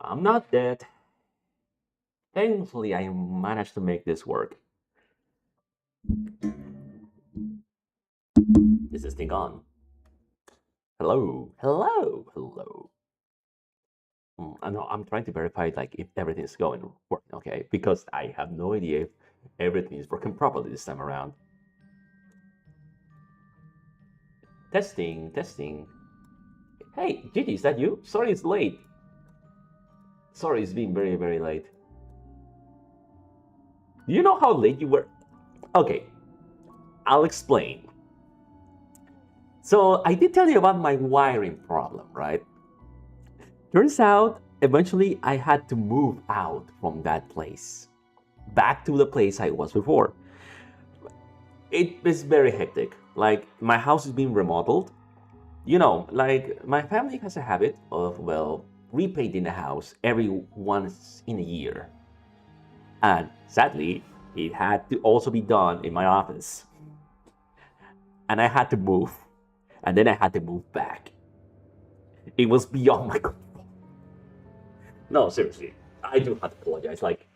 I'm not dead. Thankfully, I managed to make this work. Is this thing on? Hello, hello, hello. I know I'm trying to verify like if everything's going working okay because I have no idea if everything is working properly this time around. Testing, testing. Hey, Gigi, is that you? Sorry, it's late. Sorry, it's been very, very late. Do you know how late you were? Okay, I'll explain. So I did tell you about my wiring problem, right? Turns out, eventually, I had to move out from that place, back to the place I was before. It is very hectic. Like, my house is being remodeled. You know, like, my family has a habit of, well, repainting the house every once in a year. And sadly, it had to also be done in my office. And I had to move. And then I had to move back. It was beyond my control. No, seriously, I do have to apologize. Like,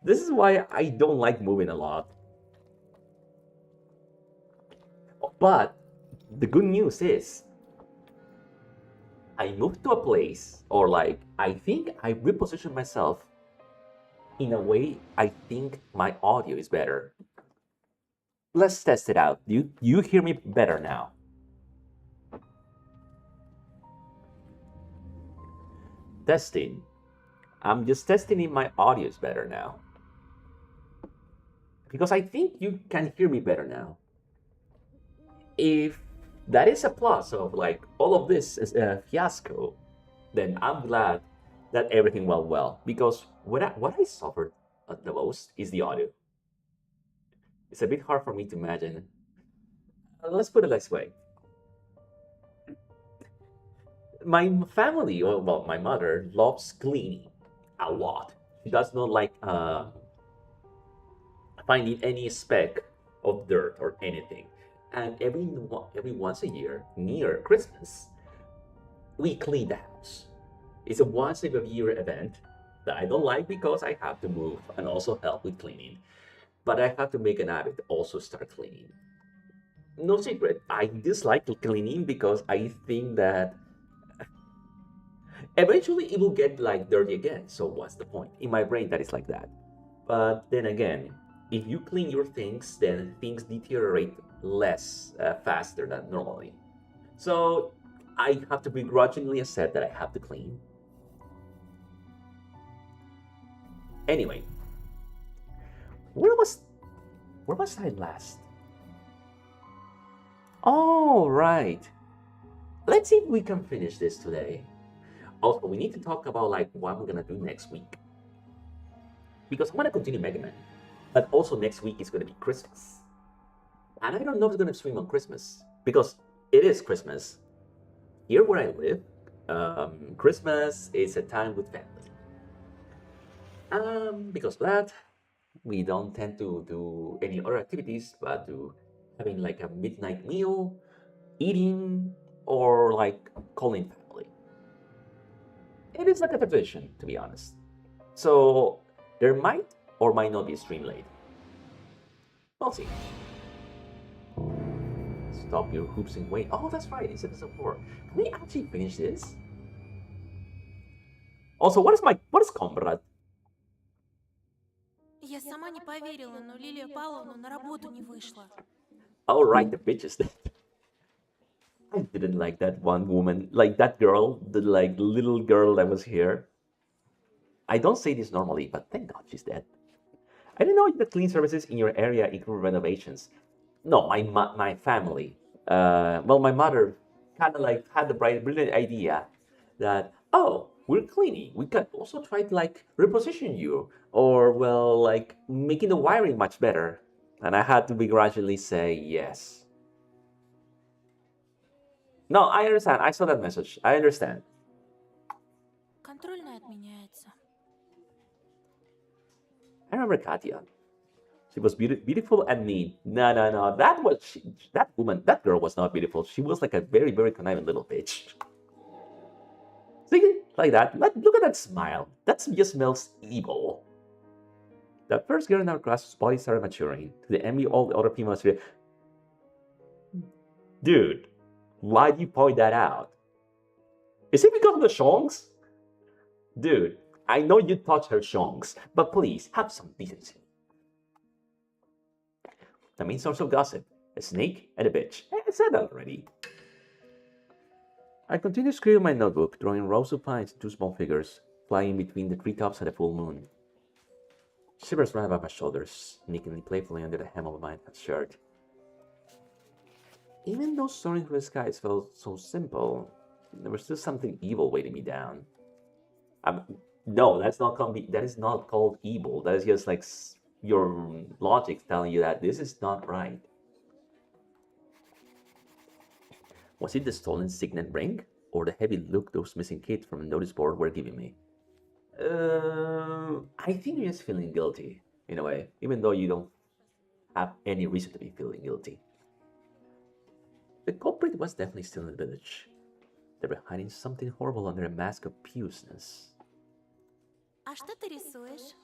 this is why I don't like moving a lot. But the good news is, I moved to a place, or like, I think I repositioned myself in a way I think my audio is better. Let's test it out. You hear me better now? Testing. I'm just testing if my audio is better now. Because I think you can hear me better now. If that is a plus of like all of this is a fiasco, then I'm glad that everything went well. Because what I suffered the most is the audio. It's a bit hard for me to imagine. Let's put it this way. My family, or well, my mother loves cleaning a lot. She does not like finding any speck of dirt or anything. And every once a year, near Christmas, we clean the house. It's a once a year event that I don't like because I have to move and also help with cleaning. But I have to make an habit to also start cleaning. No secret, I dislike cleaning because I think that eventually it will get like dirty again. So what's the point? In my brain, that is like that. But then again, if you clean your things, then things deteriorate less faster than normally. So I have to begrudgingly accept that I have to clean. Anyway, where was where was I last? Oh, right. Let's see if we can finish this today. Also, we need to talk about like what I'm gonna do next week because I'm gonna continue Mega Man, but also next week is gonna be Christmas, and I don't know if it's gonna stream on Christmas because it is Christmas here where I live. Christmas is a time with family. Because of that, we don't tend to do any other activities but do having like a midnight meal, eating, or like calling family. It is like a tradition, to be honest. So there might or might not be a stream late. We'll see. Stop your hoops and wait. Oh, that's right. It's episode 4. Can we actually finish this? Also, what is comrade? Я сама не поверила, но Лилия Павловна на работу не вышла. Oh, right, the bitches. I didn't like that one woman, like that girl, the like little girl that was here. I don't say this normally, but thank God she's dead. I didn't know that clean services in your area include renovations. No, my family. Well, my mother kind of like had the brilliant idea that we're cleaning. We can also try to like reposition you, or well, like making the wiring much better. And I had to begrudgingly say yes. No, I understand. I saw that message. I understand. Контрольная отменяется. I remember Katya. She was beautiful and mean. No, no, no. That girl was not beautiful. She was like a very, very conniving little bitch. See, like that. Look at that smile. That just smells evil. The first girl in our class's body started maturing. To the envy of all the other females here. Dude, why'd you point that out? Is it because of the shongs? Dude, I know you touched her shongs, but please, have some decency. The main source of gossip, a snake and a bitch. I said that already. I continued scribbling my notebook, drawing rows of pines and two small figures, flying between the treetops at a full moon. Shivers ran about my shoulders, sneakingly playfully under the hem of my shirt. Even though soaring through the skies felt so simple, there was still something evil weighting me down. No, that is not called evil. That is just like your logic telling you that this is not right. Was it the stolen signet ring, or the heavy look those missing kids from the notice board were giving me? I think you're just feeling guilty, in a way, even though you don't have any reason to be feeling guilty. The culprit was definitely still in the village. They were hiding something horrible under a mask of piousness. А что ты рисуешь?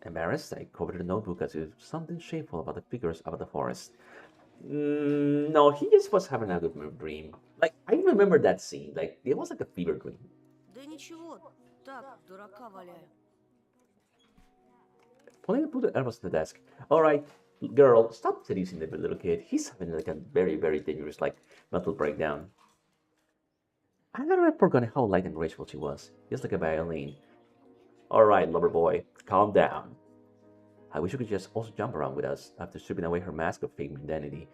Embarrassed, I covered the notebook as if something shameful about the figures about the forest. No, he just was having a good dream. Like, I remember that scene. Like, it was like a fever dream. Да ничего, так, дурака валяю. Polina put the elbows on the desk. All right, girl, stop seducing the little kid. He's having like a very, very dangerous, like, mental breakdown. I never forgotten how light and graceful she was, just like a violin. All right, lover boy, calm down. I wish you could just also jump around with us after stripping away her mask of fake identity.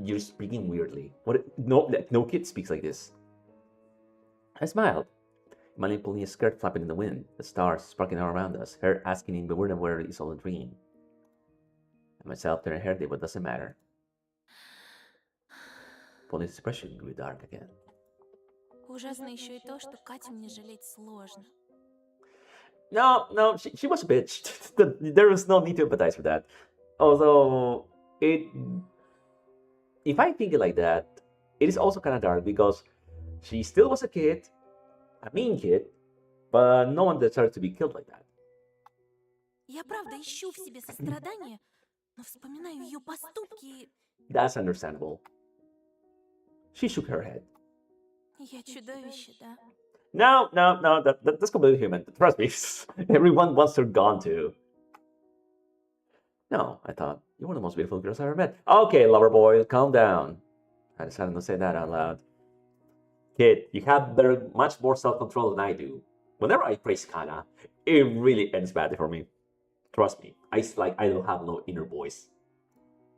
You're speaking weirdly. What? No kid speaks like this. I smiled, imagining Polina's skirt flapping in the wind, the stars sparkling all around us, her asking in bewilderment whether it's all a dream. And myself turning her head, what doesn't matter. Polina's expression grew dark again. Ужасно еще и то, что Катю мне жалеть сложно. No, she was a bitch. There was no need to empathize with that. Although, if I think it like that, it is also kind of dark because she still was a kid, a mean kid, but no one deserves to be killed like that. Я правда ищу в себе сострадание, но вспоминаю ее поступки и... That's understandable. She shook her head. Я чудовище, да? No, that's completely human. Trust me, everyone wants her gone too. No, I thought, you were the most beautiful girls I ever met. Okay, lover boy, calm down. I decided to say that out loud. Kid, you have much more self-control than I do. Whenever I praise Kana, it really ends badly for me. Trust me, I don't have no inner voice.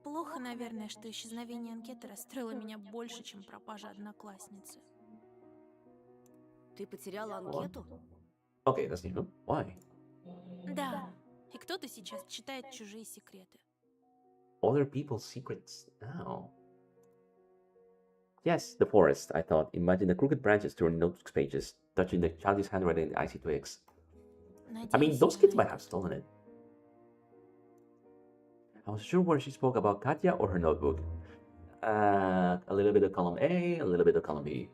Плохо, наверное, что исчезновение анкеты расстроило меня больше, чем пропажа одноклассницы. Ты потеряла анкету? Okay, that's new. Why? Да, и кто-то сейчас читает чужие секреты. Other people's secrets now. Yes, the forest, I thought. Imagine the crooked branches turning notebook pages, touching the childish handwriting in the icy twigs. I mean, those kids might have stolen it. I wasn't sure whether she spoke about Katya or her notebook. A little bit of column A, a little bit of column B.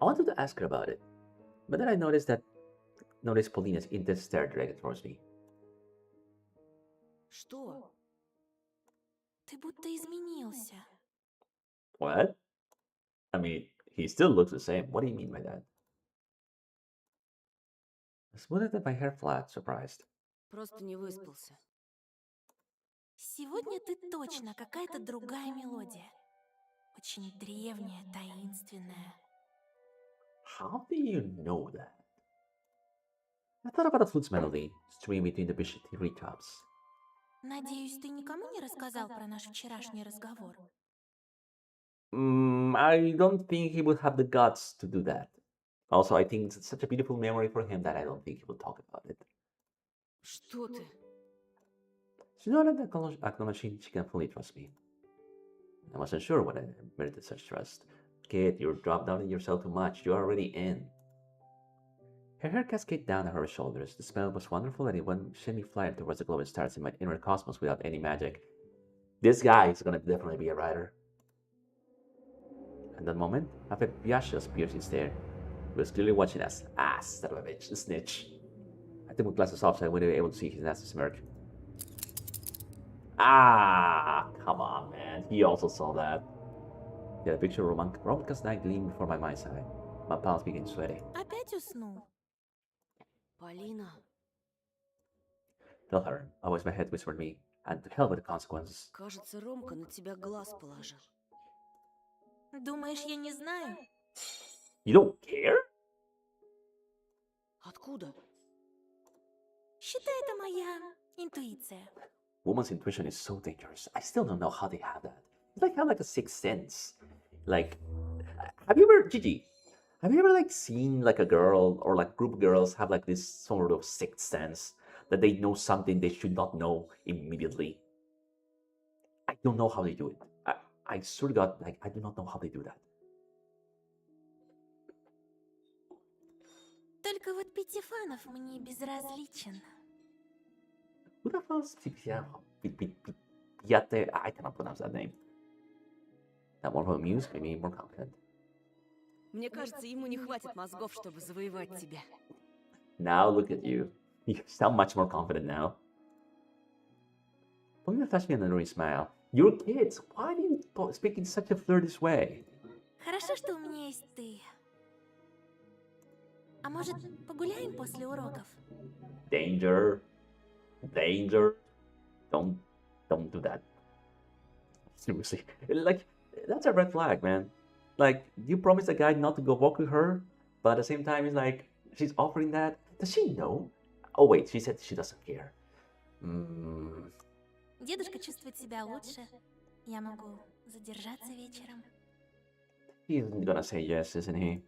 I wanted to ask her about it, but then I noticed Polina's intense stare directed towards me. Что? Ты будто изменился. What? I mean, he still looks the same. What do you mean by that? I smoothed my hair flat, surprised. Просто не выспался. Сегодня ты точно какая-то другая мелодия. Очень древняя, таинственная. How do you know that? I thought about the flute's melody, streaming between the bushy treetops. Надеюсь, ты никому не рассказал про наш вчерашний разговор? I don't think he would have the guts to do that. Also, I think it's such a beautiful memory for him that I don't think he will talk about it. Что ты? She nodded, acknowledging she can fully trust me. I wasn't sure what I merited such trust. Kid, you're dropped down in yourself too much. You're already in. Her hair cascaded down her shoulders. The smell was wonderful, and it went shimmy-flying towards the glowing stars in my inner cosmos without any magic. This guy is gonna definitely be a writer. At that moment, a paparazzi appears instead. He was clearly watching us. Ah, son of a bitch, a snitch. I took my glasses off so I wouldn't be able to see his nasty smirk. Ah, come on, man. He also saw that. Yeah, the picture of Romanka's night gleamed before my mind's eye. My palms began sweating. Опять уснул? Полина, Tell her, a voice in my head whispered me, and to hell with the consequences. кажется, Ромка на тебя глаз положил. Думаешь, я не знаю? You don't care? Откуда? Считай, это моя интуиция. Woman's intuition is so dangerous. I still don't know how they have that. It's like have like a sixth sense. Like, have you ever, Gigi? Have you ever like seen like a girl or like group of girls have like this sort of sixth sense that they know something they should not know immediately? I don't know how they do it. I sort of got like I do not know how they do that. Только вот Пятифанов мне безразличен. Who the hell is I cannot pronounce that name. That more amused made me more confident. Мне кажется, ему не хватит мозгов, чтобы завоевать тебя. Now look at you. You sound much more confident now. Polina flashed me an annoying smile. You're kids. Why do you speak in such a flirtish way? Хорошо, что у меня есть ты. А может, погуляем после уроков? Danger. Danger. Don't do that. Seriously. Like, that's a red flag, man. Like, you promised a guy not to go walk with her, but at the same time, it's like, she's offering that. Does she know? Oh, wait, she said she doesn't care. Дедушка чувствует себя лучше. Я могу задержаться вечером. He's gonna say yes, isn't he?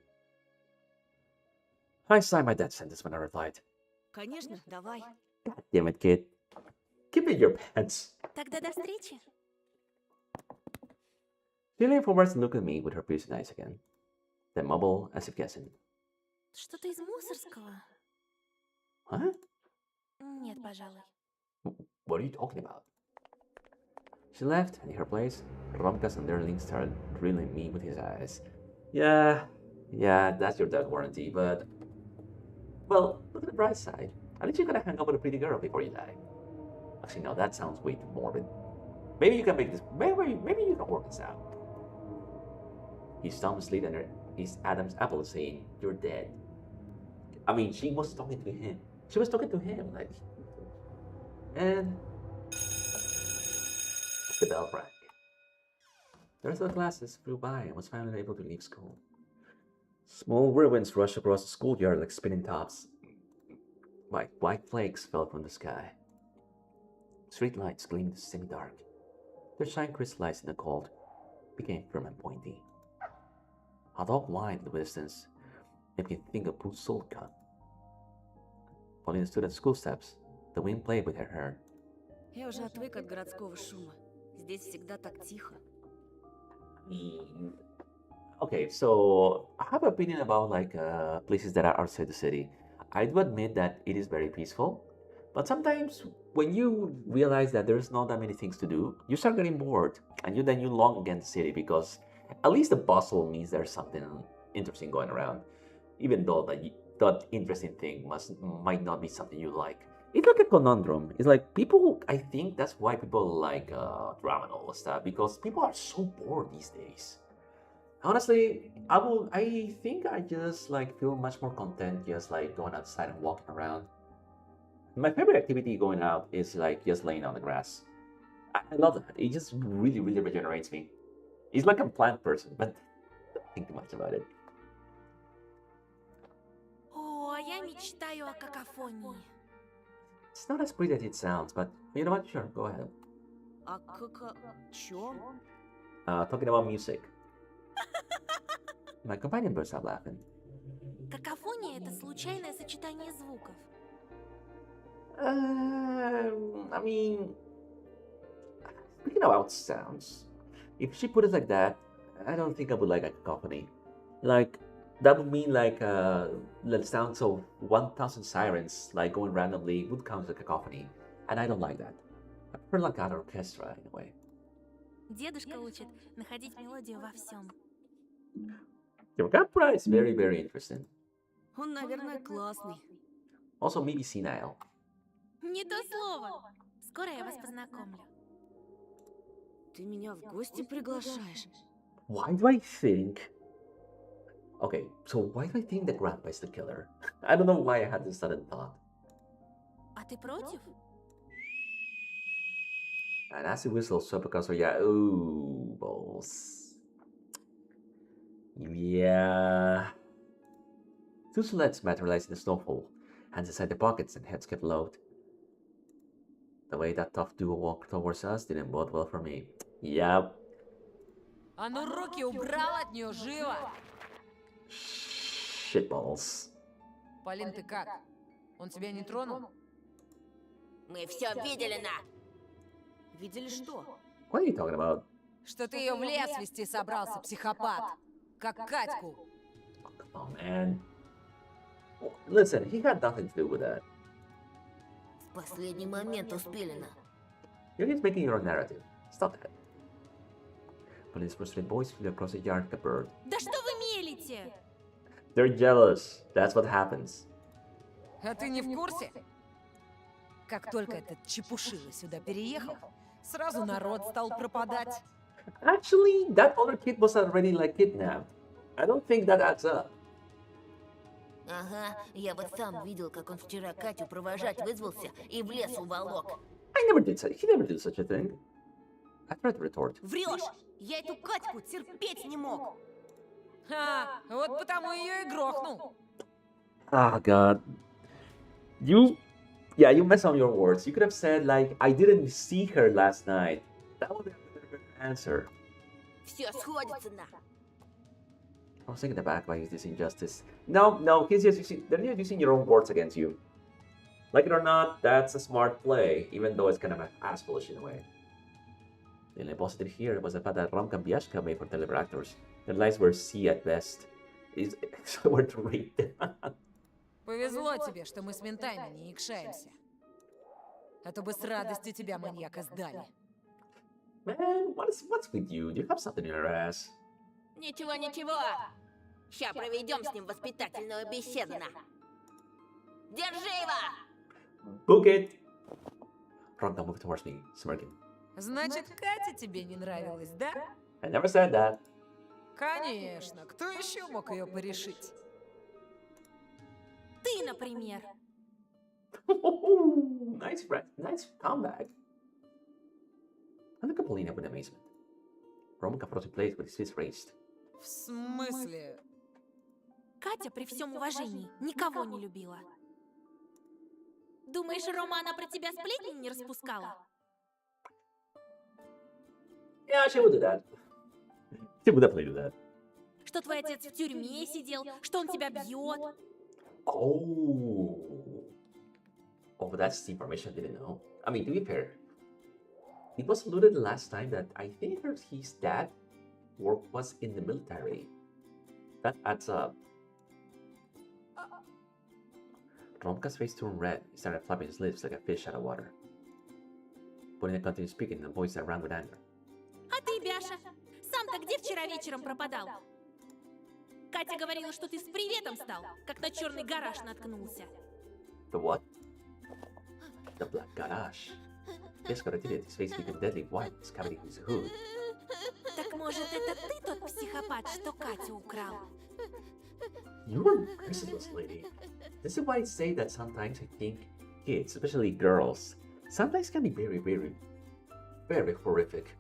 I signed my death sentence when I replied. Конечно, давай. God damn it, kid. Give me your pants. Тогда до встречи. She leaned forwards and looked at me with her piercing eyes again. Then mumbled as if guessing. Что-то из мусорского? Huh? Нет, пожалуй. What are you talking about? She left, and in her place, Romka's underling started drilling me with his eyes. Yeah, that's your death warranty, but... Well, look at the bright side. At least you're gonna hang out with a pretty girl before you die. Actually, no, that sounds way too morbid. Maybe you can make this... Maybe you can work this out. His thumb slid under his Adam's apple, saying, "You're dead." I mean, she was talking to him. She was talking to him, like... And... The bell rang. The rest of the classes flew by and was finally able to leave school. Small whirlwinds rushed across the schoolyard like spinning tops. White flakes fell from the sky. Street lights gleamed semi-dark. Their shine crystallized in the cold, became firm and pointy. A dog whined in the distance, made me think of Puzolka. Paulina stood at the school steps. The wind played with her hair. Я уже отвык от городского шума. Здесь всегда так тихо. Okay, so I have an opinion about like places that are outside the city. I do admit that it is very peaceful, but sometimes when you realize that there's not that many things to do, you start getting bored, and you long against the city because at least the bustle means there's something interesting going around, even though that interesting thing might not be something you like. It's like a conundrum. It's like people. I think that's why people like drama and all that stuff because people are so bored these days. Honestly, I think I just like feel much more content just like going outside and walking around. My favorite activity going out is like just laying on the grass. I love that. It just really, really regenerates me. It's like I'm a plant person, but don't think too much about it. О, а я мечтаю о какофонии. It's not as pretty as it sounds, but you know what? Sure, go ahead. А чё? Talking about music. My companion burst out laughing. Какофония — это случайное сочетание звуков. I mean, speaking about sounds, if she put it like that, I don't think I would like a cacophony. Like, that would mean like the sounds of 1,000 sirens like going randomly would count as a cacophony, and I don't like that. I prefer like an orchestra in a way. Дедушка учит находить мелодию во всем. Your camera is very, very interesting. Он, наверное, классный. Also, maybe senile. Не то слово. Скоро я вас познакомлю. Ты меня в гости приглашаешь? Why do I think? Okay, so why do I think that Grandpa is the killer? I don't know why I had this sudden thought. А ты против? And as he whistles, so because yeah, ooh, balls. Yeah. Two sleds materialize in the snowfall, hands inside their pockets and heads kept low. The way that tough duo walked towards us didn't bode well for me. Yep. А ну руки убрал от нее, живо! Shitballs. Полин, ты как? Он тебя не тронул? Мы все видели, на. Видели что? What are you talking about? Что ты ее в лес вести собрался, психопат? Как Катьку. Oh, come on, man. Listen, he had nothing to do with that. В последний момент успели, на. You're just making your own narrative. Stop that. Police frustrated boys flew across the yard like a bird. Да что вы мелите? They're jealous. That's what happens. А ты не в курсе? Как только этот чепушила сюда переехал, сразу народ стал пропадать. Actually, that other kid was already like kidnapped. I don't think that adds up. Ага, я вот сам видел, как он вчера Катю провожать вызвался и в лес уволок. I never did such. He never did such a thing. I tried to retort. Врешь! Я эту Катьку терпеть не мог. А, вот потому ее и грохнул. Oh God. Yeah, you mess on your words. You could have said like, I didn't see her last night. That would have been a better answer. Все сходится, на. I was taken aback by this injustice. No, they're just using your own words against you. Like it or not, that's a smart play, even though it's kind of ass foolish in a way. The only positive here was the fact that Romka and Biashka made for television actors. Their lives were C at best. So were to rate them. Повезло тебе, что мы с ментами не икшаемся. А то бы с радостью тебя маньяка сдали. Man, what's with you? Do you have something in your ass? Ничего, ничего. Ща проведем с ним воспитательную беседу, на. Держи его! Book it! Romka moved towards me, smirking. Значит, Катя тебе не нравилась, да? I never said that. Конечно, кто еще мог ее порешить? Ты, например. Nice comeback. And look at Polina with amazement. Roman got in place with his fist raised. В смысле? Катя при всем уважении никого не любила. Думаешь, Рома, она про тебя сплетни не распускала? Yeah, she would do that. She would definitely do that. Что твой отец в тюрьме сидел, что он тебя бьет. Oh, that's the information I didn't know. I mean, to be fair, it was alluded last time that I think his dad was in the military. That adds up. Romka's face turned red. He started flapping his lips like a fish out of water. Polina continued speaking in a voice that rang with anger. А ты, Бяша, сам-то где вчера вечером пропадал? Катя говорила, что ты с приветом стал, как на черный гараж наткнулся. The what? The black garage. Yes, got it. His face became deadly white, scavenging his hood. Так может, это ты тот психопат, что Катю украл? You are merciless, lady. This is why I say that sometimes I think kids, especially girls, sometimes can be very, very, very horrific.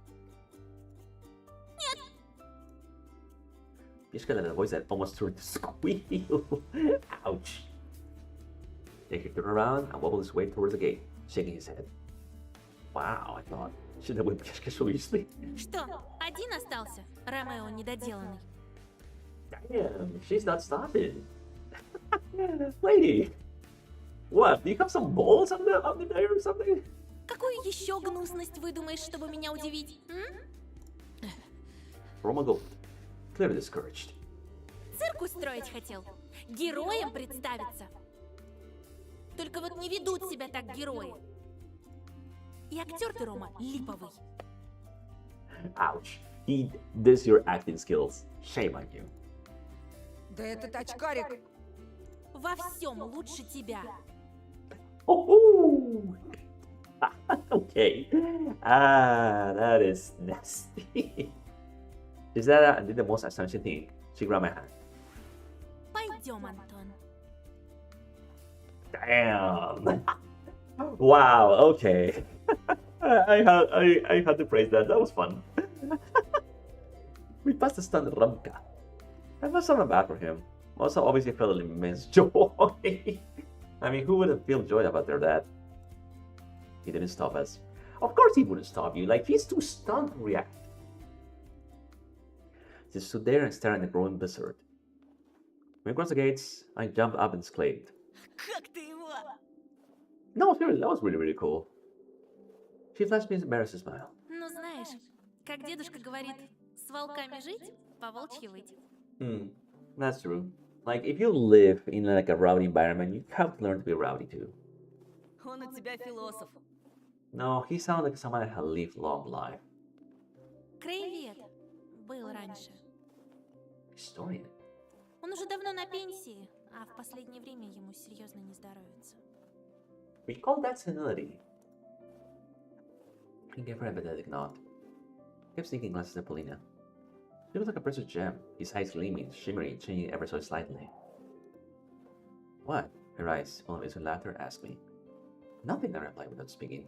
Pishka let a voice that almost turned to squeal. Ouch. Then he turned around and wobbled his way towards the gate, shaking his head. Wow, I thought. Should have went Pishka so easily. Что, один остался? Ромео недоделанный. Damn, she's not stopping. Lady, what? Do you have some balls on the there or something? Какую еще гнусность выдумаешь, чтобы меня удивить? Roma gulped, clearly discouraged. Цирк устроить хотел? Героем представиться? Только вот не ведут себя так герои. И актер ты, Рома, липовый. Ouch. he does your acting skills. Shame on you. Да этот очкарик. Во всем лучше тебя. Oh, okay. That is nasty. Is that I did the most astonishing thing? She grabbed my hand. Пойдем, Антон. Damn. Wow. Okay. I had to praise that. That was fun. We passed the stunned Ramka. I felt something bad for him. Also, obviously, felt an immense joy. I mean, who wouldn't feel joy about their dad? He didn't stop us. Of course, he wouldn't stop you. Like, he's too stunned to react. He stood there and stared at the growing blizzard. When we crossed the gates, I jumped up and exclaimed, Как ты его? "No, seriously, that was really, really cool." She flashed me an embarrassed smile. Ну, знаешь, как дедушка говорит, с волками жить, по волчьи выть. That's true. Like, if you live in like a rowdy environment, you have to learn to be rowdy too. Он у тебя философ. No, he sounded like someone that had lived a long life. Краевед был раньше. Historian. Он уже давно на пенсии, а в последнее время ему серьезно не здоровится. We call that senility. He gave her a pathetic nod. Kept sneaking glances at Polina. She was like a precious gem, his eyes gleaming, shimmering, changing ever so slightly. What? Her eyes, full of innocent laughter, asked me. Nothing, I replied without speaking.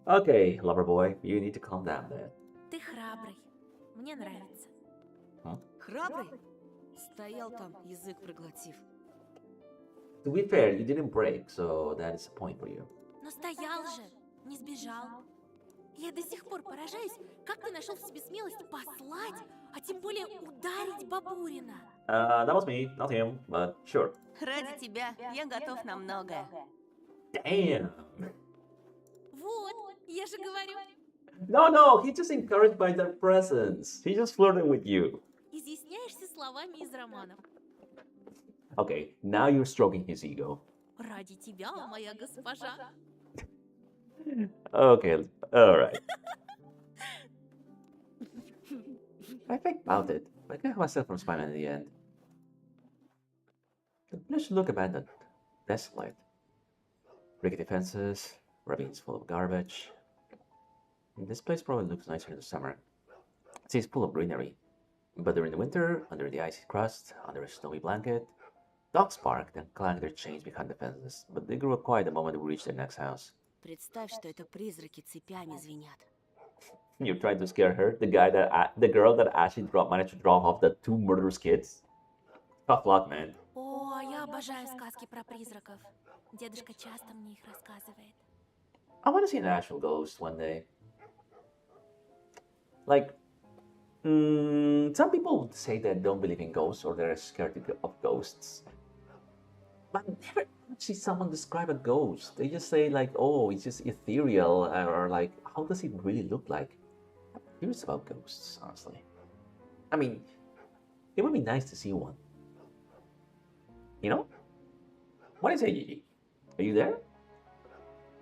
Okay, lover boy, you need to calm down there. Ты храбрый. Мне нравится. Храбрый? Стоял там, язык проглотив. To be fair, you didn't break, so that is a point for you. Но стоял же, не сбежал. Я до сих пор поражаюсь, как ты нашел в себе смелость послать, а тем более ударить Бабурина. That was me, not him, but sure. Ради тебя я готов на многое. Damn! Вот, я же говорю. No, he's just encouraged by their presence. He just flirted with you. Изъясняешься словами из романов. Okay, now you're stroking his ego. Ради тебя, моя госпожа. Okay, alright. I think about it, but I can't help myself from smiling in the end. The village looked abandoned, desolate. Rickety fences, ravines full of garbage. This place probably looks nicer in the summer. It seems full of greenery. But during the winter, under the icy crust, under a snowy blanket, dogs barked and clanged their chains behind the fences, but they grew quiet the moment we reached their next house. Представь, что это призраки цепями звенят. You're trying to scare her? The girl that actually managed to drop off the two murderous kids? Tough luck, man. О, я обожаю сказки про призраков. Дедушка часто мне их рассказывает. I want to see an actual ghost one day. Like, some people say that don't believe in ghosts or they're scared of ghosts. But I've never see someone describe a ghost. They just say like, oh, it's just ethereal, or like, how does it really look like? I'm curious about ghosts, honestly. I mean, it would be nice to see one. You know? What is it, Gigi? Are you there?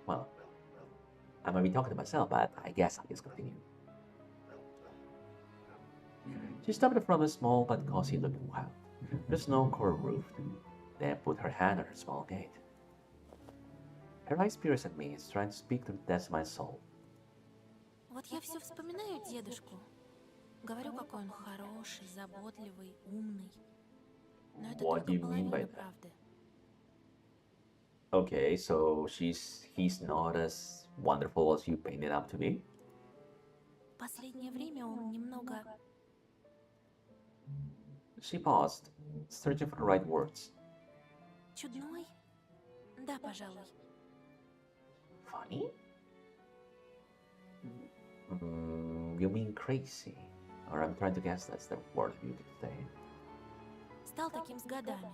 Well, I might be talking to myself, but I guess I'll just continue. She stopped in front of a small but cozy looking house. The snow covered roof, then put her hand on her small gate. Her eyes pierced at me, trying to speak to the depths of my soul. Вот я все вспоминаю дедушку. Говорю, какой он хороший, заботливый, умный. Но это What do только you mean by половина that? правды. Okay, so he's not as wonderful as you painted him to be? В последнее время он немного... She paused, searching for the right words. Чудной? Да, пожалуй. Funny? You mean crazy? Or I'm trying to guess that's the word you could say. Стал таким с годами.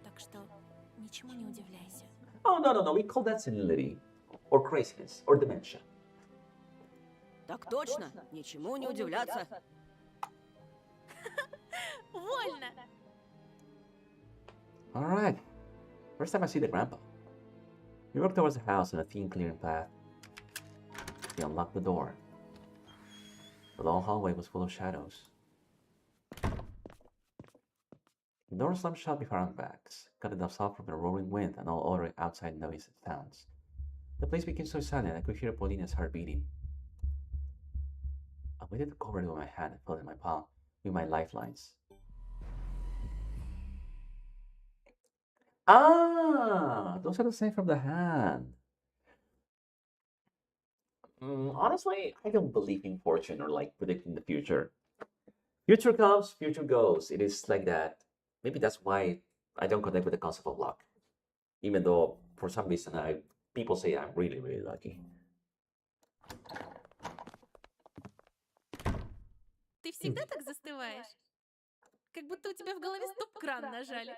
Так что ничему не удивляйся. Oh, no, we call that senility. Or craziness, or dementia. Так точно, ничему не удивляться. Вольно! Alright. First time I see the grandpa. We walked towards the house on a thin clearing path. He unlocked the door. The long hallway was full of shadows. The door slammed shut behind our backs, cutting us off from the roaring wind and all other outside noise and sounds. The place became so silent I could hear Paulina's heart beating. I waited to cover it with my hand and felt in my palm with my lifelines. Ah, those are the same from the hand. Honestly, I don't believe in fortune or like predicting the future. Future comes, future goes. It is like that. Maybe that's why I don't connect with the concept of luck. Even though for some reason people say I'm really, really lucky. Ты всегда так застываешь? Как будто у тебя в голове стоп-кран нажали.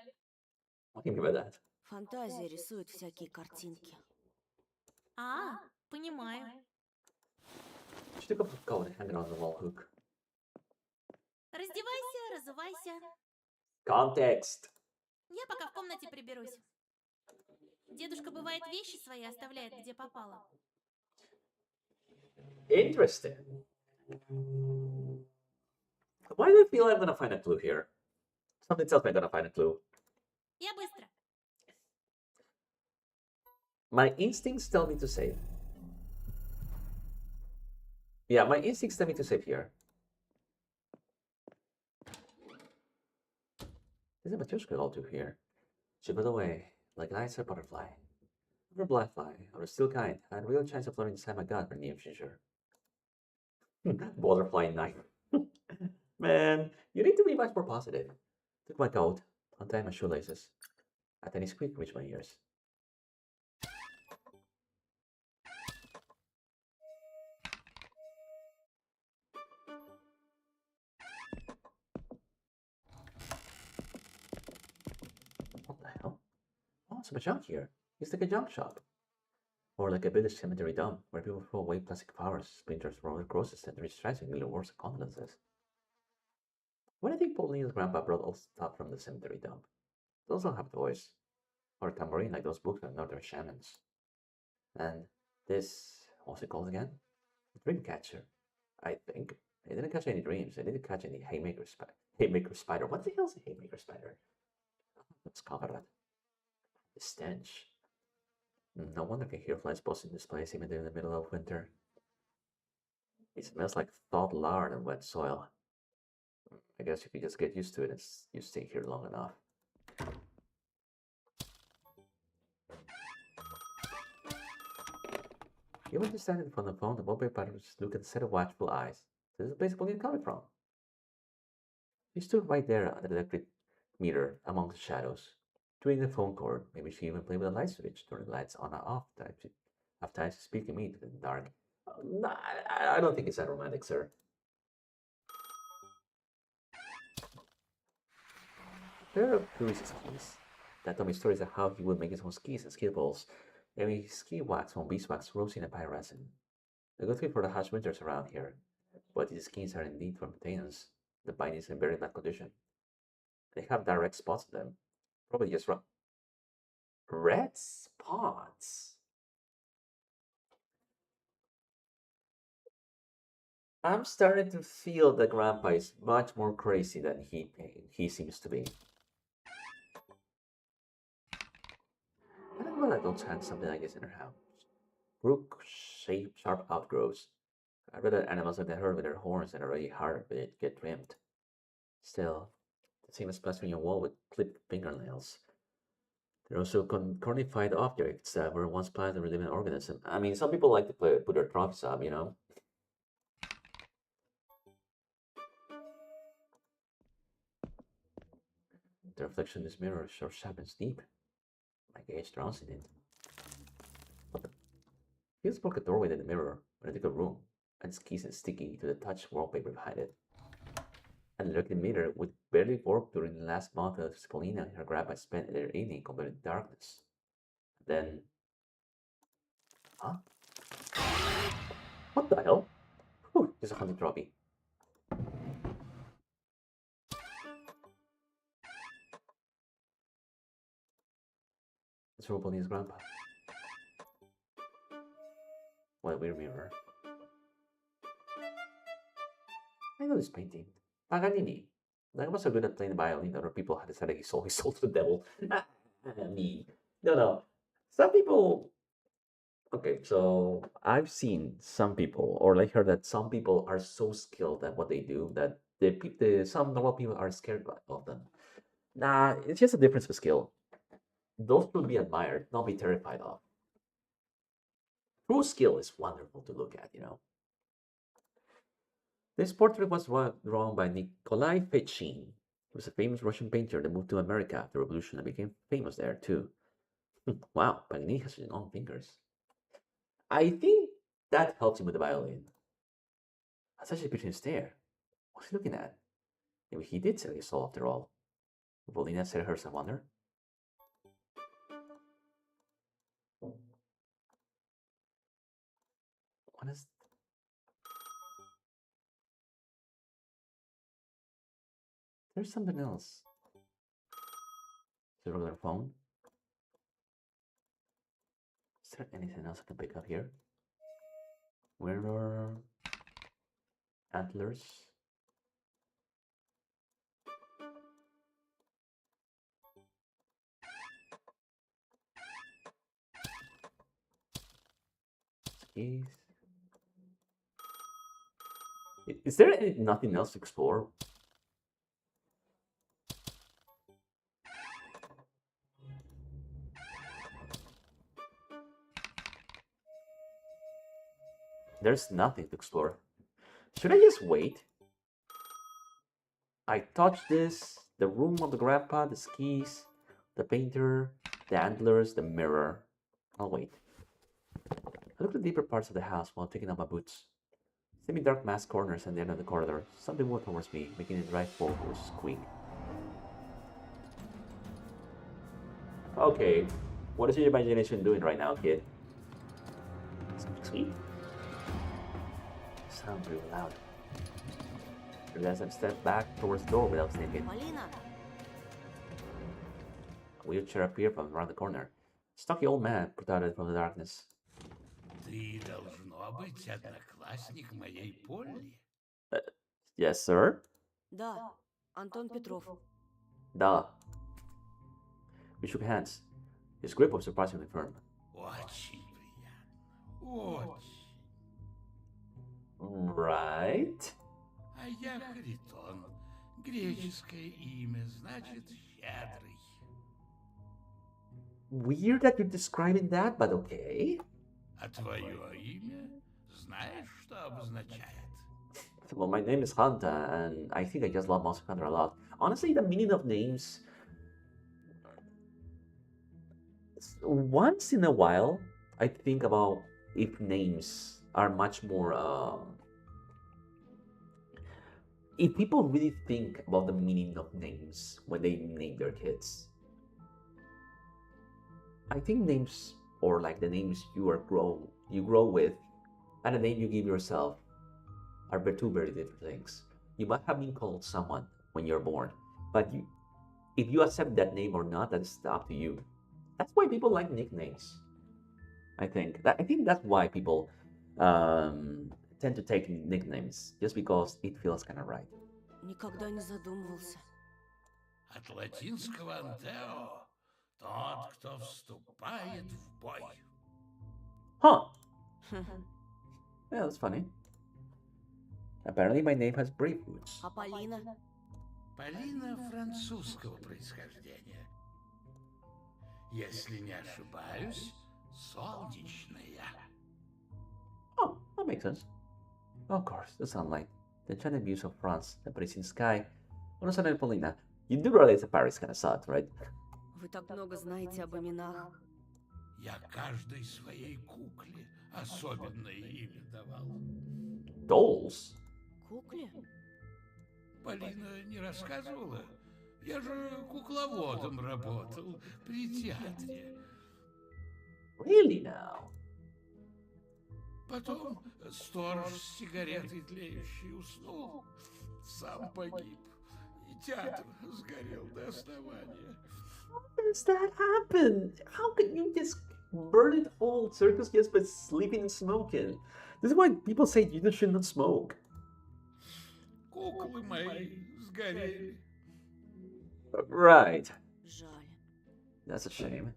What do you mean by that? Фантазия рисует всякие картинки. А, понимаю. She took up the coat and hung it on the wall hook. Раздевайся, разувайся. Context. Я пока в комнате приберусь. Дедушка, бывает, вещи свои оставляет, где попало. Interesting. Why do I feel I'm gonna find a clue here? Something tells me I'm gonna find a clue. Я быстро. My instincts tell me to save. Yeah, my instincts tell me to save here. There's a Matryoshka all too here. She got away, like an ice butterfly. Or a black fly, or a steel kind, had a real chance of learning inside my gut for the near future. Butterfly knife. Man, you need to be much more positive. Took my coat, untied my shoelaces. A tiny squeak reached my ears. What the hell? Oh, some junk here. It's like a junk shop. Or like a village cemetery dump, where people throw away plastic flowers, splinters, roller crosses, and surprisingly worse condolences. What do you think Paulina's grandpa brought all stuff from the cemetery dump? Those don't have toys. Or a tambourine like those books on northern shamans. And this, what's it called again? Dream catcher, I think. I didn't catch any dreams. I didn't catch any haymaker spider. What the hell's a haymaker spider? Let's cover that. The stench. No wonder I can hear flies buzzing in this place even in the middle of winter. It smells like thawed lard and wet soil. I guess you could just get used to it as you stay here long enough. You went to stand in front of the phone, the mobile batteries look and set of watchful eyes. This is basically coming from. She stood right there under the electric meter among the shadows, doing the phone cord. Maybe she even played with the light switch, turning the lights on and off. Times to speak to me in the dark. Nah, I don't think it's that romantic, sir. There are curious skis that told me stories of how he would make his own skis and ski balls. Maybe ski wax from beeswax, rosin, and pine resin. A good thing for the harsh winters around here. But these skis are indeed for maintenance. The bindings are in very bad condition. They have direct spots on them. Probably just red spots. I'm starting to feel that Grandpa is much more crazy than he seems to be. I don't know that adults had something like this in their house. Brook-shaped sharp outgrowths. I read that animals like that herd with their horns and are really hard when they get trimmed. Still, the same as plastering a wall with clipped fingernails. They're also cornified objects that were once planted with living organisms. I mean, some people like to put their trophies up, you know? The reflection in this mirror sure sharpens deep. My gaze drowns in it. What the? Feels like a doorway in the mirror, but I took a room, and skis and sticky to the touch wallpaper behind it. And looked in the mirror with barely worked during the last month of Spolina and her grandpa spent their evening covered in darkness. Then, huh? What the hell? Whew, there's a hunting trophy. It's Ropolina's grandpa. What a weird mirror. I know this painting. Paganini. That was so good at playing the violin. Other people had decided he sold his soul to the devil. Me. No, no. Some people. Okay, so I've seen some people, or like heard that some people are so skilled at what they do that some normal people are scared of them. Nah, it's just a difference of skill. Those will be admired, not be terrified of. True skill is wonderful to look at. This portrait was drawn by Nikolai Fechin. He was a famous Russian painter that moved to America after the revolution and became famous there too. Wow, Paganini has long fingers. I think that helps him with the violin. That's such a beautiful stare. What's he looking at? Maybe he did sell his soul after all. Volina said hers, I wonder. What is... There's something else. Is it a regular phone? Is there anything else I can pick up here? Mirror... Antlers... Skis... Is there nothing else to explore? There's nothing to explore. Should I just wait? I touched this, the room of the grandpa, the skis, the painter, the antlers, the mirror. I'll wait. I looked at the deeper parts of the house while taking off my boots. Semi-dark masked corners at the end of the corridor. Something moved towards me, making it drive forward squeak. Okay, what is your imagination doing right now, kid? Something sweet? Sounds really loud. I realized I stepped back towards the door without thinking. Полина, A wheelchair appeared from around the corner. A stocky old man protested from the darkness. Ты, должно быть, одноклассник моей Полли. Yes, sir? да, Антон Петров. Duh. We shook hands. His grip was surprisingly firm. Очень приятно. Очень. Right? А я Харитон. Греческое имя значит щедрый. Weird that you're describing that, but okay. А твое имя знаешь, что обозначает? Well, my name is Hanta, and I think I just love Monster Hunter a lot. Honestly, the meaning of names... Once in a while, I think about if names are much more... if people really think about the meaning of names when they name their kids. I think names, or like the names you grow with, and the name you give yourself are two very different things. You might have been called someone when you're born, but if you accept that name or not, that's up to you. That's why people like nicknames. I think that's why people tend to take nicknames, just because it feels kind of right. Никогда не задумывался. От латинского «антео» — тот, кто вступает в бой. Huh? Yeah, that's funny. Apparently, my name has brave roots. А Полина? Полина французского происхождения. Если не ошибаюсь, солнечная. Oh, that makes sense. Of course, the sunlight, the enchanted views of France, the blazing sky. On a sudden, Paulina, you do realize that Paris kind of sucked, right? Вы так много знаете об именах. Я каждой своей кукле особенное имя давал. Dolls? Кукле? Полина не рассказывала? Я же кукловодом работал при театре. Really now? Потом сторож с сигаретой тлеющей уснул, сам погиб. И театр сгорел до основания. How does that happen? How can you just burn it whole circus just by sleeping and smoking? This is why people say you shouldn't smoke. Куклы мои сгорели. Right. Жаль. That's a shame.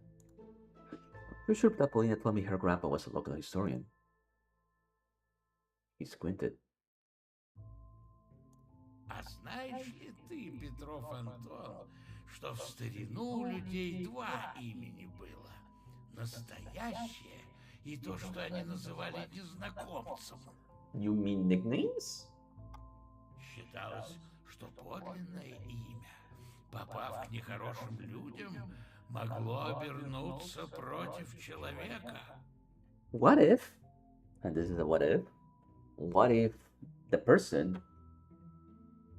Pretty sure that Paulina told me her grandpa was a local historian. He squinted. А знаешь ли ты, Петров Антон, что в старину у людей два имени было? Настоящее и то, что они называли незнакомцем. You mean nicknames? Считалось, что подлинное имя, попав к нехорошим людям, могло обернуться против человека. What if, and this is a what if the person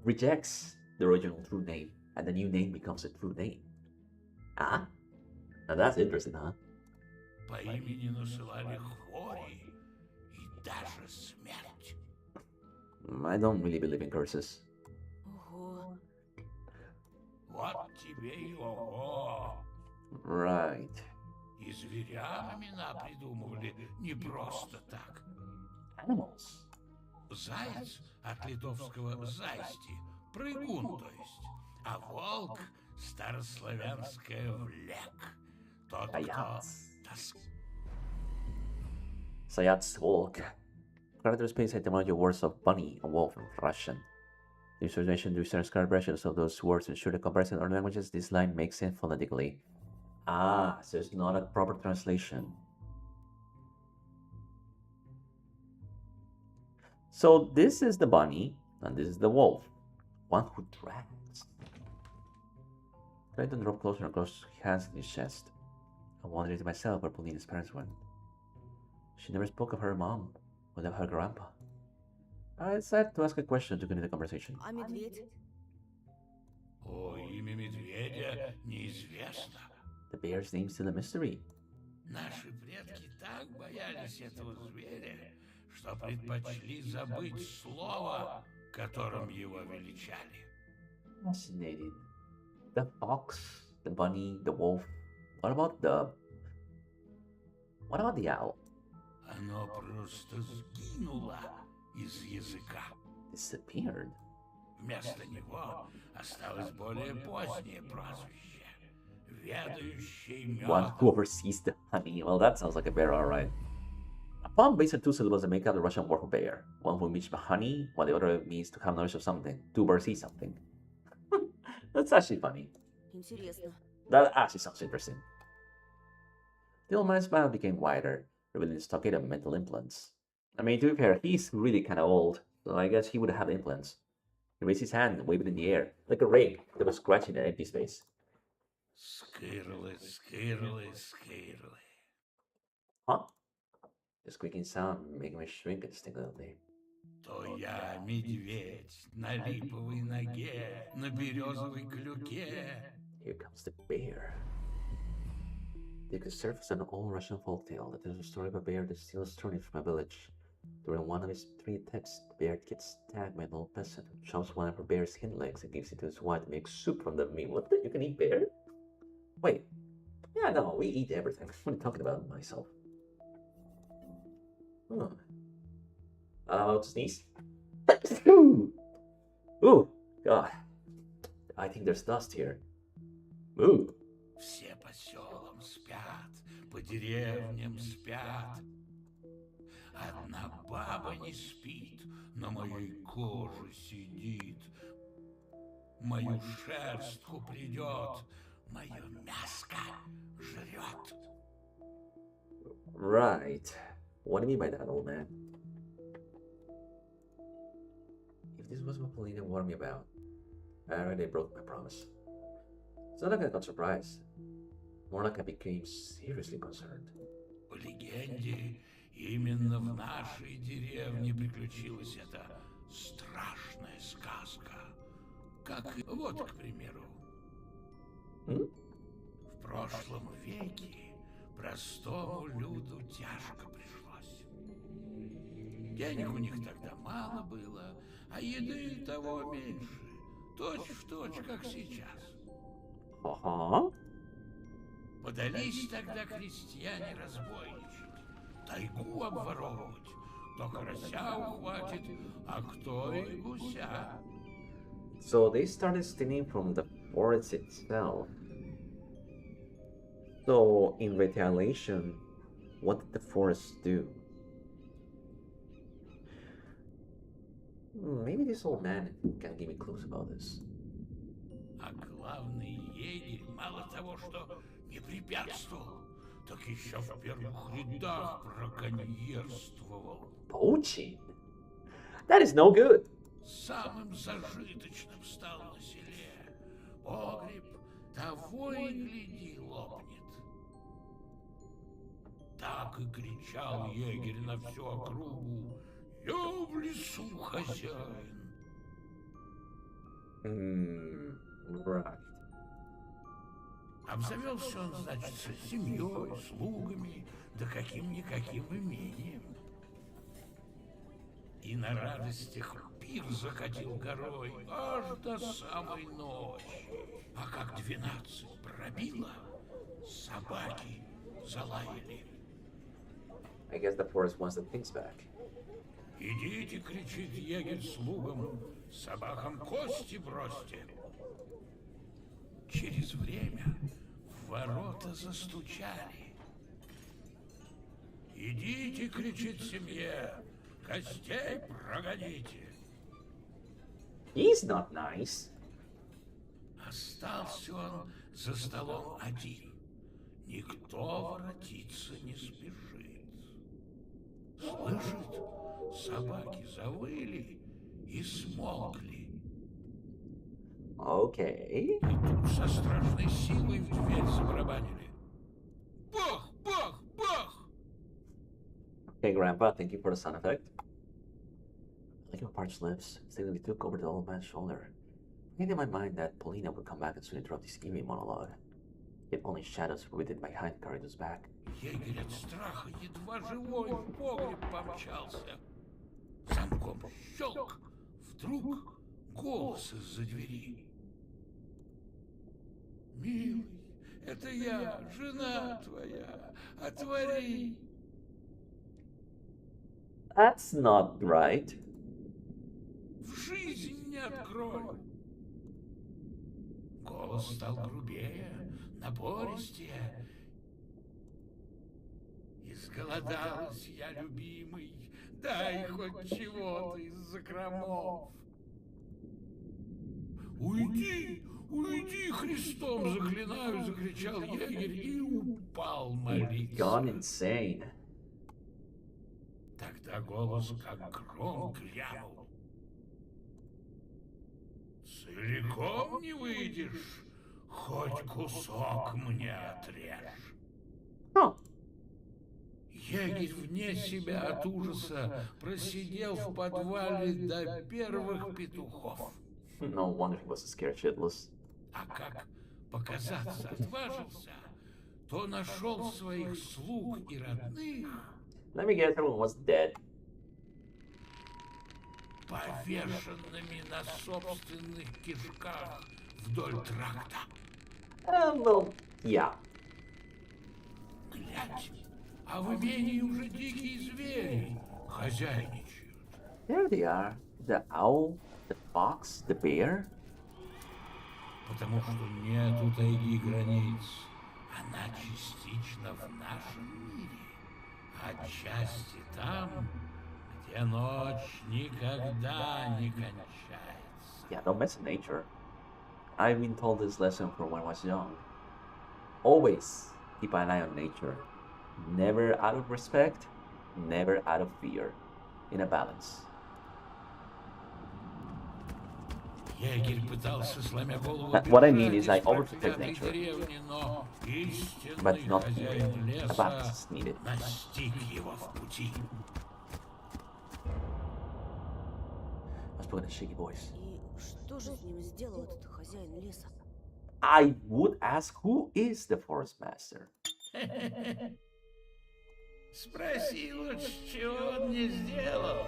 rejects the original true name and the new name becomes a true name? Ah, now that's interesting, huh? По имени насылали хвори и даже смерть. I don't really believe in curses. Ого. Вот тебе и ого. Right. И зверям имена придумывали не просто так. Animals. Заяц от литовского «зайсти», прыгун, то есть. А волк — старославянское «влек». Тот, кто Sayats. Sayats Volk. Character space etymology words of bunny and wolf in Russian. The translation to certain collaborations of those words ensure the comparison in other languages. This line makes sense phonetically. Ah, so it's not a proper translation. So this is the bunny, and this is the wolf. One who drags. Try to drop closer and close hands in his chest. I wondered to myself where Paulina's parents went. She never spoke of her mom or of her grandpa. I decided to ask a question to continue the conversation. А медведь? О, имя медведя неизвестно. The bear's name is still a mystery. Наши предки так боялись этого зверя, что предпочли забыть слово, которым его величали. Fascinating. The fox, the bunny, the wolf. What about the owl? Оно просто сгинуло из языка. Disappeared. Вместо него осталось более позднее прозвище. Ведающий One мед. who oversees the honey. Well, that sounds like a bear, alright. A poem based on two syllables that make up the Russian word for bear. One who means honey, while the other means to have knowledge of something. To oversee something. That's actually funny. Интересно. That actually sounds interesting. The old man's smile became wider, revealing the stockade of mental implants. I mean, to be fair, he's really kind of old, so I guess he would have implants. He raised his hand and waved it in the air, like a rake that was scratching an empty space. Скырлы, скырлы, скырлы. Huh? The squeaking sound making me shrink instinctively. То я медведь на липовой ноге, на березовой клюке. Here comes the bear. They could serve as an old Russian folktale that tells the story of a bear that steals turnips from a village. During one of his three attacks, the bear gets tagged by an old peasant who chops one of her bear's hind legs and gives it to his wife to make soup from the meat. What the? You can eat bear? Wait. Yeah, no, we eat everything. What are you talking about, myself? Huh. About to sneeze? Ooh, God. I think there's dust here. Ooh. Все по селам спят, по деревням спят. Одна баба не спит, на моей коже сидит. Мою шерстку придет, мое мяско жрет. Right. What do you mean by that, old man? If this was what Paulina warned me about, I already broke my promise. It's not like I got surprised. More like I became seriously concerned. По легенде, именно в нашей деревне приключилась эта страшная сказка. Как вот, к примеру. Hmm? В прошлом веке простому люду тяжко пришлось. Денег у них тогда мало было, а еды и того меньше. Точь в точь, как сейчас. Uh-huh. Подались тогда крестьяне разбойничать, тайгу обворовывать. Кто карася ухватит, а кто и гуся. So they started stealing from the forest itself. So in retaliation, what did the forest do? Maybe this old man can give me clues about this. А главный егерь мало того, что не препятствовал, так еще в первых рядах браконьерствовал. Poaching? That is no good. Самым зажиточным стал на селе. Погреб того и гляди лопнет. Так и кричал егерь на всю округу: «Я в лесу хозяин!» Right. Обзавелся он, значит, семьей, слугами, да каким-никаким имением. И на радостях пир закатил горой аж до самой ночи. А как 12 пробило, собаки залаяли. I guess the forest wants the things back. «Идите, — кричит егерь слугам, — собакам кости бросьте!» Через время в ворота застучали. «Идите, — кричит семье, — гостей прогоните!» He's not nice. Остался он за столом один. Никто воротиться не спешит. Слышит, собаки завыли и смолкли. Okay. И тут со страшной силой в дверь забарабанили. Бах, бах, бах! Okay, Grandpa, thank you for the sound effect. Licking parched lips, suddenly took over the old man's shoulder. I had in my mind that Paulina would come back and soon interrupt his eerie monologue. Yet only shadows within my hand carried us back. Егерь от страха едва живой в погреб помчался. Замком щелк. Вдруг голос из-за двери. «Милый, это я, жена твоя, отвори!» That's not right. «В жизнь не открою!» Голос стал грубее, напористее. «Изголодалась я, любимый, дай хоть чего-то из закромов!» «Уйди, уйди, Христом заклинаю!» — закричал егерь и упал молиться. Gone insane. Тогда голос как гром грянул. «Целиком не выйдешь, хоть кусок мне отрежь!» Huh. Егерь вне себя от ужаса просидел в подвале до первых петухов. No wonder he was scared shitless. А как показаться отважился, то нашел своих слуг и родных Let me guess, everyone was dead. повешенными на собственных кишках вдоль тракта. Well, yeah. Глядь, а в имении уже дикие звери хозяйничают. There they are. The owl, the fox, the bear. Потому что нету тайги границ. Она частично в нашем мире, отчасти там, где ночь никогда не кончается. Yeah, don't mess with nature. I've been told this lesson from when I was young. Always keep an eye on nature. Never out of respect, never out of fear. In a balance. Егерь пытался, сломя голову, What I mean is I бежать из overprotect проклятой nature. деревни, но But истинный not хозяин a леса balance is needed. настиг его в пути. I spoke in a shaky voice. И что же с ним сделал этот хозяин леса? I would ask, who is the forest master? Спроси лучше, чего он не сделал.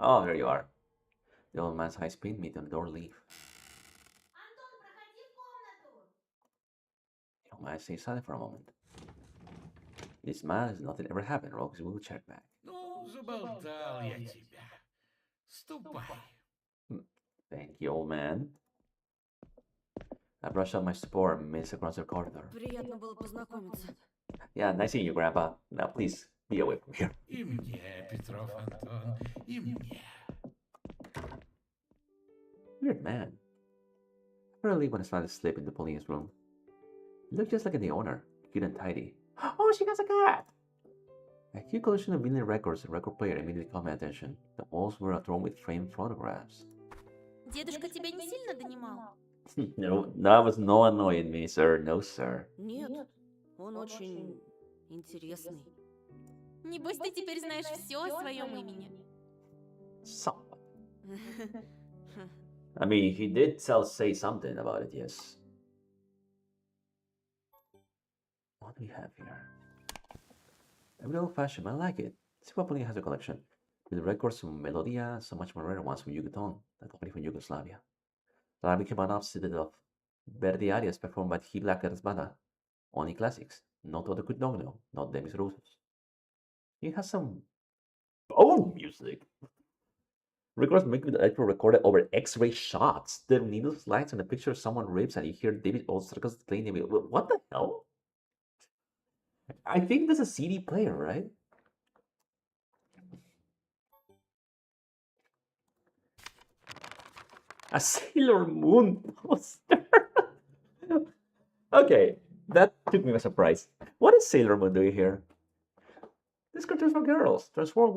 Oh, there you are. The old man's high speed meet on the door leave. Антон, проходи в комнату. The old man stays silent for a moment. This man has nothing ever happened, Rox. We will check back. Ну, заболтал я тебя. Ступай. Thank you, old man. I brushed up my sport and made across the corridor. Приятно было познакомиться. Yeah, nice seeing you, Grandpa. Now, please, be away from here. И мне, Петров Антон, и мне. Weird man. I really want to try to slip into Pauline's room. You look just like the owner, cute and tidy. Oh, she has a cat! A cute collection of vinyl records and record player immediately caught my attention. The walls were adorned with framed photographs. Дедушка тебя не сильно донимал? No, that was no annoying me, sir. No, sir. Нет, он очень интересный. Небось, ты теперь знаешь все о своем имени. Somewhat. I mean, he did say something about it, yes. What do we have here? A bit old-fashioned, I like it. See what Pauline has a collection. With records from Melodia, so much more rare ones from Yucatan, the company from Yugoslavia. The album came out opposite of Verdi arias performed by Hibla Kersbada. Only classics. Not other good no, not Demis Roussos. It has some old music. Records make with electro recorded over X-ray shots. The needle slides on a picture of someone rips and you hear David Ostrakas playing it. What the hell? I think there's a CD player, right? A Sailor Moon poster. Okay, that took me by surprise. What is Sailor Moon doing here? These cartoons for girls. Transform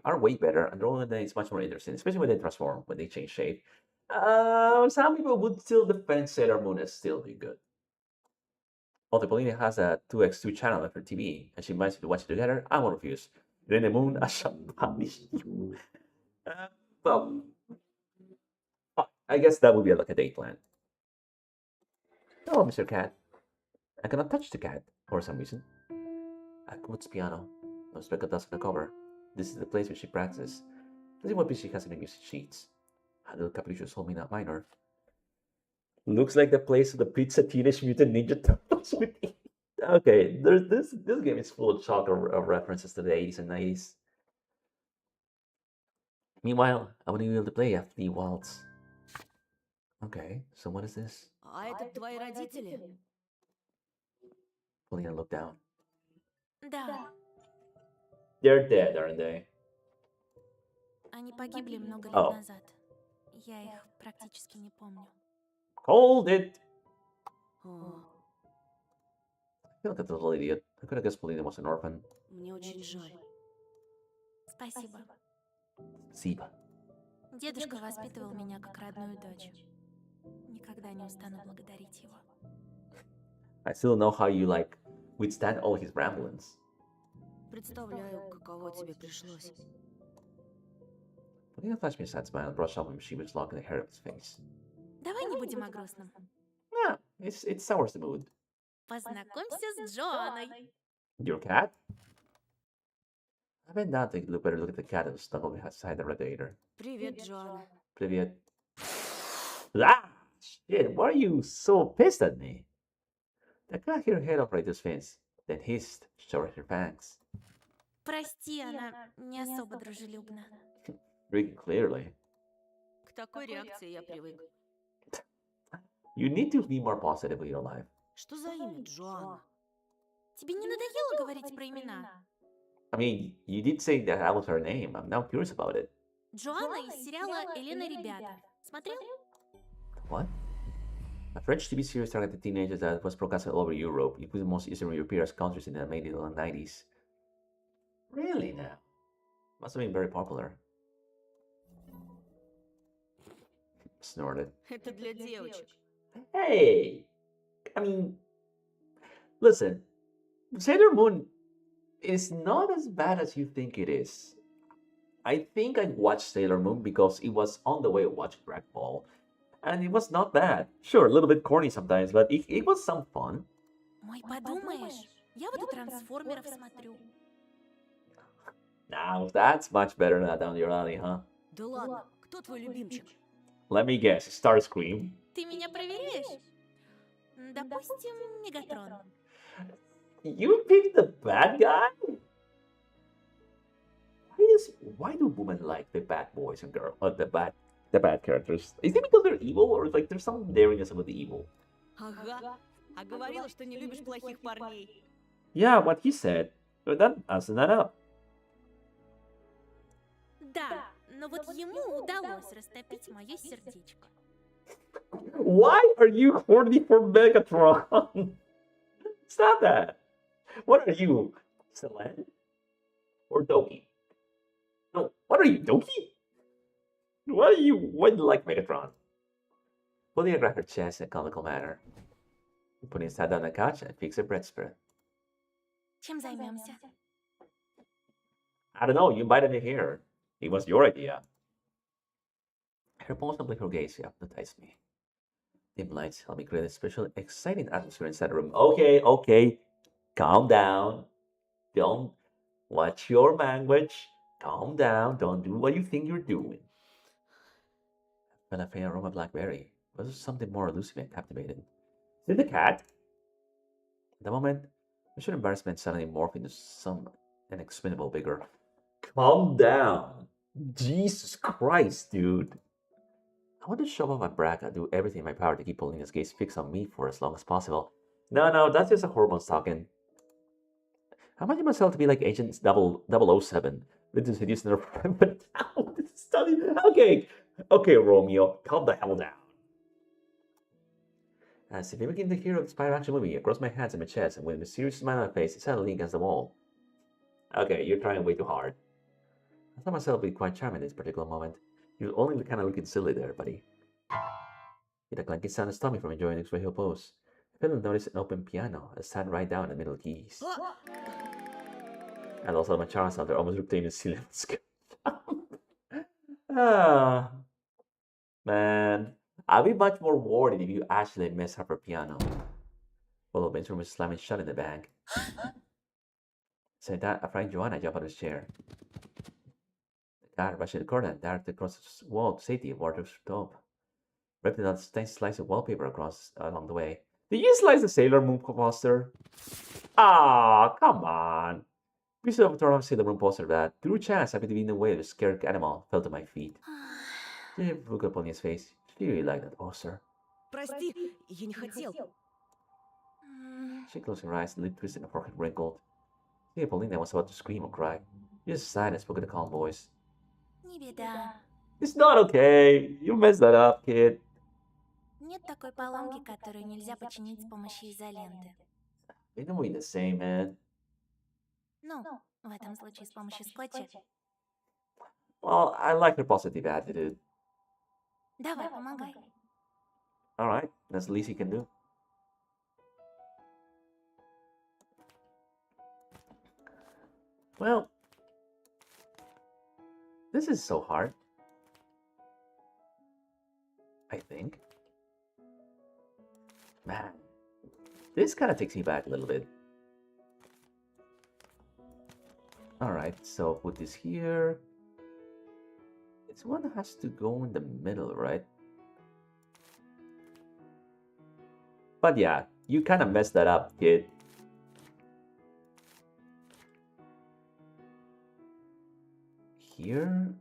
are way better, and Rolling is much more interesting, especially when they transform, when they change shape. Some people would still defend Sailor Moon as still be good. Although Pauline has a 2x2 channel for TV, and she invites you to watch it together, I won't refuse. Then the moon, I shall punish you. Well, I guess that would be like a date plan. Hello, Mr. Cat. I cannot touch the cat, for some reason. Akut's piano. No speck dust on the cover. This is the place where she practices. Let's see what she has in the music sheets. A little capricious Sol minor. Looks like the place of the Pizza Teenage Mutant Ninja Turtles with it. Okay, this game is full of chalk of references to the 80s and 90s. Meanwhile, I wouldn't be able to play after the waltz. Okay, so what is this? А это твои родители? Polina looked down. Да, They're dead, aren't they? они погибли много лет Oh. назад. Я их практически не помню. Hold it! О, I feel like a total idiot. I could have guessed Polina was an orphan. мне очень жаль. Спасибо. Siba. Дедушка воспитывал меня как родную дочь. Никогда не устану благодарить его. I still know how you withstand all his ramblings. Представляю, каково тебе пришлось. Polina flashed me a sad smile and brushed off she was locking the hair of his face. Давай не будем о грустном. Yeah, it sours the mood. Познакомься с Джоанной. Your cat? I bent down to better look at the cat that was snuggled beside the radiator. Привет, Джоанна. Привет. Ah! Shit, why are you so pissed at me? The cat hit her head up right this fence, then hissed, showing her fangs. Прости, она не особо дружелюбна. Drinking clearly. К такой реакции я привык. You need to be more positive in your life. Что за имя, Джоанна? Тебе не надоело говорить про имена? I mean, you did say that was her name. I'm now curious about it. Джоанна из сериала «Элена, ребята». Смотрел? What? A French TV series targeted teenagers that was broadcast all over Europe, including most Eastern European countries in the late 90s. Really now? Must have been very popular. Snorted. Это для девочек. Hey! I mean, listen, Sailor Moon is not as bad as you think it is. I think I watched Sailor Moon because it was on the way to watch Dragon Ball, and it was not bad. Sure, a little bit corny sometimes, but it was some fun. Ой, подумаешь, я вот и трансформеров смотрю. Now, that's much better than down your alley, huh? Да ладно, кто твой любимчик? Let me guess, Starscream. Ты меня проверяешь? Допустим, Мегатрон. You picked the bad guy? Why do women like the bad boys and girls, the bad characters? Is it because they're evil, or like there's some daringness about the evil? Ага. А говорила, что не любишь плохих парней. Yeah, what he said. But that answers that up. Да, но вот ему удалось растопить мое сердечко. Why are you horny for Megatron? Stop that. What are you, Selene? Or Doki? No, what are you, Doki? Why do you like Megatron? Pulling a her chest in a comical manner. Putting his head on the couch and fix a bread spread. Чем займемся? I don't know, you invited me here. It was your idea. Her pulse and her gaze hypnotized me. Dim lights help me create a special, exciting atmosphere inside the room. Okay. Calm down. Don't watch your language. Calm down. Don't do what you think you're doing. When I felt a aroma of blackberry, was something more elusive and captivating. Is it the cat? At the moment, I should embarrassment suddenly morphed into some inexplicable vigor. Calm down. Jesus Christ, dude. I want to show off my brag and do everything in my power to keep Paulina's gaze fixed on me for as long as possible. No, that's just a hormones talking. I imagine myself to be like Agent 007, with this hideous nerve but down. Okay, Romeo, calm the hell down. As if mimicking the hero of the spy action movie, I crossed my hands on my chest and with a mysterious smile on my face, I suddenly against the wall. Okay, you're trying way too hard. I thought myself would be quite charming in this particular moment. You're only kind of looking silly there, buddy. It like it sounded stopped me from enjoying the extra heel pose. I failed to notice an open piano, I sat right down in the middle of the keys. And also my charm sound there almost retained in silence. Ah, man. I'd be much more worried if you actually messed up her piano. Well, the room was slamming shut in the bag. Said that, I frightened Joanna jumped out of his chair. The guard rushed to the corner and directed across the wall to safety of wardrobe's top. Ripped another slice of wallpaper across along the way. Did you slice the Sailor Moon poster? Ah, come on. Piece of torn off Sailor Moon poster that, through chance, happened to be in the way of the scared animal, fell to my feet. Jim looked up on his face. She really liked that poster. Прости, я не хотел. She closed her eyes, lip twisted and forehead wrinkled. See, Paulina was about to scream or cry. She just sighed and spoke in a calm voice. Не беда. It's not okay. You messed that up, kid. Нет такой поломки, которую нельзя починить с помощью изоленты. They don't mean the same, man. Ну, в этом случае с помощью скотча. Well, I like her positive attitude. Давай, помогай. Alright, that's the least you can do. Well, this is so hard. I think. Man, this kind of takes me back a little bit. Alright, so put this here. This one has to go in the middle, right? But yeah, you kind of messed that up, kid. Here?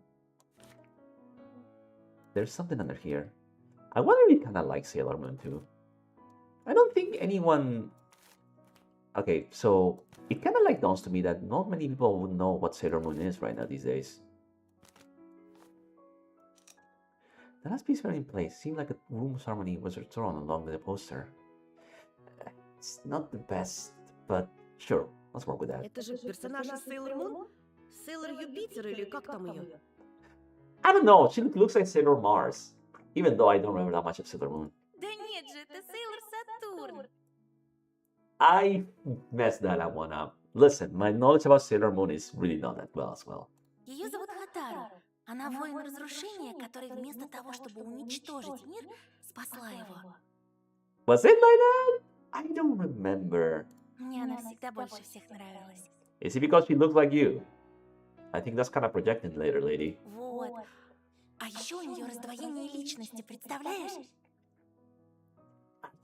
There's something under here. I wonder if you kind of like Sailor Moon too. I don't think anyone... Okay, so it kind of like dawns to me that not many people would know what Sailor Moon is right now these days. The last piece in place seemed like a room's harmony was restored along with the poster. It's not the best, but sure, let's work with that. Это же персонаж из Sailor Moon? Sailor Юпитер или как там ее? I don't know, she looks like Sailor Mars, even though I don't remember that much of Sailor Moon. Да нет же, это Сейлор Сатурн. I messed that one up. Listen, my knowledge about Sailor Moon is really not that well as well. Ее зовут Хатару. Она воин разрушения, который вместо того, чтобы уничтожить мир, спасла его. Was it like that? I don't remember. Мне она всегда больше всех нравилась. Is it because she looks like you? I think that's kind of projected later, lady. Вот. А еще у нее раздвоение личности, представляешь?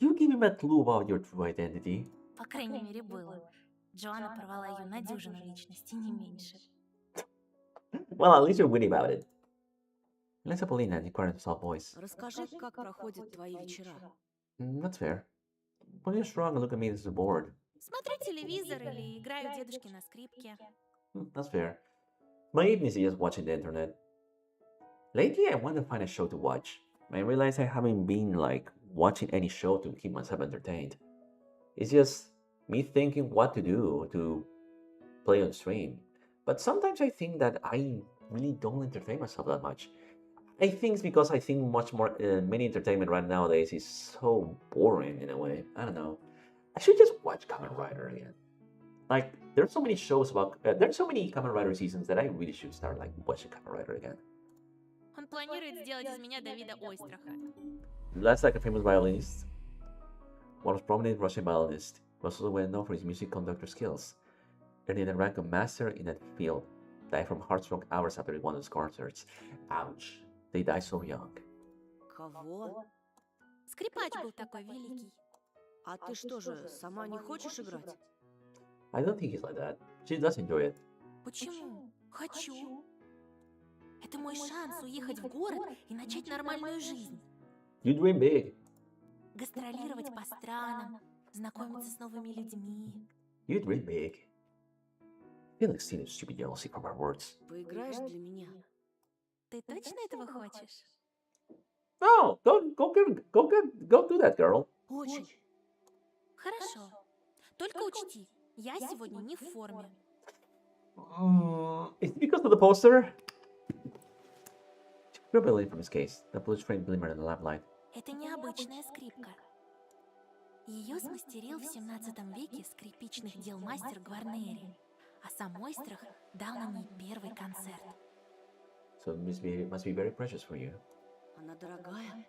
You give him a clue about your true identity. По крайней мере, было. Джоанна порвала ее на дюжину личностей, не меньше. Well, at least you're witty about it. Let's Polina and inquired soft voice. Расскажи, как проходят твои вечера. That's fair. Polina's strong and look at me as bored. Смотрю телевизор или играю у дедушки на скрипке. That's fair. My evenings is just watching the internet. Lately, I want to find a show to watch. I realize I haven't been like watching any show to keep myself entertained. It's just me thinking what to do to play on stream. But sometimes I think that I really don't entertain myself that much. I think it's because I think much more. Many entertainment right nowadays is so boring in a way. I don't know. I should just watch Kamen Rider again. Like there's so many shows about. There's so many Kamen Rider seasons that I really should start like watching Kamen Rider again. Он планирует сделать из меня Давида Ойстраха. Last like a famous violinist, one of prominent Russian violinist, was also well known for his music conductor skills, earning the rank of master in that field. Died from heart-stroke hours after one of his concerts. Ouch. They die so young. Кого? Скрипач был такой великий. А ты что же, сама не хочешь играть? I don't think he's like that. She does enjoy it. Почему? Хочу. Это мой шанс уехать в город и начать нормальную жизнь. You dream big. Гастролировать по странам, знакомиться с новыми людьми. You dream big. I feel like stealing stupid jealousy from our words. Поиграешь для меня? Ты точно этого хочешь? No, go do that, girl. Очень. Хорошо. Только учти, я сегодня не в форме. Is it because of the poster? She grabbed a lid from his case. The blue frame glimmered in the lamplight. Это необычная скрипка. Ее смастерил в 17 веке скрипичных дел мастер Гварнери, а сам Ойстрах дал на ней первый концерт. So it must be very precious for you. Она дорогая.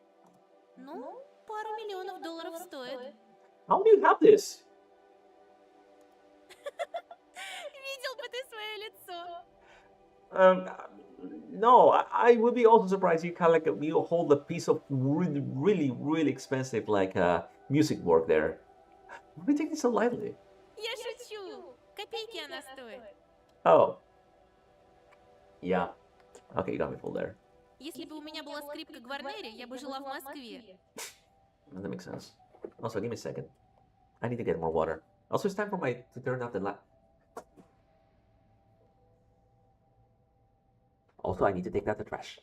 Ну, пару миллионов долларов стоит. How do you have this? Видел бы ты свое лицо. No, I would be also surprised you kind of like you hold a piece of really expensive like music work there. Why are you taking this so lightly? Я шучу. Копейки она стоит. Oh. Yeah. Okay, you got me full there. Если бы у меня была скрипка Гварнери, я бы жила в Москве. That makes sense. Also, give me a second. I need to get more water. Also, it's time for to turn off the light. Also, I need to take out the trash.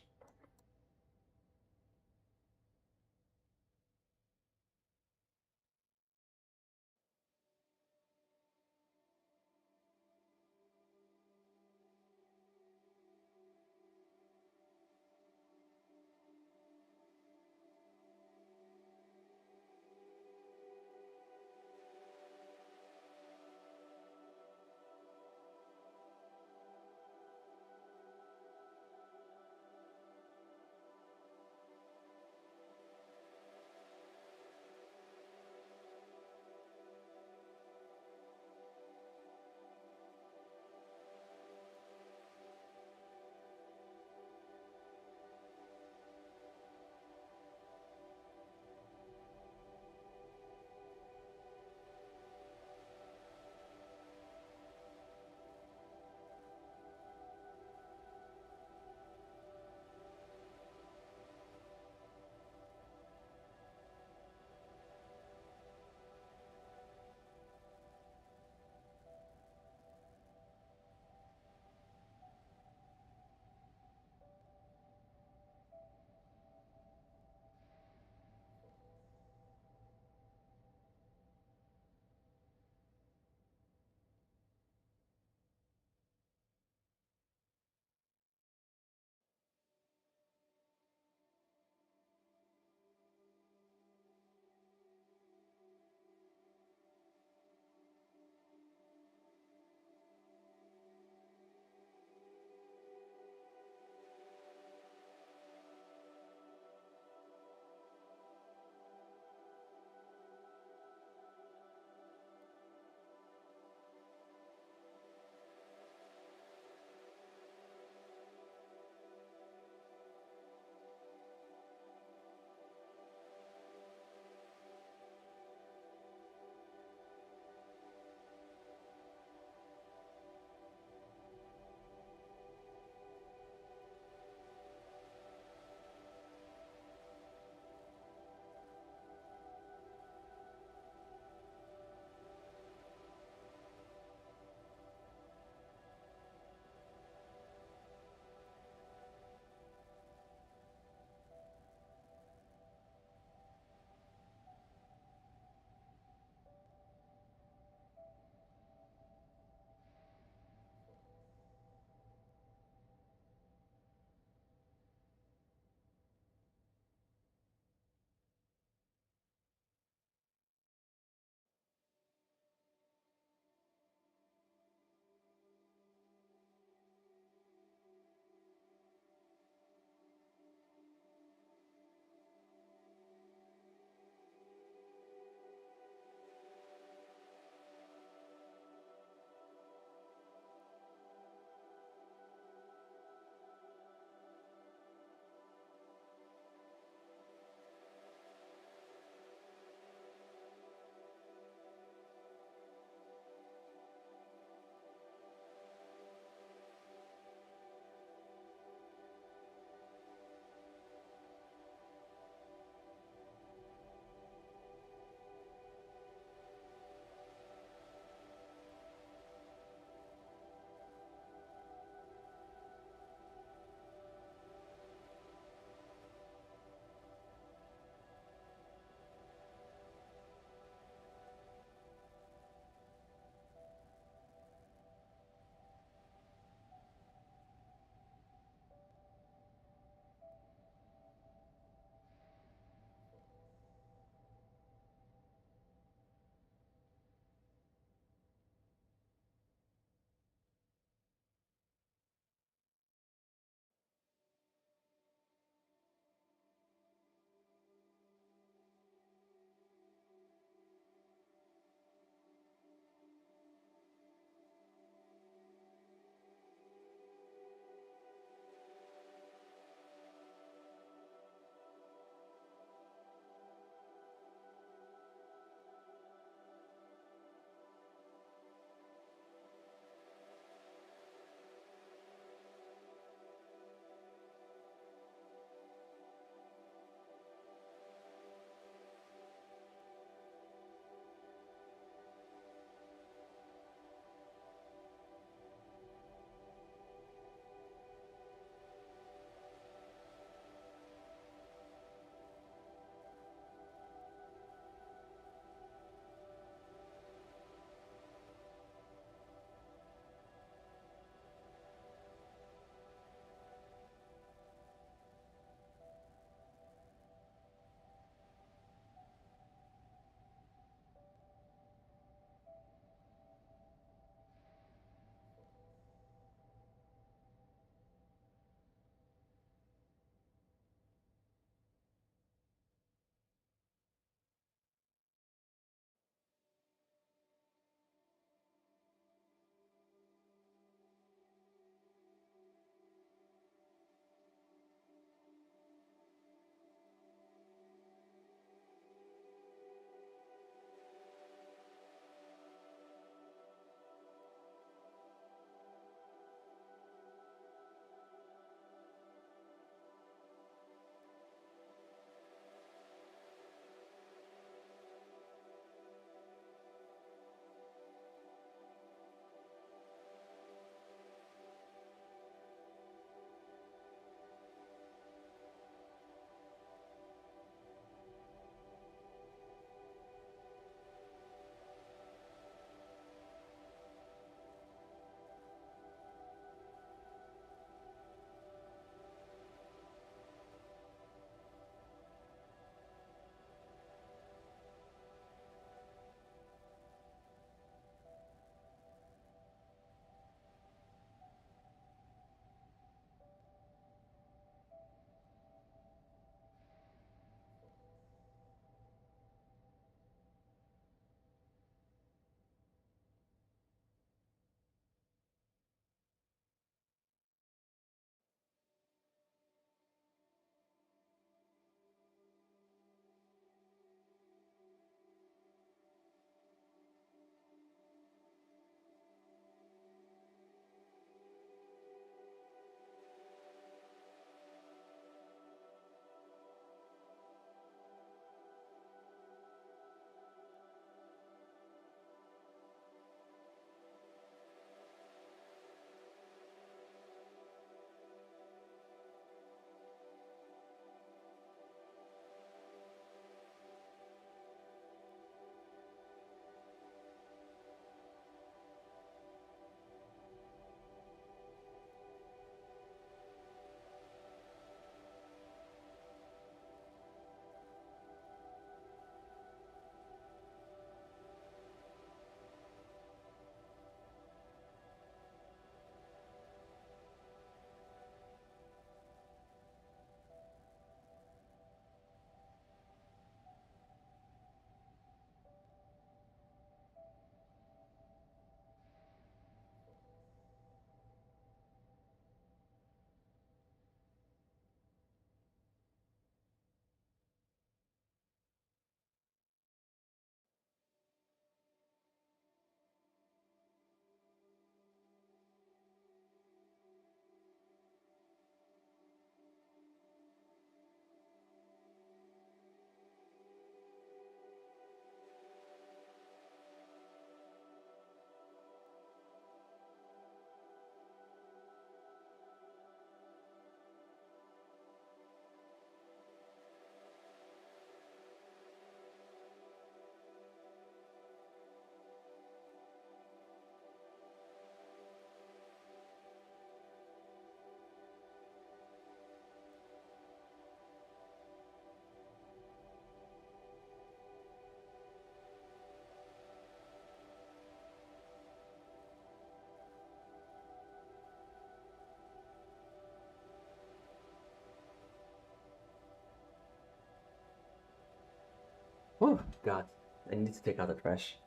Oh, God. I need to take out the trash.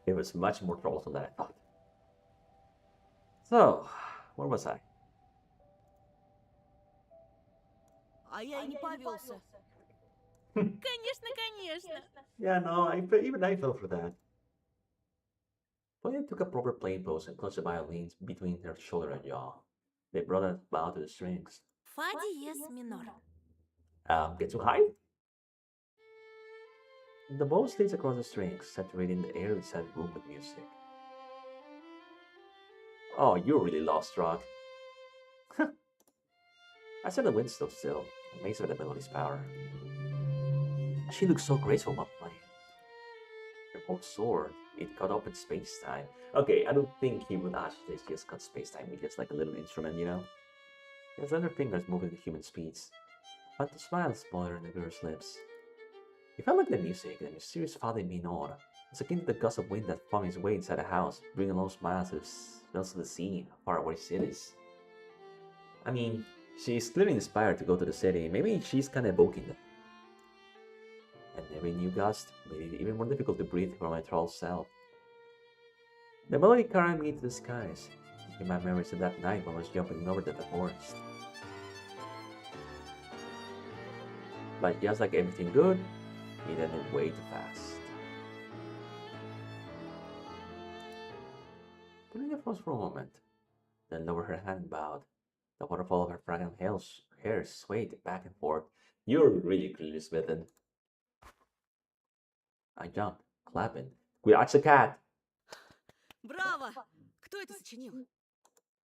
It was much more troublesome than I thought. So, where was I? А я и не повелся. Конечно, конечно. Yeah, no, even I fell for that. Polina took a proper playing pose and clutched the violins between her shoulder and jaw. They brought a bow to the strings. Фа диез минор. Get too high? The bow stays across the strings, saturating the air inside the room with music. Oh, you're really lost, Rock. I said the wind stood still, amazed by the melody's power. She looked so graceful while playing. Her bow soared. It cut open space-time. Okay, I don't think he would actually just cut space-time with just like a little instrument, you know? His other fingers moving at human speeds. But the smile sputtered on the girl's lips. It felt like the music, the mysterious fa minor, was akin to the gust of wind that found its way inside the house, bringing low smiles to the sea, faraway cities. I mean, she's clearly inspired to go to the city. Maybe she's kind of evoking them. And every new gust made it even more difficult to breathe for my troll self. The melody carried me to the skies, in my memories of that night when I was jumping over the forest. But just like everything good, it ended way too fast. Polina froze for a moment, then lowered her hand and bowed. The waterfall of her fragrant hair swayed back and forth. You're really clearly smitten. I jumped, clapping. That's a cat! Браво! Кто это сочинил?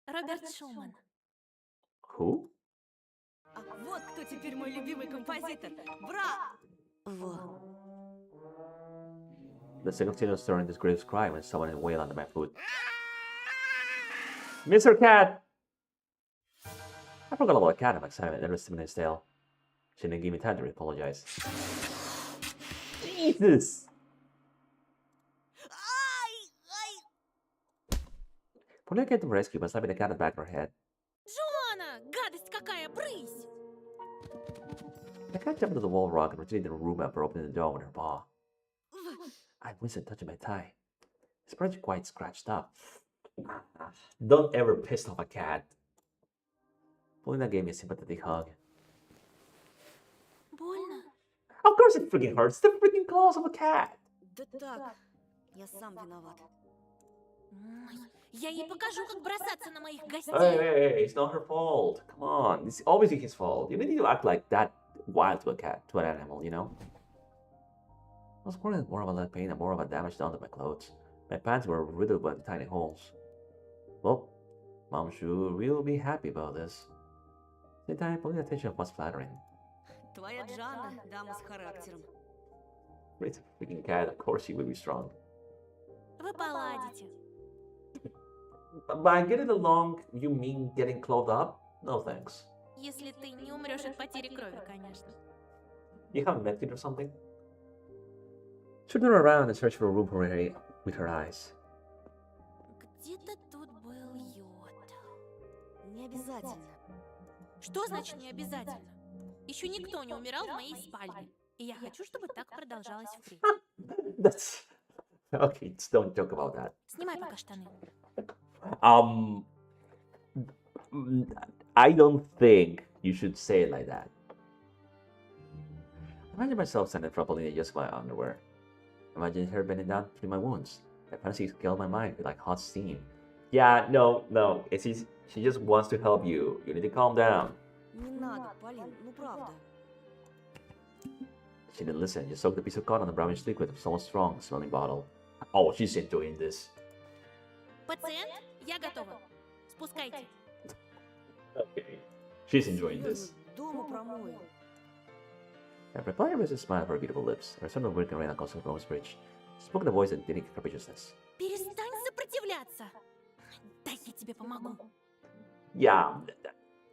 Роберт Шуман. Who? А вот кто теперь мой любимый композитор. Браво! The second singer stirring this grievous cry when someone wailed under my foot. Mr. Cat! I forgot about the cat in my excitement, never seen his tail. She didn't give me time to apologize. Jesus! Polina came to my rescue by slapping the cat in the back of her head. Джоанна! Гадость какая! Брысь! The cat jumped into the wall rock and retreated to the room after opening the door with her paw. I winced and touching my thigh. His breath quite scratched up. Don't ever piss off a cat. Polina gave me a sympathetic hug. Больно? Of course it freaking hurts. The freaking claws of a cat. Да так, я сам виноват. Ой, я ей покажу, как бросаться на моих гостей. Hey, it's not her fault. Come on, it's obviously his fault. You don't need to act like that wild to a cat, to an animal, you know? I was worried more about that pain and more about damage done to my clothes. My pants were riddled by tiny holes. Well, Mom sure will be happy about this. At the time, pulling attention was flattering. Твоя Джанна, дама с характером. It's a freaking cat, of course she will be strong. Вы поладите. By getting along, you mean getting clothed up? No thanks. Если ты не умрешь от потери крови, конечно. You have medkit or something? She turned around and searched for a room for her with her eyes. Где-то тут был йод. Не обязательно. Что значит не обязательно? Еще никто не умирал в моей спальне. И я хочу, чтобы так продолжалось впредь. That's... Okay, just don't joke about that. Снимай пока штаны. I don't think you should say it like that. Imagine myself standing in front of Polina just my underwear. Imagine her bending down through my wounds. That fantasy scaled my mind with like hot steam. Yeah, no. She just wants to help you. You need to calm down. Не надо, Полин, ну правда. She didn't listen, just soaked a piece of cotton in the brownish liquid of some strong smelling bottle. Oh, she's enjoying this. Пациент, я готова. Спускайте. Okay. She's enjoying this. Дома промою. I replied with a smile of her beautiful lips. Her son of working rain across the Rose Bridge. She spoke in a voice that didn't capriciousness. Перестань сопротивляться. Дай я тебе помогу. Yeah,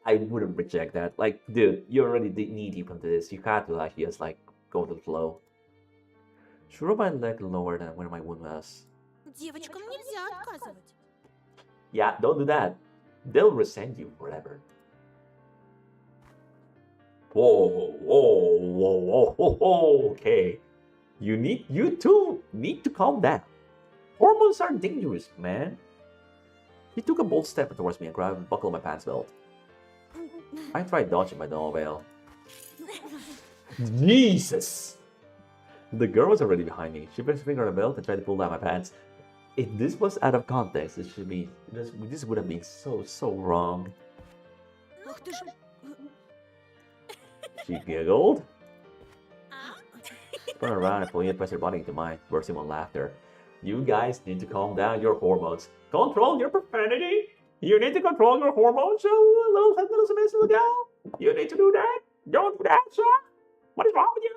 I wouldn't reject that. Like, dude, you already knee deep into this. You have to like just like go with the flow. She rolled my leg lower than where my wound was. Девочкам нельзя отказывать. Yeah, don't do that. They'll resent you forever. Whoa, okay. You two need to calm down. Hormones are dangerous, man. He took a bold step towards me and grabbed and buckled my pants belt. I tried dodging, but no avail. Jesus! The girl was already behind me. She put her finger on the belt and tried to pull down my pants. If this was out of context, this would have been so wrong. Ах ты ж... She giggled, spun around and fully pressed her body into mine, bursting with laughter. You guys need to calm down your hormones. Control your profanity. You need to control your hormones, so little submissive girl. You need to do that. Don't do that, sir. What is wrong with you?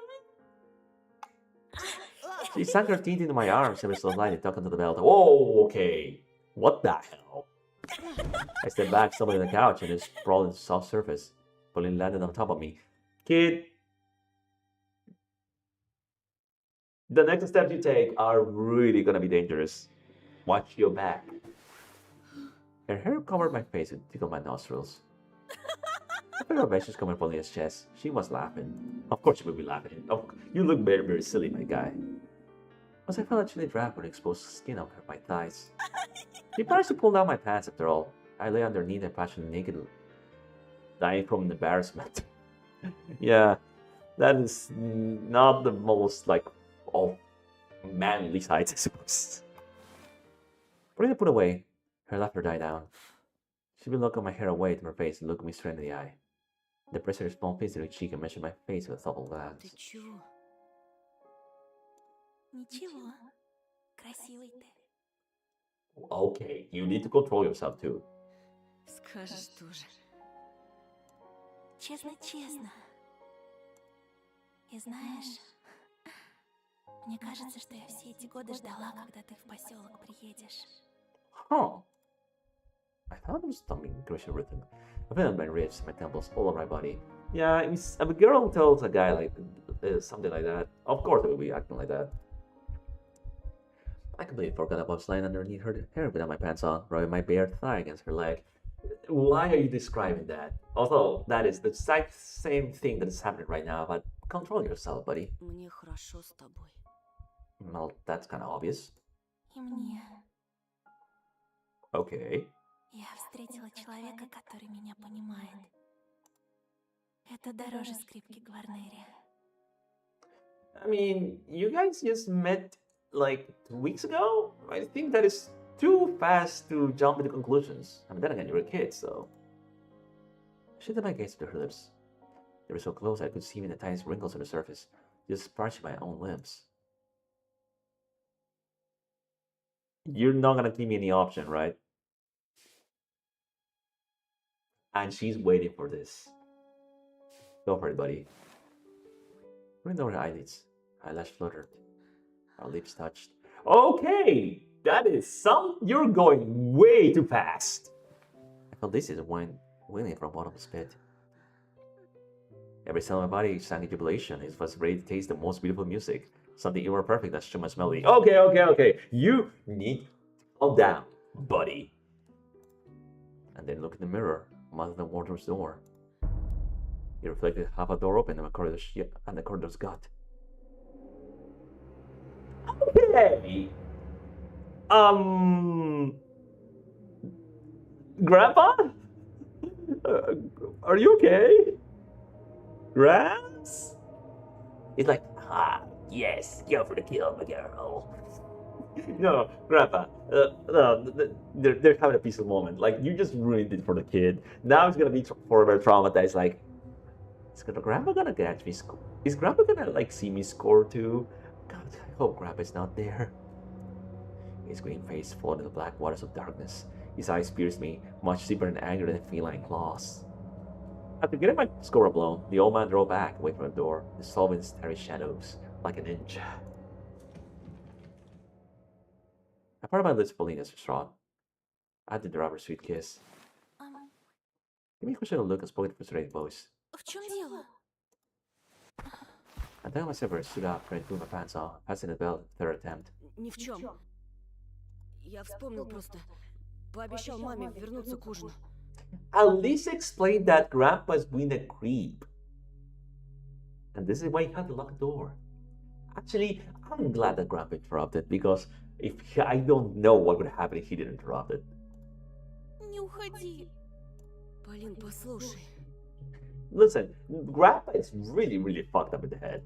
She sank her teeth into my arms and was so lightly tucked into the belt. Oh, okay. What the hell? I stepped back, stumbled on the couch, and just sprawled into the soft surface. Pauline landed on top of me. Kid, the next steps you take are really gonna be dangerous. Watch your back. Her hair covered my face and tickled my nostrils. I felt her vicious coming from Pauline's chest. She was laughing. Of course she would be laughing. You look very silly, my guy. As I felt a chilly draft on the exposed skin of my thighs. She managed to pull down my pants after all. I lay underneath and passionately naked, dying from embarrassment. Yeah, that is not the most, manly sides, I suppose. Putting the put away, her laughter died down. She would look at my hair away to her face and look me straight in the eye. Then pressed her small face to her cheek and measured my face with a thoughtful glance. Ты чего? Ничего. Красивый ты. Okay, you need to control yourself too. Скажешь тоже. Честно. И знаешь, мне кажется, что я все эти годы ждала, когда ты в поселок приедешь. Huh. I thought it was something Grecian rhythm. I felt my ribs, my temples, all over my body. Yeah, if a girl tells a guy something like that, of course they will be acting like that. I completely forgot about lying underneath her hair without my pants on, rubbing my bare thigh against her leg. Why are you describing that? Although that is the exact same thing that is happening right now, but control yourself, buddy. Мне хорошо с тобой. Well, that's kind of obvious. И мне. Okay. Я встретила человека, который меня понимает. Это дороже скрипки Гварнери. I mean, you guys just met 2 weeks ago? I think that is too fast to jump into conclusions. I mean, then again, you're a kid, so. I shifted my gaze to her lips. They were so close I could see even the tiniest wrinkles on the surface, just brushing my own lips. You're not gonna give me any option, right? And she's waiting for this. Go for it, buddy. Bring down her eyelids. Eyelash fluttered. Our lips touched. Okay! That is you're going way too fast! I felt this is wine wailing from bottomless pit. Every cell in my body sang in jubilation. It was ready to taste the most beautiful music. Something even more perfect than Schumann's melody. Okay. You need to calm down, buddy. And then look in the mirror, mother than wardrobe's door. It reflected half a door open and the corridor's gut. Okay. Grandpa? Are you okay? Gramps? He's like, yes, go for the kill, my girl. No, Grandpa, they're having a peaceful moment. You just ruined it for the kid. Now he's gonna be forever traumatized. Grandpa gonna catch me? Is Grandpa gonna see me score too? God, I hope Grandpa's not there. His green face floated in the black waters of darkness. His eyes pierced me, much deeper in anger than feline claws. After getting my score blown, the old man drove back away from the door, dissolving in starry shadows like a ninja. I parted my lips, Paulina's distraught. I had to drop her sweet kiss. Give me a questioning look and spoke in a frustrated voice. В чем дело? I took myself and stood up, trying to pull my pants off, passing the belt with third attempt. Ни в чем. Я вспомнил просто. Пообещал маме вернуться к ужину. At least explain that Grandpa's being a creep. And this is why he had to lock the door. Actually, I'm glad that Grandpa interrupted because if I don't know what would happen if he didn't interrupt it. Не уходи. Полин, послушай. Listen, Grandpa is really, really fucked up in the head.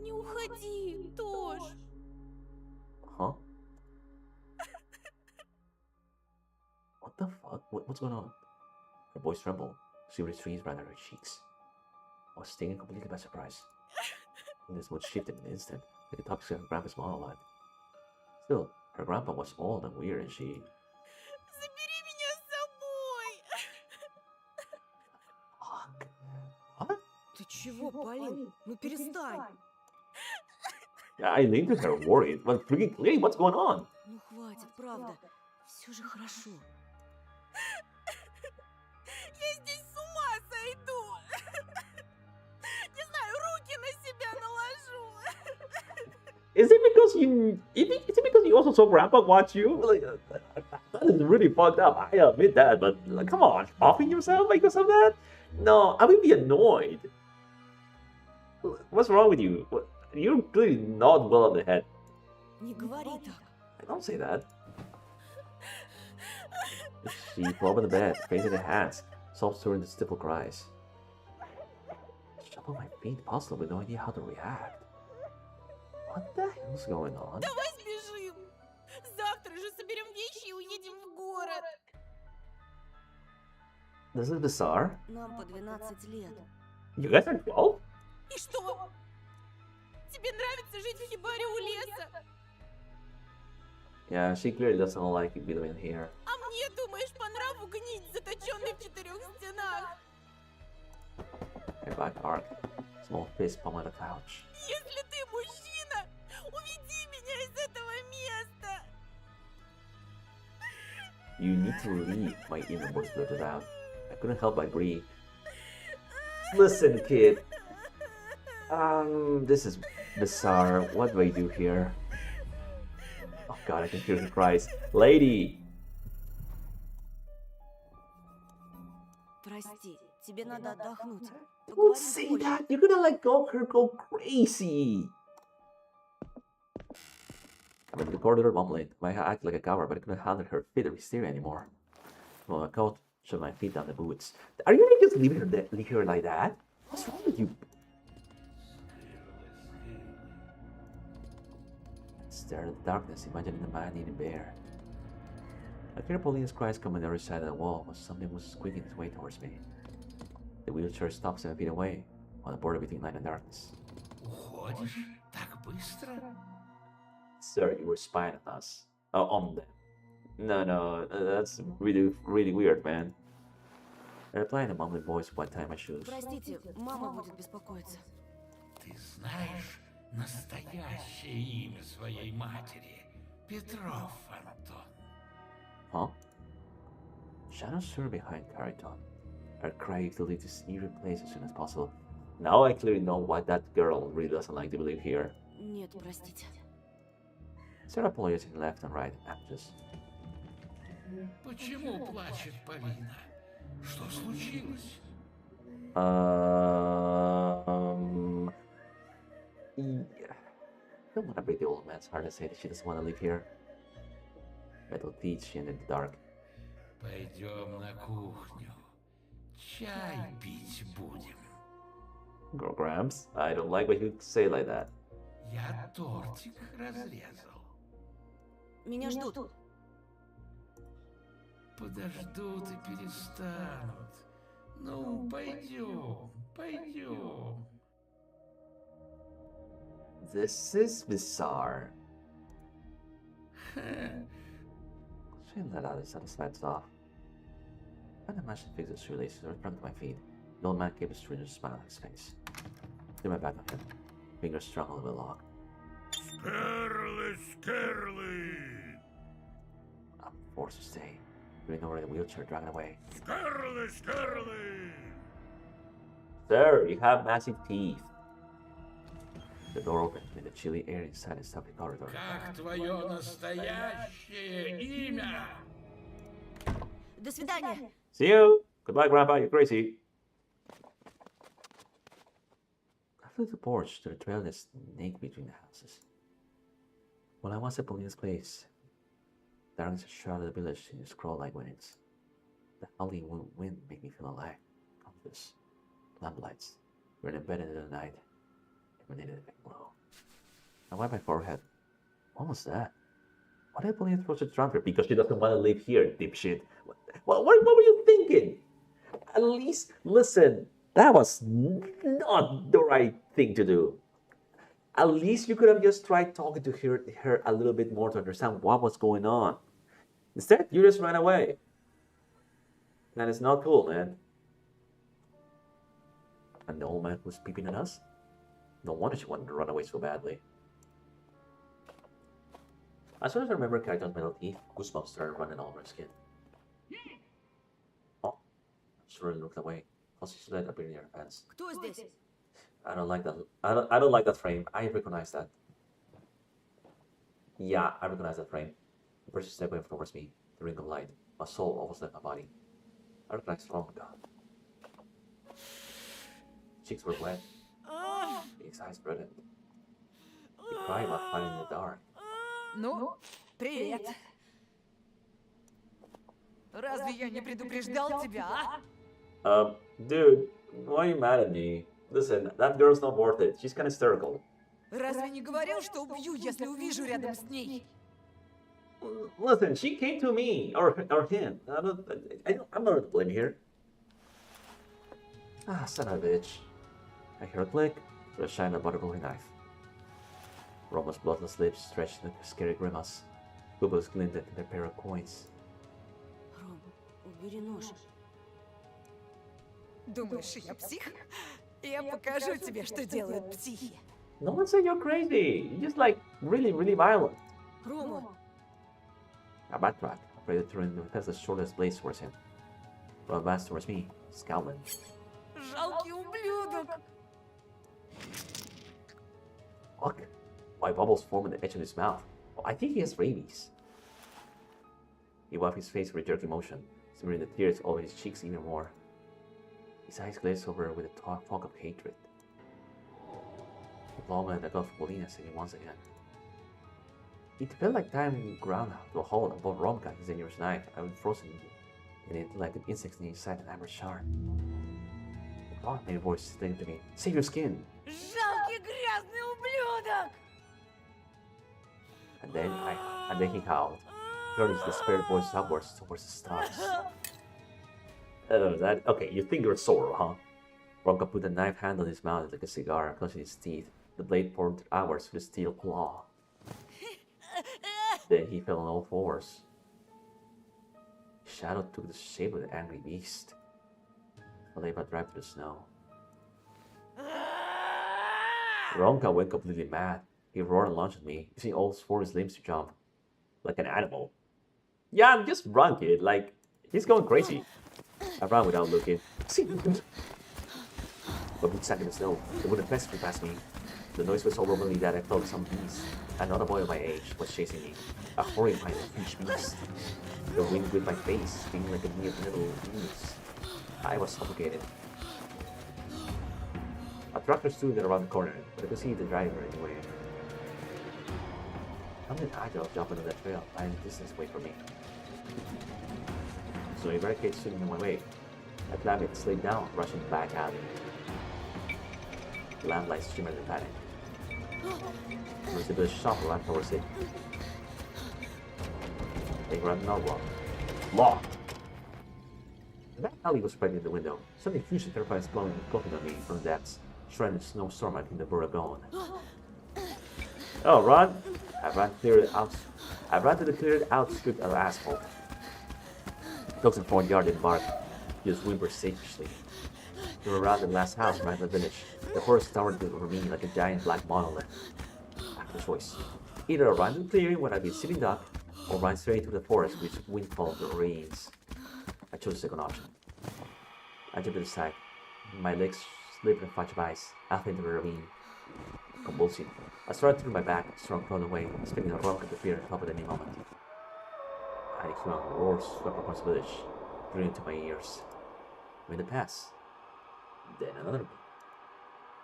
Не уходи, Тош. Huh? What the fuck? What's going on? Her voice trembled. Silvery streams ran down her cheeks. I was taken completely by surprise. And this mood shifted in an instant, like a toxic her grandpa's monologue. Still, her grandpa was old and weird, and she... Забери меня с собой. Fuck. What? Ты чего, Полин? Ну перестань. I leaned to her, worried, but freaking clearly, what's going on? Ну хватит, правда. Все же хорошо. Я здесь с ума сойду. Не знаю, руки на себя наложу. Is it because you also saw Grandpa watch you? Like, that is really fucked up. I admit that, but like, come on, offing yourself because of that? No, I would be annoyed. What's wrong with you? You're clearly not well on the head. Не говори так. Don't say that. She fell over the bed, facing her hands, sobs turned into stifled cries. Shuffled my feet, puzzled with no idea how to react. What the hell's going on? Давай сбежим. Завтра же соберем вещи и уедем в город. This is bizarre. Нам по 12 лет. You guys are 12? И что? Тебе нравится жить в хибаре у леса? Yeah, she clearly doesn't like living here. А мне, думаешь, по нраву гнить, заточенный в 4 стенах? Her back arched, small fist palm on the couch. Если ты мужчина, уведи меня из этого места. You need to leave, my inner voice blurted out. I couldn't help but agree. Listen, kid. This is bizarre. What do I do here? Oh god, I can hear her cries. Lady! Прости, тебе надо отдохнуть. Don't Поговорим say позже. that! You're gonna let her go crazy! I went to the corridor mumbling. I acted like a coward, but I couldn't handle her fit or hysteria anymore. Well, my coat shoved my feet down the boots. Are you gonna just leave her like that? What's wrong with you? I stared at the darkness, imagining the man eating bear. I heard Pauline's cries coming on the other side of the wall, but something was squeaking its way towards me. The wheelchair stopped 7 feet away, on the border between light and darkness. Уходишь так быстро? Sir, you were spying on us. Oh, on them. No, that's really, really weird, man. I replied in a mumbling voice while tying my shoes. Простите, мама будет беспокоиться. Ты знаешь настоящее имя своей матери? Петров Антон. Huh? Shadows stood behind Cariton. I cried to leave this eerie place as soon as possible. Now I clearly know why that girl really doesn't like to live here. Нет, простите. Sarah apologized left and right, anxious. Почему плачет Полина? Что случилось? Yeah. I don't want to break the old man's heart and say that she doesn't want to live here. Metal teeth sheen in the dark. Пойдем на кухню. Чай пить будем. Girl Gramps, I don't like what you say like that. Я тортик разрезал. Меня ждут. Подождут и перестанут. Ну, пойдем. This is bizarre. She let out a satisfied sob. I can't imagine fixed shoelaces or sprung to my feet. The old man gave a strange smile on his face. Threw my back on him. Fingers strung on the lock. Скерлы! I'm forced to stay. Leaning over the wheelchair, dragging away. Скерлы! Sir, you have massive teeth. The door opened, and the chilly air inside the stuffy corridor. Как твое настоящее имя? До свидания. See you! Goodbye, Grandpa, you're crazy. flew the porch to the trail that snaked between the houses. While I was at Polina's place, darkness shrouded the village in scroll-like winds. The howling wind made me feel alive, conscious. Lamplights were embedded in the night, emanated a big glow. I wiped my forehead. What was that? Why did Polina throw such a trumpet? Because she doesn't want to live here, dipshit. What were you thinking? At least, listen, that was not the right thing to do. At least you could have just tried talking to her a little bit more to understand what was going on. Instead, you just ran away. That is not cool, man. And the old man was peeping at us? No wonder she wanted to run away so badly. As soon as I remember Kaito's metal teeth, goosebumps started running all over her skin. Oh, she looked away. Also, she let appear near her fence. Кто здесь? I don't like that. I don't like that frame. I recognize that. Yeah, I recognize that frame. The person stepped away towards me. The ring of light. My soul almost left my body. I recognize Ronka. Cheeks were wet. His eyes brilliant. He cried about fighting in the dark. Ну, привет. Разве я не предупреждал тебя, а? Dude, why are you mad at me? Listen, that girl's not worth it. She's kind of hysterical. Разве не говорил, что убью, если увижу рядом с ней? Listen, she came to me, or him. I'm not to blame here. Ah, son of a bitch. I hear a click, the shine of a butterfly knife. Roma's bloodless lips stretched in a scary grimace. Bubbles glinted in their pair of coins. Ром, убери нож. Думаешь, я псих? Я покажу тебе, что делают психи. No one said you're crazy. You're just like really, really violent. Рома, I backtracked, afraid of turning the defenseless shortest blades towards him. Roma advanced towards me, scowling. Жалкий ублюдок! Fuck. White bubbles form on the edge of his mouth. Oh, I think he has rabies. He wiped his face with a jerky motion, smearing the tears over his cheeks even more. His eyes glazed over with a fog of hatred. The moment I got for Polina singing once again. It felt like time ground to a halt above Romka, his dangerous knife. I was frozen in it like an insect inside an amber shard. The automated voice saying to me, "Save your skin!" жалкий грязный ублюдок! And then he howled, turning his despaired voice upwards towards the stars. Okay, you think you're sore, huh? Ronka put the knife handle in his mouth like a cigar, clenching his teeth. The blade poured outwards with a steel claw. Then he fell on all fours. His shadow took the shape of an angry beast. Faleba dragged through the snow. Ronka went completely mad. He roared and lunged at me, using all four of his limbs to jump. Like an animal. Yeah, just run, kid. Like, he's going crazy. I ran without looking. But we sat in the snow. The wooden fence flew past me. The noise was so overwhelming that I felt some beast, another boy of my age, was chasing me. A horrifying huge beast. The wind with my face, stinging like a mere little leaves. I was suffocated. A tractor stood around the corner, but I could see the driver anyway. Something agile jumped into the trail, lying a distance away from me. So a barricade stood in my way. I climbed it, slid down, rushing back out. The lamplight shimmered in panic. There was a bit of shop right towards it. They grabbed an locked. Locked! The back alley was spreading in the window. Something huge and terrifying was blocking on me from the depths. Shredded snowstorm like in the Burragon. Oh, run! I ran to the cleared out strip of asphalt. Dogs in front yard didn't bark. He just whimpered sagely. We were around the last house right in the village. The horse towered over me like a giant black monolith. I had a choice. Either run to the clearing where I'd be sitting duck, or run straight to the forest which windfall of the rains. I chose the second option. I jumped to the side. My legs slipped in a flash of ice, out into the ravine. Convulsing. I started through my back, strong thrown away, spinning a rock at the fear and top at any moment. I heard a human roar swept across the village, drilling into my ears. I'm in the pass. Then another one.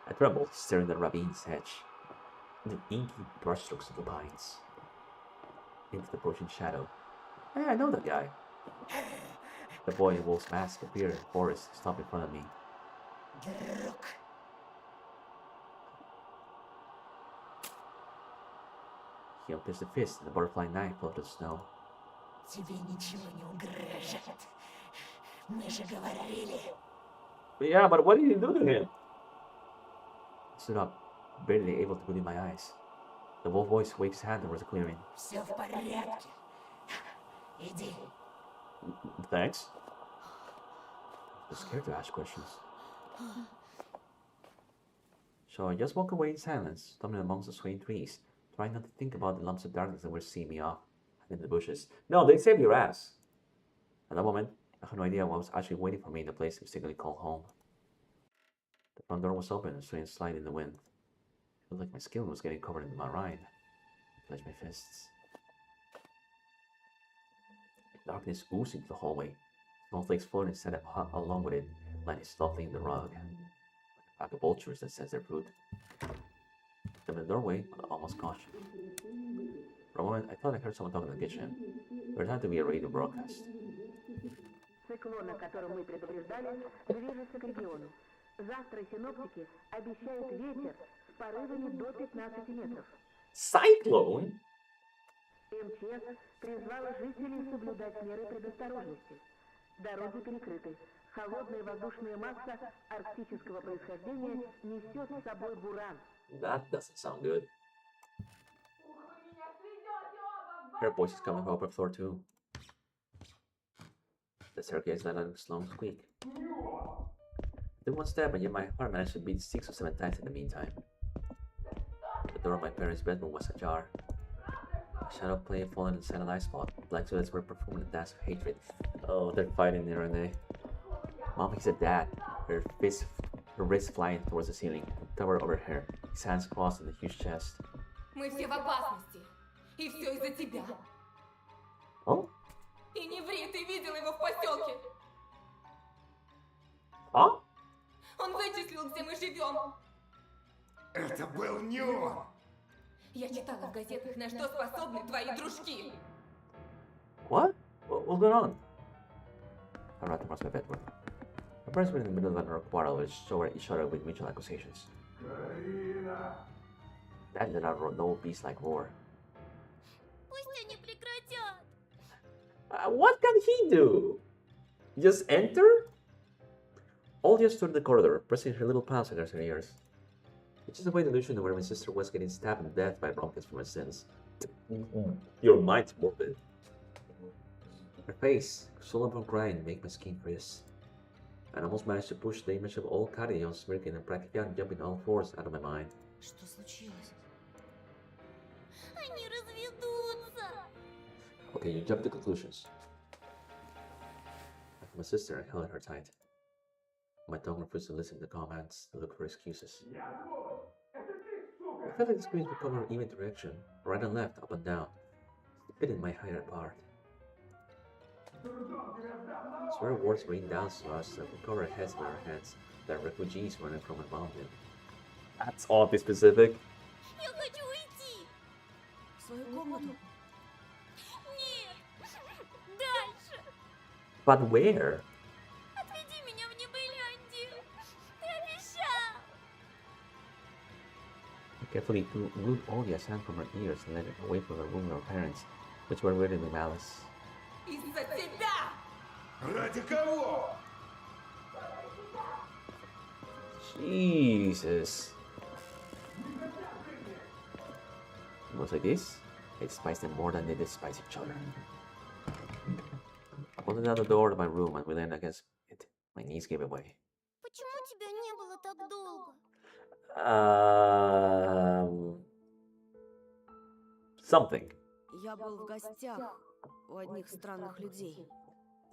I trembled, staring at the ravine's edge, the inky brushstrokes of the pines, into the approaching shadow. Hey, I know that guy. The boy in wolf's mask appeared in the forest, stopped in front of me. He unclenched a fist, and the butterfly knife fell to the snow. Тебе ничего не угрожает. Мы же говорили. Yeah, but what did you do to him? I stood up, barely able to believe my eyes. The wolf voice waved his hand towards the clearing. Все в порядке. Иди. Thanks. I'm scared to ask questions. So I just walked away in silence, stumbling amongst the swaying trees, trying not to think about the lumps of darkness that were seeing me off in the bushes. No, they saved your ass. At that moment, I had no idea what was actually waiting for me in the place I mistakenly called home. The front door was open and swaying slightly in the wind. It felt like my skin was getting covered in my rind. I clenched my fists. Darkness oozed into the hallway. Snowflakes floating set up along with it, landing softly in the rug. Like a pack of vultures that sense their food. In the doorway, I almost caution. For a moment, I thought I heard someone talking in the kitchen. There had to be a radio broadcast. Циклон, о котором мы предупреждали, движется к региону. Завтра синоптики обещают ветер с порывами до 15 метров. Cyclone? МЧС призвала жителей соблюдать меры предосторожности. Дороги перекрыты. Холодная воздушная масса арктического происхождения несет с собой буран. That doesn't sound good. Her voice is coming from upper floor too. The staircase let out a slow squeak. I took one step, and yet my heart managed to beat 6 or 7 times in the meantime. The door of my parents' bedroom was ajar. A shadow play fallen inside a light spot. Black silhouettes were performing a dance of hatred. Oh, they're fighting there, aren't they? Mom hits at Dad, her wrist flying towards the ceiling, covered over her, his hands crossed on the huge chest. Мы все в опасности. И все из-за тебя. Oh? И не ври, ты видел его в поселке. Huh? Он вычислил, где мы живем. Это был не он. Я читала в газетах, на что способны твои дружки. What? What's going on? I ran across my bedroom. My parents were in the middle of another quarrel with each other with mutual accusations. Dad let out a low beast-like roar. Пусть они прекратят. What can he do? Just enter? Olya stood in the corridor, pressing her little palms against her ears. It's just a way illusion of where my sister was getting stabbed to death by broadcasts from her sins. Your mind's morbid. Her face, swollen from crying, made my skin freeze. I almost managed to push the image of old Carillon smirking and Praktikan jumping all fours out of my mind. Что случилось? Они разведутся. Okay, you jump to conclusions. I took my sister and held her tight. My tongue refused to listen to commands, to look for excuses. I felt like the screens would cover even direction, right and left, up and down, fitting my higher part. Swear words rained down to us that we covered our heads with our hands, that refugees running from a mountain. That's oddly specific. Я хочу уйти. В свою комнату? Нет. Дальше. But where? Отведи меня в Небыляндию. Ты обещал. I carefully glued Olya's hand from her ears and led her away from the room of her parents, which were written in malice. Из-за тебя! Ради кого? Jesus. It was like this. I despised them more than they despise each other. I bolted out the door to my room and we leaned against it. My knees gave away. Почему тебя не было так долго? Something. Я был в гостях у одних странных людей.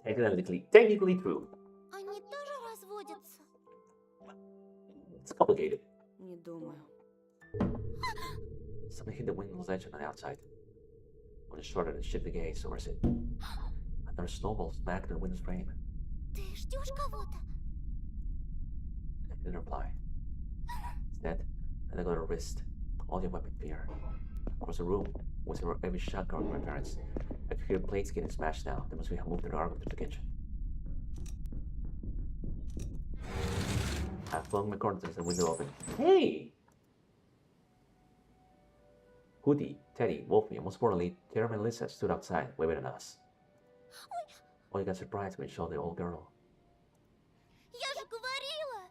Technically true. Они тоже разводятся? It's complicated. Не думаю. Something hit the window's edge on the outside. When it shorted and shifted the gaze towards it. Another snowball smacked the window's frame. Ты ждешь кого-то? I didn't reply. dead, and I got a wrist. All your weapon fear. Across the room was a heavy shotgun of my parents. I could hear plates getting smashed now. They must have moved the arm to the kitchen. I flung my corner as the window opened. Hey! Hootie, Teddy, Wolfie, and most importantly, Jeremy and Lisa stood outside, waving at us. Ollie got surprised when she saw the old girl. Я же говорила!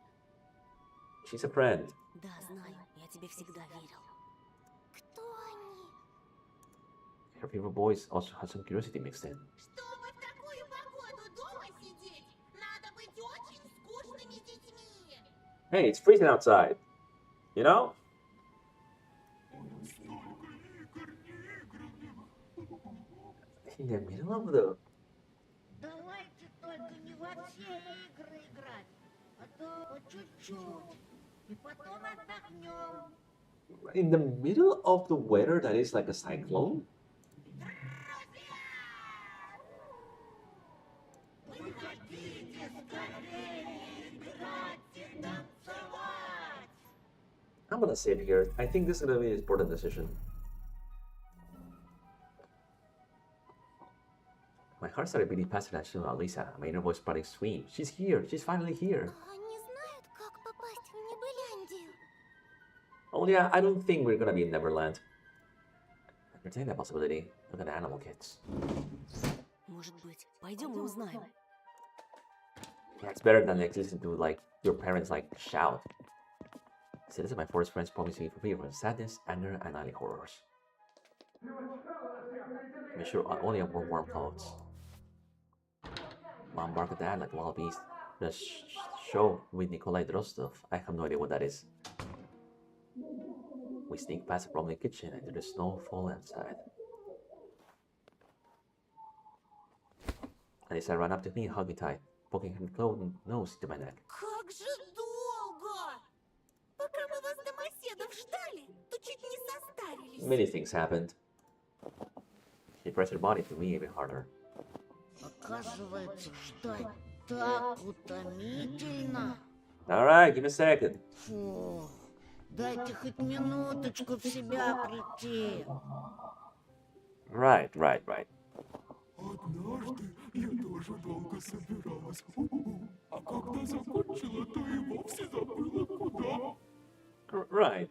She's a friend. Да, знаю, я тебе всегда верил. Кто они? Her favorite voice also had some curiosity mixed in. Чтобы в такую погоду дома сидеть, надо быть очень скучными детьми. Hey, it's freezing outside. You know? In the middle of the... Давайте только не во все игры играть, а то по чуть-чуть, и потом отдохнем. In the middle of the weather that is like a cyclone? Выходите скорее, играть и танцевать! I'm gonna save here. I think this is gonna be an important decision. My heart started beating faster than I should about Lisa. My inner voice started scream. She's here. She's finally here. Они знают, как попасть в Небыляндию. Oh yeah, I don't think we're gonna be in Neverland. Entertain that possibility. Look at the animal kids. Может быть, пойдем и узнаем. Yeah, it's better than like listening to like your parents like shout. See, this is my first friends promising me for free from sadness, anger, and nightly horrors. Make sure I only have warm clothes. Mom barked at dad like a wild beast. The show with Nikolai Drostov. I have no idea what that is. We sneak past the Bromley kitchen and the snow fall outside. Alisa ran up to me and hugged me tight, poking her nose into my neck. Как же долго! Пока мы вас домоседов ждали, то чуть не состарились. Many things happened. She pressed her body to me even harder. Оказывается, ждать так утомительно. Alright, give me a second. Фу, дайте хоть минуточку в себя прийти. Right. Однажды я тоже долго собиралась. А когда закончила, то и вовсе забыла куда. Right.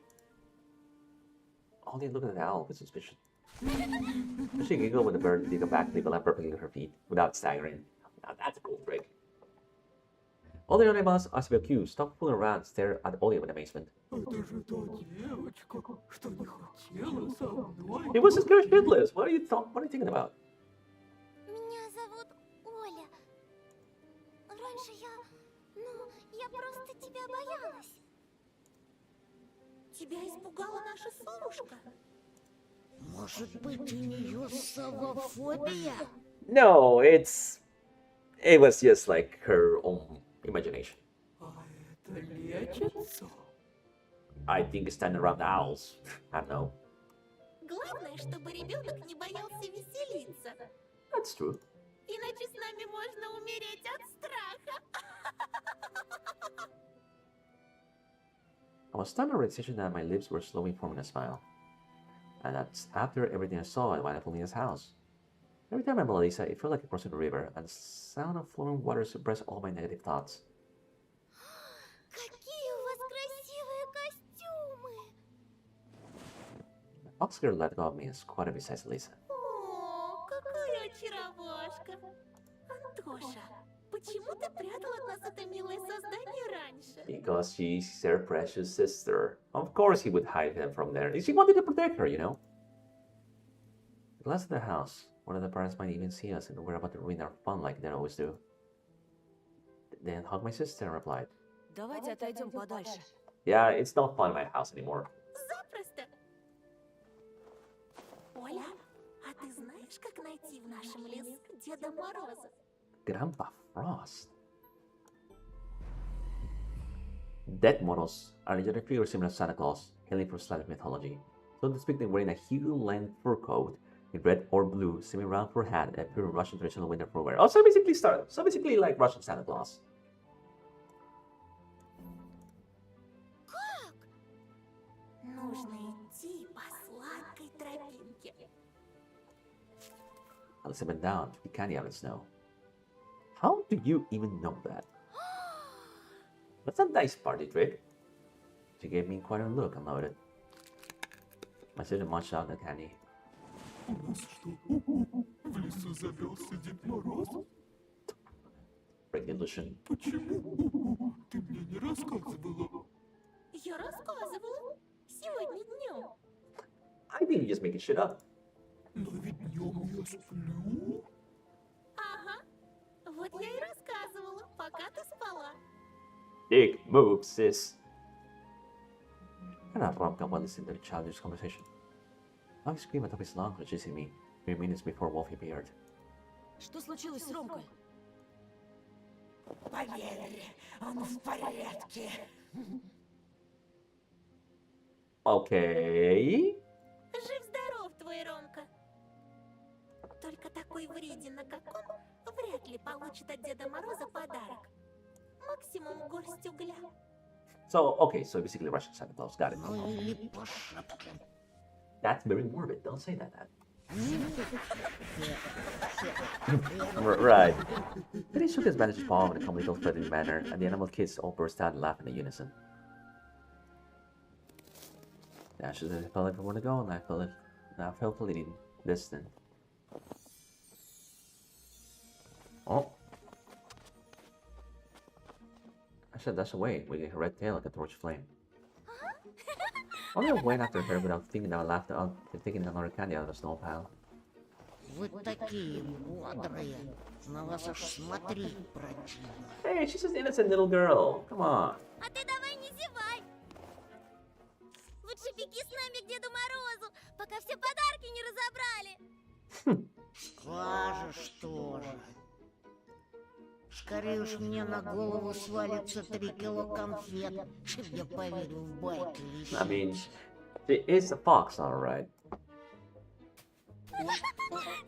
Only look at the owl with suspicion. She giggled when the bird did a backflip and left perfectly on her feet without staggering. Now that's a cool trick. All the other us asked to be accused. Stop fooling around and stare at Ollie with amazement. Это же та девочка, что не хотела со мной. It was just kind of shitless. What are you thinking about? Меня зовут Оля. Раньше я просто тебя боялась. Тебя испугала наша совушка? Может быть, у нее совофобия? No, it was just like her own imagination. А это лечится? I think standing around the owls. I don't know. Главное, чтобы ребенок не боялся веселиться. That's true. Иначе с нами можно умереть от страха. I was stunned at the realization that my lips were slowly forming a smile. And that's after everything I saw at Vanafulina's house. Every time I met Lisa, it felt like crossing a river, and the sound of flowing water suppressed all my negative thoughts. Какие у вас красивые костюмы! The fox girl let go of me and squatted beside Lisa. О, какая очаровашка. Антоша, почему ты прятал от нас это милое создание раньше? Because she's their precious sister. Of course he would hide them from there. She wanted to protect her, you know. The glass of the house. One of the parents might even see us and we're about to ruin our fun like they always do. Then hugged my sister and replied, Давайте отойдем подальше. yeah, it's not fun in my house anymore. Запросто. Оля, а ты знаешь, как найти в нашем лесу Деда Мороза? Grandpa Frost. Dead models are legendary figures similar to Santa Claus, hailing from Slavic mythology. So to speak, they're wearing a huge-length fur coat in red or blue, semi-round fur hat, and pure Russian traditional winter fur wear. Oh, so basically like Russian Santa Claus. Как? I'll slip it down to get candy out of the snow. How do you even know that? That's a nice party trick. She gave me quite a look and nodded. My sister munched out the candy. У нас что, в лесу завелся Дед Мороз? Break the illusion. Почему? Ты мне не рассказывала. Я рассказывала. Сегодня днем. I think you're just making shit up. Но ведь днем я сплю. Ага. Вот я и рассказывала, пока ты спала. Big move, sis. And I rocked up while listening to the childish conversation. I screamed at top his lungs, chasing me 3 minutes before Wolfie appeared. Что случилось с Ромкой? Поверь, он в порядке. Okay. Жив-здоров твой Ромка. Только такой вредина, как он, вряд ли получит от Деда Мороза подарок. Максимум горсть угля. So, okay, so basically Russian Santa Claus. Got it. Ну или по шапке. That's very morbid. Don't say that. Right. Then he shook his bandaged paw in a comical, threatening manner, and the animal kids all burst out laughing in unison. The ashes felt like I want to go, and I felt fleeting, distant. Oh. I should dash away, waving her red tail like a torch flame. Only I went after her without thinking I laughed out and taking another candy out of the snow pile. Вы такие бодрые. На вас аж смотреть противно. Hey, she's just an innocent little girl. Come on. А ты давай не зевай. Лучше беги с нами к Деду Морозу, пока все подарки не разобрали. Скажешь тоже. Скорее уж мне на голову свалится 3 кило конфет, чем я поверю в байки лисицы. I mean, she is a fox, alright.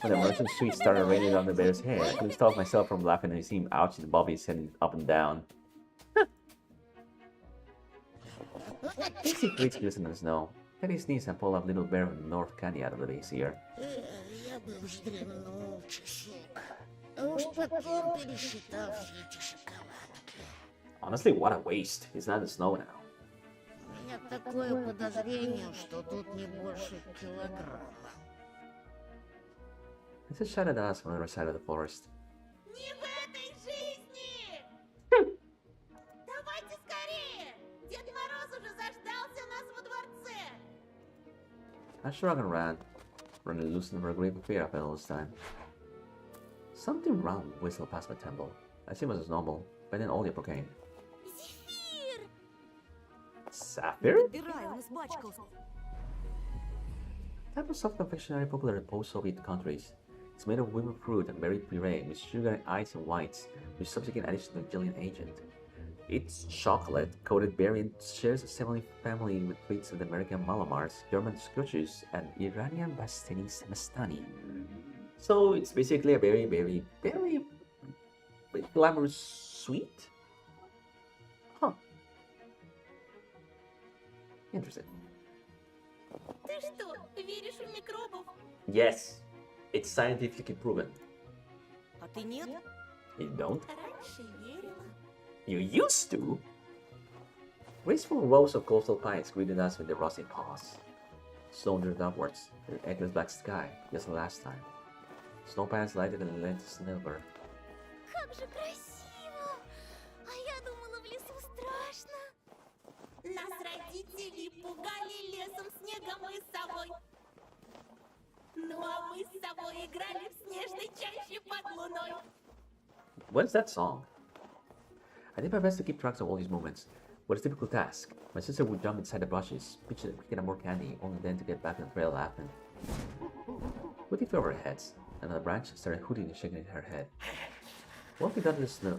When the merchant sweet started raining on the bear's hair, I couldn't stop myself from laughing and seeing ouchie Bobby's heading up and down. Casey creaks listen to the snow. Teddy sneezed and pulled up little bear with North candy out of the base ear. Я бы вздремнул часок. А уж потом пересчитал все эти шоколадки. Honestly, what a waste. It's not the snow now. У меня такое подозрение, что тут не больше килограмма. It just shouted at us from the other side of the forest. Не в этой жизни! Давайте скорее! Дед Мороз уже заждался нас во дворце! I shrugged and ran, running loose in a great fear of all this time. Something round whistled past my temple. I assumed it was normal, but then only proclaimed. Зефир! Sapphire? Убирай, он испачкался. Type of soft confectionery popular in post-Soviet countries. It's made of women fruit and berry puree with sugar and ice and whites, with subsequent addition of Gillian agent. It's chocolate-coated berry and shares a similar family with treats of the American Malamars, German Scotches, and Iranian Bastini Semestani. So it's basically a very glamorous sweet? Huh. Interesting. Ты что, веришь в микробов? Yes, it's scientifically proven. А ты нет? You don't? Раньше верила. You used to? Graceful rows of coastal pines greeted us with their rosy paws. Snow drifted upwards, in an endless black sky, just the last time. Snow pines lighted in the lens of silver. Как же красиво! А я думала, в лесу страшно. Нас родители пугали лесом, снегом и совой. Ну а мы с собой играли в снежной чаще под луной. What is that song? I did my best to keep track of all these moments, but it's a difficult task. My sister would jump inside the bushes, picking up more candy, only then to get back on the trail laughing. Woody flew over our heads, and on the branch started hooting and shaking her head. Wolfie got in the snow,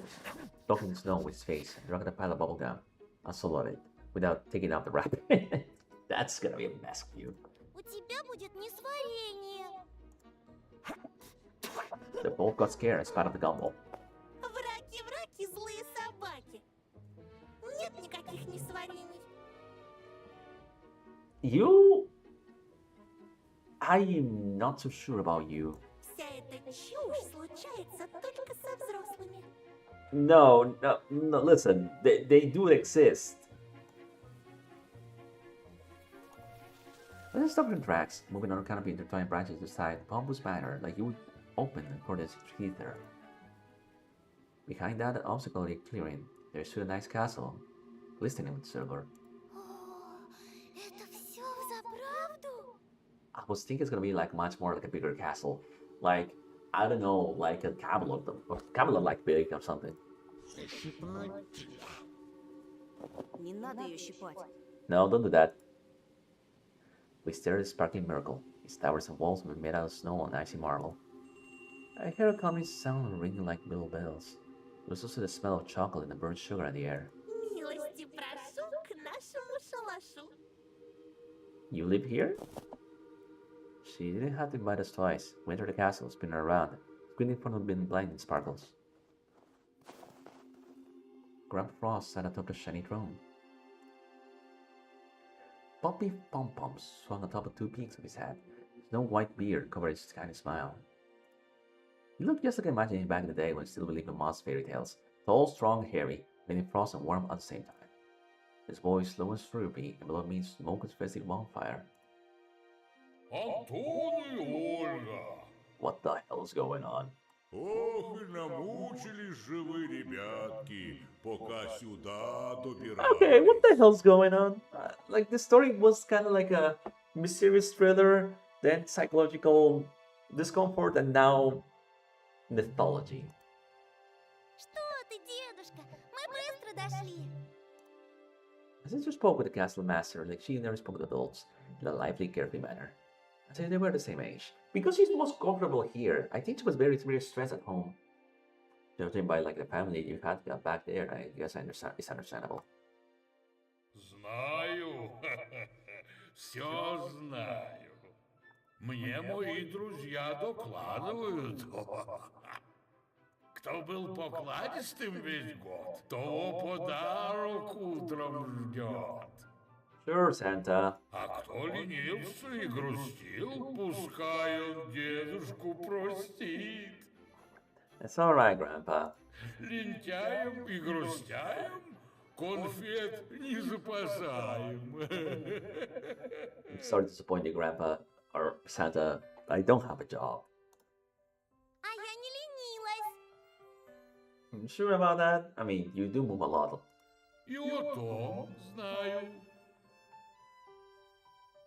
talking the snow with his face, and dragged a pile of bubblegum. I swallowed it, without taking out the wrap. That's gonna be a mess for you. У тебя будет несварение. The both got scared and spat out the gumbo. Враки, злые собаки. Нет никаких несварений. You? I'm not so sure about you. Вся эта чушь случается только со взрослыми. No, no, no, listen, they do exist. Let's stop in tracks, moving on a canopy intertwined branches to side bamboo's manner, like you would open and pour this ether. Behind that obstacle clearing, there stood a nice castle, glistening with silver. О, это все взаправду? I was thinking it's gonna be like much more like a bigger castle, like I don't know, like a camelot, or camelot like big or something. Не надо ее щипать. No, don't do that. We stared at the sparkling miracle. Its towers and walls were made out of snow and icy marble. I heard a calming sound ringing like little bells. There was also the smell of chocolate and burnt sugar in the air. Милости прошу к нашему шалашу. You live here? She didn't have to invite us twice. We entered the castle, spinning around. The screen in front of been blinding sparkles. Grandpa Frost sat atop the shiny throne. Bumpy pom-poms swung atop of two peaks of his head. His snow white beard covered his tiny smile. He looked just like I imagined him back in the day when he still believed in Moss fairy tales. Tall, strong, hairy, making frost and warm at the same time. His voice slow and syrupy, and below me smoke and festive bonfire. Антон и Ольга. What the hell's going on? Ох, и намучились же вы, ребятки, пока сюда добирались. Okay, what the hell's going on? Like, the story was kind of like a mysterious thriller, then psychological discomfort, and now mythology. Что ты, дедушка? Мы быстро дошли. Since you spoke with the castle master, like she never spoke with adults in a lively, carefree manner. I say they were the same age. Because she's most comfortable here, I think she was very stressed at home. Judging by like the family you had back there, I guess it's understandable. Знаю, все знаю. Мне мои друзья докладывают. Кто был покладистым весь год, того подарок утром ждет. Sure, Santa. А кто ленился и грустил, пускай он дедушку простит. It's alright, Grandpa. Лентяем и грустяем конфет не запасаем. I'm sorry to disappoint you, Grandpa. Or Santa, I don't have a job. А я не ленилась. You sure about that? I mean, you do move a lot. И о том знаю.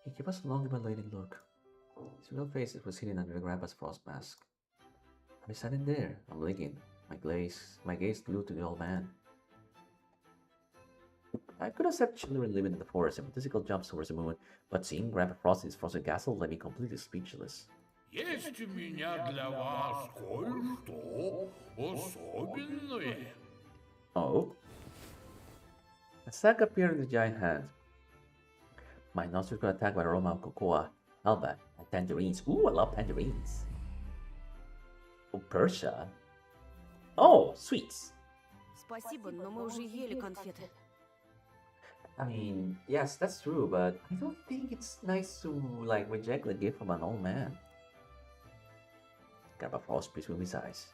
He gave us a long evaluating look. His real face was hidden under the grandpa's frost mask. I'm standing there, I'm blinking, my gaze glued to the old man. I could have said children living in the forest and physical jumps towards the moon, but seeing Grandpa Frost in his frozen castle left me completely speechless. Есть у меня для вас кое-что особенное. Oh? A sack appeared in the giant hand. My nostrils got attacked by the aroma of cocoa, alba, and tangerines. Ooh, I love tangerines. Oh, Persia? Oh, sweets. Спасибо, но мы уже ели конфеты. I mean, yes, that's true, but I don't think it's nice to, like, reject the gift from an old man. Grandpa Frost between his eyes.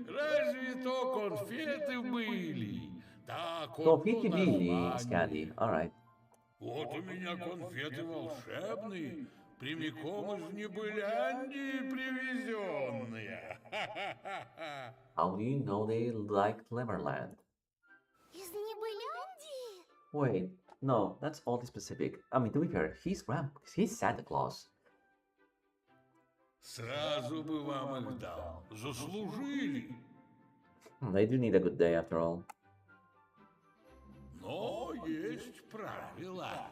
Разве то конфеты были? Так Confetti Billy is candy, alright. Вот у меня конфеты волшебные, прямиком из Небыляндии привезенные. How do you know they like Cleverland? Из Небыляндии? Wait, no, that's oddly specific. I mean, to be fair, he's Santa Claus. Сразу бы вам их дал, заслужили. They do need a good day after all. Но есть правила.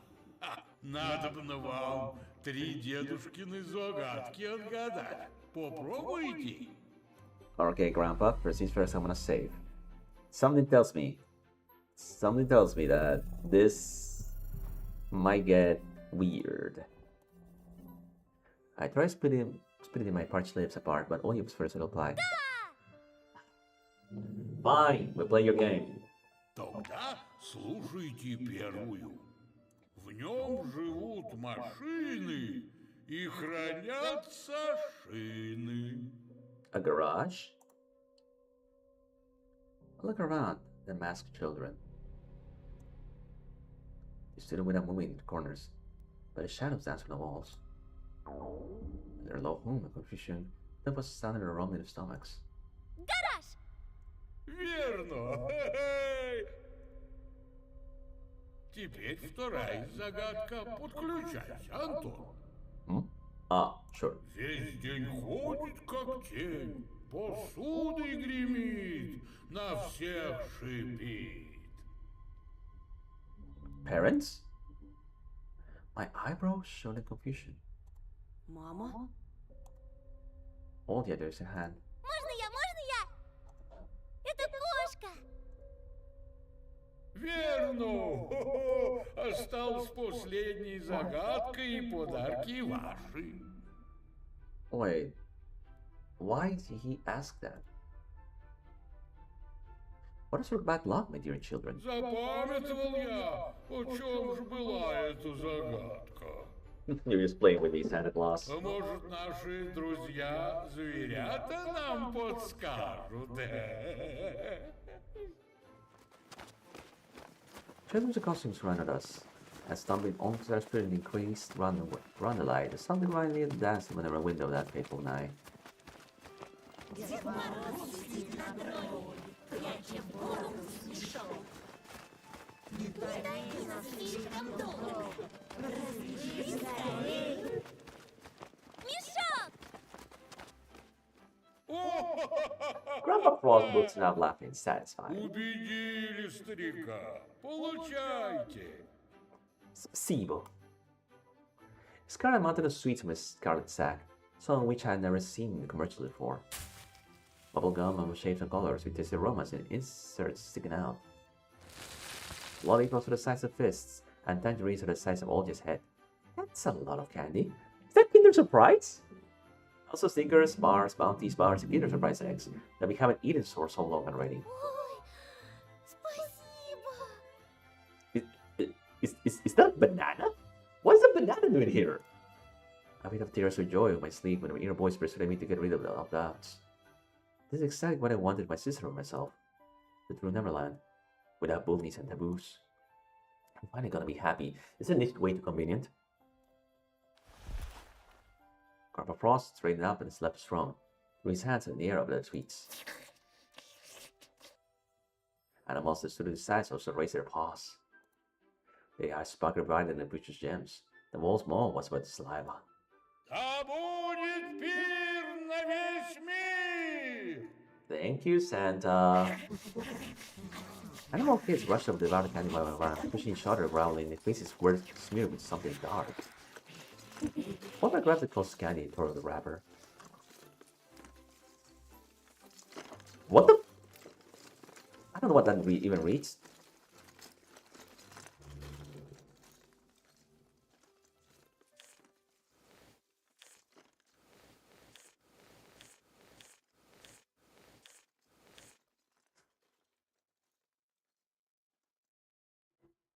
Надобно вам 3 дедушкины загадки отгадать. Попробуйте. Okay, Grandpa, first things first, I'm gonna save. Something tells me that this might get weird. I try splitting my parched lips apart, but only was first to reply. Fine, we play your game. Тогда слушайте первую. В нем живут машины и хранятся шины. A garage? I look around the masked children. They stood without moving in the corners, but the shadows danced on the walls. Their low hum and confusion, there was sounded a rumbling of stomachs. Гараж! Верно. Хе-хей. Теперь вторая загадка. Подключайся, Антон. Hmm? Ah, sure. Весь день ходит, как тень, посудой гремит, на всех шипит. Parents? My eyebrows showed in confusion. Мама? All the others in hand. Можно я? Можно я? Это кошка! Верно. Хо-хо. Осталась последняя загадка и подарки ваши. Wait, why did he ask that? What is your bad luck, my dear children? Запамятовал я, о чем же была эта загадка. You're just playing with these Santa Claus. А может, наши друзья-зверята нам подскажут? Children's costumes surrounded us, and stumbling onto our spirit increased round the light. Something violently danced whenever a window that fateful night. Мешок! Grandpa Frost looks now laughing, satisfied. Убедили старика. Получайте. Sibo. Scarlet mounted a sweets from his scarlet sack, some of which I had never seen in the commercial before. Bubblegum of shapes and colors with tasty aromas and inserts sticking out. Lollipops are the size of fists, and tangerines are the size of Olja's head. That's a lot of candy. Is that Kinder Surprise? Also Snickers, bars, bounties, bars, and Kinder Surprise eggs that we haven't eaten for so long already. Ой, спасибо! Is that a banana? What is a banana doing here? I would have tears of joy in my sleep when my inner voice persuaded me to get rid of the doubts. This is exactly what I wanted my sister or myself. The true Neverland, without bullies and taboos. I'm finally gonna be happy. Isn't this way too convenient? Grandpa Frost straightened up and slept strong, threw his hands in the air over the sweets. Animals that stood to his sides also raised their paws. Their eyes sparkled brighter than precious gems. The walls more was but saliva. Да будет пир на весь мир! Thank you, Santa. Animal kids rushed up the devout candy bar around, pushing each other, growling, their faces were smeared with something dark. One I grabbed the closest candy and tore out the wrapper. What the? I don't know what that even reads.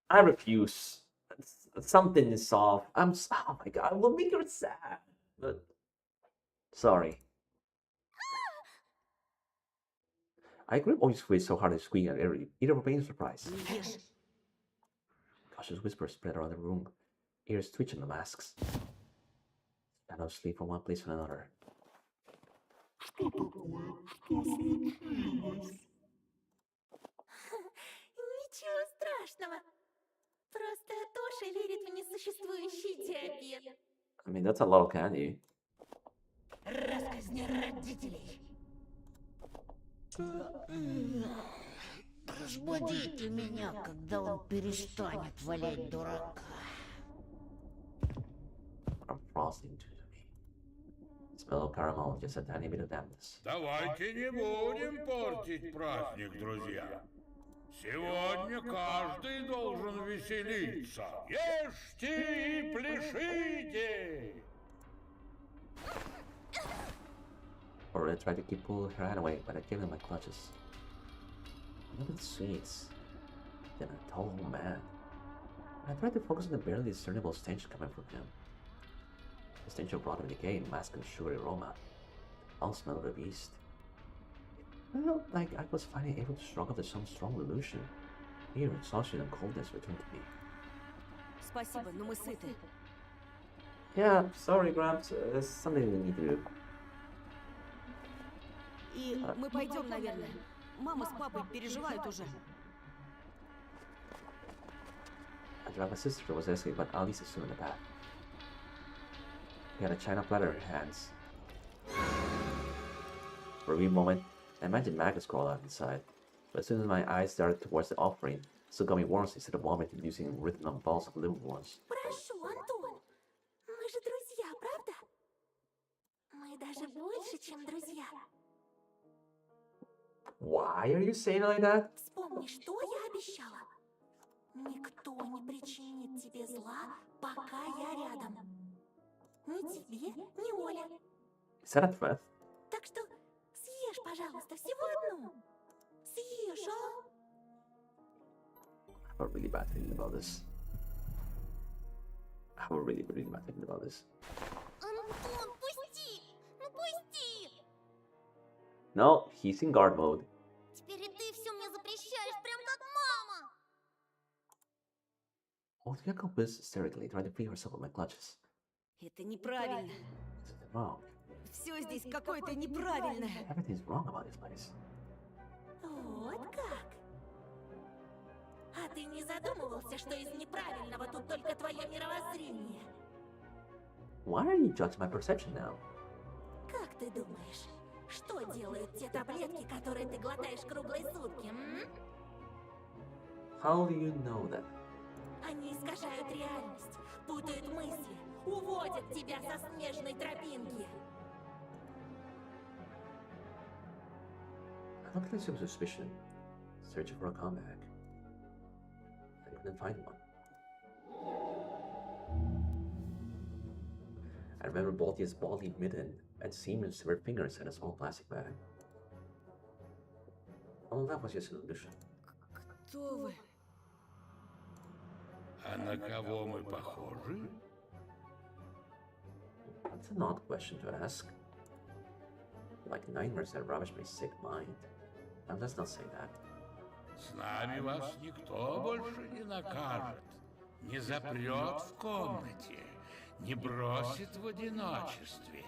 I refuse. Something is off. Oh my god, I will make her sad. But sorry. I grip always squeeze so hard I squeak at either of being surprised. Cautious whispers spread around the room. Ears twitch on the masks. Shadows sleep from one place to another. Что такое? Что случилось? Ничего страшного. Просто Тоша верит в несуществующий диабет. I mean, that's a lot of candy. Россказни родителей. Разбудите меня, когда он перестанет валять дурака. I'm frosting to me. Smell of caramel, just a tiny bit of dampness. Давайте не будем портить праздник, друзья. Сегодня каждый должен веселиться. Ешьте и пляшите! Or I tried to keep pulling her hand away, but I gave him my clutches. Look at the sweets. Then a tall man. I tried to focus on the barely discernible stench coming from him. The stench of rotten decay masked a sugary aroma. I'll smell of a beast. I felt like I was finally able to struggle to some strong illusion. Fear, exhaustion, and coldness returned to me. Спасибо, но мы сыты. Yeah, sorry, Gramps. There's something we need to do. И мы пойдем, наверное. Мама с папой переживают уже. I dragged my sister was asking, but Alice is still in the bath. She had a china platter in her hands. For a brief moment, I imagined maggots crawl out inside, but as soon as my eyes darted towards the offering, still gummy worms instead of vomit inducing written on balls of living ones. Прошу, Антон. Мы же друзья, правда? Мы даже больше, чем друзья. Why are you saying it like that? Вспомни, что я обещала. Никто не причинит тебе зла, пока я рядом. Ни тебе, ни Оле. Is that a threat? Так что съешь, пожалуйста, всего одну. Съешь, а? I have a really bad feeling about this. I have a really bad feeling about this. Антон, пусти! Ну пусти! No, he's in guard mode. Теперь и ты все мне запрещаешь, прям как мама! Olga was hysterically trying to free herself from my clutches. Это неправильно. Is it wrong? Все здесь какое-то неправильное. Everything's wrong about this place. Вот как? А ты не задумывался, что из неправильного тут только твое мировоззрение? Why are you judging my perception now? Как ты думаешь, что делают те таблетки, которые ты глотаешь круглые сутки, м? How do you know that? Они искажают реальность, путают мысли, уводят тебя со снежной тропинки. I looked at him with suspicion, searching for a comeback. I couldn't find one. I remember Balti's balding mitten and Siemens' severed fingers in a small plastic bag. All that was just an illusion. Кто вы? А на кого мы похожи? That's an odd question to ask. Like nightmares that ravage my sick mind. Now let's not say that. С нами вас никто больше не накажет, не запрет в комнате, не бросит в одиночестве.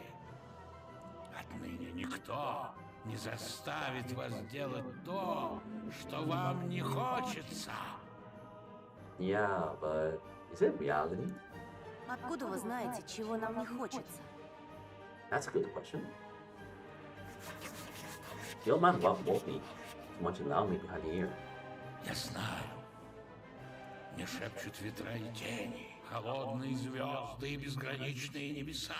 Отныне никто не заставит вас делать то, что вам не хочется. Yeah, but is it reality? Откуда вы знаете, чего нам не хочется? That's a good question. The old man loved Wolfie too much to allow me behind the ear. Я знаю. Мне шепчут ветра и тени, холодные звезды и безграничные небеса.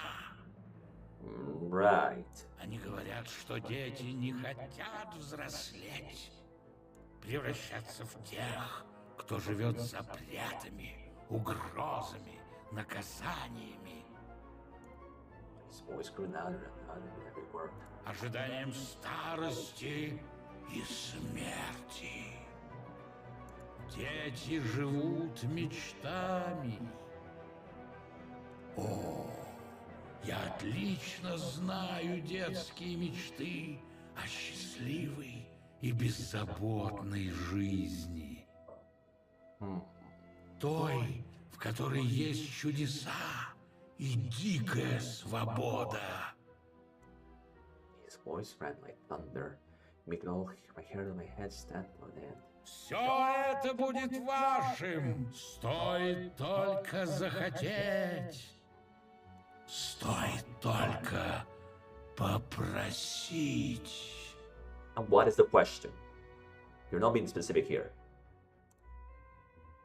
Right. Они говорят, что дети не хотят взрослеть, превращаться в тех, кто живет запретами, угрозами, наказаниями, His voice grew louder and louder with every word. ожиданием старости и смерти. Дети живут мечтами. О, я отлично знаю детские мечты о счастливой и беззаботной жизни. Той, в которой есть чудеса и дикая свобода. His voice ran like thunder, making all my hair on my head stand on end. Все это будет вашим, стоит только захотеть. Стоит только попросить. And what is the question? You're not being specific here.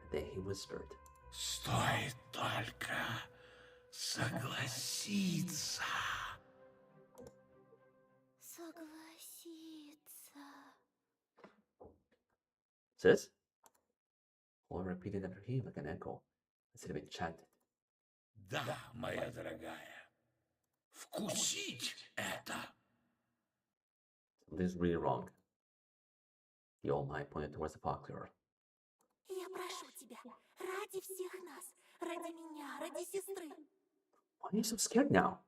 And then he whispered, Стоит только согласиться. Согласиться. Sis? All repeated after him like an echo, as if enchanted. Да, моя дорогая, вкусить это. Something's really wrong. The old man pointed towards the park girl. Я прошу тебя, ради всех нас, ради меня, ради сестры. Why are you so scared now?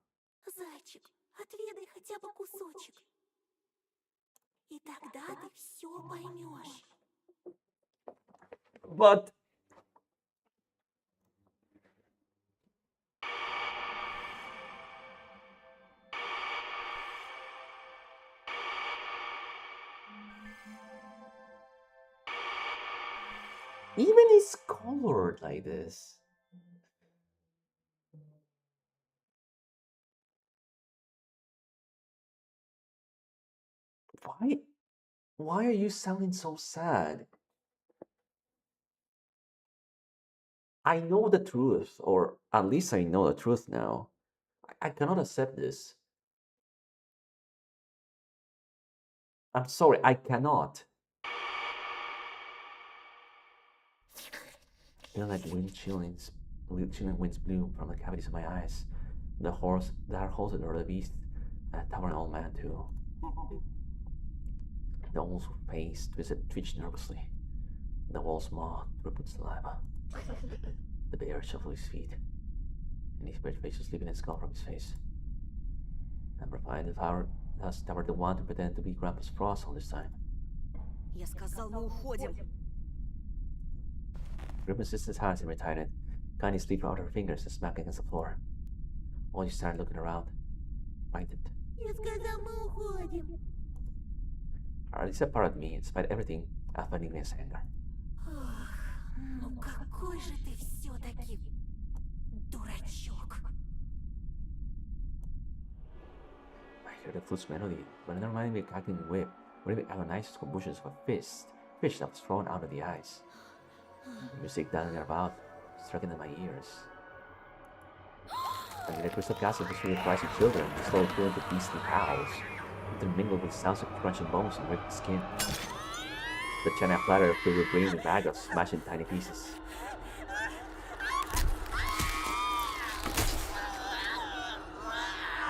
Зайчик, отведай хотя бы кусочек. И тогда ты все поймешь. But even it's colored like this. Why? Why are you sounding so sad? I know the truth, or at least I know the truth now. I cannot accept this. I'm sorry, I cannot. Feel like chilling winds blew from the cavities of my eyes. The dark horse or the beast, a towering old man too. The old face twitched nervously. The wall's maw dripped with saliva. The bear shuffled his feet, and his bird face was leaving a skull from his face. And replied the tower the one to pretend to be Grandpa's Frost all this time. Я сказал, мы уходим. Grip insisted hands and retired, kindly slipped out her fingers and smacked against the floor. Ollie started looking around, frightened. Я сказал, мы уходим. Or at least a part of me, despite everything, I felt ignorance and anger. Ох, ну какой же ты все-таки дурачок. I heard the flute's melody, but it reminded me of a cackling whip, where it agonized convulsions of a fish that was thrown out of the eyes. The music dialing about, striking in my ears. I heard the crystal castle between the cries of children, slowly filling into beastly howls, intermingled with sounds of crunching bones and ripped skin. The china platter filled with grains and maggots smashed in tiny pieces.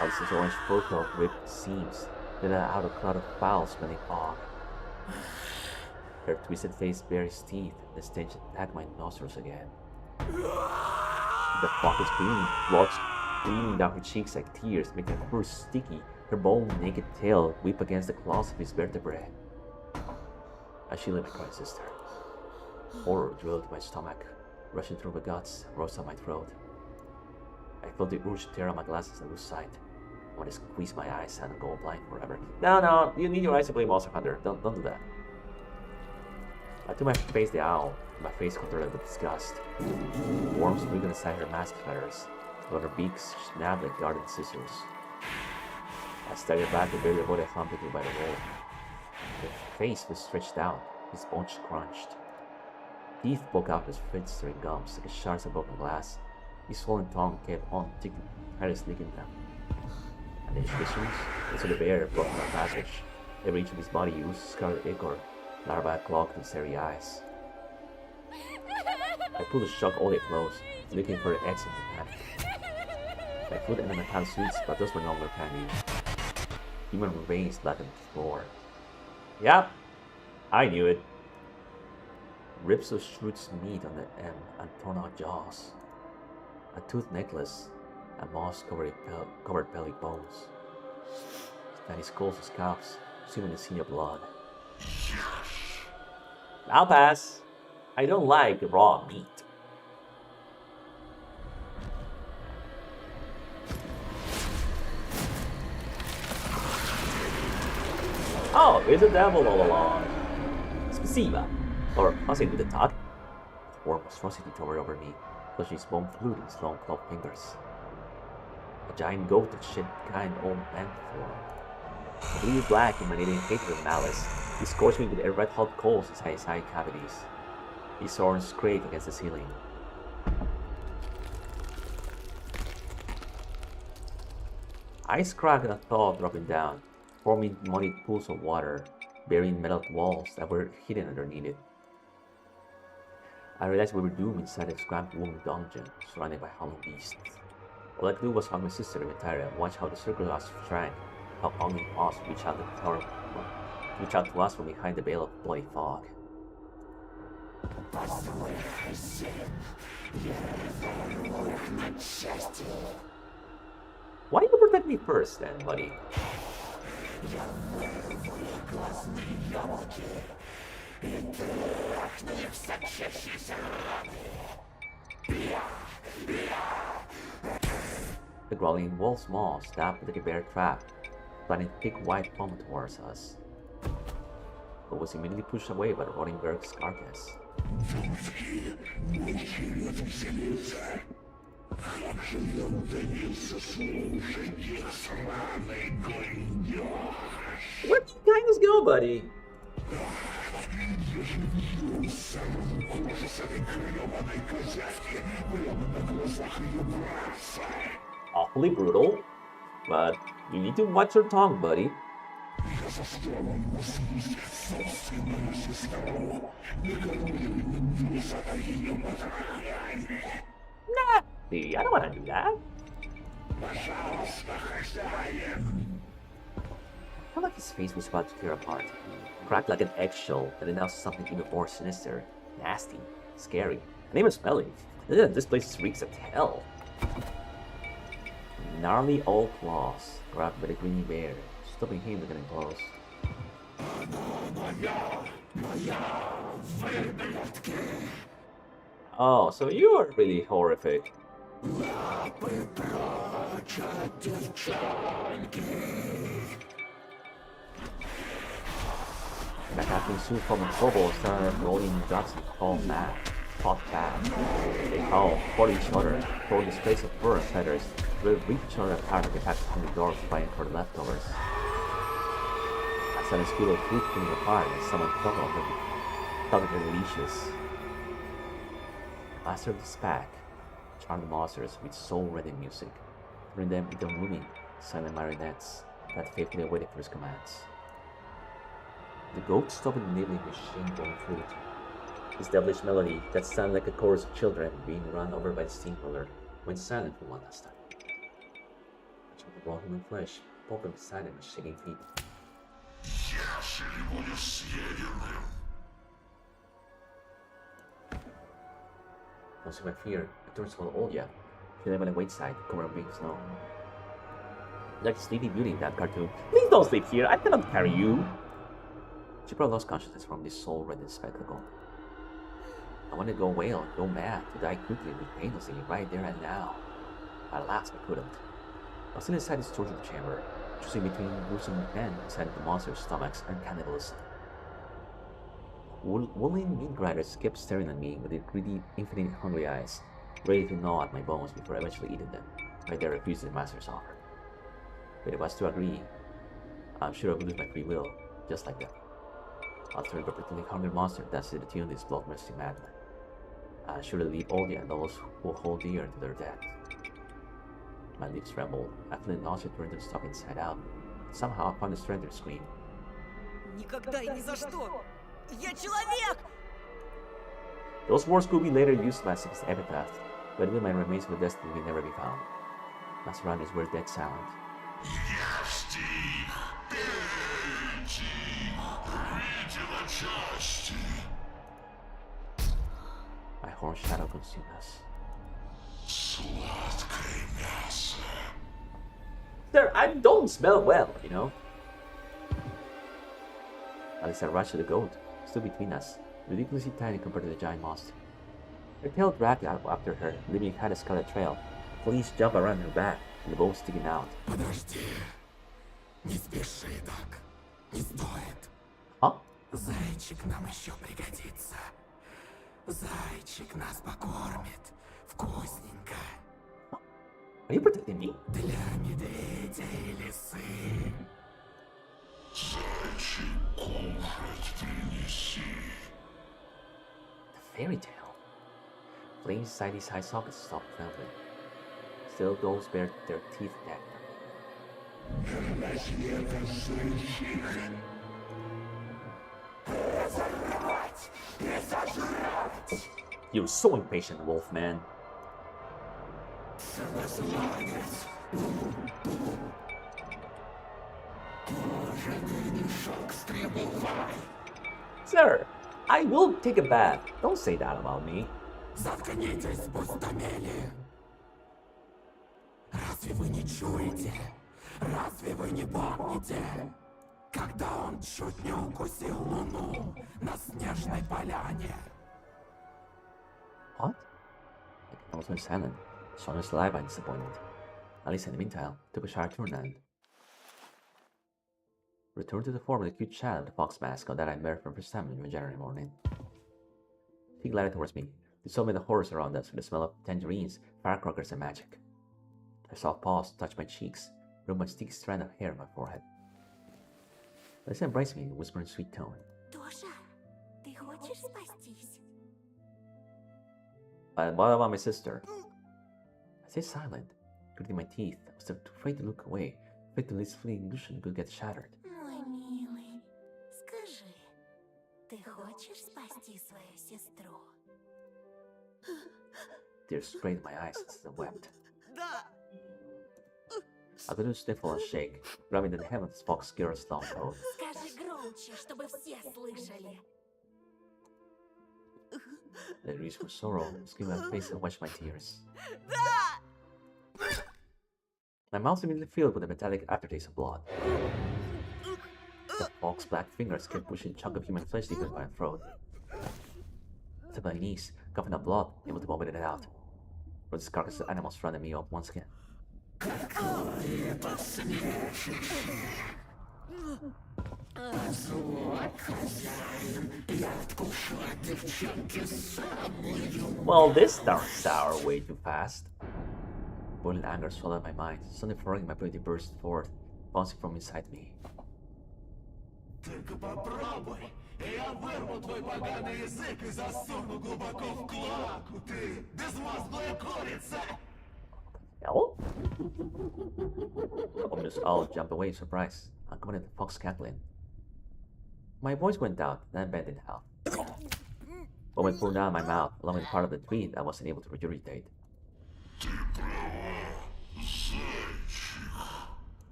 Alice's orange fur coat ripped seams that out a cloud of foul-smelling fog. Her twisted face bared its teeth, and the stench attacked my nostrils again. The fog was green, blood streaming down her cheeks like tears, making her fur sticky, her bone naked tail whip against the claws of his vertebrae. I shielded my crying sister. Horror drilled into my stomach, rushing through my guts, rose down my throat. I felt the urge to tear out my glasses and lose sight. I want to squeeze my eyes and go blind forever. No, you need your eyes to play Monster Hunter. Don't do that. I took my face the owl, my face contorted with disgust. Worms wriggled inside her mask feathers, but her beaks snapped like garden scissors. I staggered back and barely avoided humping me by the wall. Her face was stretched out, his bones crunched. Teeth poke out his festering gums like shards of broken glass. His swollen tongue kept on tirelessly licking them. And his visions, so the bear broke my passage. Every inch of his body used scarlet ichor, larvae clogged his hairy eyes. I pulled the shock all close, looking for the exit in the panic. My foot ended my pal sweets, but those were no longer candy. Human remains blackened the floor. Yep, I knew it. Rips of Shroot's meat on the end and torn out jaws. A tooth necklace, and moss-covered pelvic bones. Tiny skulls and scalps, swimming in senior blood. I'll pass. I don't like raw meat. Oh, it's a devil all along. Spasiba. Or I'll say with the talk. The worm was frosty towered over me, clutching his bone flute in his long clawed fingers. A giant goat that shed kind old man form. Blue black emanating hatred and malice, he scorched me with red-hot coals inside his eye cavities. His horns scraped against the ceiling. Ice cracked and a thaw dropping down, forming muddy pools of water, burying metal walls that were hidden underneath it. I realized we were doomed inside a cramped wooden dungeon, surrounded by howling beasts. All I could do was hug my sister and retire and watch how the circle of us shrank, how ugly paws reached out to us from behind the veil of bloody fog. Why you protect me first then, buddy? The growling wolf's maw snapped like a bear trap, planting thick white foam towards us, but was immediately pushed away by the rotting bear's carcass. Where did you kindness go, buddy? Awfully brutal, but you need to watch your tongue, buddy. Nah, see, I don't want to do that. I felt like his face was about to tear apart, cracked like an eggshell, and then now something even more sinister, nasty, scary, and even smelly. Ugh, this place reeks of hell. Gnarly old claws grabbed by the greeny bear, stopping him from getting close. Oh, so you are really horrific. Back after soup from the kobold started rolling ducks and called mad, fought back. They howled, fought each other, throwing displays of fur and feathers, they ripped each other apart like a pack of hungry dogs fighting for the leftovers. A sudden squeal of food coming apart and someone tugged at their leashes. Master of the pack charmed the monsters with soul-rending music, turning them into moving, silent marionettes that faithfully awaited for his commands. The goat stopped enabling the machine going through it. His devilish melody that sounded like a chorus of children being run over by the steamroller went silent for one last time. I took the raw human flesh, poking beside him with shaking feet. Don't see my fear, I turned to Olya. She lay by the wayside, covered in big snow. Like Sleepy Beauty in that cartoon. Please don't sleep here, I cannot carry you! She probably lost consciousness from this soul-rending spectacle. I wanted to go wail, go mad, to die quickly and painlessly right there and now. But alas, I couldn't. I was inside this torture chamber, choosing between gruesome men inside the monster's stomachs and cannibalism. Wooling meat grinders kept staring at me with their greedy, infinite hungry eyes, ready to gnaw at my bones before eventually eating them, like they refused the master's offer. But if I was to agree, I'm sure I would lose my free will, just like that. I'll turn into a pretending hungry monster that's to tune this bloodthirsty madman. I'll surely leave Olya and those who hold dear to their death. My lips trembled. I felt the nausea turned to stuck inside out. Somehow I found the strength to scream. Никогда и ни за что! Я человек! Those words could be later used as his epitaph, but even my remains were destined to never be found. My surroundings were dead silent. My horn shadow consumed us. Sir, I don't smell well, you know. At least I rushed to the goat, still between us, ridiculously tiny compared to the giant monster. Her tail dragged out after her, leaving behind a scarlet trail. Fleas jumped around her back, and the bone sticking out. Подожди. Не спеши так. Не стоит. Huh? Зайчик нам еще пригодится. Зайчик нас покормит. Вкусненько. Are you protecting me? Для медведя и лисы. Зайчик кушать принеси. The fairy tale. Flames inside these high sockets stopped trembling. Still those bared their teeth at them. You're so impatient, Wolfman. Sir, I will take a bath. Don't say that about me. Заткнитесь, пустомели. Раз Разве вы не чуете? Разве вы не помните? Когда он чуть не укусил Луну на снежной поляне. What? I was very silent. Sean was alive and disappointed. At least in the meantime, took a shower turned and returned to the form of the cute child of the fox mascot that I met for the first time on January morning. He glided towards me. He saw me the horrors around us with the smell of tangerines, firecrackers, and magic. Her soft paws touched my cheeks, rubbed my sticky strand of hair on my forehead. Lisa embraced me and whispered in a sweet tone. Тоша, ты хочешь спастись? What about my sister? I stayed silent, gritting my teeth. I was afraid to look away, afraid the least fleeting illusion could get shattered. Мой милый, скажи, ты хочешь спасти свою сестру? Tears sprayed my eyes as I wept. Да! I could sniffle and shake, grabbing the hem of the fox girl's long coat. Скажи громче, чтобы все слышали. I reached for sorrow, screamed my face and washed my tears. My mouth immediately filled with a metallic aftertaste of blood. The fox's black fingers kept pushing a chunk of human flesh deep into my throat. I took my knees, coughing up blood, able to vomit it out. For this carcass of animals surrounded me up once again. Well, this started sour way too fast. Boiling anger swallowed my mind, suddenly forgetting my ability burst forth, bouncing from inside me. Только попробуй, и я вырву твой поганый язык и засуну глубоко в клаку, ты безмозглая курица! Hell? The ominous owl jumped away in surprise, accompanied the fox cackling. My voice went out, then bent in half. Vomit poured down my mouth, along with part of the tweet I wasn't able to regurgitate. She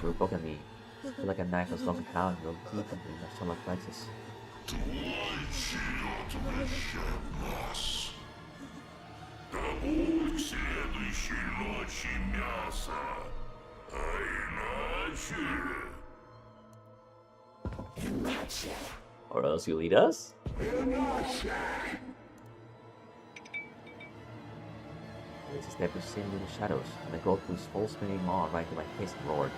would poke at me, feel like a knife was long down and deep into my stomach plexus. Следующей ночи мясо, а иначе... Or else you lead us? This is step seen in the shadows, and the goat whose full spinning maw right to my face and roared.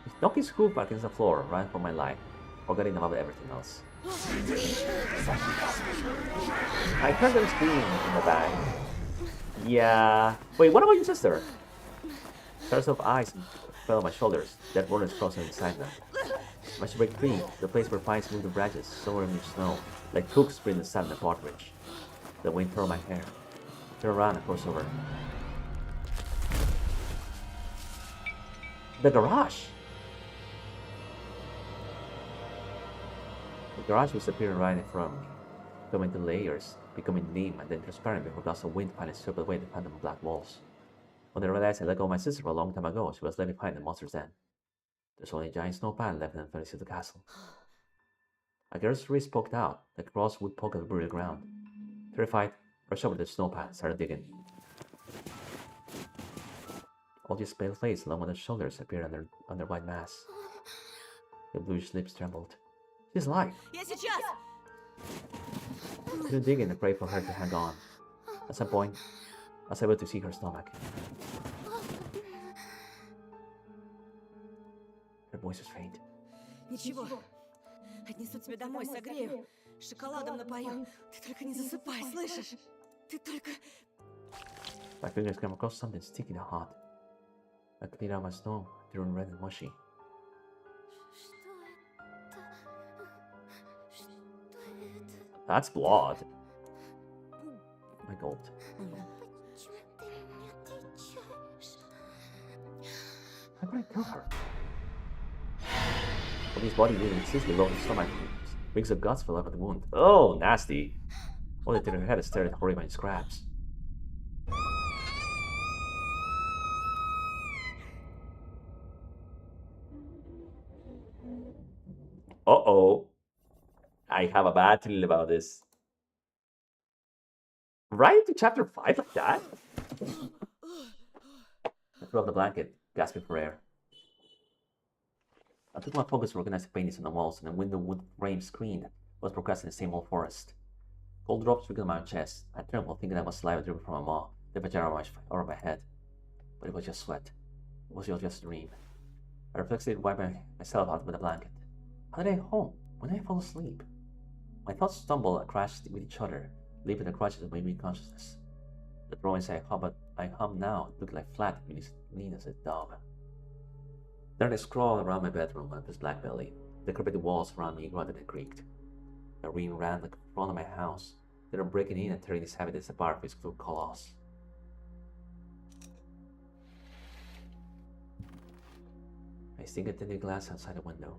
He knocked his hoof against the floor, ran for my life, forgetting about everything else. I heard them scream in the back. Yeah. Wait, what about your sister? Stars of eyes fell on my shoulders, dead borders frozen inside them. I should break free, the place where pines moved the branches, somewhere in the snow, like cooks spring the sun in a partridge. The wind tore my hair. Turn around and cross over. The garage! The garage was appearing right in front of me, coming into layers, becoming dim and then transparent before gusts of wind finally stripped away the phantom of black walls. When I realized I let go of my sister a long time ago, she was left behind the monster's den. There's only a giant snow pan left in the furnace of the castle. A girl's wrist poked out, like a cross would poke at the buried ground. Terrified, I rushed over to the snow pan and started digging. All this pale face along with her shoulders appeared under white mask. The bluish lips trembled. She's alive! Я сейчас! I continued digging and prayed for her to hang on. At some point, I was able to see her stomach. Her voice was faint. Ничего. Отнесу тебя домой, согрею. Шоколадом напою. Ты только не засыпай, слышишь? Ты только... My fingers came across something sticky and hot. I cleaned out my snow, turned red and mushy. That's blood. I gulped. Почему ты не отвечаешь? How could I kill her? When his body didn't exist below his stomach, rings of guts fell out of the wound. Oh, nasty! Only the her head stared at horrifying scraps. Uh-oh. I have a bad feeling about this. Right into chapter 5 like that? I threw off the blanket, gasping for air. I took my focus to organize the paintings on the walls, and the window wood frame screen was broadcasting the same old forest. Cold drops trickled on my chest. I trembled, thinking I was saliva dripping from my mouth, the vagina over my head. But it was just sweat. It was just a dream. I reflexively wiped myself out with a blanket. How did I home? When did I fall asleep? My thoughts stumbled and crashed with each other, leaving the crutches of my weak consciousness. The drawings I hum now looked like flat, lean as a dog. Then I crawled around my bedroom on this black belly. The carpeted walls around me grunted and creaked. The rain ran like the front of my house. They were breaking in and tearing these habits apart with its claws. I still at the glass outside the window.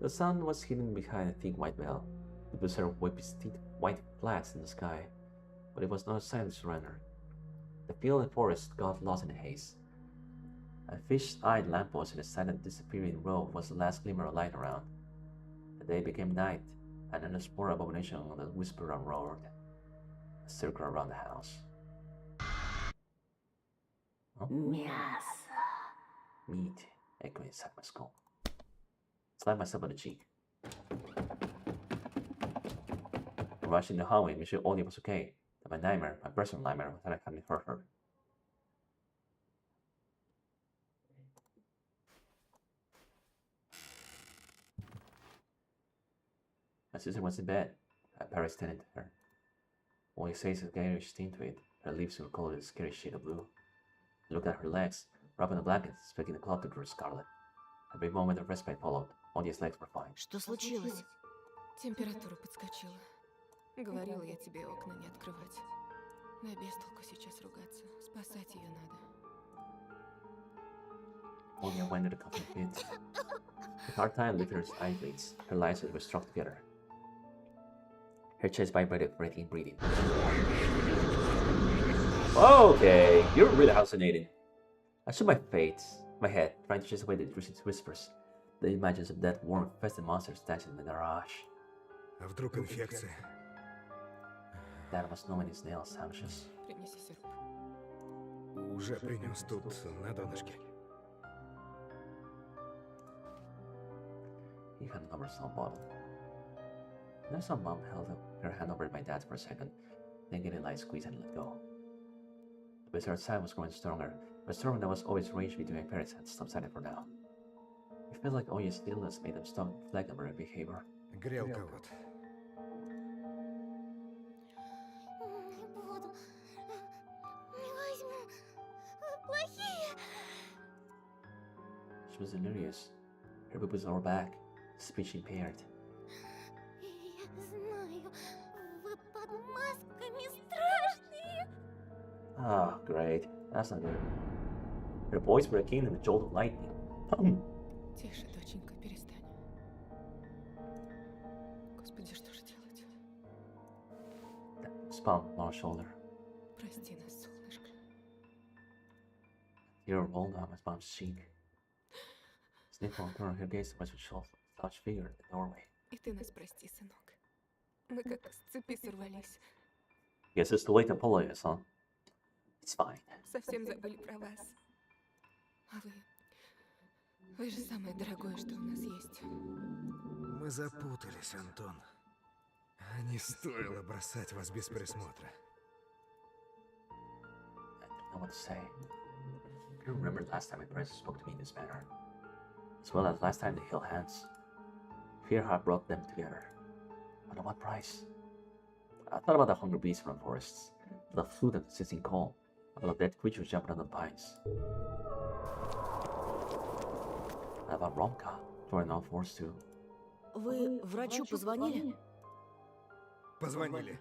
The sun was hidden behind a thick white veil. The blizzard wiped distinct white flags in the sky, but it was not a sign of surrender. The field and forest got lost in the haze. A fish-eyed lamppost in a silent disappearing row was the last glimmer of light around. The day became night, and an spore abomination on the whisper roared, a circle around the house. Huh? Meat echoing inside my skull. I slapped myself on the cheek. I rushed in the hallway and made sure Ollie was okay, that my nightmare, my personal nightmare, without having hurt her. My sister was in bed. I parried tended to her. Ollie's face had a garish tint to it. Her lips were colored a scary shade of blue. I looked at her legs, wrapped in the blankets, expecting the cloth to turn scarlet. A brief moment of respite followed. Ollie's legs were fine. Что случилось? Температура подскочила. Говорила я тебе окна не открывать. На бестолку сейчас ругаться. Спасать ее надо. Ollie went into the coffin pit. With hard time lifted her eyelids. Her lids were struck together. Her chest vibrated, breathing, breathing. Okay, you're really hallucinating. I shook my head, trying to chase away the intrusive whispers, the images of dead, worm-infested monsters dancing in the garage. А вдруг инфекция? Dad was gnawing his nails, anxious. Принеси сироп. Уже принес тут на донышке. He handed over some bottle. Then some mom held her hand over my dad for a second, then gave it a light squeeze and let go. The blizzard outside was growing stronger, but a storm that was always raged between my parents had subsided for now. It felt like Ollie's stillness made them stop reflecting on their behavior. Грелка вот. Не буду. Не возьму. Плохие. She was delirious. Her pupils were back, speech impaired. Я знаю. Вы под масками страшные. Ah, great. That's not good. Her voice broke in a jolt of lightning. Тише, доченька, перестань. Господи, что же делать? Spun on her shoulder. Прости нас, солнышко. Tear rolled down my mom's cheek. Sniffle turned her gaze towards her slouched figure in the doorway. И ты нас прости, сынок. Мы как с цепи сорвались. Guess it's too late to apologize, son. It's fine. Совсем забыли про вас. А вы же самое дорогое, что у нас есть. Мы запутались, Антон. Не стоило бросать вас без присмотра. I don't know what to say. I remember last time my parents spoke to me in this manner, as well as last time they held hands. Fear had brought them together. But at what price? I thought about the hungry beasts from the forests, the flute and the sizzling coal, about the dead creatures jumping on the pines. And about Romka, throwing all fours too. Вы врачу позвонили? Позвонили.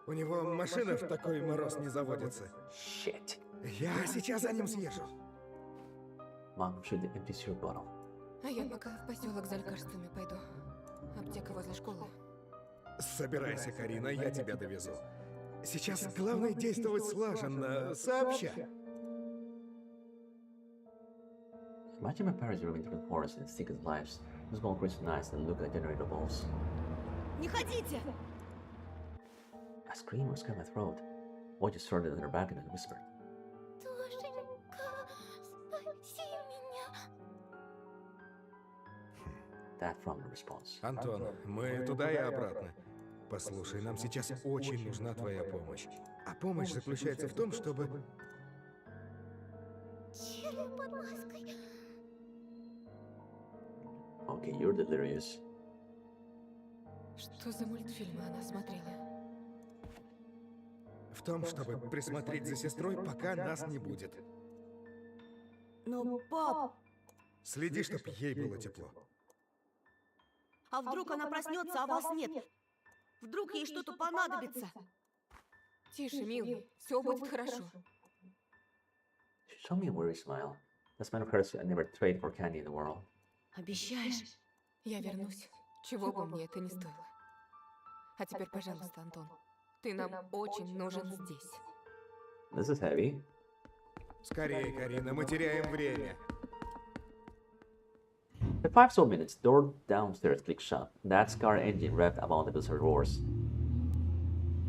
У него машина в такой мороз не заводится. Shit. Я сейчас за ним съезжу. Mom should empty your bottle. А я пока в поселок за лекарствами пойду. Аптека возле школы. Собирайся, Карина, я тебя довезу. Сейчас главное действовать слаженно, сообща. Imagine my parents driving through the forest in the thick of lives, with small crimson eyes that look like generator balls. Не ходите! A scream was clearing my throat. Oya started on her back and whispered. Душенька, спаси меня. That from the response. Антон, мы туда и обратно. Послушай, нам сейчас очень нужна твоя помощь. А помощь заключается в том, чтобы... Черви под маской. Okay, you're delirious. Что за мультфильмы она смотрела? В том, чтобы присмотреть за сестрой, пока нас не будет. Ну, пап, Следи, чтоб ей было тепло. а вдруг она проснется, а вас нет? Вдруг ей что-то понадобится? Тише, милый, все будет хорошо. She showed me a weary smile. The smile of hers I never trade for candy in the world. Обещаешь? Я вернусь, чего бы мне это ни стоило. А теперь, пожалуйста, Антон, ты нам очень нужен здесь. This is heavy. Скорее, Карина, мы теряем время. In 5 so minutes, door downstairs clicked shut. That scar engine revved about the blizzard roars.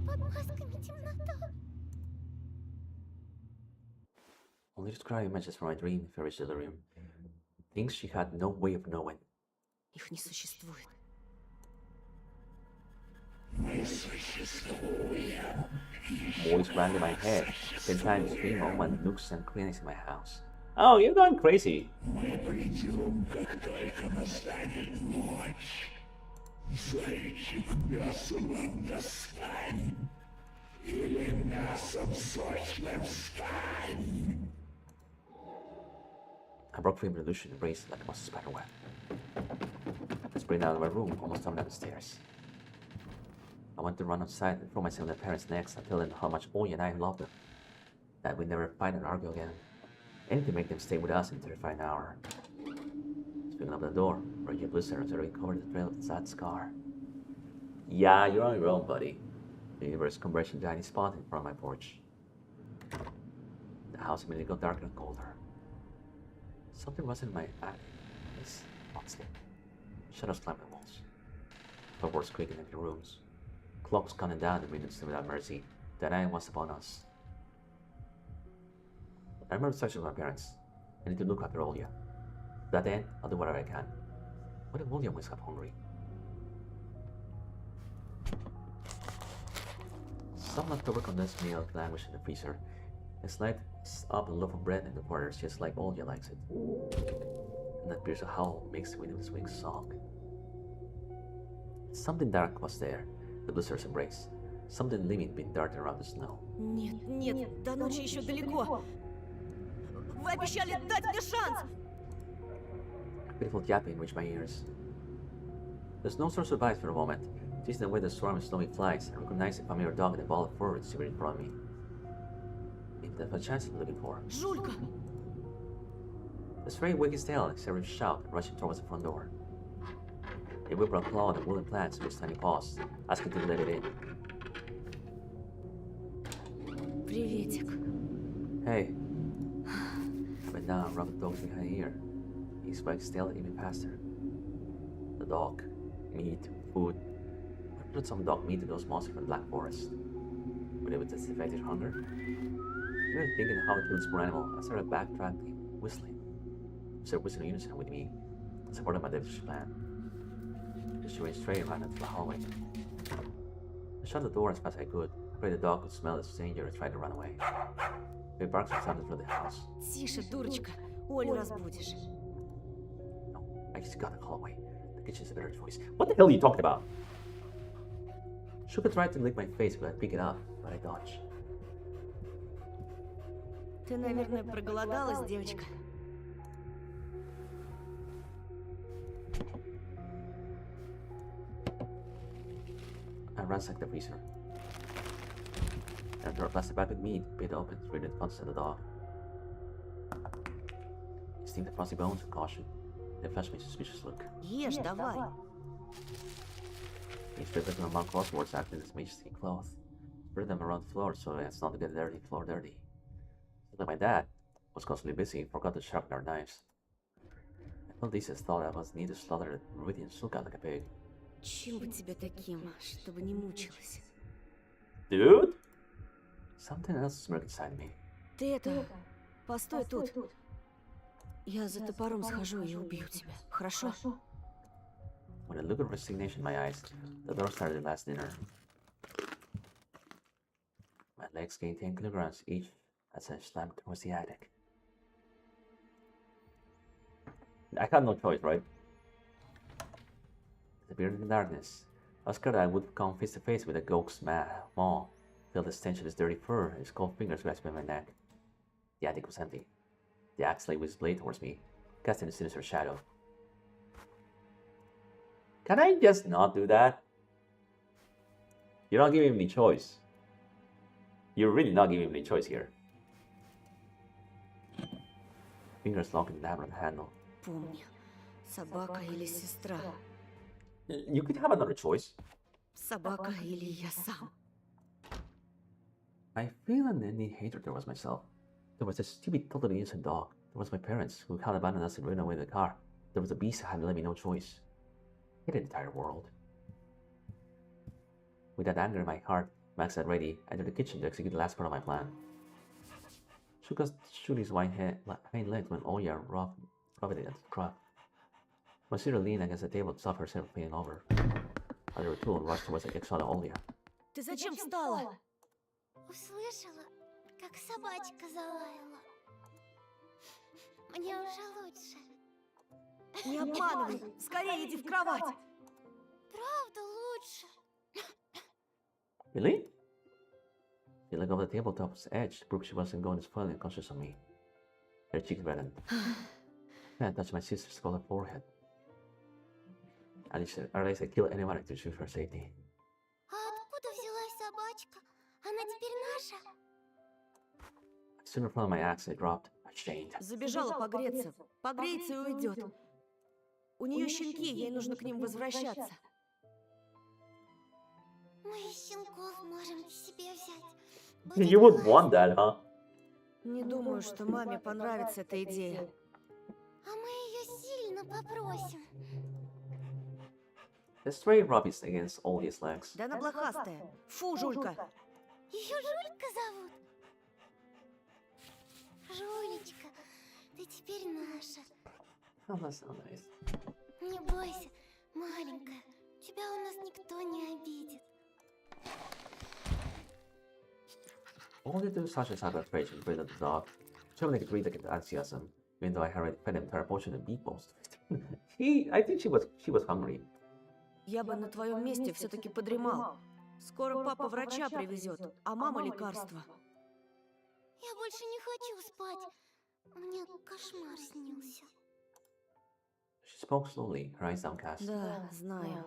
Под масками темнота. Only to describe images from my dream, feverish delirium. Things she had no way of knowing. Их не существует. Voice rang in my head. 10 times scream all my nooks and crannies in my house. Oh, you're going crazy. I broke free of the illusion and embraced it like it was a spider web. I sprang out of my room, almost down the stairs. I wanted to run outside and throw myself on their parents' necks and tell them how much Oya and I loved them. That we'd never fight and argue again. Anything to make them stay with us in 35 an hour. Speaking of the door, Reggie Blizzard has already covered the trail of that scar. Yeah, you're on your own, buddy. The universe converged in a tiny spot in front of my porch. The house immediately got darker and colder. Something wasn't in my eyes. Honestly. Shadows climbed the walls. Floorboards creaked in empty rooms. Clocks counting down the minutes without mercy. The night was upon us. I remember searching for my parents. I need to look after Olya. To that end, I'll do whatever I can. What if Olya wakes up hungry? Some leftover condensed milk languished in the freezer. I sliced up a loaf of bread in the quarters just like Olya likes it. And that pierced a howl mixed with his winged song. Something dark was there, the blizzard's embrace. Something living being darted around the snow. Нет, нет, до ночи еще далеко. Вы обещали дать мне шанс! Pitiful yapping reached my ears. The snowstorm survived for a moment, chasing away the swarm of snowy flies, and recognized a familiar dog in a ball of fur sitting in front of me. Maybe that's the chance I'm looking for. Жулька! The stray wagged his tail and excited shout, rushing towards the front door. It whipped a claw on the wooden plants with its tiny paws, asking to let it in. Приветик. Hey. I bent down and rubbed the dog's behind the ear. He wagged his tail even faster. The dog. Meat. Food. I put some dog meat in those monsters from the Black Forest. Would it testified hunger? Even thinking how it kills poor animal, I started backtracking, whistling. They started whistling in unison with me, supporting my devilish plan. She went straight right into the hallway. I shut the door as fast as I could, afraid the dog would smell its danger and try to run away. Big barks sounded through the house. Тише, дурочка. Олю разбудишь. No, I just gotta call away. The kitchen's a better choice. What the hell are you talking about? Shuka tried to lick my face, but I pick it up, but I dodged. Ты, наверное, проголодалась, девочка. I ransacked the freezer. And threw a plastic bag with meat, bit open, threw the contents of the dog. He steamed the frosty bones with caution, then flashed me a suspicious look. Ешь, давай. He stripped them among crosswords acting as majesty cloth, spread them around the floor so as not to get dirty, floor dirty. Like my dad was constantly busy and forgot to sharpen our knives. I felt Lisa's thought I was need to slaughter the Meridian Sulka like a pig. Чем бы тебе таким, чтобы не мучилась? Dude? Something else is smirking inside me. Ты это... Постой тут. Я за топором схожу и убью тебя. Хорошо? With a look of resignation in my eyes, the door started the last dinner. My legs gained 10 kilograms each as I slammed towards the attic. I had no choice, right? Disappeared in the darkness. I was scared that I would come face to face with a ghost maw. Felt the stench of his dirty fur, his cold fingers grasping my neck. The attic was empty. The axe lay with his blade towards me, casting a sinister shadow. Can I just not do that? You're not giving me choice. You're really not giving me choice here. Fingers locking the hammer handle. Помни, собака или сестра. You could have another choice. Собака или я сам. I feel an ending hatred towards myself. There was a stupid, totally innocent dog. There was my parents who had abandoned us and ran away in the car. There was a beast who had let me no choice. I hated the entire world. With that anger in my heart, Max had ready, I entered the kitchen to execute the last part of my plan. Shoot his hind legs when Oya rubbed it at the truck. My sister leaned against the table to stop herself from falling over. Other tool rushed towards the extra Olia. Ты зачем встала? Услышала, как собачка залаяла. Мне уже лучше. Не обманывай! Скорее иди в кровать! Правда лучше. Really? She looked over the tabletop's edge to prove she wasn't going to spoil unconscious on me. Her cheeks reddened. Then I touched my sister's cold forehead. At least I killed anyone to choose her safety. А откуда взялась собачка? Она теперь наша? As soon as I found my axe, I dropped, ashamed. Забежала погреться. Погреется и уйдет. У нее щенки, ей нужно к ним возвращаться. Мы щенков можем к себе взять. You would want that, huh? Не думаю, что маме понравится эта идея. А мы ее сильно попросим. The stray rubbish against all his legs. Да она блохастая. Фу, Жулька. Ее Жулька зовут. Жулечка, ты теперь наша. Oh, that's so nice. Не бойся, маленькая. Тебя у нас никто не обидит. Only to such a side of rage and breathe at the dog. Showing a great enthusiasm, even though I had already fed him entire portion of meatballs. I think she was hungry. Я бы на твоем месте все-таки подремал. Скоро папа врача привезет, а мама лекарства. Я больше не хочу спать. Мне кошмар снился. She spoke slowly, her eyes downcast. Да, знаю.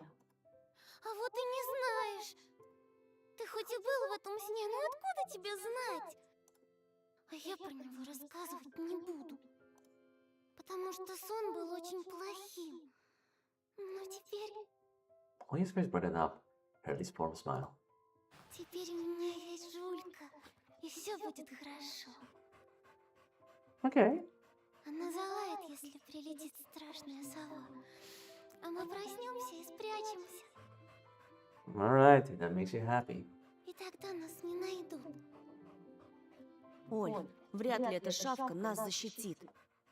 А вот и не знаешь. Ты хоть и был в этом сне, но откуда тебе знать? А я про него рассказывать не буду. Потому что сон был очень плохим. Но теперь... Olia's face brightened up, her lips formed a smile. Теперь у меня есть Жулька, и все будет хорошо. Okay. Она залает, если прилетит страшная сова. А мы проснемся и спрячемся. Alright, if that makes you happy. И тогда нас не найдут. Оль, вряд ли эта шавка нас защитит.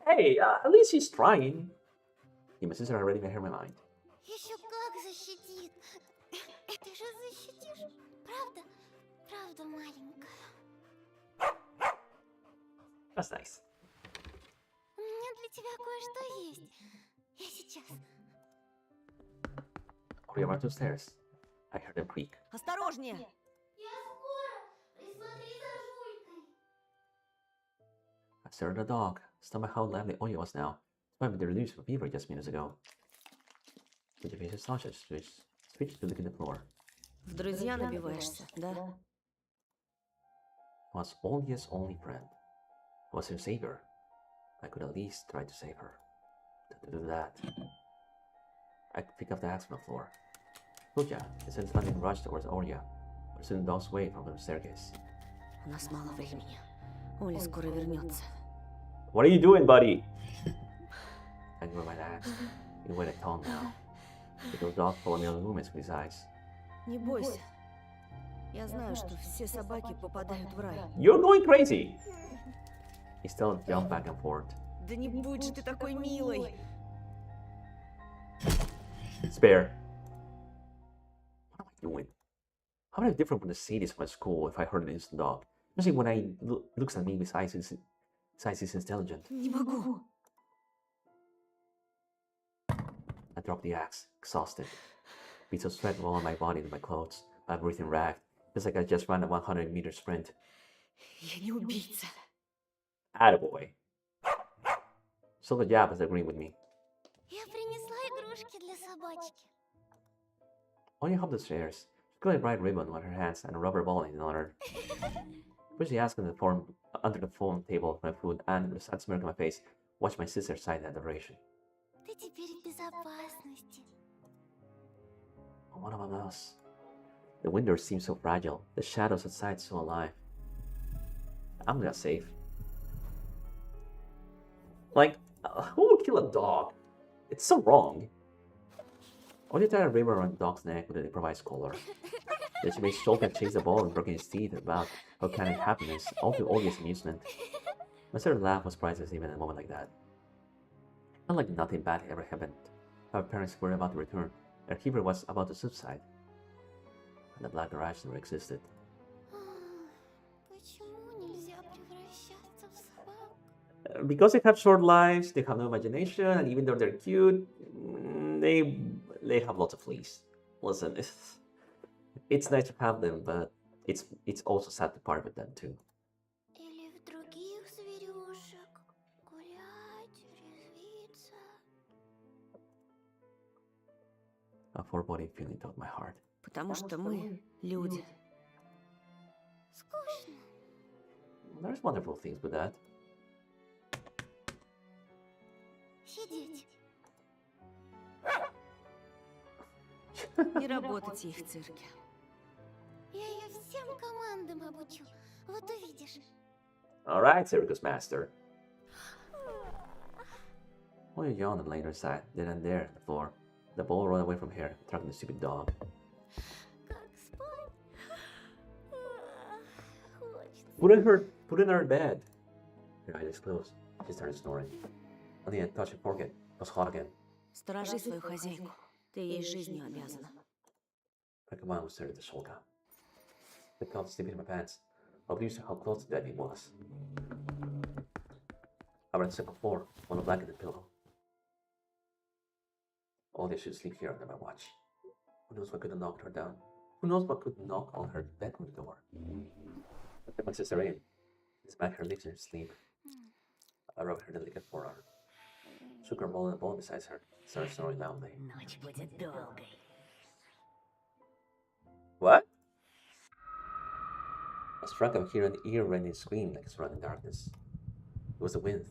Hey, at least she's trying. You, my sister, already made her my mind. Еще как защитит. Ты же защитишь. Правда? Правда, маленькая. That's nice. У меня для тебя кое-что есть. Я сейчас. We are up stairs. I heard them creak. Осторожнее! Я скоро. Присмотри за Жулькой. I stared at the dog, stunned by how lively Oya was now, despite with the release of fever just minutes ago. With the faces nauseous, switched to look at the floor. В друзья набиваешься, да? Was Olia's only friend. Was her savior. I could at least try to save her. To do that, I picked up the axe from the floor. Lucha, instead of standing rushed towards Olia, but soon dog's way from the staircase. У нас мало времени. Оля скоро вернется. What are you doing, buddy? I grew my axe. You wait a tongue now. Little dog followed me on movements with his eyes. Не бойся. Я знаю, что все собаки попадают в рай. You're going crazy! He still jumped back and forth. Да не будь же ты такой милой. Spare. What am I doing? How would I different from the cities of my school if I heard an instant dog? Especially when I looks at me with eyes is intelligent. Не могу. I dropped the axe, exhausted. Beads of sweat roll on my body and my clothes. My breathing ragged. Feels like I just ran a 100-meter sprint. Я не убийца. Attaboy. So the Jab is agreeing with me. Я принесла игрушки для собачки. On you hop the stairs. She got a bright ribbon on her hands and a rubber ball in another. First she asked under the foam table for my food and with a sad smirk on my face, watched my sister sigh in adoration. Ты теперь в безопасности. Oh, what about us? The windows seem so fragile, the shadows outside so alive. I'm not safe. Like, who would kill a dog? It's so wrong. Only tied a ribbon around the dog's neck with an improvised collar. Then she made Shulk chase the ball and broke his teeth about volcanic happiness, all to obvious amusement. My sister's laugh was priceless even in a moment like that. Not like nothing bad ever happened. Our parents were about to return. Their fever was about to subside. And the black garage never existed. Почему нельзя превращаться в собак? Because they have short lives, they have no imagination, and even though they're cute, they have lots of fleas. Listen, it's nice to have them, but it's also sad to part with them too. Или в других зверюшек гулять, резвиться. A foreboding feeling taught my heart. Потому что мы люди. Скучно. There's wonderful things with that. Сидеть. Не работайте их в цирке. Я ее всем командам обучу. Вот увидишь. Alright, Circus Master. While you yawned and lay on her side, then and there, on the floor, the ball rolled away from her, tracking the stupid dog. Как спать? Хочется. Put in her bed. Her eyes closed. She started snoring. Only I touched her forehead. It was hot again. Сторожи свою хозяйку. Ты ей жизнью обязана. My command was stared at the shoulder. The felt sleeping in my pants. I was used to how close to death it was. I was on the second floor, on a blanket and pillow. All day she would sleep here under my watch. Who knows what could have knocked her down? Who knows what could knock on her bedroom door? I took my sister in. Smacked her lips in her sleep. I rubbed her delicate forearm. Shook her ball in the ball beside her. Started snoring loudly. Ночь будет долгой. What? I was struck of hearing an ear-rending scream like a surrounding darkness. It was the wind,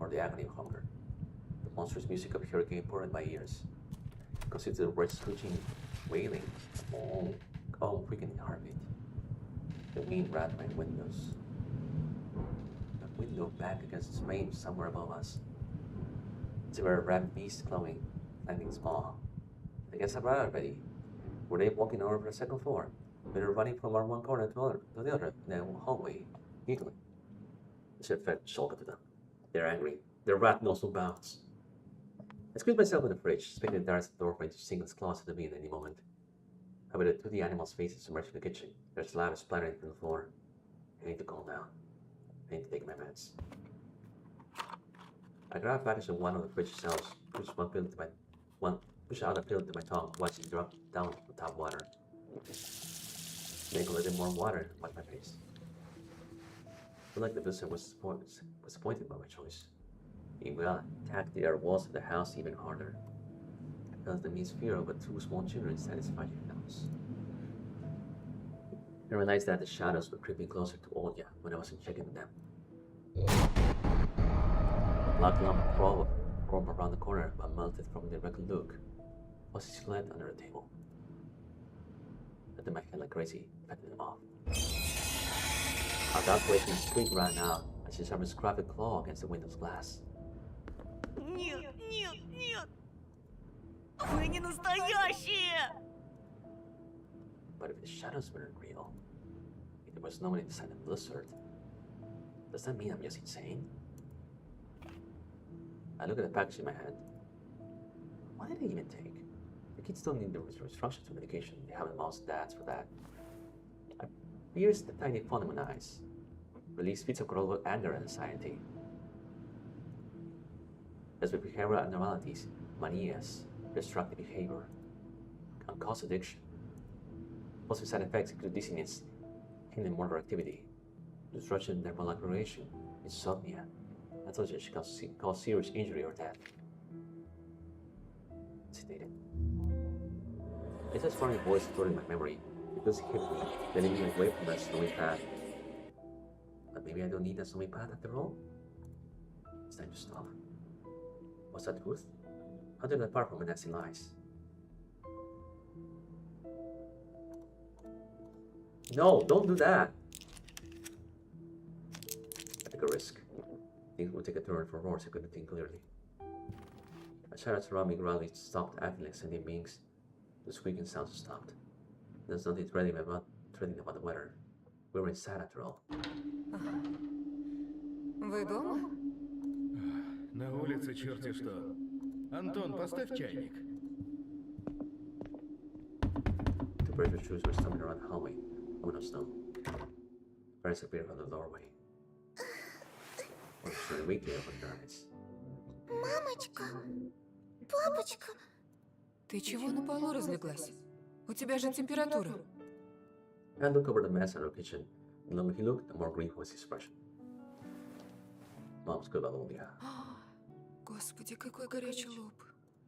or the agony of hunger. The monstrous music of a hurricane poured in my ears. It consisted of words screeching, wailing, calm, quickening heartbeat. The wind ran my windows. A window back against the frame somewhere above us. There were a rabid beast clawing, flanking its paw. I guess I'm right already. Were they walking over the second floor? They were running from one corner to the other in the hallway, giggling. I should have fed Shulka to them. They're angry. Their wrath knows no bounds. I squeezed myself in the fridge, expecting the darts at the doorway to sink its claws into me at any moment. I waited till the animals' faces emerged in the kitchen, their saliva splattering from the floor. I need to calm down. I need to take my meds. I grabbed a package of one of the fridge shelves, pushed out a pill to my tongue, watching it drop down from top water. Make a little more water, wipe my face. I feel like the visitor was disappointed by my choice. He will attack the walls of the house even harder. I felt the mean fear of two small children satisfied in the house. I realized that the shadows were creeping closer to Olya when I wasn't checking them. A black lump crawled around the corner but melted from the regular look. Was his silhouette under the table? I did my head like crazy, petting him off. Our dog waking squeak ran out as she sharpened his crafted claw against the window's glass. Нет, нет, нет. Вы не настоящие! But if the shadows weren't real, if there was no one inside the blizzard, does that mean I'm just insane? I look at the package in my hand. What did they even take? The kids don't need the instructions for medication. They have the mouse and dads for that. I pierced the tiny phone in my eyes. Release fits of controllable anger and anxiety. As with behavioral abnormalities, manias, destructive behavior, can cause addiction. Positive side effects include dizziness, hidden motor activity, disruption in thermal regulation, insomnia, and such cause serious injury or death. Stated. It's a strong voice stored in my memory because it hit me, letting me away from that snowy path. But maybe I don't need that snowy path after all? It's time to stop. Was that truth? How did I apart from my nasty lies? No, don't do that. I took a risk. Things would take a turn for worse. I couldn't think clearly. The shadows around me gradually stopped acting like sentient beings. The squeaking sounds stopped. There's nothing threatening about the weather. We were inside after all. Вы дома? На улице черти что. Антон, поставь чайник. Two birds with shoes were stumbling around the hallway. I went of snow. Parents appeared from the doorway. Or should weakly opened their eyes. Мамочка, папочка. Ты чего на полу разлеглась? У тебя же температура. I looked over the mess in our kitchen. The longer he looked, the more grief was his expression. Mom's good about Olivia. Господи, какой горячий лоб.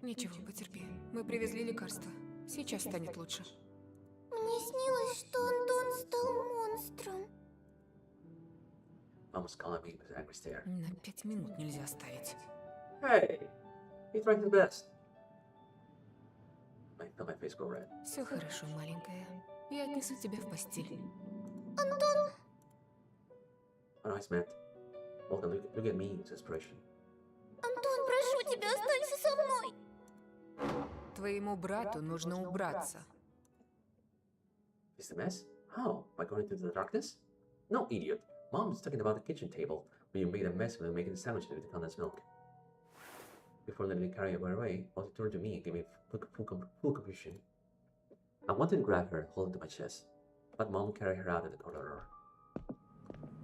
Ничего, потерпи. Мы привезли лекарства. Сейчас станет лучше. Мне снилось, что Антон стал монстром. Mom was calling me with an angry stare. На 5 минут нельзя оставить. Hey, he tried his best. I felt my face go red. Все хорошо, маленькая. Я отнесу тебя в постель. Антон! My eyes met. Olga, look at me, it's inspiration. Антон, прошу тебя, останься со мной. Твоему брату нужно убраться. Is the mess? How? By going into the darkness? No, idiot. Mom's talking about the kitchen table, where you made a mess when making sandwiches with the condensed milk. Before letting me carry her away, Ozzy turned to me and gave me full confusion. I wanted to grab her and hold her to my chest, but Mom carried her out of the corridor.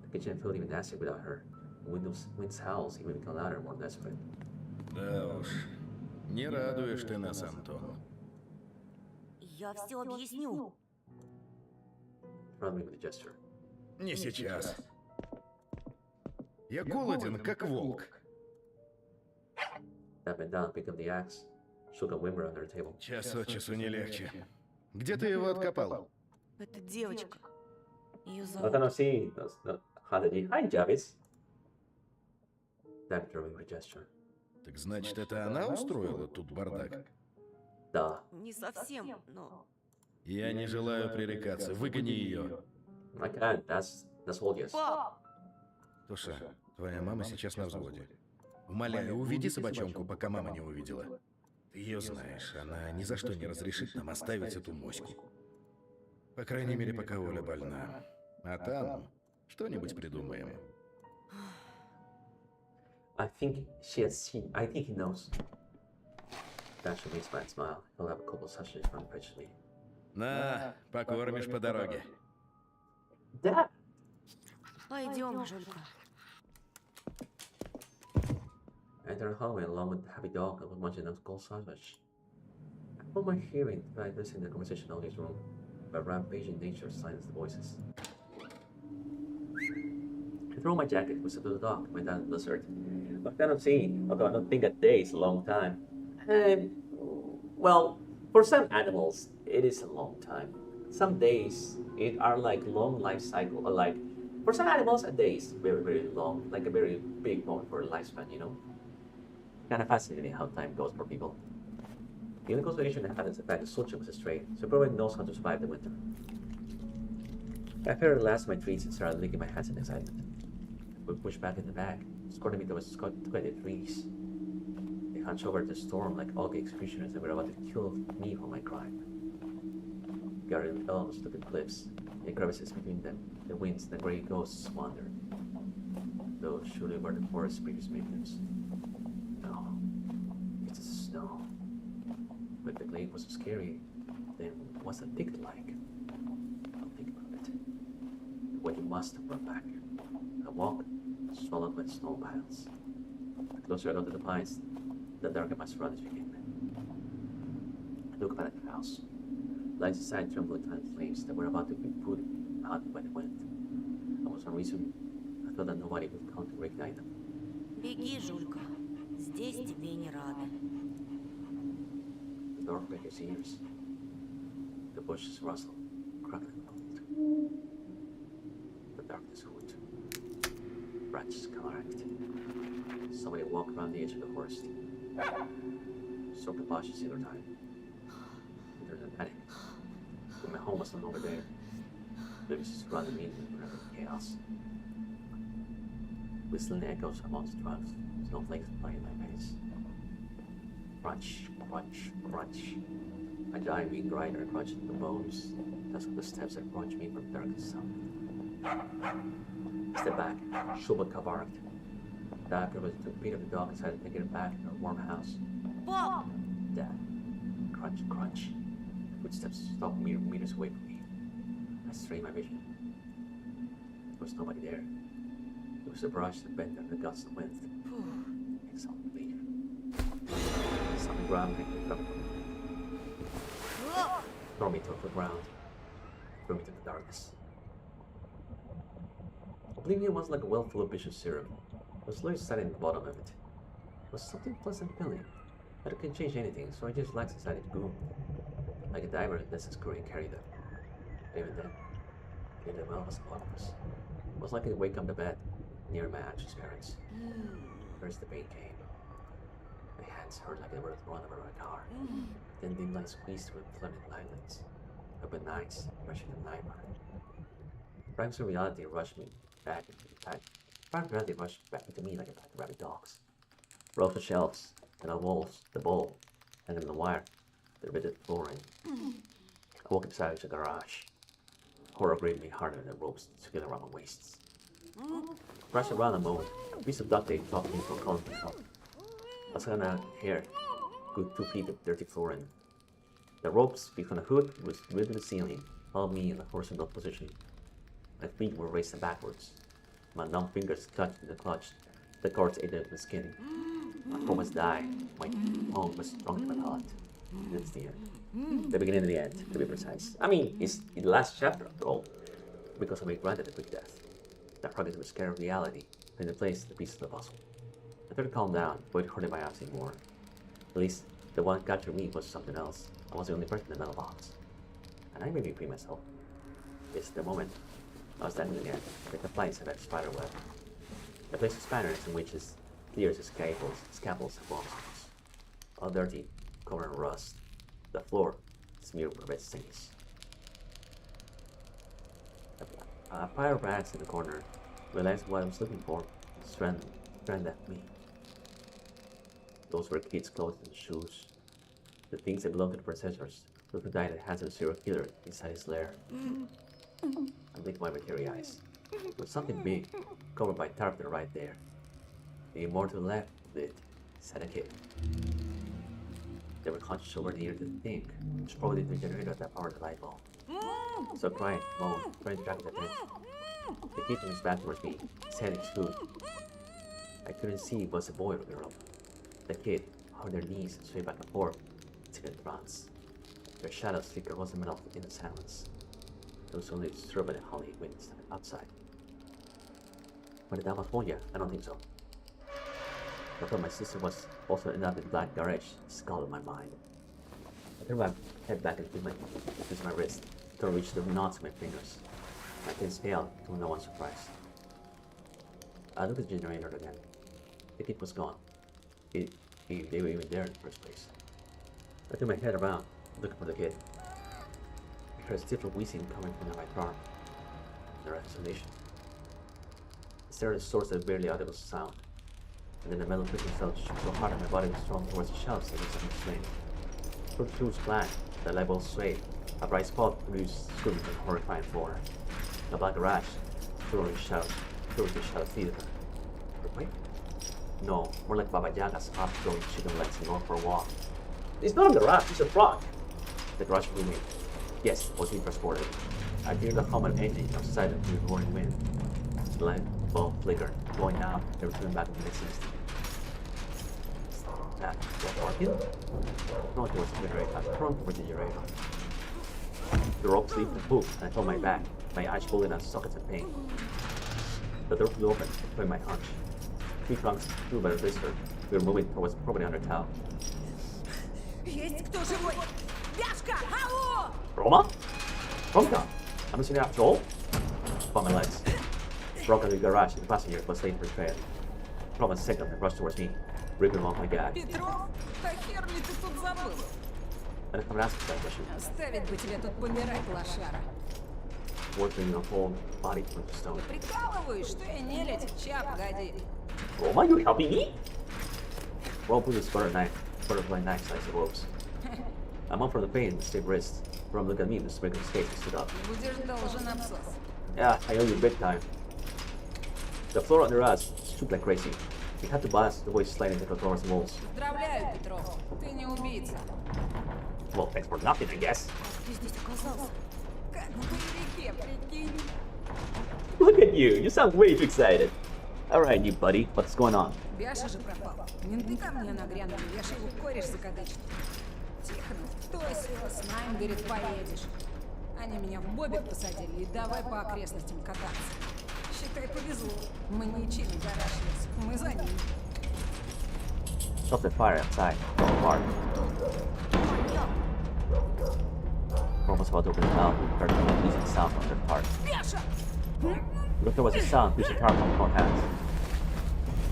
The kitchen felt even nastier without her. The wind's howls even became louder and more desperate. Да уж, не радуешь ты нас, Антон. Я все объясню. Around me with a gesture. Не сейчас. Я голоден, как волк. Dad bent down, picked up the axe, shook a whimper under the table. Час от часу не легче. Где ты его откопал? Это девочка. Ее I зовут... don't see. Hi, Jarvis. Dad drew me with a gesture. Так значит, это она устроила тут бардак? Да. Не совсем, но... Я не желаю пререкаться. Выгони ее. I can't. That's all yes. Пап! Туша, твоя мама сейчас на взводе. Умоляю, уведи собачонку, пока мама не увидела. Ты ее знаешь, она ни за что не разрешит нам оставить эту моську. По крайней мере, пока Оля больна. А там что-нибудь придумаем. I think he knows. That should make Span smile. He'll have a couple sessions from me. На, покормишь по дороге. Dad! Пойдем, Жулька. I entered the hallway along with the happy dog that was munching on cold sandwich. I put my hearing by listening to the conversation in Ollie's room, but rampaging nature silenced the voices. I throw my jacket, whistled to the dog, went down to the blizzard. But then I'm seeing, although I don't think a day is a long time. Well, for some animals, it is a long time. Some days, it are like long life cycle, or like, for some animals, a day is very, very long, like a very big moment for a lifespan, you know? Kind of fascinating how time goes for people. The only consolation I had is the fact that Socha was a stray, so probably knows how to survive the winter. I prepared the last of my treats and started licking my hands in excitement. We pushed back in the bag, escorting me towards the trees. The hunched over the storm like ugly executioners that were about to kill me for my crime. Guarded elms looked at cliffs, and crevices between them, the winds and the grey ghosts wandered. Those surely were the forest's previous victims. No, it's just snow. But if the glade was so scary, then what's a thicket like? I'll think about it. What you must have brought back. A walk swallowed by snow piles. The closer I got to the pines, the darker my surroundings became. I looked back at the house. Lights inside trembling tiny flames that were about to be put out by the wind. And for some reason, I thought that nobody would come to reignite them. Беги, Жулька. Здесь тебе не рады. The dark back his ears. The bushes rustle, crackle and cold. The darkness hoot. Branches collect. Somebody walked around the edge of the forest. Soaked the bushes in their time. There's an attic. But my home was no longer there. There was surrounding me in forever chaos. Whistling echoes amongst drugs, snowflakes flying in my face. Crunch, crunch, crunch. A giant meat grinder crunching the bones. That's the steps that approach me from darkest south. Step back, Shubaka barked. After was to beat up the dog inside and take it back in our warm house. Pop! Dad. Crunch, crunch. Footsteps stopped meters away from me. I strained my vision. There was nobody there. It was a brush that bent under the gusts of wind. Exhale relief. Something grabbed me and grabbed me. Throw me to the ground. Threw me to the darkness. Oblivion was like a well full of vicious syrup. I was slowly sat in the bottom of it. It was something pleasant feeling. But it couldn't change anything, so I just relaxed inside its gloom. Like a diver that lets its screw and carry them. But even then, getting them out was awkward. It was like I'd wake up the bed near my anxious parents. First the pain came. My hands hurt like they were thrown over my car. Then dim light squeezed through flaming eyelids. Open nights, rushing the nightmare. Fragments of reality rushed me back into the time. Fragments of reality rushed back into me like a pack of rabid dogs. Rows of shelves, and the walls, the bowl, and then the wire, the rigid flooring. I walked inside the garage. Horror gripped me harder than ropes together around my waists. Rushed around a moment, a piece of duct tape stopped me from calling me up. I was gonna hear good 2 feet of dirty flooring. The ropes behind the hood was glued to the ceiling, held me in a horizontal position. My feet were raised backwards. My numb fingers clutched in the clutch. The cords ate into the skin. My throat was dying. My tongue was strung to my palate. That's the end. The beginning of the end, to be precise. I mean, it's in the last chapter after all, because I made granted a quick death. That progress was scare of reality, put in place the pieces of the puzzle. I tried to calm down, avoid hurting my eyes anymore. At least, the one that captured me was something else. I was the only person in the metal box. And I made me free myself. It's the moment I was standing again, like the flights of that spider web. I placed the spanners in which is clear as scaffolds and bombs. All dirty, covered in rust. The floor smeared with red stains. A pile of rags in the corner. Realized what I was looking for. Strand left me. Those were kids' clothes and shoes. The things that belonged to the processors. Who died at the hands of a serial killer inside his lair. I blinked my teary eyes. There was something big, covered by tarp right there. The more to the left of it, said a kid. They were hunched over near the thing, which probably the generator that powered the light bulb. So crying, moaned, trying to drag the attention. The kid turned his back towards me, his head in his hood. I couldn't see if it was a boy or a girl. The kid, on their knees, swayed back and forth, in a trance. Their shadows flickered across the metal in the silence. It was only disturbed by the holly winds outside. When the dam was Moya, I don't think so. I thought my sister was also in that black garage, skull in my mind. I turned my head back and used my wrist to reach the knots of my fingers. My face failed to no one's surprise. I looked at the generator again. The kid was gone. If they were even there in the first place. I threw my head around, looking for the kid. I heard a stifled wheezing coming from the right arm. The resonation. I stared at the source of a barely audible sound. and then the metal crystal cell shook so hard that my body was thrown towards the shelves like something slain. Through the tubes blank, the level swayed. A bright spot produced screaming on the horrifying floor. The black garage, through the shadow theater. Wait? No, more like Baba Yaga's half-grown chicken legs going for a walk. It's not a garage, it's a frog! The garage blew me. Yes, was being transported. I hear the hum of engine outside of the roaring wind. The light bulb flickered, going out, and returned back to the next instant. That was working? No, it was a generator. I turned for the generator. The rope slipped and moved, and I felt my back, my eyes pulling on sockets of pain. The door flew open, showing my hunch. 3 trunks, 2 by the blister. We were moving towards the property under town. Есть кто живой? Яшка, алло! Roma? Romka? I'm missing after all? Upon my legs. Broke into the garage, and the passenger was late for the train. Roma second and rushed towards me, ripping off my gag. Петров, да хер ли ты тут забыл? I didn't have an answer to that question. Оставить бы тебе тут помирать, лошара. Working a whole body from the stone. Прикалываюсь, что я не летит, ча, погоди. Roma, you helping me? Roma put his butterfly knife size ropes. I'm up from the pain, stiff wrist. Roma looked at me with a sprinkle of state and stood up. Будешь должен абсос. Yeah, I owe you big time. The floor under us shook like crazy. We had to balance the way sliding into the floor's walls. Поздравляю, Петров, ты не убийца. Well, thanks for nothing, I guess. Ты здесь оказался? Как в боевике, прикинь. Look at you, you sound way too excited. Alright, you buddy, what's going on? Бяша же пропал. Менты ко мне нагрянули, я ж его кореш закадычил. Тихонов, кто сел с нами, говорит, поедешь. Они меня в бобик посадили и давай по окрестностям кататься. Считай, повезло. Мы ничем не таращились. Мы за ним. Stop the fire outside. Don't bark. Roma was about to open his mouth and heard a pleasing sound from the park. Бяша! Look, there was a sound which the car from both hands.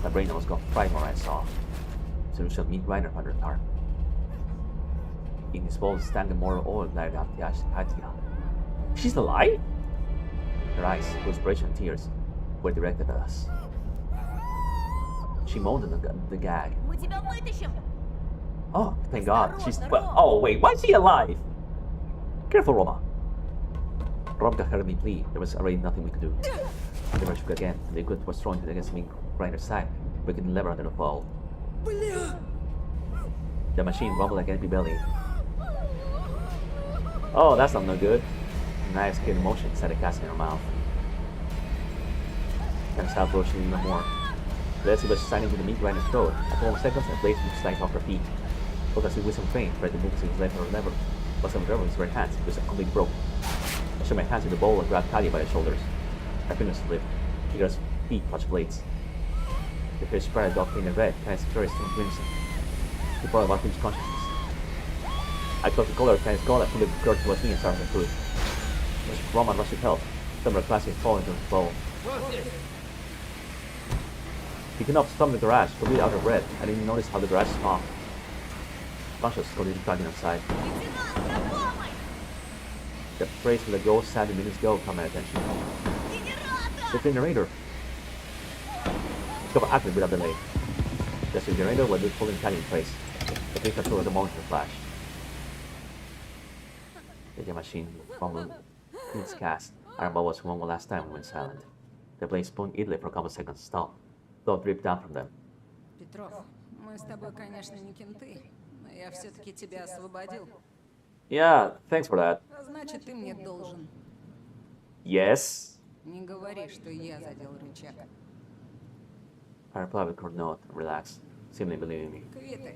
My brain was gone fright when I saw. So we shall meet Reiner under the tarp. In his bowl standing more oil glided out the ash Katia. She's alive? Her eyes, perspiration and tears, were directed at us. She moaned the gag. Мы тебя вытащим! Oh, thank God. She's. Well, oh, wait, why is she alive? Careful, Roma. Romka heard me plead. There was already nothing we could do. The rush shook again. The equipment was thrown against me Reiner's side, breaking the lever under the fall. The machine rumbled like an empty belly. Oh, that's not no good. The knife came in motion, set a cast in her mouth. And stopped approaching even more. The Leslie was signing to the meat Reiner's throat. After 1 seconds, the blade would slide off her feet. But as he with some pain, tried to move his left or lever, but some with his right hand, it was completely broke. I shook my hands in the bowl and grabbed Talia by the shoulders. Her fingers slipped. Figure's feet touched blades. The fish spread dog painted red, Tan's furious and crimson. He brought about his consciousness. I caught the collar of Tan's collar, pulled the girl towards me and started her food. Roma rushed to help. Some of her classmates falling into the bowl. He could not stomach the garage, but out of breath. I didn't notice how the garage smelled. Conscious continued dragging outside. The phrase from the ghost sounded minutes ago caught my attention. The generator! Discover acted without delay. The generator was pulling Tally in place. The big control of the monster flash. The machine followed in its cast. Our ball was swung one last time and went silent. The blade spun idly for a couple seconds, stopped. Blood dripped down from them. Петров, мы с тобой, конечно, не кенты, но я все-таки тебя освободил. Yeah, thanks for that. Значит, ты мне должен. Yes? Не говори, что я задел рычаг. I replied with a cold note and relaxed, seemingly believing me. Квиты.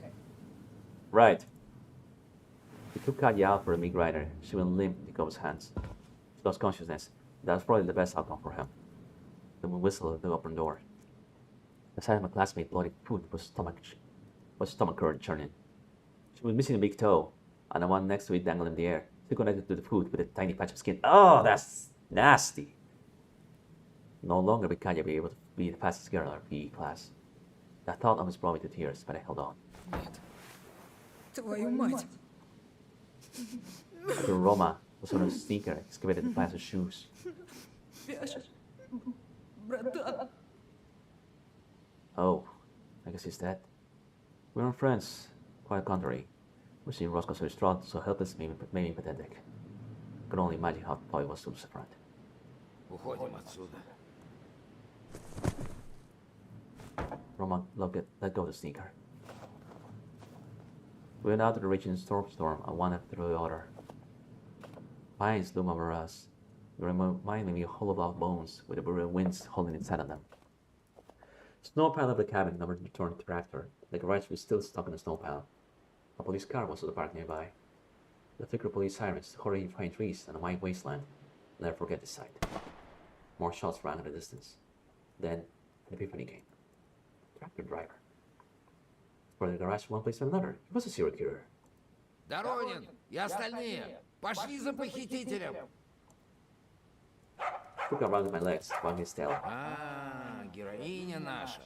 Right. He took Katya out for a meat grinder. She went limp in Nico's hands. She lost consciousness. That was probably the best outcome for him. Then we whistled at the open door. The sight of my classmate bloody food was stomach curd churning. She was missing a big toe, and the one next to it dangled in the air, still connected to the food with a tiny patch of skin. Oh, that's nasty! No longer would Katya be able to be the fastest girl in our PE class. That thought almost brought me to tears, but I held on. Нет. Твою мать. The Roma was on her sneaker, excavated the pass of shoes. Бяша. Братан. Oh, I guess he's dead. We weren't friends. Quite contrary. We seen Roscoe so distraught, so helpless, made me pathetic. I could only imagine how Polly was to lose a friend. Уходим отсюда. Roman let go of the sneaker. We went out to the raging storm, and one after the other. Pines loom over us, reminding me of hollow log bones with the winds holding inside of them. Snow pile of the cabin never returned to tractor. The garage was still stuck in the snow pile. A police car was parked nearby. The flicker police sirens, hurrying pine trees, and a white wasteland. I'll never forget this sight. More shots rang in the distance. Then an epiphany came. Tractor driver. For the garage from one place to another. He was a serial killer. Доронин и остальные, пошли за похитителем. Took around my legs, wagging his tail. Героиня наша.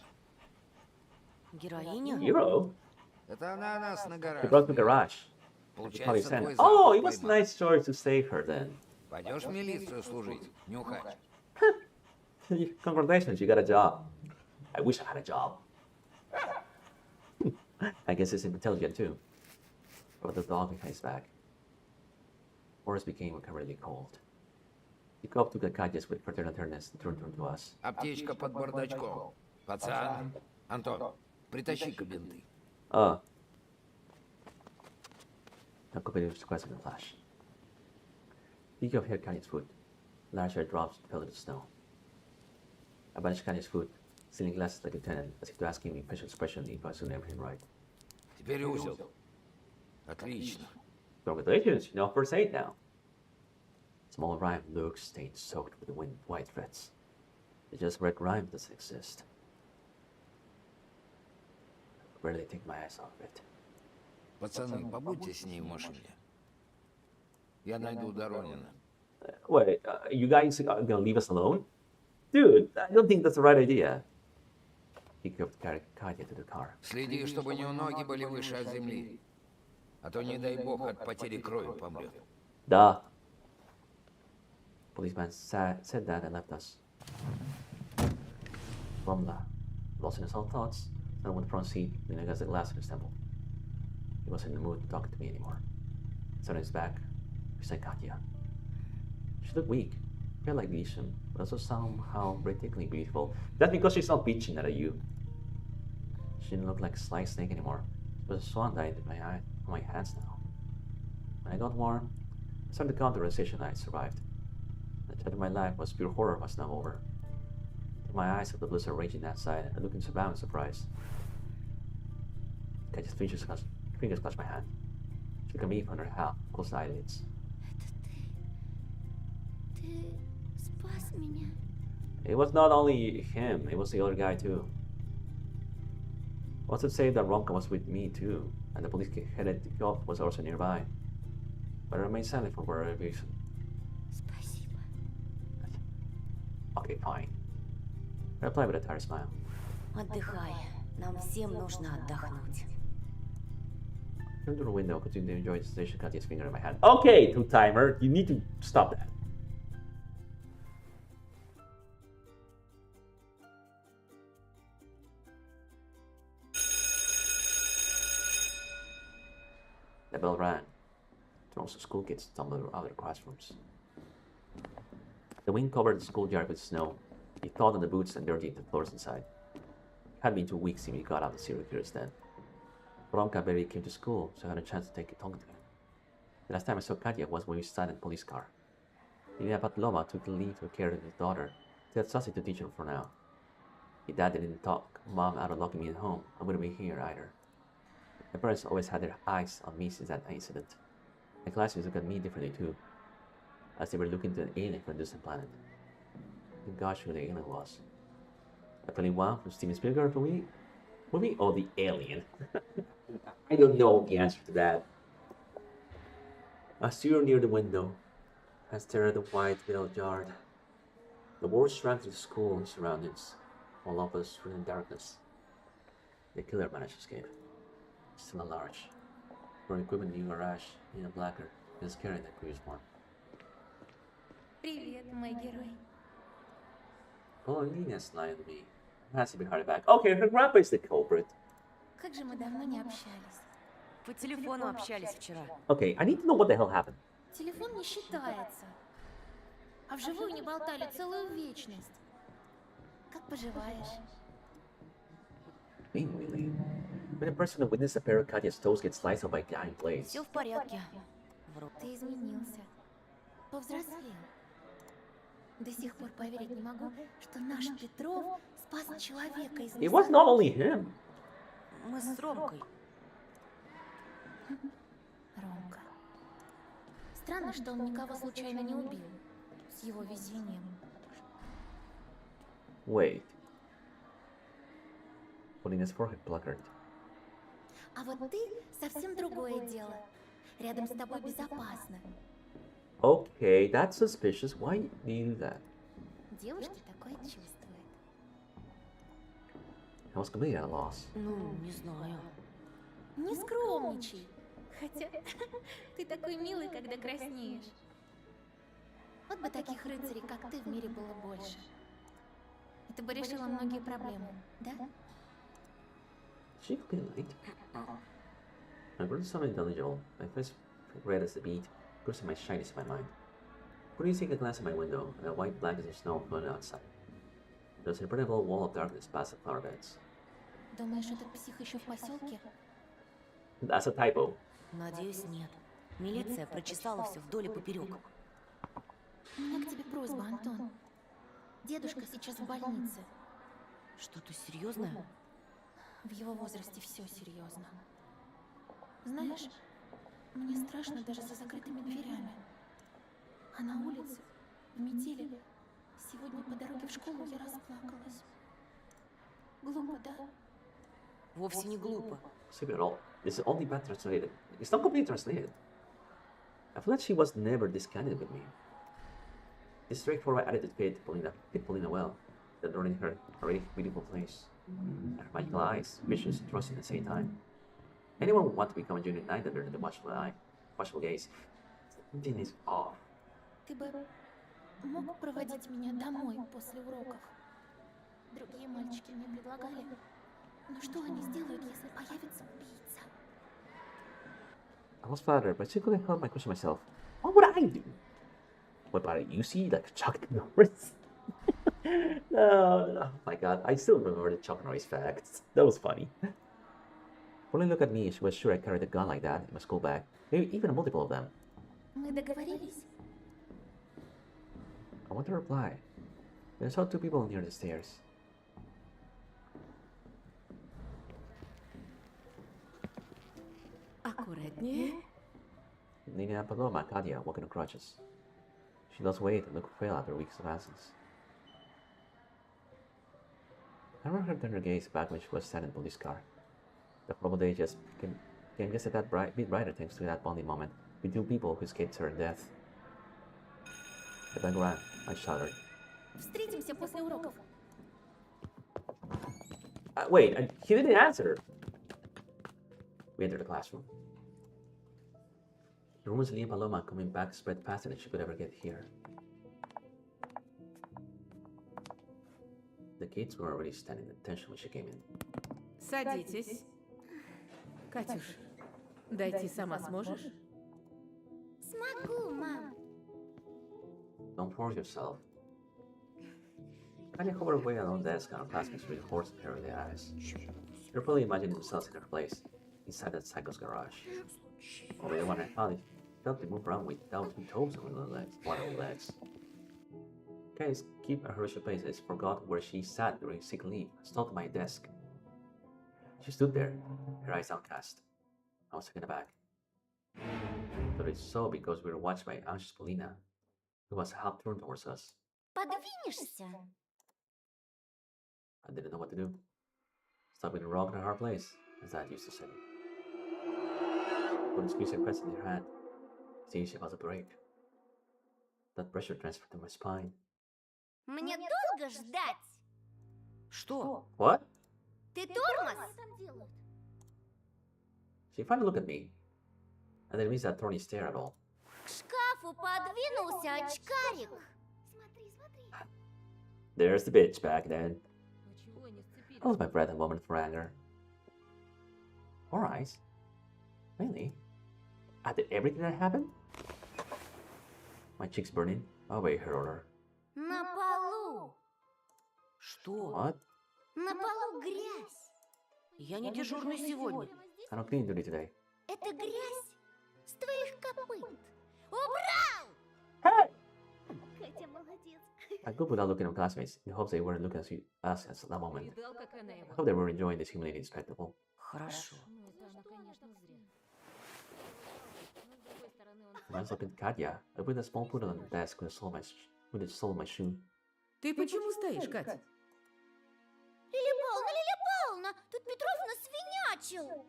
Героиня? Hero? Это она нас на гараж. He brought to the garage. Получается, твой Oh, запах it was a поймал. nice choice to save her then. Пойдешь в милицию служить, нюхач. Congratulations, you got a job. I wish I had a job. I guess he's intelligent too. But the dog behind his back. Boris became really cold. He go up to the Katya's with fraternal tenderness and turned to us. Аптечка под бардачком. Пацан, Антон, притащи-ка бинты. Company was requested in a flash. Thinking of head Katya's foot, large red drops fell to the snow. I banished Katya's foot, stealing glasses like a lieutenant, as if to asking me facial expression if I soon everything right. Теперь узел. Отлично. Congratulations, you know first aid now. Small rhyme looks stained soaked with the wind white threads. It's just red rhyme doesn't exist. I rarely take my eyes off it. Пацаны, побудьте с ней в машине. Я найду Доронина. Wait, you guys are gonna leave us alone? Dude, I don't think that's the right idea. He could carry Katya to the car. Следи, чтобы у него ноги были выше от земли. А то, не дай бог, от потери крови помрет. Duh. Policeman said that and left us. Romla, lost in his own thoughts, sat on the front seat, leaning against the glass in his temple. He wasn't in the mood to talk to me anymore. Sat on his back, beside Katya. She looked weak, felt like Grisham, but also somehow breathtakingly beautiful. That's because she's not bitching at you. She didn't look like a sly snake anymore. It was a swan died in my hands now. When I got warm, I started to count the realization I had survived. The threat of my life was pure horror was now over. My eyes at the blizzard raging outside, I looked into surrounding surprise. Katya's fingers clutched my hand. She looked at me from her closed eyelids. Ты спас меня. It was not only him, it was the other guy too. What's to say that Ronka was with me too, and the police headed off was also nearby. But I remained silent for whatever reason. Спасибо. Okay, fine. I replied with a tired smile. Отдыхай. Нам всем нужно отдохнуть. I turned to the window, continuing to enjoy the sensation of Katya's finger in my hand. Okay, two-timer, you need to stop that. The bell rang. Throngs of school kids tumbled out of the classrooms. The wind covered the schoolyard with snow. He thawed on the boots and dirtied the floors inside. It had been 2 weeks since we got out of the serial killer's den. Bronka barely came to school, so I had a chance to take a talk to him. The last time I saw Katya was when we sat in a police car. Nina Patlova took the lead to care of his daughter. They had Sassy to teach her for now. If Dad didn't talk Mom out of locking me at home, I wouldn't be here either. My parents always had their eyes on me since that incident. My classmates looked at me differently too, as they were looking to an alien from a distant planet. Thank gosh who the alien was. Apparently one from Steven Spielberg movie or the alien? I don't know the answer to that. I stood near the window and stared at the white veil yard. The world shrank to the school and surroundings, all of us were in darkness. The killer managed to escape. Still at large. For equipment in garage, in a blacker, and scary than previous one. Привет, мой герой. Following Nina smiled at me. Has to be hard back. Okay, her grandpa is the culprit. Как же мы давно не общались. По телефону общались вчера. Okay, I need to know what the hell happened. Телефон не считается. А вживую не болтали целую вечность. Как поживаешь? Mean, really? When a person who witnessed a pair of Katya's toes get sliced off by giant blades. Все в порядке. Ты изменился. Повзрослел. До сих пор поверить не могу, что наш Петров спас человека из It was not only him. Мы с Ромкой. Ромка. Странно, что он никого случайно не убил. С его везением. Wait. Putting his forehead placard. А вот ты совсем другое дело. Рядом с тобой безопасно. Okay, that's suspicious. Why do you do that? Девушки такое чувствуют. I was completely at a loss. Ну, не знаю. Не скромничай. Хотя ты такой милый, когда краснеешь. Вот бы таких рыцарей, как ты, в мире было больше. Это бы решило многие проблемы, да? She could be late. I grew something intelligible. My face red as the beat, cursing my shyness in my mind. Putting a glass in my window, and a white blanket of snow floated outside. There was an impenetrable wall of darkness past the flower beds. Думаешь, этот псих еще в поселке? That's a typo. Надеюсь, нет. Милиция прочесала все вдоль и поперек. У меня к тебе просьба, Антон. Дедушка сейчас в больнице. Что-то серьезное? В его возрасте все серьезно. Знаешь, мне страшно даже за закрытыми дверями. А на улице, в метели, сегодня по дороге в школу я расплакалась. Глупо, да? Вовсе не глупо. Stupid at all. This is only bad translated. It's not completely translated. I feel like she was never this candid with me. This straightforward attitude fit Paulina well. That learning her already beautiful face. Her magical eyes, vicious and trusting at the same time. Anyone would want to become a junior knight under the watchful gaze. Something is off. Ты бы мог проводить меня домой после уроков? Другие мальчики мне предлагали. Но что они сделают, если появится убийца? I was flattered, but secretly held my question myself. What would I do? What about it? You see, like Chuck Norris? No, oh my god, I still remember the Chuck Norris facts. That was funny. When I looked at me, she was sure I carried a gun like that in my school bag. Maybe even a multiple of them. Мы договорились? I want to reply. But I saw two people near the stairs. Аккуратнее. Nina and Paloma Kadia walking on crutches. She lost weight and looked frail after weeks of absence. I remember her turn her gaze back when she was sat in the police car. The horrible day just came just a bit brighter thanks to that bonding moment with two people who escaped certain death. The bell rang. I shuddered. Встретимся после уроков. Wait, he didn't answer. We entered the classroom. The rumors of Lia Paloma coming back spread faster than she could ever get here. The kids were already standing at attention when she came in. Садитесь. Катюш, дойти сама сможешь? Смогу, мам. Don't force yourself. Anya hovered away on the desk and her classmates with horse pair in their eyes. They're probably imagining themselves in her place, inside that psycho's garage. Although the one I found, it felt to move around without two toes on her legs, one of her legs. Guys, keep her horrific places, forgot where she sat during sick leave, stopped at my desk. She stood there, her eyes downcast. I was taken aback. But it's so because we were watched by anxious Paulina, who was half turned towards us. Подвинешься? I didn't know what to do. Stuck with a rock in a hard place, as Dad used to say. Put his music pressed in her hand, seeing she was to break. That pressure transferred to my spine. Мне долго ждать? Что? What? Ты тормоз? She finally looked at me, and then missed that thorny stare at all. К шкафу подвинулся очкарик. There's the bitch back then. I lost my breath a moment for anger. 4 eyes? Really? After everything that happened? My cheeks burning. I'll obey her order. На полу. Что? What? На полу грязь. Я не дежурный сегодня. I don't clean duty today. Это грязь с твоих копыт. Убрал! Hey! Катя молодец. I go without looking at classmates in hopes they weren't looking at us at that moment. Видал, как она его. I hope they were enjoying this humiliating spectacle. Хорошо. When I was looking at Katya, I put a small poodle on the desk with the sole of my shoe. Ты почему стоишь, Катя? Лилия Павловна, тут Петров насвинячил.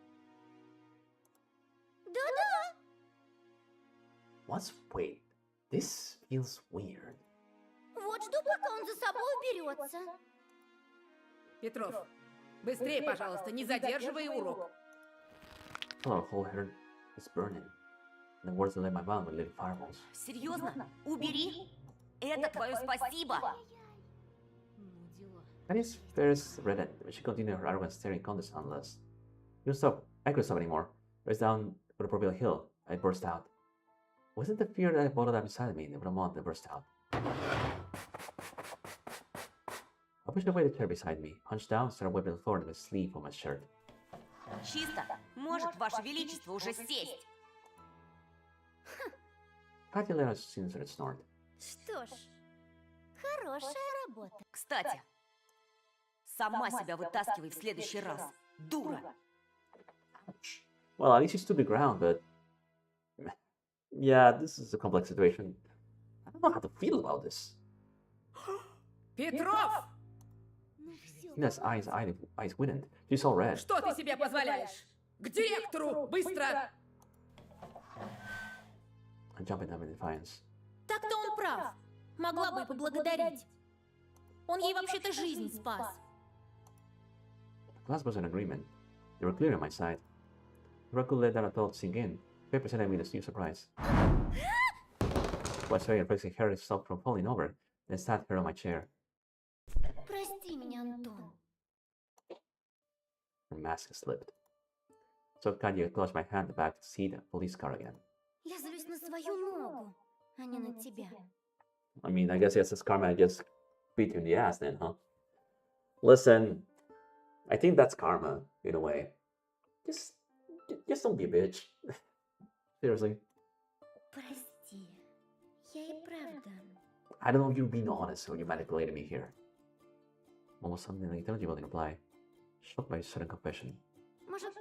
Да-да. Wait, this feels weird. Вот жду, пока он за собой уберется. Петров, быстрее, пожалуйста, не задерживай урок. Our whole head is burning. And the words that left my mouth were little fireballs. Серьезно? Убери. Это твое спасибо. Katya's face reddened when she continued her arrogant staring contest on us. You don't stop. I couldn't stop anymore. Race down the proverbial hill. I burst out. Was it the fear that I bottled up inside me that moment that burst out? I pushed away the chair beside me, hunched down, started wiping the floor with my sleeve on my shirt. Чисто. Может, Ваше Величество, уже сесть? Katya let us sincere snort. Что ж, хорошая работа. Кстати, сама себя вытаскивай в следующий раз. Дура. Well, at least you stood the ground, but... Yeah, this is a complex situation. I don't know how to feel about this. Петров! Tina's eyes widened. She saw red. Что ты себе позволяешь? К директору! Быстро! I jumped at them in defiance. Так-то он прав. Могла бы и поблагодарить. Он ей вообще-то жизнь спас. The class was in agreement. They were clear on my side. Raku let that thought sink in. They presented me this new surprise. Was very reflexing her stopped from falling over, then sat her on my chair. Прости меня, Антон. Her mask slipped. So Katya clutched my hand back to see the police car again. Я злюсь на свою ногу, а не на тебя. I mean, I guess it's karma. I just beat you in the ass then, huh? Listen, I think that's karma, in a way. Just don't be a bitch. Seriously. Прости, я и правда. I don't know if you're being honest or you manipulated me here. Almost something like eternity will reply, shocked by a sudden confession. Может,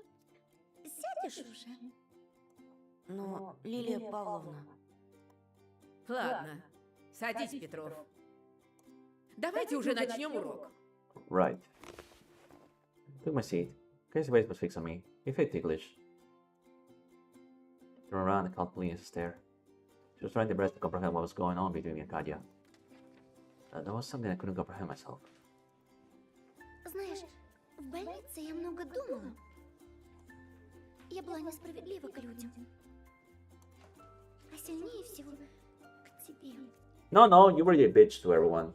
сядешь уже? Но, Лилия Павловна... Ладно, садись, Петров. Давайте уже начнем урок. Right. Took my seat. Casey's face was fixed on me. He felt ticklish. Turned around and caught Polina's stare. She was trying her best to comprehend what was going on between me and Katya. There was something I couldn't comprehend myself. Знаешь, в больнице я много думала. Я была несправедлива к людям. А сильнее всего к тебе. No, you were a bitch to everyone.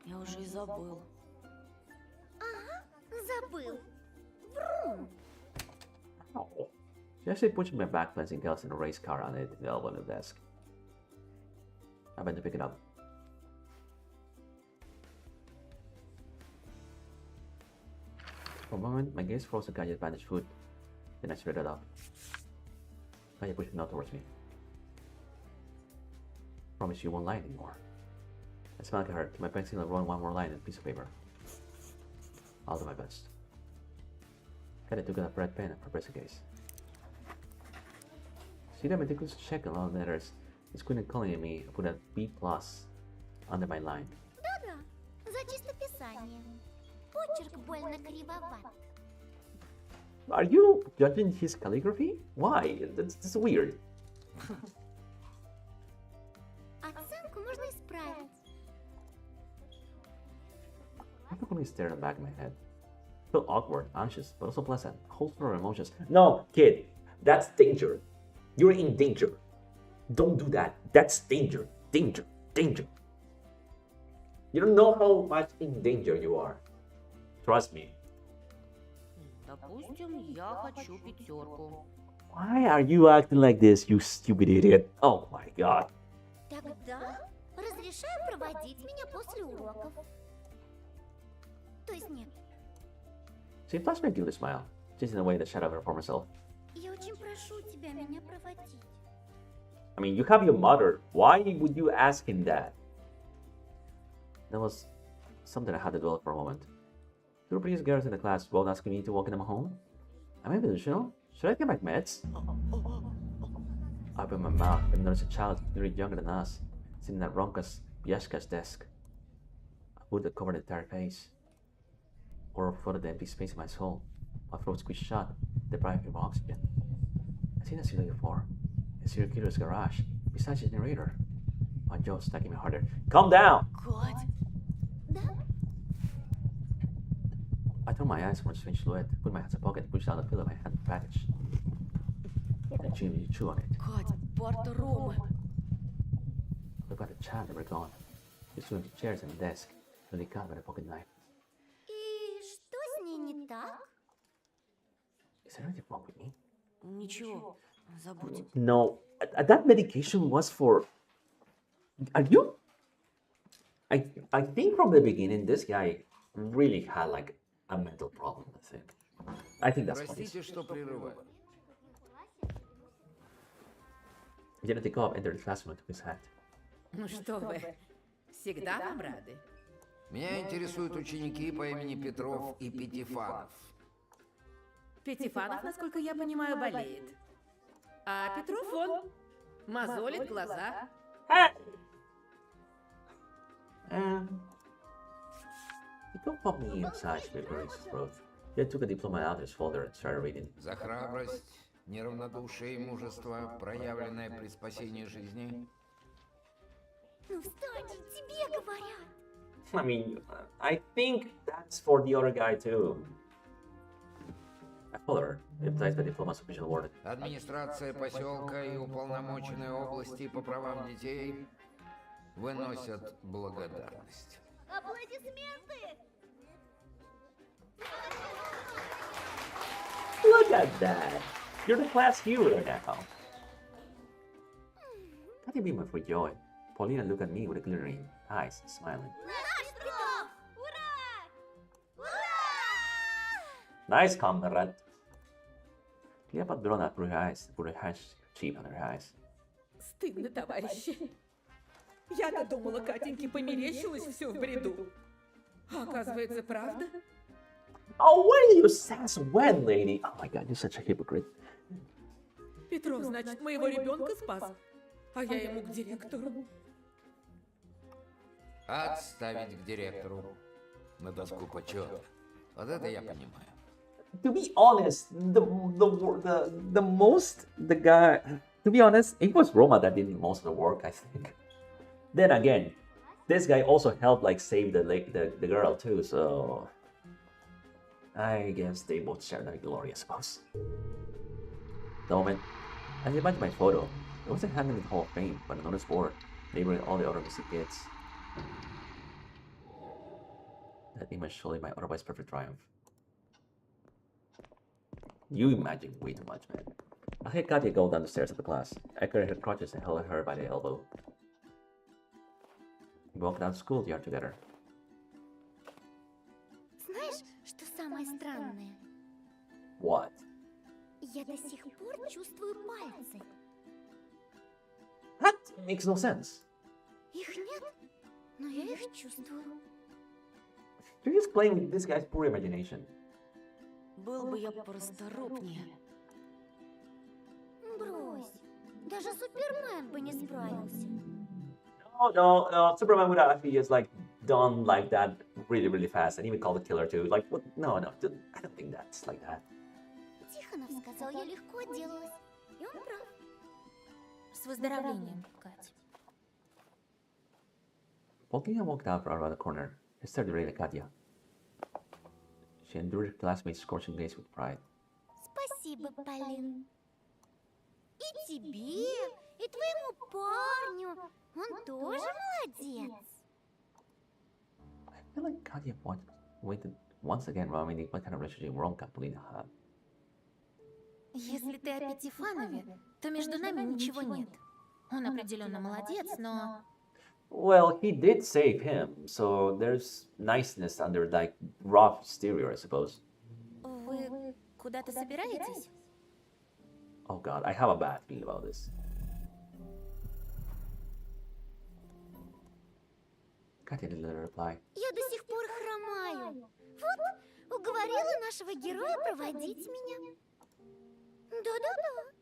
Я уже и забыл. Ага, забыл. Врун. Oh. She actually pushed my back, placing Gals in a race car on it, the elbow on the desk. I went to pick it up. For a moment, my gaze froze on Katya's bandaged foot. Then I straightened it up. Katya pushed me out towards me. Promise you won't lie anymore. I smiled at her, to my pencil and wrote one more line on a piece of paper. I'll do my best. Katya took out a red pen and prepared the case. See that meticulous check on all the letters. It's quitting calling at me. I put a B+ under my line. Да-да, за чистописание. Почерк больно кривоват. Are you judging his calligraphy? Why? That's weird. Оценку можно исправить. I frequently stared at the back of my head. I felt awkward, anxious, but also pleasant. A whole floor of emotions. No, kid, that's danger. You're in danger. Don't do that. That's danger. Danger. Danger. You don't know how much in danger you are. Trust me. Допустим, я хочу 5. Why are you acting like this, you stupid idiot? Oh my god. Тогда разрешаю проводить меня после уроков. То есть нет, She flashed me a guilty smile, chasing away the shadow of her former self. я очень прошу тебя меня проводить. I mean, you have your mother. Why would you ask him that? That was something I had to dwell for a moment. Two previous girls in the class both asking me to walk them home. Am I delusional? Should I get my meds? I opened my mouth and noticed a child nearly younger than us, sitting at Ronka's Yashka's desk. A hood that covered the entire face. Horror flooded the empty space in my soul. My throat squeezed shut, deprived me of oxygen. I've seen a ceiling before. A serial killer's garage, besides the generator. My jaw stacking me harder. Calm down! Кать, I turned my eyes from a strange silhouette, put my hands in my pocket, pushed out the pillow, my hand in the package. And chew on it. Кать, порта Ромы. Look at the child, they were gone. He threw empty chairs and the desk, and he cut with a pocket knife. И что с ней не так? Is there anything wrong with me? Ничего, забудь. No, that medication was for. Are you? I think from the beginning, this guy really had like a mental problem. I think that's what it is. Простите, что прерываю. Genetikov entered the classroom and took his hat. Ну что вы, всегда вам рады. Меня интересуют ученики по имени Петров и Пятифанов. Пятифанов, насколько я понимаю, болеет. А Петров он мозолит глаза. He don't pop me inside February's throat. He took a diploma out of his folder and started reading. За храбрость, неравнодушие и мужество, проявленное при спасении жизни. Ну встань же, тебе говорят. I mean, I think that's for the other guy too. I followed her. It plays the diploma supervision awarded. Администрация поселка и уполномоченные области по правам детей выносят благодарность. Аплодисменты! Look at that! You're the class hero now. How do you mean for joy? Paulina looked at me with a glittering eyes, smiling. Наш Петров! Ура! Ура! Nice, comrade. Cleopatra drawn out through her eyes, put her hands cheap on her eyes. Стыдно, товарищи. Я-то думала, Катеньке померещилось все в бреду. А оказывается, правда? Oh, why are you sass wet, lady? Oh my god, you're such a hypocrite. Петров, значит, моего ребенка спас, а я ему к директору. Отставить к директору на доску почета. Вот это я понимаю. To be honest, to be honest, it was Roma that did most of the work, I think. Then again, this guy also helped like save the girl too, so I guess they both share that glory, I suppose. The moment I imagined my photo, it wasn't hanging in the Hall of Fame, but on this board, neighboring all the other missing kids. That image showing my otherwise perfect triumph. You imagine way too much, man. I had Katya go down the stairs of the class. I carried her crutches and held her by the elbow. We walked down the schoolyard together. Знаешь, что самое странное? What? Я до сих пор чувствую пальцы. That makes no sense. Их нет, но я их чувствую. You're just playing with this guy's poor imagination. Был бы я порасторопнее. Брось, даже Супермен бы не справился. No, Superman would have actually just like done like that really fast and even called the killer too. Like, what? No, I don't think that's like that. Тихонов сказал, я легко отделалась. И он прав. С выздоровлением, Кать. Paulina walked out around the corner and started reading Katya. She endured her classmates' scorching gaze with pride. Спасибо, Полин. И тебе, и твоему парню. Он тоже молодец. I feel like Katya Once again, Romany, what kind of relationship Ronka Polina had? Если ты о Пятифанове, то между нами ничего нет. Он определенно молодец, но... Well, he did save him, so there's niceness under like rough exterior, I suppose. Вы куда-то собираетесь? Oh god, I have a bad feeling about this. Katya didn't let her reply. Я до сих пор хромаю. Вот, уговорила нашего героя проводить меня. Да-да-да.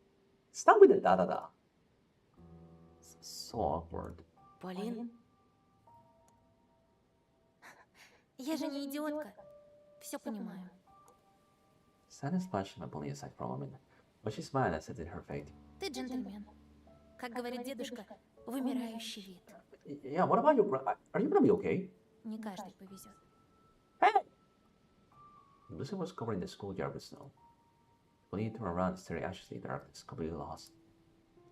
Stop with the da-da-da. So awkward. Полин? Я же не идиотка. Все понимаю. Sana splashed my Polina aside for a moment, but she smiled and accepted her fate. Ты джентльмен. Как говорит дедушка, вымирающий вид. Yeah, what about your Are you gonna be okay? Не каждый повезет. Hey! Lucy was covering the schoolyard with snow. Polina turned around and stared anxiously in the darkness, completely lost.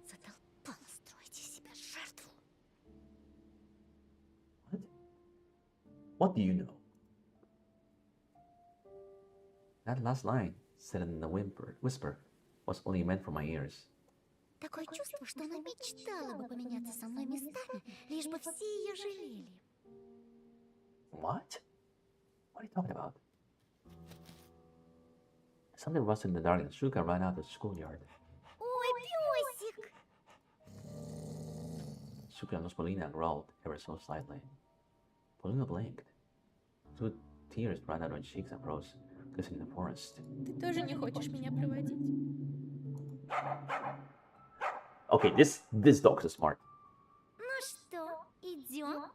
Задолбала строить из себя жертву. What? What do you know? That last line, said in a whisper, was only meant for my ears. Такое чувство, что она мечтала бы поменяться со мной местами, лишь бы все ее жалели. What? What are you talking about? Something rustled in the dark and Shuka ran out of the schoolyard. Ой, песик! Shuka almost Polina growled ever so slightly. Polina blinked. Two tears ran out of her cheeks and froze, glistening in the forest. Ты тоже не хочешь меня проводить? Okay, this dog is smart. Ну что, идем?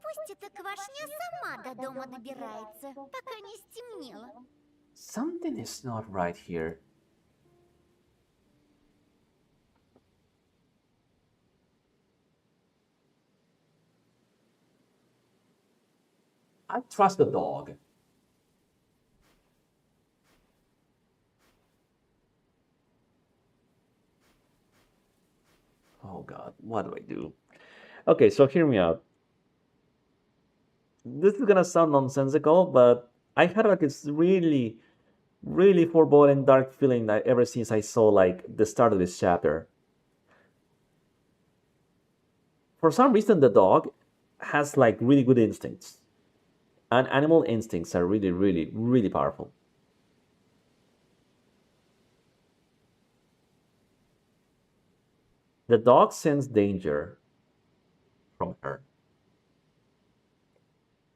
Пусть эта квашня сама до дома добирается, пока не стемнело. Something is not right here. I trust the dog. Oh god, what do I do? Okay, so hear me out. This is gonna sound nonsensical, but I had like this really, really foreboding dark feeling that ever since I saw like the start of this chapter. For some reason, the dog has like really good instincts. And animal instincts are really, really, really powerful. The dog sensed danger from her.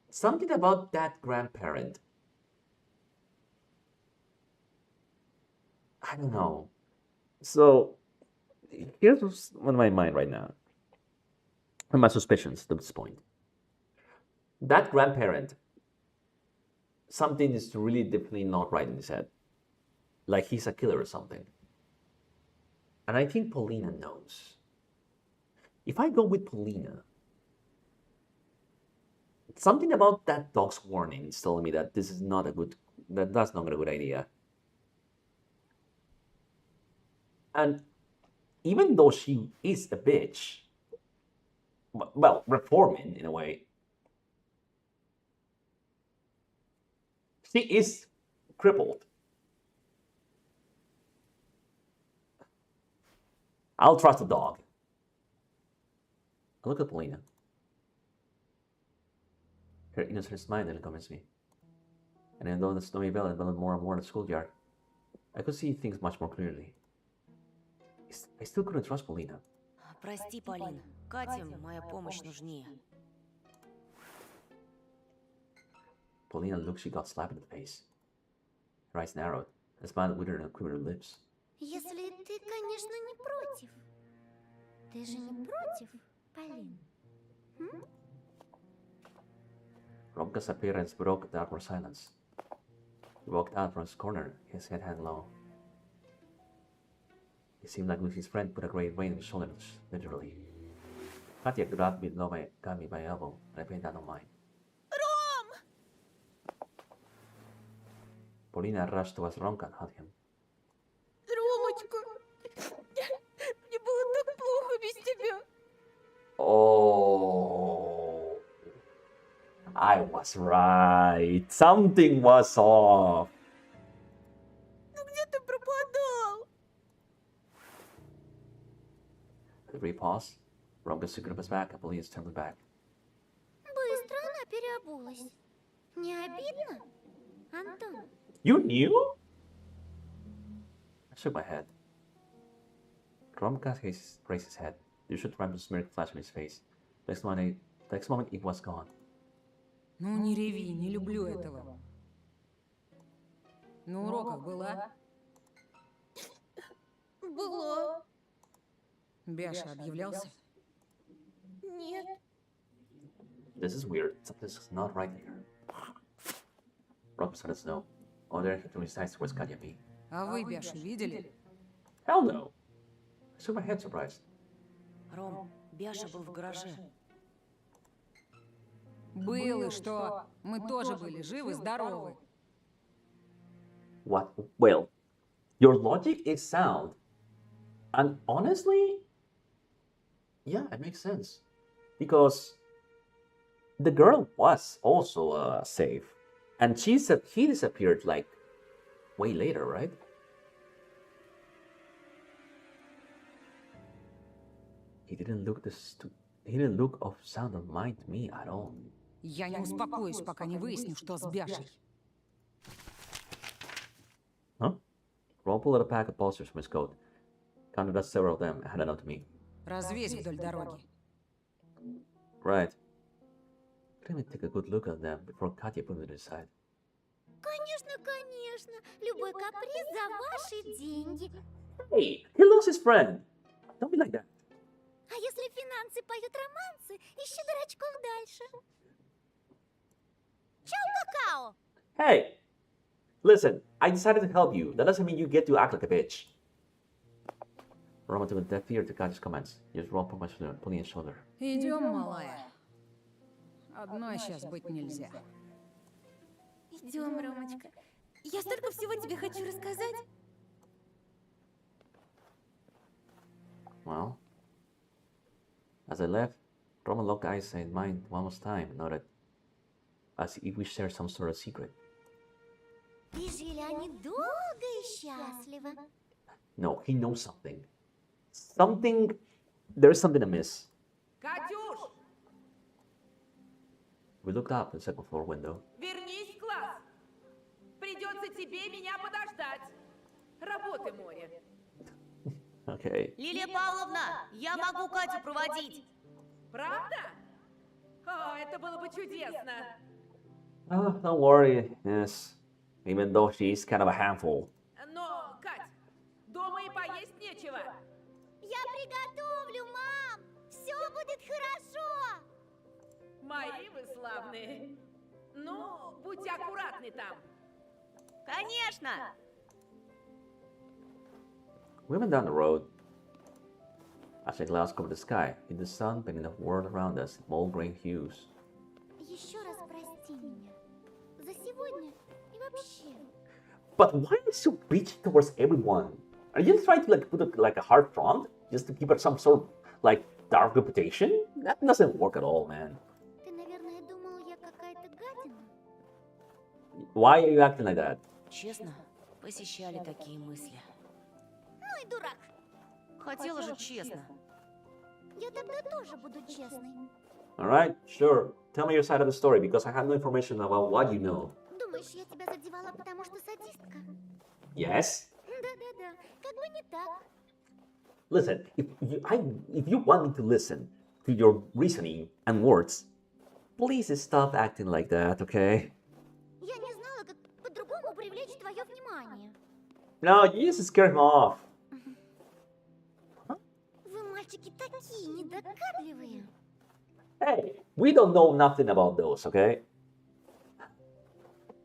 Something about that grandparent. I don't know. So, here's what's on my mind right now. And my suspicions to this point. That grandparent, something is really definitely not right in his head. Like he's a killer or something. And I think Polina knows. If I go with Polina, something about that dog's warning is telling me that this is not a good, that's not a good idea. And even though she is a bitch, well, reforming in a way, she is crippled. I'll trust the dog. I look at Polina. Her innocent smile didn't convince me. And although the snowy veil enveloped more and more in the schoolyard, I could see things much more clearly. I still couldn't trust Polina. Прости, Полин. Кате моя помощь нужнее. Polina looked she got slapped in the face. Her eyes narrowed, and smile withered and quivered her lips. Если ты, конечно, не против. Ты же не против, Полин? Romka's appearance broke the awkward silence. He walked out from his corner, his head hung low. It seemed like Lucy's friend put a great weight on his shoulders, literally. Katya grabbed me by my elbow, and I bent down on mine. Ром! Polina rushed towards Ronka and hugged him. Ромочка, мне было так плохо без тебя. Oh, I was right. Something was off. Ну где ты пропадал? Repause. Ronka's secret was back. I believe it's turned back. Быстро она переобулась. Не обидно, Антон? You knew? I shook my head. Romka raised his head. You should random smirk flash on his face. Next moment it was gone. Ну не реви, не люблю этого. На уроках была? Было. Бяша объявлялся? Нет. This is weird. Something's not right here. Romka started to snow. Oh, there he threw his eyes towards Katya B. А вы Бяшу видели? Hell no. I shook my head surprised. Ром, Бяша был в гараже. Был и что? Мы тоже были живы-здоровы. What? Well, your logic is sound. And honestly, yeah, it makes sense. Because the girl was also safe. And she said he disappeared like way later, right? He didn't look of sound of mind to me at all. Я не успокоюсь, пока не выясню, что с Бяшей. Huh? Ron pulled out a pack of posters from his coat. Counted out several of them and handed them to me. Развесь вдоль дороги. Right. Let me take a good look at them before Katya put them to the side. Конечно, конечно. Любой каприз за ваши деньги. Hey, he lost his friend. Don't be like that. А если финансы поют романсы, ищи дурачков дальше. Чао, какао! Hey, listen, I decided to help you. That doesn't mean you get to act like a bitch. Roman took a deaf ear to Katya's comments. He just rolled my shoulder, pulling his shoulder. Идем, малая. Одной сейчас быть нельзя. Идем, Ромочка. Я столько всего тебе хочу рассказать. Well, as I left, Roman locked eyes in mine one last time and nodded, as if we shared some sort of secret. И жили они долго и счастливо. No, he knows something. There's something amiss. Катюш, We looked up the second floor window. вернись в класс. Придется тебе меня подождать. Работы море. Okay. Лилия Павловна, я могу Катю проводить. Правда? О, это было бы чудесно. Oh, don't worry. Yes. Even though she's kind of a handful. Но, Кать, дома и поесть нечего. Я приготовлю, мам! Все будет хорошо! Мои вы славные. Ну, будь аккуратны там. Конечно. We went down the road. As the clouds covered the sky, in the sun painting the world around us in mold gray hues. Еще раз прости меня. За сегодня и вообще. But why are you so bitchy towards everyone? Are you trying to put up a hard front just to keep up some sort of dark reputation? That doesn't work at all, man. Ты, наверное, думал, я какая-то гадина? Why are you acting like that? Честно, посещали такие мысли. Ну и дурак. Хотела же честно. Я тогда тоже буду честной. Alright, sure. Tell me your side of the story, because I have no information about what you know. Думаешь, я тебя задевала, потому что садистка? Yes? Да-да-да, как бы не так. Listen, if you want me to listen to your reasoning and words, please stop acting like that, okay? Я не знала, как по-другому привлечь твое внимание. No, you just scared him off. Вы, мальчики, такие недогадливые. Hey, we don't know nothing about those, okay?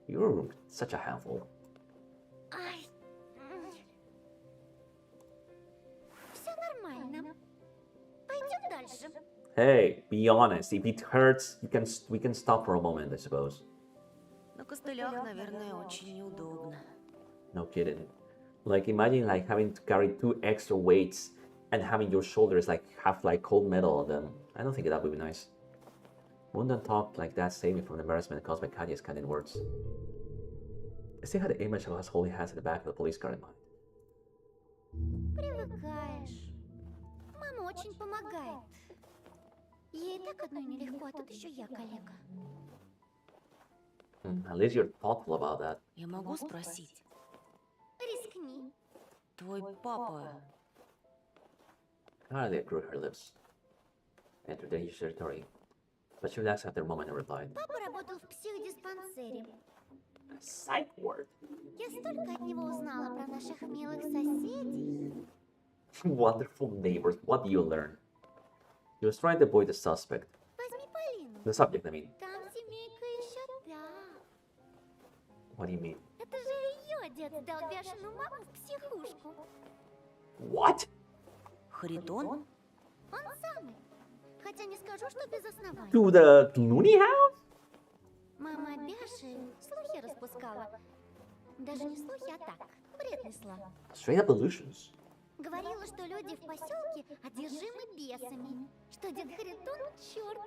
You're such a handful. Ай. Все нормально. Пойдем дальше. Hey, be honest. If it hurts, we can stop for a moment, I suppose. На костылях, наверное, очень неудобно. No kidding. Imagine having to carry 2 extra weights and having your shoulders have cold metal on them. I don't think that would be nice. Wouldn't talk like that save me from the embarrassment caused by Katya's candid words. I still had the image of us holding hands in the back of the police car in mind. Привыкаешь. Мама очень помогает. Ей так одной нелегко, а тут еще я калека. At least you're thoughtful about that. Я могу спросить? Рискни. Твой папа... Hardly grew her lips. Entered dangerous territory. But she relaxed after a moment and replied. Папа работал в психодиспансере. Psych ward. Я столько от него узнала про наших милых соседей. Wonderful neighbors. What do you learn? He was trying to avoid the suspect. Возьми Полину. The subject, I mean. Там семейка еще та. What do you mean? Это же ее отец сдал бешеную маму в психушку. What? Харитон? Он самый. Хотя не скажу, что без оснований. To the Clooney house? Мама Бяши слухи распускала. Даже не слухи, а так, бред несла. Straight up illusions. Говорила, что люди в поселке одержимы бесами, что дед Харитон черт.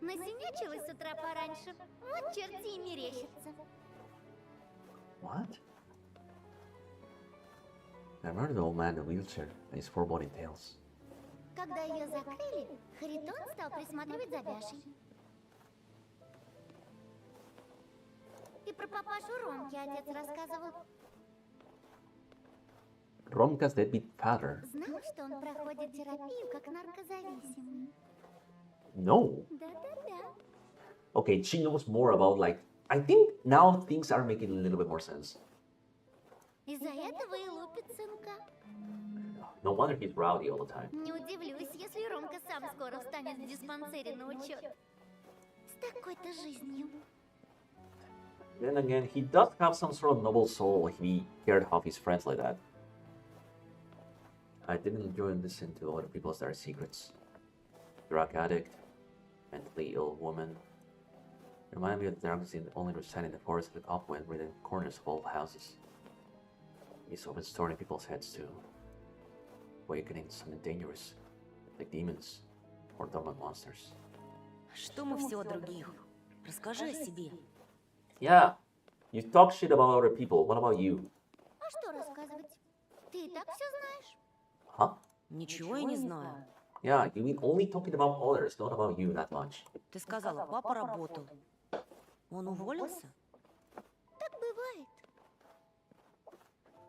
Насинячилась с утра пораньше, вот черти и мерещится. What? I remember the old man in the wheelchair and his foreboding tales. Когда ее закрыли, Харитон стал присматривать за Бяшей. И про папашу Ромки отец рассказывал. Romka's deadbeat father. Знал, что он проходит терапию как наркозависимый. No. Да-да-да. Okay, she knows more about like. I think now things are making a little bit more sense. Из-за этого и лупит сынка. No wonder he's rowdy all the time. Не удивлюсь, если Ромка сам скоро встанет в диспансере на учет. С такой-то жизнью. Then again, he does have some sort of noble soul if he cared of his friends like that. I didn't enjoy listening to other people's dark secrets. Drug addict, mentally ill woman. Remind me of the darkness only reside in the forest of the cobweb within corners of old houses. He's often stored in people's heads too, awakening something dangerous, like demons or dormant monsters. Что мы все о других? Расскажи о себе. Yeah, you talk shit about other people. What about you? А что рассказывать? Ты и так все знаешь. Huh? Ничего я не знаю. Yeah, you mean only talking about others, not about you that much. Ты сказала, папа работал. Он уволился? Так бывает.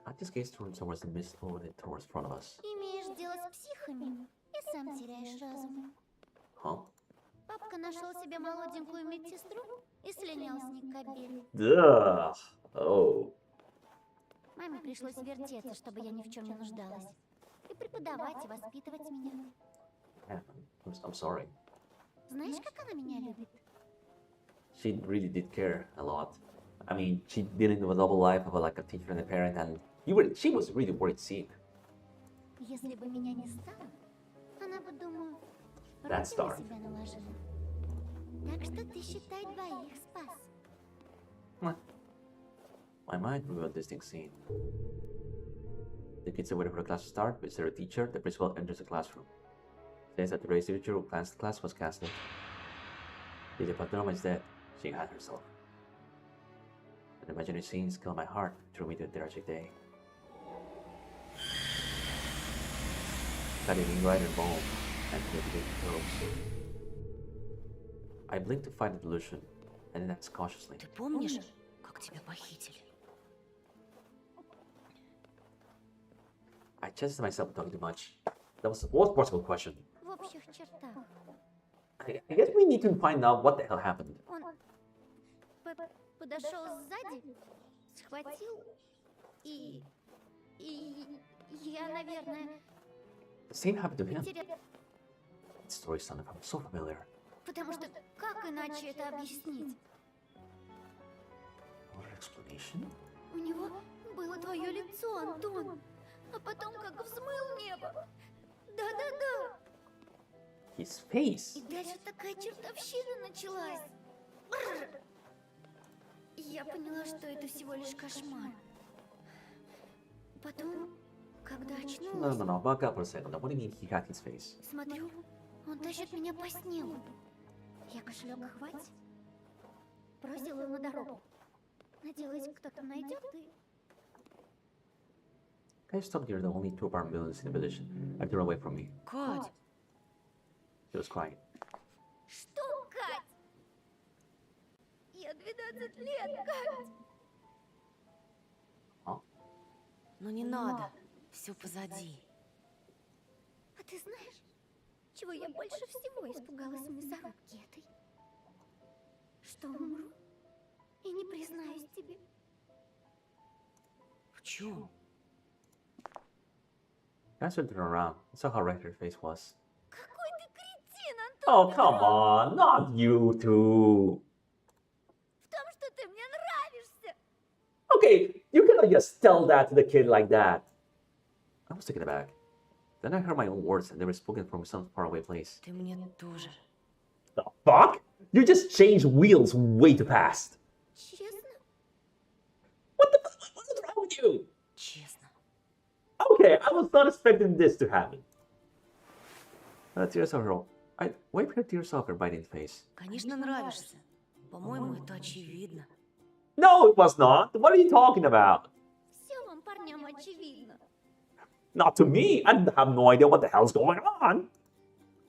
I just gazed towards the mist floating towards front of us. Имеешь дело с психами и сам теряешь разум. Huh? Папка нашел себе молоденькую медсестру и слинял с ней кобель. Duh. Oh. Маме пришлось вертеться, чтобы я ни в чем не нуждалась. И преподавать, и воспитывать меня. Yeah, I'm sorry. Знаешь, как она меня любит? She really did care a lot. I mean, she didn't have a double life of like a teacher and a parent, and she was really worried sick. Если бы меня не стало, она бы, думаю, That's руки на dark. себя наложила. Так что ты, считай, двоих спас. My mind grew a distinct scene. The kids are waiting for the class to start. Is there a teacher? The principal enters the classroom. Says that today's teacher who plans the class was cancelled. The patrona is dead. She had herself. An imaginary scene killed my heart, threw me to a tragic day. Cutting me right and bone, and big curls. I blinked to find the delusion, and then asked cautiously. Ты помнишь, как тебя похитили? I chested myself talking too much. That was the worst possible question. В общих чертах. I guess we need to find out what the hell happened. Он подошел сзади, схватил и я, наверное, The same happened to him. потерял. That story sounded so familiar. Потому что как иначе это объяснить? What an explanation? У него было твое лицо, Антон. А потом как взмыл небо. Да-да-да. His face. И дальше такая чертовщина началась. Бррр. И я поняла, что это всего лишь кошмар. Потом, когда очнулась, No, back up for a second. What do you mean he had his face? смотрю, Он тащит меня по снегу. Я кошелек хвать. Бросила его на дорогу. Надеялась, кто-то найдет и... I stopped near the only two apartment buildings in the village and turned away from me. Кать, She was crying. Что, Кать? Я 12 лет, Кать. ну не надо. Все позади. А ты знаешь, чего я больше всего испугалась в мясорубке этой? Что умру и не признаюсь тебе. В чем? I turned around and saw how red her face was. Какой ты кретин, Oh, Антон come Петрович! on, not you two. В том, что ты мне нравишься. Okay, you cannot just tell that to the kid like that. I was taken aback. Then I heard my own words and they were spoken from some faraway place. Ты мне тоже. The fuck? You just changed wheels way too fast. Честно? What the fuck? What's wrong with you? Честно. Okay, I was not expecting this to happen. Tears of her. I wiped her tears off her biting face. Конечно, нравишься. По-моему, это очевидно. No, it was not. What are you talking about? Все вам, парням, очевидно. Not to me. I have no idea what the hell's going on.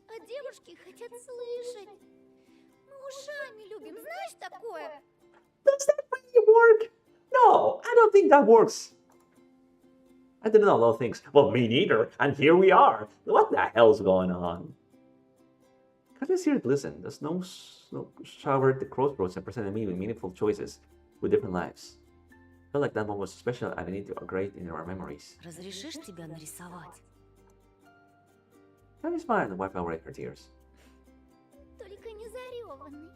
А девушки хотят слышать. Мы ушами любим, знаешь такое? Does that really work? No, I don't think that works. I didn't know those things. Well, me neither. And here we are. What the hell's going on? Can't you hear it listen? The snow showered the crossroads and presented me with meaningful choices with different lives. I felt like that moment was special and I need to upgrade in our memories. Разрешишь тебя нарисовать? I smiled and wiped away her tears. Только не зареванный.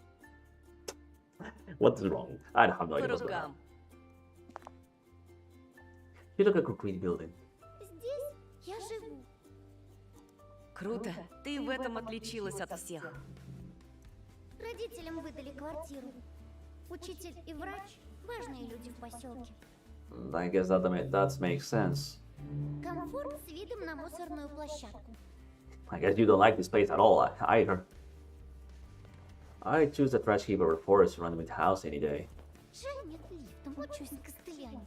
What is wrong? I don't have no По idea what's going on. рукам. You look at a concrete building. Здесь я живу. Круто. Ты в этом отличилась от всех. Родителям выдали квартиру. Учитель и врач – важные люди в поселке. I guess that makes sense. Комфорт с видом на мусорную площадку. I guess you don't like this place at all either. I choose the trash heap over forest surrounded with house any day. Жаль, нет лифта, мучусь костылями.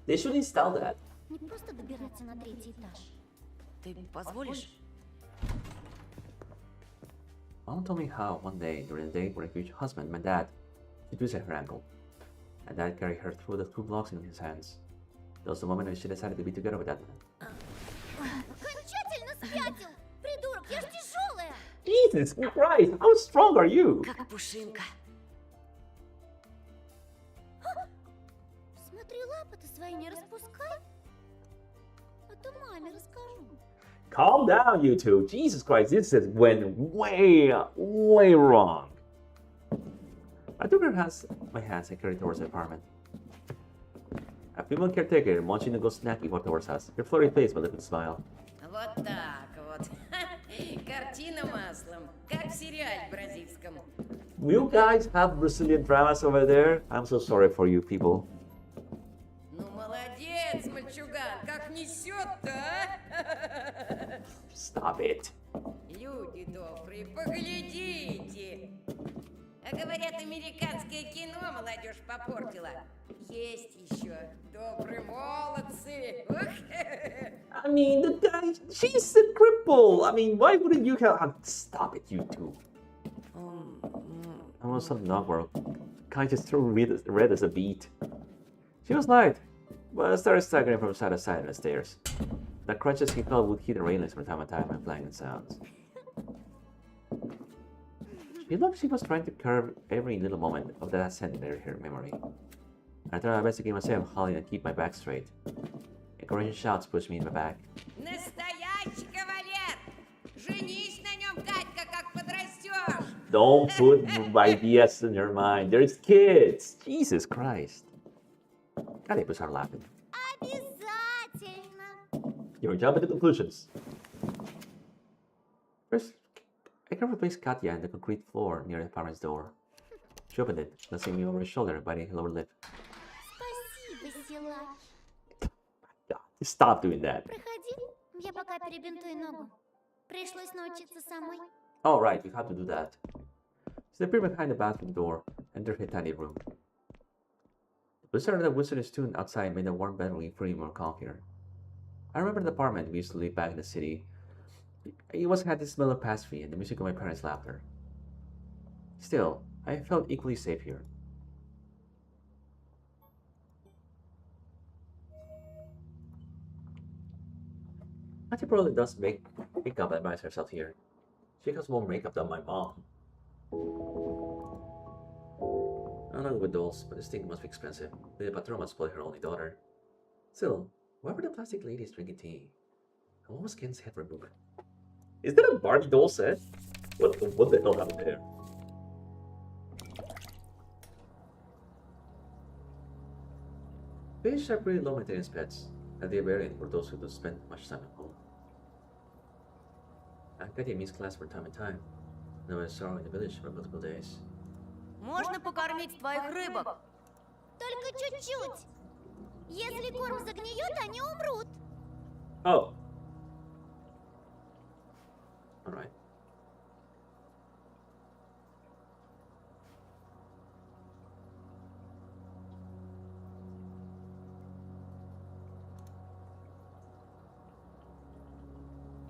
They should install that. Не просто добираться на 3-й этаж. Ты позволишь? Mom told me how one day during the day with her future husband, my dad, she twisted her ankle. And dad carried her through the 2 blocks in his hands. That was the moment when she decided to be together with that man. Окончательно спятил! Придурок, я ж тяжелая! Jesus Christ, how strong are you? Как пушинка. Смотри, лапы-то свои не распускай. А то маме расскажу. Calm down, you two. Jesus Christ, this has went way wrong. I took my hands and carried towards the apartment. A female caretaker munching a ghost snacky walked towards us, her flurried face with a liquid smile. Вот так вот. Картина маслом, как в сериале бразильском. You guys have Brazilian dramas over there? I'm so sorry for you people. Ну, молодец, мальчуган, как несет-то, а? Stop it. Люди добрые, поглядите. А говорят, американское кино молодежь попортила. Есть еще добрые молодцы. I mean, the guy, she's a cripple. I mean, why wouldn't you have... Stop it, you two. I was something awkward. Guy just too red as a beet. She was light, but I started staggering from side to side on the stairs. The crutches he felt would hit the railings from time to time and blanket sounds. She looked she was trying to curb every little moment of that ascent in her memory. I tried my best to keep myself hauling and keep my back straight. Encouraging shouts pushed me in my back. Настоящий кавалер! Женись на нем, Катька, как подрастешь! Don't put ideas in your mind. There's kids. Jesus Christ. God, they start laughing. Обязательно! You're jumping to conclusions. First, I can replace Katya in the concrete floor near the apartment's door. She opened it, glancing me over her shoulder, biting her lower lip. Спасибо, силач. God, stop doing that. Проходи, я пока перебинтую ногу. пришлось научиться самой. Oh, right, you have to do that. She appeared behind the bathroom door, entered her tiny room. The blizzard of the wizard's tune outside made the warm bedroom feel more comfier. I remember the apartment we used to live back in the city. It always had the smell of pastry and the music of my parents' laughter. Still, I felt equally safe here. Auntie probably does makeup and buys herself here. She has more makeup than my mom. I'm not with dolls, but this thing must be expensive. The patron must spoil her only daughter. Still, why were the plastic ladies drinking tea? And what was Ken's head removed? Is that a Barbie doll set? What the hell happened there? Fish are pretty low maintenance pets, and they're variant for those who don't spend much time at home. Katya missed class from time to time, and I was sorrow in the village for multiple days. Можно покормить твоих рыбок? Только чуть-чуть. Если корм загниет, они умрут. Oh. Alright.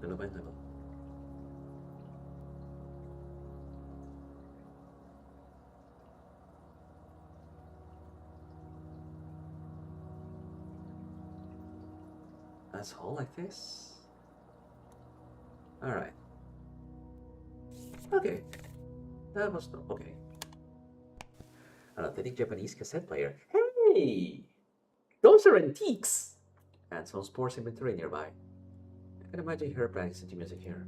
Level by level. That's all like this? Alright. Okay. That was no okay. An authentic Japanese cassette player. Hey! Those are antiques! And some sports inventory nearby. I can imagine her practicing music here.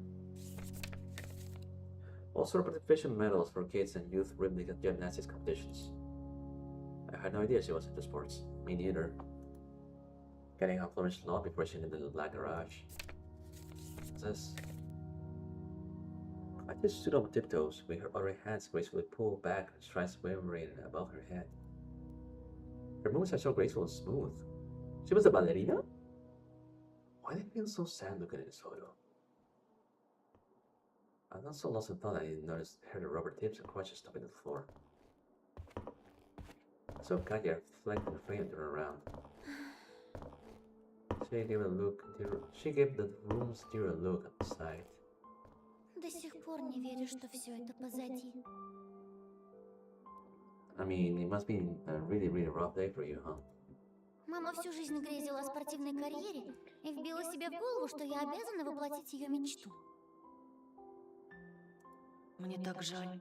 Also participation medals for kids and youth rhythmic and gymnastics competitions. I had no idea she was into sports. Me neither. Getting up plunged law before she entered the black garage. What's this? I just stood on tiptoes with her other hands gracefully pulled back and strides wavering above her head. Her moves are so graceful and smooth. She was a ballerina? Why did I feel so sad looking at this photo? I'm not so lost in thought I didn't notice her rubber tips and crutches stopping the floor. I saw Katya reflecting the frame and turned around. She gave the room steer a look at the side. До сих пор не верю, что все это позади. I mean, it must be a really rough day for you, huh? Мама всю жизнь грезила о спортивной карьере и вбила себе в голову, что я обязана воплотить ее мечту. Мне так жаль.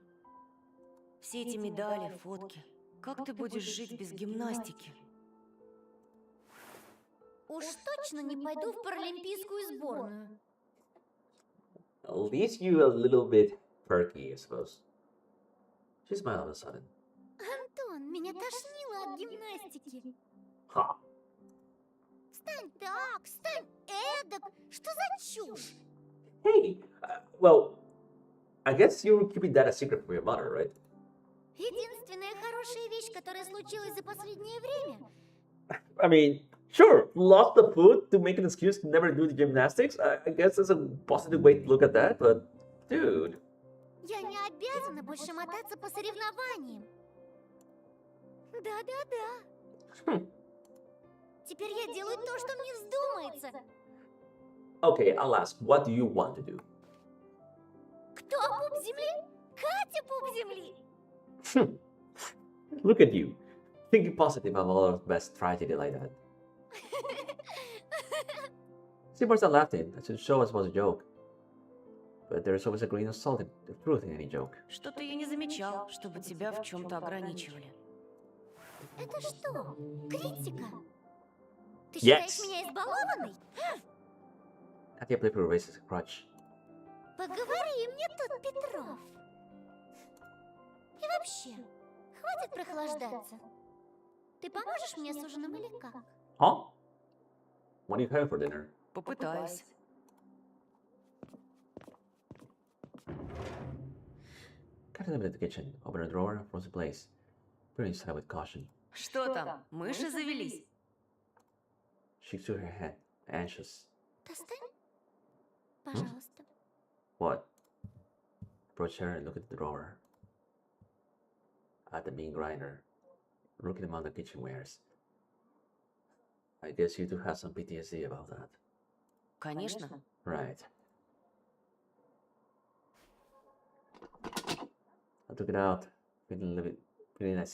Все эти медали, фотки. Как ты будешь жить без гимнастики? Уж точно не пойду в паралимпийскую сборную. At least you a little bit perky, I suppose. She smiled all of a sudden. Антон, меня тошнило от гимнастики. Ha! Встань так, встань эдак. Что за чушь? Hey! Well, I guess you're keeping that a secret from your mother, right? Единственная хорошая вещь, которая случилась за последнее время. I mean, sure, lost the food to make an excuse to never do the gymnastics. I guess that's a positive way to look at that, but dude. Я не обязана больше мотаться по соревнованиям. Да-да-да. Теперь я делаю то, что мне вздумается. Okay, I'll ask, what do you want to do? Кто пуп земли? Катя пуп земли. Look at you, thinking positive of all of best tragedy like that. She burst out laughing, as to show us was a joke. But there's always a grain of salt in the truth in any joke. Что-то я не замечал, чтобы тебя в чем-то ограничивали. Это что, критика? Ты Yes. считаешь меня избалованной? Katya playfully raises a crutch. Поговори мне тут, Петров. И вообще, хватит прохлаждаться. Ты поможешь мне с ужином или как? Huh? What are you having for dinner? Попытаюсь. Katya left the kitchen, opened a drawer, and froze in place. Peering inside with caution. Что там, мыши завелись? She shook her head, anxious. Достань, пожалуйста. What? Approach her and look at the drawer. At the meat grinder. Looking among the kitchenwares. I guess you do have some PTSD about that. Конечно. Right. I took it out. Feeling a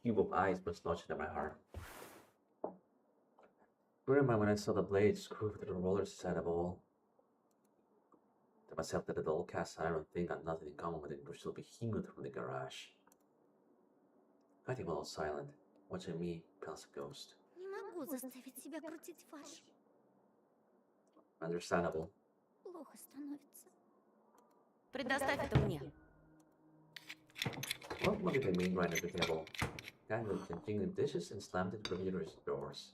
cube of ice was lodged in my heart. Remember when I saw the blade screw through the rollers inside the bowl? To myself that the dull cast iron thing had nothing in common with the industrial behemoth from the garage. I think all silent, watching me pass a ghost. Не могу заставить себя крутить фарш. Understandable. Плохо становится. Предоставь это мне. Well, look at the meat grinder at the table. Guy with the jingling dishes and slammed the refrigerator's doors.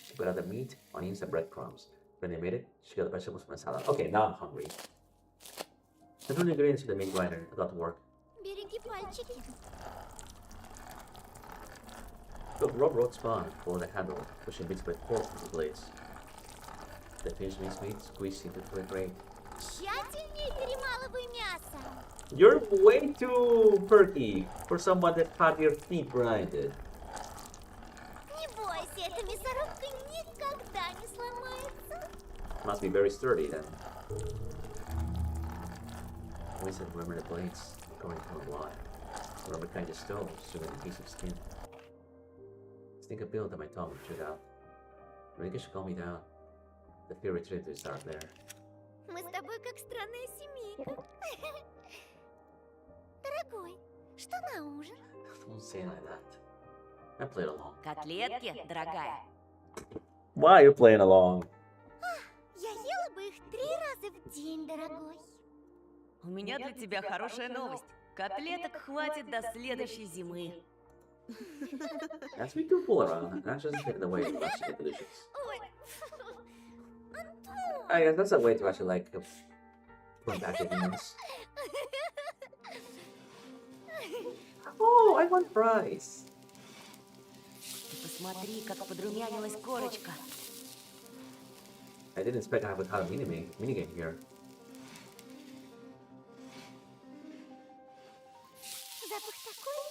She put out the meat, onions, and breadcrumbs. When they made it, she got the vegetables from the salad. Okay, now I'm hungry. I threw the ingredients in the meat grinder. It got to work. Береги пальчики. Took rub road sponge for the handle, pushing bits by fork through the blades. The finished minced meat squeezed into the grate. Тщательнее перемалывай мясо. You're way too perky for someone that had your feet grinded. Не бойся, эта мясорубка никогда не сломается. Must be very sturdy then. Always remember the blades going through a lot. Remember kind of stove, showing a piece of skin. Think a bill that my tongue chewed out. Maybe should calm me down. The fear retreated to start there. Мы с тобой как странная семейка. Дорогой, что на ужин? Don't say it like that. I played along. Котлетки, дорогая. Why are you playing along? Я ела бы их 3 раза в день, дорогой. У меня для тебя хорошая новость. Котлеток хватит до следующей зимы. As we do fool around, that's just taking away from actually delicious. Ой, Антон! I guess that's a way to actually like put back the beans. Oh, I want fries. Посмотри, как подрумянилась корочка. I didn't expect to have a minigame here. Запах такой,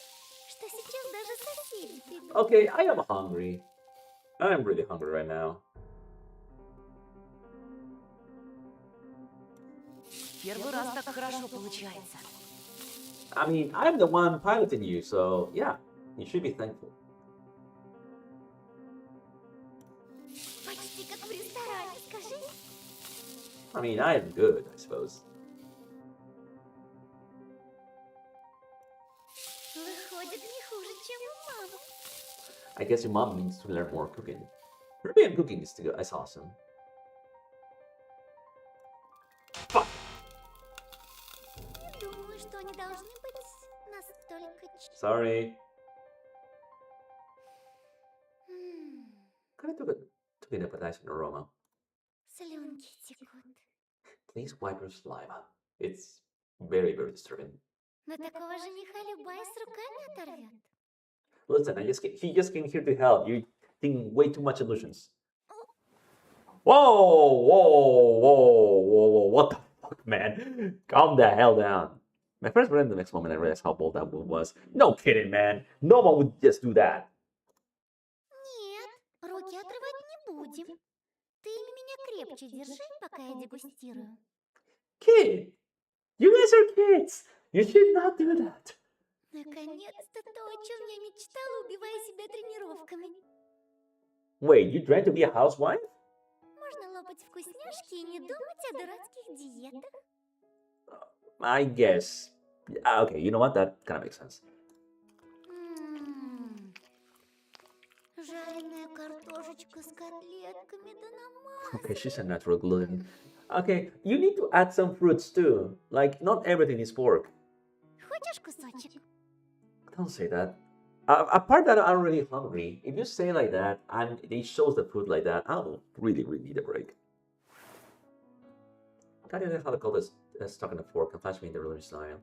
что сейчас даже соседи придут. Okay, I am hungry. I'm really hungry right now. Первый раз так хорошо получается. I mean, I'm the one piloting you, so yeah, you should be thankful. Почти как в ресторане, скажи. I mean, I am good, I suppose. Выходит, не хуже, чем у мамы. I guess your mom needs to learn more cooking. European cooking is awesome. Fuck! Не думаю, что они должны быть настолько Sorry. Kind of took an appetizing aroma. Слюнки текут. Please wipe your saliva. It's very, very disturbing. Но такого жениха любая с руками оторвет. Listen, he just came here to help. You think way too much illusions. Whoa, whoa, whoa, whoa, whoa, what the fuck, man? Calm the hell down. My first breath, the next moment I realized how bold that move was. No kidding, man. No one would just do that. Нет, руки отрывать не будем. Ты меня крепче держи, пока я дегустирую. Kid, you guys are kids. You should not do that. Наконец-то то, о чем я мечтала, убивая себя тренировками. Wait, you tried to be a housewife? Можно лопать вкусняшки и не думать о дурацких диетах. I guess. Okay, you know what? That kind of makes sense. Жареная картошечка с котлетками, да на Okay, she's a natural gluten. Okay, you need to add some fruits too. Like, not everything is pork. Хочешь кусочек? Don't say that. Apart that I'm really hungry, if you say like that and it shows the food like that, I'll really, really need a break. I don't know how to call this stuck in a fork and flash me in the religious style.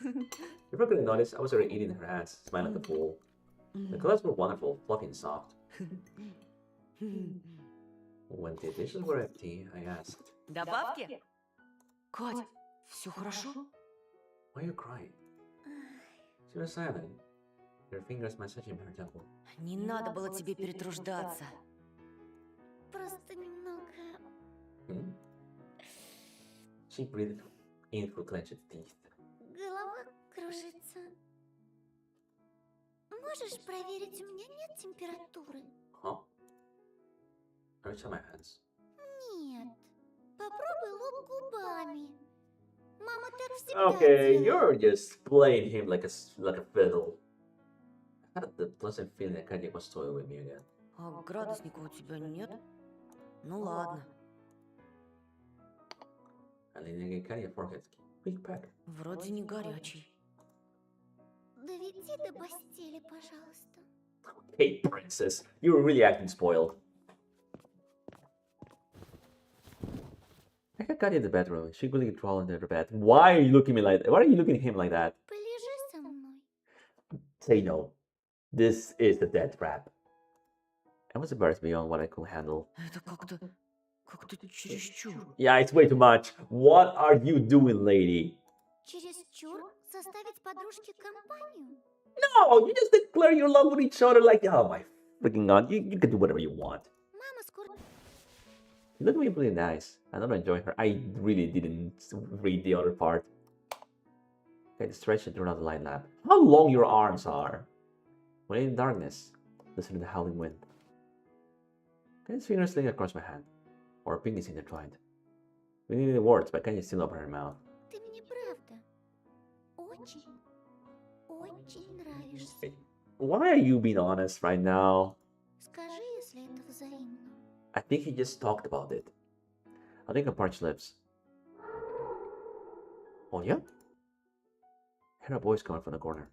If you couldn't notice, I was already eating her hands, smiling like a fool. The colors were wonderful, fluffy and soft. When the dishes were empty, I asked. Добавки? Кать, все хорошо? Why are you crying? She was silent. Her fingers massaging her temple. Не надо было тебе перетруждаться. Просто немного... Hmm? She breathed in through clenched teeth. Голова кружится. Можешь проверить, у меня нет температуры? Huh? I reach out my hands. Нет. Попробуй лоб губами. Мама так всегда Okay, делает. you're just playing him like a fiddle. I had the pleasant feeling that Kanye was toying with me again. А градусника у тебя нет? Ну ладно. And then again, Kanye forehead. Quick pack. Вроде не горячий. Доведи до постели, пожалуйста. Hey, princess, you're really acting spoiled. I got Kanye in the bedroom. She really crawled into her bed. Why are you looking at me like that? Why are you looking at him like that? Полежи со мной. Say no. This is a death trap. I was embarrassed beyond what I could handle. Это как-то чересчур. Yeah, it's way too much. What are you doing, lady? Чересчур составить подружке компанию. No, you just declare your love with each other like, oh my freaking god, you can do whatever you want. Мама скоро... She looked really nice. I don't enjoy her. I really didn't read the other part. Okay, stretch and turn on the light lamp. How long your arms are. When in darkness, listen to the howling wind. Ken's fingers slid across my hand. Or fingers intertwined. We needed the words, but Kenya still opened her mouth. Ты мне правда очень нравишься. Why are you being honest right now? Скажи, если это взаимно. I think he just talked about it. I think of parched lips. Oh yeah? I heard a voice coming from the corner.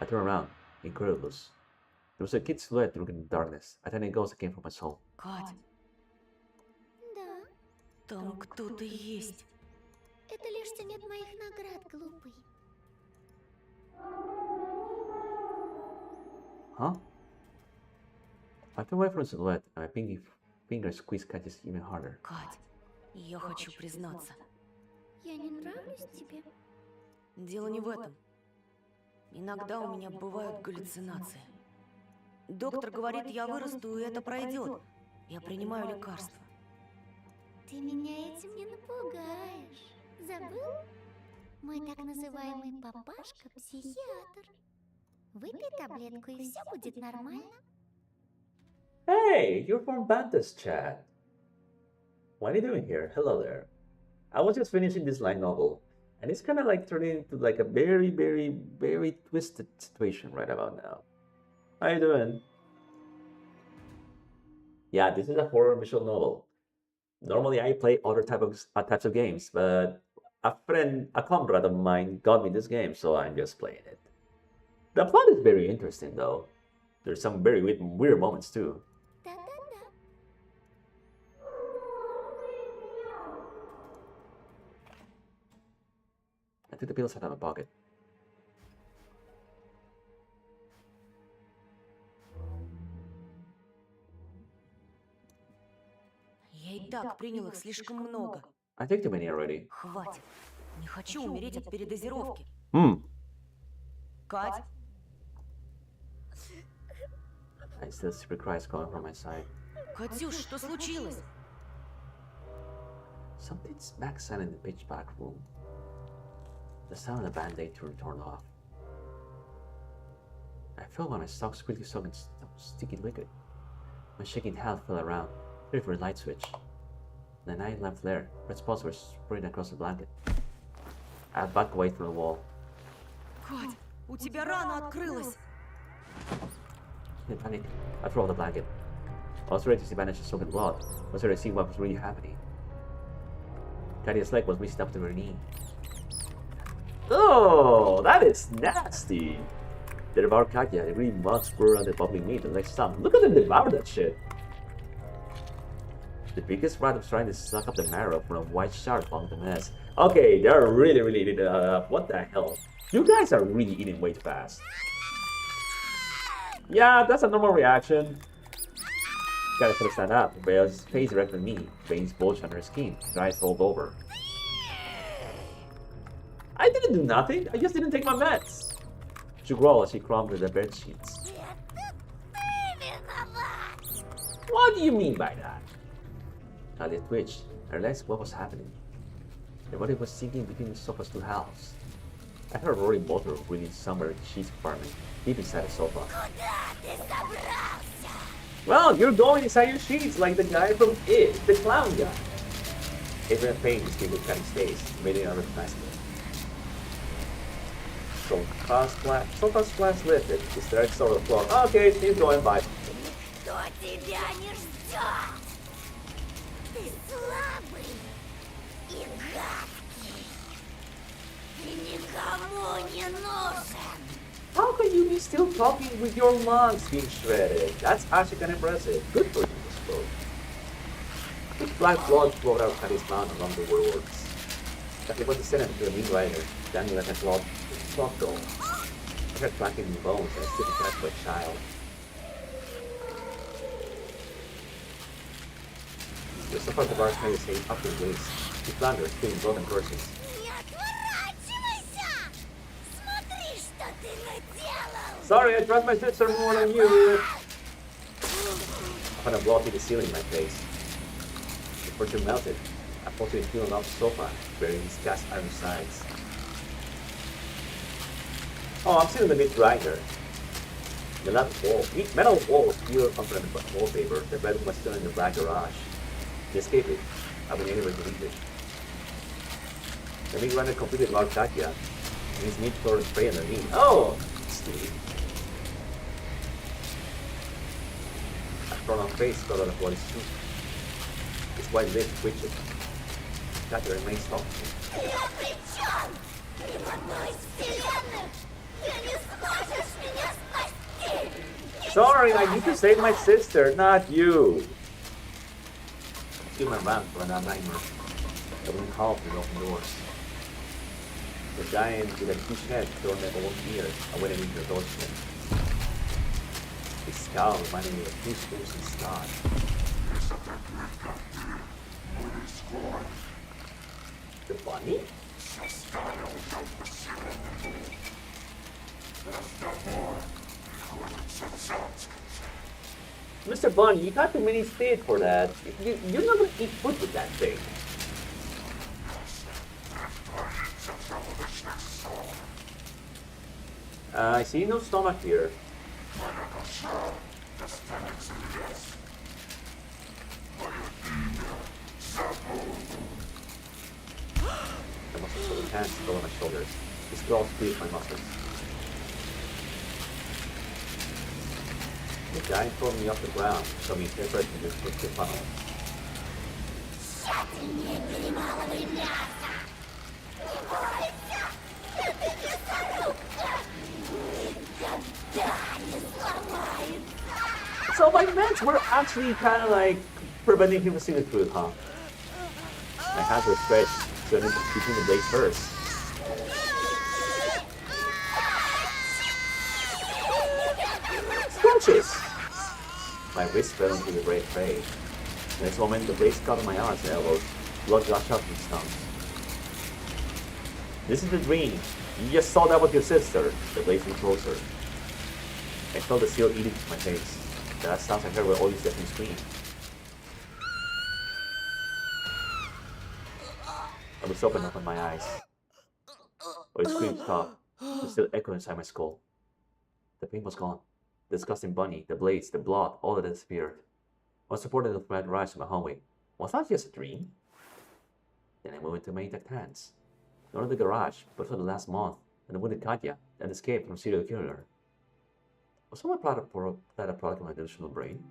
I turned around, incredulous. There was a kid's silhouette looking in the darkness. I thought a ghost that came from my soul. Кать, Да, там кто-то есть. это лишь ценят моих наград, глупый. Huh? I fell away from the silhouette and my pinky fingers squeezed Katya's even harder. Кать, я хочу признаться. Я не нравлюсь тебе? Дело не в этом. Иногда у меня бывают галлюцинации. Доктор говорит, я вырасту, и это пройдет. Я принимаю лекарства. Ты меня этим не напугаешь. Забыл? Мой так называемый папашка-психиатр. Выпей таблетку, и все будет нормально. Hey, you're from Banta's chat. What are you doing here? Hello there. I was just finishing this light novel, and it's kind of like turning into like a very, very, very twisted situation right about now. How you doing? Yeah, this is a horror visual novel. Normally, I play other types of games, but a comrade of mine got me this game, so I'm just playing it. The plot is very interesting, though. There's some very weird moments too. Да-да-да. I took the pills out of my pocket. Я и так принял их слишком много. I take too many already. Хватит. Не хочу умереть от передозировки. Кать, I still secret cries coming from my side. Катюш, что случилось? Something's backside in the pitch black room. The sound of the band-aid torn off. I felt my socks quickly soaked in sticky liquid. My shaking hand fell around, ready for a light switch. The night lamp flared. Red spots were spraying across the blanket. I backed away from the wall. Кать, у тебя рана открылась. In panic, I threw off the blanket. I was ready to see bandages soaked in blood. I was ready to see what was really happening. Katya's leg was missing up to her knee. Oh, that is nasty! They devoured Katya. The green mud spurred on the bubbling meat. The next time, look at them devour that shit! The biggest rat was trying to suck up the marrow from a white shark along the mess. Okay, they're really eating it up. What the hell? You guys are really eating way too fast. Yeah, that's a normal reaction. Sky tried to stand up, but his face directly at me. Veins bulged under her skin. Her eyes rolled over. I didn't do nothing. I just didn't take my meds. She growled as she crawled under the bed sheets. What do you mean by that? Talia twitched. I realized what was happening. Her body was sinking between the sofa's two halves. I heard a roaring motor breathing somewhere in the sheets compartment, deep inside the sofa. Well, you're going inside your sheets like the guy from It, the clown guy. Adrian pain was with Cutty's face, made it unrecognizable. Sofa's glass lifted. He stared on the floor. Okay, she's going by. Никто тебя не ждет. Ты слабый и гадкий. Ты никому не нужен. How can you be still talking with your lungs being shredded? That's actually kind of impressive. Good for you, I suppose. The black blood flowed out of Cutty's mouth along the words. Cutty was descended to the meat rider, standing like a clock doll. I heard cracking in bones and still attached to a child. The sofa of the bar made the same up in waist. He floundered, spitting blood and cursings. Не отворачивайся! Смотри, что ты наделал! Sorry, I trust my sister more than you. I found a blow through the ceiling in my face. The furniture melted. I posted a feeling off the sofa, bearing its cast iron sides. Oh, I'm still in the mid-grinder. The metal wall was peeled onto the wallpaper. The bedroom was still in the black garage. To escape it, I've been anywhere to leave it. The mid-grinder completed Lord Katya, and his mid-floor spray underneath. Oh! Steve. A frown face fell out of what is true. His white lips twitched. Katya remains soft. Я причем? Ты в одной из вселенных! Ты не сможешь меня спасти! Sorry, I need to save my sister, not you. I my ramp for another nightmare. I wouldn't call for the open doors. The giant with a huge head throwing their own ears awaited into the doorstep. His scowl reminded me of two schools in sky. The bunny? Mr. Bunny, you got too many teeth for that. You're not gonna eat food with that thing. I see no stomach here. The muscles of his hands fell on my shoulders. His claws squeezed my muscles. The giant pulled me off the ground, showed me separate in this twisted funnel. So my meds were actually kind of like preventing him from seeing the truth, huh? My hands were stretched, so I needed to between the blades first. Scratches! My wrist fell into the great prey. The next moment, the blades cut on my arms and elbows. Blood gushed out from his tongue. This is the dream. You just saw that with your sister. The blades were closer. I felt the seal eating my face. The last sounds I heard were all these deafening screams. I was open up my eyes. But the scream stopped. It still echoed inside my skull. The pain was gone. The disgusting bunny, the blades, the blood, all had disappeared. I was supported with red rise from my hallway. Was that just a dream? Then I moved into my intact hands. Not in the garage, but for the last month, and the wounded Katya, and escaped from serial killer. Was someone that a product of my delusional brain?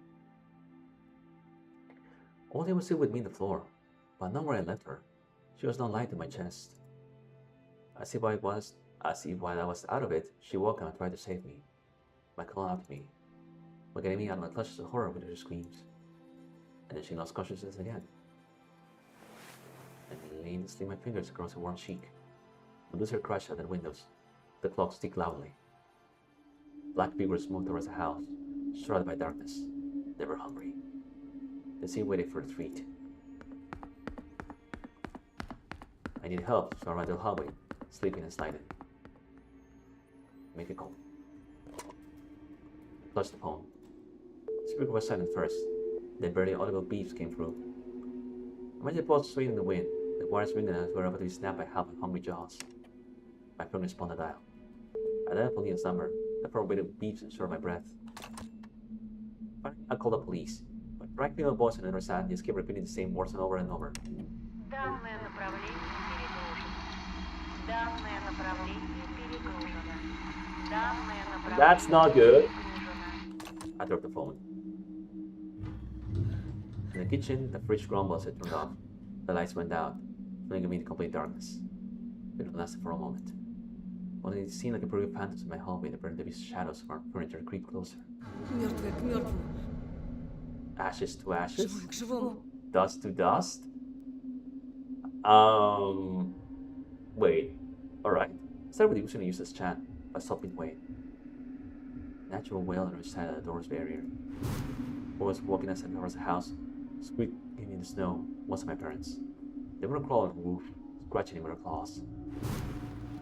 Only was still with me on the floor, but not where I left her. She was not lying to my chest. As if while I was out of it, she woke up and tried to save me. By calling out to me, by getting me out of my clutches of horror with her screams. And then she lost consciousness again. And relentlessly my fingers across her warm cheek. Medusa crashed out the windows. The clocks ticked loudly. Black figures moved towards the house, surrounded by darkness. They were hungry. The scene waited for a treat. I need help, so I ran to the hallway, sleeping and sliding. Make a call. Flush the phone. The speaker was silent first, then barely audible beeps came through. I managed to pause swaying in the wind. The wires ringing as were about to be snapped by half hungry jaws. My phone responded to dial. I dialed police number. The phone waited beeps and short my breath. Finally, I called the police, but frankly, my voice on the other side just kept repeating the same words over and over. Данное направление перегружено. Данное направление перегружено. Данное направление That's not good. перегружено. I dropped the phone. In the kitchen, the fridge grumbled as it turned off. The lights went out, leaving me in complete darkness. It lasted for a moment. Only it seemed like a blurry phantoms in my hallway that burned the shadows of our furniture creep closer. Мертвая к мертвому. Ashes to ashes? Живому к живому. Dust to dust? Wait. Alright. I started with using a useless chat, but stopped midway. Natural wail on the side of the door's barrier. I was walking outside towards the house, squeaking in the snow, most of my parents. They wouldn't crawl on the roof, scratching with their claws.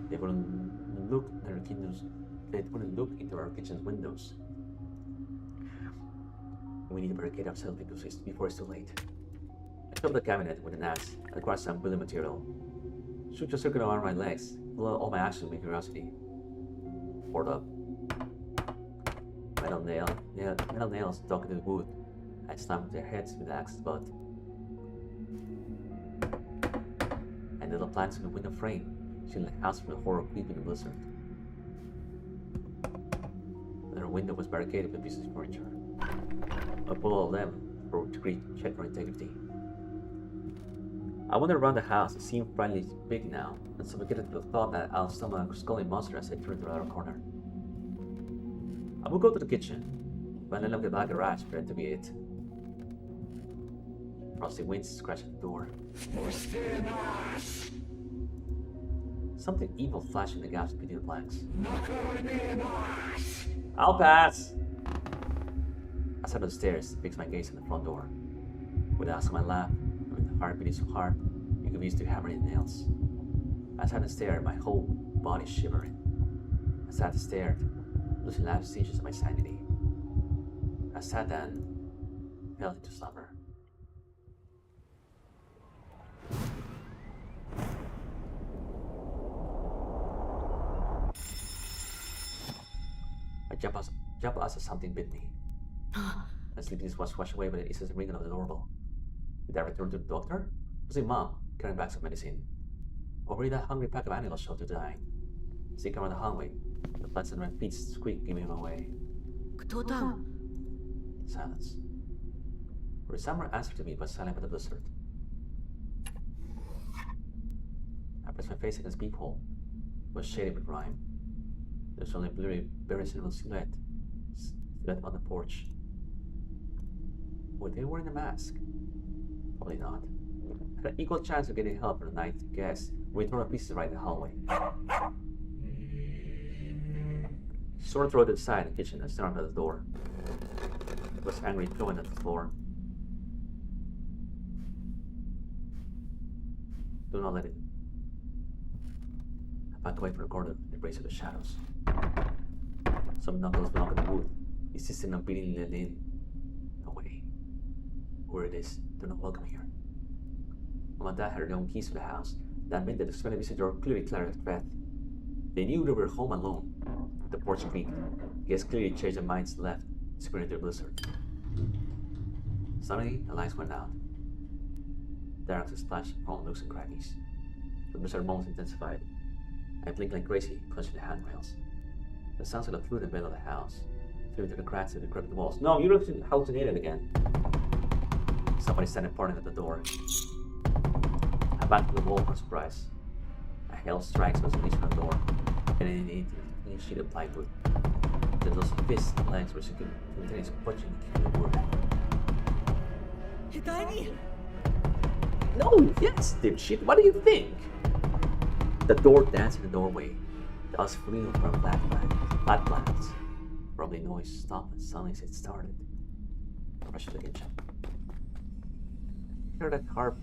They wouldn't look at their kitchens. They wouldn't look into our kitchen's windows. We need to barricade ourselves before it's too late. I filled the cabinet with an axe and acquired some building material. Shoot a circle around my legs, blow all my actions with curiosity. Poured up. Metal nails dug into the wood. I slammed their heads with the axe's butt. And little plants in the window frame, shielding the house from the horror creeping the blizzard. Their window was barricaded with pieces of furniture. I pulled all of them for to check for integrity. I wandered around the house. It seemed finally big now, and suffocated with the thought that I'll summon a scully monster as I turned to the other corner. I would go to the kitchen, but then looked at the garage for it to be it. Frosty winds scratched at the door. Something evil flashed in the gaps between the planks. I'll pass! I sat on the stairs, fixed my gaze on the front door. With the axe on my lap, and with the heart beating so hard, you could be used to hammering the nails. I sat and stared, my whole body shivering. I sat and stared, losing last stages of my sanity. I sat and fell into slumber. I jumped as something bit me. My sleepiness was washed away by the instant ringing of the doorbell. Did I return to the doctor? Was it Mom carrying bags of medicine? Or were that hungry pack of animals shelter dying? Sneak around the hallway, the plants under my feet squeak, giving him away. Кто там? Silence. For the summer answered to me was silent by the blizzard. I pressed my face against the peephole. It was shaded with rime. There was only a blurry, very simple silhouette on the porch. Were they wearing a mask? Probably not. I had an equal chance of getting help from the night guest when we tore to pieces right in the hallway. Sore throat inside the kitchen and stared at the door. It was angry, throwing at the floor. Do not let it. I backed away from the corner in the embrace of the shadows. Some knuckles knock on the wood, insisting on beating it in. No way. Where it is, they're not welcome here. Mom and Dad had their own keys to the house. That meant that the suspended visitor clearly cleared a breath. They knew they were home alone. The porch creaked. Guests clearly changed their minds left, sprinting into the blizzard. Suddenly, the lights went out. Darkness splashed from nooks and crannies. The blizzard moments intensified. I blinked like crazy, clutching the handrails. The sounds of the flew in the middle of the house, through the cracks of the crooked walls. No, you don't hallucinate it again. Somebody standing parting at the door. I backed to the wall for surprise. I held strikes was released from the door, and it needed a clean sheet of plywood. Then those fists and legs were simultaneously punching the wood. Это они! No, yes, dipshit, what do you think? The door danced in the doorway. The us flew from flat plants. Probably noise stopped and suddenly it started. I rushed to the kitchen. heard a carp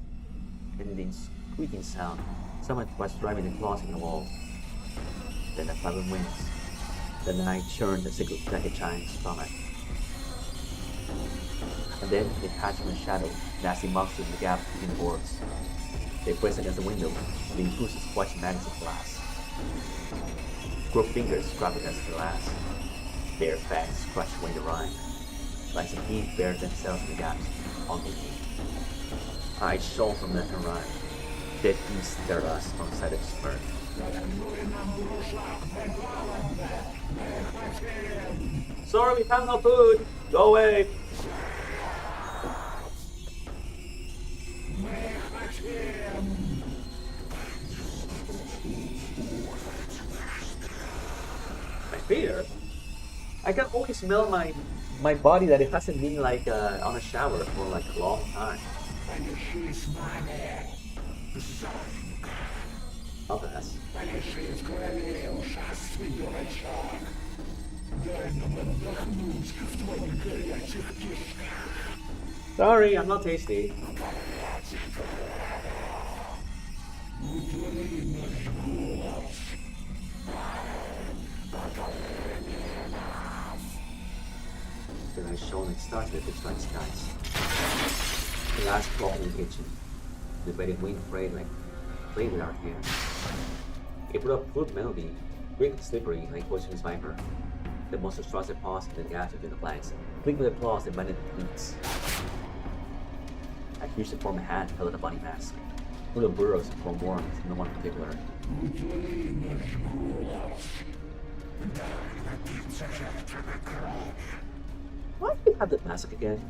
ending squeaking sound. Someone was driving the claws in the wall. Then a silent wings. Then the night churned the sickle like a giant's stomach. And then they hatched from the shadow, nasty monsters in the gap between the boards. They pressed against the window, leaving pools of squashing maggots of glass. Crooked fingers scraped against the glass. Their fangs crushed away the rind. Lines of teeth bared themselves in the gaps, ugly teeth. Eyes shone from left and right. Dead beasts stared at us from side of smirk. Sorry, we found no food! Go away! My fear? I can only smell my body that it hasn't been like on a shower for like a long time. I'll pass. Sorry, I'm not tasty. The night shone and started with the twin skies. The last clock in the kitchen. The waiting wind played with our hair. It brought a flute melody, quick and slippery like poisonous viper. The monster thrust their paws into the gaps between the planks, clicked with their claws and bended the pleats. I used to form a hand held in a bunny mask. Little burrows from worms, no one in particular. Why do you have that mask again?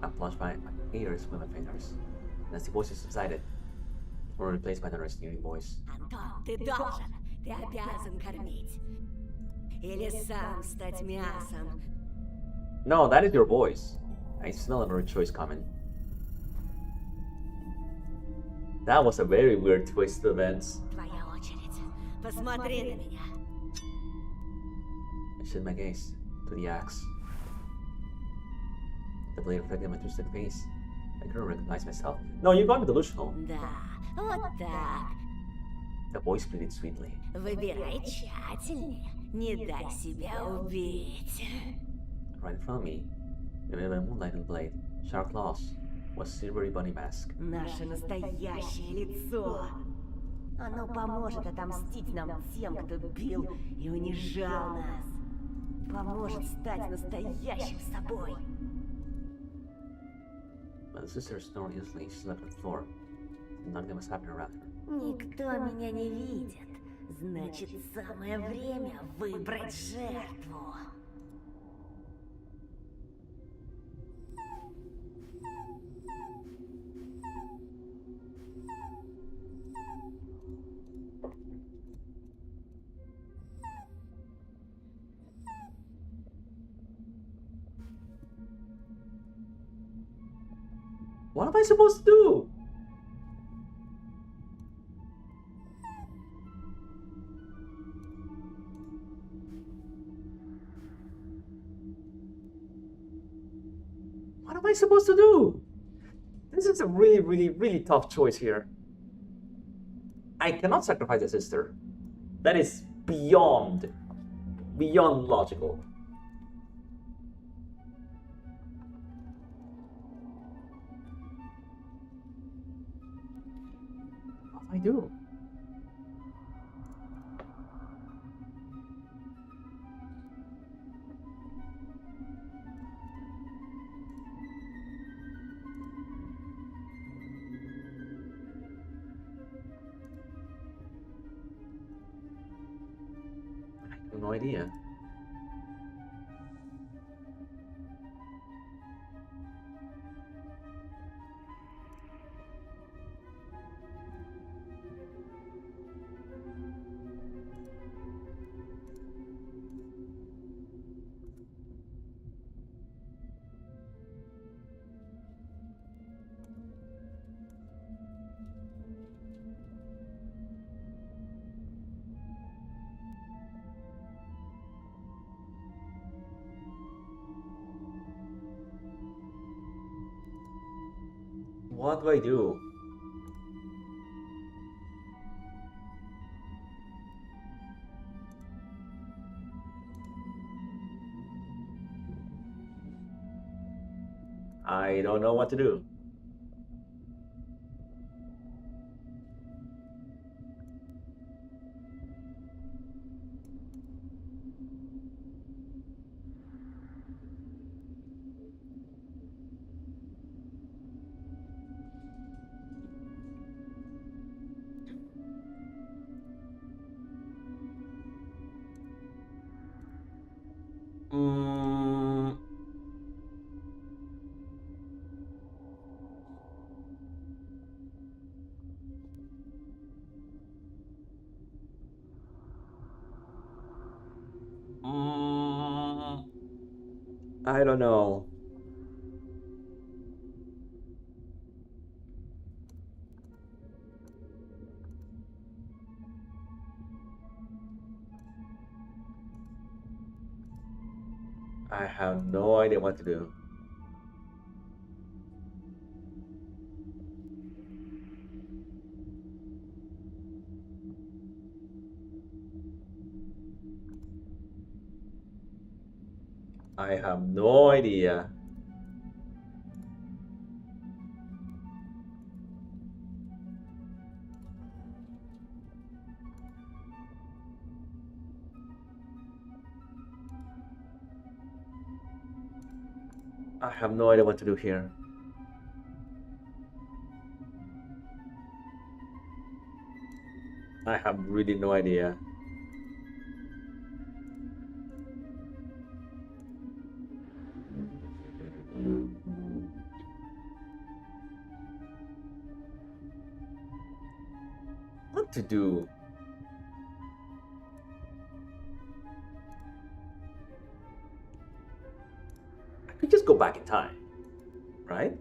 I plunged my ears with my fingers, and as the voices subsided, were replaced by the sneering voice. Антон, ты должен, ты обязан кормить. Или сам стать мясом. No, that is your voice. I smell another choice coming. That was a very weird twist of events. Твоя очередь. Посмотри на меня. I shifted my gaze to the axe. The blade reflected my twisted face. I couldn't recognize myself. No, you got me delusional. Да, вот так. The voice pleaded sweetly. Выбирай тщательнее. Не дай себя убить. Right in front of me, in the middle of the moonlight and blade, sharp claws, was silvery bunny mask. Наше настоящее лицо. Оно поможет отомстить нам тем, кто бил и унижал нас. Поможет стать настоящим собой. My sister snored easily, she slept on the floor. Nothing was happening around her. Никто меня не видит. Значит, самое время выбрать жертву. What am I supposed to do? What am I supposed to do? This is a really tough choice here. I cannot sacrifice a sister. That is beyond logical. What do I do? I have no idea. What do I do? I don't know what to do. Mm, mm, I don't know. I have no idea what to do. I have no idea. I have no idea what to do here. I have really no idea. What to do? I could just go back in time, right?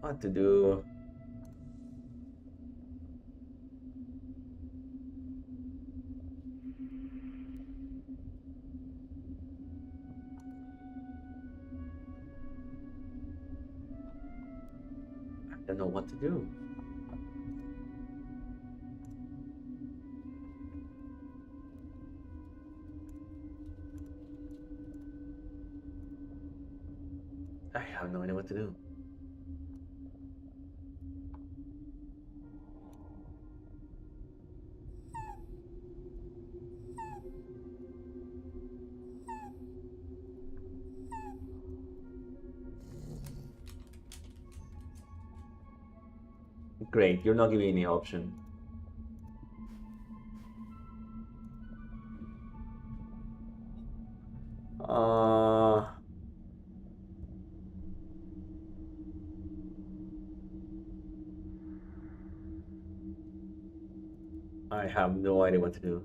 What to do? I don't know what to do. I have no idea what to do. Great, you're not giving me any option. I have no idea what to do.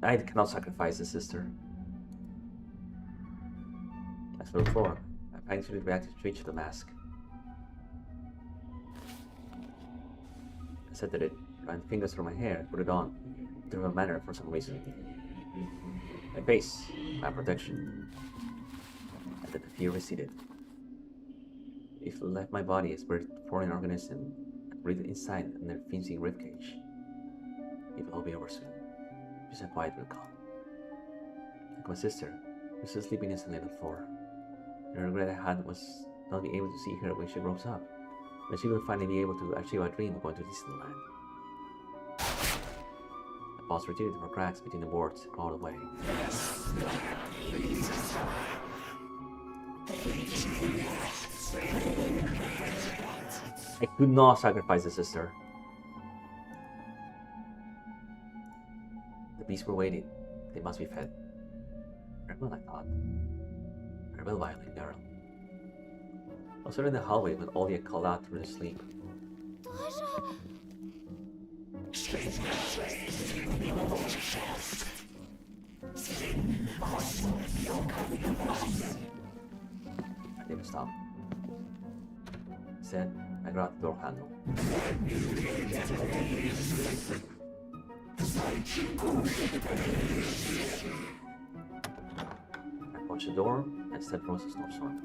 I cannot sacrifice the sister. As for before, I painfully reacted to reach the mask. I said that it ran fingers through my hair, put it on, through a manner for some reason. My face, my protection. And then the fear receded. If it left my body as a foreign organism and breathed inside under fencing ribcage, it will all be over soon. Just a quiet recall. Like my sister, who was still sleeping instantly on the floor. The regret I had was not being able to see her when she grows up, when she will finally be able to achieve our dream of going to Disneyland. The boss retreated from cracks between the boards and crawled away. I could not sacrifice the sister. The beasts were waiting. They must be fed. Very well, I thought. Very well, violin girl. I was sitting in the hallway when Ollie had called out through the sleep. I didn't stop. Instead, I grabbed the door handle. I punched the door and stepped across the snowstorm.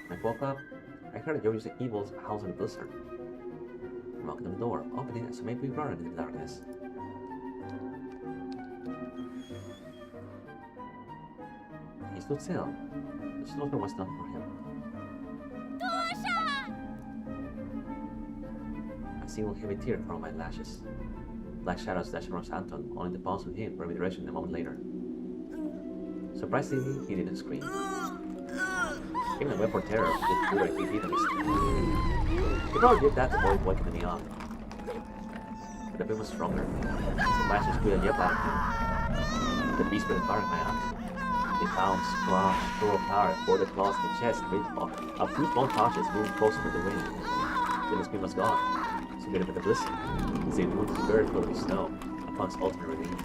When I woke up, I heard Yoyo's evil's house in a blizzard. I knocked on the door, opening it so maybe we were in the darkness. He stood still. The snowstorm was not for him. A single heavy tear from my lashes. Black shadows dashed across Anton, only to bounce with him for direction a moment later. Surprisingly, he didn't scream. Even a weapon terror did directly hit him. He probably did that to avoid waking me up. But the pain was stronger. Some lashes flew and yelped at him. The beast was firing my aunt. They bounced, crashed, tore apart, bore the claws in the chest, made a few small touches moved closer to the wind. Then the scream was gone. So good with the blizzard. As they moved the bird full of snow, amongst ultimate relief.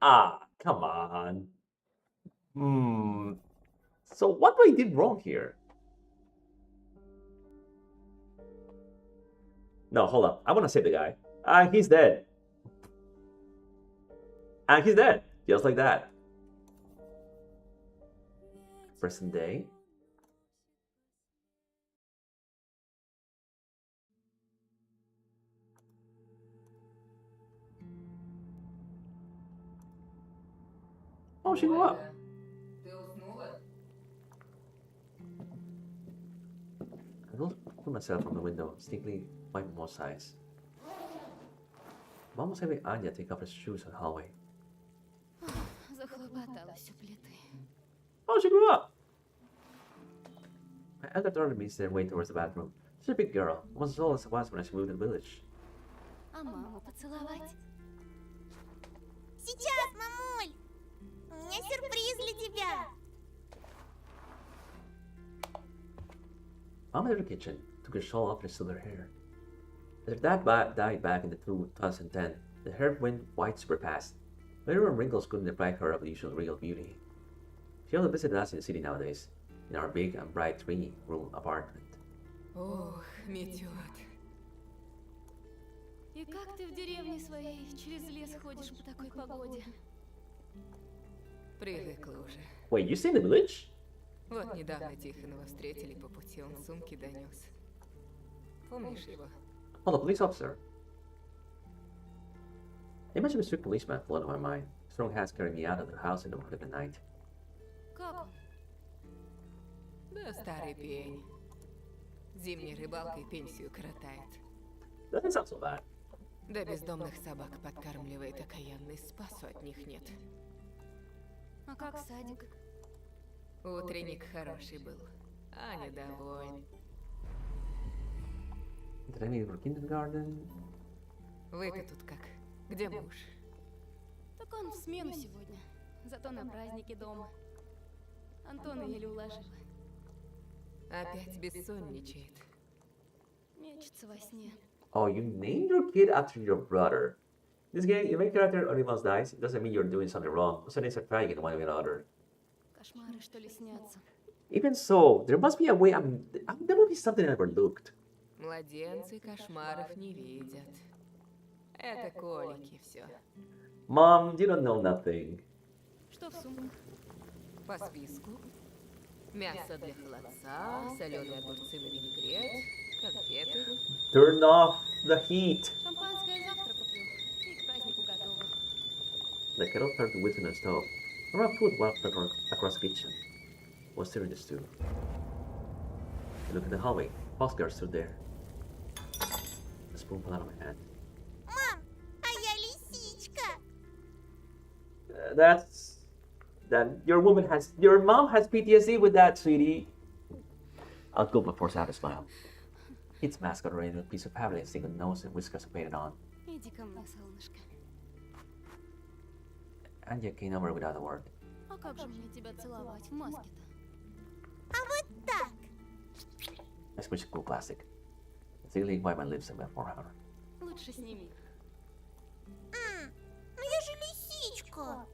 Ah, come on. So what I did wrong here? No, hold up. I want to save the guy. He's dead. And he's dead. Just like that. Present day. Oh, she grew up. I will put myself from the window, sneakily wiping both sides. I'm almost having Anya take off her shoes in the hallway. Oh, she grew up! My elder daughter meets their way towards the bathroom. She's a big girl, almost as old as I was when I moved to the village. Сейчас, мамуль! У меня сюрприз для тебя! Mom entered the kitchen, took her shawl off and still her hair. As her dad died back in 2010, the hair went white super fast. Later on, wrinkles couldn't deprive her of the usual regal beauty. She only visited us in the city nowadays, in our big and bright 3-room apartment. Ох, метет. И как ты в деревне своей через лес ходишь по такой погоде? Привыкла уже. Wait, you stay in the village? Вот недавно Тихонова встретили по пути, он сумки донес. Помнишь его? Oh, the police officer. The image of a strict policeman flooded my mind. Strong hands carried me out of the house in the middle of the night. Как? Да старый пень. Зимней рыбалкой пенсию коротает. Doesn't sound so bad. Да бездомных собак подкармливает окаянный, спасу от них нет. А как садик? Утренник хороший был. Аня довольна. Training for kindergarten. Вы-то тут как? Где муж? Так он в смену сегодня. Зато на празднике дома. Антона еле уложила. Опять бессонничает. Мечется во сне. Oh, you named your kid after your brother. This game, if a character only once dies, it doesn't mean you're doing something wrong. Most names are tragic in one way or another. Кошмары, что ли, снятся? Even so, there must be a way. There must be something I overlooked. Младенцы кошмаров не видят. Это колики все. Mom, you don't know nothing. Что в сумках? По списку. Мясо для холодца, соленые огурцы на винегрет, конфеты. Turn off the heat. Шампанское завтра куплю. И к празднику готово. The kettle started to whistle on the stove. A rough foot walked across the kitchen. I was stirring the stew. I looked at the hallway. Oscar stood there. The spoon fell out of my hand. Мам, That's then your mom has PTSD with that, sweetie. I'll go but force out a smile. Its mascot arranged with a piece of pavilion, single nose and whiskers painted on. Иди ко мне, солнышко. Anya came over without a word. А как же мне тебя целовать в маске-то? А вот так. I switched to cool plastic. Silly wipe my lips and went for her. Лучше сними. Ну я же лисичка.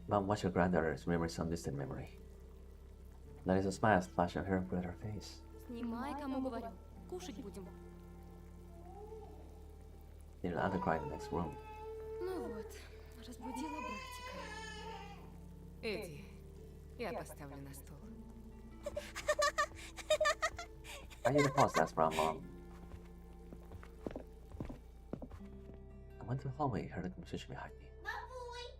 Mom watched her granddaughters remember some distant memory. There is a smile splashed on her with her face. Снимай, кому говорю. Кушать будем. Little Anna cried in the next room. Ну вот, разбудила братика. Иди, я поставлю на стол. I hear the pause last round, Mom. I went to the hallway and heard a conversation behind me. Бабуль,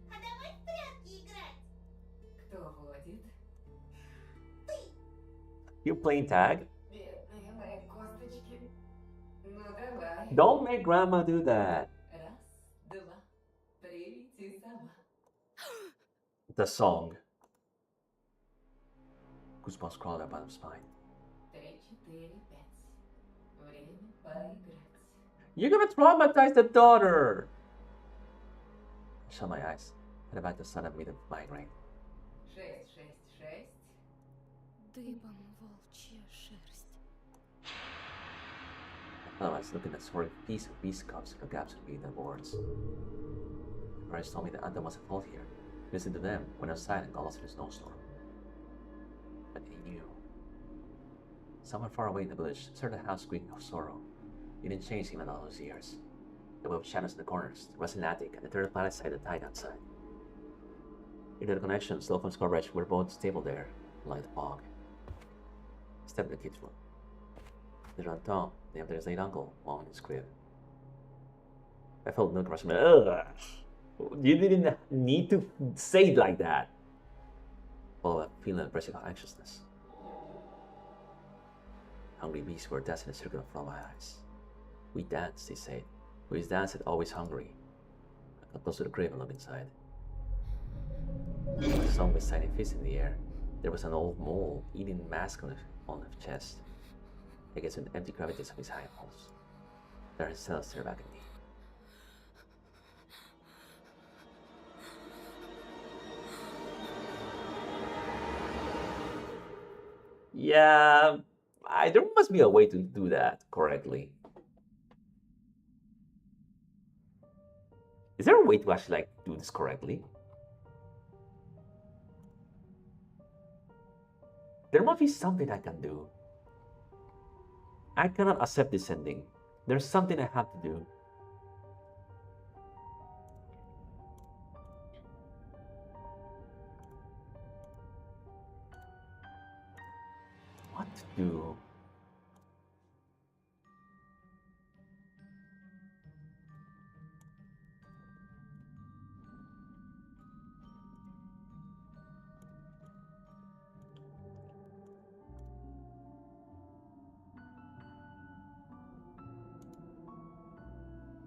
а давай в прятки играть? Кто водит? You playing tag? Бедные мои косточки. Ну давай. Don't make grandma do that. Раз, два, прилети сама. The song. Goosebumps crawled up my spine. 3, 4, 5. Время поиграть. You're gonna traumatize the daughter! I shut my eyes, and about the sun of me the migraine. 6, 6, 6. Дыбом волчья шерсть. I was looking at sort of piece of peace cups in the gaps between the boards. My parents told me that Hanta was at fault here. Listened to them, went outside and got lost in a snowstorm. But they knew. Somewhere far away in the village, a certain house squeaking of sorrow. It didn't change even all those years. There were shadows in the corners, the rusting attic, and the third planet side that died outside. Internet connection, cell phone's coverage were both stable there, like the fog. I stepped in the kids' room. There's Hanta, named after his late uncle, lying in his crib. I felt milk rushing. Ugh! You didn't need to say it like that. Followed a feeling of pressing anxiousness. Hungry beasts were dancing in a circle in front of my eyes. We danced, they said. We danced always hungry. I got close to the crib and looked inside. I saw with tiny fists in the air. There was an old mole eating mask on his chest. Against an empty crevices of his eyeballs. There his cells stared back at me. Yeah, there must be a way to do that correctly. Is there a way to actually like do this correctly? There must be something I can do. I cannot accept this ending. There's something I have to do. What to do?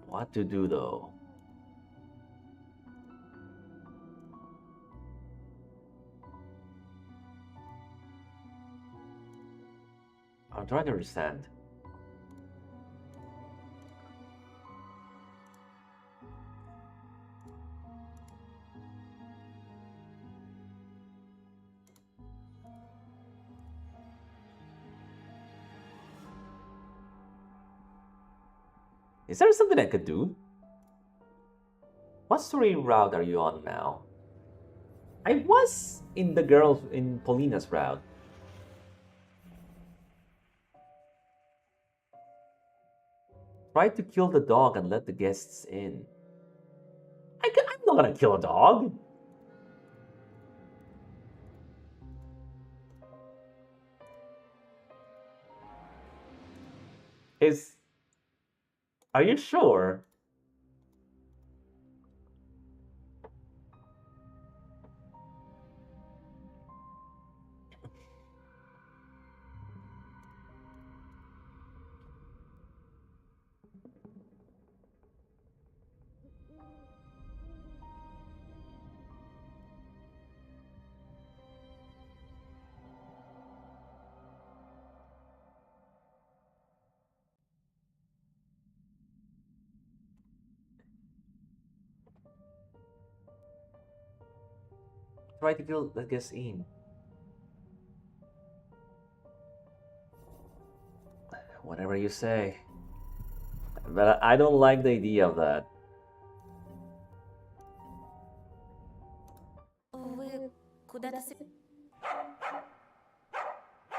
What to do though? I'm trying to understand. Is there something I could do? What story route are you on now? I was in the girls in Paulina's route. Try to kill the dog and let the guests in. I'm not gonna kill a dog. Are you sure? Try to kill that gets in. Whatever you say. But I don't like the idea of that. Вы куда-то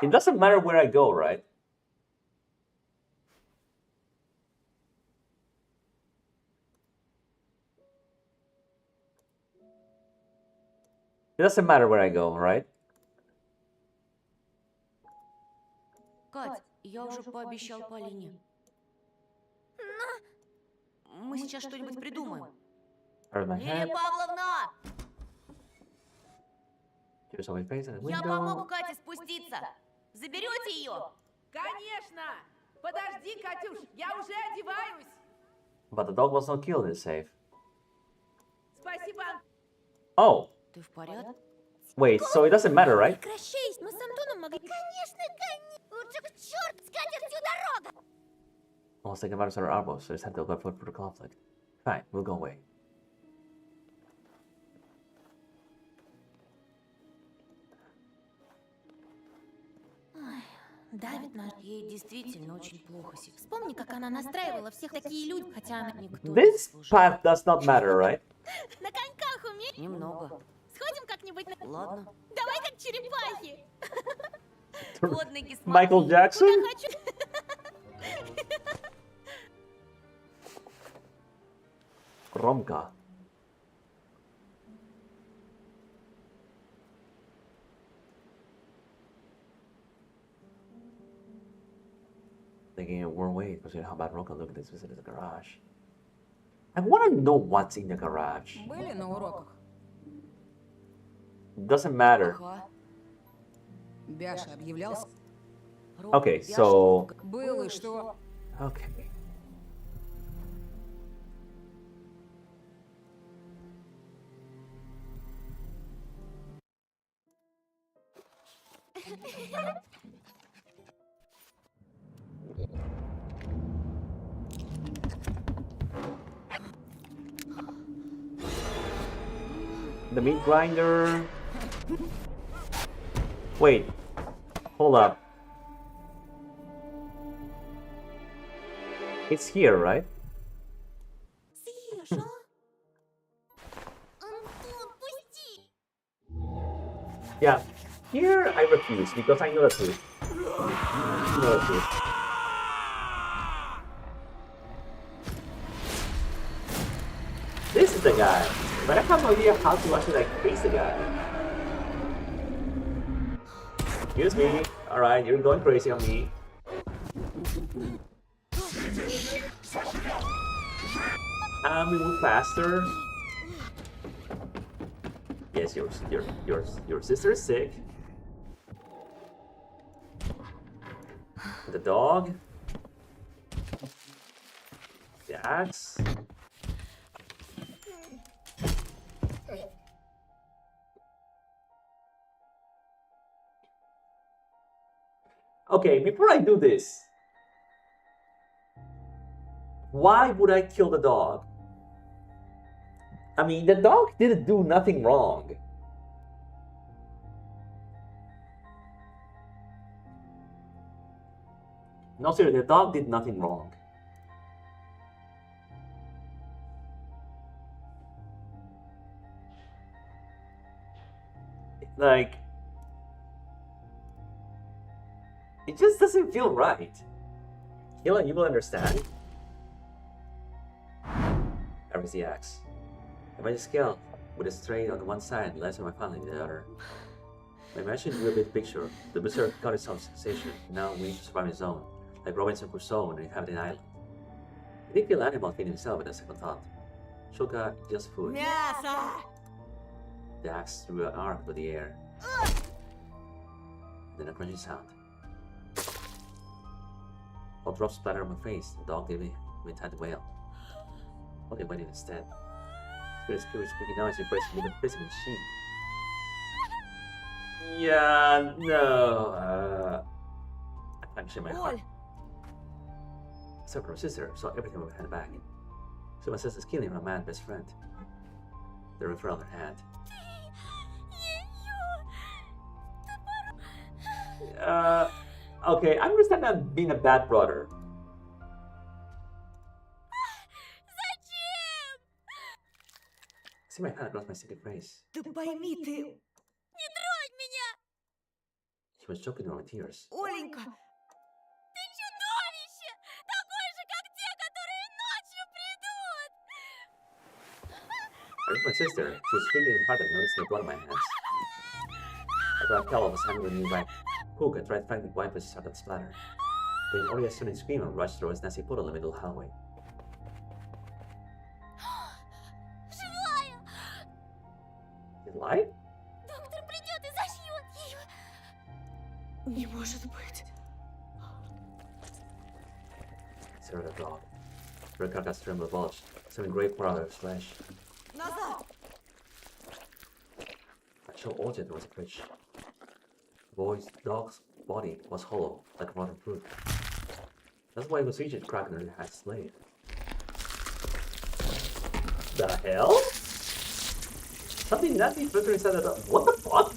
It doesn't matter where I go, right? It doesn't matter where I go, right? Кать, я уже пообещал Полине. Мы сейчас что-нибудь придумаем. Hurt my Лилия head. Павловна! Here's my face in the Я window. помогу Кате спуститься. Заберете ее? Конечно! Подожди, Катюш, я уже одеваюсь. But the dog was not killed in safe. Спасибо. Oh, Ты в порядке? wait, so it doesn't matter, right? Прекращай, мы с Антоном могли... Конечно, лучше к черту, скатертью дорога! Almost taken matters on our elbows, so it's had to go for the conflict. Fine, we'll go away. Давит наш. Ей действительно очень плохо сейчас. Вспомни, как она настраивала всех такие люди, хотя она никто не This служил. path does not matter, right? На коньках умеешь? Немного. Сходим как-нибудь на... Ладно. Давай как черепахи. Под ноги Michael Jackson? Куда хочу. Ромка. Thinking it won't wait because you know how bad Ronka looked at this visit in the garage. I want to know what's in the garage. Были на уроках? Doesn't matter. Ага. Бяша объявлялся? Okay, so Был и что? okay. The meat grinder. Wait, hold up. It's here, right? Съешь, а? Антон, пусти! Yeah. Here I refuse because I know the truth. I know the truth. This is the guy. But I have no idea how to actually like face the guy. Excuse me. Alright, you're going crazy on me. Move faster. Yes, your sister is sick. The dog. The axe. Okay, before I do this, why would I kill the dog? I mean, the dog didn't do nothing wrong. No, seriously, the dog did nothing wrong. Like, it just doesn't feel right. Hila, you will understand. There's the axe. If I scale with a straight on one side, less of my family on the other. My imagination drew a big picture. The berserk got its own sensation. Now we need to survive his own, like Robinson Crusoe on an inhabited island. He didn't kill animal feeding himself with a second thought. Shoka, just food. Мясо! The axe threw an arc through the air. Then a crunching sound. All drops splattered on my face. The dog gave me a tight wail. What they went in instead. Spirit squeaky noise embraced me with prison machine. Yeah, no. I punctured my heart. Except for her sister, saw everything with her hand back. So my sister's killing her man best friend. The referral in her hand. Okay, I understand that being a bad brother. Зачем? See my hand across my sticky face. Ты пойми, ты... Не тронь меня! She was choking on her tears. Оленька, Ты чудовище! Такой же, как те, которые ночью придут! I looked at my sister. She was freaking hard and noticed the blood on my hands. I grabbed Cal and was handing with me right hook and tried finding the wipe as started splatter. Then Oria suddenly screamed and rushed towards Nancy Poodle in the middle hallway. Живая! Did lie? Доктор придет и зашьет ее! Не может быть. Sarah the dog. Her carcass trembled bulged, some gray part of her flesh. назад! I showed Olja towards the fridge. The dog's body was hollow, like rotten fruit. That's why it was easy to crack under the hat's blade. The hell? Something nasty filtering inside the dog. What the fuck?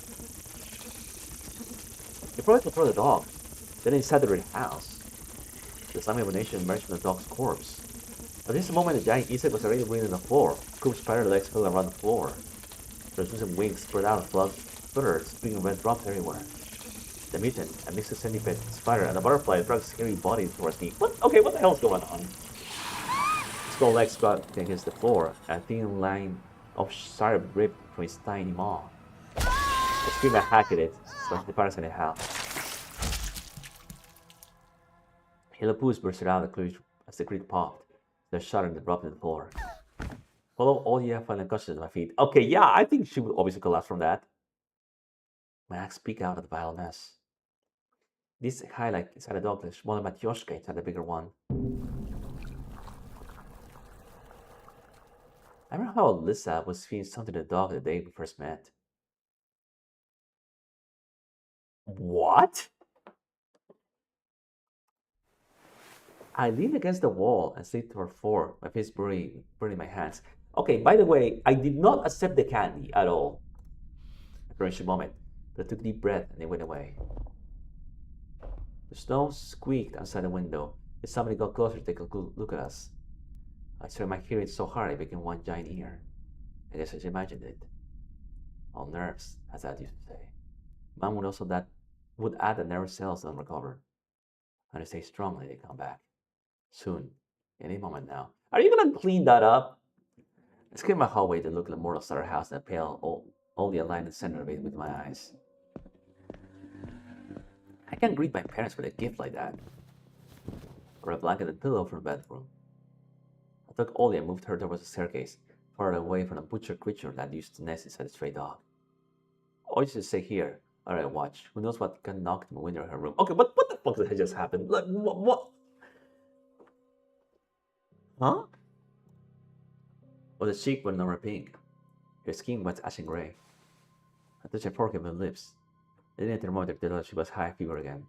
He probably could throw the dog. Then inside the red house. The slimy abomination emerged from the dog's corpse. At this moment, the giant insect was already breathing on the floor. Coop's spider legs fell around the floor. Translucent wings spread out, flutters, springing red drops everywhere. The mutant, a mixed centipede, spider, and a butterfly dragged scary body towards me. What? Okay, what the hell's going on? Skull legs got against the floor, a thin line of syrup ripped from his tiny maw. I screamed and hacked at it, slashed the parasite in half. Hilopoos bursted out as the creek popped. The shudder and dropped to the floor. Follow all the final conscious at my feet. Okay, yeah, I think she would obviously collapse from that. My axe peeked out of the vile mess. This highlight inside a dog, the smaller Matyoshka inside the bigger one. I remember how Alyssa was feeding something to the dog the day we first met. What? I leaned against the wall and slid to her floor, my face burning my hands. Okay, by the way, I did not accept the candy at all. After a short moment, but I took a deep breath and it went away. The snow squeaked outside the window as somebody got closer to take a look at us. I strained my hearing so hard it became one giant ear. I guess I just imagined it. All nerves, as Dad used to say. Mom would add that nerve cells don't recover. And they stay strong when they come back. Soon. Any moment now. Are you gonna clean that up? I skimmed my hallway to look at the mortal starter house and pale, only aligned in the center of it with my eyes. I can't greet my parents with a gift like that. Or a blanket and pillow from the bedroom. I took Ollie and moved her towards the staircase, far away from the butcher creature that used to nest inside the stray dog. Ollie should stay here. Alright, watch. Who knows what can knock on the window in her room. Okay, what the fuck did just happen? Like, what? Huh? Well, the cheek went over pink. Her skin was ashen gray. I touched her forehead with my lips. I didn't thermometer till she was high fever again.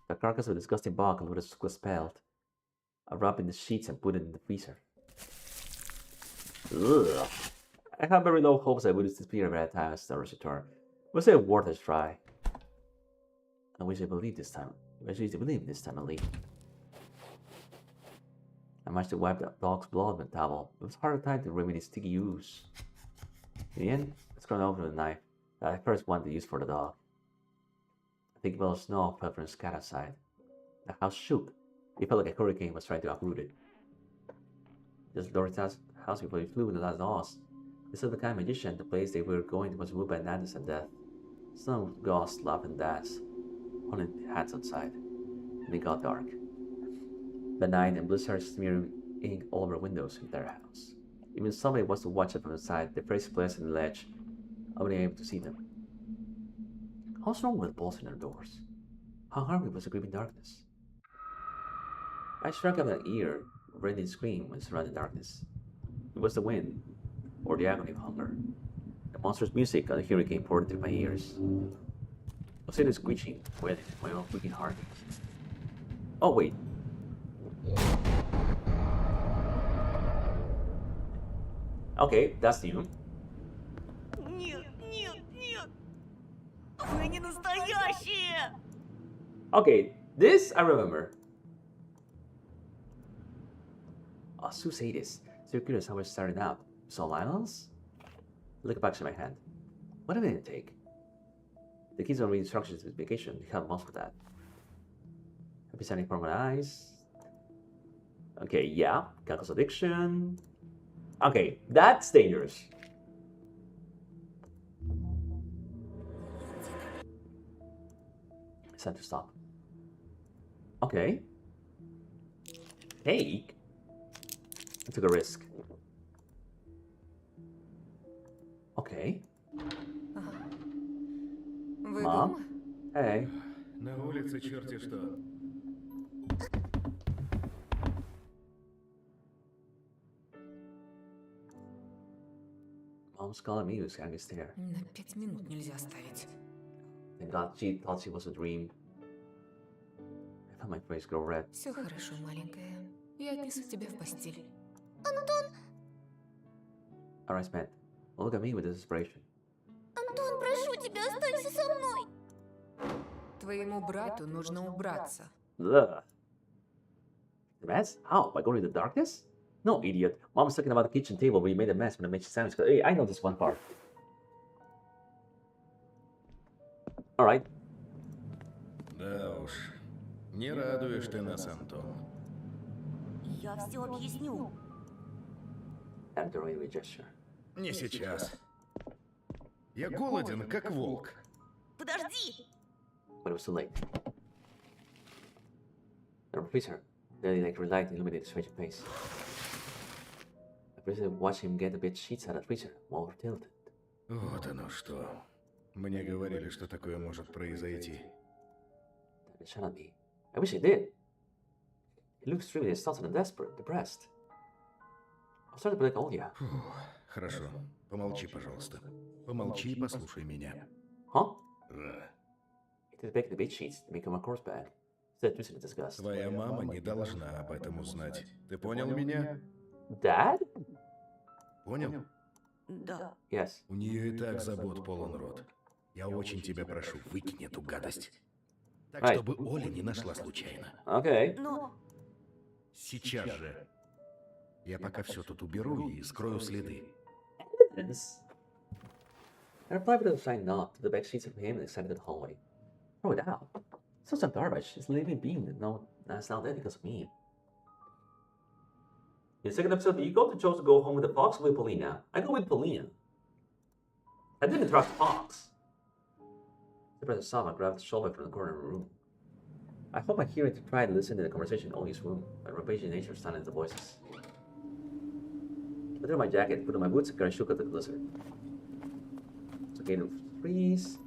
The carcass of a disgusting bog was spelled. I wrapped in the sheets and put it in the freezer. Ugh. I had very low hopes I would disappear by the time Star's return. Was it worth a try? I wish I believed this time. I wish I believed this time at least. I managed to wipe the dog's blood with a towel. It was a hard time to remove its sticky ooze. In the end, I scrubbed over with a knife that I first wanted to use for the dog. A thick ball of snow fell from the sky outside. The house shook. It felt like a hurricane was trying to uproot it. Just Dorothy's house before we flew in the last Oz. Instead of the kind of magician, the place they were going was ruled by madness and death. Some ghosts laughed and danced, holding hats outside. And it got dark. The night and blizzards smearing ink all over windows in their house. Even somebody was to watch it from the side, the face placed on the ledge. I wasn't able to see them. What's wrong with bolts in their doors? How hungry was the creeping darkness? I struck up an ear, ready to scream when surrounded darkness. It was the wind, or the agony of hunger. The monstrous music of the hurricane poured through my ears. I was sitting screeching, wailing my own freaking heart. Oh wait. Okay, that's new. Вы не настоящие! Okay, this I remember. Oh, Sue say this. So you're curious how it started out. So Lionel's? Look back to my hand. What did it take? The kids don't read instructions with vacation. They have months for that. Happy standing for my eyes. Okay, yeah. Can cause addiction. Okay, that's dangerous. It's time to stop. Okay. Take? I took a risk. Okay. Вы Mom? дома? Hey. На улице черти что. Mom's calling me with angry stare. На 5 минут нельзя оставить. Thank God she thought she was a dream. I felt my face grow red. Все хорошо, маленькая. Я отнесу тебя в постель. Антон, Alright, Smith. Look at me with desperation. Антон, прошу тебя, останься со мной. Твоему брату нужно убраться. Ugh. The mess? How? By going to the darkness? No, idiot. Mom was talking about the kitchen table where you made a mess when I made sandwich. Hey, I know this one part. Alright. Да уж. Не радуешь ты нас, Антон. Я все объясню. And the railway gesture. Не сейчас. Я голоден, как волк. Подожди! But it was too late. The freezer. The electric light illuminated his strange face. The prisoner watched him get the bed sheets out of the freezer, while tilted. Вот оно что. Мне говорили, что такое может произойти. It shall not be. I wish it did. He looked extremely exhausted and desperate, depressed. I was starting to be like Olya. Фух, хорошо. Помолчи, пожалуйста. Помолчи и послушай меня. Huh? Да. He did back the bed sheets to become a corpse bag. Said twisted in disgust. Твоя мама не должна об этом узнать. Ты понял меня? Dad? Понял? Да. Yes. У нее и так забот полон рот. Я очень тебя прошу, выкинь эту гадость. Так, Right. чтобы Оля не нашла случайно. Okay. Но Сейчас же. Я пока все тут уберу и скрою следы. Yes. I replied with a sign nod to the back sheets of him and exited the hallway. Throw it out. It's not some garbage. It's a living being that's now dead because of me. In the second episode, do you go to chose to go home with the fox or with Polina? I go with Polina. I didn't trust Fox. The president saw and grabbed the shoulder from the corner of the room. I hope my hearing to try to listen to the conversation in Oli's room, but rapacious nature silenced the voices. I threw my jacket, put on my boots, and shook at the blizzard. It's okay to freeze.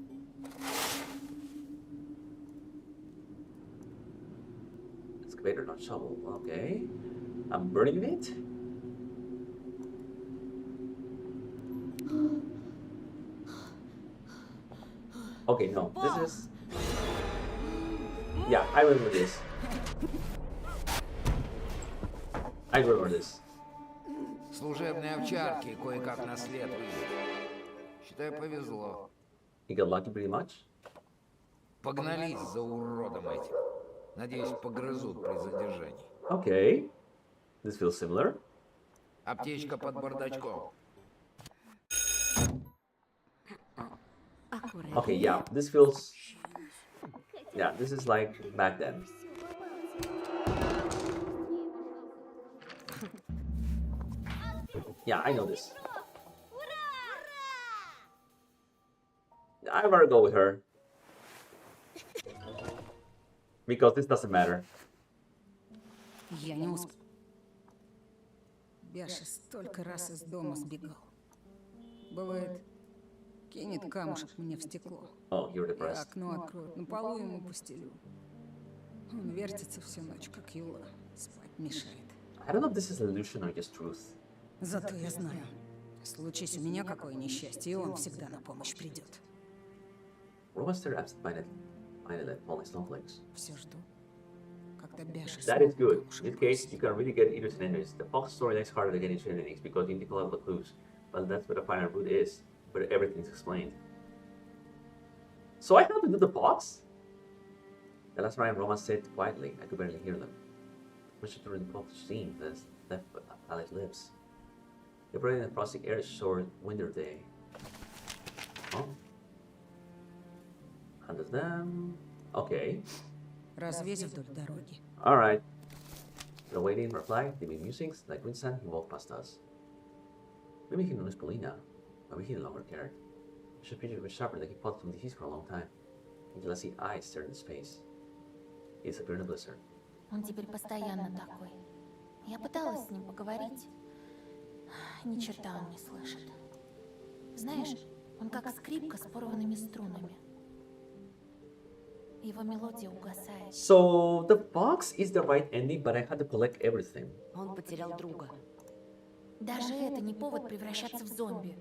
Excavator, not shovel. Okay. I'm burning it? Okay, no. This is... Yeah, I remember this. I remember this. Служебные овчарки кое-как на след вывели. Считай, повезло. You got lucky pretty much? Погнались за уродом этим. Надеюсь, погрызут при задержании. Okay. This feels similar. Аптечка под бардачком. Okay, yeah, this feels... Yeah, this is like back then. Yeah, I know this. I better go with her. Because this doesn't matter. Я не успел. Бяша столько раз из дома сбегал. Бывает, кинет камушек мне в стекло. Oh, you're Я depressed. окно открою, на полу ему постелю. Он вертится всю ночь, как юла. Спать мешает. I don't know if this is illusion or just truth. Зато я знаю, случись у меня какое несчастье, и он всегда на помощь придет. Robots are absent-minded, like falling snowflakes. Все жду, когда Бяша That is снова good. In камушек this case, бросит. you can really get interested in this. The Fox story likes harder to get into endings because you need to collect the clues. But that's what the final route is, where everything's explained. So I have to do the fox? The last rhyme Roma said quietly. I could barely hear them. Push it through the cold steam that's left Alex lips. The bright and frosty air is short winter day. Oh. Handles them. Okay. Развесь вдоль дороги. Alright. Still waiting in reply, leaving musings. Like Winston, he walked past us. Maybe he knows Polina. Maybe he no longer cared. His picture was sharper than he fought from disease for a long time. His glassy eyes stared in his face. He disappeared in a blizzard. Он теперь постоянно такой. Я пыталась с ним поговорить. Ни черта он не слышит. Знаешь, он как скрипка с порванными струнами. Его мелодия угасает. So the fox is the right ending, but I had to collect everything. Он потерял друга. Даже это не повод превращаться в зомби.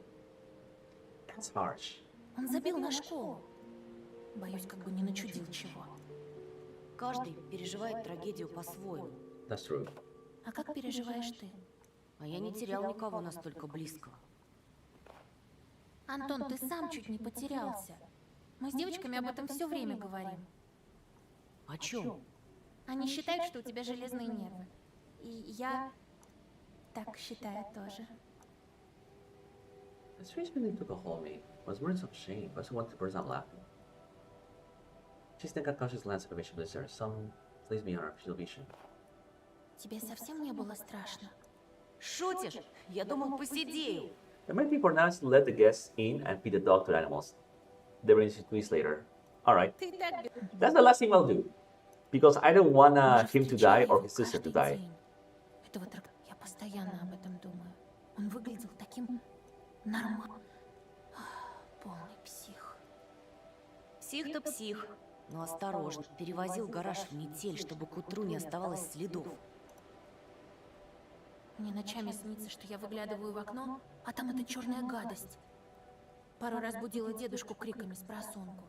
That's harsh. Он забил на школу. Боюсь, как бы не начудил чего. Каждый переживает трагедию по-своему. That's true. А как переживаешь ты? А я не терял никого настолько близкого. Антон, ты сам чуть не потерялся. Мы с девочками об этом все время говорим. О чем? Они считают, что у тебя железные нервы. И я так считаю тоже. The strange feeling took a hold of me. I was burning of shame, but I wanted to burst out laughing. She then got cautious glance at the vision blizzard. Some placed beyond our visual vision. Тебе совсем не было страшно? Шутишь? Я думал, посидею. The main thing for now is to let the guests in and feed the dog to the animals. They will introduce 2 weeks later. Alright. That's the last thing I'll do. Because I don't want him to die or his sister to die. Я постоянно об этом думаю. Он выглядел таким нормальным. Полный псих. Псих-то псих. Но осторожно, перевозил гараж в метель, чтобы к утру не оставалось следов. Мне ночами снится, что я выглядываю в окно, а там эта черная гадость. Пару раз будила дедушку криками с просонку.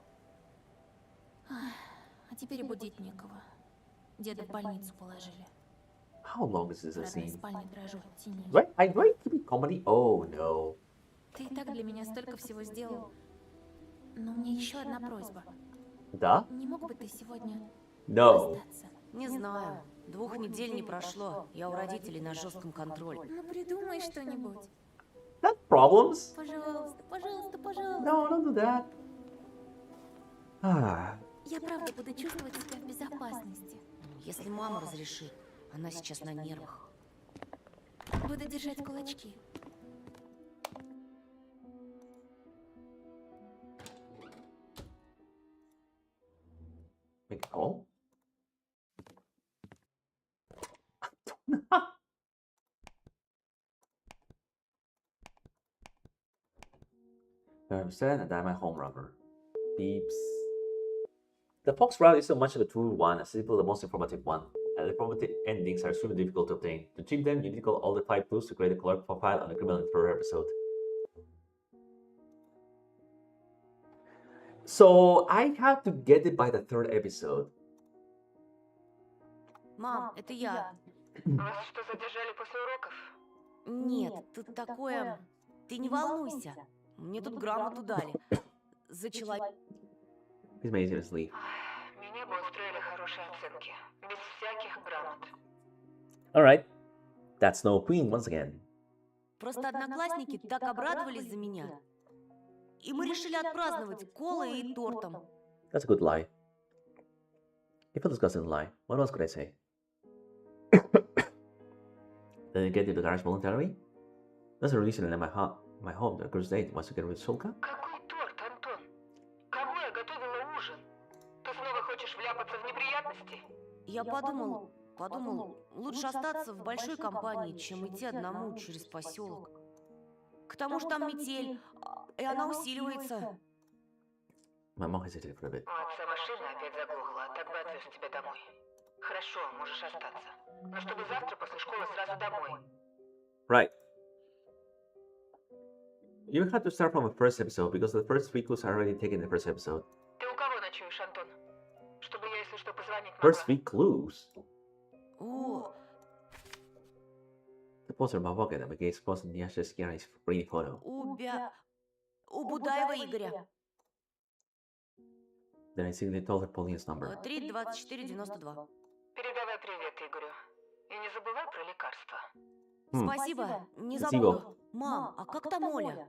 А теперь и будить некого. Деда в больницу положили. How long is this a В родной scene? спальне дрожу от теней. Do I keep it comedy? Oh no. Ты и так для меня столько всего сделал. Но мне еще одна просьба. Да? Не мог бы ты сегодня No. остаться? Не знаю. 2 недель не прошло. Я у родителей на жестком контроле. Ну придумай что-нибудь. Not problems. Пожалуйста, пожалуйста, пожалуйста. No, don't do that. Я правда буду чувствовать себя в безопасности. Если мама разрешит. Она сейчас на нервах. Буду держать кулачки. Make a call. I'm sad and I'm my home runner. Beeps. The Fox route is so much of the true one as simple the most informative one. And the informative endings are extremely difficult to obtain. To achieve them, you need to call all the 5 clues to create a color profile on the criminal in the third episode. So I have to get it by the 3rd episode. Мам, это я. Вас что, задержали после уроков? Нет, тут такое... Ты не волнуйся. Мне тут грамоту дали. За человек... He's amazing to sleep. Мне бы устроили хорошие оценки. Без всяких грамот. Alright. That's no queen once again. Просто одноклассники так обрадовались за меня. И мы решили отпраздновать колой и тортом. That's a good lie. If a disgusting lie, what else could I say? Then you get to the garage voluntarily? That's the reason in my home the girl's date was to get rid of Shulka? Какой торт, Антон? Кому я готовила ужин? Ты снова хочешь вляпаться в неприятности? Я подумал, лучше остаться в большой компании, чем идти одному через поселок. К тому же там метель, и она усиливается. My mom hesitated for a bit. У отца машина опять заглохла, так бы отвез тебя домой. Хорошо, можешь остаться. Но чтобы завтра после школы сразу домой. Right. You have to start from the first episode because the first 3 clues are already taken in the first episode. Ты у кого ночуешь, Антон? Чтобы я, если что, позвонить могла. First 3 clues? О, The poster in my pocket and my gaze was in Yasha's scary brainy photo. у Будаева Игоря. Then I simply told her Pauline's number. 3-24-92. Передавай привет Игорю. И не забывай про лекарства. Спасибо, не Спасибо. забуду. Мам, а как там Оля?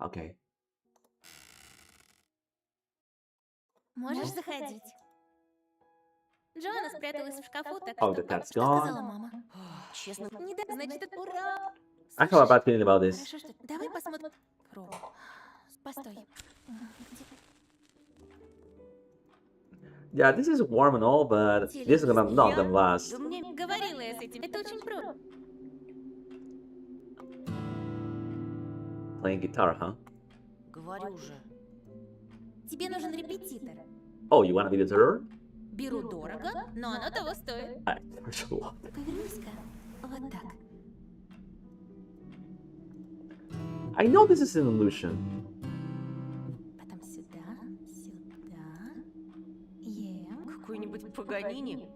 Okay. Можешь заходить. Джоанна спряталась в шкафу, так Oh, что... the cat's Что сказала gone. мама? Честно, Не да, значит, это ура! I have a bad feeling about this. Хорошо, что... Давай посмотрим... Пробу. Постой. Yeah, this is warm and all, but this is not gonna last. Да мне говорила я с этим. Это очень про... Playing guitar, huh? говорю же. Тебе нужен репетитор. Oh, you wanna be the tutor? Беру дорого, но оно того стоит. I charge a lot. Повернись-ка. Вот так. I know this is an illusion. Потом сюда, сюда. Какой-нибудь Паганини?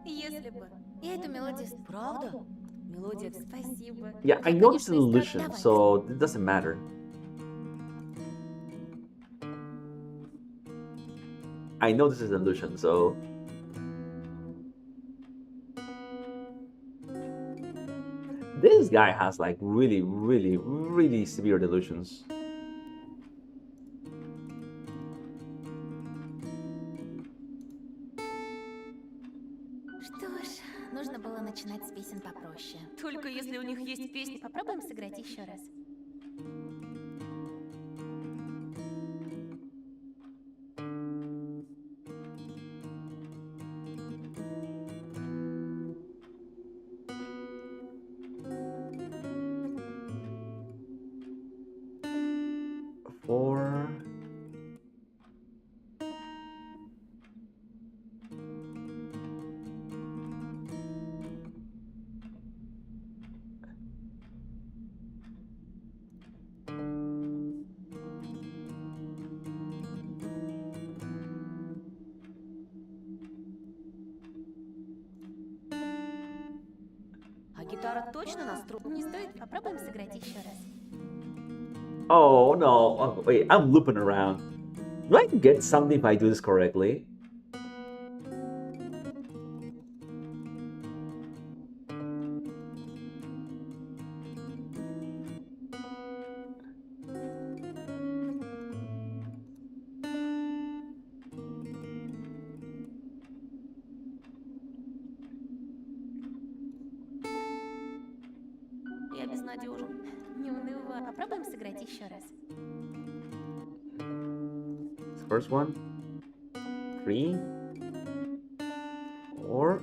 Если бы. Я эту мелодию... Правда? Мелодия... Спасибо. Yeah, I know it's an illusion, so it doesn't matter. I know this is an illusion, so... This guy has like really severe delusions. Что ж, нужно было начинать с песен попроще. Только если у них есть песни. Попробуем сыграть еще раз. Four... А гитара точно настроена? Не стоит, попробуем сыграть еще раз. Oh no, oh, wait, I'm looping around. Do I get something if I do this correctly? Я безнадежен. Не унывай. Попробуем сыграть еще раз. First one, 3, 4,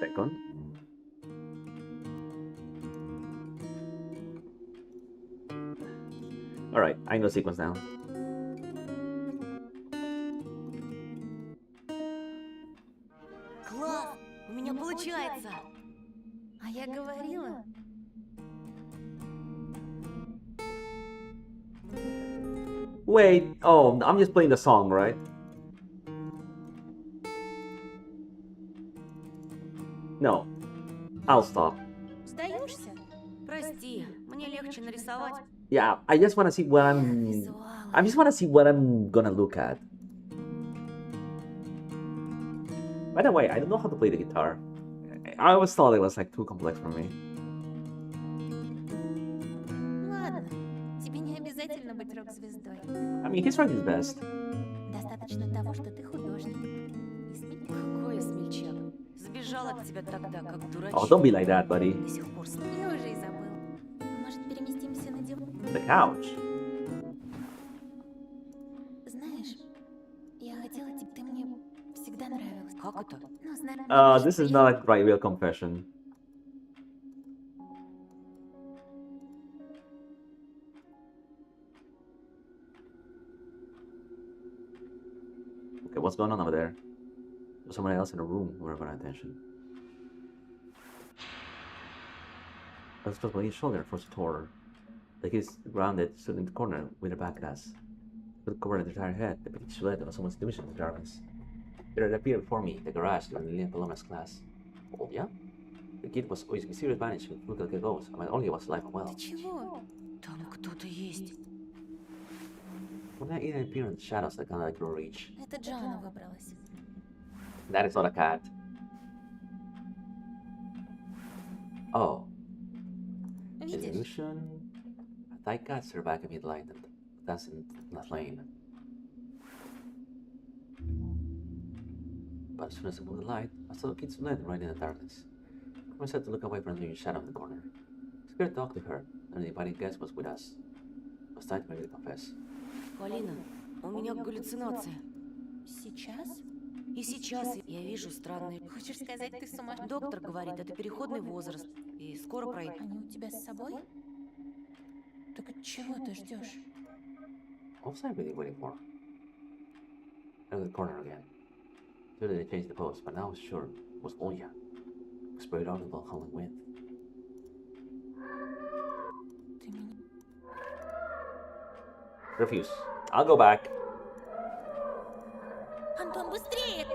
second. Alright, I know sequence now. Класс! У меня получается! А я говорила. Wait, oh, I'm just playing the song, right? No, I'll stop. Сдаешься? Прости, мне легче нарисовать. Yeah, I just want to see what I just want to see what I'm gonna look at. By the way, I don't know how to play the guitar. I always thought it was like too complex for me. Ладно. Тебе не обязательно быть рок-звездой. I mean, he's trying his best. Достаточно того, что ты художник. И Какой я смельчак. Сбежала от тебя тогда, как дурачок. Oh, don't be like that, buddy. До сих пор Я уже и забыл. Может, переместимся на диван? The couch. Знаешь, я хотела тебе... Ты мне всегда нравилась. Как это? Ну, знаешь, This is not a real confession. Okay, what's going on over there? There's someone else in the room. We're paying attention. Let's just on his shoulder for support. Like he's grounded, stood in the corner with a back glass. Look covered the entire head. The big silhouette of someone's division in the darkness. It had appeared before me, the garage during Lilian Paloma's class. Oh, yeah? The kid was always mysterious vanished. Look like a ghost. I mean, only was alive and well. Чего? Там кто-то есть. When I even appear in the shadows, I cannot grow reach. Это Джоанна выбралась. That is not a cat. Oh. Видишь? Illusion. A tight cat stared back at me enlightened. That's in the flame. But as soon as I moved the light, I saw the kid's leg right in the darkness. I said to look away from the shadow in the corner. Scared to talk to her, and the inviting guest was with us. I was time to maybe confess. Полина, у меня галлюцинация. Сейчас? И сейчас я вижу странные... Хочешь сказать, ты сумасшедшая? Доктор говорит, это переходный возраст, и скоро пройдет. Они у тебя с собой? Так чего ты ждешь? What was I really waiting for? I looked at the corner again. Today they changed the post, but now I was sure it was Olya. Sprayed out in the howling wind. Refuse. I'll go back. Антон, быстрее!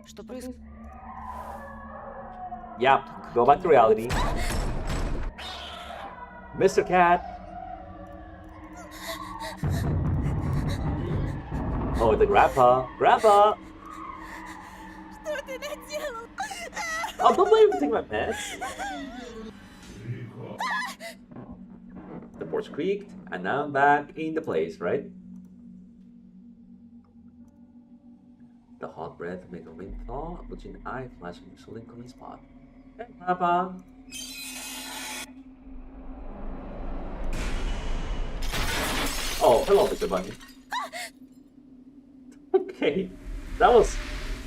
Что происходит? Yep, go back to reality. Mr. Cat! Oh, the grandpa! Grandpa! Что ты наделал? Oh, don't let him take my mess! The porch creaked, and now I'm back in the place, right? The hot breath made the wind thaw, a bulging eye flashing a solid clean spot. Hey, Papa! Oh, hello, Mr. Bunny. Okay, that was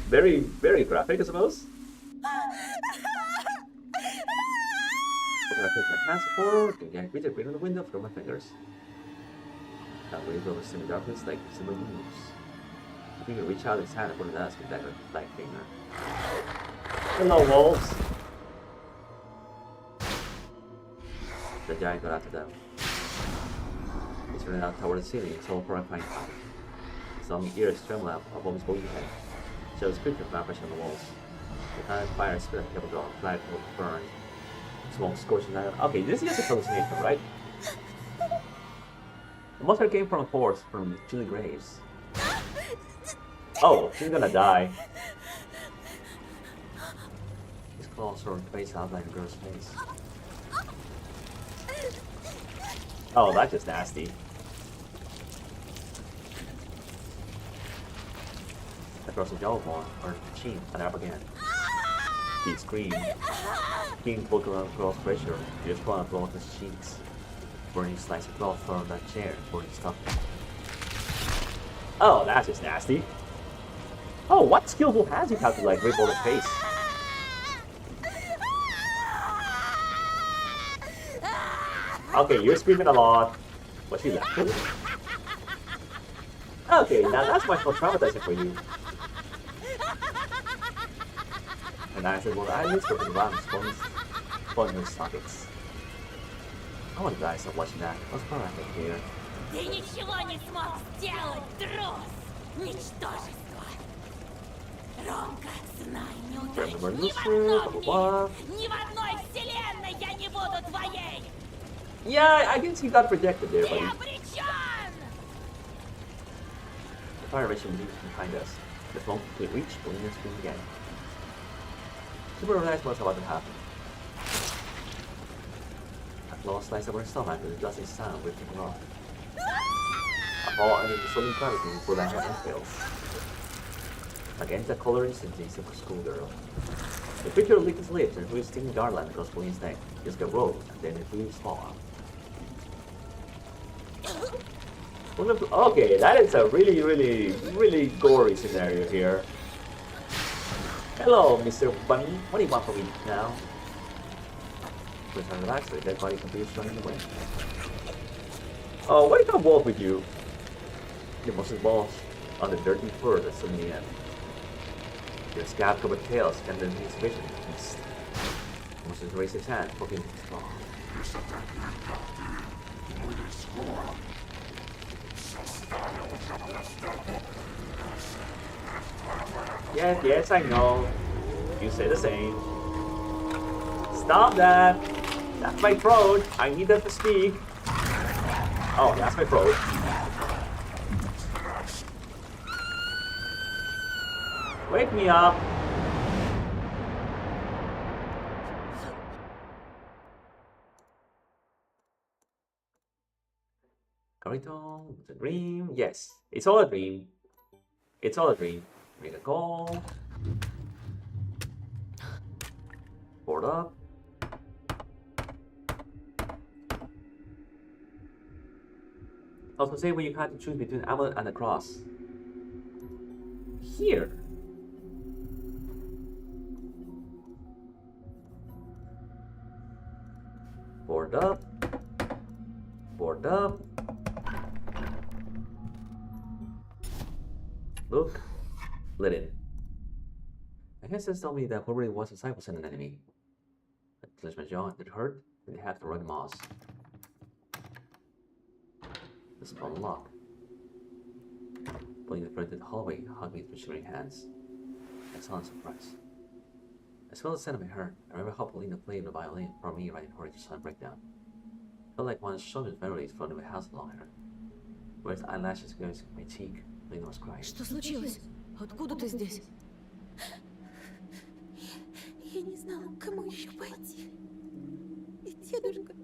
very, very graphic, I suppose. I'm gonna take my hands forward and yank Peter Green on the window through my fingers. Now wave over semi darkness like similar moves. I think he reach out his hand and put it us with that black finger. Hello, wolves! The giant got after them. He's running out toward the ceiling, so horrifying. His long ears tremble out above his bony head. Shows creatures vanishing on the walls. The kind of fire spit at the capital, flag will burn. Smoke scorching out. Okay, this is just a hallucination, right? The monster came from a forest from chilly graves. Oh, she's gonna die. His claws sort of face out like a girl's face. Oh, that's just nasty. Across the jawbone or chin and up again. He screamed. Being pulled across pressure, he just ran across his cheeks. Burning slice of cloth from that chair before he stopped. Oh, that's just nasty. Oh, what skillful hands you have to like rip all his face? Okay, you're screaming a lot. Was she laughing? Okay, now that's much more traumatizing for you. And I said, well, I used to be around spawning your sockets. I want you guys to stop watching that. What's going on here? Ты ничего не смог сделать, трус! Ничтожество! Ромка, знай, не удачи ни в одном мире, ни в одной вселенной я не буду твоей! Yeah, I guess you got projected there, buddy. Ты обречен! The fire mission leaves behind us. The phone could reach, pulling the screen again. Super realized what's about to happen. A claw slice of her stomach with a dusty sound ripping her off. A ball under the solid gravity pulled out her entrails. Against the color instincts of a schoolgirl. The creature licked his lips and threw his stinging garland across William's neck. Just got rolled, and then it threw his paw out. Okay, that is a really gory scenario here. Hello, Mr. Bunny. What do you want from me now? Please relax, the dead body continues running away. Oh, what if I'm wolf with you? You must balls on the dirty fur that's in the end. Your scab covered tail scanned his vision. He must have raised his hand, poking his claw. Yes, I know. You say the same. Stop that! That's my throat. I need that to speak. Oh, that's my throat. Wake me up. Corridor, it's a dream. Yes, it's all a dream. It's all a dream. Make a call. Board up. Also say when you had to choose between amulet and the cross. Here. Board up. Board up. Look. Lit in. I guess this told me that whoever it was inside was an enemy. I clenched my jaw. Did it hurt? Did it have to run moss? This is unlocked. Pulling the friend to the hallway, hugged me with shivering hands. I saw in surprise. I smelled the scent of my hair. I remember how Paulina played the violin for me right before the sun breakdown. Felt like one of Shonda's memories floating my house along her. Where's the eyelashes going to my cheek? Paulina was crying. Что случилось? Откуда ты здесь? Я не знала, к кому еще пойти. И дедушка,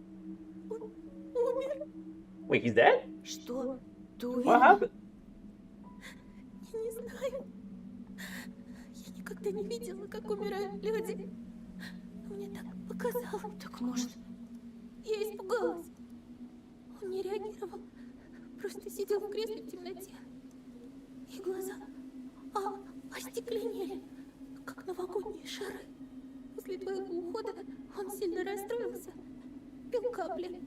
он умер. Wait, he's dead? Что? Ты What уверена? happened? Я не знаю. Я никогда не видела, как умирают люди. Мне так показалось. Так может... Я испугалась. Он не реагировал. Просто сидел в кресле в темноте. И глаза остекленели, как новогодние шары. После твоего ухода он сильно расстроился. Пил капли.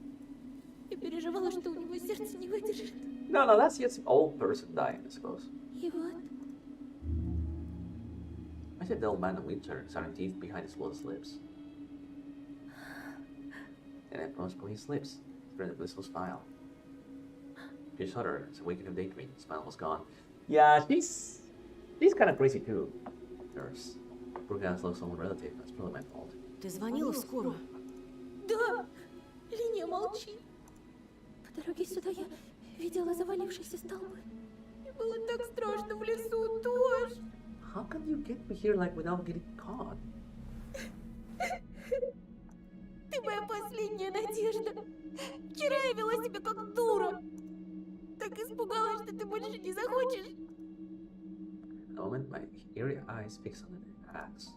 И переживала, что у него сердце не выдержит. No, that's just an old person dying, I suppose. И вот, I said the old man in winter, sounding teeth behind his closed lips. And at most point his lips, spread a blissful smile. She shuddered as a waking of daydream, the smile was gone. Yeah, she's kind of crazy too. Nurse. Poor guy's lost someone relative, that's probably my fault. Ты звонила в скорую? да, линия молчит. По дороге сюда я видела завалившиеся столбы. И было так страшно в лесу, дождь. How can you get me here like without getting caught? Ты моя последняя надежда. Вчера я вела себя как дура. Так испугалась, что ты больше не захочешь. A moment, my eerie eyes fixed on the axe.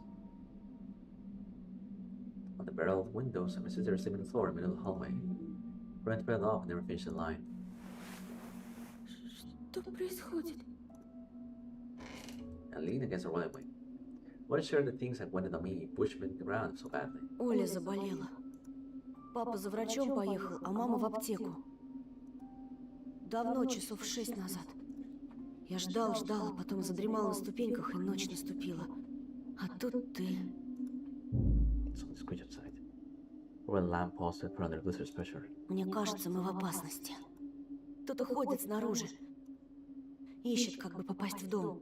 On the barrel of windows, my sister sitting on the floor in the middle of the hallway. Ran fell off and never finished the line. Что происходит? And leaned against the railway. What is sure the things that went on me pushed me around so badly? Оля заболела. Папа за врачом поехал, а мама в аптеку. Давно, часов 6 назад. Я ждал, потом задремал на ступеньках, и ночь наступила. А тут ты. Something squeaked outside. Over the lamp paused to put under blizzard's pressure. Мне кажется, мы в опасности. Кто-то ходит снаружи. Ищет, как бы попасть в дом.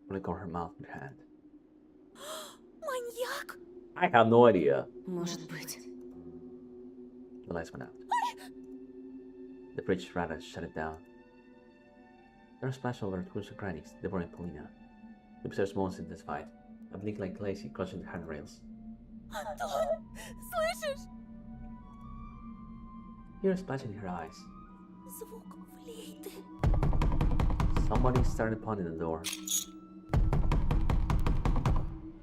Only covered her mouth with her hand. Маньяк! I have no idea. Может быть. The lights went out. The bridge rather shut it down. There was a splash over the crannies, devouring Paulina. The upstairs monsters in this fight. A blink like Lacey crushing the handrails. Антон, слышишь? Here a splash in her eyes. Звук флейты. Somebody started pounding the door.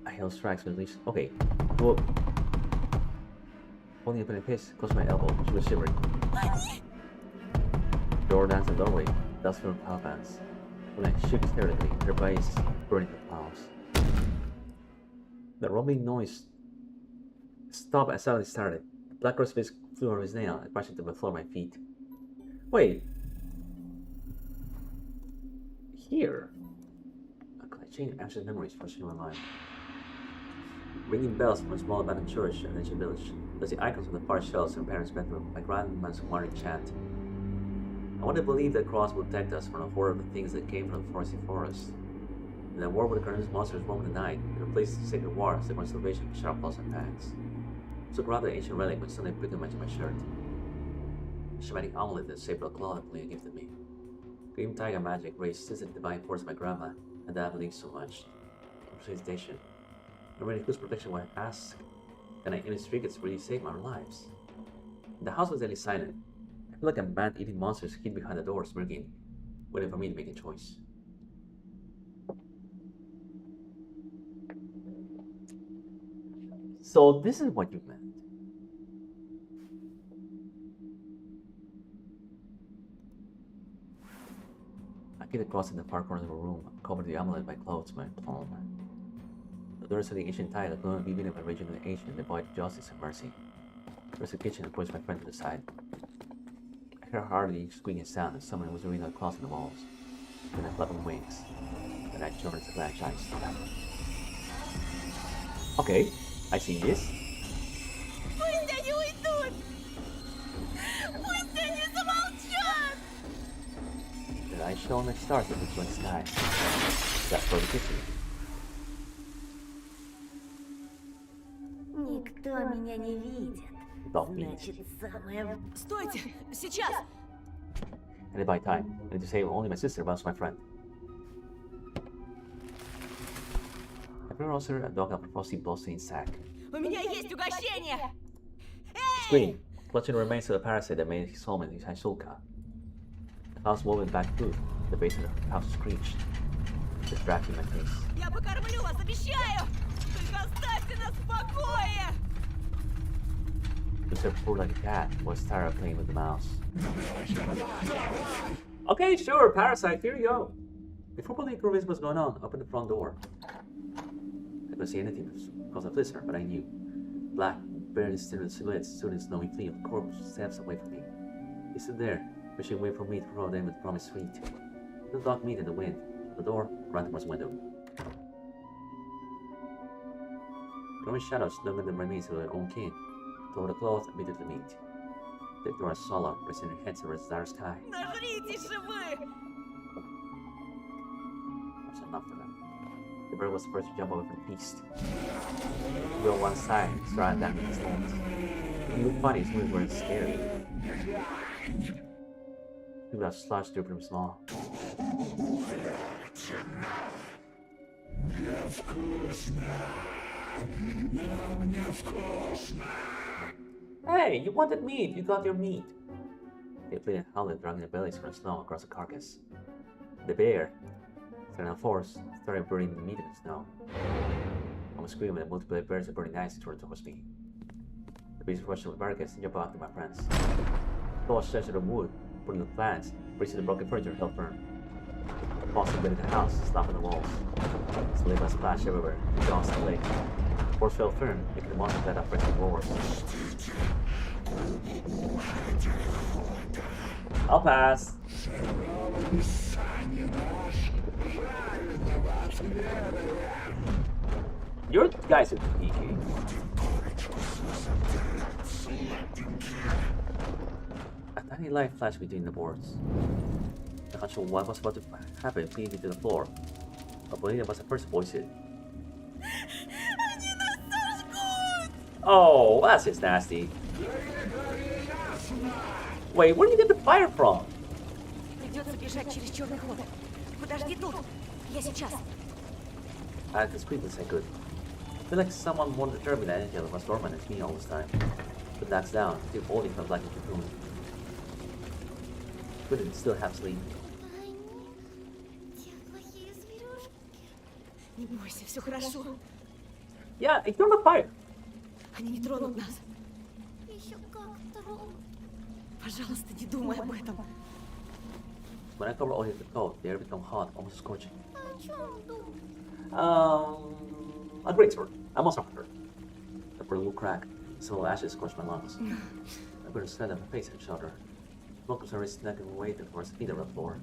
I held strikes with least. Okay. Well, holding up in a piss close to my elbow, she was shivering. Door danced in the doorway, dust from her pants. When I shook hysterically, her face burning her palms. The rumbling noise stopped as suddenly started. The black rose face flew over his nail and crashed into the floor at my feet. Wait. Here. A chain of ancient memories rushing in my mind. Ringing bells from a small abandoned church in an ancient village. There's the icons of the parched shells in my parents' bedroom, my grandma's warning chant. I want to believe that cross will protect us from the horror of the things that came from the foresty forest. In a war with the current monsters roaming the night, it replaced sacred wars, the conservation of sharp claws and fangs. So grabbed the ancient relic when suddenly pricked matching my shirt. A shamanic amulet that shaped a claw that Leah gifted me. Green tiger magic raised the divine force of my grandma, and that I believed so much. Representation. No matter whose protection when I asked, and I any trinkets really saved our lives. The house was deadly silent. I feel like a man-eating monsters hid behind the door, smirking, waiting for me to make a choice. So this is what you meant. I get across in the far corner of the room, covered the amulet by clothes, my palm. The doors of the ancient tile that couldn't be beaten by regional ancient, devoid of justice and mercy. There's a kitchen and pushed my friend to the side. I heard hardly squeaking sound as someone was reading across the walls. Then I flapping wings. Then I turned to black eyes. Okay, I see this. Пусть они уйдут! Пусть они замолчат! The light shone like stars in the blue sky. That's for the kitchen. Никто меня не видит. Значит, самое... Стойте! Сейчас! And I buy time. I need to save only my sister whilst my friend. I bring Roser a dog up a frosty blossoming sack. У меня есть угощение! Scream, clutching the remains of the parasite that made his home in his Shulka. The house woven back food. The base of the house screeched. Distracting my face. Я покормлю вас, обещаю! Только оставьте нас в покое! Lucer purred like a cat, was tired of playing with the mouse. Okay, sure, parasite, here you go. Before Polly realized what's going on, opened the front door. I couldn't see anything because of Blizzard, but I knew. Black, barely still silhouettes stood in snowy clean of corpse steps away from me. He stood there, wishing away from me to throw them with promised sweet. The dog meat in the wind. The door ran towards the window. Glowing shadows snug in the remains of their own kin. Tore the cloth and bit of the meat. The door swallowed, raising their heads towards the dark sky. Нажритесь же вы! That's enough for them. The bird was the first to jump over from the feast. He on one side, striding down with his legs. He looked funny, his moves weren't scary. He would have sludged through from small. Hey, you wanted meat, you got your meat. They played and howled, dragging their bellies from the snow across the carcass. The bear, standing on force, started burning the meat in the snow. I was screaming and multiple bears were burning ice towards me. The beast rushed to the barricades and jumped after my friends. The doors stretched to the wood, putting the plants, bracing the broken furniture held firm. The monster invaded the house, slapping the walls. Saliva splashed everywhere, the jaws and legs. The force fell firm, making the monster let out fresh roars. I'll pass. Your guys are geeky. A tiny light flashed between the boards. I'm not sure what was about to happen, feeding me to the floor. But Bonita was the first to voice it. Oh, that's just nasty. Wait, where did you get the fire from? Придется бежать через черный ход. Подожди тут. Я сейчас. I had to squeak as I could. I feel like someone more determined than Angela was dormant as me all this time. But that's down, still holding from like a cocoon. Couldn't still have sleep. Не бойся, все хорошо. Yeah, ignore the fire. Они не тронут нас. Еще как тронут. Пожалуйста, не думай об этом. When I cover all of the coat, the air become hot, almost scorching. О чем думать? A great sword. A monster hunter. The poor little crack. Some ashes scorched my lungs. I couldn't stand up my face and shoulder. Smoke was already snacking away towards the feet of the floor.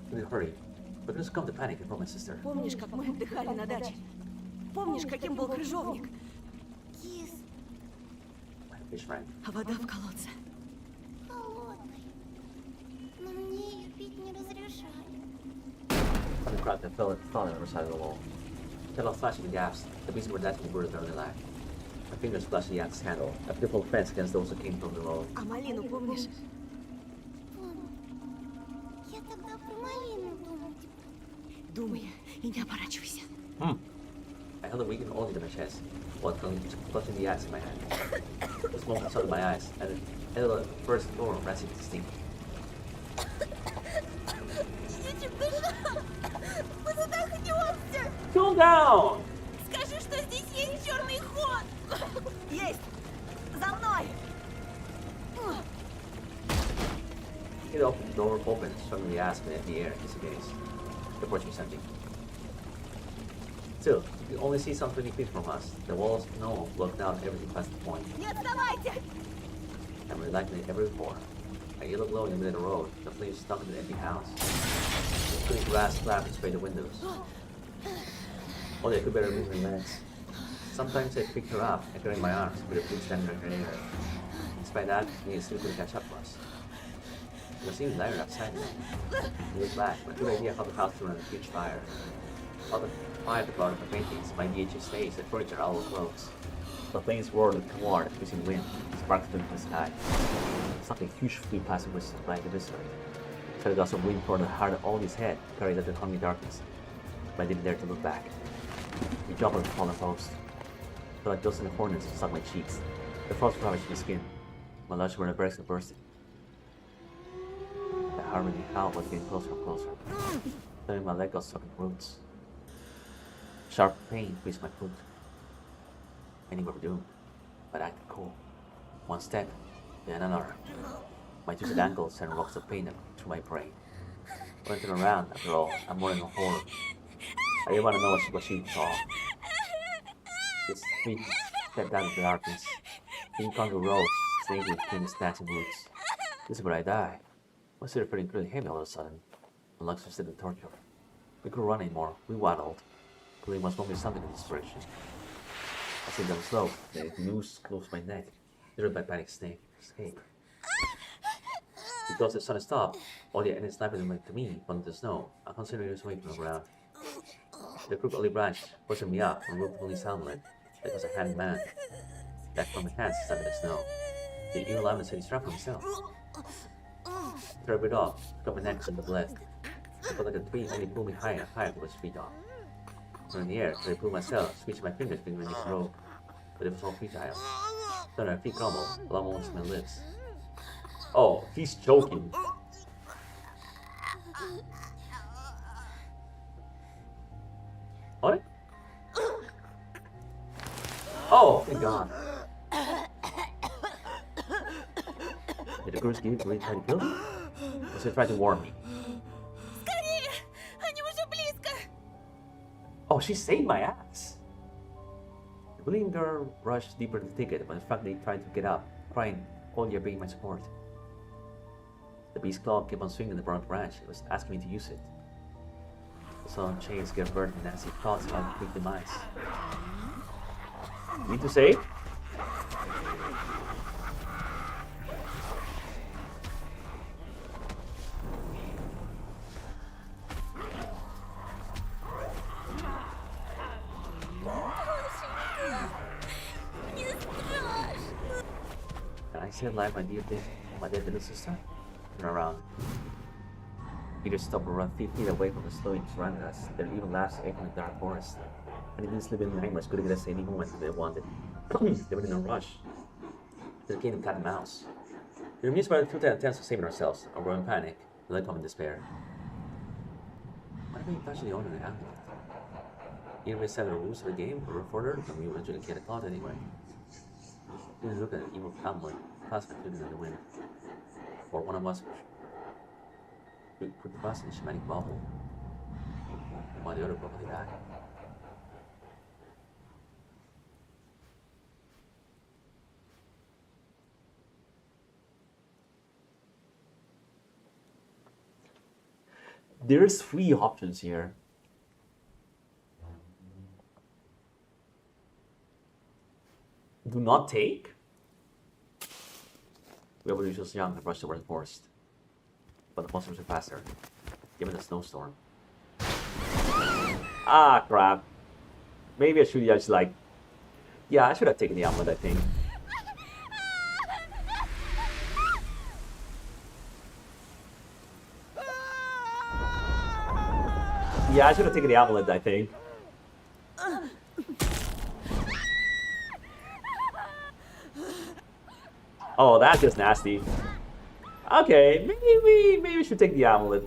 We need to hurry. We couldn't succumb to panic and my sister. Помнишь, как мы отдыхали на даче? Помнишь, каким был крыжовник? Кис. My fish friend. А вода в колодце? Холодный. Но мне ее пить не разрешали. From the cracked and fell on the other side of the wall. I felt flashing in gaps. The beasts were naturally buried under the lag. My fingers clutched the axe handle, a pitiful defense against those who came from the road. А малину помнишь? Помню. Я тогда про малину думала. Думай и не оборачивайся. I held a weakened organ to my chest, while clutching the axe in my hand. The smoke shut my eyes, and the first door rested distinct. Идите куда? Мы задохнемся! Cool down! Скажи, что здесь есть черный ход! Есть! За мной! It opened, the door opened, suddenly asked me at the air, disengaged. The porch was empty. Still, you can only see some 20 feet from us. The walls of snow blocked out everything past the point. Не отставайте! And we're like ever before. A yellow glow in the middle of the road, the flames stuck in the empty house. The pretty grass flapping sprayed the windows. Only I could barely move my legs. Sometimes I picked her up and carried in my arms with a flute standing in her air. Despite that, me still couldn't catch up to us. It was even lighter outside now. I looked back, my good idea how the house turned on a huge fire. All the fire departed my paintings, my VHS stage, and furniture all clothes. The flames roared like a war, twisting wind, sparks filled the sky. Something huge flew past the whistle like a visitor. So I got some wind poured hard at all his head, carried out the coming darkness. But I didn't dare to look back. We jumped on the fallen post. I felt like dust and hornets stuck my cheeks. The frost ravaged my skin. My lungs were in a breast and bursting. The harmony howl was getting closer and closer. Suddenly my leg got stuck in roots. Sharp pain reached my foot. I knew we were doomed, but I acted cool. One step, then another. My twisted ankles sent rocks of pain through my brain. When I turned around, after all, I'm more than a horror. I didn't want to know what she saw. This feet stepped out of the darkness. King Kong rose, snaking between his snatching boots. This is where I die. My spirit feeling really heavy all of a sudden. My lungs were still in torture. We couldn't run anymore. We waddled. Clearly must want me something in this direction. I sit down slow, the noose close my neck, driven by panic snake. Escape. Because the sun stopped, all the enemies snipers went to me from the snow. I considered it was away from the ground. The crooked olive branch pushed me up and moved only soundless. It was a hand man. Back from my hands stuck in the snow. The evil lineman said he struck himself. Threw a bit off, got my neck in the blast. I felt like a tree only pulled me higher and higher to his feet off. So in the air, I pulled myself, switching my fingers between this rope. But it was all futile. Then my feet crumbled, along almost my lips. Oh, he's choking. What? Oh, thank God. Did the girls give it really try to kill me? Or they try to warn me? Скорее! Они уже близко! Oh, she saved my ass. The bleeding girl rushed deeper to the thicket, but frantically tried to get up, crying, "Oh, you're being my support." The beast's claw kept on swinging the burnt branch. It was asking me to use it. The sun chains get burned and nasty thoughts about quick demise. Need to save? Can I say alive, my dear little sister? Turn around. Peter stopped and ran 50 feet away from the snowy surrounding us. Their even laughs echoed in the dark forest. And these living nightmares could get us any moment they wanted. They were in a rush. They came of cat and mouse. We were amused by the two attempts of saving ourselves, and were in panic, and then come in despair. Why did we touch the owner of the animal? Either we set the rules of the game, or further, and we eventually get caught anyway. We look at an evil family, plasma flipping in the wind. Or one of us would put the bus in a shamanic bubble, while the other probably died. There's 3 options here. Do not take. We were just young and rushed toward the forest. But the monsters were faster, given the snowstorm. Ah, crap. Maybe I should just like... Yeah, I should have taken the amulet, I think. Yeah, I should have taken the amulet, I think. Oh, that's just nasty. Okay, maybe we should take the amulet.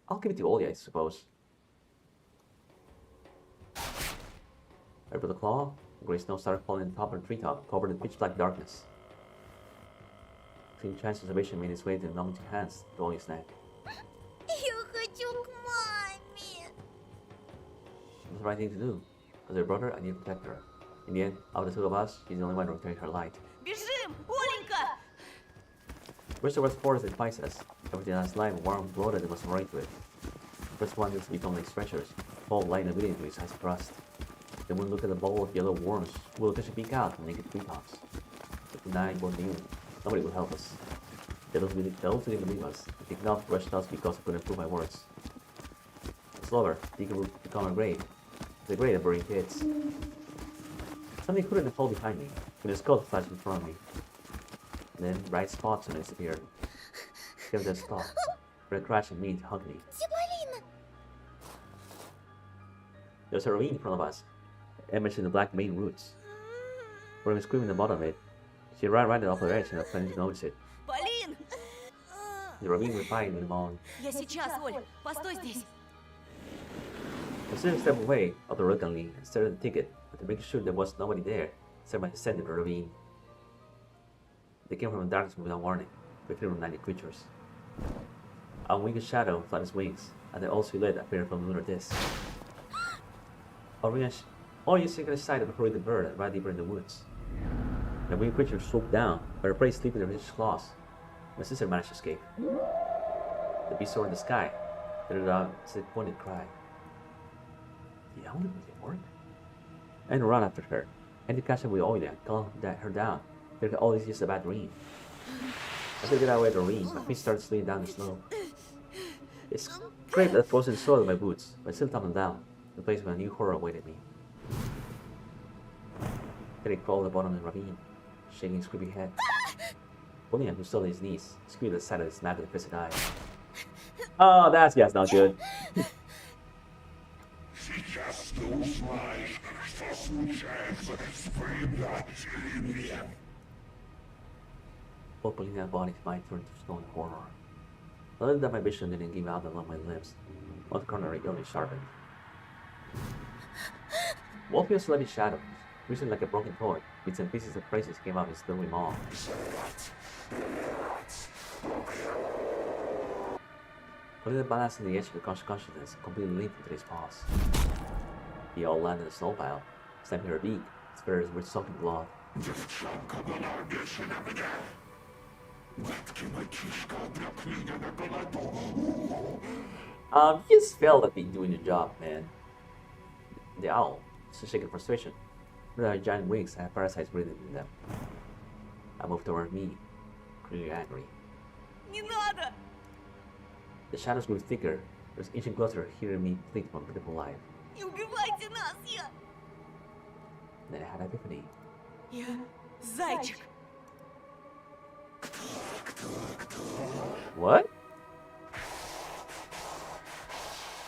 I'll give it to Ollie, I suppose. Right with the claw, gray snow started falling on top of the treetop, covered in pitch black darkness. Clean transformation made its way to the numbing hands, to Ollie's neck. Я хочу к маме. It was the right thing to do. As her brother, I need to protect her. In the end, out of the two of us, she's the only one to return her light. Бежим! Оленька! First there was forest that fights us. Everything has life, warm, blooded, and was right to it. First one is to become like stretchers, fall light and immediately to its thrust. Then we look at the bowl of yellow worms, we'll occasionally peek out from naked treetops. But tonight, we're new. Nobody will help us. They don't didn't believe us. They did not rush us because I couldn't prove my words. Slower, they could become a grave. The grave of burying kids. Something couldn't fall behind me, when a skull flashed in front of me. Then bright spots on it appeared. Scared them stop. For a crash and me to hug me. There's a ravine in front of us, imaged in the black main roots. When I was screaming at the bottom of it, she ran right off the edge and I planned to notice it. Полин! The ravine replied with a moan. Я сейчас, Оль. Постой здесь. I stood a step away, out reluctantly, and stared at the ticket, but to make sure there was nobody there, set my descent into the ravine. They came from the darkness without warning, with 390 creatures. A winged shadow flapped its wings, and the old silhouette appeared from the lunar disk. All you see sight of a horrific bird right deeper in the woods. The winged creature swooped down, but her prey slipped in her vicious claws. My sister managed to escape. The beast soared in the sky, let out a disappointed cry. The only way it worked? And ran after her, and to catch up with Oilia, calm her down. There all is just a bad dream. As I get away the ravine, my feet started sliding down the slope. It scraped at the frozen soil of my boots, but still tumbled down, the place where a new horror awaited me. Then he crawled at the bottom of the ravine, shaking his creepy head. William, who stood on his knees, squealed at the sight of his maggot twisted eye. Oh, that's just not good. Сейчас ты узнаешь, что случается с предателями. Both Polina's body's mind turned to stone horror. Other than my vision didn't give out along my lips, one corner illly sharpened. Wolfio's slimy shadows, twisted like a broken toy, bits and pieces of phrases came out of his gloomy maw. Polina balanced on the edge of the consciousness, completely linked into his paws. He all landed in a snow pile, stamping her beak, its feathers were soaking blood. Девчонка была обещана мне. Матки мальчишка обрек меня на голоду. You just failed at doing your job, man. The owl, still shaking frustration. Their giant wings had parasites breathing in them. I moved toward me, clearly angry. Не надо! The shadows grew thicker. It was inching closer, hearing me plead for pitiful life. Не убивайте нас, я... Then I had an epiphany. Я зайчик. What?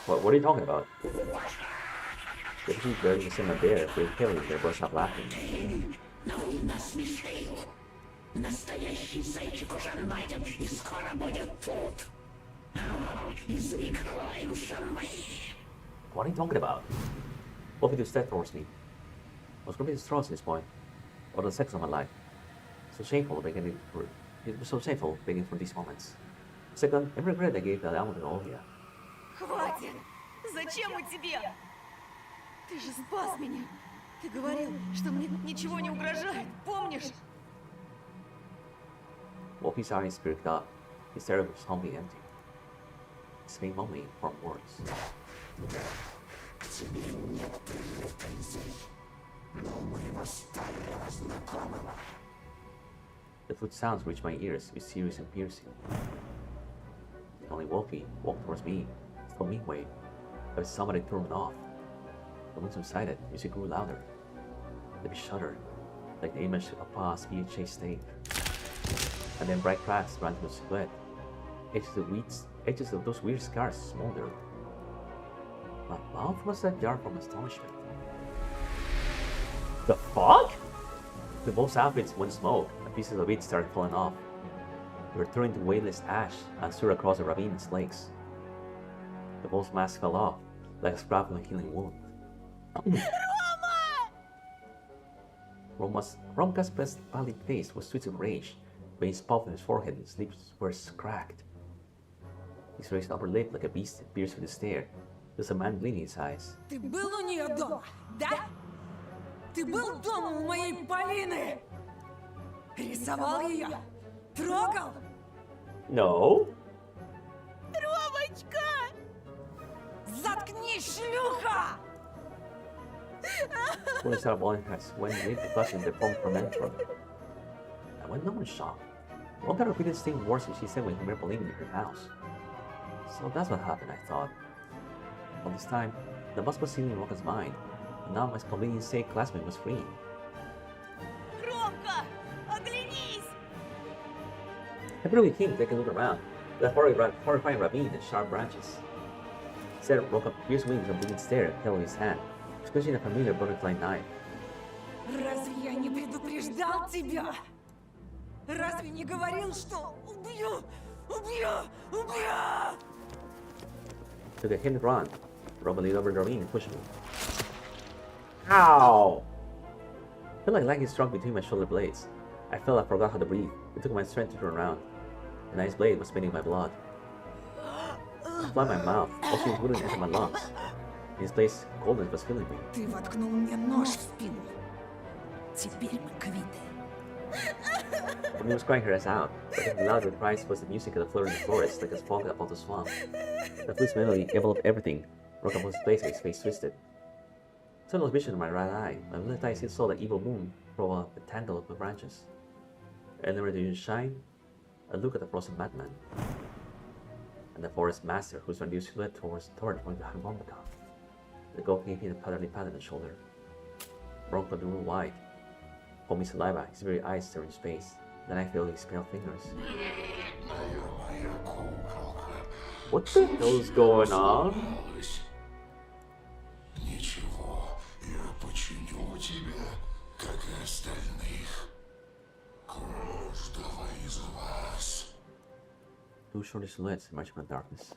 What are you talking about? The sheep barely seen my bear, they killing they burst out laughing. Настоящий зайчик уже найден и скоро будет тут. What are you talking about? Both of you stepped towards me. I was completely distraught at this point. What was the sex of my life? So shameful beginning for it was so shameful beginning for these moments. Second, I regret I gave that album to Olivia. Хватит! Зачем мы тебе? Ты же спас меня. Ты говорил, что мне ничего не угрожает, помнишь? Wolfie's eyes perked up. His stare was humbly empty. His face mumbling from words. The foot sounds reach my ears, mysterious and piercing. Only Wolfie walked towards me, told me wait, but somebody turned off. The wind subsided, music grew louder. Let me shuddered, like the image of past VHS tape. And then bright cracks ran through the silhouette. Edges of those weird scars smoldered. My mouth was ajar from astonishment. The fuck? The both outfits went smoke, and pieces of it started falling off. They were turned to weightless ash and soared across the ravine's lakes. The both mask fell off, like a scrap from a healing wound. Romka's pallid face was sweet with rage. Veins popped in his forehead and his lips were cracked. He raised upper lip like a beast that pierced with a stare. There's a man blinking his eyes. Ты был у нее дома, да? Ты был дома у моей Полины? Рисовал ее? Трогал? No. Ромочка! Заткнись, шлюха! When I started balling her when made the question the phone from Antron. I went no in shock. Ronka repeated the same words as she said when he met Pauline in her house. So that's what happened, I thought. All this time, the bus was sitting in Ronka's mind, and now my convenience sake classmate was free. Ромка, оглянись! I really came to take a look around. The horrifying ravine and sharp branches. Instead, Ronka pierced wings and bleeding stare held his hand, squishing a familiar butterfly knife. Разве я не предупреждал тебя? Разве не говорил, что убью? Убью! Убью! Took a hidden run. Ronka leaned over the ravine and pushed me. Ow! I felt like lightning struck between my shoulder blades. I felt I forgot how to breathe. It took my strength to turn around. The knife's blade was spinning my blood. I applied my mouth, also it wouldn't enter my lungs. In this place, coldness was filling me. Ты воткнул мне нож в spину. Теперь мы квиты. When was crying her ass out, but the louder cries was the music of the flirting forest like a fog above the swamp. The flute's melody enveloped everything. Ronka was placed with his face twisted. Tunnel vision in my right eye. My left eye still saw the evil moon throw up the tangle of the branches. And never did it shine, I look at the frozen madman. And the forest master whose reduced silhouette toward the harmonica. The goat gave him a patterly pat on the shoulder. Ronka grew wide. Foamy saliva, his very eyes staring into space. Then I feel his pale fingers. What the hell is going on? Ничего, я починю тебя, как и остальных. Каждого из вас. Two shorter silhouettes emerged from the darkness.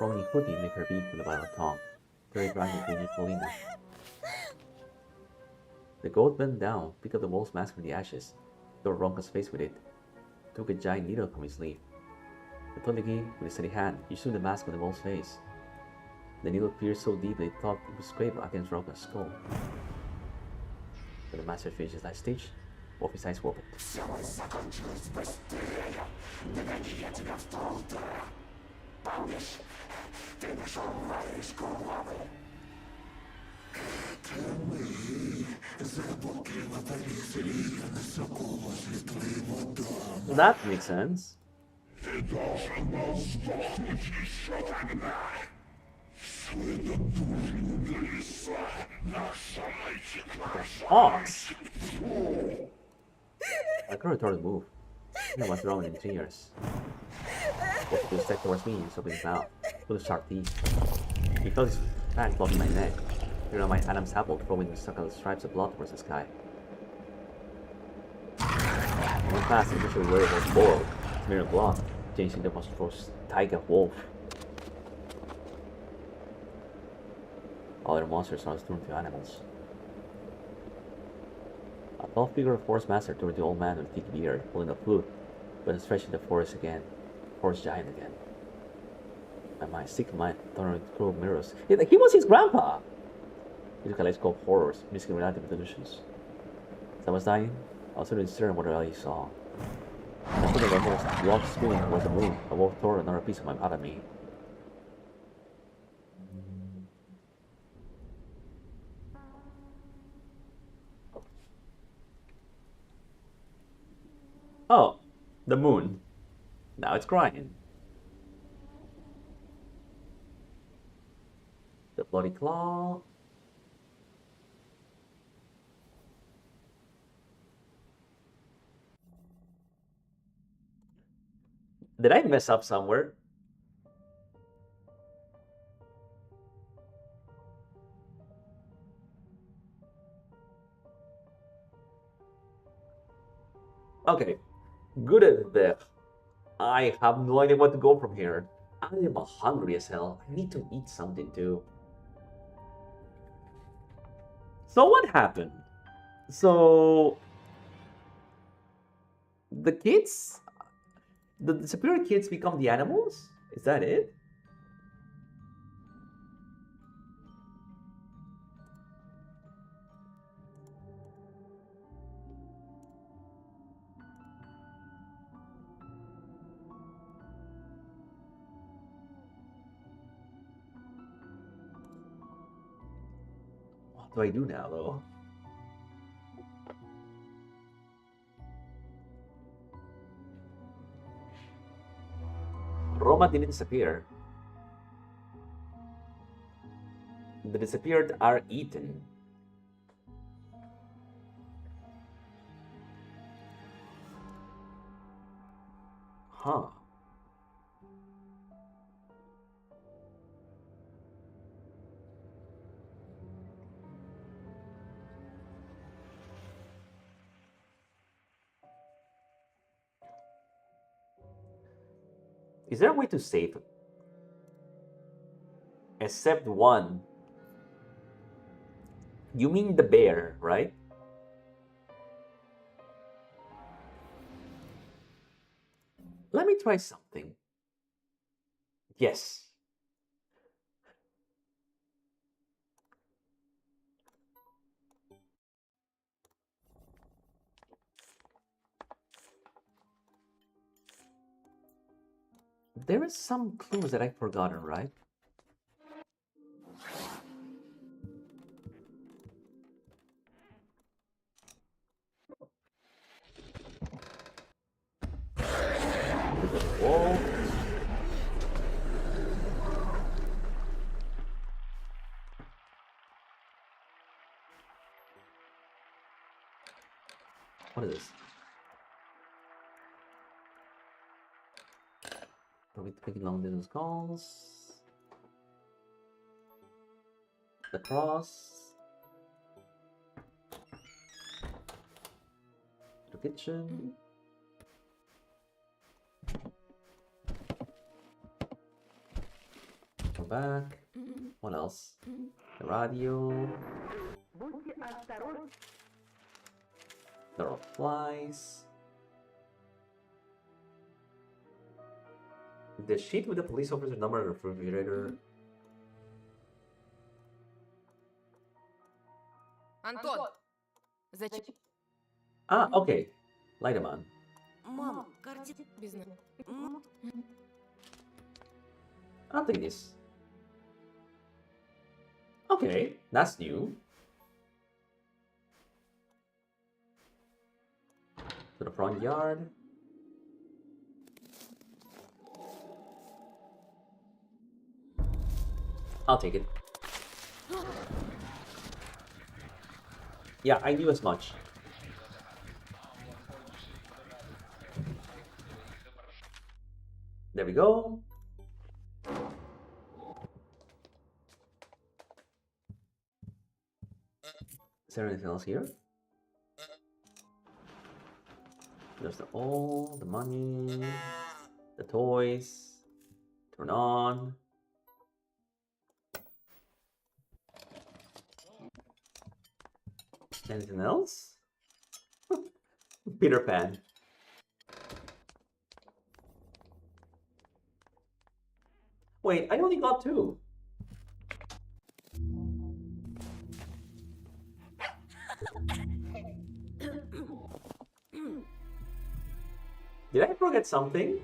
Rolling hoodie make her beat with a violet tongue. Very bright between Paulina. The goat bent down, picked up the wolf's mask from the ashes, tore Ronka's face with it, took a giant needle from his sleeve. The Toligi, with a steady hand, issued the mask on the wolf's face. The needle pierced so deep they thought it would scrape against Ronka's skull. When the master finished his last stitch, Wolfie's eyes opened. That makes sense. Ox! I couldn't return to move. I was wrong in tears. Wolfie took a step towards me and opened his mouth, with sharp teeth. He felt his fan blocking my neck. Here on my Adam's apple, throwing circular stripes of blood towards the sky. I went past the visual layer was boiled, smeared with blood, changing the monstrous tiger wolf. Other monsters are turned to animals. A tall figure of forest master turned the old man with thick beard, holding a flute, but stretching the forest giant again. My sick mind turned through mirrors. He was his grandpa! He took a light of horrors, mixing reality with illusions. As I was dying, I was suddenly staring at what I saw. The foot of the horse walked screaming towards the moon. A wolf tore another piece of my out of me. The moon. Now it's crying. The bloody claw. Did I mess up somewhere? Okay. Good at that. I have no idea what to go from here. I am hungry as hell. I need to eat something too. So what happened? So the kids, the superior kids become the animals? Is that it? What do I do now though? Roma didn't disappear. The disappeared are eaten. Huh. Is there a way to save it? Except one. You mean the bear, right? Let me try something. Yes. There is some clues that I've forgotten, right? Whoa. What is this? Are we taking long distance calls? The cross. The kitchen. Go back. What else? The radio. Будьте осторожны. There are flies. The sheet with the police officer number and refrigerator. Антон, зачем? Ah, okay. Light them on. Мам, картина... I'll take this. Okay, that's new. To the front yard. I'll take it. Yeah, I knew as much. There we go. Is there anything else here? There's the money, the toys. Turn on. Anything else? Peter Pan. Wait, I only got two. Did I forget something?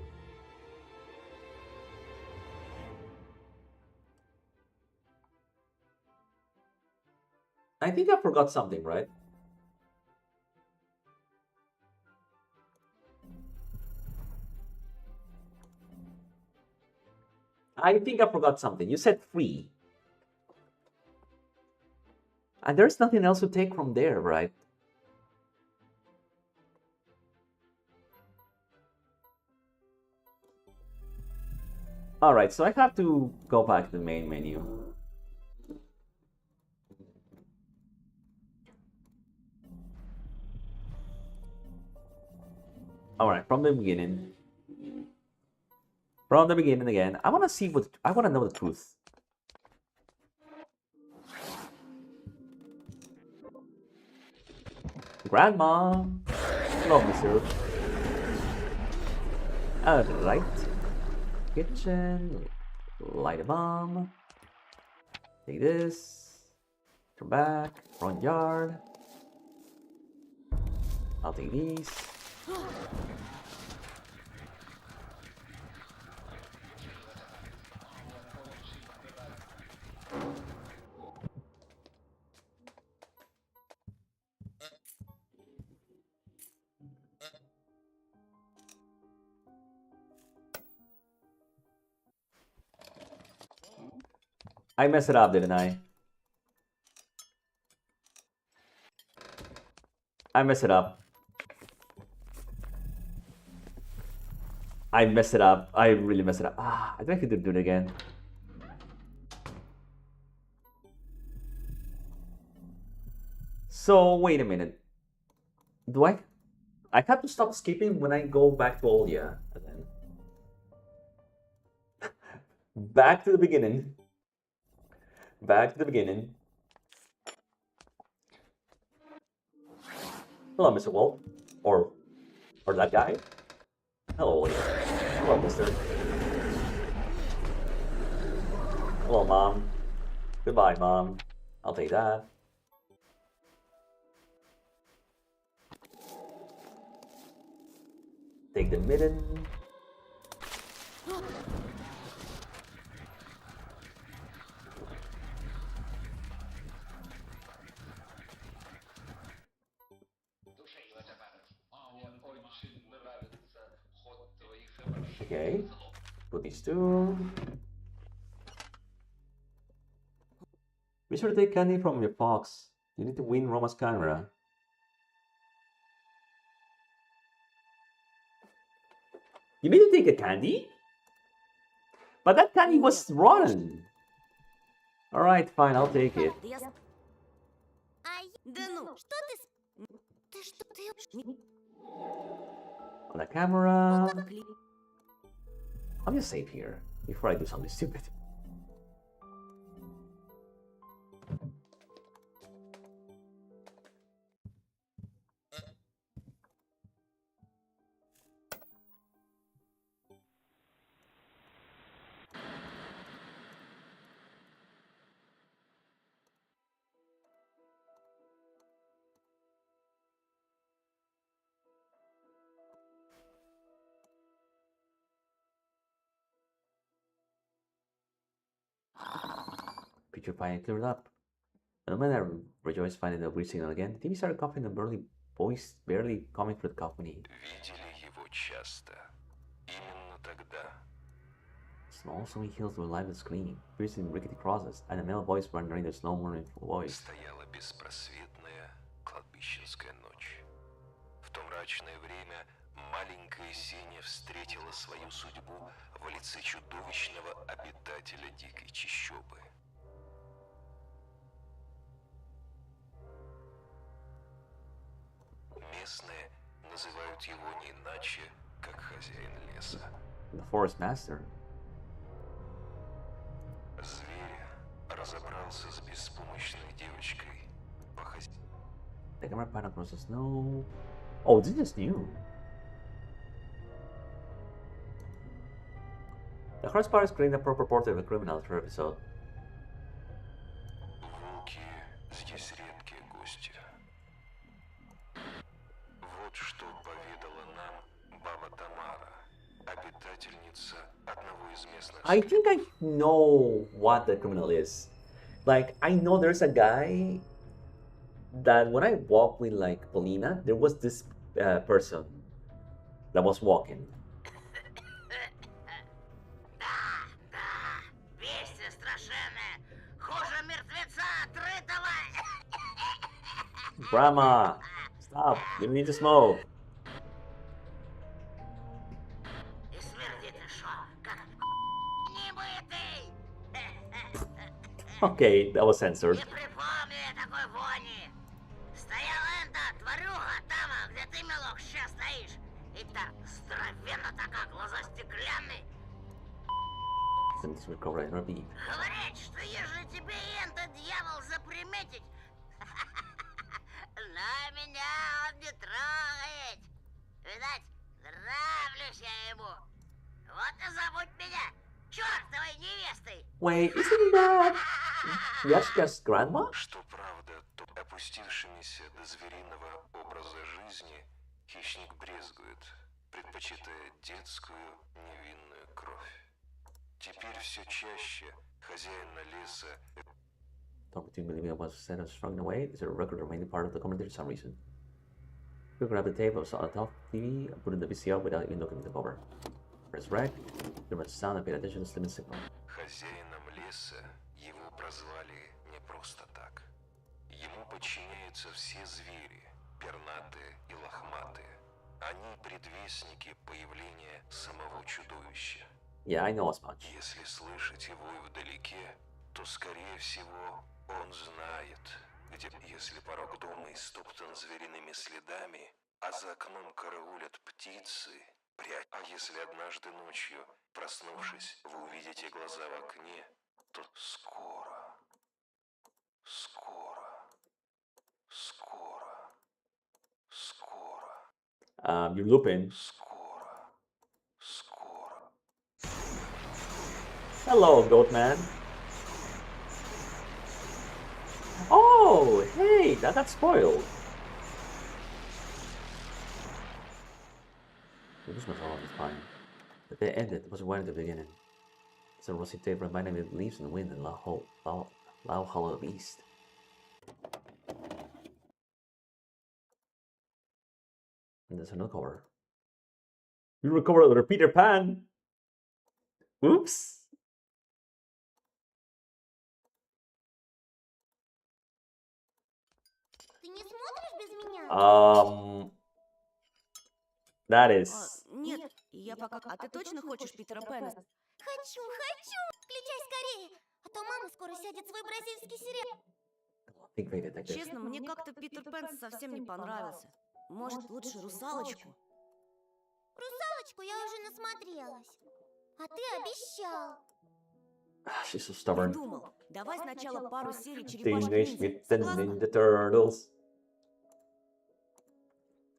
I think I forgot something, right? I think I forgot something. You said free. And there's nothing else to take from there, right? Alright, so I have to go back to the main menu. Alright, from the beginning. From the beginning again. I want to see what... I want to know the truth. Grandma! Hello, mister. Alright. Kitchen. Light a bomb. Take this. Turn back. Front yard. I'll take these. I messed it up, didn't I? I messed it up. I messed it up. I really messed it up. I think I could do it again. So, wait a minute. Do I have to stop skipping when I go back to Olia? And then... back to the beginning. Back to the beginning. Hello, Mr. Wolf. Or that guy. Hello, Olia. Hello, mister. Hello, Mom. Goodbye, Mom. I'll take that. Take the midden. Okay, put these two. Be sure to take candy from your fox. You need to win Roma's camera. You mean to take a candy? But that candy was rotten. Alright, fine, I'll take it. On the camera. I'm just safe here before I do something stupid. Picture finally cleared up. The moment I rejoiced finding the weird signal again, Timmy started coughing and voice barely coming through the coffee. Small snowy hills were alive with screaming, piercing rickety crosses, and a male voice rendering the snow morning voice. Маленькая Сеня встретила свою судьбу в лице чудовищного обитателя дикой чащобы. Местные называют его не иначе, как хозяин леса. The forest master. Зверь разобрался с беспомощной девочкой. The camera pan across the snow. Oh, this is new. The hardest part is creating a proper portrait of a criminal for episode. Волки здесь редкие гости. Вот что поведала нам баба Тамара, обитательница одного из местных. I think I know what the criminal is. Like, I know there's a guy that when I walked with like Polina, there was this person that was walking. Grandma, stop. You need to smoke. И смердит шо, как немытый. Okay, that was censored. Не припомню я такой вони. Стоял эта тварюга там, где ты, милок, сейчас стоишь. И так здоровенно такая, глаза стеклянные. Since we covered repeat. Говорит, что ежели тебе этот дьявол заприметить, но меня он не трогает. Видать, нравлюсь я ему. Вот и забудь меня чертовой невестой. Wait, isn't that Яшка's grandma? Что правда, то опустившимися до звериного образа жизни хищник брезгует, предпочитая детскую невинную кровь. Теперь все чаще хозяин леса. Talk between believing about set of strung away is a record remaining part of the commentary for some reason. We grab the tape of on top TV and put it in the VCR without even looking at the cover. Press rec, there was sound and paid attention to slim signal. Хозяином леса его прозвали не просто так. Ему подчиняются все звери, пернатые и лохматые. Они предвестники появления самого чудовища. Yeah, I know as much. Если слышать его вдалеке, то, скорее всего, он знает, где, если порог дома истоптан звериными следами, а за окном караулят птицы, а если однажды ночью, проснувшись, вы увидите глаза в окне, то скоро, You're looping. Hello, Goatman. Oh, hey, that got spoiled. This was all fine. But they ended was right at the beginning. It's a rosy tape reminding me of leaves and wind and loud hollow of east. And there's another cover. You recovered the Peter Pan. Oops. Ты не смотришь без меня? That is. Нет, я пока... А ты точно хочешь Питера Пэна? Хочу! Включай скорее, а то мама скоро сядет свой бразильский сериал. Честно, мне как-то Питер Пэн совсем не понравился. Может, лучше русалочку? Русалочку я уже насмотрелась. А ты обещал. She's so stubborn. Придумал. Давай сначала пару серий Teenage черепашек-ниндзя. Mutant Ninja Turtles.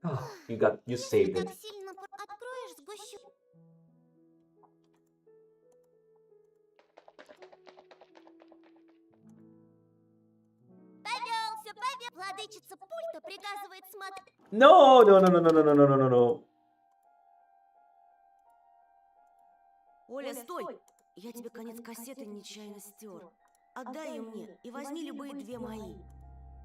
Oh, you saved it. Так сильно откроешь, сгущу. Повелся. Владычица пульта приказывает смотреть. No. Оля, стой! Я тебе конец кассеты нечаянно стер. Отдай ее мне и возьми любые две мои.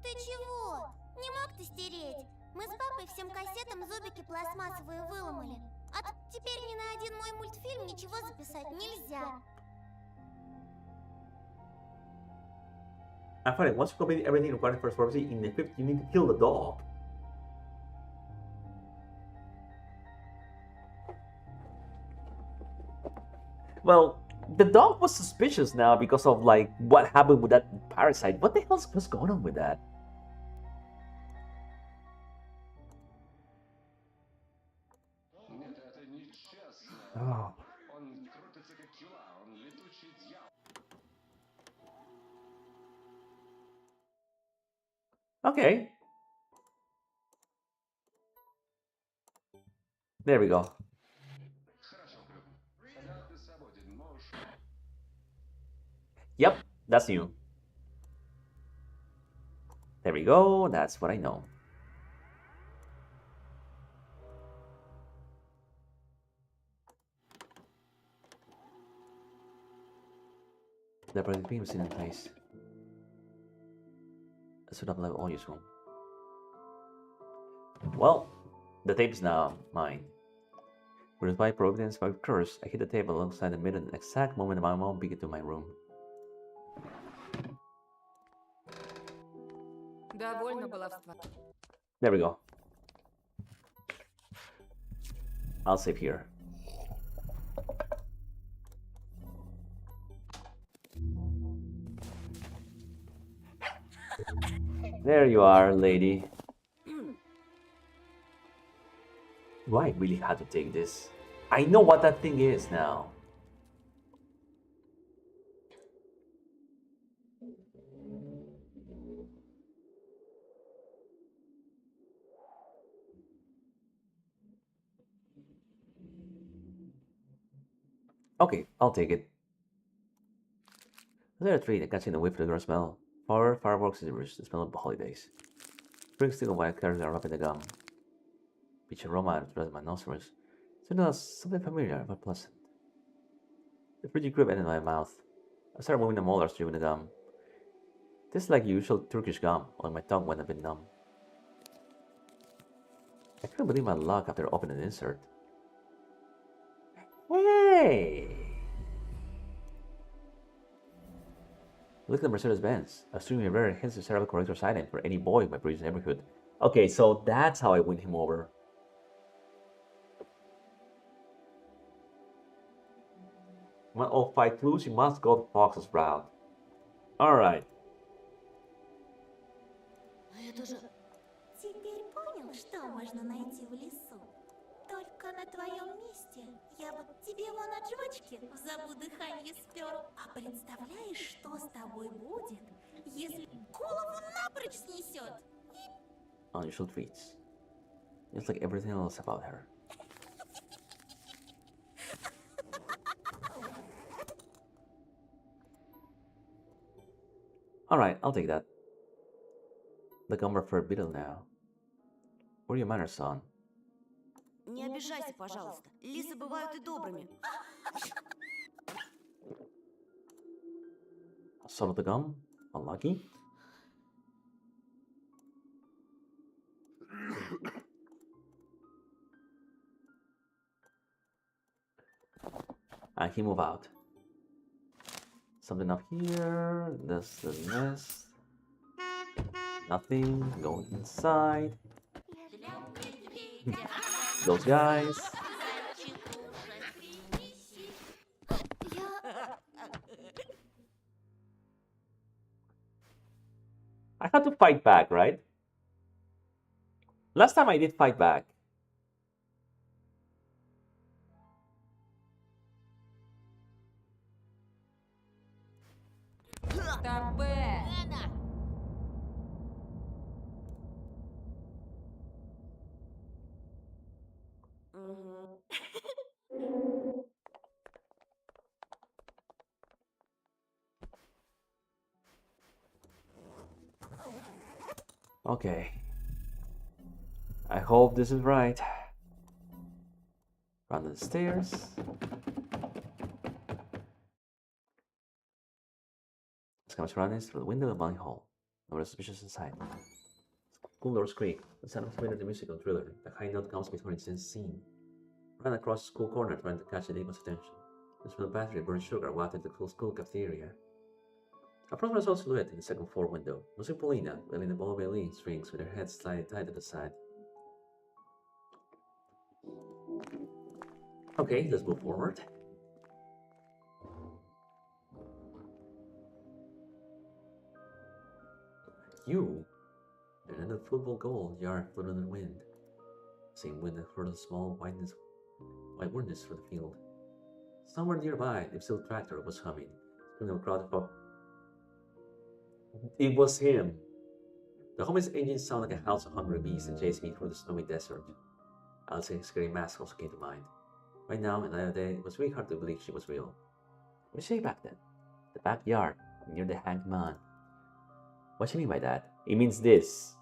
Ты чего? Не мог ты стереть? Мы с папой всем кассетам зубики пластмассовые выломали. А теперь ни на один мой мультфильм ничего записать нельзя. I'm funny. Once you complete everything required for prophecy in the fifth, you need to kill the dog. Well, the dog was suspicious now because of like what happened with that parasite. What the hell's going on with that? Oh. Okay. There we go. Yep, that's you. There we go, that's what I know. The project beam is in place. I should upload all useful. Well, the tape is now mine. With my providence by curse, I hit the table alongside the middle at the exact moment my mom began to my room. Довольно баловства. There we go. I'll save here. There you are, lady. Do I really have to take this? I know what that thing is now. Okay, I'll take it. There a tree that catching the whiff of the smell. Fireworks is the smell of the holidays. Spring still while carrots are wrapping the gum. Peach aroma enters my nostrils. Something familiar but pleasant. The pretty grip ended in my mouth. I started moving the molars chewing the gum. This is like usual Turkish gum, only my tongue went a bit numb. I couldn't believe my luck after opening the insert. Hey! Look at the Mercedes-Benz. Assuming a very handsome serial collector's item for any boy in my previous neighborhood. Okay, so that's how I win him over. When all 5 clues, you must go the Fox's route. Alright. Теперь понял, что можно найти в лесу? Только на твоем месте я бы тебе вон от жвачки в забу дыхание спер. А представляешь, что с тобой будет, если голову напрочь снесет? Unusual treats. Just like everything else about her. Alright, I'll take that. The gummer for a beetle now. What are your manners, son? Не обижайся, пожалуйста. Лисы бывают и добрыми. Swallow the gum? Unlucky? And he move out. Something up here. This, this. Nothing. Go inside. Those guys. I had to fight back, right? Last time I did fight back. Okay. I hope this is right. Run the stairs. Comes running through the window of my hall. No suspicious inside. School doors creak. The sound of familiar musical thriller. The high note comes before its scene. Ran across the school corner trying to catch the neighbor's attention. The smell of battery burnt sugar wafted the school cafeteria. I approached my small silhouette in the second floor window. Losing Paulina, wailing the ball violin strings with her head slightly tied to the side. Okay, let's move forward. You, another football goal yard floated in the wind. Same wind that hurled a small white witness through the field. Somewhere nearby, the steel tractor was humming. Screaming across the It was him. The humming engine sounded like a house of hungry bees and chased me through the snowy desert. Alice's scary mask also came to mind. Right now, another day, it was really hard to believe she was real. What did she say back then? The backyard, near the hanged man. What do you mean by that? It means this.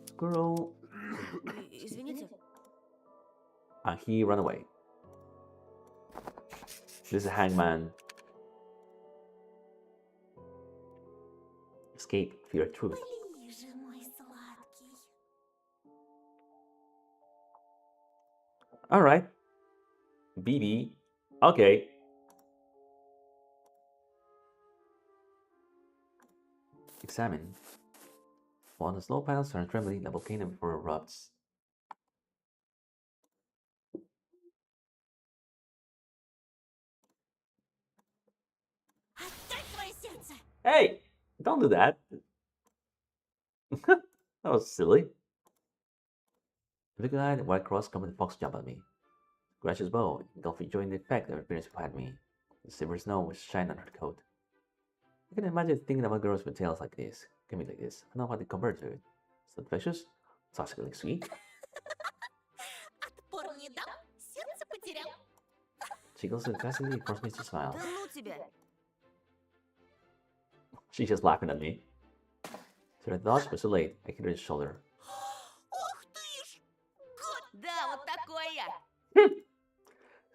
Squirrel. Извините. And he ran away. This is a hangman. Escape, fear truth. Alright. BB. Okay. Examine. While the snow piles turn trembling, the volcano before erupts. Hey! Don't do that. That was silly. The big eye, the white cross, come with the fox jump at me. Scratch his bow, engulf enjoying the effect of appearance had me. The silver snow was shine on her coat. I can imagine thinking about girls with tails like this. Can be like this. I don't know how to compare to it. It's not vicious. It's toxically sweet. Отпор не дам, сердце потерял. She goes sarcastically and forces me to smile. Да ну тебя! She's just laughing at me. So I dodged, but too late. I hit her in the shoulder. Да, вот такой я!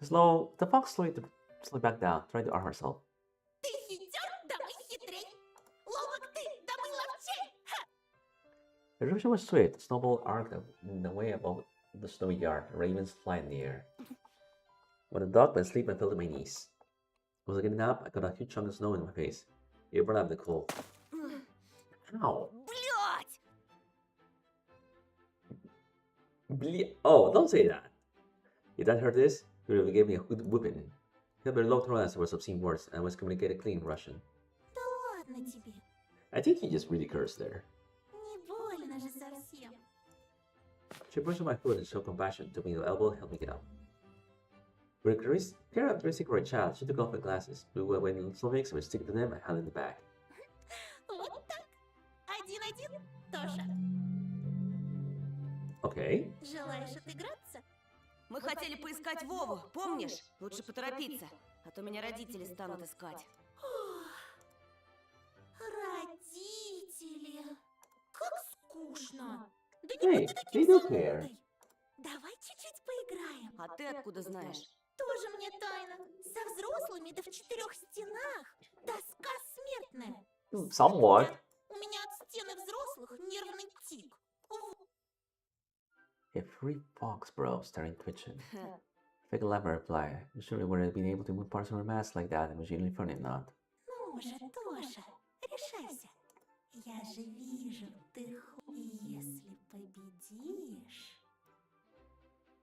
The fox slowly back down, trying to arm herself. Ты хитер, да мы хитрей. Ловок ты, да мы ловчей. Ха! The eruption was swift. The snowball arced in the way above the snowy yard. Ravens fly in the air. When the dog went to sleep, I fell to my knees. As I was getting up, I got a huge chunk of snow in my face. It burned up the cold. Ow! Oh, don't say that. If that hurt this, he would have given me a good whipping. He had been low thrown as there was obscene words, and I was communicated clean Russian. Да ладно тебе. I think he just really cursed there. Не больно же совсем. She pushed on my foot and showed compassion, took me to the elbow and helped me get up. With a characteristic for a child, she took off her glasses, blew away the Slovaks and was sticking to them and held in the back. Вот так. 1-1 тоже. Okay. Желаешь отыграться? Мы хотели поискать Вову, помнишь? Лучше поторопиться, а то меня родители станут искать. Родители. Как скучно. Да Hey, не будь they таким do занудой. care. Давай чуть-чуть поиграем. А ты откуда знаешь? Тоже мне тайна. Со взрослыми, да в 4 стенах. Тоска смертная. Somewhat. У меня от стены взрослых нервный тик. A free fox, bro, starting twitching. Fake laugh and reply. You surely would have been able to move parts of her mask like that. It was really funny, not. Ну же, тоже. Решайся. Я же вижу, ты если победишь.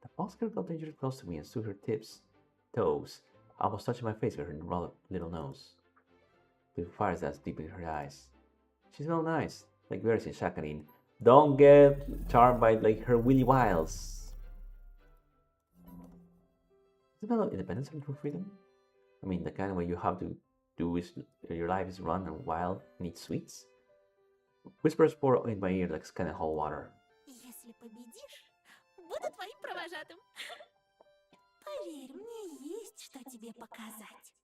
The fox girl got dangerously close to me and stood her toes, almost touching my face with her little nose. The fire that's deep in her eyes. She smelled nice, like berries in Shakarin. Don't get charmed by like her willy wiles. Is it about independence and true freedom? I mean, the kind where you have to do is your life is run and wild and eat sweets. Whispers pour in my ear like scanning hot water. Если победишь, буду твоим провожатым. Поверь, мне есть что тебе показать.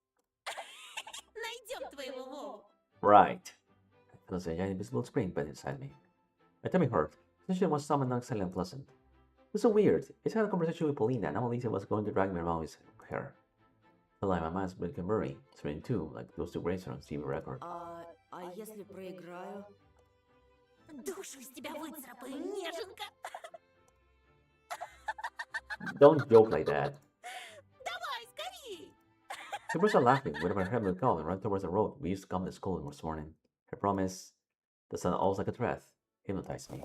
Найдем твоего Вову. Right. I felt a giant invisible spring bed inside me. My tummy hurt. Sensation was summoned silent and pleasant. It was so weird. I had a conversation with Polina, and now Lisa was going to drag me around with her. I felt like my mind's been converting, turning two, like those two grades on TV record. А если проиграю? Душу из тебя выцарапаю, неженка. Don't joke like that. Давай, скорей. She burst out laughing, whenever her head would go and ran towards the road we used to come to school this morning. Her promise, the sun always like a threat, hypnotized me.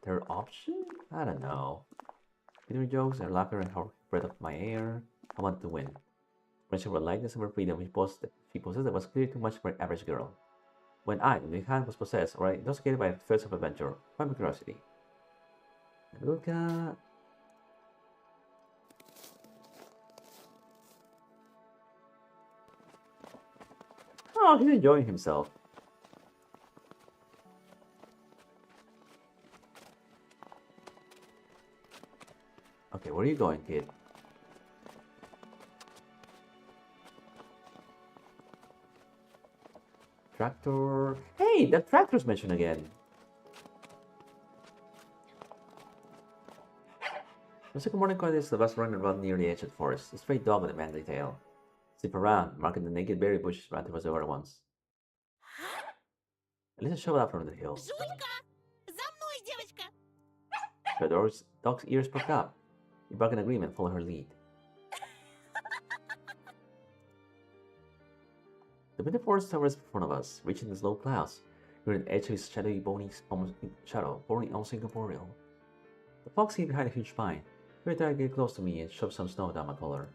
Third option? I don't know. Between jokes and laughter and her breath of my air, I wanted to win. When she would likeness of her freedom she possessed that was clearly too much for an average girl. When I, on the other hand, was possessed or intoxicated by a thirst of adventure, by my curiosity. Look at... Oh, he's enjoying himself. Okay, where are you going, kid? Tractor... Hey, that tractor's mentioned again. The second morning car is the bus running around near the edge of the forest. A stray dog with a manly tail. Sniff around, marking the naked berry bushes right towards the other ones. Elisa showed up from the hill. Жулька! За мной, девочка! The dog's ears perked up. He barked in agreement, followed her lead. The winter forest towers in front of us, reaching the low clouds. We're on the edge of his shadowy, bony shadow, bony, almost incorporeal. The fox hid behind a huge pine. Very tried to get close to me and shove some snow down my collar.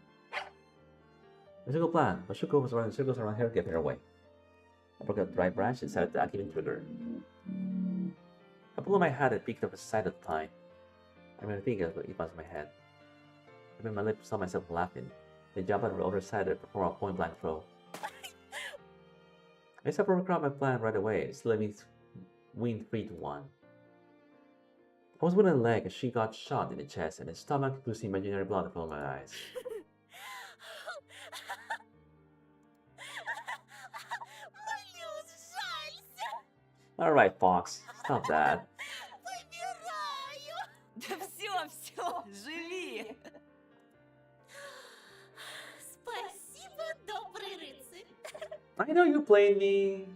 It's a good plan, but Shuko was running circles around here, getting her away. I broke a dry branch and decided to activate trigger. I blew my hat and peeked up the side of the pine. I made a think it was my head. I bit my lip, saw myself laughing. Then jumped on the other side and performed a point-blank throw. I separate crowd my plan right away, still let me win 3-1. I was winning a leg and she got shot in the chest and the stomach to see imaginary blood fill my eyes. Alright, Fox, stop that. Да все, живи! Спасибо, добрый рыцарь. I know you played me,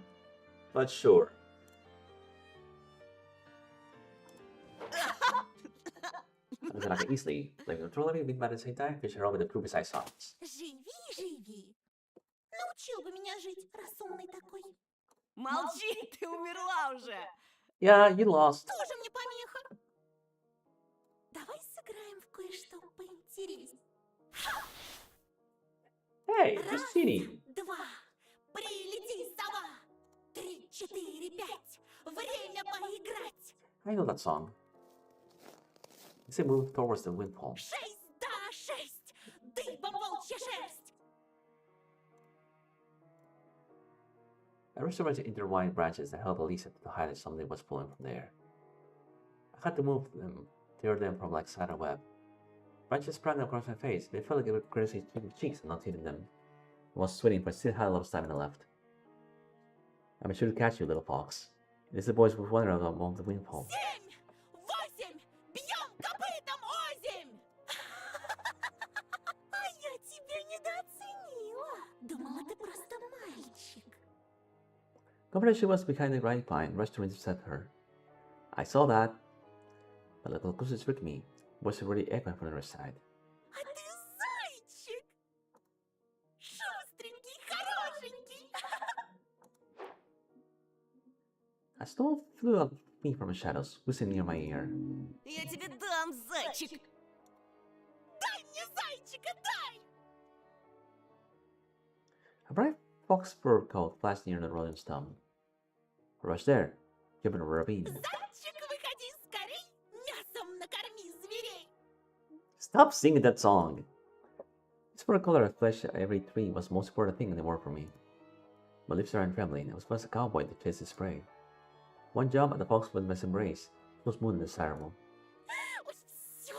but sure. I mean, I can easily play controller and beat by the same time, fish around with the crew beside songs. Живи. Научил бы меня жить, раз умный такой. Молчи, ты умерла уже! Yeah, you lost. Тоже мне помеха. Давай сыграем в кое-что поинтереснее. Hey, just cheating. 2, прилети, сова. 3, 4, 5, время поиграть. I know that song. It's a move towards the windfall. 6, да, 6, дыбом волчья шерсть. I rushed over to intertwine branches that held Elisa to hide that something was pulling from there. I had to move them, tear them from like spider web. Branches sprang across my face, but it felt like it would crazy cheeks and not hitting them. I was sweating, but still had a lot of stamina left. I made sure to catch you, little fox. It is the boys with wonder among the windfall. 7, 8, бьем копытом озимь. А я тебя недооценила. Думала, ты просто мальчик. Confident she was behind the right pine, rushed to intercept her. I saw that, but the closer tricked me. Was already echoing from the other side. А ты зайчик. Шустренький, хорошенький. A stone flew at me from the shadows, whistling near my ear. Я тебе дам, зайчик! Дай мне зайчика, дай! A bright fox fur coat flashed near the rolling stone. I rushed there, jumping over a ravine. Зайчик, выходи скорей, мясом накорми зверей. Stop singing that song! This fur color of flesh at every tree was the most important thing in the world for me. My lips are trembling. I was once a cowboy to chase his prey. One jump and the fox was my embrace. It was smooth and desirable. Все,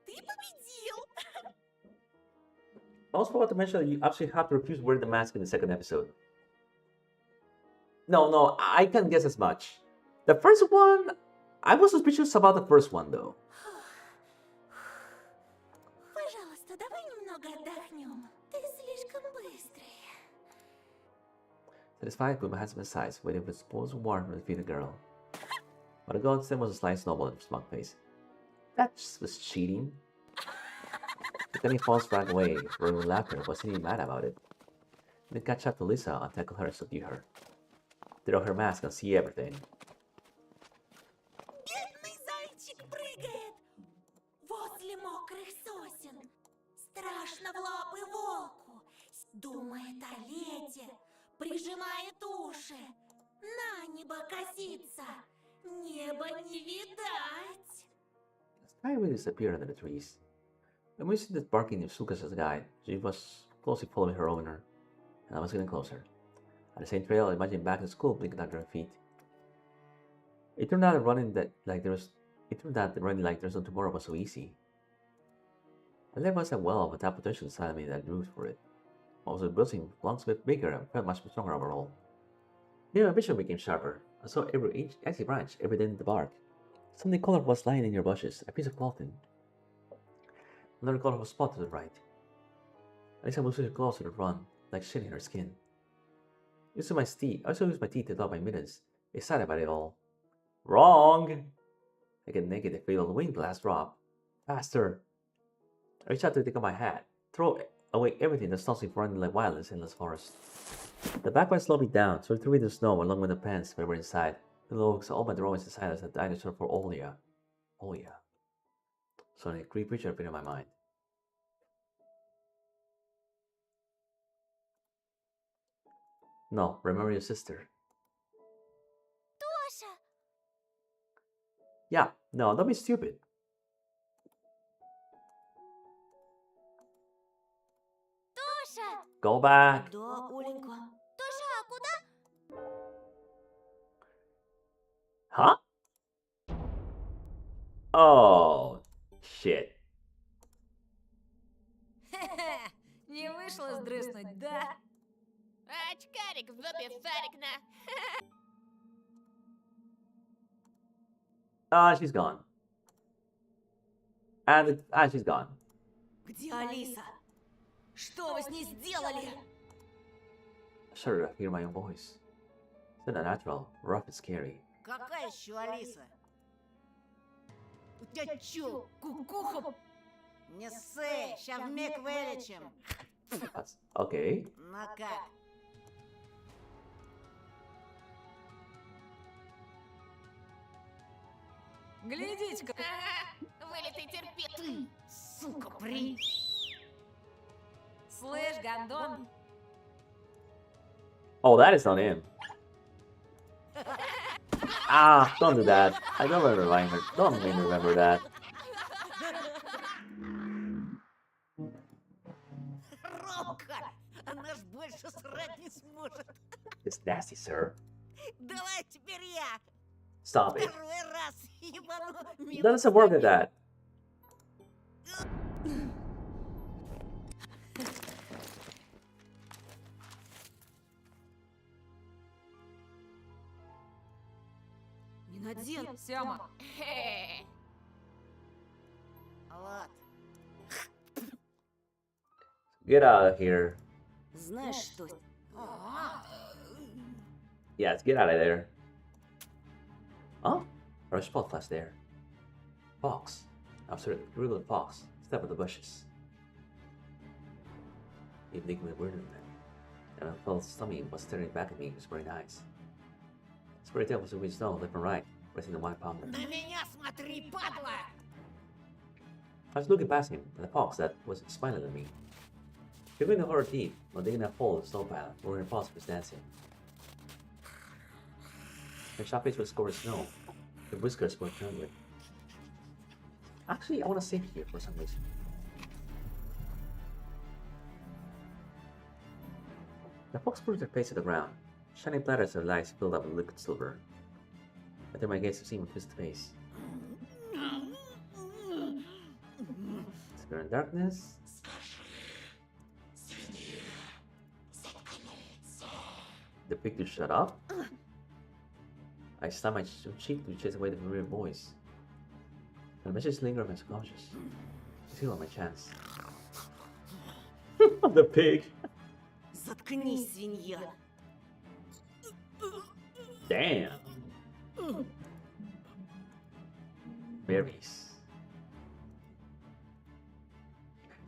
ты победил. I also forgot to mention that you absolutely have to refuse wearing the mask in the second episode. No, I can guess as much. The first one, I was suspicious about the first one though. Пожалуйста, давай немного отдохнем. Ты слишком быстрый. Satisfied, I put my hands to my sides, waiting for the supposed warmth from the defeated girl. But the god sent was a slight snowball in her smug face. That just was cheating. The tiny falls ran away, rolling laughter, and wasn't even mad about it. Then catch up to Lisa and tackle her and subdue her. Throw her mask and see everything. Бедный зайчик прыгает возле мокрых сосен. Страшно в лапы волку. Думает о лете, прижимает уши. На небо косится, небо не видать. The sky really disappeared under the trees. I'm using the barking of Sukas as a guide. She was closely following her owner, and I was getting closer. At the same trail, I imagined back to school blinking under her feet. It turned out running like there's no tomorrow was so easy. I left myself well of a tap potential inside me that grew for it. I was building lungs a bit bigger and felt much stronger overall. Then my vision became sharper. I saw every axis branch, every dent in the bark. Something colored was lying in your bushes, a piece of clothing. Another colorful spot to the right. Alisa moved closer to run, like shit in her skin. I also used my teeth to dot my mittens, excited by it all. Wrong! I get naked and feel the wind glass drop. Faster! I reached out to take out my hat, throw away everything that stops me from running like wild in this endless forest. The backpack slowed me down, so I threw in the snow along with the pants we were inside. The looks all my drawings inside as a dinosaur for Olia. Olia. Suddenly a creepy picture appeared in my mind. No, remember your sister. Тоша! Yeah, no, don't be stupid. Тоша! Go back. Да, Оленька. Тоша, а куда? Huh? Oh, shit. Не вышло сдрыснуть, да? Очкарик в жопе шарик на. Ah, she's gone. She's gone. Где Алиса? Что вы с ней сделали? I shuddered to hear my own voice. It's unnatural, rough and scary. Какая еще Алиса? У тебя чё, кукуха? Не ссы, ща вмиг вылечим. That's okay. Ну как? Глядите-ка. Вылитый терпеть. Сука, при... Слышь, гондон. Oh, that is not him. Ah, don't do that. I don't remember. Don't make me remember that. Ромка, она ж больше срать не сможет. It's nasty, sir. Давай теперь я. Stop it. Первый раз ебану. That doesn't work like that. Не надел. Сёма. Вот. Get out of here. Знаешь что? Yes, get out of there. Oh, there's a spot flash there. Fox. I'm sorry, real fox. Step in the bushes. It made me weird, and I felt stomach was staring back at me with very eyes. Spray tail was moving snow left and right, pressing the white powder. На меня смотри, падла! I was looking past him, and the fox that was smiling at me. Giving the horror teeth, while digging a hole in the snow pile where her fox was dancing. Her sharp face was covered in snow. Her whiskers were trembling. Actually, I want to save here for some reason. The fox put her face to the ground. Shining platters of lights filled up with liquid silver. I turned my gaze to see him face to face. There in darkness. The picture shut up. I stabbed my cheek to chase away the familiar voice. The message lingered in my subconscious. Still on my chance. The pig. Заткнись, свинья. Damn. Berries.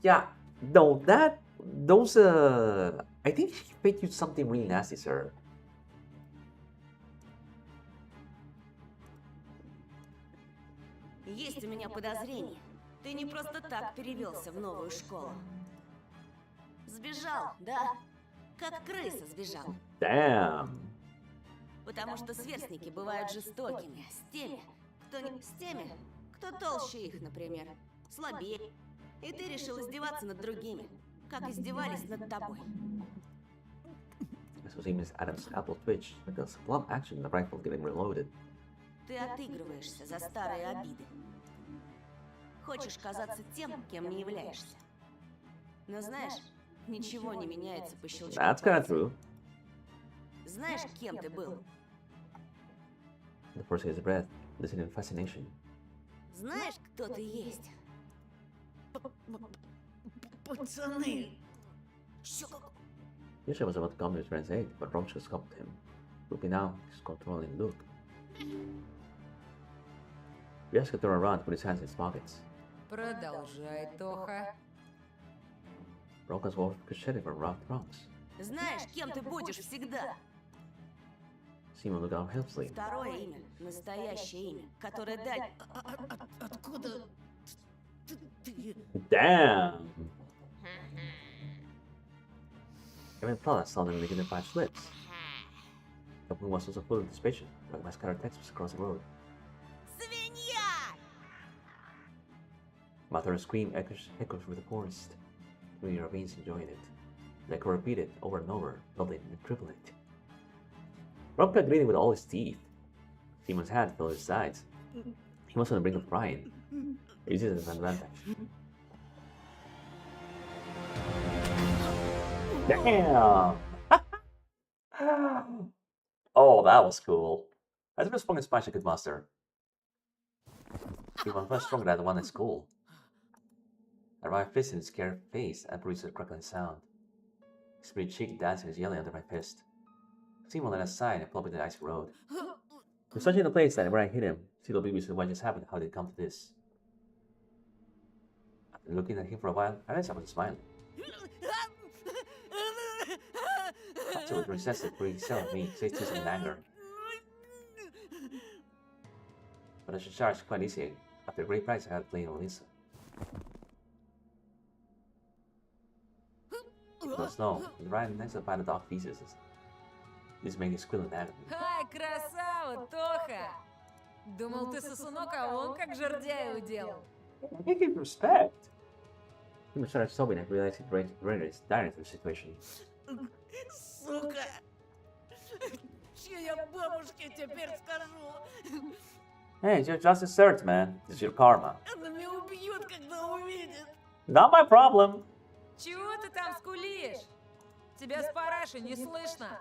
Yeah, no, those, I think he fed you something really nasty, sir. Есть у меня подозрение. Ты не просто так перевелся в новую школу. Сбежал, да? Как крыса сбежал. Damn. Потому что сверстники бывают жестокими с теми, кто толще их, например, слабее. И ты решил издеваться над другими, как издевались над тобой. This was Miss Adams' apple twitch, like a blunt action the rifle getting reloaded. Ты отыгрываешься за старые обиды. Хочешь казаться тем, кем не являешься. Но знаешь, ничего не меняется по щелчку. That's kinda true. Знаешь, кем ты был? The first his breath, listening in fascination. Знаешь, кто ты есть? Пацаны! Yasha was about to come to his friend's aid, but Romchka stopped him, looking out his controlling look. Yasha turned around to put his hands in his pockets. Продолжай, Тоха. Romka's wolf cushion for rough drums. Знаешь, кем ты будешь всегда? Simon looked out helplessly. Второе имя, настоящее имя, которое дали... Откуда ты? Damn! Even Plata saw them making their patched lips. The moon was also full of anticipation, like my scattered textbooks across the road. Свинья! Mather's scream echoed through the forest. The ravines enjoying it. The echo repeated over and over, doubling and tripling it. Romka gritted with all his teeth. Simon's hand fell at his sides. He was on the brink of crying. He used it as an advantage. Damn! Oh, that was cool. That's the most fucking smash I could muster. He was much stronger than the one at school. I ran my fist in his scared face and produced a crackling sound. His pretty cheek dancing was yelling under my fist. Simon let aside and plumped into the icy road. He was touching the place that where I hit him. See the baby said what just happened, how did it come to this? After looking at him for a while, I realized I wasn't smiling. After with recessive, he yelled at me, so he tears in anger. But I should charge quite easy after a great price I had playing Lisa. The snow, and right next to the pile of dog feces. This made me squeal in agony. Ай, красава, Тоха! Думал, ты сосунок, а он как жердяй уделал. Give him respect. He was started sobbing and realized he rendered his dire into the situation. Сука! Че я бабушке теперь скажу? Hey, it's just a search, man. This is your karma. Она меня убьет, когда увидит. Not my problem. Чего ты там скулишь? Тебя с параши не слышно.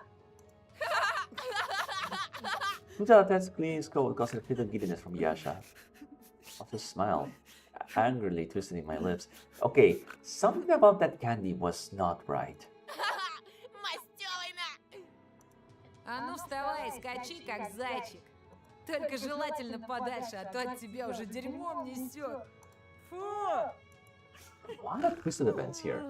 Until that's clean skull caused a fit of giddiness from Yasha. I just smiled, angrily twisting my lips. Okay, something about that candy was not right. А ну вставай, скачи, как зайчик. Только желательно подальше, а то от тебя уже дерьмом несет. Фу! What a twist of events here.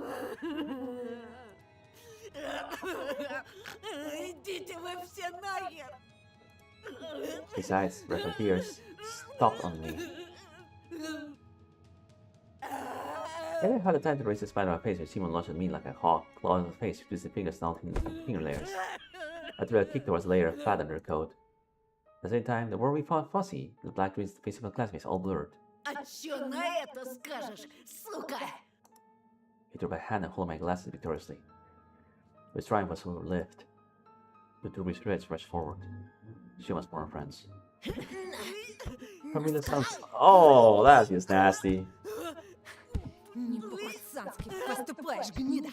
Идите вы все нахер! His eyes, red with tears, stopped on me. I didn't have the time to raise the spine of my face when Simon launched at me like a hawk, clawing his face, twisted fingers down finger layers. I threw a kick towards the layer of fat under her coat. At the same time, the world we found fuzzy, the black dreams face of my classmates all blurred. А чё на это скажешь, сука? He took my hand and held my glasses victoriously. His triumph was short-lived. The VTuberish threads rushed forward. She was more friends. Familiar sounds. Oh, that's just nasty. Не по-пацански поступаешь, гнида.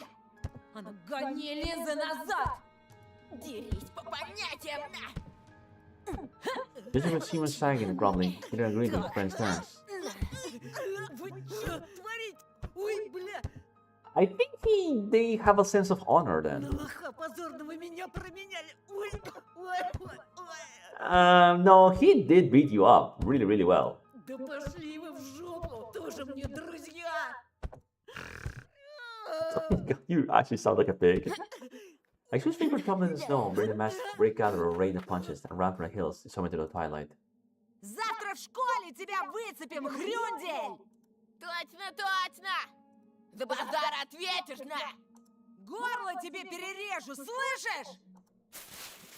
А ну гони линзы назад! Дерись по понятиям, на! Just as Simon sang and grumbling, he didn't agree with his friend's terms. Вы чё творите? Ой, бля! I think they have a sense of honor then. Лоха позорного меня променяли! Ой, ой, ой, ой! No, he did beat you up really, really well. Да пошли вы в жопу! Тоже мне друзья! You actually sound like a pig. I choose favorite trouble in the snow, bring the mask, break out of a rain of punches, and run for the hills, somewhere to the twilight. Завтра в школе тебя выцепим, хрюндель! Точно, точно! За базар ответишь, на! Горло тебе перережу, слышишь?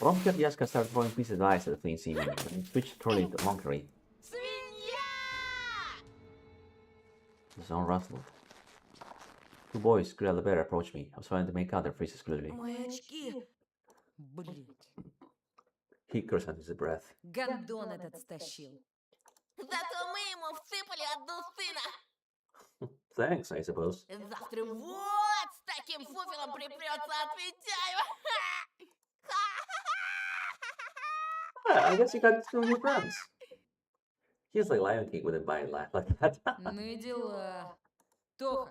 Romka Yaska started throwing pieces of ice at the fleeing Simon, and switched toward the monkery. The song rustled. Two boys, grew out the bear, approached me. I was trying to make out their faces clearly. Мои очки! Блять. He cursed under his breath. Гондон этот стащил. Зато мы ему всыпали одну сына! Thanks, I suppose. Завтра вот с таким фуфелом припрется, отвечаю! I guess you got two new friends. He's like Lion King with a bite laugh like that. Ну и дела. Тоха,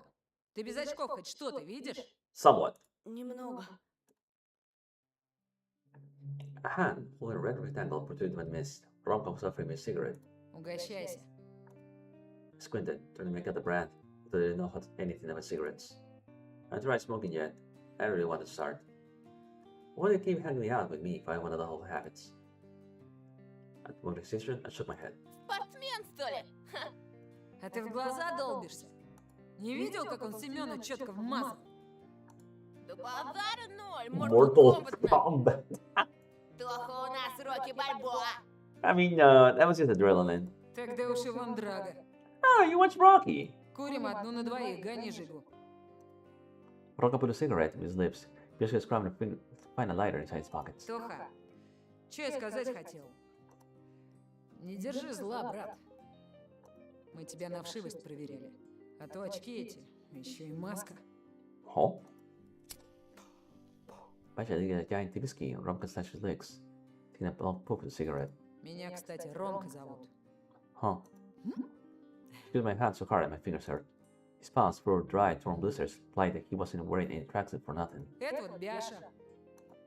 ты без очков хоть что-то видишь? Somewhat. Немного. A hand holding a red rectangle protruded from the mist. Romka was offering me a cigarette. Угощайся. I squinted, trying to make out the brand, but I didn't know anything about cigarettes. haven't tried smoking yet. I really want to start. Why do you keep hanging out with me if I want the whole habits? At the decision, I shook my head. Спортсмен, что ли? Ха. А ты в глаза долбишься? Не видел, как он Семёна четко вмазал? Да базара ноль, Mortal Kombat. Тоха, у нас Рокки Бальбоа. I mean, that was just adrenaline. Тогда уж и вон драга. Oh, you watch Rocky? Курим одну на двоих, гони жигу. Rocco put a cigarette to his lips. Just scrambled to find a lighter inside his pockets. Тоха, что я сказать хотел? Не держи зла, брат. Мы тебя на вшивость проверяли. А то очки эти, еще и маска. Huh? Actually, I get a giant whiskey and Ronco snatched his legs, taking a long puff of the cigarette. Меня, кстати, Ромка зовут. Huh. Because my hand so hard and my fingers hurt. His palms were dry, torn blisters, implied that he wasn't wearing any tracksuit for nothing. Это вот Бяша.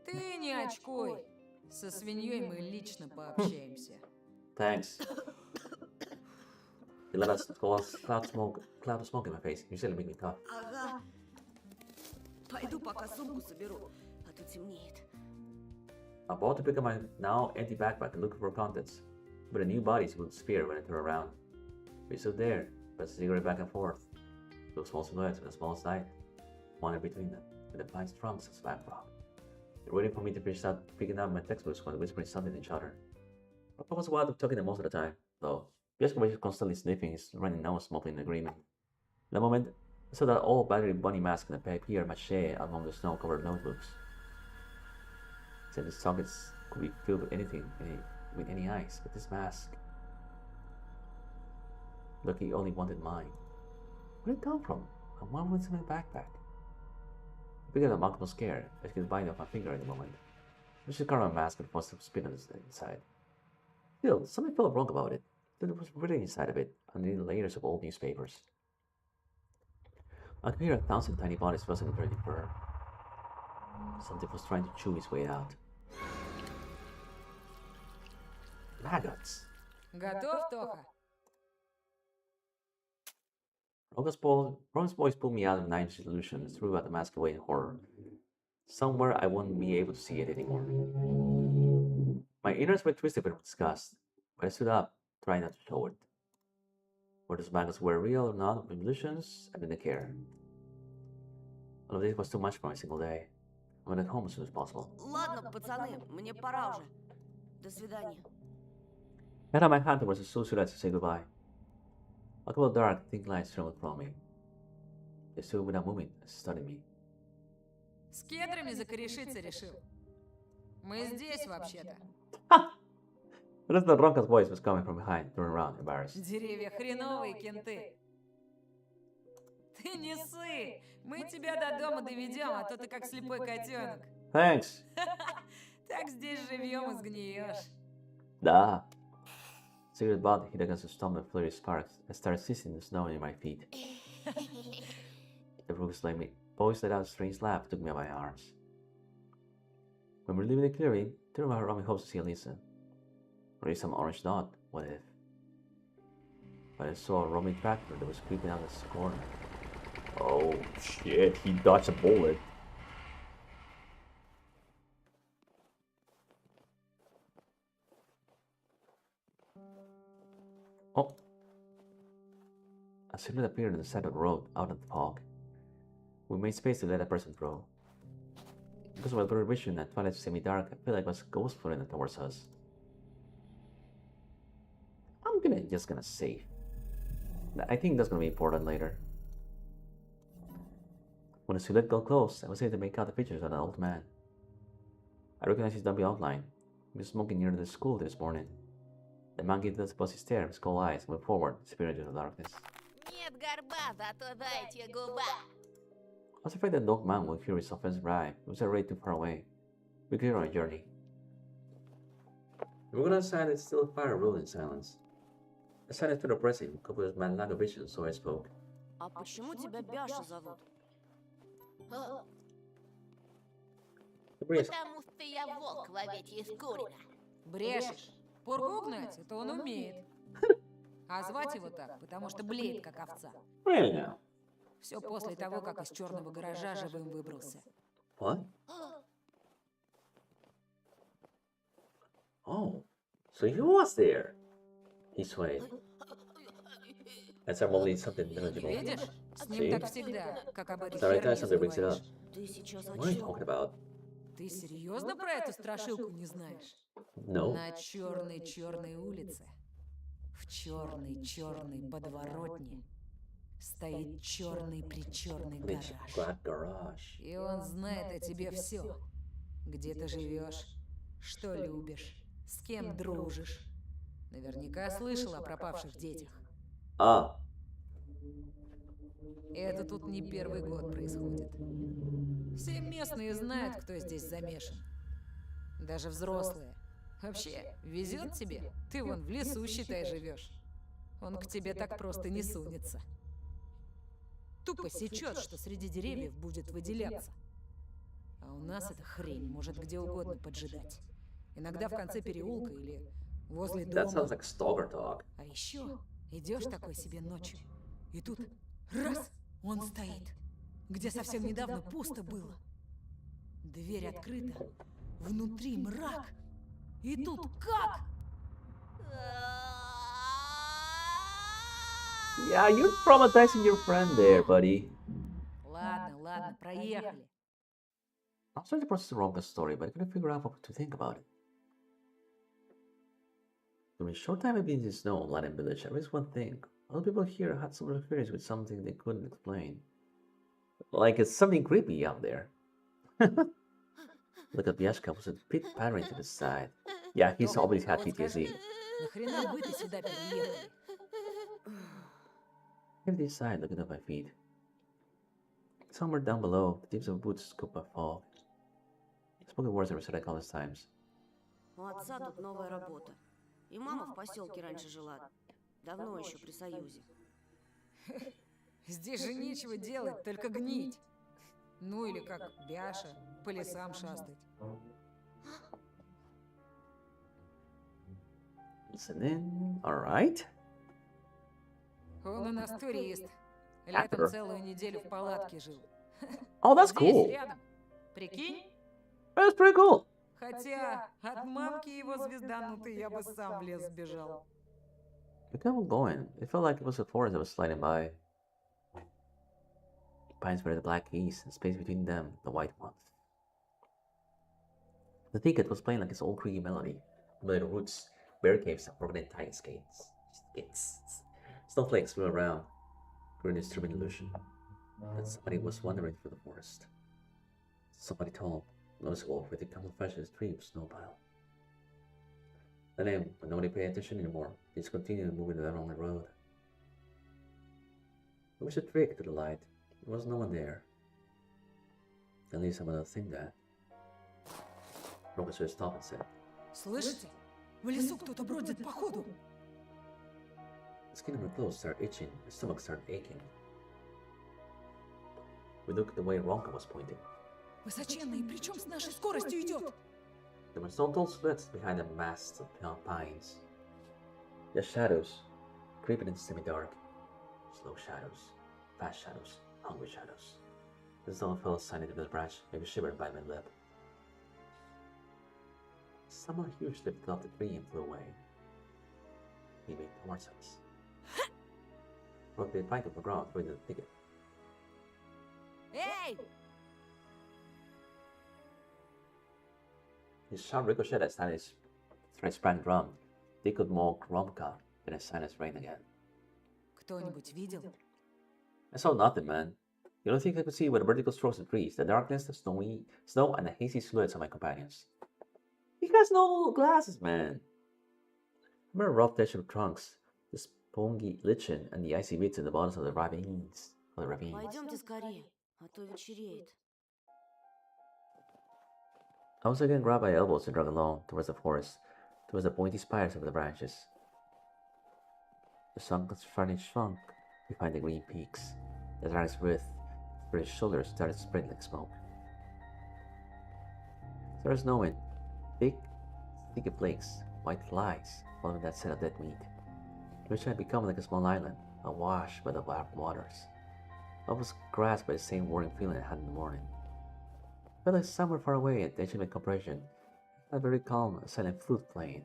Ты не очкуй. Со свиньей мы лично пообщаемся. Thanks. He let us call cloud of smoke in my face. You said make me cough. Ага. Пойду пока сумку соберу, а то темнеет. About to pick up my now empty backpack and look for contents, but a new bodies would disappear when I turn around. We stood there, pressed the cigarette back and forth. Two small silhouettes with a small sight, one in between them, with the pine trunks as backdrop. They were waiting for me to finish out picking up my textbooks while whispering something to each other. Papa was wild of talking to most of the time, though. Jessica was constantly sniffing his running nose, mumbling in agreement. In that moment, I saw that old battery bunny mask and a papier mache among the snow-covered notebooks. Said his sockets could be filled with anything, with any eyes, but this mask. Look, he only wanted mine. Where did it come from? And why was it in my backpack? I began a mockable scare. I could bite off my finger at the moment. I should cover my mask and forced to spin on the inside. Still, something felt wrong about it. There was written inside of it, underneath layers of old newspapers. I could hear 1,000 tiny bodies rustling in dirty fur. Something was trying to chew its way out. Maggots! Готов, Тоха? Ron's voice pulled me out of 9-inch illusion and threw out the mask away in horror. Somewhere I wouldn't be able to see it anymore. My innards were twisted with disgust, but I stood up, trying not to show it. Whether those maggots were real or not, illusions, I didn't care. All of this was too much for a single day. I went home as soon as possible. Ладно, пацаны, мне пора уже. До свидания. I had my hand towards the suicide to say goodbye. A couple of dark, thin lights trembled from me. They stood without moving and studied me. С кедрами закорешиться решил. Мы здесь вообще-то. But as the Ronca's voice was coming from behind, turned around, embarrassed. Деревья хреновые, кенты. Ты не ссы. Мы тебя до дома доведем, а то ты как слепой котенок. Thanks. Так здесь живем и сгниешь. Da. Cigarette butt hit against the stomach of flurry sparks. I started sizzling the snow near my feet. The rooks like me. Boys let out a strange laugh, took me by my arms. When we were leaving the clearing, turned around my hopes to see Elisa. Or some orange dot, what if? But I saw a roaming tractor that was creeping out this corner. Oh shit, he dodged a bullet. Oh. A silhouette appeared on the side of the road, out of the fog. We made space to let a person through. Because of my blurry vision and twilight semi-dark, I feel like it was a ghost floating towards us. I'm just gonna save. I think that's gonna be important later. When the silhouette got close, I was able to make out the features of an old man. I recognized his dumpy outline. He was smoking near the school this morning. The man gave us a pussy stare in his cold eyes and moved forward, disappearing into the darkness. Нет горба, зато дайте губа. I was afraid that dog man would hear his offensive ride. It was already too far away. We cleared our journey. We went outside and still fire rolled in silence. The silence felt oppressive, coupled with my lack of vision, so I spoke. А почему тебя Бяша зовут? Потому что я волк в овечьей шкуре. Брешешь. Пургу гнать, это он умеет. А звать его так, потому что блеет, как овца. Really now? Все после того, как из черного гаража живым выбрался. What? Oh, so he was there. He swayed. And suddenly something manageable. Видишь? С ним See? так всегда, как об этой So every time херне something brings it up. забываешь. Ты сейчас о What are you чем? talking about? Ты серьезно про эту страшилку не знаешь? No. На черной улице, в черной подворотне, стоит черный гараж. И он знает о тебе все. Где ты живешь, что любишь, с кем дружишь. Наверняка слышал о пропавших детях. Ah. Это тут не первый год происходит. Все местные знают, кто здесь замешан. Даже взрослые. Вообще, везет тебе? Ты вон в лесу, считай, живешь. Он к тебе так просто не сунется. Тупо сечет, что среди деревьев будет выделяться. А у нас эта хрень может где угодно поджидать. Иногда в конце переулка или возле That sounds дома. like stalker talk. А еще идешь такой себе ночью, и тут раз, он стоит, где совсем недавно пусто было. Дверь открыта, внутри мрак, и тут как? Yeah, you're traumatizing your friend there, buddy. Ладно, проехали. I'm starting to process the wrong story, but I couldn't figure out what to think about it. During a short time I've been in the snow in Latin village, I realized one thing. All the people here had similar experience with something they couldn't explain. Like it's something creepy out there. Look at Yashka was a pit pattern to the side. Yeah, he's always had PTSD. Нахрена вы-то сюда переехали? Here's the side, looking at my feet. Somewhere down below, the tips of boots scooped by fog. Spoken words I recited countless times. У отца тут новая работа. И мама в поселке раньше жила. Давно еще при Союзе. Здесь же нечего делать, только гнить. Ну или как Бяша, по лесам шастать. Listen in, alright? Он у нас турист. Летом целую неделю в палатке жил. Oh, that's Здесь, cool. рядом. Прикинь? That's pretty cool. Хотя от мамки его звезданутый я бы сам в лес сбежал. We kept on going. It felt like it was a forest that was sliding by. Pines were the black keys, and space between them, the white ones. The thicket was playing like its old creaky melody, with the roots, bear caves, and broken tiny skates. Snowflakes flew around, creating a disturbing illusion that somebody was wandering through the forest. Somebody tall, noticeable with the camouflage tree of snow pile. Then, when nobody paid attention anymore, they just continued moving along the road. There was a trick to the light. There was no one there. At least I would think that. Professor stopped and said, Слышите? В лесу кто-то бродит походу. the skin of her clothes started itching, her stomach started aching. We looked the way Ronka was pointing. Высоченный, причем с нашей скоростью идет. There were some tall slits behind the masts of pines. The shadows, creeping in the semi-dark. Slow shadows, fast shadows, hungry shadows. The stone fell silent into the branch, maybe shivered by my lip. Someone huge lifted off the tree and flew away. He made towards us. Broke the plank of the ground, throwing the thicket. Эй! His shout ricocheted as Stanley's sprang drum. They could mock Romka, then as silence reigned again. Кто-нибудь видел? I saw nothing, man. The only thing I could see were the vertical strokes of trees, the darkness, the snow, and the hazy silhouettes of my companions. He has no glasses, man. I remember rough texture of trunks, the spongy lichen, and the icy bits in the bottoms of the ravines. Пойдемте скорее, а то вечереет. I was again grabbed by elbows and dragged along towards the forest, towards the pointy spires of the branches. The sun finally shrunk behind the green peaks. The dragon's wreath where his shoulders started spreading like smoke. There was no wind. Thick, sticky flakes, white flies, following that scent of dead meat, which had become like a small island, awash by the black waters. I was grasped by the same worrying feeling I had in the morning. I felt like somewhere far away at the edge of my compression, a very calm, silent flute playing.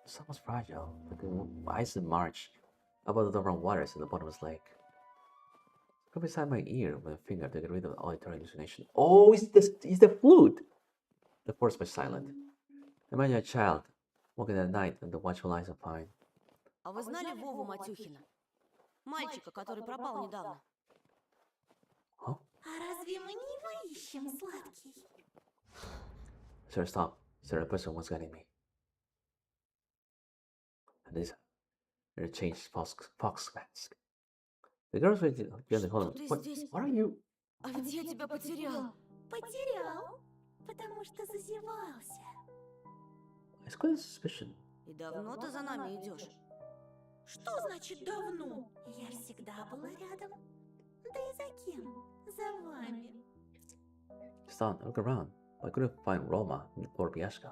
The sun was fragile, like an ice in March, above the dormant waters in the bottomless lake. I got beside my ear with a finger to get rid of the auditory hallucination. Oh, it's the flute! The forest was silent. Imagine a child walking at night under the watchful eyes of pine. А вы знали Вову Матюхина? Мальчика, который пропал недавно. Huh? А разве мы не его ищем, сладкий? Sir, stop. Sir, the person was getting me. And this, they changed fox mask. The girls were together. Hold on. What are you? А ведь я тебя потерял. Потерял, потому что зазевался. It's quite a suspicion. И давно ты за нами идешь? Что значит давно? Я всегда была рядом. Да и за кем? За вами. Stop, look around. I couldn't find Roma or Biashka.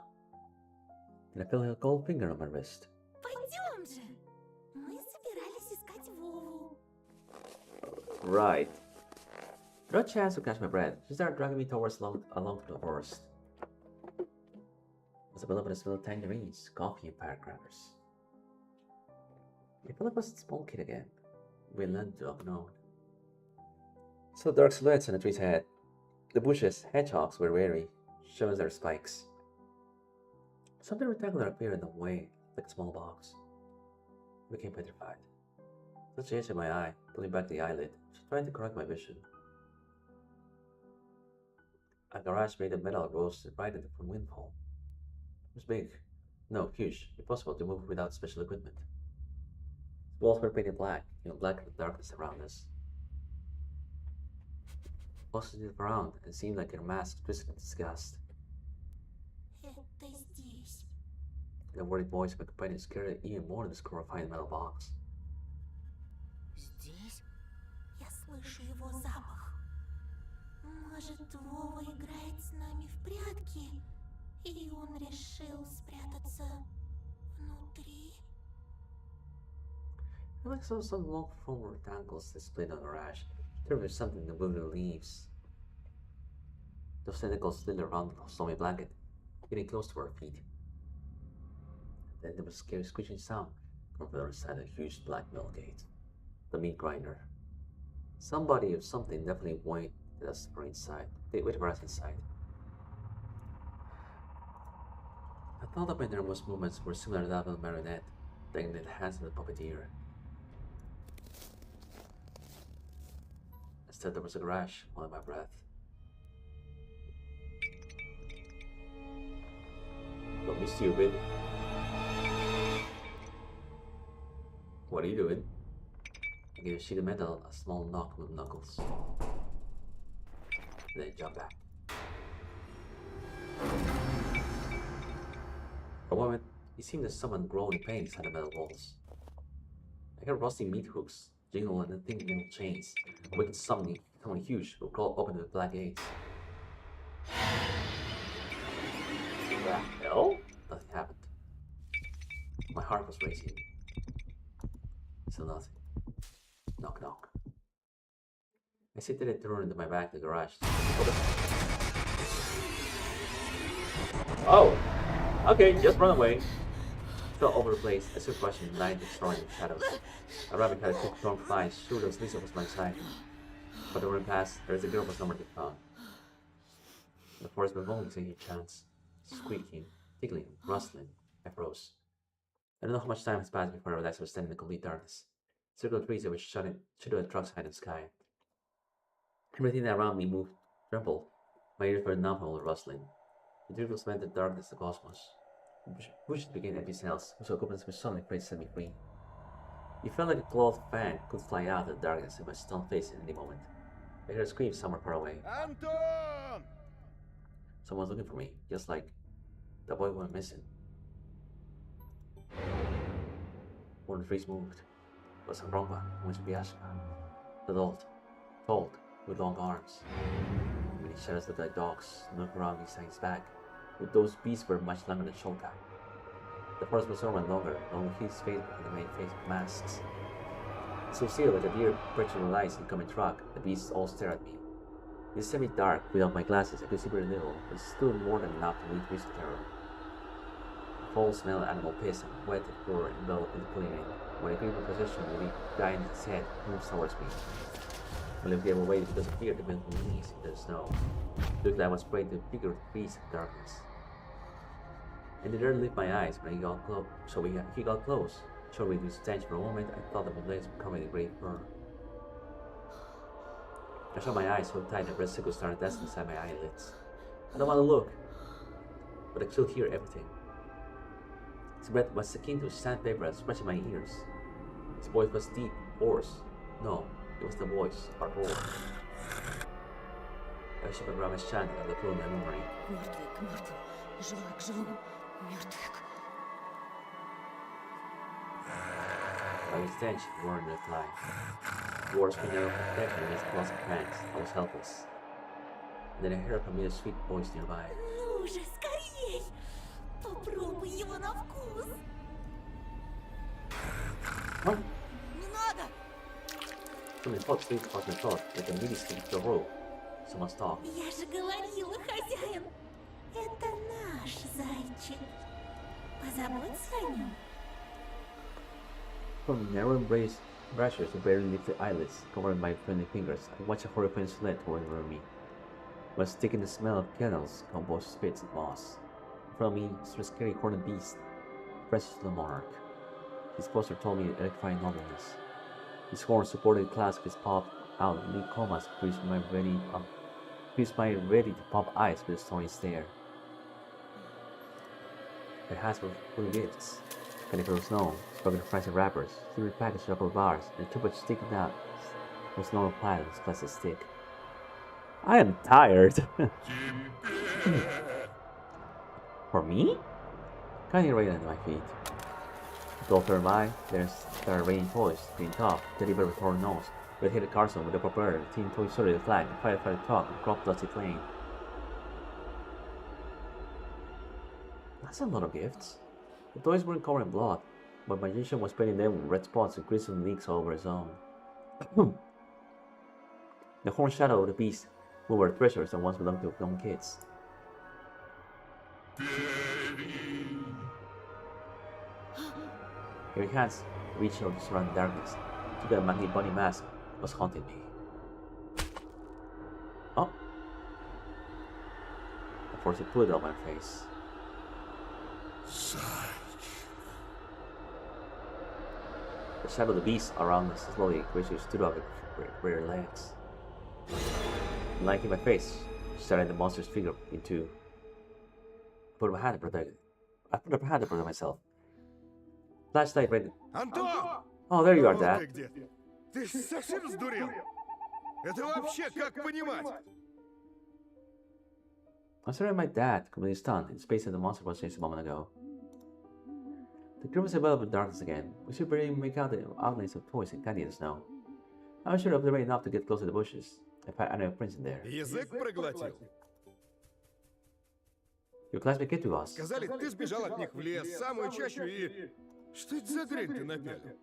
And I felt a cold finger on my wrist. Пойдем же. Мы собирались искать Вову. Right. No chance to catch my breath. She started dragging me towards along the forest. It was a bit of a smell of tangerines, coffee, and firecrackers. I felt like I was a small kid again. We learned to unknown. Saw dark silhouettes on the trees ahead. The bushes, hedgehogs were wary, showing their spikes. Something rectangular appeared in the way, like a small box. I became petrified. Touched the edge of my eye, pulling back the eyelid, trying to correct my vision. A garage made of metal rose right from windfall. It was big, no, huge, impossible to move without special equipment. The walls were painted black, blacker than the darkness around us. Also looked around and seemed like a mask twisted in disgust. Это здесь. The worried voice of my companion scared even more than the scorified metal box. Здесь? Я слышу его запах. Может, Вова играет с нами в прятки, и он решил спрятаться внутри? I like saw some long foam rectangles displayed on the rash. There was something in the willow leaves. Those tentacles slid around the stormy blanket, getting close to our feet. Then there was a scary squishing sound from the other side of the huge black metal gate. The meat grinder. Somebody or something definitely waited us for inside. They waited for us inside. I thought that my nervous movements were similar to that of a marionette, taking in the hands of the puppeteer. Instead, there was a garage, holding my breath. Don't be stupid. What are you doing? I gave a sheet of metal a small knock with knuckles. Then jump back. For a moment, it seemed that someone groaned in pain inside the metal walls. I heard rusty meat hooks jingle and the thin metal chains, awakened someone huge who crawled open the black gates. The hell? Nothing happened. My heart was racing. Still nothing. Knock, knock. I sit there and turn into my back to the garage. Oh! Okay, just run away. Fell over the place. I stood crushing the night, destroying the shadows. A rabbit had a quick storm flies, sure those Lisa was my side. But the word passed, there is a girl was nowhere to be found. The forest was only taking a chance. Squeaking, tickling, rustling. I froze. I don't know how much time has passed before I realized I was standing in complete darkness. Circle of trees that were shadowed the truck's high in the sky. Everything around me moved, trembled. My ears were numb from all the rustling. The drizzle meant the darkness of the cosmos. Bushes became empty cells, whose occupants were suddenly afraid to set me free. It felt like a cloth fan could fly out of the darkness in my stunned face at any moment. I heard a scream somewhere far away. Anton! Someone's looking for me, just like the boy went missing. One of the trees moved. It was a Roma, which Biashka. Adult, tall, with long arms. Many shadows looked like dogs, looked around beside his back, but those beasts were much longer than Shulka. The forest was longer, only his face behind the main face of masks. So still, with a deer perched on the lights incoming truck, the beasts all stare at me. It's semi-dark. Without my glasses, I could see very little, but still more than enough to meet recent terror. The foul smell of animal piss and wet floor enveloped in the clearing. When I came into possession, the guy in his head moved towards me. My lips gave away because of fear that bent my knees in the snow. It looked like I was praying to a figure of peace and darkness. And the dare lift my eyes when he got close. So he got close. Showed me his stench for a moment. I thought that my legs were covered in great fur. I shut my eyes so tight that red circles started dancing inside my eyelids. I don't want to look, but I still hear everything. His breath was akin to sandpaper and scratching my ears. His voice was deep, hoarse. No, it was the voice, our roar. I shook around his chant and the flow in my memory. Мертвый к мертвым, живой к живому, мертвый к... By his stench, he roared in reply. The words could never protect me against claws and fangs. I was helpless. And then I heard a familiar sweet voice nearby. Ну же, скорей! Попробуй его на вкус! What? Не надо! Something hot slid across my throat, like a mini stick to a rope. Someone stopped. Я же говорила, хозяин! Это наш зайчик. Позаботься о нем. From the narrow embrace brushes to barely lifted eyelids, covering my friendly fingers, I watched a horrifying silhouette toward me. I was sticking the smell of kennels, composed spits, and moss. In front of me stood a scary horned beast, precious little monarch. His posture told me electrifying nobleness. His horns supported the clasp of his popped out lead comas, pierced my ready to pop eyes with a stony stare. My hands were full of gifts. Calico snow, spoken fries and wrappers, sealed packaged chocolate bars, and too much sticking out was normal pile of his plastic stick. I am tired. For me? Kindly rain under my feet. The gold turned by, there started raining toys, green top, teddy bear with horn nose, red-headed Carson with a propeller, teen toy story, the flag, firefighter talk, and crop dusty plane. That's a lot of gifts. The toys weren't covered in blood, but my magician was painting them with red spots and crimson leaks all over his own. The horn shadow of the beast moved were treasures that once belonged to young kids. Heavy hands reached out the surrounding darkness. Took a mangy bunny mask was haunting me. Oh! I forced a put on my face. The shadow of the beast around us slowly gradually stood up with rear legs. Lying in my face, staring the monster's figure into. I put up a hand to protect myself. Flashlight ready. Антон! Oh, there you are, Dad. Ты совсем сдурел? Это вообще как понимать? I'm staring at my dad, completely stunned, in space that the monster was chased a moment ago. The group was enveloped in darkness again. We should barely make out the outlines of toys and candy in the snow. I was sure of the rain enough to get close to the bushes. If I had prints in there. Язык проглотил. Your classmate came to us. Сказали, ты сбежал от них в лес, в самую чащу и... Что это за дрянь ты напялил?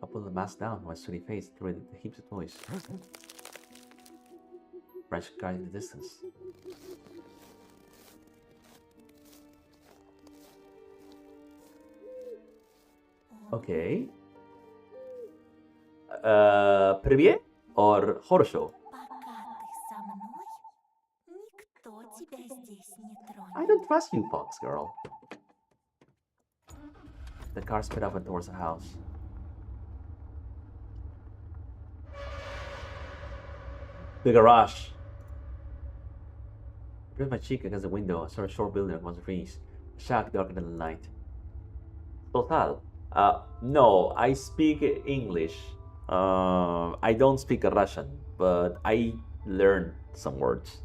I pulled the mask down, my sweaty face through the heaps of toys. Branch guide in the distance. Okay. Привет or хорошо? I don't trust you, Fox girl. The car sped up and towards the house. The garage. I pressed my cheek against the window. I saw a short building across the trees. A shack darker than the night. Total. No, I speak English. I don't speak Russian, but I learned some words.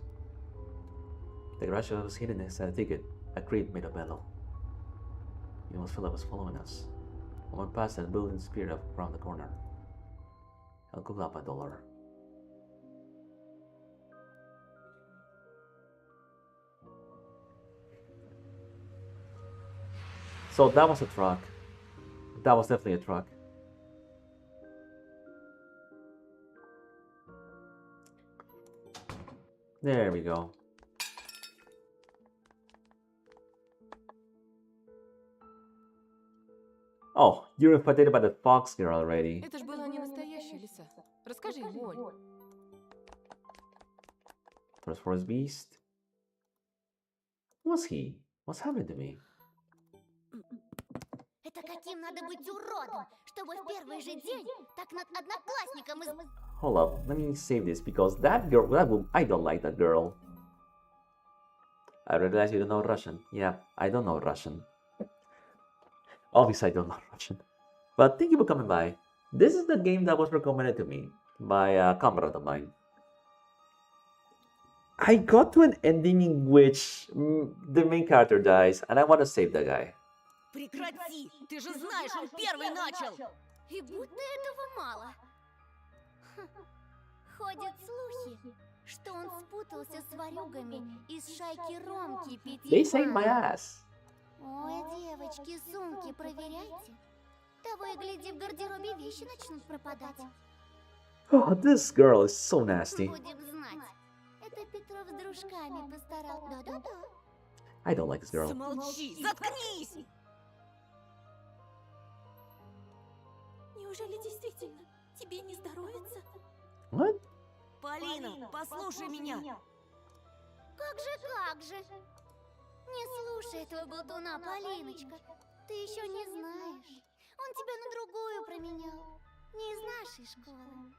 The garage was hidden inside a ticket. A crate made of metal. It almost felt like it was following us. I went past and the building disappeared up around the corner. I'll go up $1. So that was a truck. That was definitely a truck. There we go. Oh, you're infatuated by the fox girl already. Это ж была не настоящая лиса. Расскажи ему, Оль. First forest beast. Who was he? What's happening to me? Это каким надо быть уродом, чтобы в первый же день так над одноклассником из... Hold up, let me save this because that girl, I don't like that girl. I realize you don't know Russian. Yeah, I don't know Russian. Obviously, I don't know Russian. But thank you for coming by. This is the game that was recommended to me by a comrade of mine. I got to an ending in which the main character dies, and I want to save the guy. Прекрати! Ты же знаешь, он первый начал! И будто этого мало. Ходят слухи, что он спутался с ворюгами из шайки Ромки They saved my Пятипана. ass. Ой, девочки, сумки проверяйте. Того и гляди, в гардеробе вещи начнут пропадать. Oh, this girl is so nasty. Будем знать. Это Петров с дружками постарал. Да-да-да. I don't like this girl. Замолчи! Заткнись! Неужели действительно тебе не здоровится? What? Полина, послушай меня! Как же? Не слушай этого болтуна, Полиночка. Ты еще не знаешь. Он тебя на другую променял. Не из нашей школы.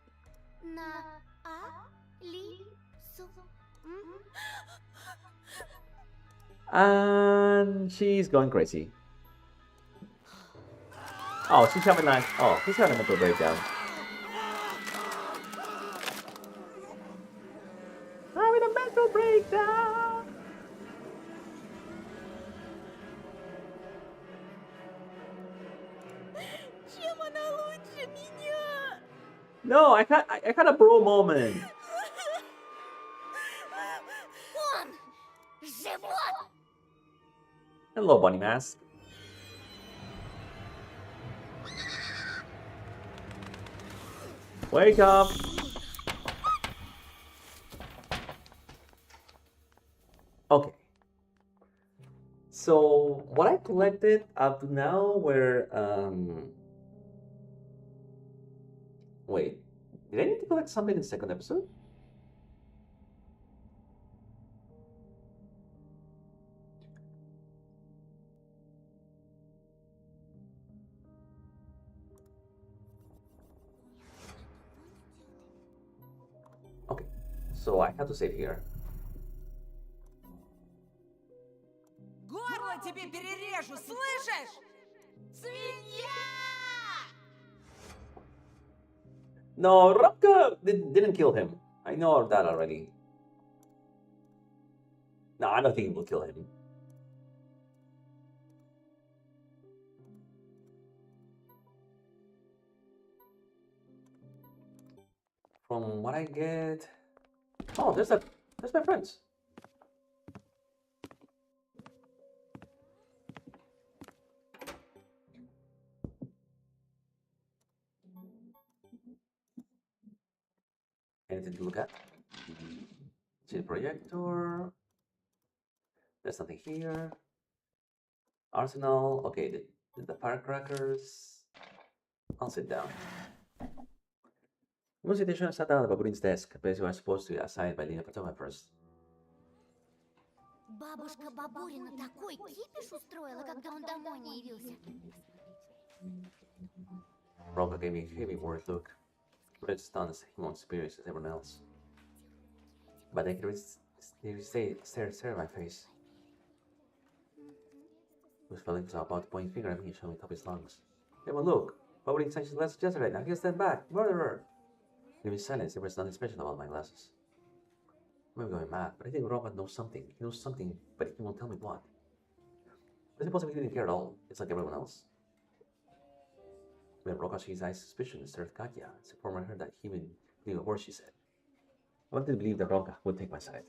На Алису. And she's going crazy. Oh, she's having she's having a mental breakdown. Having a mental breakdown. Чем она лучше меня? No, I had a bro moment. Он! Живот! Hello, Bunny Mask. Wake up! Okay. So what I collected up to now were wait, did I need to collect something in the second episode? Okay, so I have to save here. Горло тебе перережу, слышишь? Свинья! No, Rapka didn't kill him. I know that already. No, I don't think he will kill him. From what I get... Oh, there's my friends. Anything to look at? See the projector. There's nothing here. Arsenal. Okay, the firecrackers. I'll sit down. One citation sat down at Baburin's desk, a place you are supposed to be assigned by Lina Patoma first. Бабушка Бабурина такой кипиш устроила, когда он домой не явился. Roka gave me a heavy worried look. Red stuns him on spirits as everyone else. But I could stare at my face. He was feeling so about to point finger at me and show me top his lungs. Everyone look! Baburin signed his glasses yesterday, now he'll stand back! Murderer! In his silence, there was nothing special about my glasses. I'm going mad, but I think Roka knows something. He knows something, but he won't tell me what. I suppose he didn't care at all. It's like everyone else. When Roka sees eyes suspicion stared at Katya, it's informed her that he would believe a word she said. I wanted to believe that Roka would take my side.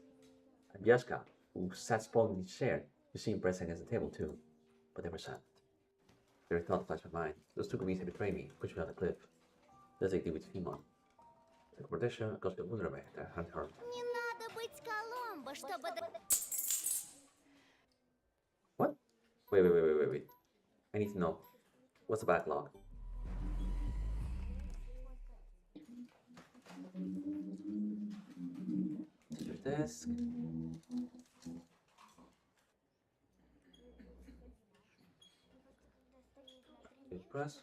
And Yaska, who sat sprawled in his chair, you see him pressing against the table too. But they were silent. Their thought flashed my mind. Those two comedians had betrayed me, pushed me off the cliff. Just like they did with Fimon. The protection goes to Wunderme, that hunt her. Не надо быть чтобы... What? Wait. I need to know. What's the backlog? Teacher desk. Press.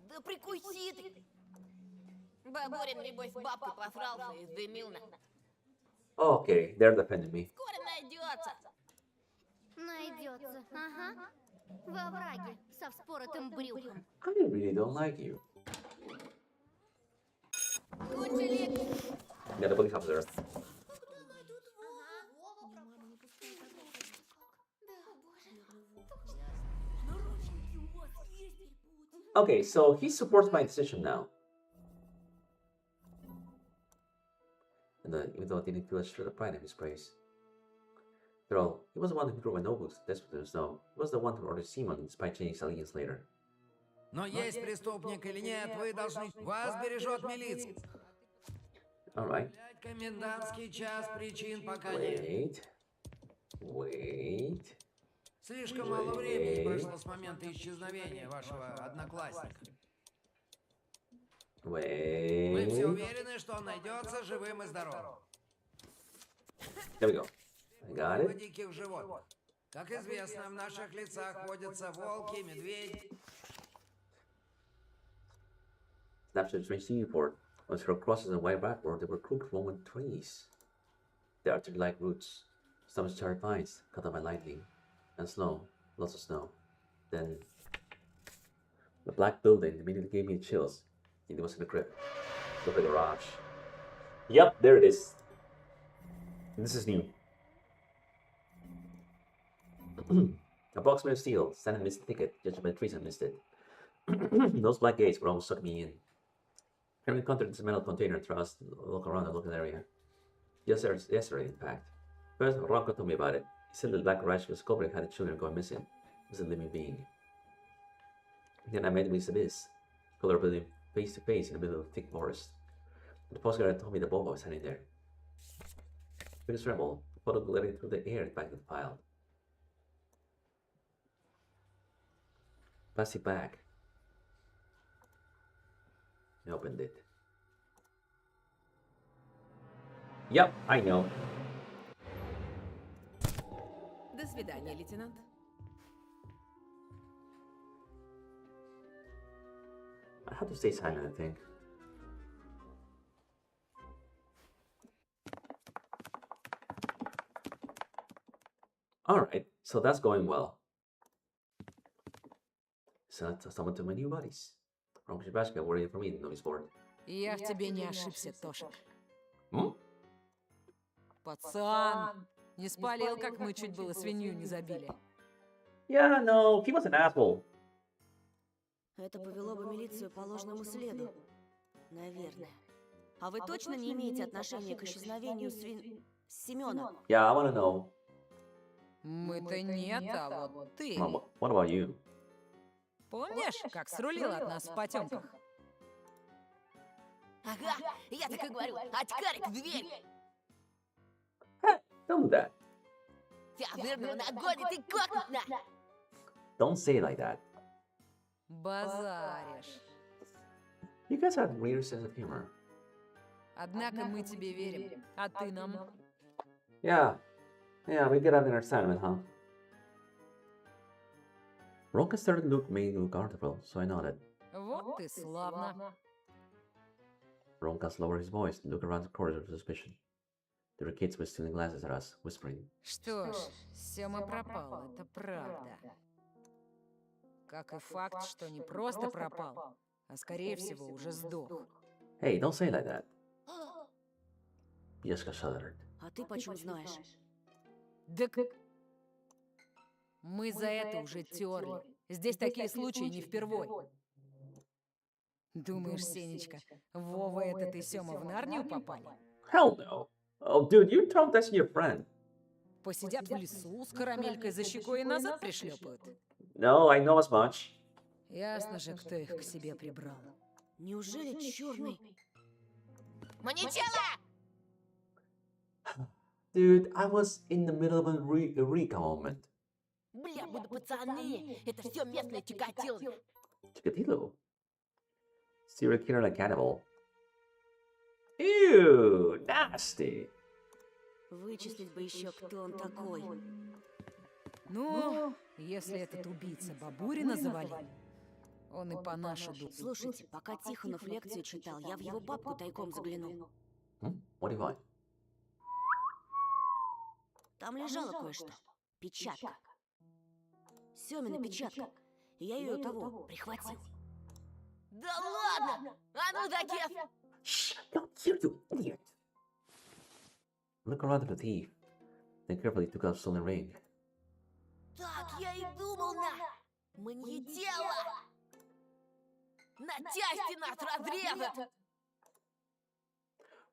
Да прикуси ты! Бабурин, небось, бабкой посрался и дымил на. Okay, they're defending me. Скоро найдется. Найдется, ага. Во враге, со вспоротым брюхом. I really don't like you. Yeah, the police officer. Okay, so he supports my decision now. And even though I didn't feel a shred of pride in his praise. After all, he was the one who drove my notebooks to desperate snow. He was the one who ordered Simon despite changing allegiance later. Но есть преступник или нет, вы должны... Вас бережет милиция. Alright. Комендантский час, причин пока нет. Wait. Слишком мало времени прошло с момента исчезновения вашего одноклассника. Мы все уверены, что он найдется живым и здоровым. There we go. I got it. Диких животных. Как известно, в наших лицах водятся волки, медведи. Snapshot strange sea report. On several crosses and white backboard, there were crooked Roman trees. They are tree-like roots. Some charred vines cut off by lightning. And snow. Lots of snow. Then the black building immediately gave me chills. It was in the crypt. Look at the garage. Yep, there it is. This is new. A box made of steel, standing missed the ticket, judged by the trees and missed it. Those black gates were almost sucked me in. I encountered this metal container and thrust look around the local area. Yesterday, in fact. First, Rocco told me about it. He said the black garage was culprit had children going missing. It was a living being. Then I met Miss Abyss, colorblind face to face in the middle of thick forest. The postcard told me the Boba was hiding there. With a tremble, the photo glided through the air back to the file. Pass it back. I opened it. Yep, I know. До свидания, лейтенант. I have to stay silent, I think. Alright, so that's going well. So someone to my new buddies. From Shibashka worrying for me in the notice board. Я в тебе не ошибся, Тошек. Пацан, не спалил, как мы чуть было свинью не забили. Yeah, no, he was an asshole. Это повело бы милицию по ложному следу. Наверное. А вы точно не имеете отношения к исчезновению Семена? Yeah, I wanna know. Мы-то нет, а вот ты. What about you? Помнишь, как срулил от нас в потемках? Ага, я так и говорю. Очкарик в дверь. Don't do that. Тебя вырву нагонит и кокнуть на. Don't say it like that. Базаришь. You guys have a weird sense of humor. Однако мы тебе верим, а ты нам. Yeah, we get an understanding, huh? Ronka's certain look made me look artful, so I nodded. Вот ты славно. Ronkas lowered his voice and looked around the corridor with suspicion. The kids were stealing glasses at us, whispering. Что ж, Сёма пропал, это правда. Как и факт, что не просто пропал, а скорее всего уже сдох. Hey, don't say it like that. Яшка shuddered. А ты почему знаешь? Да мы за это уже терли. Здесь такие случаи не впервой. Думаешь, Сенечка, Вова этот и Сёма в Нарнию попали? Hell no. Oh, dude, you traumatizing your friend. Посидят в лесу с карамелькой за щекой и назад пришлепают. No, I know as much. Ясно же, кто их к себе прибрал. Неужели черный? Маничела! Dude, I was in the middle of a Eureka moment. Бля, буду пацаны. Это все местные чикатилы. Chikatilo. Serial killer like cannibal. Ew, nasty. Вычислить бы еще, кто он такой. Ну, если этот убийца Бабурина завалил, он и по нашу душу. Слушайте, пока Тихонов лекцию читал, я в его папку тайком заглянул. What do you find? Там лежало кое-что. Печатка. Семина печатка. И я ее того прихватил. Да ладно! А ну, Дакев! Shh! Don't you idiot! Look around at the thief. Then carefully took out stolen ring. Так я и думал, на! Маньетела! На части нас разрежет!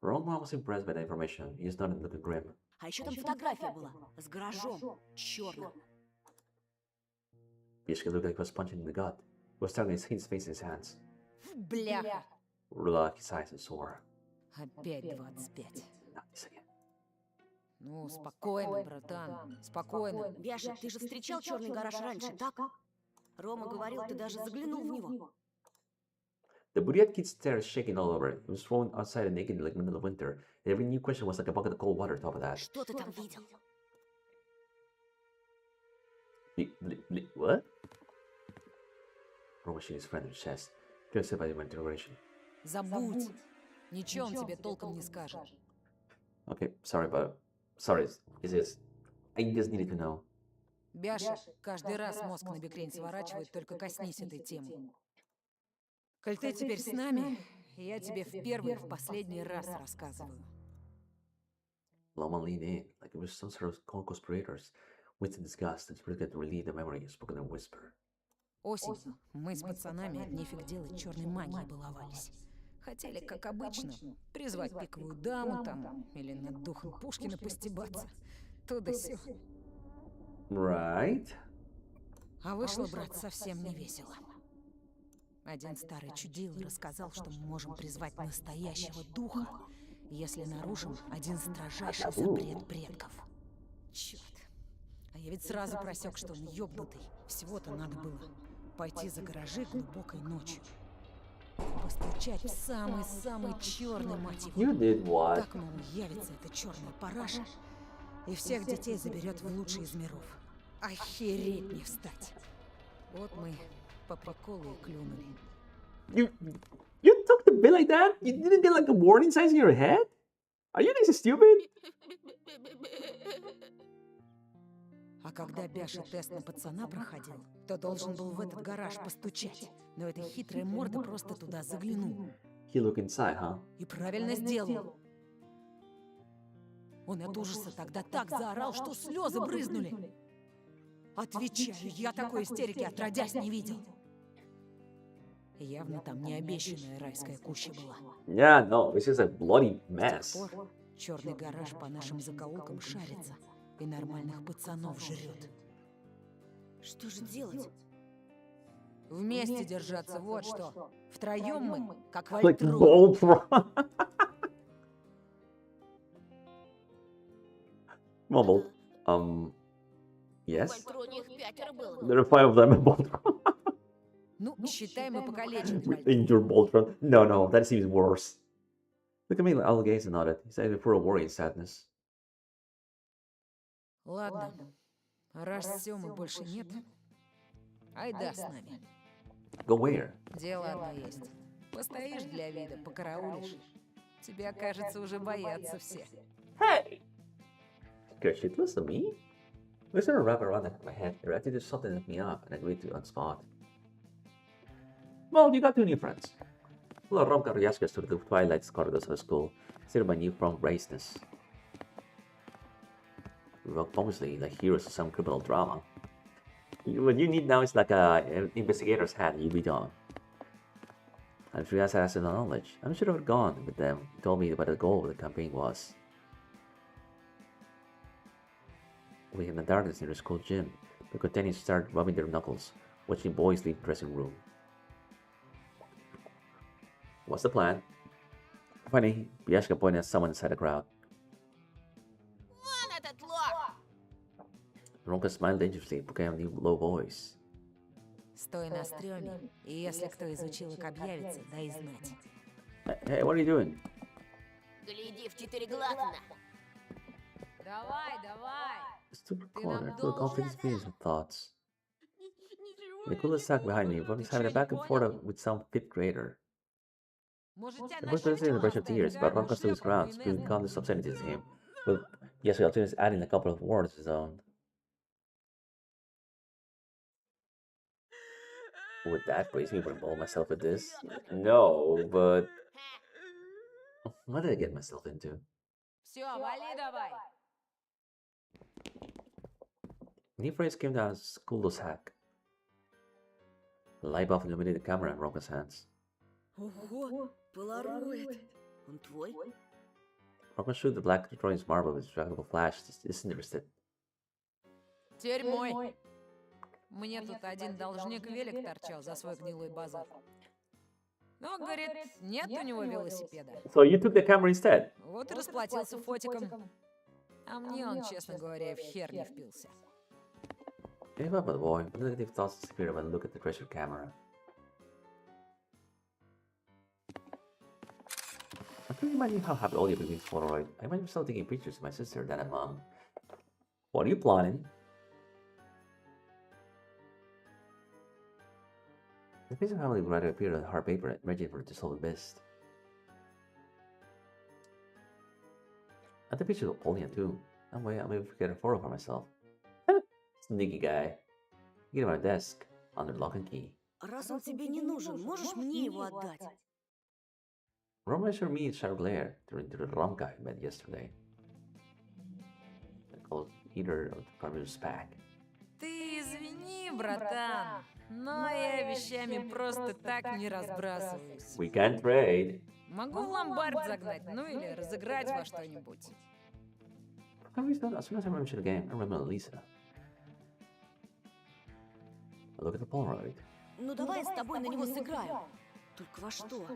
Roman was impressed by the information. He started looking grim. А еще там фотография была. С гаражом. Черным. Bishka looked like he was punching in the gut. He was tugging his face in his hands. Бляха! Rulak, his eyes and sore. Опять 25. Not this again. Ну, спокойно, братан, спокойно. Бяша, ты же встречал черный гараж раньше, так? Рома говорил, ты даже заглянул в него. The Buryat kid's stairs shaking all over. He was thrown outside and naked like middle of winter. And every new question was like a bucket of cold water on top of that. Что ты там видел? What? Roma shook his friend in the chest. Feel upset by the interrogation. Забудь. Ничего он тебе толком не скажет. Okay, sorry, but... Sorry, I just needed to know. Бяша, каждый раз мозг на бекрень сворачивает, только коснись этой темы. Коль ты теперь с нами, я тебе в первый и в последний раз рассказываю. Loma leaned in, like it was some sort of co-conspirators, with disgust and tried to relieve the memory spoken in a whisper. Осенью мы с пацанами от нефиг делать черной магией баловались. Хотели, как обычно, призвать пиковую даму там, или над духом Пушкина постебаться. То да сё. Right. А вышло, брат, совсем не весело. Один старый чудил рассказал, что мы можем призвать настоящего духа, если нарушим один строжайший запрет предков. Черт. А я ведь сразу просек, что он ёбнутый. Всего-то надо было пойти за гаражи глубокой ночью. Постучать в самый-самый черный мотив. You did what? Так, мол, явится эта черная параша и всех детей заберет в лучший из миров. Охереть не встать. Вот мы по приколу и клюнули. You took the bill like that? You didn't get like a warning signs in your head? Are you guys stupid? А когда Бяша тест на пацана проходил, то должен был в этот гараж постучать. Но эта хитрая морда просто туда заглянул. He looked inside, huh? И правильно сделал. Он от ужаса тогда так заорал, что слезы брызнули. Отвечаю, я такой истерики отродясь не видел. Явно там не обещанная райская куща была. Yeah, no, it's just a bloody mess. С тех пор черный гараж по нашим закоулкам шарится и нормальных пацанов жрет. Что же делать? Вместе держаться, вот что. Втроем мы, как Like Вольтрон. Voltron. Mumble. Yes? В Вольтроне их 5 было. There are 5 of them in Voltron. Ну, считай, мы покалечены. Injured Voltron. No, that seems worse. Look at me, Algaze nodded. He's either for a worry and sadness. Ладно, раз Сёмы больше нет, айда с нами. Go where? Дело одно есть. Постоишь для вида, покараулишь. Тебя, кажется, уже боятся все. Hey! Good shit, listen to me. Listen to wrap around my head. Your attitude something hit me up and agreed to on spot. Well, you got 2 new friends. Well, Rom Karyashka stood the twilight corridors of the school, steered by newfound braceness. We were obviously like heroes of some criminal drama. What you need now is like an investigator's hat you beat on. And if you guys has the knowledge, I should have gone with them. Told me what the goal of the campaign was. We in the darkness near the school gym. The contenders started rubbing their knuckles, watching boys leave the dressing room. What's the plan? Funny, Yashka pointed at someone inside the crowd. Вон этот лох! Ronka smiled dangerously, proclaiming in a low voice. Стой на стреме, и если кто из училок объявится, дай знать. Hey, what are you doing? Гляди в четыреглазно. Давай, давай! Stupid corner, full of conflicting feelings and thoughts. Nicola sat behind me, was having a back and forth with some fifth grader. The boy presented in a brush of tears, but Ronka stood his ground, spewing countless obscenities at him, with Yasuo alternately adding a couple of words of his own. Would that praise me if I involve myself with this? No, but what did I get myself into? Все, вали давай! New phrase came down as Kuldo's hack. The light bulb illuminated the camera in Ronka's hands. Ого, полароид. Он твой? Ronka showed the black drawing's marble with retractable flash, disinterested. Теперь мой. Мне тут один должник велик торчал за свой гнилой базар. Но, говорит, нет у него велосипеда. So you took the camera instead? Вот и расплатился фотиком. А мне он, честно говоря, в хер не впился. Gave up, boy, but negative thoughts disappeared when I looked at the treasure camera. I couldn't imagine how happy all you with this Polaroid. I imagine myself taking pictures of my sister, dad, and mom. What are you plotting? The piece of family writer appeared on hard paper, ready for dissolved mist. I took pictures of Polya too. That way I'll maybe get a photo for myself. Sneaky guy. Get him on a desk, under lock and key. Раз он тебе не нужен, можешь мне его отдать? Roma showed me Shadow Glare during the Ronka I met yesterday. I called either of the carvers back. Ты извини, братан, но я вещами просто так не разбрасываюсь. We can trade. Могу в ломбард загнать, ну или разыграть во что-нибудь. For some reason, as soon as I mentioned the game, I remember Lisa. I look at the Polaroid. Ну давай я с тобой на него сыграю. Только во что?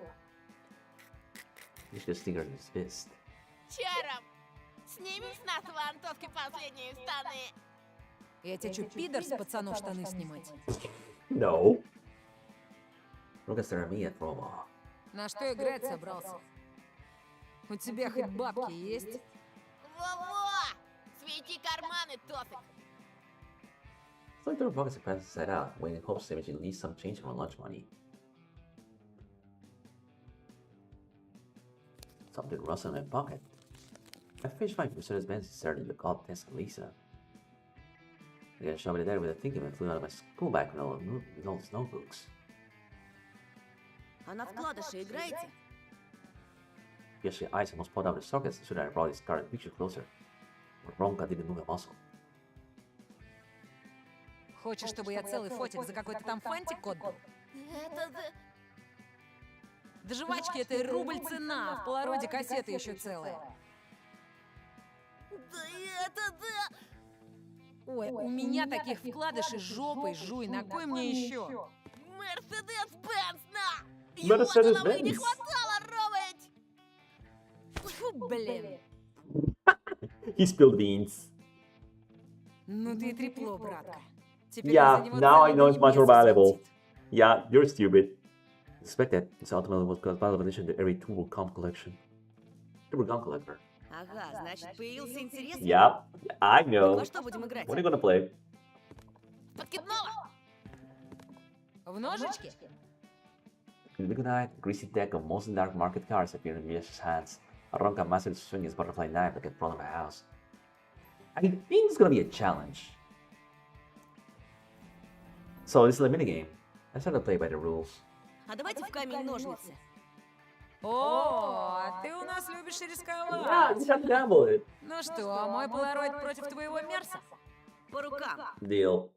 He just fingers his fist. Чаром! Снимешь с нас вантовки последние штаны? Я тебе что, пидор с пацанов штаны снимать? No. Look at me at Roma. На что играть собрался? У тебя хоть бабки есть? Во-во! Свети карманы, Тофик! So I threw pockets of pants inside out, waiting in hopes to eventually leave some change from my lunch money. Something rustled in my pocket. I finished my Mercedes-Benz and started to call desk Lisa. I got shoved in there with a thinking and flew out of my school bag with all these notebooks. А на вкладыши играете? Yes, her eyes almost pulled out of the sockets so that I brought his card picture closer. But Ronka didn't move a muscle. Хочешь, чтобы я целый фотик за какой-то там фантик отдал? Это за... Да жвачки это рубль цена, а в полароиде кассета еще целая. Да это да! Ой, у меня таких вкладышей жопой жуй, на кой мне еще? Мерседес-Бенц, на! Mercedes-Benz. Его нам и не хватало, Робert! Фу, блин. He spilled beans. Ну ты и трепло, братка. Теперь Yeah, за него now I целый know it's much more небес valuable. светит. Yeah, you're stupid. Suspected, it's ultimately was valuable addition to every Tuber Comp collection. Tuber Gum collector. Ага, значит, появился интерес? Yeah, I know. Во что будем играть? What are you gonna play? Подкидного! В ножички? In the good night, a greasy deck of mostly dark market cards appeared in Yesh's hands. Aronka mastered to swing his butterfly knife like a front of a house. I think it's gonna be a challenge. So this is a minigame. I started to play by the rules. А давайте в камень-ножницы. О, а ты у нас любишь Yeah, рисковать. just have to gamble it. Ну что, мой полароид против твоего Мерса? По рукам. Deal.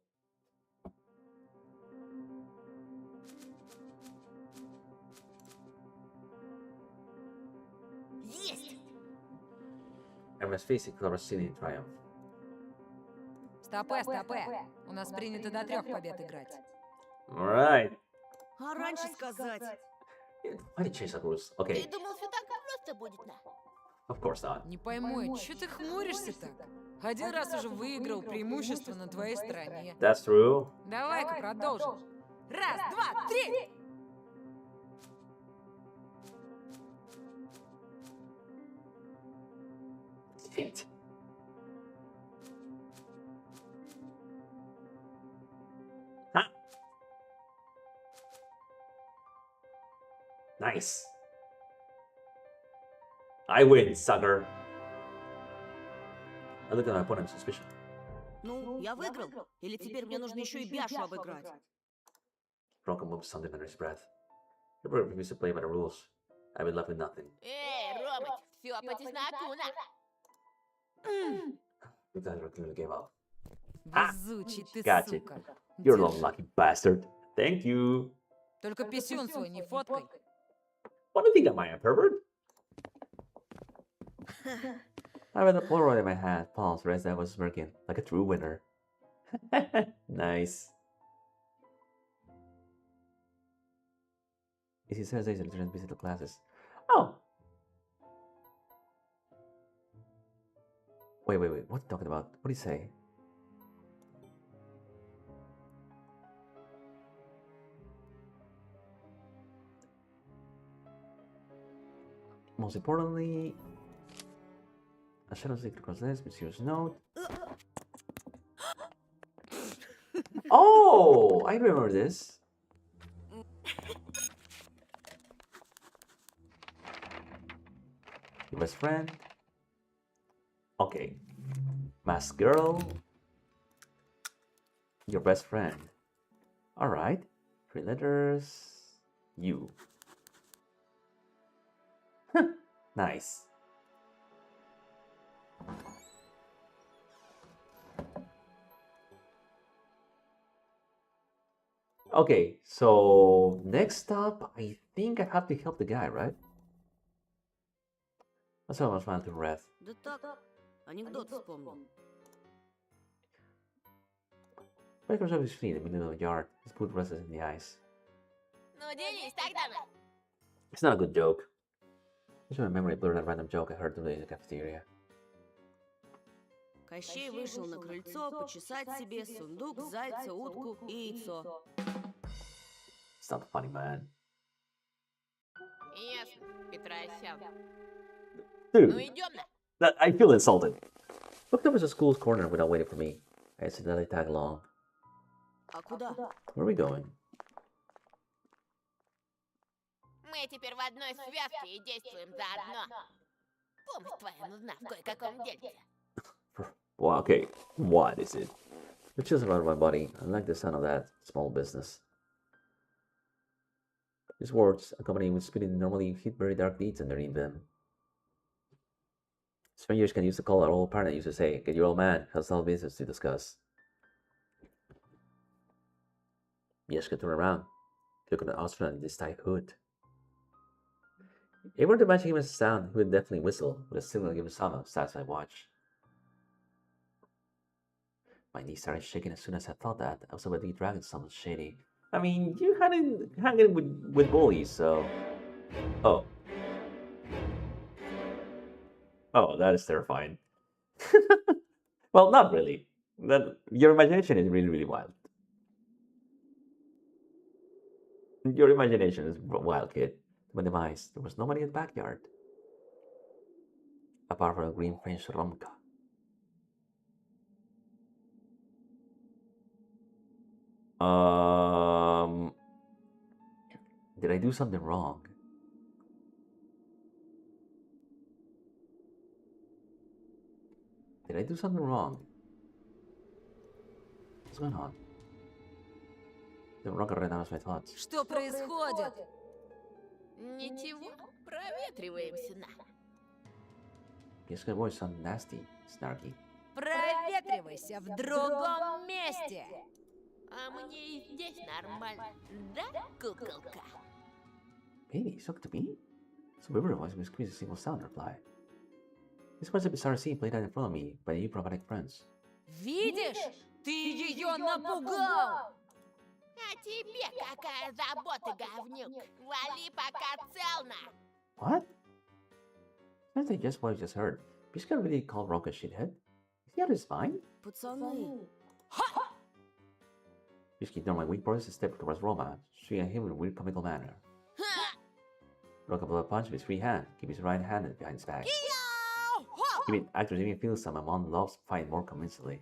Есть! Everyone's facing Clover's City in triumph. Стопэ, стопэ. У нас принято до 3 побед играть. Alright. А раньше сказать? Why did you change the rules? Okay, Ты думал, все так просто будет, на? of course not. Не пойму, что ты хмуришься так? Один раз уже выиграл, преимущество на твоей стороне. That's true. Давай-ка продолжим. Раз, два, три! Shit. Huh? Nice. I win, sucker. I looked at my opponent with suspicion. Ну, я выиграл. Или теперь мне нужно еще и Бяшу обыграть? Bronco moves something under his breath. Everybody refused to play by the rules. I've been left with nothing. Ромыч, все по чесноку, на. You guys were clearly gave up. Везучий ты, Gotcha. сука. You're a Держи. long lucky bastard. Thank you. Только писюн свой не фоткай. What do you think am I, a pervert? I had the Polaroid in my hand, palms, rest I was smirking, like a true winner. Nice. Easy Thursdays and return visit to classes. Oh! Wait, what are you talking about? What do you say? Most importantly, a shadow secret across this, mysterious note. Oh, I remember this. Your best friend. Okay. Masked girl. Your best friend. Alright. 3 letters. You. Nice. Okay, so next up, I think I have to help the guy, right? That's what I was trying to read. Да так, анекдот вспомнил. Breakers of his feet in the middle of the yard. His foot rests in the ice. Ну, делись тогда, на. It's not a good joke. Just my memory blurred that random joke I heard today in the cafeteria. Кощей вышел на крыльцо почесать себе сундук, зайца, утку и яйцо. It's not funny, man. Ясно, Петросян. Dude, Ну, идем, на. I feel insulted. Looked over to the school's corner without waiting for me. I accidentally tagged along. А куда? Where are we going? Мы теперь в одной связке и действуем заодно. Помощь твоя нужна в кое-каком дельце. Well, okay, what is it? The chills around my body. I like the sound of that small business. These words, accompanied with spitting, normally hit very dark deeds underneath them. Strangers can use the call our old partner used to say, "Get your old man, has some business to discuss." Yeshka turned around, looked at the astronaut in this tight hood. If I were to imagine him as a sound, he would definitely whistle, with a signal given some a satisfied watch. My knees started shaking as soon as I thought that. I was about to be dragging something shady. I mean, you hadn't hanging with bullies, so... Oh. Oh, that is terrifying. Well, not really. Your imagination is really, really wild. Your imagination is wild, kid. To my demise, there was nobody in the backyard. Apart from a green French Romka. Did I do something wrong? Did I do something wrong? What's going on? The wrong right now is my thoughts. Что происходит? Ничего, проветриваемся, на. Yes, my voice sounds nasty, snarky. Проветривайся в другом месте. А мне и здесь нормально, да, куколка? Hey, you talking to me? So we realized we squeezed a single sound reply. This was a bizarre scene played out in front of me by new problematic friends. Видишь? Ты ее напугал! А тебе какая забота, говнюк. Вали, пока целно. What? Sounds like just what I just heard. Bishka really called Rock a shithead? Is he out of his mind? Пацаны. Bishka ignored my weak voice and stepped towards Roma, shooting at him in a weird comical manner. Rock blew a punch with his free hand, keep his right hand behind his back. Even actors even feel some, my mom loves fighting more convincingly.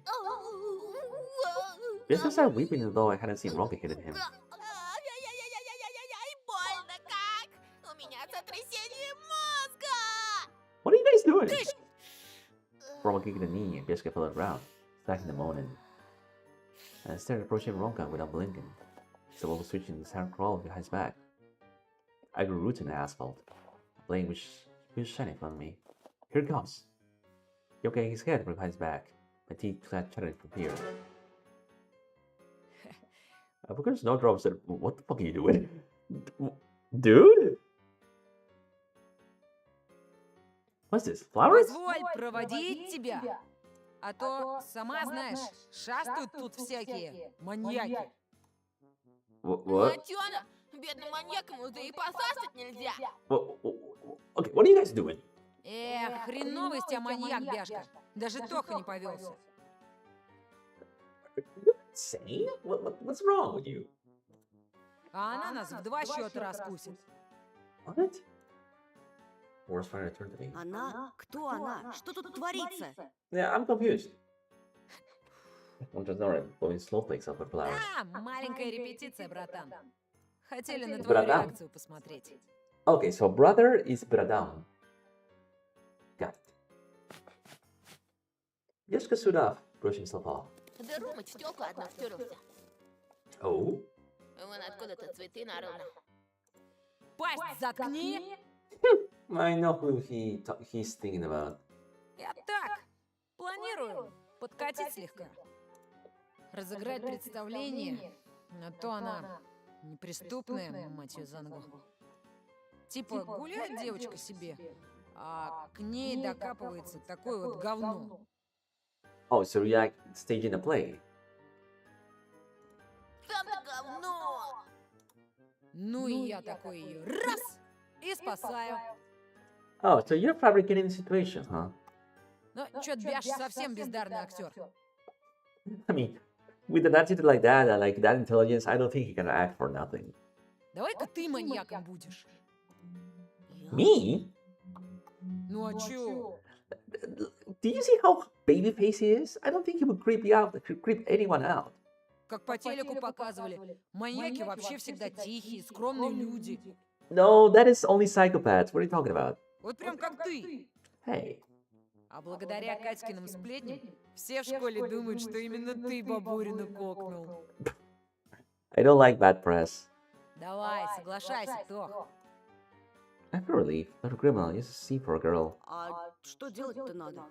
Bishka started weeping as though I hadn't seen Rock hit him. Ай-яй-яй-яй-яй-яй, больно как. У меня сотрясение мозга. What are you guys doing? Roma kicked the knee and Bishka fell to the ground, stacking the moaning. And I started approaching Ronka without blinking. The wolf was switching his hair crawl behind his back. I grew rooted in the asphalt, a blade which was shining in front of me. Here it comes. Yoke his head behind his back, my teeth chattered from fear. Booker's snowdrop said, "What the fuck are you doing? Dude? What's this? Flowers?" Позволь проводить тебя. А то, сама знаешь, шастают тут всякие маньяки. What? Матёна, бедным маньякам уже и посасать нельзя. Okay, what are you guys doing? Эх, хреновый из тебя маньяк, Бяшка. Даже Тоха не повелся. Insane? What's wrong with you? А она нас в 2 счета раскусит. What? Worst fighter turned to me. Она? Кто она? Что тут творится? Yeah, I'm confused. One just noted, blowing snowflakes off her flowers. А, маленькая репетиция, братан. Хотели на твою реакцию посмотреть. Okay, so brother is Bradam. Got it. Яшка stood up, brushed himself off. Да Рома в тёлку одну втюрился. Oh? Вон откуда-то цветы нарыл. Пасть заткни! I know who he's thinking about. Я так, планирую подкатить слегка. Разыграть представление, а то она неприступная, мать ее за ногу. Типа гуляет девочка себе, а к ней докапывается такое вот говно. Oh, so you're like staging a play? Сам-то говно! Ну и я такой ее раз и спасаю. Oh, so you're fabricating the situation, huh? Ну, чё-то Бяш совсем бездарный актер. I mean, with an attitude like that intelligence, I don't think he can act for nothing. Давай-ка ты маньяком будешь. Me? Ну а чё? Do you see how babyface he is? I don't think he would creep anyone out. Как по телеку показывали, маньяки вообще всегда тихие, скромные люди. No, that is only psychopaths. What are you talking about? Вот прям как ты. Hey. А благодаря Катькиным сплетням все в школе думают, что именно ты бабурину кокнул. I don't like bad press. Давай, соглашайся, Тох. I feel relief. Not a criminal, just a C for a girl. А что делать-то надо?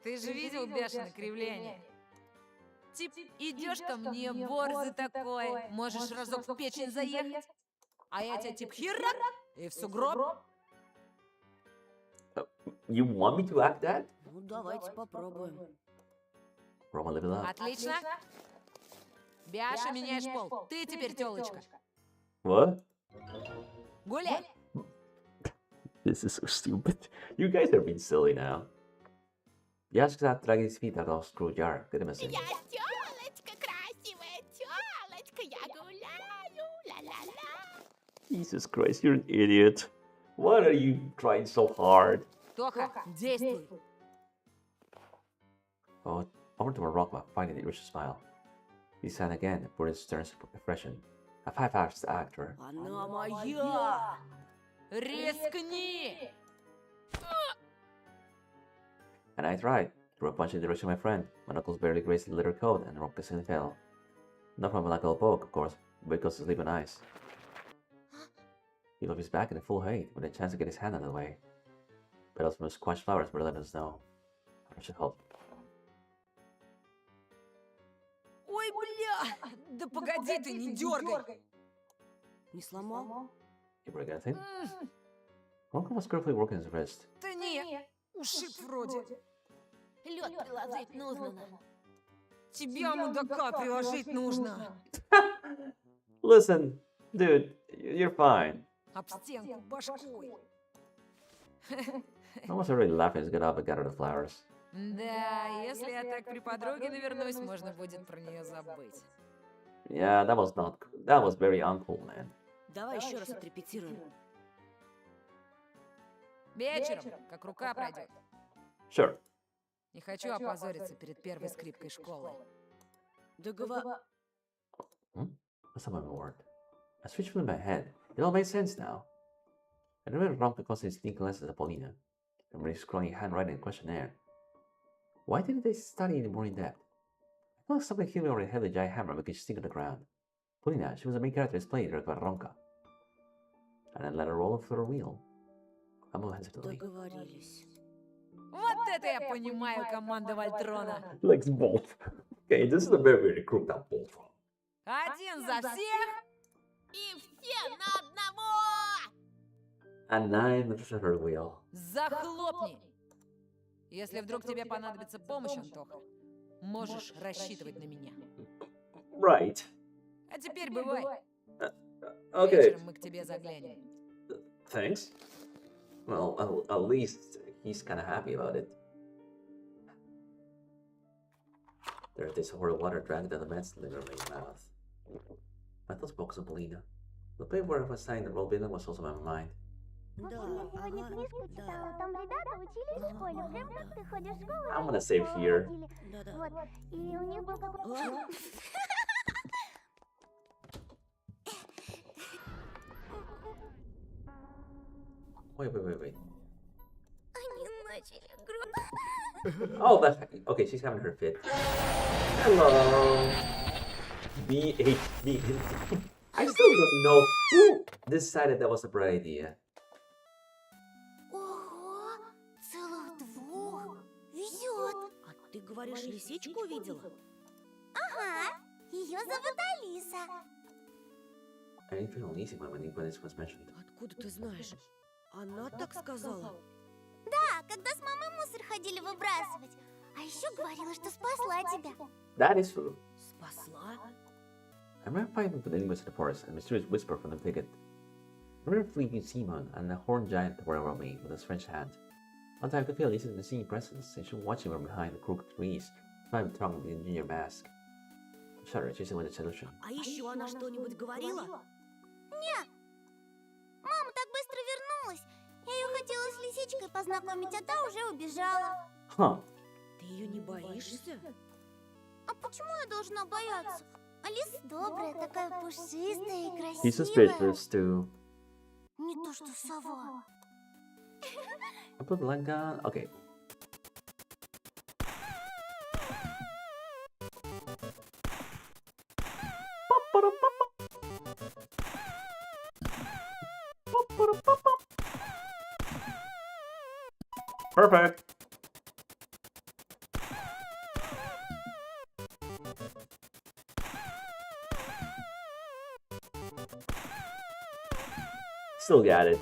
Ты же видел бешеное кривление? Тип, идешь ко мне, борзый такой, можешь разок в печень заехать, а я тебя тип херак и в сугроб. You want me to act that? Ну, давайте попробуем. Roma, live it up. Отлично. Бяша, меняешь пол. Ты теперь тёлочка. What? Гуляй. This is so stupid. You guys are being silly now. Яшка оттрагивает с вида до скрутяр. Good message. Я тёлочка, красивая тёлочка, я гуляю, ла-ла-ла. Jesus Christ, you're an idiot. Why are you trying so hard? Тоха, действуй. Oh, over to Morocco, finding the Irish smile. He sang again, for his stern expression. A five-hours actor. Она моя! Рискни! And I tried. Threw a punch in the direction of my friend. My knuckles barely grazed the leather coat, and the rock instantly fell. Not from a knuckle poke, of course, but because to sleep on ice. He left his back in a full height, with a chance to get his hand out of the way. Petals from the squashed flowers were letting us know. I should help. Ой, бля! Да погоди ты, не дергай! Не сломал? You break anything? Ronka was carefully working his wrist. Да не, ушиб вроде. Лед приложить нужно. Тебя, мудака, приложить нужно. Listen, dude, you're fine. Об стенку башкой. I was already laughing as I got up and gathered the flowers. Да, если я так при подруге навернусь, можно будет про нее забыть. Yeah, that was not. That was very uncool, man. Давай еще раз отрепетируем. Вечером, как рука пройдет. Sure. Не хочу опозориться перед первой скрипкой школы. Договор... That's not my word. I switched in my head. It all made sense now. I remember Ronka constantly sneaking lessons at Paulina. And really scrawny handwriting and questionnaire. Why didn't they study any more in depth? I felt like somebody hit me over the head with a giant hammer making she stick on the ground. Paulina, she was the main character displayed directed by Ronka. And then let her roll off her wheel. I moved hesitantly. Договорились. Вот это я понимаю, команда Вольтрона. Lex Bolt. Okay, this is a very crooked up Bolt. Один за всех. И все на одного! And 9 at her wheel. Захлопни. Если вдруг тебе понадобится помощь, Антоха, можешь рассчитывать на меня. Right. А теперь бывай. Okay. Вечером мы к тебе заглянем. Thanks. Well, at least he's kind of happy about it. There's this horrid water dragging down the man's literally mouth. My thoughts focused on Paulina. The paperwork I was signing the role building was also on my mind. Вот я сегодня книжку читала, там ребята учились в школе, прям как ты ходишь в школу. I'm gonna save here. Вот, и у них был какой-то... Wait. Они начали играть. Oh, that's okay. She's having her fit. Hello. BHB. I still don't know who decided that was a bright idea. Ого, целых двух. Везет. А ты говоришь, лисичку видела? Ага, ее зовут Алиса. I didn't feel uneasy when this was mentioned. Откуда ты знаешь? Она так сказала. Да, когда с мамой мусор ходили выбрасывать. А еще говорила, что спасла тебя. That is true. Спасла? I remember fighting with enemies in the forest and a mysterious whisper from the thicket. I remember fleeing Simon and the horned giant were around me with a strange hand. One time I could feel Lisa's unseen presence and she was watching from behind the crooked trees, trying to tongue the engineer mask. I shuddered, chasing away the solution. А еще она что-нибудь говорила? Не. Мама так быстро вернулась. Я ее хотела с лисичкой познакомить, а та уже убежала. Huh. Ты ее не боишься? А почему я должна бояться? Алиса добрая, такая пушистая и красивая. He's suspicious too. Не то что сова. I put the line gun. Okay. Perfect. Still got it.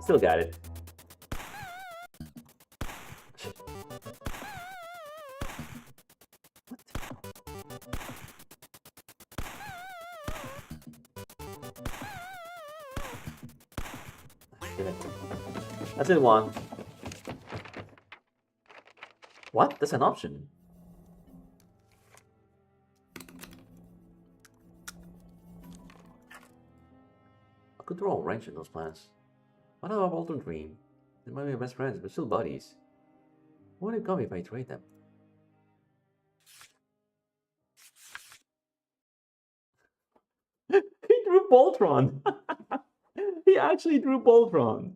Still got it. Shit. That's it, one. What? That's an option. I could throw a wrench in those plans. What about Walter Dream? They might be best friends, but still buddies. What would it come if I trade them? He drew Voltron! He actually drew Voltron!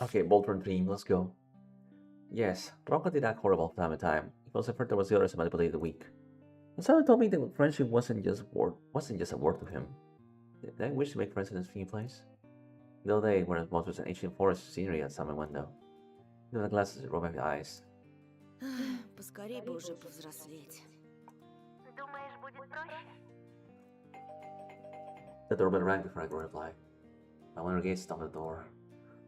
Okay, Voltron Dream, let's go. Yes, Ronka did act horrible from time to time. He also felt there was the other side manipulated the weak. And someone told me that friendship wasn't just a word to him. Did I wish to make friends in this few place? The other day, when I was with an ancient forest scenery outside my window. The glasses rolled my eyes. Поскорей бы уже повзрослеть. Думаешь, будет проще? The doorbell rang before I could reply. My wonder gaze stopped at the door.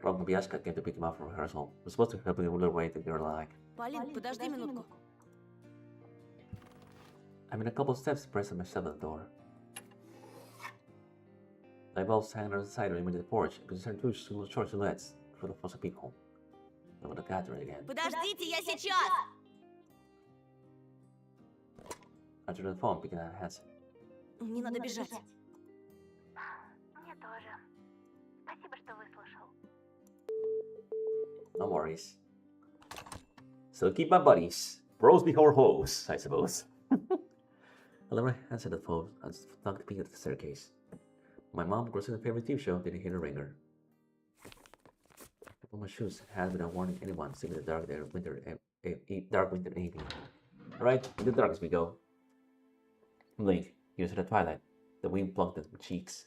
Rob Biashka came to pick him up from rehearsal. We're supposed to help him with way to girl like. Полин, подожди минутку. I made a couple steps to press myself at the door. Light bulbs hanging on the side of the porch. I could discern two short silhouettes through the faucet peephole. Then the cat ran again. Подождите, я сейчас! I turned to the phone, picking up a handset. Не надо бежать. Мне тоже. Спасибо, что выслушал. No worries. So keep my buddies. Bros before hoes, I suppose. I left my hands at the phone and snuck to peek at the staircase. My mom, grossing a favorite TV show, didn't hear the ringer. I put my shoes had without warning anyone, sitting in the dark winter evening. Alright, in the dark as we go. Blink, here's to the twilight. The wind plucked at my cheeks.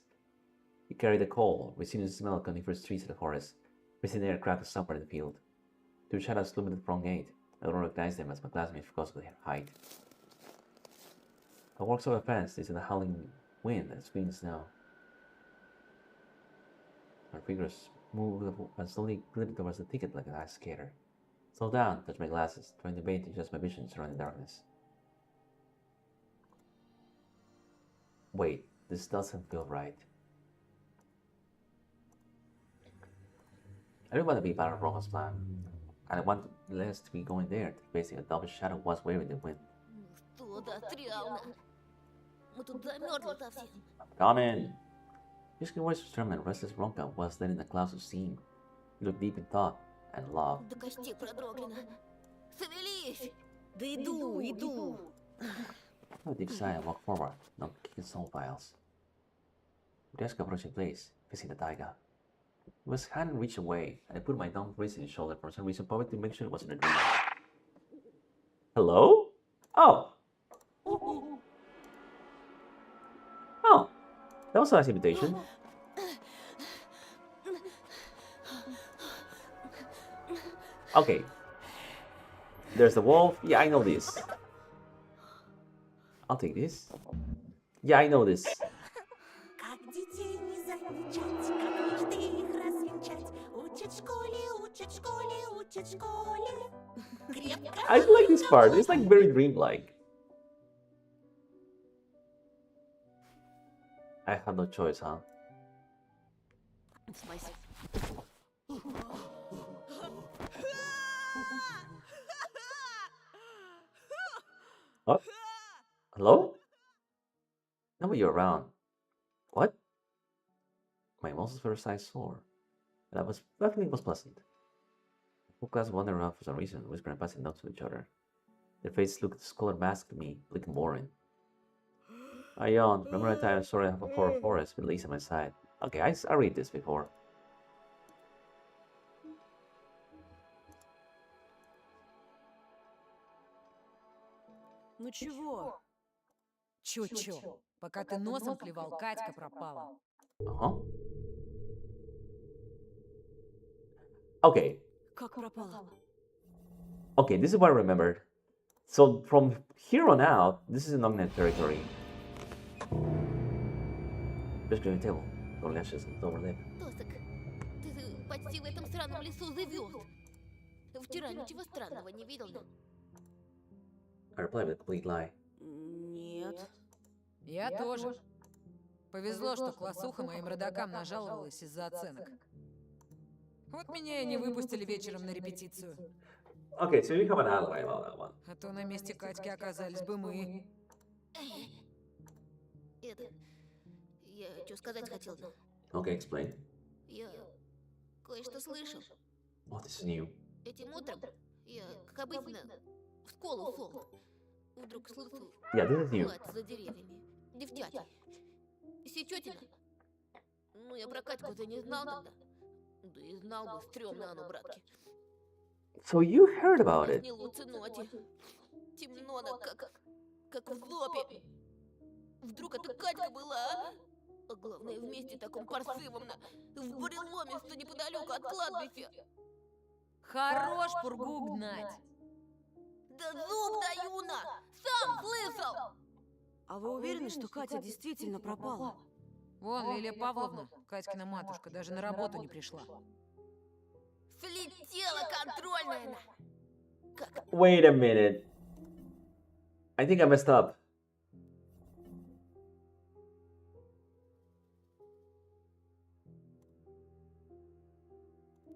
He carried the coal, receiving the smell of coniferous trees in the forest. Missing air cracked somewhere in the field. Two shadows loomed at the front gate. I don't recognize them as my classmates because of their height. I walked over a fence, into the howling wind that swings snow. My fingers moved and slowly glided towards the ticket like an ice skater. Slow down, touched my glasses, trying to bathe adjust my vision surrounding darkness. Wait, this doesn't feel right. I didn't want to be part of Roman's plan. And I want Les to be going there to facing a double shadow was waving the wind. Come in! His voice was firm and restless Ronka was letting the clouds of steam. He looked deep in thought and love. A deep sigh and walked forward, not kicking soul files. Desk approached in place, facing the taiga. It was hand reached away, and I put my thumb wrist in his shoulder for some reason, probably to make sure it wasn't a dream. Hello? Oh! Oh! That was a nice invitation. Okay. There's the wolf. Yeah, I know this. I'll take this. Yeah, I know this. Как детей не замечать, как мечты их развенчать. Учат в школе, учат в школе, учат в школе. Крепко. I like this part. It's like very dreamlike. I had no choice, huh? Oh? Hello? Now you're around. What? My muscles were size sore, and that feeling was pleasant. The whole class wandered around for some reason, whispering and passing notes to each other. Their faces looked scolded mask at me, looking boring. I yawned. Remember that time I saw a forest with Lisa at my side. Okay, I read this before. Ну чего? Чё-чё? Пока ты носом клевал, Катька пропала. Uh-huh. Okay. Как пропала? Okay, this is what I remembered. So from here on out, this is unknown territory. Just going to table. Don't lashes and lower lip. Тосик, ты почти в этом сраном лесу завёз. Вчера ничего странного не видел, да? I replied with a complete lie. Нет. Я тоже. Повезло, что классуха моим родакам нажаловалась из-за оценок. Вот меня и не выпустили вечером на репетицию. Okay, so you have an alibi about that one. А то на месте Катьки оказались бы мы. Это... Я что сказать хотел, да? Okay, explain. Я кое-что слышал. Oh, this is new. Этим утром я, как обычно, в школу шел. Вдруг слышу Yeah, this is new. плач за деревьями. Девчата. Сечетина. Ну, я про Катьку-то не знал тогда. Да и знал бы, стрёмно оно, братки. So you heard about it? Не лучше ноте. Темно она, как в злобе. Вдруг это Катька была, а главное, вместе таком паршивом в буреломе, что неподалеку от кладбища. Хорош пургу гнать. Да зуб даю на! Сам слышал! А вы уверены, что Катя действительно пропала? Вон, Лилия Павловна, Катькина матушка, даже на работу не пришла. Слетела контрольная на... Wait a minute. I think I messed up.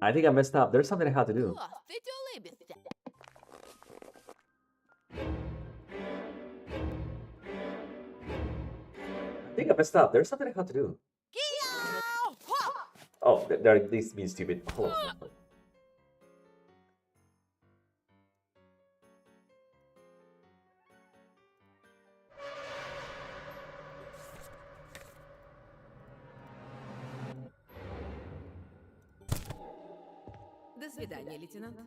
I think I messed up. There's something I have to do. О, ты улыбишься. I think I messed up. There's something I have to do. Oh, this means stupid. Hold on. До свидания, лейтенант.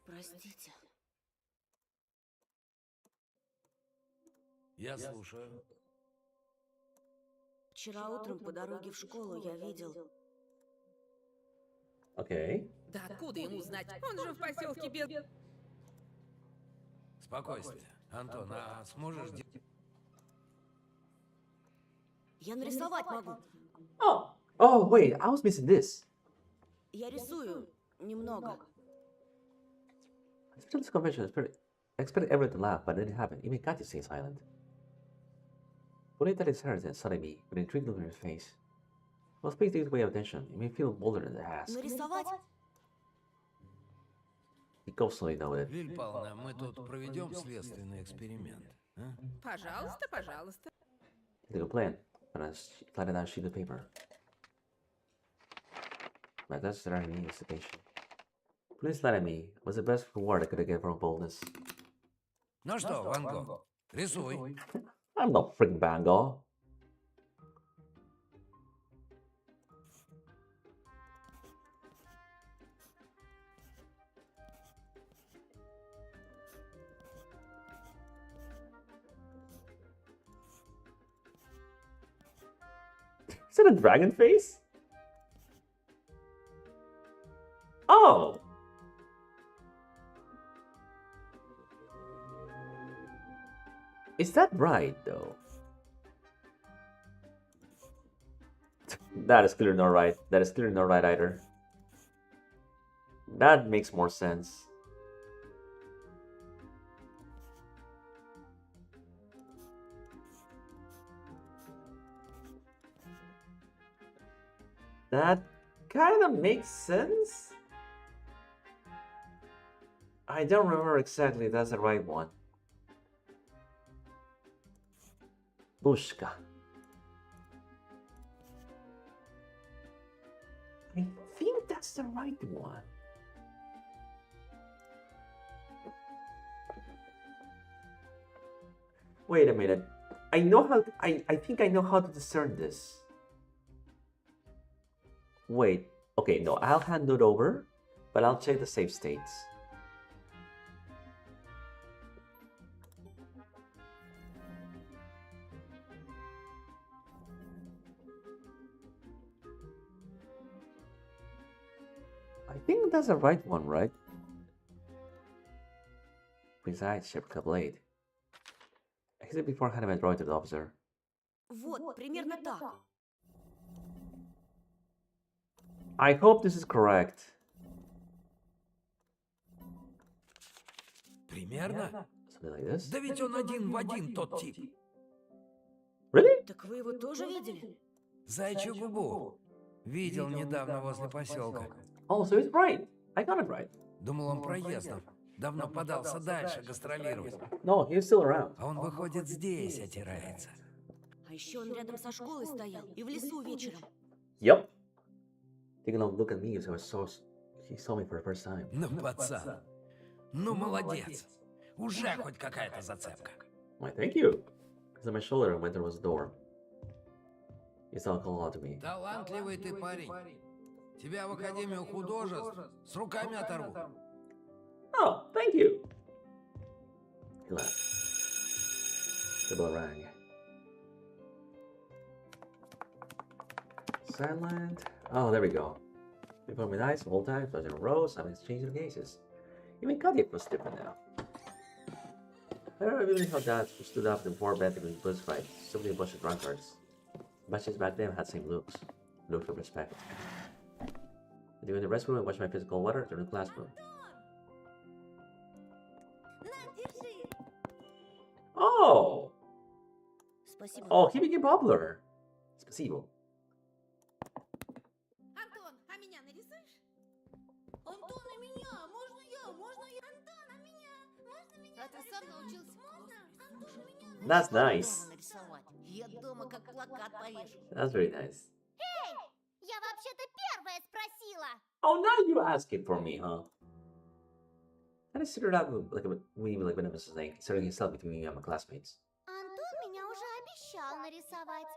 Простите. Я слушаю. Вчера утром по дороге в школу я видел... Окей. Да откуда ему знать? Он же в поселке без... Спокойствие. Антон, а сможешь... Я нарисовать могу. Oh, wait. I was missing this. Я рисую немного. It's this convention. I expected everyone to laugh, but it didn't happen. Even Katya stayed silent. Bonita discerned and saw me with an intrigued look on her face. Well, space takes away attention. It made me feel bolder than the ask. Нарисовать? He ghostly noted. Лиль Павловна, мы тут проведем следственный эксперимент. А? Пожалуйста, пожалуйста. He took a plan, and I planted out a sheet of paper. My that's that I need is patient. Please let me was the best reward I could get from boldness. Ну что, Ван Гог, рисуй. I'm not freaking Van Gogh. Is that a dragon face? Oh! Is that right, though? That is clearly not right. That is clearly not right either. That makes more sense. That kind of makes sense. I don't remember exactly if that's the right one. Bushka. I think that's the right one. Wait a minute. I know how to, I think I know how to discern this. Wait. Okay, no, I'll hand it over, but I'll check the save states. I think that's the right one, right? Besides, Shepka Blade. Exit before handing my drawing to the officer. Вот, примерно так. I hope this is correct. Примерно? Something like this. Да ведь он один в один тот тип. Really? Так вы его тоже видели? Заячью губу. Видел недавно возле поселка. Oh, so it's right. I got it right. Думал, он проездом. Давно подался дальше гастролировать. No, he's still around. А он, выходит, здесь отирается. А еще он рядом со школой стоял и в лесу вечером. Yep. Taking a look at me as he saw me for the first time. Ну, пацан. Ну, молодец. Уже хоть какая-то зацепка. Why, thank you. He's on my shoulder and went towards the door. He saw call out to me. Талантливый ты парень. Тебя в Академию художеств с руками оторву. Oh, thank you. He laughed. The bell rang. Silent. Oh, there we go. Before my eyes, the whole time, flies in rows, I'm exchanging cases. Even Kadik was different now. I don't really how that who stood up in war betting in bus fight. So many bunch of drunkards. Batches back then had same looks. Look of respect. I do in the restroom and wash my physical water during the classroom. Oh! Спасибо. Oh, he became popular. Спасибо. Антон, а меня нарисуешь? Антон, а меня? Можно я? Можно я? Антон, а меня? Можно меня? А ты сам научился? Можно? Антон, а меня? That's nice. Нарисовать. Я дома как плакат повешу. That's very nice. Эй, я вообще-то первая спросила. Oh, now you asking for me, huh? And I started out like when I was like starting himself between me and my classmates. Антон меня уже обещал нарисовать.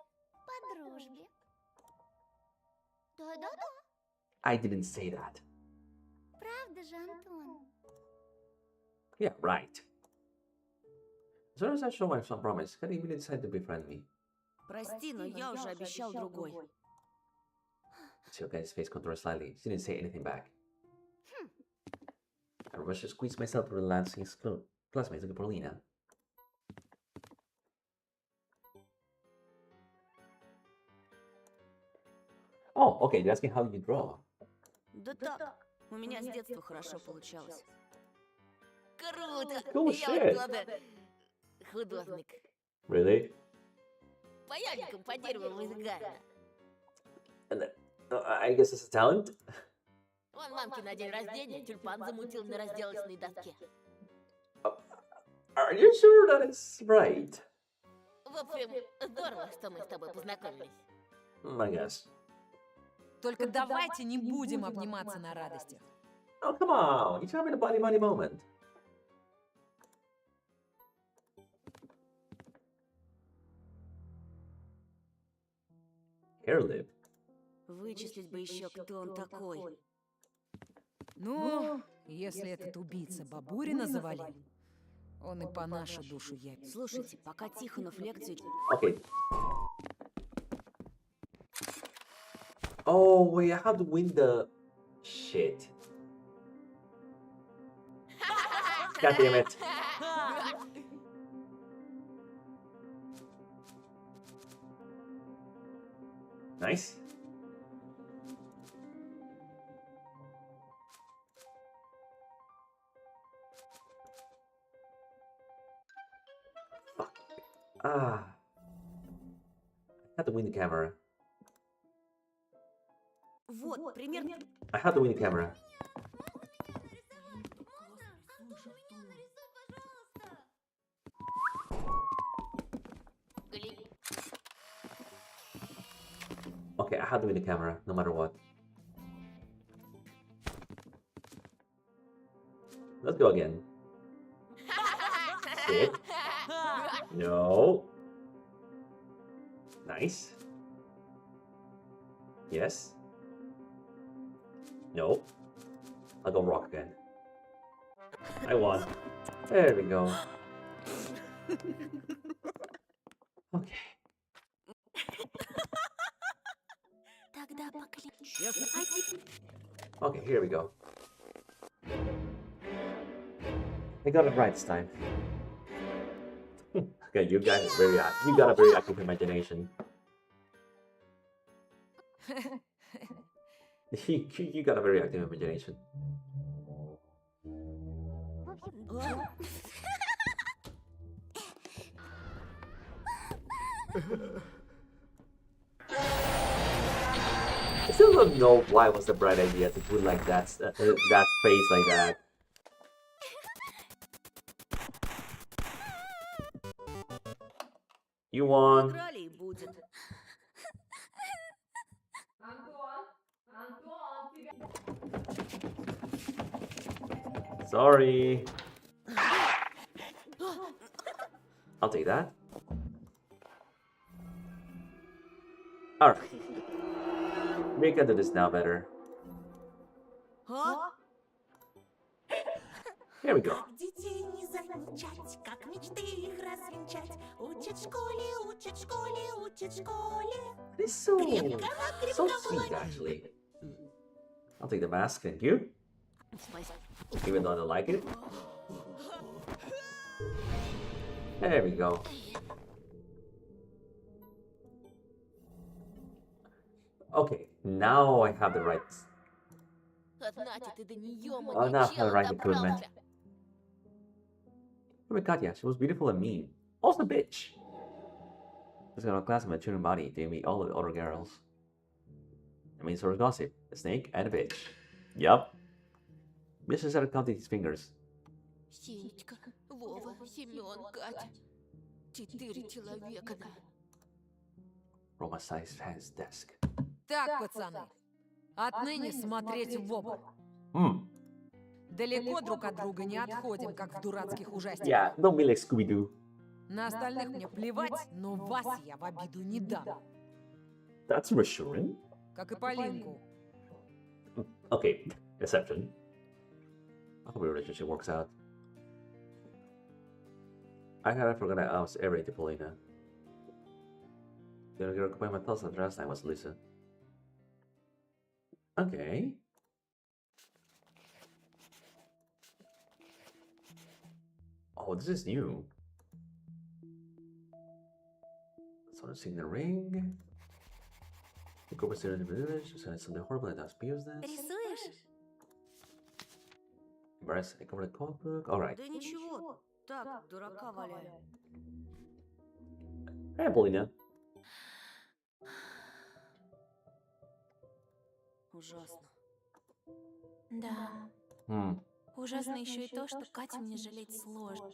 По дружбе. Да-да-да. I didn't say that. Правда же, Антон? Yeah, right. As soon as I show my son promise, he really decided to befriend me. Прости, но я уже обещал другой. So his face contour slightly. She didn't say anything back. I rushed to squeeze myself to relax his classmates like Paulina. Oh, okay, you're asking how you draw. Да так, у меня с детства хорошо получалось. Круто! Cool Я shit. вот правда художник. Really? Паяльником по дереву музыкально. And, I guess it's a talent? Вон мамке на день рождения тюльпан замутил на разделочной доске. Are you sure that is right? В общем, здорово, что мы с тобой познакомились. I guess. Только давайте не будем обниматься на радостях. Oh, come on. You're having a body money moment. Hairlip. Вычислить бы еще, кто он такой. Ну, если этот убийца Бабурина завалил, он и по нашу душу явится. Слушайте, пока Тихонов лекцию... Okay. Oh, wait, I have to win the... Shit. God damn it. Nice. Fuck. I had to win the camera. Вот, примерно... I had to win the camera. Okay, I had to win the camera, no matter what. Let's go again. Shit. No. Nice. Yes. No. I'll go rock again. I won. There we go. Okay. Okay, here we go. I got it right this time. Okay, you got a very active imagination. You got a very active imagination. I still don't know why it was the bright idea to put like that face like that. You won. Sorry. I'll take that. Alright. We can do this now better. Here we go. Детей не замечать, как мечты их развенчать. Учат в школе, учат в школе, учат в школе. This is so sweet, actually. I'll take the mask, thank you. Even though I don't like it. There we go. Okay, now I have the right. Oh, now I have the right equipment. Oh my god, yeah, she was beautiful and mean. Also a bitch. Just got a class of my tuning body to meet all the other girls. I mean, sort of gossip. A snake and a bitch. Yup. Mission started counting his fingers. Сенечка, Вова, Семен, Катя. 4 человека. Roma sized his desk. Так, пацаны, отныне смотреть в оба. Далеко друг от друга не отходим, как в дурацких ужастиках. Yeah, don't be like Scooby-Doo. На остальных мне плевать, но вас я в обиду не дам. That's reassuring. Как и Полинку. Okay, exception. I hope your relationship works out. I forgot I was everything to Polina. The only girl occupying my thoughts at last time was Lisa. Okay. Oh, this is new. Someone seeing the ring. The group was sitting in the village, said something horrible and asked Pius then. Рисуешь? Embarrassed, I covered the cookbook. Alright. Да ничего, так, дурака валяю. Hey, Polina. Ужасно. Да. Ужасно еще и то, что Катю мне жалеть сложно.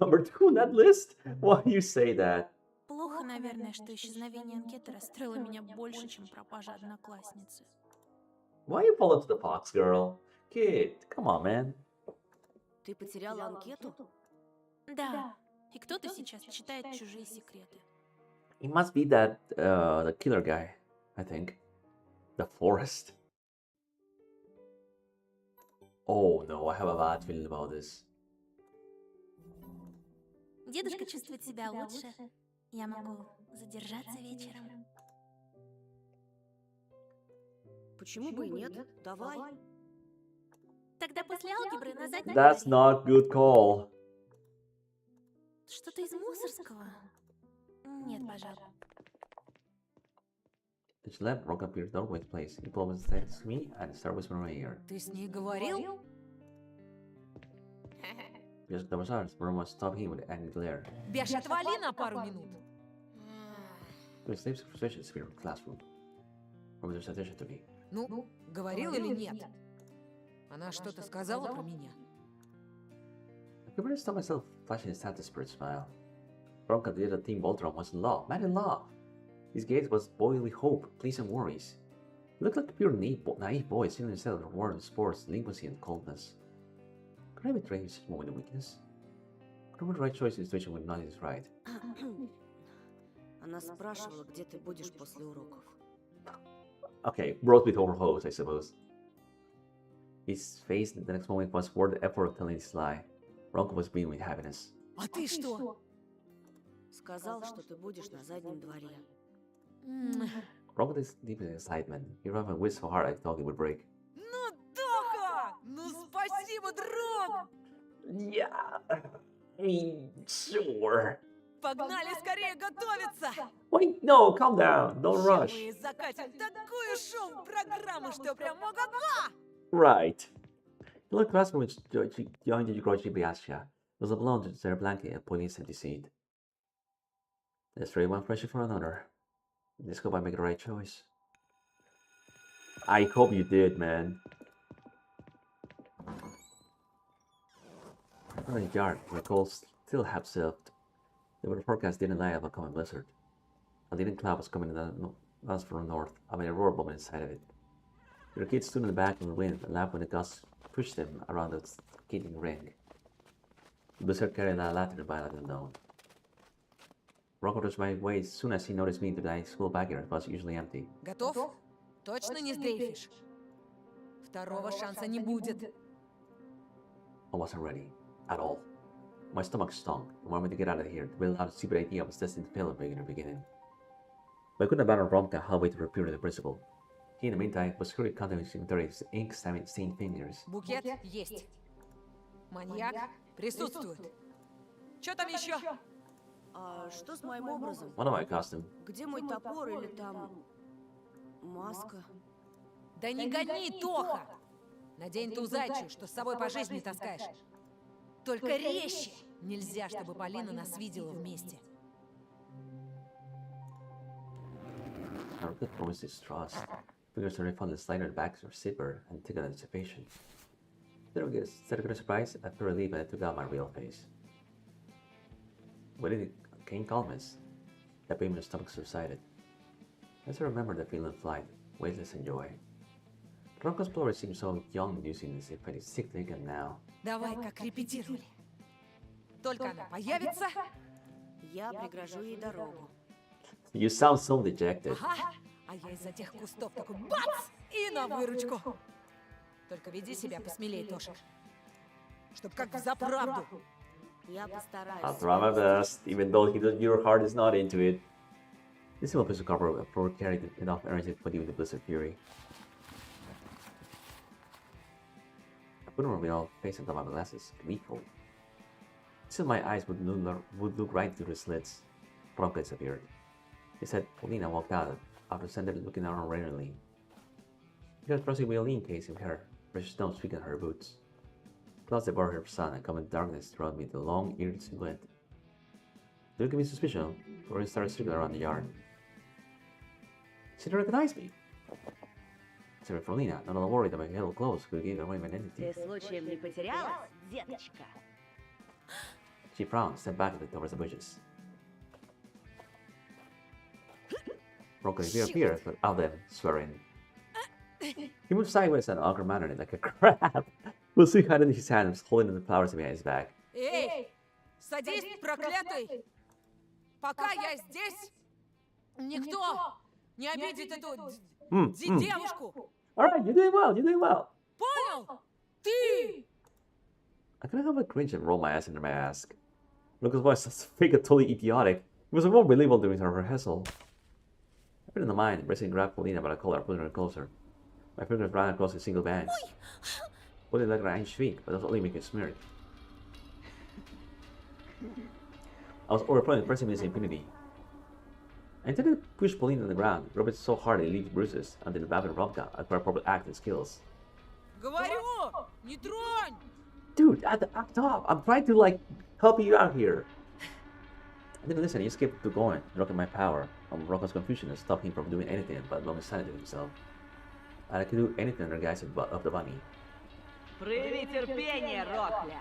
Number 2 on that list? Why you say that? Плохо, наверное, что исчезновение анкеты расстроило меня больше, чем пропажа одноклассницы. Why you fall into the fox, girl? Kid, come on, man. Ты потеряла анкету? Да. И кто-то сейчас читает чужие секреты. It must be that, the killer guy, I think. The forest. Oh no, I have a bad feeling about this. Дедушка чувствует себя лучше. Я могу задержаться вечером. Почему бы и нет? Давай. Тогда после алгебры на заднем That's not good call. Что-то из мусорского? Нет, пожалуй. She left, broke up your doorway place. He pulled his head to me and started whispering in my ear. Ты с ней говорил? Just the results, Roma stopped him with an angry glare. Беш, отвали на пару минут. The slaves frustration sphere of the classroom. Roma just attention to me. Ну, говорил или нет? Она что-то сказала про меня? I could really stop myself flashing his sad desperate smile. Bronca did a team Voltron was in love, mad in love. His gaze was boiled with hope, pleasant worries. He looked like a pure naive boy seeing himself rewarded with sports, delinquency, and coldness. Could I betray such moment of weakness? Could I make the right choice in a situation when nothing is right? Она спрашивала, где ты будешь после уроков. Okay, brought with over hose, I suppose. His face the next moment was worth the effort of telling his lie. Bronco was beaming with happiness. А ты что? Сказал, что ты будешь на заднем дворе. Bronco is deep in excitement. He ran and whisked so hard I thought he would break. Ну, Тоха! Ну, спасибо, друг! Yeah, I mean, sure. Погнали скорее готовиться! Wait, no, calm down. Don't rush. Мы закатим такую шоу-программу, что прям ого-го! Right. The little classroom which joined the grudgy Biascia was a blonde with their blanket and pointing empty seat. Let's trade one friendship for another. Let's go by make the right choice. I hope you did, man. In the yard, where cold still half silved. The weather forecast didn't lie about coming blizzard. A leading cloud was coming us from the north, having a roar blowing inside of it. Your kids stood in the back of the wind and laughed when the gusts pushed them around the skating ring. The blizzard carried a lantern by like unknown. Rocco was my way as soon as he noticed me into the school backyard. It was usually empty. Готов? Точно не сдрейфишь? Второго шанса не будет. I wasn't ready. At all. My stomach stunk. I wanted me to get out of here. The real stupid idea was destined to fail in the beginning. But I couldn't abandon Romka halfway to repair the principal. He, in the meantime, was hurriedly counting his inventory, his ink-stained fingers. Букет есть. Маньяк присутствует. Что там еще? А что с моим образом? One of my costume. Где мой топор или там маска? Да не гони, Тоха! Надень ту зайчью, что с собой по жизни таскаешь. Только резче! Нельзя, чтобы Полина нас видела вместе. I regret promised his trust. Fingers already found the slider in the back of her zipper and took anticipation. Instead of getting surprised, I felt relieved when I took out my real face. With it came calmness. That pain in the stomach subsided. I still remember the feeling of flight, weightless and joy. Ronco's glory seemed so young and using as if I was sick again now. Давай, как репетировали. Только она появится. Я прегражу ей дорогу. You sound so dejected. Ага. А я из-за тех кустов такой бац! И на выручку. Только веди себя посмелее, Тоша. Чтоб как взаправду. Я постараюсь. I'll try my best, even though your heart is not into it. This simple piece of copper carried enough energy to put you with the blizzard fury. I put on my face and got my glasses, gleeful. Still, my eyes would look right through the slits. Bronca disappeared. He said, Polina walked out after sending looking around randomly. She was pressing a violin case in her, precious stones tweaking her boots. Clouds that bore her sun and common darkness throughout me the long-eared silhouette. Don't give me suspicion, or he started circling around the yard. She didn't recognize me. Sorry, Polina, not all worried that my yellow clothes could give away my identity. Ты случаем не потерялась, деточка? She frowned, stepped back towards the bushes. Bronco reappeared without them, swearing. He moved sideways in an awkward manner like a crab. Lucy had in his hands, holding the flowers behind his back. Эй, садись, проклятый! Пока я здесь, никто не обидит эту девушку. Alright, you're doing well, you're doing well. Понял? Ты! I couldn't help but cringe and roll my eyes under my mask. Lucas' voice was fake and totally idiotic. It was more believable during her rehearsal. I put in the mind, embracing grabbed Polina by the collar, pulling her closer. My fingers ran across a single band. Polina let her hand shriek, but that was only making a smirk. I was overplaying, pressing with infinity. I intended to push Polina on the ground, rub it so hard it leaved bruises, until the Babin Romka acquired proper acting skills. Говорю, не тронь! Dude, act up! I'm trying to, help you out here. I didn't listen, he just kept going, rocking my power. Rocco's confusion and stopped him from doing anything but blowing sanity to himself. And I could do anything under the guise of the bunny. Прояви терпение, Рокля.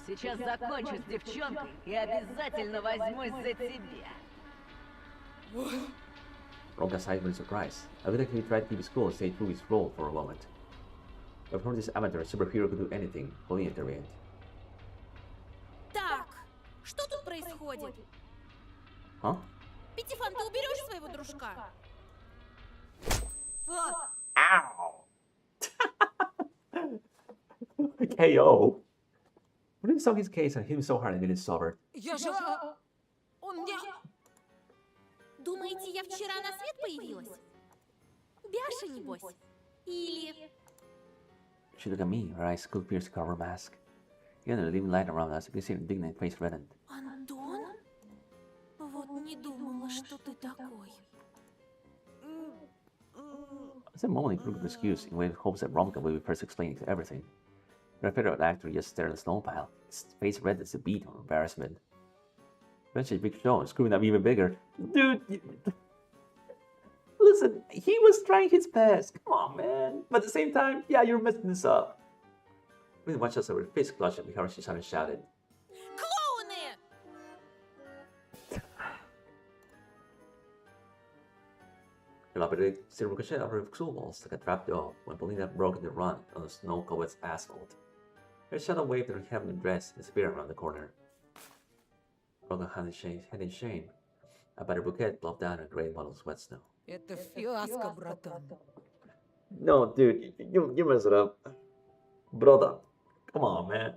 Сейчас закончу с девчонкой и обязательно возьмусь за тебя. Ronka sighed with surprise. I would like he tried to keep his cool and stay true his role for a moment. Before this amateur superhero could do anything, Polina intervened. Так, что тут происходит? Huh? Пятифан, ты уберешь своего дружка? Ow! KO. When he saw his case and hit him so hard and it sobered. Я же... Он мне... Думаете, я вчера на свет появилась? Бяша, небось? Или... She looked at me, her eyes could pierce the cover mask. Even the living light around us, you could see her indignant face reddened. Антон? Вот не думала, что ты такой. At that moment, he looked an excuse in hopes that Romka would be first explaining everything. The federal actor just stared at the snow pile, his face red as a beet or embarrassment. Eventually, Big Show, screwing up even bigger. Dude, listen, he was trying his best. Come on, man. But at the same time, yeah, you're messing this up. We watched us over the face clutch and we heard she shouted. Клоуны! The operated still ricocheted off her school walls like a trapdoor when Polina broke into run on the snow-covered asphalt. Her shadow waved her heavenly dress and disappeared around the corner. Broken head in shame. A battered bouquet plopped down a gray muddled wet snow. Это фиаско, братан. No, dude, you messed it up. Brother, come on, man.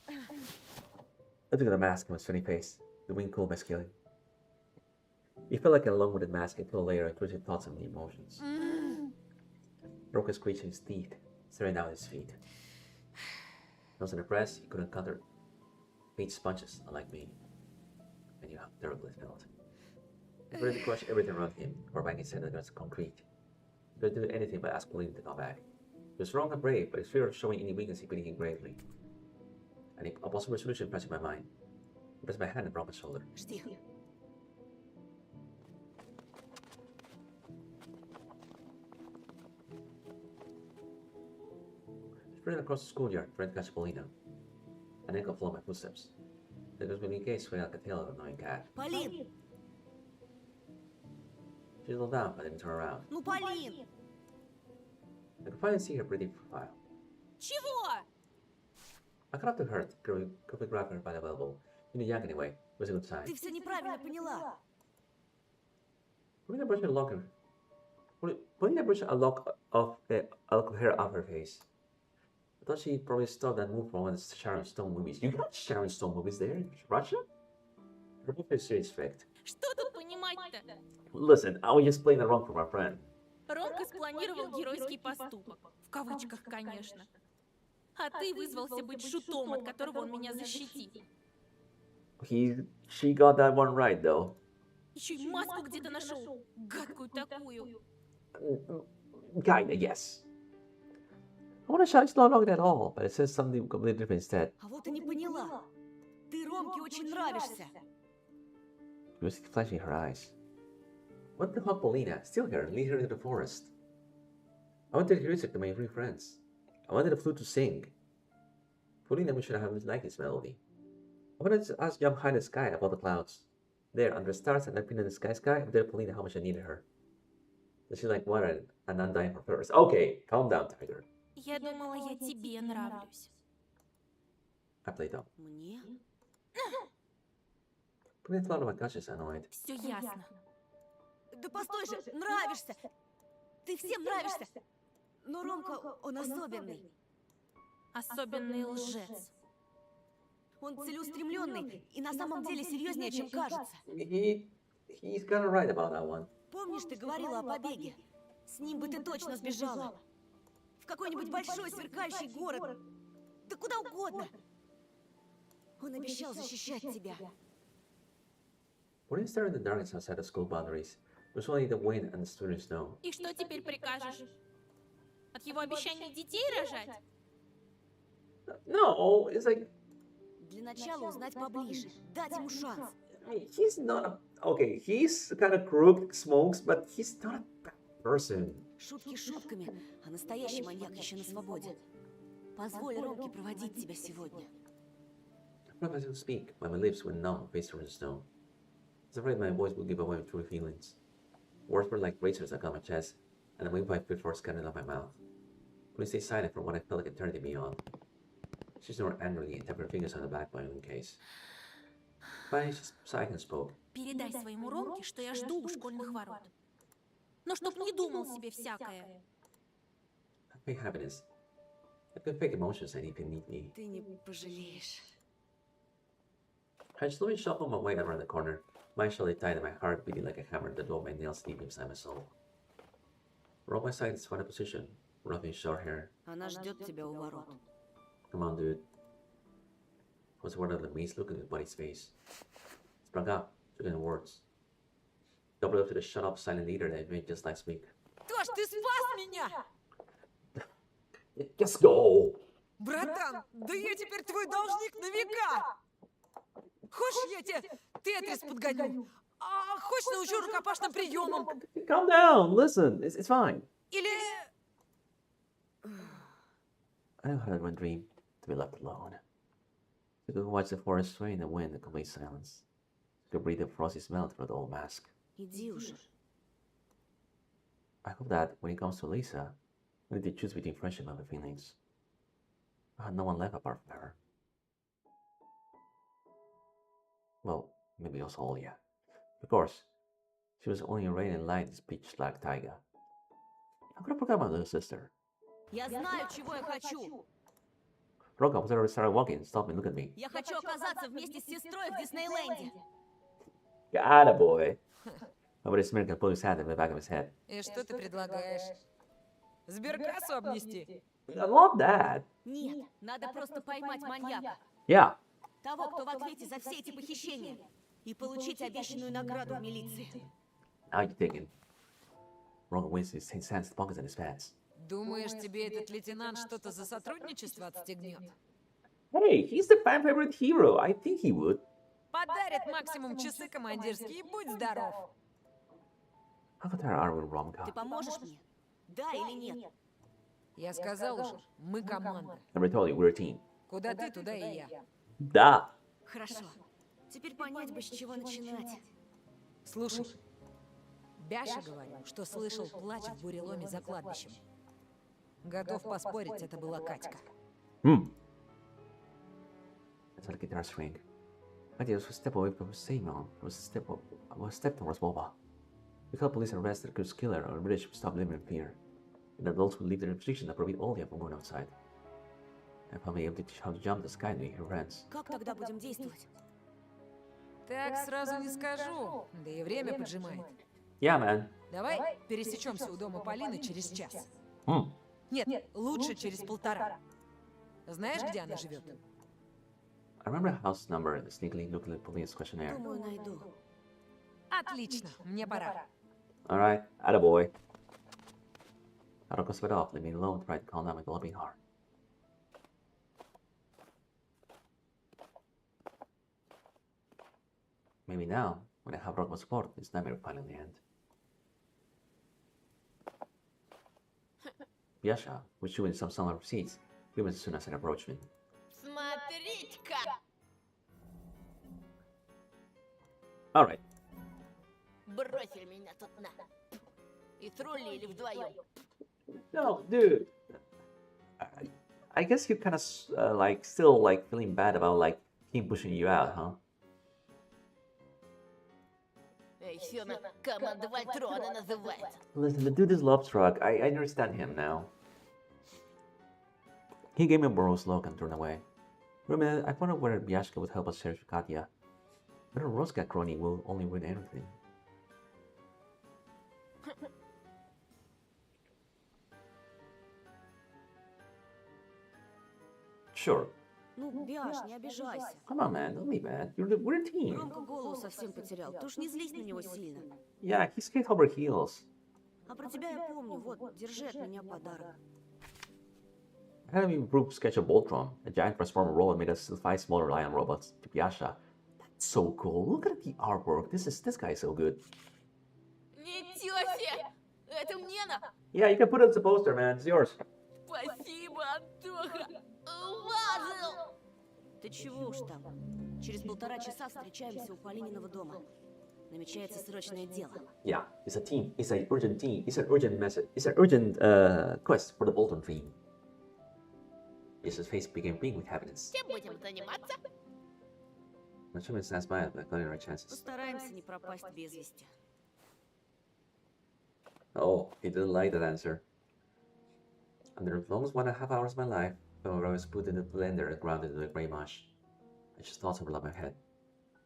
I took the mask from his funny face, the wind cooled my skin. It felt like along with the mask, it put a layer of twisted thoughts and emotions. Roka screeched his teeth, staring down his feet. He was depressed, he couldn't counter meat sponges, unlike me. And you know how terrible it felt. He wanted to crush everything around him, or bang his head against concrete. He couldn't do anything but ask Pauline to come back. He was strong and brave, but his fear of showing any weakness hit him gravely. And a possible solution passed in my mind. I pressed my hand on Roka's shoulder. Жди. Sprinting across the schoolyard, trying to catch Paulina. An ankle followed my footsteps. There was me in case swaying like a tail of an annoying cat. Полин! She slowed down, but didn't turn around. Ну, Полин! I could finally see her pretty profile. Чего? I caught up to her, quickly grabbed her by the elbow. In the yank anyway, it was a good sign. Ты все неправильно поняла. Paulina brushed a lock of hair off her face. I thought she probably stole that move from one of the Sharon Stone movies. You got Sharon Stone movies there in Russia? Her both is serious fact. Что тут понимать-то? Listen, I was just playing along for my friend. Ромка спланировал геройский поступок. В кавычках, конечно. А ты вызвался быть шутом, от которого он меня защитит. She got that one right, though. Еще и маску где-то нашел. Гадкую такую. Kinda, yes. I want to shout, it's not long at all, but it says something completely different instead. А вот и не поняла. Ты Ромке очень нравишься. She was flashing her eyes. What the fuck, Paulina? Steal her and lead her into the forest. I wanted the music to my three friends. I wanted the flute to sing. Paulina, we should have liked this melody. I wanted to ask jump high in the sky above the clouds. There, under the stars and up in the sky, I told Paulina how much I needed her. So she's like, what an undying for first. Okay, calm down, Tiger. Я думала, я тебе нравлюсь. I played dumb. Мне? Paulina thought, oh my gosh, she's annoyed. Все ясно. Да постой же, нравишься. Ты всем нравишься. Но Ромка, он особенный. Особенный лжец. Он целеустремленный и на самом деле серьезнее, чем кажется. He's kind of right about that one. Помнишь, ты говорила о побеге? С ним бы ты точно сбежала. В какой-нибудь большой сверкающий город. Да куда угодно. Он обещал защищать тебя. Paulina stared in the darkness outside the school boundaries. It was only the wind and the students know. И что теперь прикажешь? От его обещаний детей рожать? No, it's like... Для начала узнать поближе, дать ему шанс. He's not okay, he's kind of crooked, smokes, but he's not a bad person. Шутки шутками, а настоящий маньяк еще на свободе. Позволь Ромке проводить тебя сегодня. I promised to speak, but my lips went numb, face turned to stone. I was afraid my voice would give away my true feelings. Words were like razors that got my chest, and the windpipe before scanning out my mouth. Please stay silent for what I felt like eternity beyond. She snored angrily and tapped her fingers on the back of my own case. Finally, she sighed and spoke. Передай своему Ромке, что я жду у школьных ворот. Но чтоб не думал себе всякое. I fake happiness. I could fake emotions and even need me. Ты не пожалеешь. I slowly shuffled my way around the corner, mind surely tight and my heart beating like a hammer, the door my nails deep inside my soul. Roll my side in squatted position, rubbing short hair. Она ждет тебя у ворот. Come on, dude. I was one of the mates looking at Buddy's face. Sprung up, took the words. Doubled up to the shut up silent leader that made just like speak. Тош, ты спас меня! Just go! Братан, да я теперь твой должник на века! Хочешь, я тебе тетрис подгоню? А хочешь, научу рукопашным приемам? Calm down, listen, it's fine. Или... I know how to run dream, to be left alone. I could watch the forest sway in the wind in complete silence. I could breathe the frosty smell through the old mask. Иди уже. I hope that when it comes to Lisa, I need to choose between friendship and my feelings. I had no one left apart from her. Well, maybe also Olya. Of course, she was only a ray and light in this pitch-black taiga. I could have forgotten my little sister. Я знаю, чего я хочу. Roka was already started walking and stopped and looked at me. Я хочу оказаться вместе с сестрой в Диснейленде. Atta boy. Nobody smirk and pull his hand in the back of his head. И что ты предлагаешь? Сберкассу обнести? I love that. Нет, надо просто поймать маньяка. Yeah. Того, кто в ответе за все эти похищения. И получить обещанную награду в милиции. Now you're thinking. Ron wins his hands in the pockets in his pants. Думаешь, тебе этот лейтенант что-то за сотрудничество отстегнет? Hey, he's the fan favorite hero. I think he would. Подарит максимум часы командирские и будь здоров. How good are we, rom-com? Ты поможешь мне? Да или нет? Я сказал уже, мы команда. Never told you, we're a team. Куда ты, туда и я. Да. Хорошо. Теперь понять бы, с чего начинать. Слушай, Бяша говорил, что слышал плач в буреломе за кладбищем. Готов поспорить, это была Катька. That's how the guitar string. I just was a step away from Simon. Was a step towards Boba. We called police and arrested the killer, or the village would stop living in fear. And adults would leave the restriction that prohibit all of from going outside. And probably able to teach how to jump the sky to your friends. Как тогда будем действовать? Так сразу не скажу, да и время поджимает. Yeah, man. Давай пересечемся у дома Полины через час. Hmm. Нет, лучше через 1,5. Знаешь, где она живет? I remember the house number and sneakily looked at the police questionnaire. Думаю, найду. Отлично, мне пора. Alright, attaboy. I don't go sped off, leave me alone, try to calm down my galloping heart. Maybe now, when I have Rockman's support, this nightmare will finally end. Yasha was chewing some sunlight receipts, even as soon as I approached me. Смотрите-ка! Alright. Бросили меня тут на. И трулили вдвоем. No, dude. I guess you're kind of like still like feeling bad about like him pushing you out, huh? Еще на команда Вольтрона называется. Listen, the dude is love struck. I understand him now. He gave me a morose look and turned away. For a minute, I wondered whether Biashka would help us search for Katya. But a Rosca crony will only ruin everything. Sure. Ну, Бяш, не обижайся. Come on, man. Don't be bad. We're a team. Ромка голову совсем потерял. Ты уж не злись на него сильно. Yeah, he's head over heels. А про тебя я помню. Вот, держи от меня подарок. I had an improved sketch of Voltron, a giant transformer robot made of 5 smaller lion robots, to Biasha. That's so cool. Look at the artwork. This guy is so good. Ничего себе! Это мне на? Yeah, you can put it as a poster, man. It's yours. Спасибо, Антоха! Уважил! Ты чего уж там? Через 1,5 часа встречаемся у Полининого дома. Намечается срочное дело. Yeah, it's a team. It's an urgent team. It's an urgent message. It's an urgent quest for the Bolton theme. Yes's face became pink with happiness. Чем будем заниматься? I'm sure it's nice by it, but got our chances. Постараемся не пропасть без вести. Oh, he didn't like that answer. Under the longest 1.5 hours of my life, however, I was put in the blender and ground into the grey mush. I just thought over my head.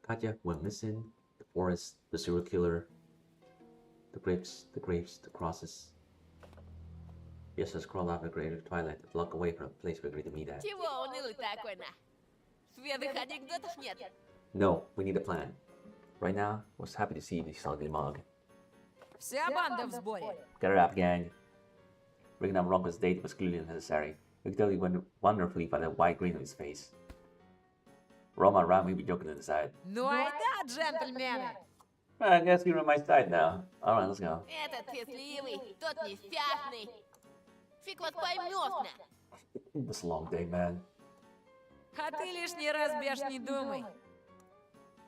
Katya went missing, the forest, the serial killer, the grapes, the crosses. Yes, I crawled out of the greater twilight, a block away from the place we agreed to meet at. Чего унылый такой на? Свежих анекдотов нет? No, we need a plan. Right now, I was happy to see this ugly mug. Вся банда в сборе. Get her up, gang. Bringing up Ronco's date was clearly unnecessary. We could tell he went wonderfully by the wide grin on his face. Roma around me be joking to the side. Ну айда, джентльмены! I guess you're on my side now. Alright, let's go. Этот счастливый, тот несчастный. Фиг вас поймешь, It was a long day, man. А ты лишний раз, Бяш, не думай.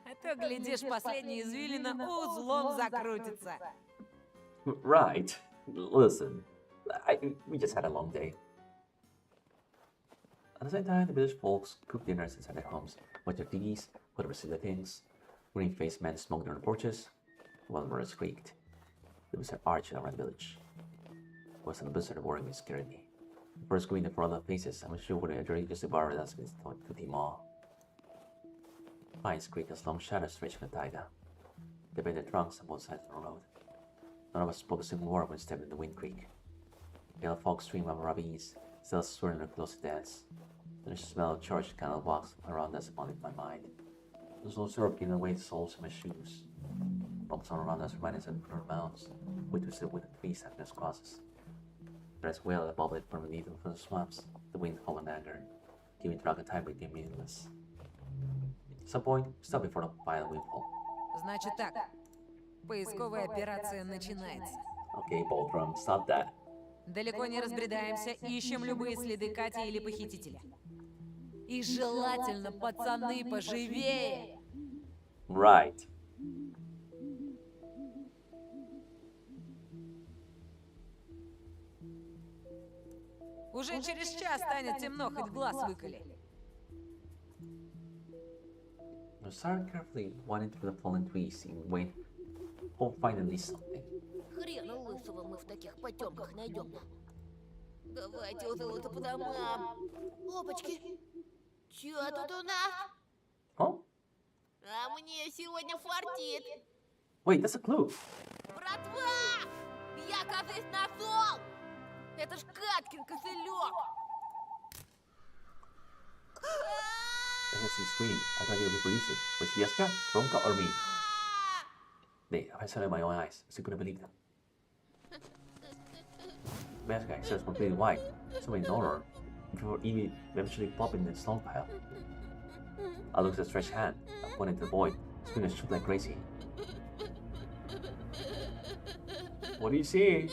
А то, глядишь, последняя извилина узлом закрутится. Right. Listen, we just had a long day. At the same time, the village folks cooked dinners inside their homes, watched their TVs, whatever silly things. Green-faced men smoked on the porches, while the birds squeaked. There was an arch around the village. It wasn't a blizzard worrying me scared me. The birds screamed in front of their faces. I'm sure would enjoy just the bar that's been to the mall. Pines creaked as long shadows stretched from the taiga. They bent their trunks on both sides of the road. None of us spoke a single word when stepping in the Wind Creek. Yellow fog streamed over ravines, still swirling their close to dance. The delicious smell of church candle wax around us haunted my mind. There was no syrup giving away the soles of my shoes. Bumps all around us reminded us of our mounds, we twisted with the trees and crosses. There's whale that bubbled from beneath from the swamps, the wind howled in anger, giving drug a tiebreak became meaningless. At some point, we stopped before the violent windfall. Значит так, поисковая операция начинается. Okay, Boltram, stop that. Далеко не разбредаемся, ищем любые следы Кати или похитителя. И желательно, пацаны, поживее! Right. Уже через час станет темно, хоть глаз выколи. I started carefully winding through the fallen trees in wait, hope finally something. Хрена лысого мы в таких потемках найдем. Давайте уже лучше по домам. Опачки, чё тут у нас? Huh? А мне сегодня фартит. Wait, that's a clue. Братва! Я, кажись, нашел! Это ж Каткин кошелек! I heard some scream. I thought you were reproducing. Was Fiesca, Ronka, or me? They, I saw it in my own eyes. I still couldn't believe them. Fiesca says completely white. Somebody ignored her. Before Evie eventually popped in the stone pile. I looked at the stretched hand. I pointed to the boy. Screaming shook like crazy. What do you see?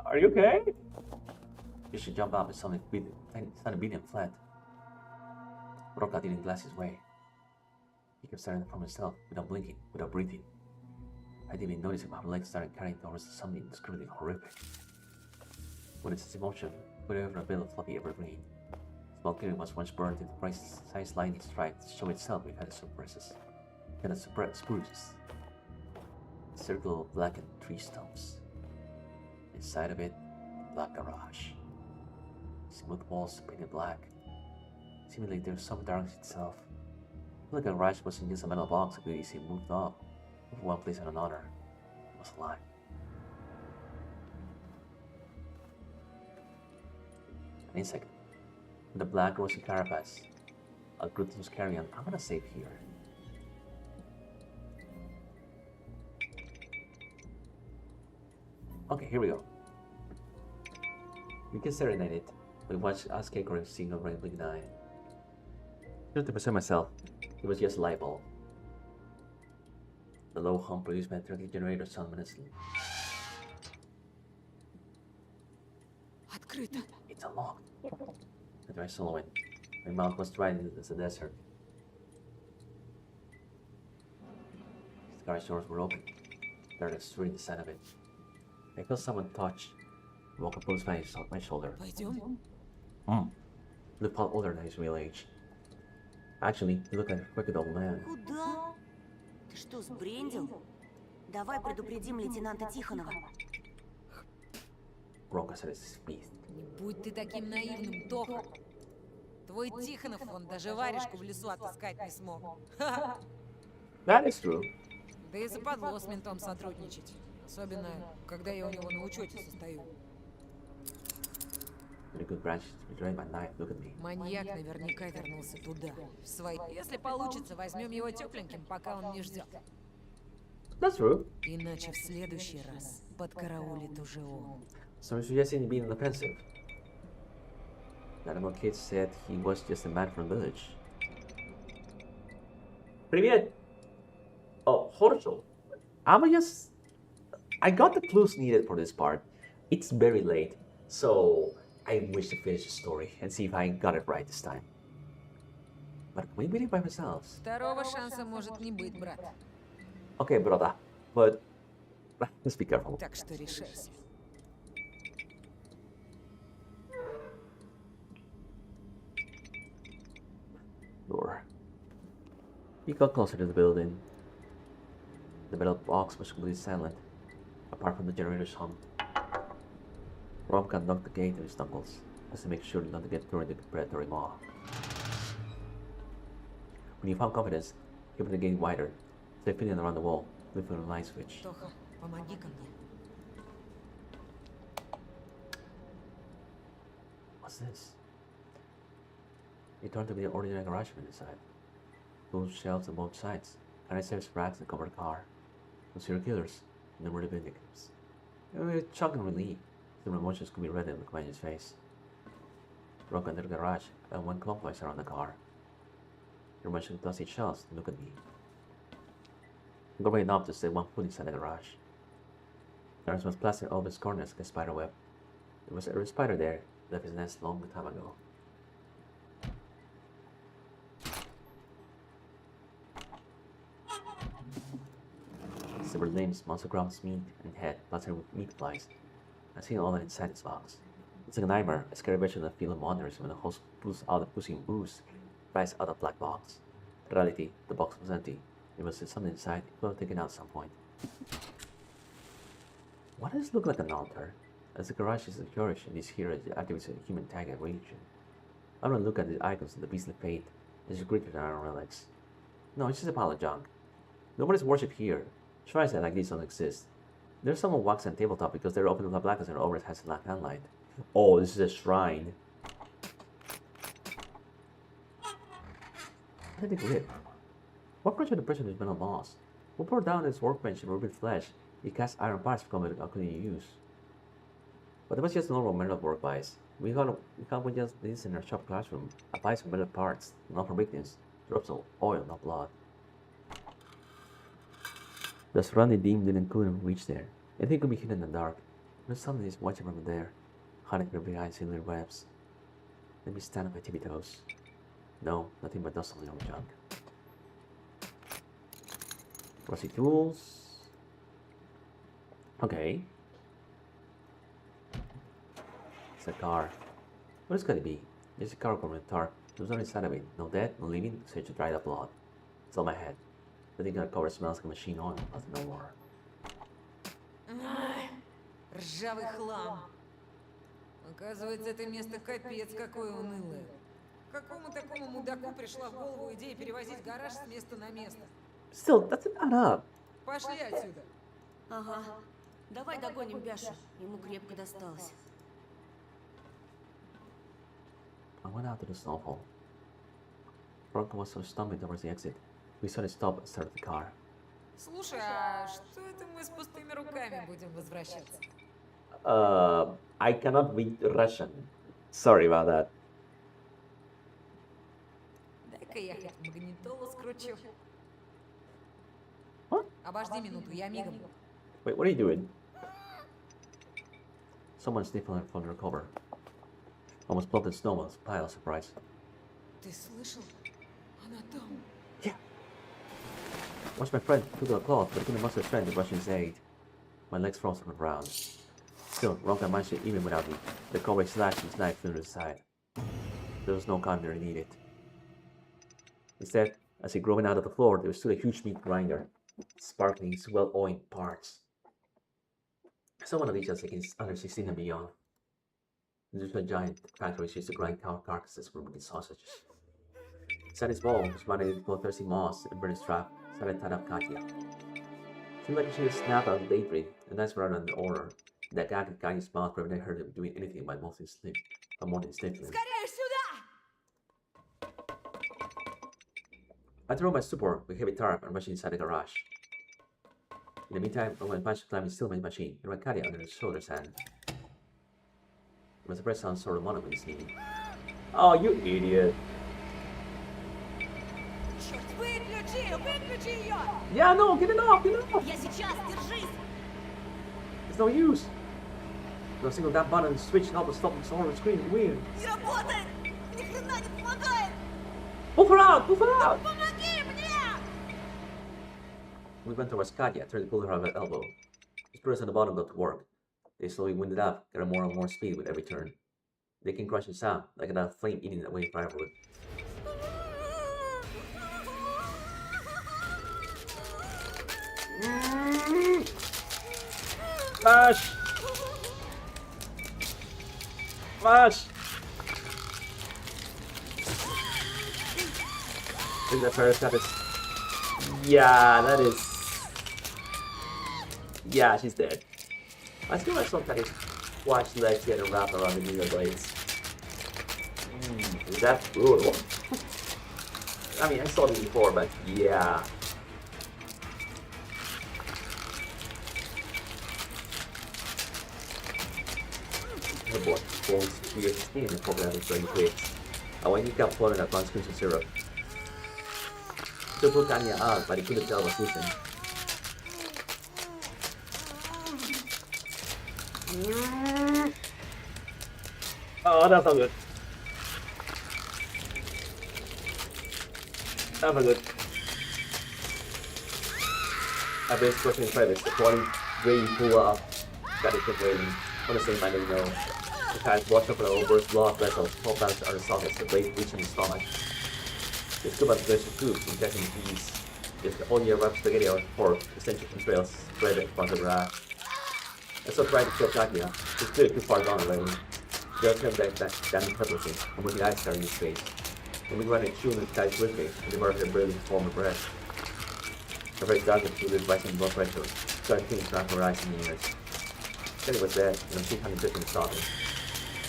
Are you okay? You should jump up and suddenly beat him flat. Roka didn't glass his way. He kept staring from himself, without blinking, without breathing. I didn't even notice him how legs started carrying towards something indescribably horrific. With its emotion, put over a bit of fluffy evergreen. Small clearing was once burned into precise lightning stripes to show itself behind the suppresses. Behind the spruces. A circle of blackened tree stumps. Inside of it, a black garage. Smooth walls painted black. Seemingly there's some darkness itself. It looked like a garage wasn't just a metal box that could easily moved up from one place to another. It was alive. An insect with a black rosy carapace. A glutinous carrion. I'm gonna save here. Okay, here we go. We can serenade it. We watched us Scarecrow sing over in Big 9. Just to perceive myself, it was just a light bulb. The low hum produced by the electric generator sounded menacing. Открыто. It's unlocked. I tried swallowing. My mouth was dry as a desert. The garage doors were open. There was a in the side of it. I felt someone touch. Walk up close by my shoulder. Пойдем? Looked older than his real age. Actually, he looked like a wicked old man. Куда? Ты что, сбрендил? Давай предупредим лейтенанта Тихонова. Ronka said his teeth. Не будь ты таким наивным, Тоха. Твой Тихонов, он даже варежку в лесу отыскать не смог. That is true. Да и западло с ментом сотрудничать. Особенно, когда я у него на учете состою. Very good branch to be drained by night. Look at me. Маньяк наверняка вернулся туда, в свои. Если получится, возьмем его тепленьким, пока он не ждет. That's true. Иначе в следующий раз подкараулит уже он. So you're suggesting being on the offensive. The animal kid said he was just a man from the village. Привет! Oh, хорошо. I got the clues needed for this part. It's very late, so I wish to finish the story and see if I got it right this time. But we made it by ourselves. Второго шанса может не быть, брат. Okay, brother, but let's be careful. Так что решайся. Door. We got closer to the building. The metal box was completely silent, apart from the generator's hum. Romka knocked the gate with his knuckles, just to make sure not to get thrown into the predatory maw. When he found confidence, keeping the gate wider. Stay pinning around the wall, looking for the light switch. Тоха, помоги-ка мне. What's this? It turned to be an ordinary garage from inside. Those shelves on both sides, canisters, racks, and covered car. No serial killers, no murder victims. It was shocking relief. Some emotions could be read in the companion's face. Broke under the garage and went clockwise around the car. Your mention dusty shelves look at me. I got enough to stay 1 foot inside the garage. There was plastered all its corners like a spider web. There was a spider there, left his nest long time ago. Several limbs, monster grounds, meat, and head plastered with meat flies. I see all that inside this box. It's like a nightmare, a scary vision of feeling wonders when the host pulls out the pussy and booze, flies out of the black box. In reality, the box was empty. There was something inside it could have taken out at some point. Why does this look like an altar? As the garage is securish and this here activates a human tag region. I don't look at the icons of the beastly fate. There's greater than our relics. No, it's just a pile of junk. Nobody's worship here. Shrines like these don't exist. There's someone walks on tabletop because they're open to the blackness and always has a black sunlight. Oh, this is a shrine. Let it grip. What pressure the prison has been a loss? We'll pour down its workbench and ruby flesh. It casts iron parts for continued use. But it was just normal metal workpiece. We can't just this in our shop classroom. Applies for metal parts, not for victims. Drops of oil, not blood. The surrounding dim couldn't reach there. Anything could be hidden in the dark. But something is watching from there, hiding their big eyes in their webs. Let me stand on my tippy toes. No, nothing but dust on the old junk. Rusty tools. Okay. It's a car. What is it gonna be? There's a car covered with tarp. There's nothing inside of it. No dead, no living, such a dried up blood. It's on my head. The thing that cover smells like a machine oil, nothing no more. Ай, ржавый хлам. Оказывается, это место капец какое унылое. Какому такому мудаку пришла в голову идея перевозить гараж с места на место? Still, that's not up. Пошли отсюда. Ага. Давай догоним Бяшу. Ему крепко досталось. I went out to the snowfall. Bronco was so stumbling towards the exit. We saw it stop and started the car. Слушай, а что это мы с пустыми руками будем возвращаться? I cannot read Russian. Sorry about that. Дай-ка я хоть магнитолу скручу. What? Обожди минуту, я мигом. Wait, what are you doing? Someone sniffling from their cover. Almost plotted snow was a pile of surprise. Ты слышал? Она там. Yeah. Watched my friend took a cloth, but couldn't muster strength to rush his aid. My legs froze on the ground. Still, Ronka managed it even without me. The cowboy slashed his knife through the side. There was no counter needed. Instead, as he growing out of the floor, there stood a huge meat grinder, sparkling well-oiled parts. I saw one of these as against under 16 and beyond. There's a giant factory used to grind cow carcasses for making sausages. Inside his bowl was running bloodthirsty moss and burning strap, started tied up Katya. Seemed like she was snapped out of the daydream, and that's rather than the order. That gag in Katya's mouth prevented her from doing anything but mostly sleep, but more than sniffling. Скорее сюда! I threw my stupor with heavy tarp and rushed inside the garage. In the meantime, I went back to climb the steel machine and ran Katya under his shoulders and was a press sound sort of mono when he's sneezing. Oh, you idiot! Черт, выключи ее! Yeah, no, get it off, get it off! Я сейчас, держись! It's no use! No single that button and switch help us stop the solar screen weird. Не работает! Ни хрена не помогает! Move her out! Move her out! Помоги мне! We went towards Katya, trying to pull her out of her elbow. The spurs on the bottom got to work. They slowly winded up, getting more and more speed with every turn. They can crush and sound, like a flame eating away firewood. Smash! Smash! I think that's where it's got this. Yeah, that is... Yeah, she's dead. I still like some kind of watch legs get wrapped around the needle blades. That's brutal. I mean, I saw this before, but yeah. The board falls to your skin and pop out its rain quakes. And when you got flown in advanced crimson syrup. To put Anya out, but he couldn't tell what listen. Oh, that's not good. That's not good. I've been squishing in privates. The quality rain full up. Got it kept waiting. On the same I didn't know. The cat washed up an overburst blood vessels, pop out out of sockets, the blade reaching his stomach. It's good about the dish of food from getting peas. Just the onion wrapped spaghetti or pork, essential trails spread in front of the rack. I still tried to kill Katya. It's clearly too far gone already. Just him that damn purposely, and with the ice carrying his face. And we ran a tune and tied swiftly, and devour her brilliant form of breath. Her very darkened through the rising blood pressure, started things around her eyes and ears. Kenny was dead, and she had a different starting.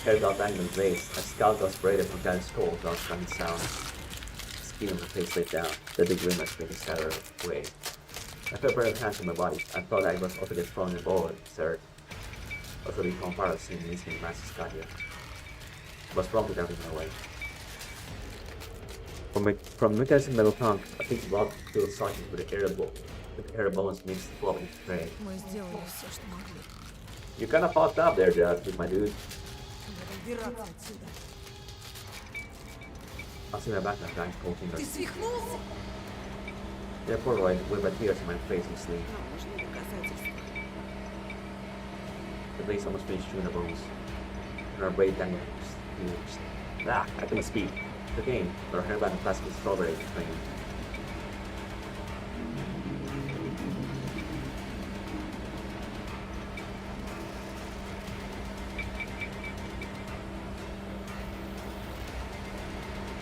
Hair got dangling blades, a skull got braided from Gary's skull without strange sound. Skin on her face laid down, the big grimace made me scatter away. I felt very hands on my body. I thought I was also get thrown in board, sir. Also become part of seeing listening massive Scadia. I was wrong with everything away. From mechanism metal trunk, I think blood feels cycling with the air bones mixed flopping prey. Мы сделали все, что могли. You kinda fucked up there, Judge, my dude. Убираться отсюда. I'll see my back now, guys, cold fingers. Ты свихнулся? Yeah, poor Roy, with my tears in my face and sleep. The blades almost finished chewing the bones. And our braid dangling fused. Ah, I couldn't speak. The game, but our hairband and plastic strawberry between.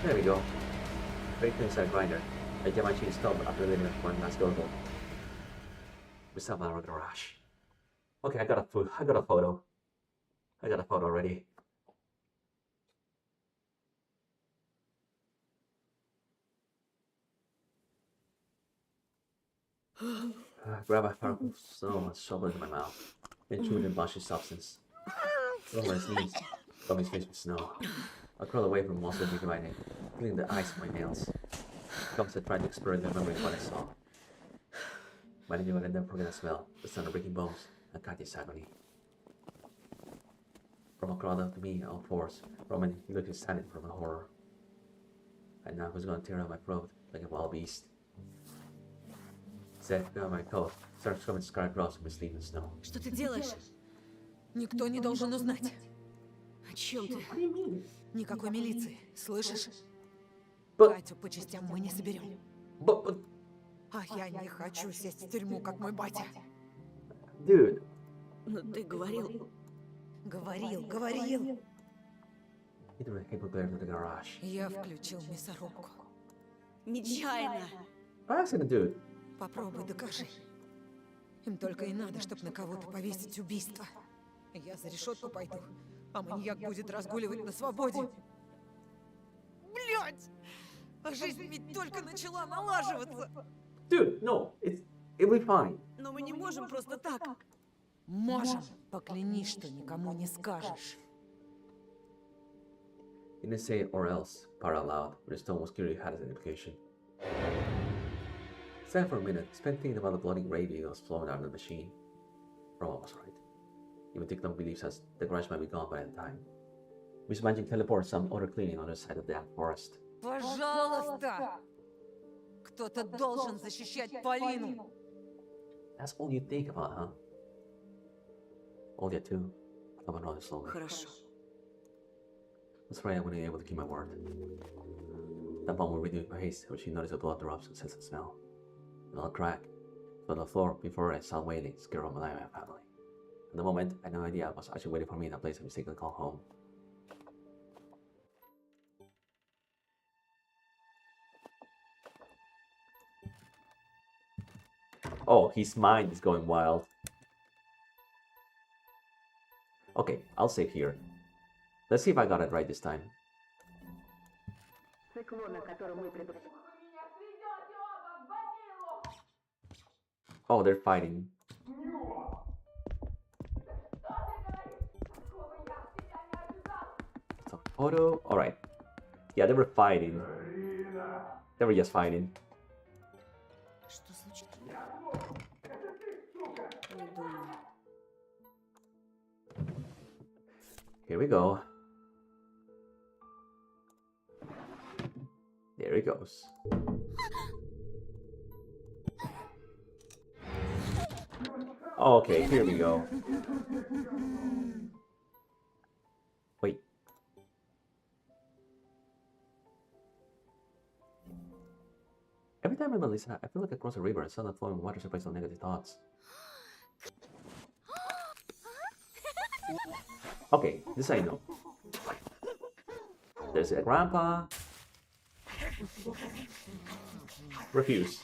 There we go. Very clean side grinder. I get my cheese stub after leaving it one last go. We still have our garage. Okay, I got a photo. I got a photo already. Grab a particle of snow and shovel it in my mouth, then chew it in mushy substance. Over his knees, rub his face with snow. I crawl away from monster making my name, feeling the ice on my nails. Comes I tried to explore the memory of what I saw. But I knew I'd never forget the smell, the sound of breaking bones, and Katya's agony. Roman crawled up to me, all fours. Roman, he looked standing from a horror. I now was going to tear out my throat like a wild beast. Zed got my coat, started scrubbing scar across my sleeve in snow. Что ты делаешь? Никто не должен узнать. О чем ты? Никакой милиции, слышишь? Катю по частям мы не соберем. А я не хочу сесть в тюрьму, как мой батя. Dude. Но ты говорил... Говорил. He threw a paper glare into the garage. Я включил мясорубку. Нечаянно. By accident, dude. Попробуй докажи. Им только и надо, чтобы на кого-то повесить убийство. Я за решетку пойду, а маньяк будет разгуливать на свободе. Блять! А жизнь ведь только начала налаживаться. Dude, no, it'll be fine. Но мы не можем просто так. Можем. Поклянись, что никому не скажешь. He didn't say it or else, part out loud, but his tone was clearly had an implication. Stand for a minute, spent thinking about the bloody gravy that was flowing out of the machine. Roman was right. Even Dickon believes us the garage might be gone by the time. We should imagine teleport some other cleaning on the other side of that forest. Пожалуйста! Кто-то должен защищать Полину. That's all you think about, huh? All you too. I'm another slowly. Хорошо. I'm sorry I wasn't able to keep my word. That bomb will reduce my haste when she noticed the blood drops and sense the smell. Another crack. On the floor before I saw waiting, scared of my life and my family. In the moment, I had no idea what was actually waiting for me in that place I mistakenly called home. Oh, his mind is going wild. Okay, I'll save here. Let's see if I got it right this time. Oh, they're fighting. It's a photo. Alright. Yeah, they were fighting. They were just fighting. Here we go. There he goes. Okay, here we go. Wait. Every time I'm Melissa, I feel like I cross a river and suddenly flowing water surprised on negative thoughts. Okay, this I know. There's a grandpa. Refuse.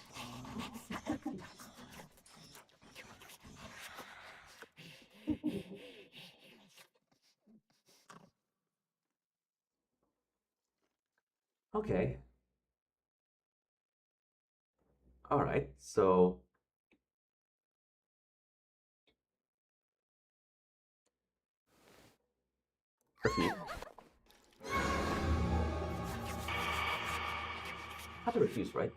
Okay. Alright, so... Refuse. How to refuse, right?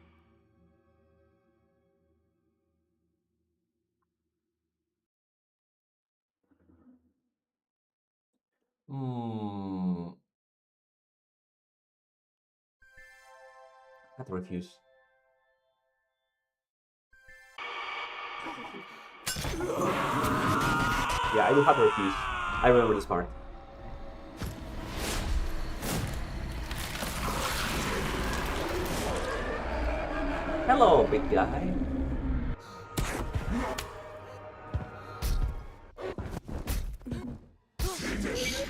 How to refuse. Yeah, I do have to refuse. I remember this part. Hello, big guy.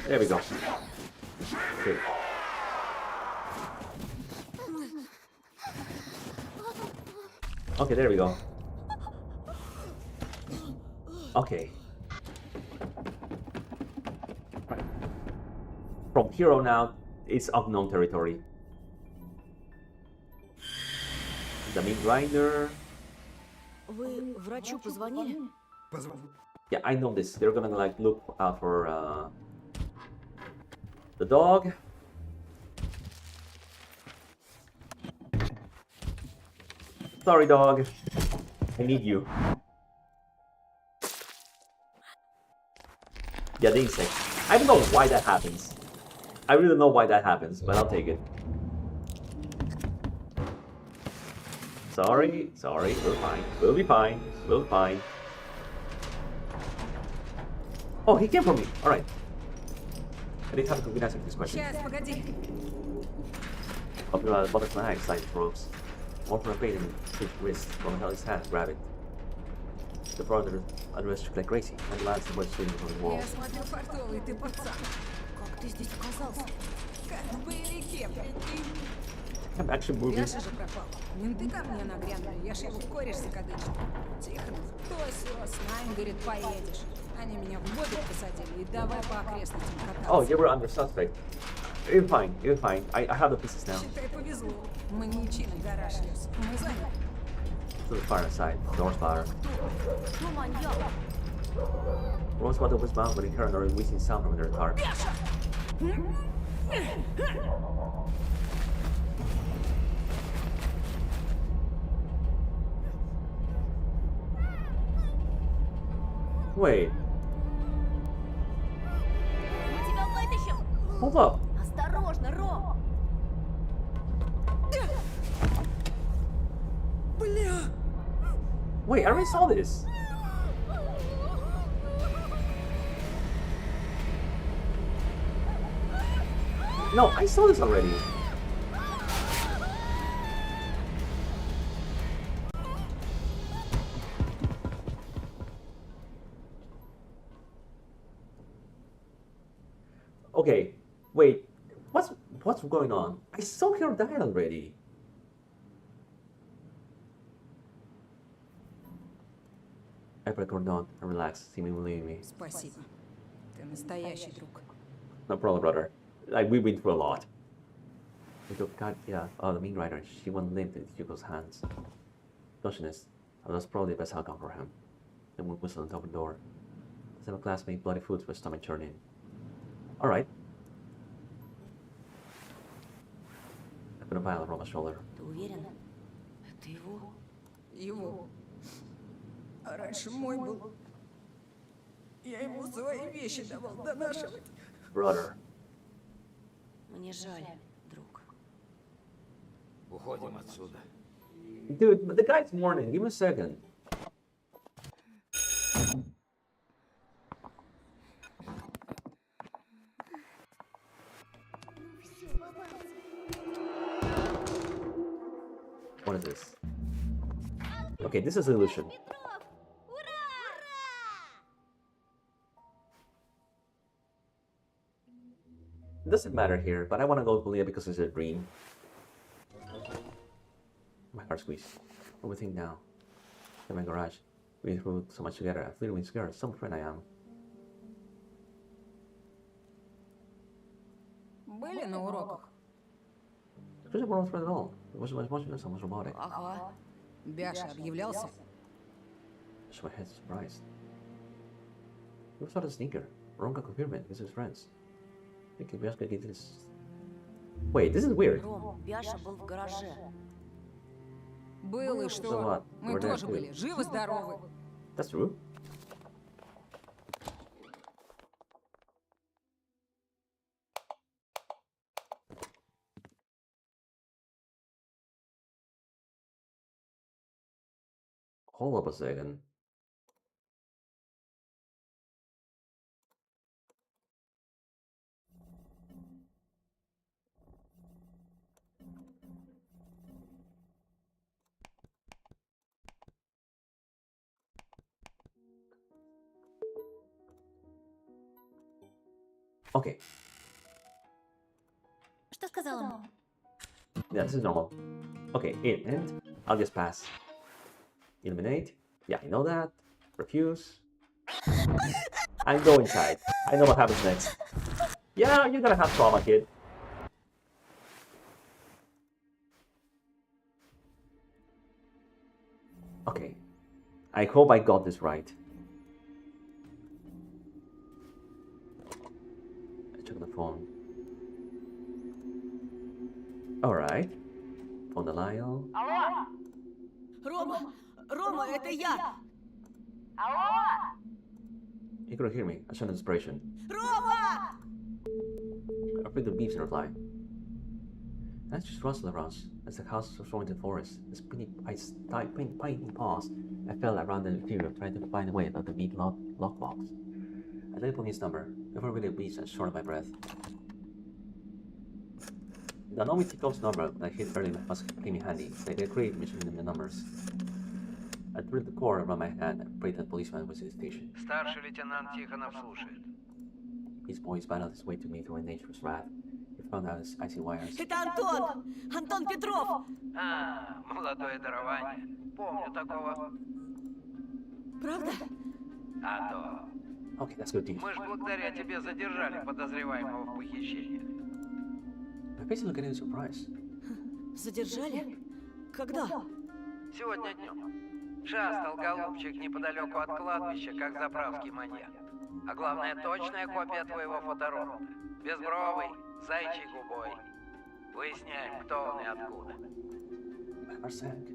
There we go. Good. Okay, there we go. Okay. Right. From here on out, it's unknown territory. The meat grinder. Вы врачу позвонили? Yeah, I know this. They're gonna like look out for the dog. Sorry, dog. I need you. Yeah, the insect. I don't know why that happens. I really don't know why that happens, but I'll take it. Sorry, sorry, we're fine. We'll be fine. We'll be fine. Oh, he came for me. Alright. I didn't have a good answer to this question. Open the butterfly side ropes. One for a bait and switch wrist from Helly's hand. Grab it. The brother undressed like crazy. And lands the boy swinging from the wall. Я смотрю, фартовый ты пацан. Как ты здесь оказался? Как в боевике, прикинь. I'm actually moving. Яша же пропал. Менты ко мне нагрянули, я ж его в кореш закадычил. Тихонов, то сё, с нами, говорит, поедешь. Они меня в бобик посадили и давай по окрестностям кататься. Oh, you were under suspect. You're fine, you're fine. I have the pieces now. Считай, повезло. Маньячина гараж лез. Мы заняты. To the far side, door spotter. Кто маньяк? Rose spotted was bound when he heard another whistling sound from their car. Wait, Мы тебя вытащим! hold up. Осторожно, Ром! Бля! Wait, I already saw this. No, I saw this already. Okay, wait. What's going on? I saw her die already. I break her down and relax, seemingly me. Спасибо. Ты настоящий друг. No problem, brother. Like, we've been through a lot. We took Katya, the main writer, she won't live in Hugo's hands. Gushiness, that's probably the best outcome for him. The moon whistled on the open door. The seven classmate bloody food with stomach churning. Alright. I put a pile on my shoulder. Ты уверен? Это его? Его. А раньше мой был. Я ему свои вещи давал донашивать. Brother. Мне жаль, друг. Уходим отсюда. Dude, but the guy's warning. Give me a second. What is this? Okay, this is an illusion. It doesn't matter here, but I want to go with Leah because it's a dream. My heart squeezed. What do we think now? In my garage. We threw so much together. I'm literally scared. Some friend I am. Были на уроках? There's no friend at all. It wasn't much watching this, I was robotic. Ага. Бяша объявлялся. So my head's surprised. Who saw the sneaker? Ronka confirmed with his friends. I think Byash could get this. Wait, this is weird. Ром, Бяша был в гараже. Был и So что? what? Мы We're there тоже too. были живы-здоровы. That's true. Hold up a second. Okay. Что сказал он? Yeah, this is normal. Okay, and I'll just pass. Eliminate. Yeah, I know that. Refuse. And go inside. I know what happens next. Yeah, you're gonna have trauma, kid. Okay. I hope I got this right. I check the phone. Alright. On the Lyle. Алло! Рома! Рома, это я! Алло! You couldn't hear me. I showed inspiration. Рома! I feel the beeps in reply. Let's just rustle around as the house was thrown into the forest. As piney paws, I fell around the interior trying to find a way out of the beat lockbox. I laid police number. Before really beats and short of my breath. The anonymity close number that I hit earlier must came in handy, so I get great measuring the numbers. I thrilled the cord around my hand and prayed that the policeman was at the station. Старший лейтенант Тихонов слушает. His voice battled his way to me through a nature's wrath. He found out his icy wires. Это Антон! Антон Петров! А, молодое дарование. Помню такого. Правда? А то. Okay, that's good news. Мы ж благодаря тебе задержали подозреваемого в похищении. My face is getting a surprise. Задержали? Когда? Сегодня днем. Шастал голубчик неподалеку от кладбища, как заправский маньяк. А главное, точная копия твоего фоторобота. Безбровый, зайчий губой. Выясняем, кто он и откуда. My heart sank.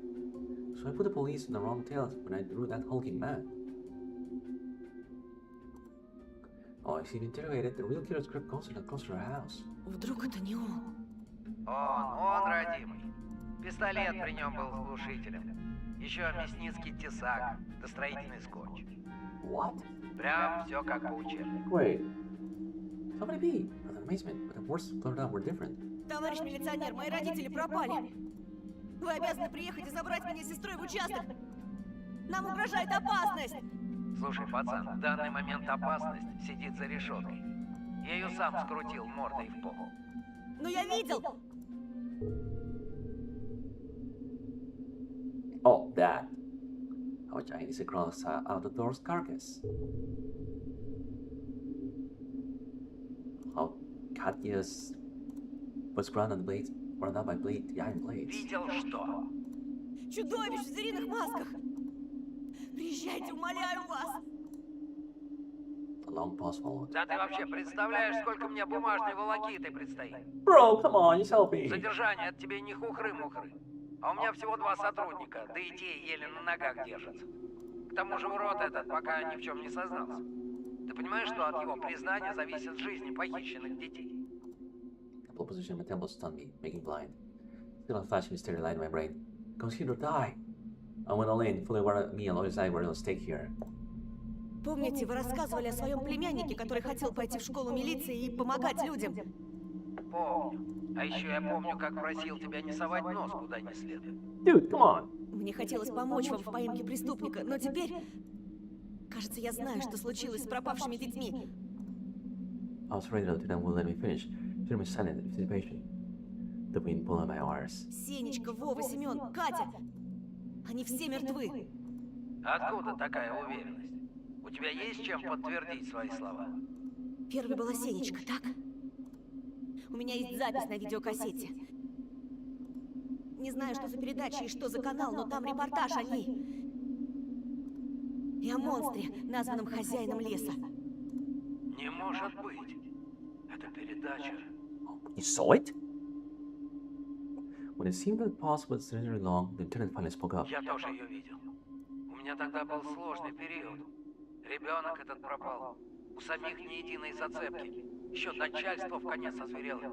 So I put the police in the wrong tail when I drew that hulking man. Oh, if he'd interrogated, the real killer's crept closer and closer to our house. Вдруг это не он? Он родимый. Пистолет при нем был с глушителем. Еще мясницкий тесак, да строительный скотч. What? Прям все как по учебнику. Wait. How could it be? With amazement, but the words blurred out were different. Товарищ милиционер, мои родители пропали. Вы обязаны приехать и забрать меня с сестрой в участок. Нам угрожает опасность. Слушай, пацан, в данный момент опасность сидит за решеткой. Я ее сам скрутил мордой в пол. Но я видел. Oh, that. Our Chinese across out the door's carcass. How Katya's was ground on the blades, ground out by the iron blades. Видел что? Чудовищ в звериных масках! Приезжайте, умоляю вас! A long pause followed. Да ты вообще представляешь, сколько мне бумажной волокиты предстоит? Bro, come on, you help me. Задержание от тебя не хухры-мухры. А у меня всего 2 сотрудника, да и те еле на ногах держатся. К тому же урод этот пока ни в чем не сознался. Ты понимаешь, что от его признания зависит жизнь похищенных детей? The pole position of my temple stunned me, making blind. Still a flashing mysterious light in my brain. Consider or die. I went all in, fully aware me and Lois were at stake here. Помните, вы рассказывали о своем племяннике, который хотел пойти в школу милиции и помогать людям? Помню. А еще я помню, как просил тебя не совать нос куда не следует. Dude, come on. Мне хотелось помочь вам в поимке преступника, но теперь... Кажется, я знаю, что случилось с пропавшими детьми. I was afraid that Lieutenant wouldn't let me finish. She remained silent in anticipation. The wind pulled on my wires. Сенечка, Вова, Семен, Катя! Они все мертвы. Откуда такая уверенность? У тебя есть чем подтвердить свои слова? Первой была Сенечка, так? У меня есть запись на видеокассете. Не знаю, что за передача и что за канал, но там репортаж о ней. И о монстре, названном хозяином леса. Не может быть. Это передача. You saw it? When it seemed that the pause was really long, the lieutenant finally spoke up. Я тоже ее видел. У меня тогда был сложный период. Ребенок этот пропал. У самих ни единой зацепки. Еще начальство в конец озверело.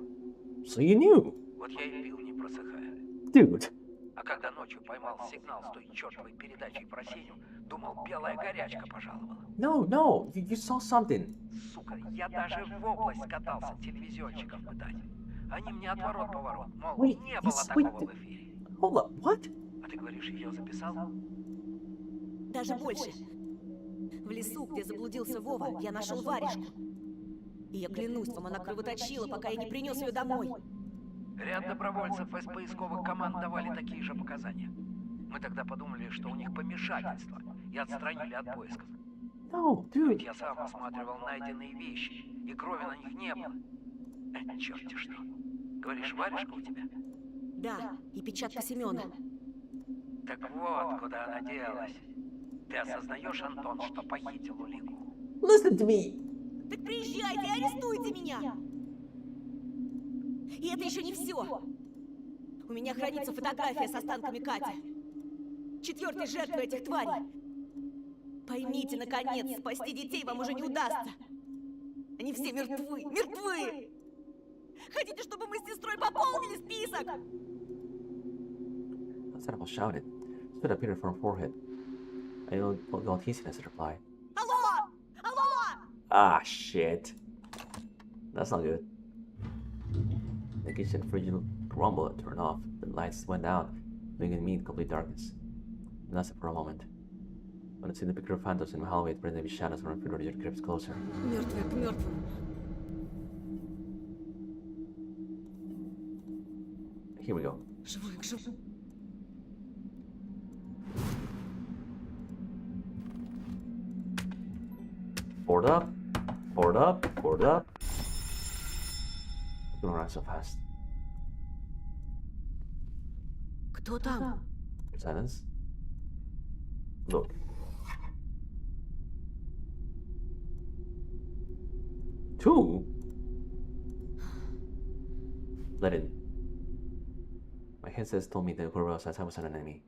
So you knew? Вот я и пил, не просыхая. Dude. А когда ночью поймал сигнал с той чертовой передачей про Сеню, думал, белая горячка пожаловала. No, you saw something. Сука, я даже в область катался телевизионщиков пытать. Они мне отворот-поворот, мол, не было такого в эфире. Hold up, what? А ты говоришь, ее записал? Даже больше. В лесу, где заблудился Вова, я нашел варежку. И я клянусь вам, она кровоточила, пока я не принес ее домой. Ряд добровольцев из поисковых команд давали такие же показания. Мы тогда подумали, что у них помешательство, и отстранили от поисков. No, dude. Ведь я сам осматривал найденные вещи, и крови на них не было. Черт-те что. Говоришь, варежка у тебя? Да, и печатка Семена. Так вот, куда она делась. Ты осознаешь, Антон, что похитил улику? Listen to me. Так приезжайте, арестуйте меня! И это еще не все. У меня хранится фотография с останками Кати. 4-й жертвы этих тварей. Поймите, наконец, спасти детей вам уже не удастся. Они все мертвы, мертвы! Хотите, чтобы мы с сестрой пополнили список? Sandoval shouted. Sweat appeared from her forehead. I got hissiness as a reply. Алло! Алло! Ah, shit. That's not good. The kitchen fridge rumbled and turned off. The lights went out, leaving me in complete darkness. I lasted for a moment. When I see the picture of phantoms in my hallway, it brings me shadows from refrigerator that creeps closer. Мертвые к мертвым. Here we go. Живой к живому. Board up, board up, board up. Don't run so fast. Кто там? Silence. Look. Two? Let in. My headset told me that whoever else outside was an enemy.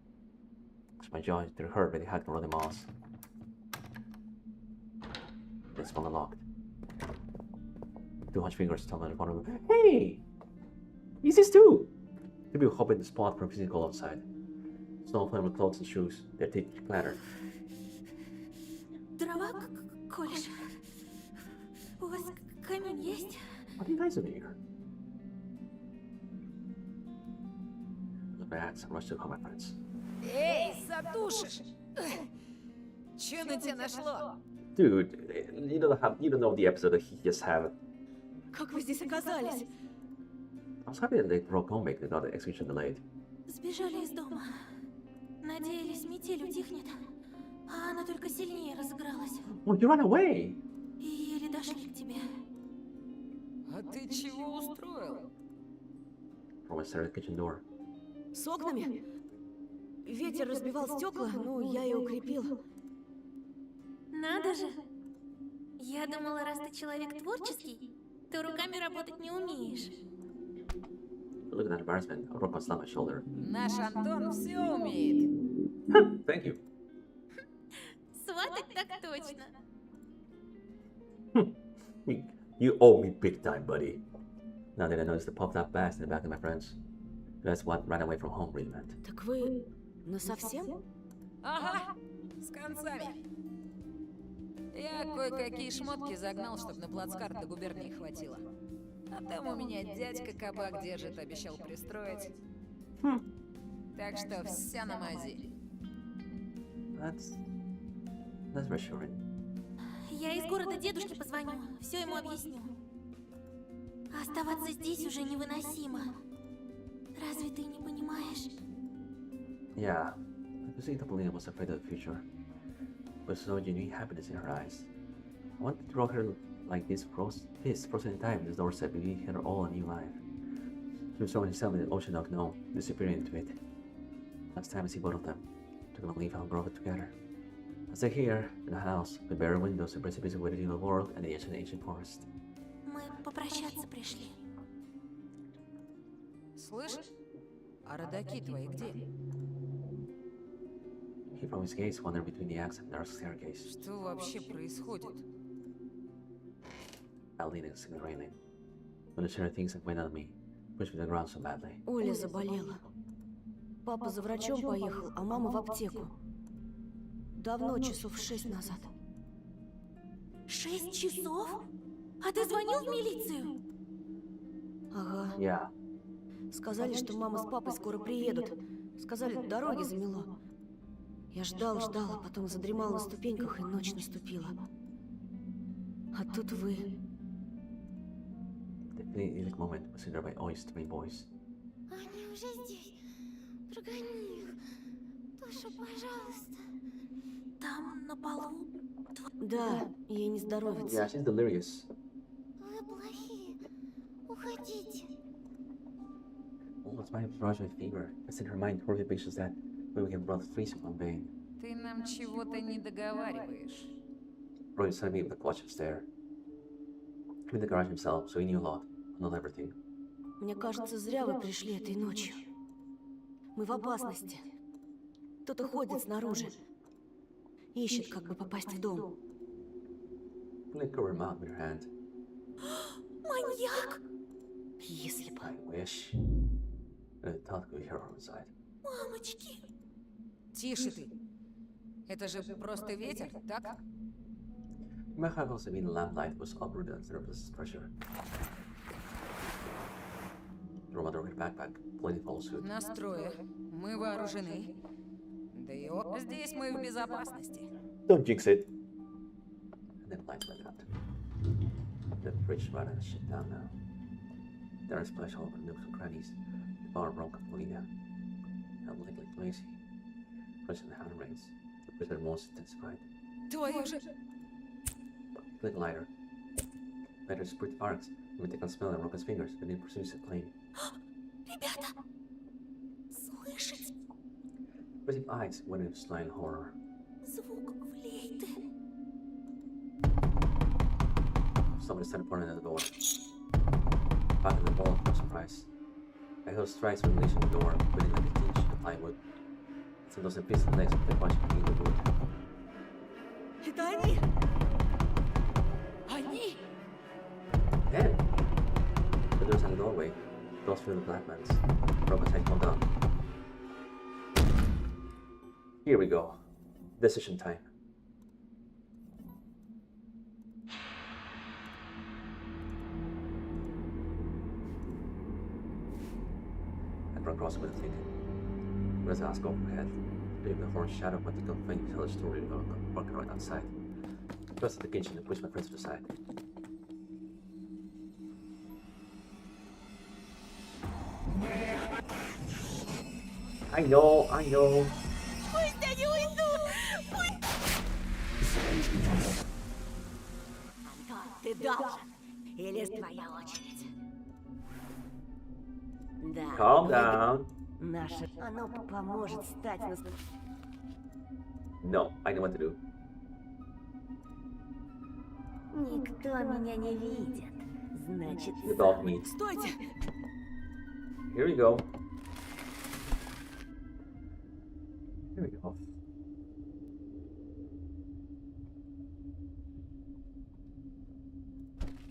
So my jaw they're hurt by the hacked and rolling miles. It's still unlocked. 200 fingers tell me in front of me. Hey! Is this too? Maybe we'll hop in the spot for a physical outside. Snow playing with clothes and shoes. Their teeth clatter. Дрова колешь? У вас камень есть? What are you guys doing here? Look back and rush to call my friends. Эй, затушишь! Че на тебя нашло? Dude, you don't know the episode that he just had. Как вы здесь оказались? I was happy that they broke home make they got the execution delayed. Сбежали из дома. Надеялись, метель утихнет. А она только сильнее разыгралась. Oh, you ran away! И еле дошли к тебе. А ты чего устроил? From the kitchen door. С окнами? Ветер разбивал стекла, ну, я и укрепил. Надо же. Я думала, раз ты человек творческий, то руками работать не умеешь. Look at that embarrassment. A rope on my shoulder. Наш Антон все умеет. Thank you. Сватать так точно. You owe me big time, buddy. Now that I noticed the popped up bass in the back of my friends. That's what ran away from home really meant. Так вы насовсем? Ага, с концами. Я кое-какие шмотки загнал, чтобы на плацкарт до губернии хватило. А там у меня дядька кабак держит, обещал пристроить. Так что вся на мази. That's reassuring. Я из города дедушке позвоню, все ему объясню. Оставаться здесь уже невыносимо. Разве ты не понимаешь? Yeah, I could see that Polina was afraid of the future. But so genuine happiness in her eyes. I wanted to draw her like this frozen in time, this doorstep, giving her all a new life. She was throwing herself in the ocean of no, disappearing into it. Last time I see both of them, they're gonna leave and grow up together. I stay here, in a house, with bare windows, a precipice with the world, and the ancient forest. Мы попрощаться пришли. Слышь, а родаки твои где? He from his gaze wandered between the axe and dark staircase. Что вообще происходит? I leaned against the railing. When the shadow things that went on me, pushed me to the ground so badly. Оля заболела. Папа за врачом поехал, а мама в аптеку. Давно, часов 6 назад. 6 часов? А ты звонил в милицию? Ага. Yeah. Сказали, что мама с папой скоро приедут. Сказали, дороги замело. Я ждал, а потом задремал на ступеньках, и ночь наступила. А тут вы. The idyllic moment was entered by always three boys. Они уже здесь. Прогони их. Тоша, пожалуйста. Там, на полу. Да, ей не здоровится. Yeah, she's delirious. Вы плохие. Уходите. Oh, it's my rush with fever. It's in her mind horrific pictures that we can run freeze on vein. Ты нам чего-то не договариваешь. Roy sent me with a clutch stare. I'm in the garage himself, so he knew a lot. Not everything. Мне кажется, зря вы пришли этой ночью. Мы в опасности. Кто-то ходит снаружи. Ищет, как бы попасть в дом. Let cover him up with her hand. Маньяк! Если бы. I wish. I thought we hear her inside. Мамочки! Тише ты. Это же просто ветер, так? My heart also been lamplight was uprooted under resistance pressure. Throw my dog in backpack, plenty follow suit. Настрое. Мы вооружены. Да и здесь мы в безопасности. Don't jinx it. And then light went out. The bridge ran and shut down now. There are splash all over nooks and crannies. The bar broke Polina. I'm lickly lazy. Pressing the hand rains. The pressure most intensified. Твою же... Click lighter. Lighter spurt sparks. The mythical smell and Roka's fingers, but it pursues the flame. Ребята! Слышать? With eyes went into slying horror. Звук флейты. Somebody started pounding at the door. Back in the wall, no surprise. I heard strikes when releasing the door, breathing like a tinge of plywood. Some dozen pieces of legs of the watching in the wood. Это они! Они? Then, the doors in the doorway, doors filled with black man's. Roka's head pulled down. Here we go. Decision time. I ran across with a thinking. Let's ask overhead. Leave the horn shadow but the faint tell a story about walking right outside. I pressed the kitchen and pushed my friends to the side. I know. Пусть они уйдут! Антон, ты должен. Или твоя очередь? Да. Calm down. Наше... Оно поможет стать No, I know what to do. Никто меня не видит. Значит, Without me. Стойте! Here we go. Here we go.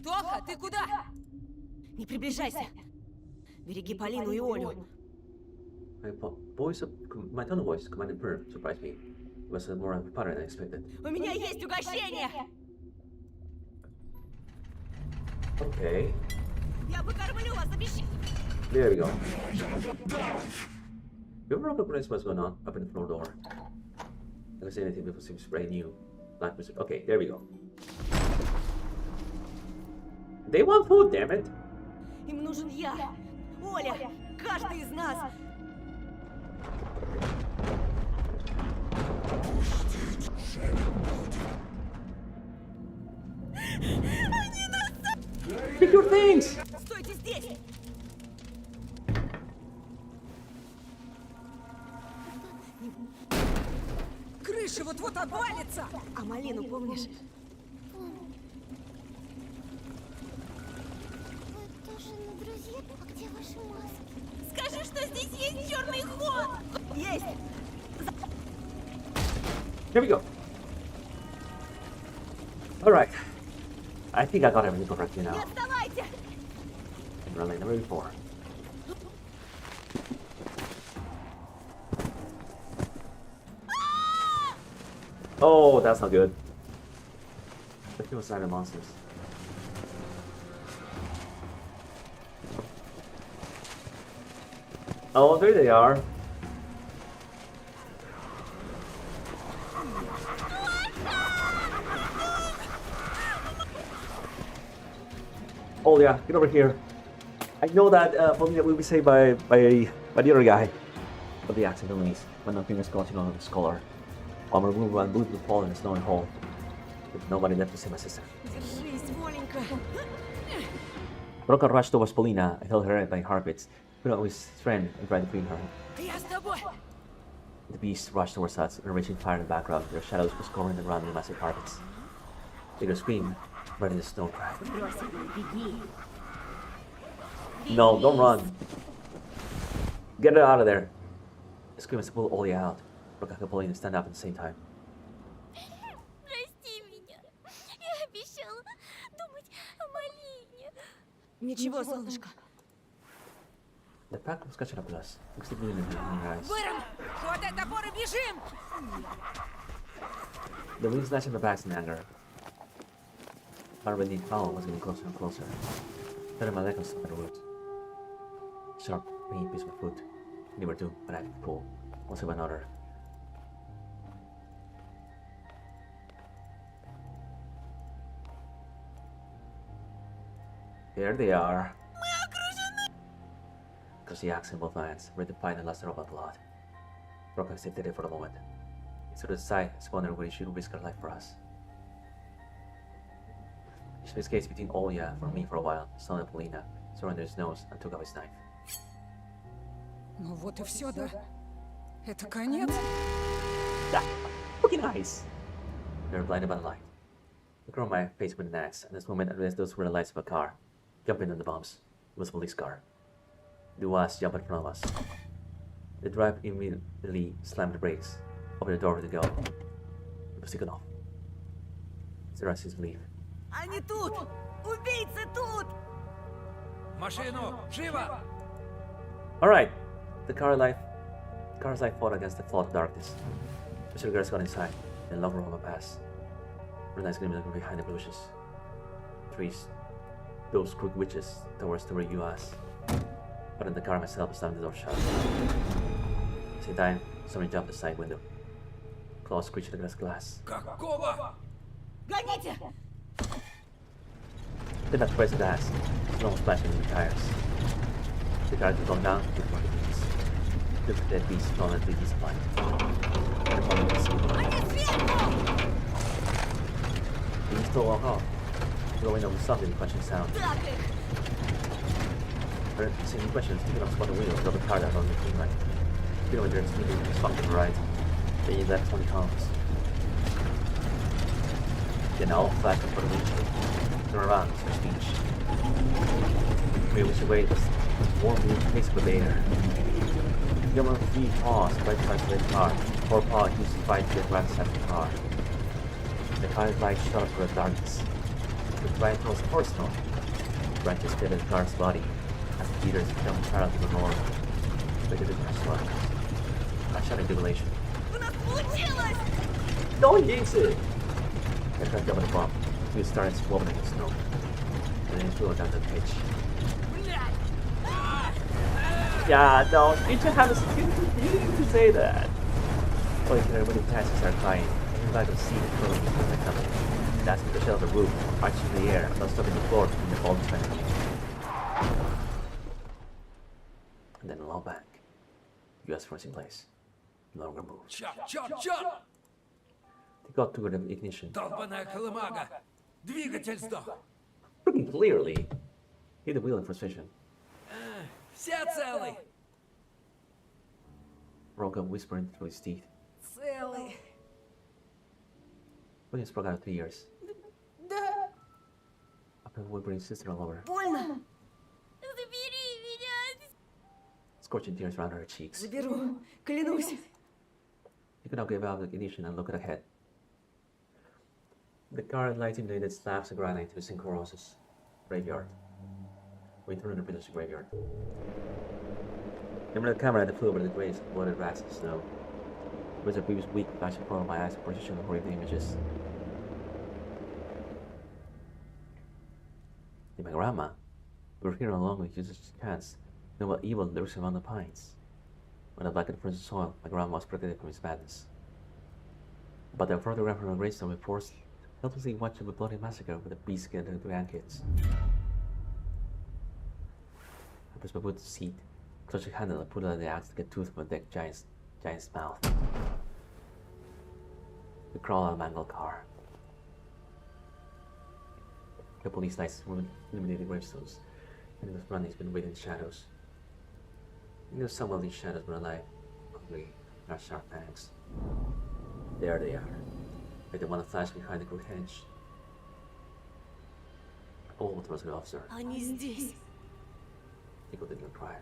Тоха, ты куда? Не приближайся. Береги Полину и Олю. My tone of voice, commanding firm, surprised me. It was more of a pattern than I expected. У меня есть угощение! Okay, Я покормлю вас, обещаю! there we go. You ever recognize what's going on? Open the floor door. I don't see anything before seems brand new. Like, okay, there we go. They want food, damn it! Им нужен я! Оля! Каждый из нас! Pick your things! Стойте здесь! Крыша вот-вот обвалится! А малину помнишь? Вы тоже на друзья? А где ваши маски? Скажи, что здесь есть черный ход! Есть! Here we go. Alright. I think I got everything correctly now. Не отставайте! I'm running number 4. Oh, that's not good. Let's go aside the monsters. Oh, there they are. Oh yeah, get over here. I know that Paulina will be saved by the other guy. But the accident release when the fingers clutching on the scholar. I'm removed one boot will fall in a snowy hole. With nobody left to save my sister. Держись, Оленька! Broca rushed towards Paulina and held her by her armpits, put out his friend and tried to free her. Я с тобой! The beast rushed towards us, and reaching fire in the background, their shadows were scouring the ground in massive carpets. They could scream, but in the snow crack. No, don't run. Get her out of there. The screamers pulled Ollie out. Broca and Paulina stand up at the same time. Прости меня. Я обещала думать о малине. Ничего, солнышко. The pack was catching up with us. We still believe in her eyes. Выром! Хватай топор и бежим! The wind snatching the backs in anger. Our beneath foul was getting closer and closer. Turning my leg on some of the wood. Sharp, pain piece of my foot. They were two, but I could pull. One by another. There they are. Because the axe in both hands, ready to find the last drop of blood. Broca hesitated there for a moment. He stood aside, wondering whether he should risk her life for us. He split his gaze between Olya and me for a while, son and Paulina, surrendered his nose and took out his knife. Ну вот и все, да? Это конец? Yeah, fucking eyes! They were blinded by the light. I covered my face with an axe, and this moment I realized those were the lights of a car. Jumping on the bombs. It was a police car. The was jumped in front of us. The driver immediately slammed the brakes, opened the door to go. It was taken off. The rest is belief. Они тут! Убийцы тут! Машину! Живо! Alright. The car's life fought against the flood of darkness. Mr. Girls got inside, in a long room of a pass. Realized gleaming behind the bushes. Trees. Those crooked witches towards where you asked. But in the car myself, slamming the door shut. At the same time, somebody jumped the side window. Claws screeched against glass. Какого? Гоните! Then I pressed the gas, almost splashing in the tires. The cars were going down before the police. Look at that beast on the beast line. Beast still walk off. Blowing over something, crunching sound. Same questions, picking up spot the wheel, double card out on the green light. You know, there's speeding is fucking right. Then you left 20 pounds. Then I'll flash for the windshield. Turn around, for speech. Maybe we should wait this warm blue pace of the air. Give him 3 paws, right side to the car. 4 paws used to fight to the right side of the car. The car's light shot up for the darkness. The blind throws a horse stone. Branches hit the car's body as the beaters become parallel to the road. Look at the crash line. I shot a jubilation. Don't jinx it! I tried jumping the bump. He started swimming in the snow. And then he flew down the pitch. Yeah, no, you should have a stupid to say that. Well, you can everybody passes are crying. You're not gonna see the clothes when they're coming. That's the shell of the roof, arching in the air, not stopping the floor from the ball train. And then low back. US first in place. No longer move. Чёрт, чёрт, чёрт! They got to the ignition. Долбаная колымага! Двигатель сдох! Pretty clearly. Hit the wheel in frustration. Все целы! Broke up whispering through his teeth. Целый. Williams broke out of 3 years. Да. After whimpering sister-in-law over. Больно? Забери меня! Scorching tears ran her cheeks. Заберу, клянусь. He could not give out the ignition and look ahead. The car lighting the slabs of granite to the St. Roses graveyard. We turned the village graveyard. Remember the camera that flew over the graves of blooded rats in the snow. It was a previous week flashing in front of my eyes, precision of horrible images. And my grandma, we were here along with Jesus' chance, know what evil lurks among the pines. When I back in the frozen soil, my grandma was protected from his madness. But the photograph from the gravestone reports helplessly watching the bloody massacre with the beast scattered to grandkids. I pressed my foot to the seat, clutched the handle and pulled out the axe to get tooth from the giant's mouth. We crawled out of the mangled car. The police lights illuminated the gravestones, and in the front he's been waiting in shadows. You know some of these shadows were alive, ugly, with sharp fangs. There they are, like the one that flashed behind the crooked hedge. Old was an officer. Они здесь. People didn't cry.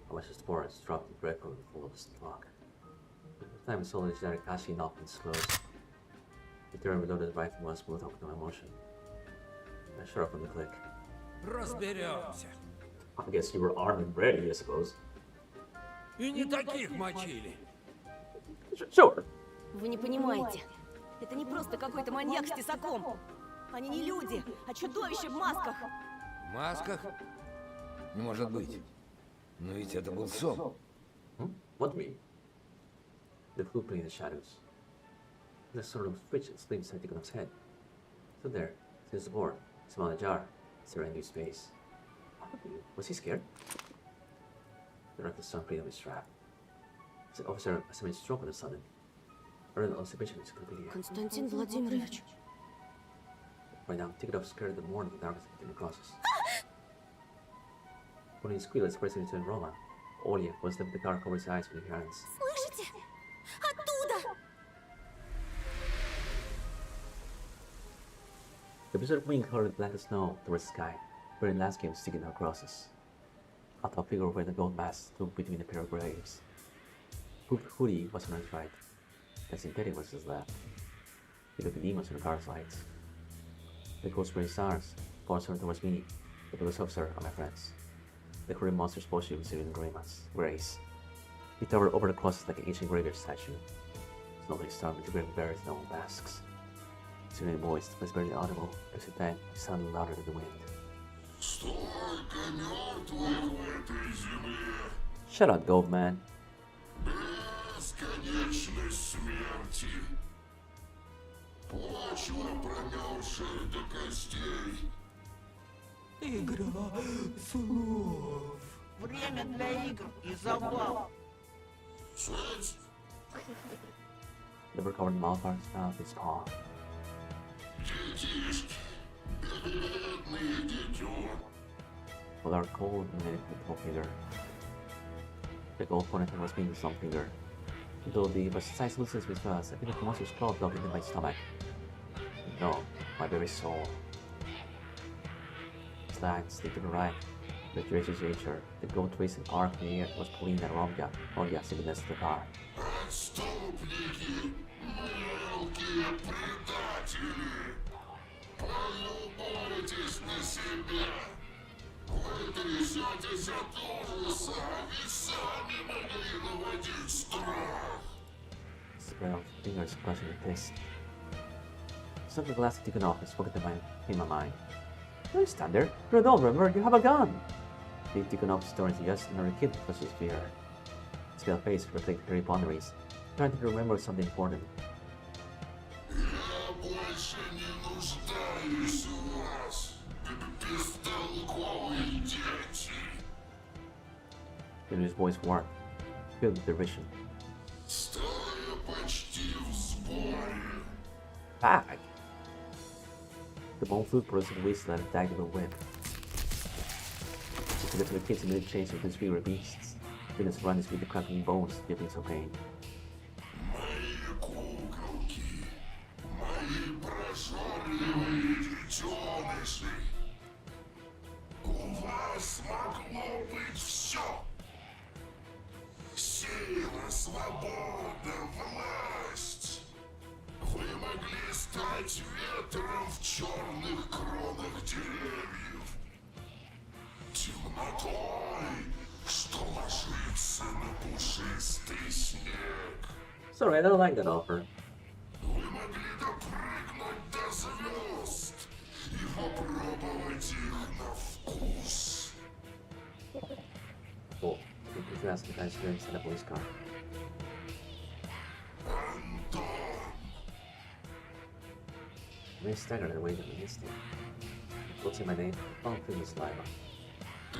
I watched the spores drop the breadcrumb full of the clock. By the time I saw the generic Kashi knock and close, the turn reloaded the rifle once smooth off no emotion. I shut off from the click. Разберемся. I guess you were armed and ready, I suppose. И не таких мочили. Sure. Вы не понимаете. Это не просто какой-то маньяк с тесаком. Они не люди, а чудовища в масках. В масках? Не может быть. Но ведь это был сон. What do you mean? The flute played in the shadows. The sort of twitch slim side on his head. So there, since the board, smell the jar, staring into his face. Was he scared? The reckless son played on his strap. The officer suddenly stroke on the sudden. I read the observation is completely. Константин Владимирович. Right now, take it off scared of the morning the darkness between the crosses. When he squealed, expressing it to Roma, Olia was left the car covered his eyes with her hands. Слышите? Оттуда! The blizzard wind colored black as snow towards the sky, bearing landscapes sticking out crosses. A tall figure wearing a gold mask stood between the pair of graves. Poop Hoodie was on his right. Dancing Teddy was his left. He looked at demons in the car's lights. The ghost raised stars, pointed towards me, the police officer, and my friends. The Korean monster's posture was in grace. He towered over the crosses like an ancient graveyard statue. Slowly starting to bring various known masks. His serene voice was barely audible, but at time it sounded louder than the wind. Shut up, Goldman. Бесконечной смерти. Почва, промерзшая до костей. Игра слов. время для игр и забав. The recovered Malphite staff is paw. Well, our cold minute little finger. The gold opponent was being some finger. Though the precise loses with us, I feel like the monster's claw dug into my stomach. No, my very soul. Slide, stick to the right. The Dracious nature, the gold racing arc in the air was pulling at Ronga sickness to the car. Отступники, мелкие предатели, полюбуйтесь на себя. Вы трясетесь от ужаса, ведь сами могли наводить страх. Spread fingers crushing the fist. Some of the glass taken off is spoken in my mind. No, stand there. You're adult, remember? You have a gun! The Tikhonov stories just another kid because his fear. His pale face reflected her boundaries, trying to remember something important. Я больше не нуждаюсь в вас, бестолковые дети. His voice warmed, filled with derision. Стая почти в сборе. Bag! The bone flute burst in wasteland attacked with a whip. The little kids immediately chased with these fiery beasts. Goodness runs with the crackling bones, giving some pain. Мои куколки, мои прожорливые детеныши. У вас могло быть все. Сила, свобода, власть. Вы могли стать ветром в черных кронах деревьев. Темнотой, что ложится на пушистый снег. Sorry, I don't like that offer. Вы могли допрыгнуть до звезд и попробовать их на вкус. Cool. If you ask me, I experienced in a police car. I staggered away from the instinct. What's in my name? Oh, please, saliva. Ты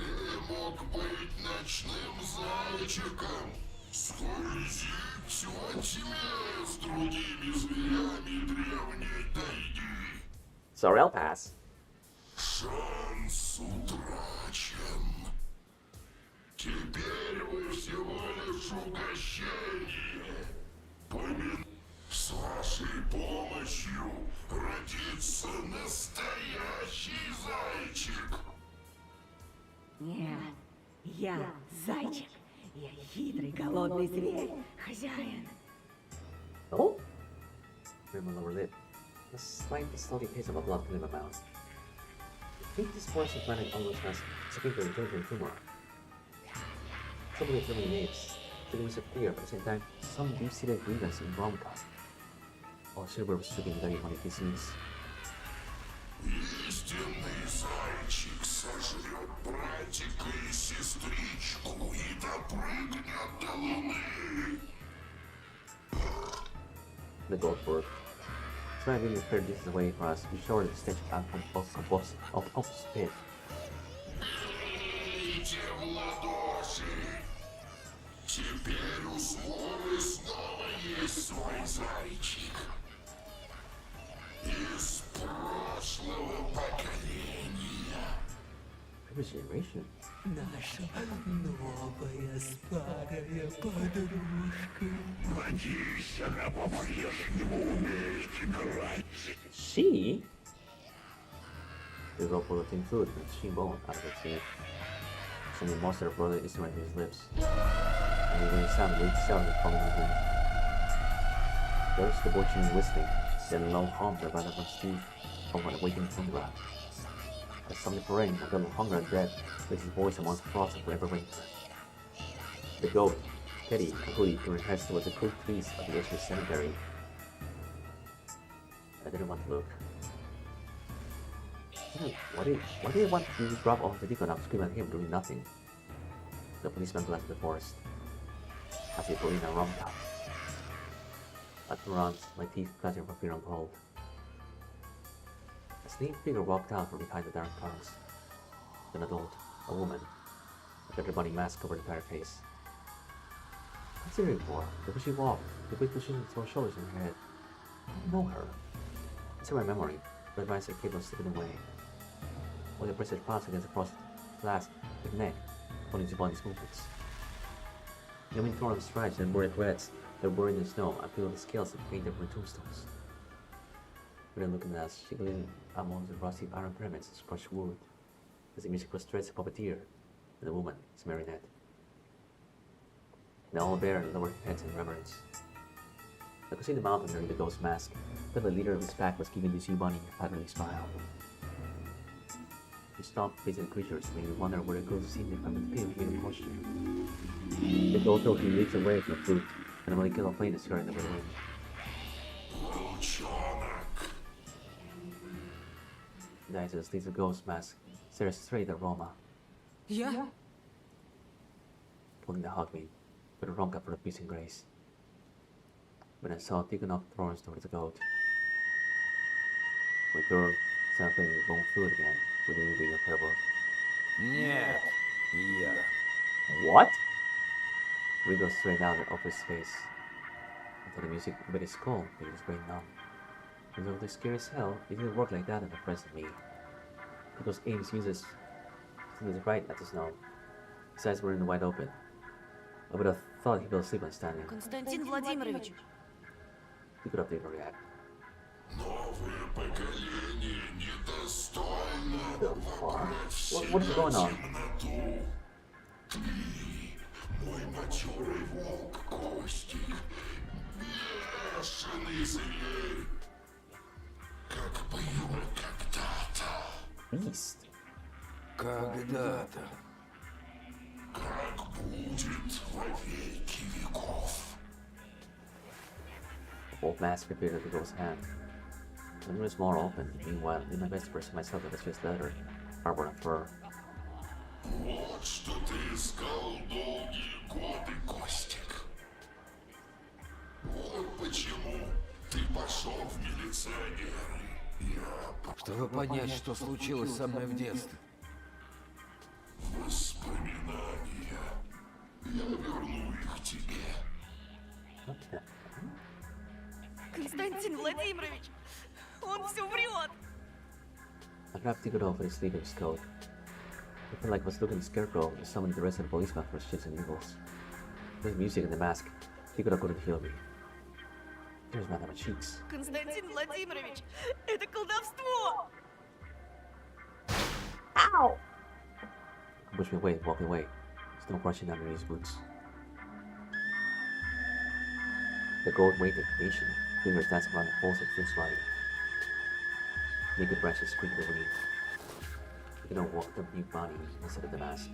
мог быть ночным зайчиком, скользить во тьме с другими зверями древней тайги. Sorry, I'll pass. Шанс утрачен. Теперь вы всего лишь угощение. С вашей помощью родится настоящий зайчик. Нет, я зайчик. Я хитрый, голодный зверь, хозяин. Oh? Rim on lower lip. A slight salty taste of a blood in my mouth. I think this portion planet almost has secondary intelligent humor. Some of the family names, feelings of fear, but at the same time, some deep-seated grievance in rom-com. Or silver was stricken very on his knees. Истинный зайчик сожрет братика и сестричку и допрыгнет до луны. The Goldberg. Trying to really clear this away for us, be sure the stench of spit. Бейте в ладоши. Теперь у Словы снова есть свой зайчик. Из прошлого поколения. Previous generation. Наша новая старая подружка. Надеюсь, она по-прежнему умеет играть. She? The rope full of thin fluid and she bone out of its head. Sending most of her brother is around his lips. And when he sounded weak sound of falling in him. First the watching whistling, then a low hum that ran up on Steve from an awakened tundra. As something for rain, a little hunger and dread, with his voice amongst frost of forever winter. The goat, Teddy, and Hoodie turned heads towards the cool trees of the edge of the cemetery. I didn't want to look. Why did they want to drop off the deacon and scream at him doing nothing? The policeman left the forest. As he put in a rum cup. At the runs, my teeth clattering for fear and cold. A slim figure walked out from behind the dark clouds. An adult, a woman. Got her bunny mask over the entire face. What's it for? The way she walked, the way she positioned her shoulders in her head. I know her. It's in my memory, but my kid was slipping away. When the pressed pass against the frosted glass, her neck, holding to bunny's movements. The wind torn on stripes and buried threads that were in the snow. I feel the scales that painted her tombstones. Without looking at us, she gleamed among the rusty iron pyramids and crushed wood, as the music was stretched a puppeteer, and the woman is marionette. They all bare lowered heads in reverence. I could see the mountain during the ghost mask, but the leader of his pack was giving the sea bunny a fatherly smile. He stopped facing the creatures, made me wonder where the ghost seen them from the pale human posture. The goat told he leaps away from the fruit, and the molecular plane is skirting over the wind. Dices leaves the ghost mask, stares straight at Roma. Yeah? Pulling to hug me, with a ronk up for a peace and grace. When I saw Tikhonov throws towards the goat. We turned, something bone fluid again, with the bigger fervor. Нет, я. What? We go straight out of his face. Until the music made his skull, made his brain numb. And though they're scary as hell, it didn't work like that in the present me. Because Ames uses to right at the snow. His eyes were in the wide open. I would have thought he fell asleep when standing. Константин Владимирович. He could have taken a react. What is going on? Мой матерый волк Костик, бешеный зверь, как был когда-то. Beast. Когда-то. Как будет во веки веков. Old mask appeared at the girl's hand. The room is more open. Meanwhile, in my best to press myself with a Swiss leather, harbor and fur. Вот что ты искал долгие годы, Костик. Вот почему ты пошел в милиционеры. Чтобы понять, что случилось со мной в детстве. Воспоминания. Я верну их тебе. Константин Владимирович, он все врет. I grabbed Tikhonov for his sleeve of his coat. I felt like I was looking at the scarecrow and summoned the rest of the policeman for shits and giggles. With music and the mask, Tikhonov couldn't heal me. Tears ran down my cheeks. Константин Владимирович, это колдовство! Ow! He pushed me away and walked away, snow crushing under his boots. The goat waited, patient, fingers dancing around the poles of fruits body. Naked branches squeaked beneath. Tikhonov walked up new body instead of the mask.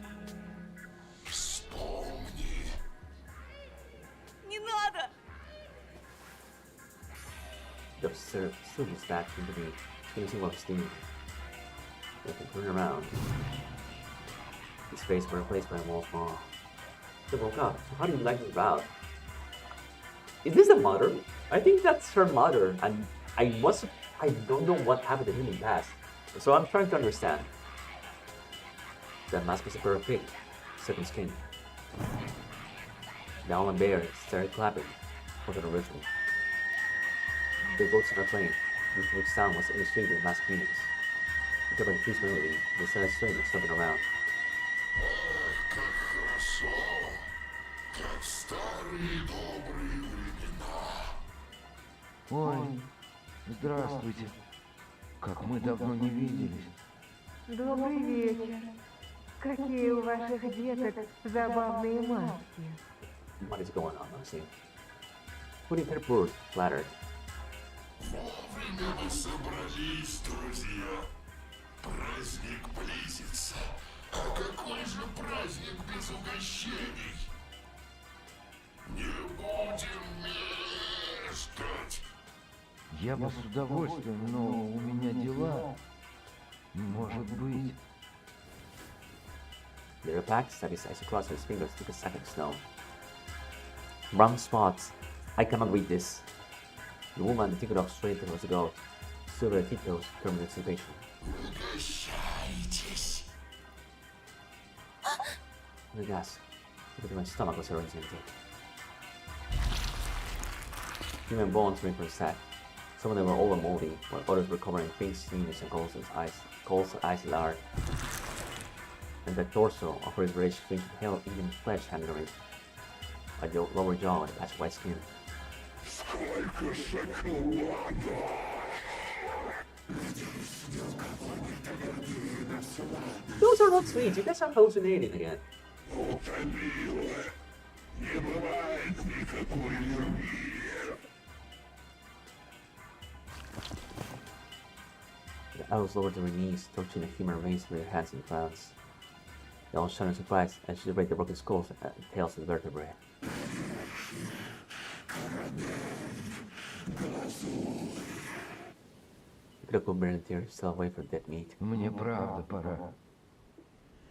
Вспомни. Не надо! The served stood his back into me, finishing while steaming. When he turned around, his face was replaced by a wolf's maw. He woke up. So how do you like this route? Is this the mother? I think that's her mother, and I don't know what happened to him in the past. So I'm trying to understand. That mask is a pair of pig, second skin. The almond bear started clapping for the original. The goats are playing, which sound was illustrated with mask meanings. Until by the tree's melody, they started swinging and stomping around. Как хорошо, как в старые добрые времена. Ой, здравствуйте. Как мы давно не виделись. Добрый вечер. Какие у ваших деток забавные маски. What is going on, Maxine? Who did her bird flattered? Вовремя мы собрались, друзья. Праздник близится. А какой же праздник без угощений? Не будем мешкать. Я бы с удовольствием, но у меня дела. Может быть. The pack stabbed his eyes across his fingers took a second snow. Brown spots. I cannot read this. The woman took it off straight towards the goat. Silver tiptoes turned anticipation. Угощайтесь. the gas. Look at my stomach was already empty. Human bones remained for sack. Some of them were over moldy, while others were covered in faint seams and cold ice lard. And the torso of his rich, strange pale eating flesh handed on it. A lower jaw and a patch of white skin. Those are not sweet, you guys are hallucinating again. The elves lowered their knees, touching the human race with their hands and crowns. They all shouted in surprise as she break the broken skulls and tails of the vertebrae. You could have gone in tears, still away for dead meat. Мне правда пора.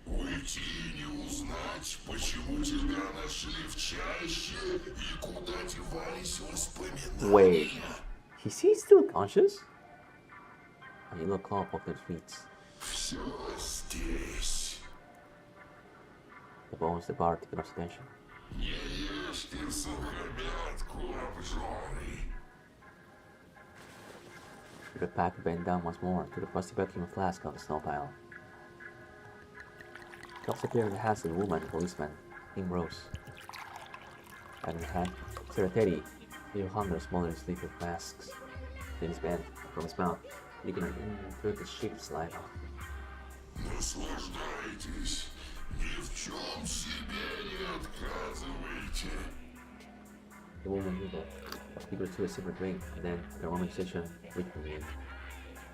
Уйти и не узнать, почему тебя нашли в чаще и куда девались воспоминания. Wait, is he still conscious? And you look up off their feet. Все здесь. The bones devoured the girl's attention. Не ешьте сухомятку обжоры. The pack bent down once more to the rusty vacuum flask of the snow pile. Cups appeared in the hands of the woman and policeman, named Rose. And in her hand, Sarah Teddy, the Hanta smoldering sleeping flasks. Then his bent from his mouth, leaking an inverted sheep saliva. Наслаждайтесь, ни в чем себе не отказывайте. The woman giggled, eager to a separate drink, and then the Roman session reconvened.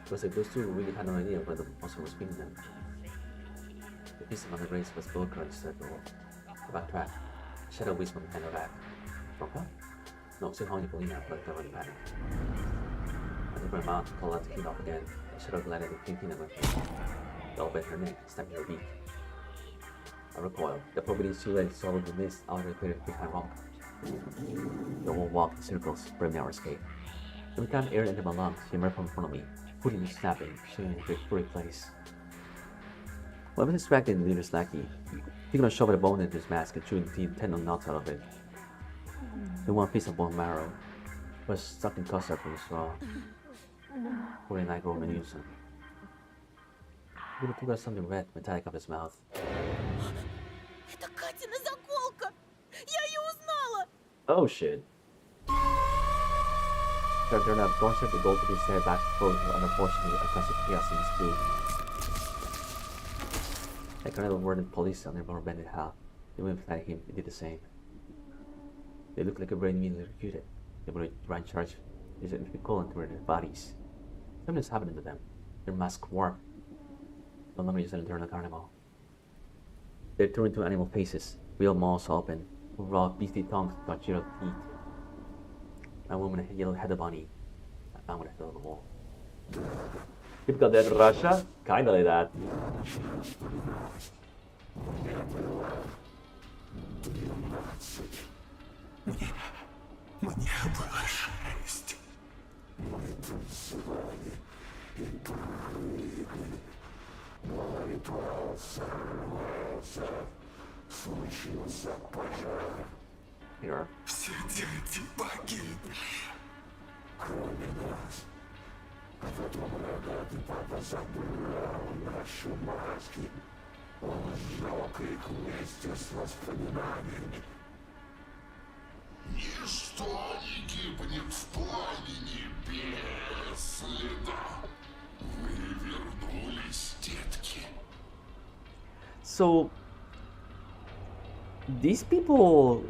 It was like those two really had no idea where the monster was feeding them. The piece of the race was both cards said the wall. The backtrack. Shadow whisked from behind her back. From what? No, still holding Polina, but they were in panic. I took my mouth, called out to keep off again. The shadow glided with Pintina with me. They all bent her neck, stamping her beak. I recoiled. The probably two legs swallowed the mist out of the clear behind my rump. The wall walked in circles, braving our escape. Every time air entered my lungs, he emerged from in front of me, footing and snapping, shooting into a furry place. Well, I was distracted in the leader's lackey. He gonna shove a bone into his mask and chewing the tendon knots out of it. The one piece of bone marrow was stuck in custard from the straw. Pouring like Roman unison. He took out something red, metallic up his mouth. Это Катина заколка! Я ее узнала! Oh shit. They're not going to go to be set back forward and unfortunately aggressive chaos in this food. Like another worded police on their more bended half. They went beside him and did the same. They looked like a brain immediately recruited. They were right charge. They said equivalent to their bodies. Something's happening to them. Their masks warped. No longer just an internal carnival. They turned into animal faces, real mouths open, raw beastly tongues got yellow teeth. A woman with a yellow head bunny. I found what I fell on the wall. Typical dead Russia? Kinda like that. Мне было 6. Ритуал сорвался. Случился пожар. Here. Все дети погибли. Кроме нас. А потом рогатый папа забрал наши маски. Он сжег их вместе с воспоминаниями. Ничто не гибнет в пламени без следа. Вы вернулись, детки. So, these people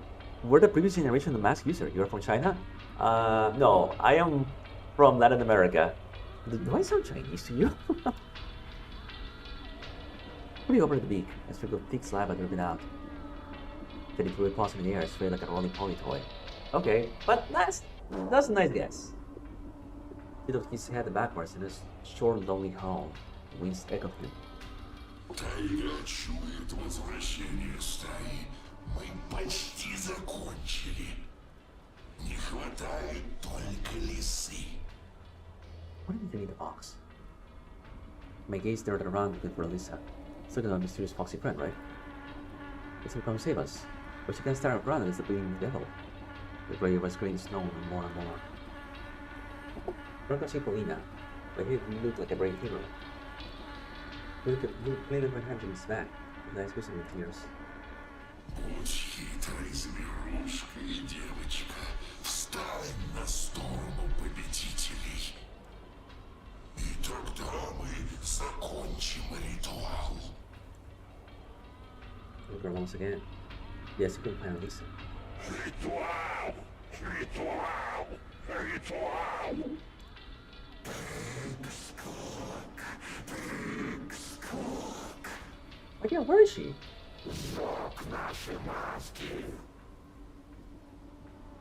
were the previous generation of mask user. You're from China? No, I am from Latin America. Do I sound Chinese to you? Pretty over the beak, as we go thick saliva dripping out. Then it will toss in the air straight like a rolling poly toy. Okay, but that's a nice guess. He took his head backwards in a short, lonely home. Winds echoed him. Тайга чует возвращение стаи. Мы почти закончили. Не хватает только лисы. What did you think in the box? My gaze stared around looking for Alyssa. Still got a mysterious foxy friend, right? It's will come save us. But she can start running as the bleeding devil. The grave was green snow and more and more. Rocco Cipollina, but he looked like a brave hero. Look at my hand in his back, and I squeezed him with tears. Будь хитрой зверушкой, девочка, встань на сторону победителей. И тогда мы закончим ритуал. Look her once again. Yes, you can finally listen. Ритуал! Ритуал! Ритуал! Again, where is she?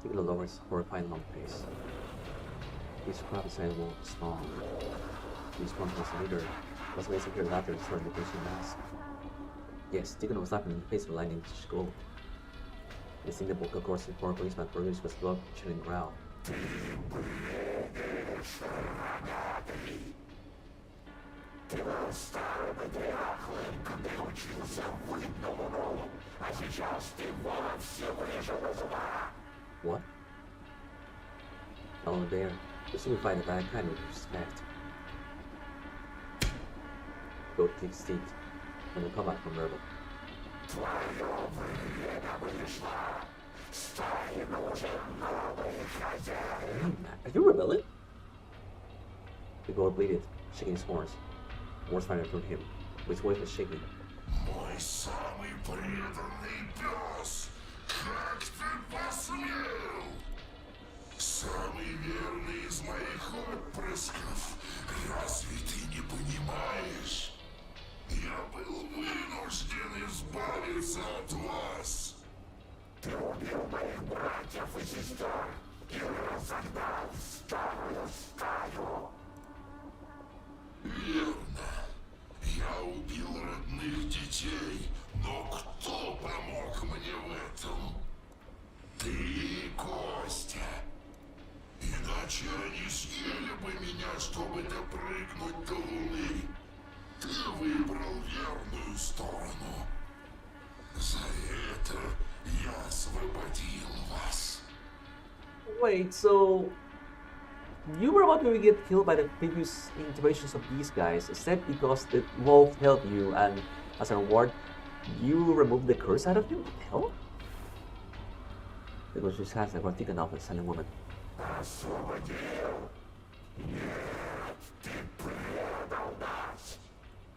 Tigla lowers his horrified long face. His crowd beside the wall is long. His one was the leader, was raising her ladder and started the patient mask. Yes, Tigla was laughing in the face of lightning to gold. The single book of course, the poor policeman produced was blood, chilling growl. What? Oh, there. You see me fight a bad kind of respect. Go kick Steve when you come back from Myrtle. Are you rebelling? The goat bleated, shaking his horns. Words fired from him, which voice was shaking. Мой самый преданный пес, как ты посмел? Самый верный из моих отпрысков, разве ты не понимаешь? Я был вынужден избавиться от вас. Ты убил моих братьев и сестер и разогнал старую стаю. Верно. Я убил родных детей, но кто помог мне в этом? Ты и Костя. Иначе они съели бы меня, чтобы допрыгнуть до Луны. Ты выбрал верную сторону. За это я освободил вас. Wait, so you were about to get killed by the previous interventions of these guys, except because the wolf helped you, and as a reward, you removed the curse out of him? What the hell? It was just hands that were thick enough as a silent woman.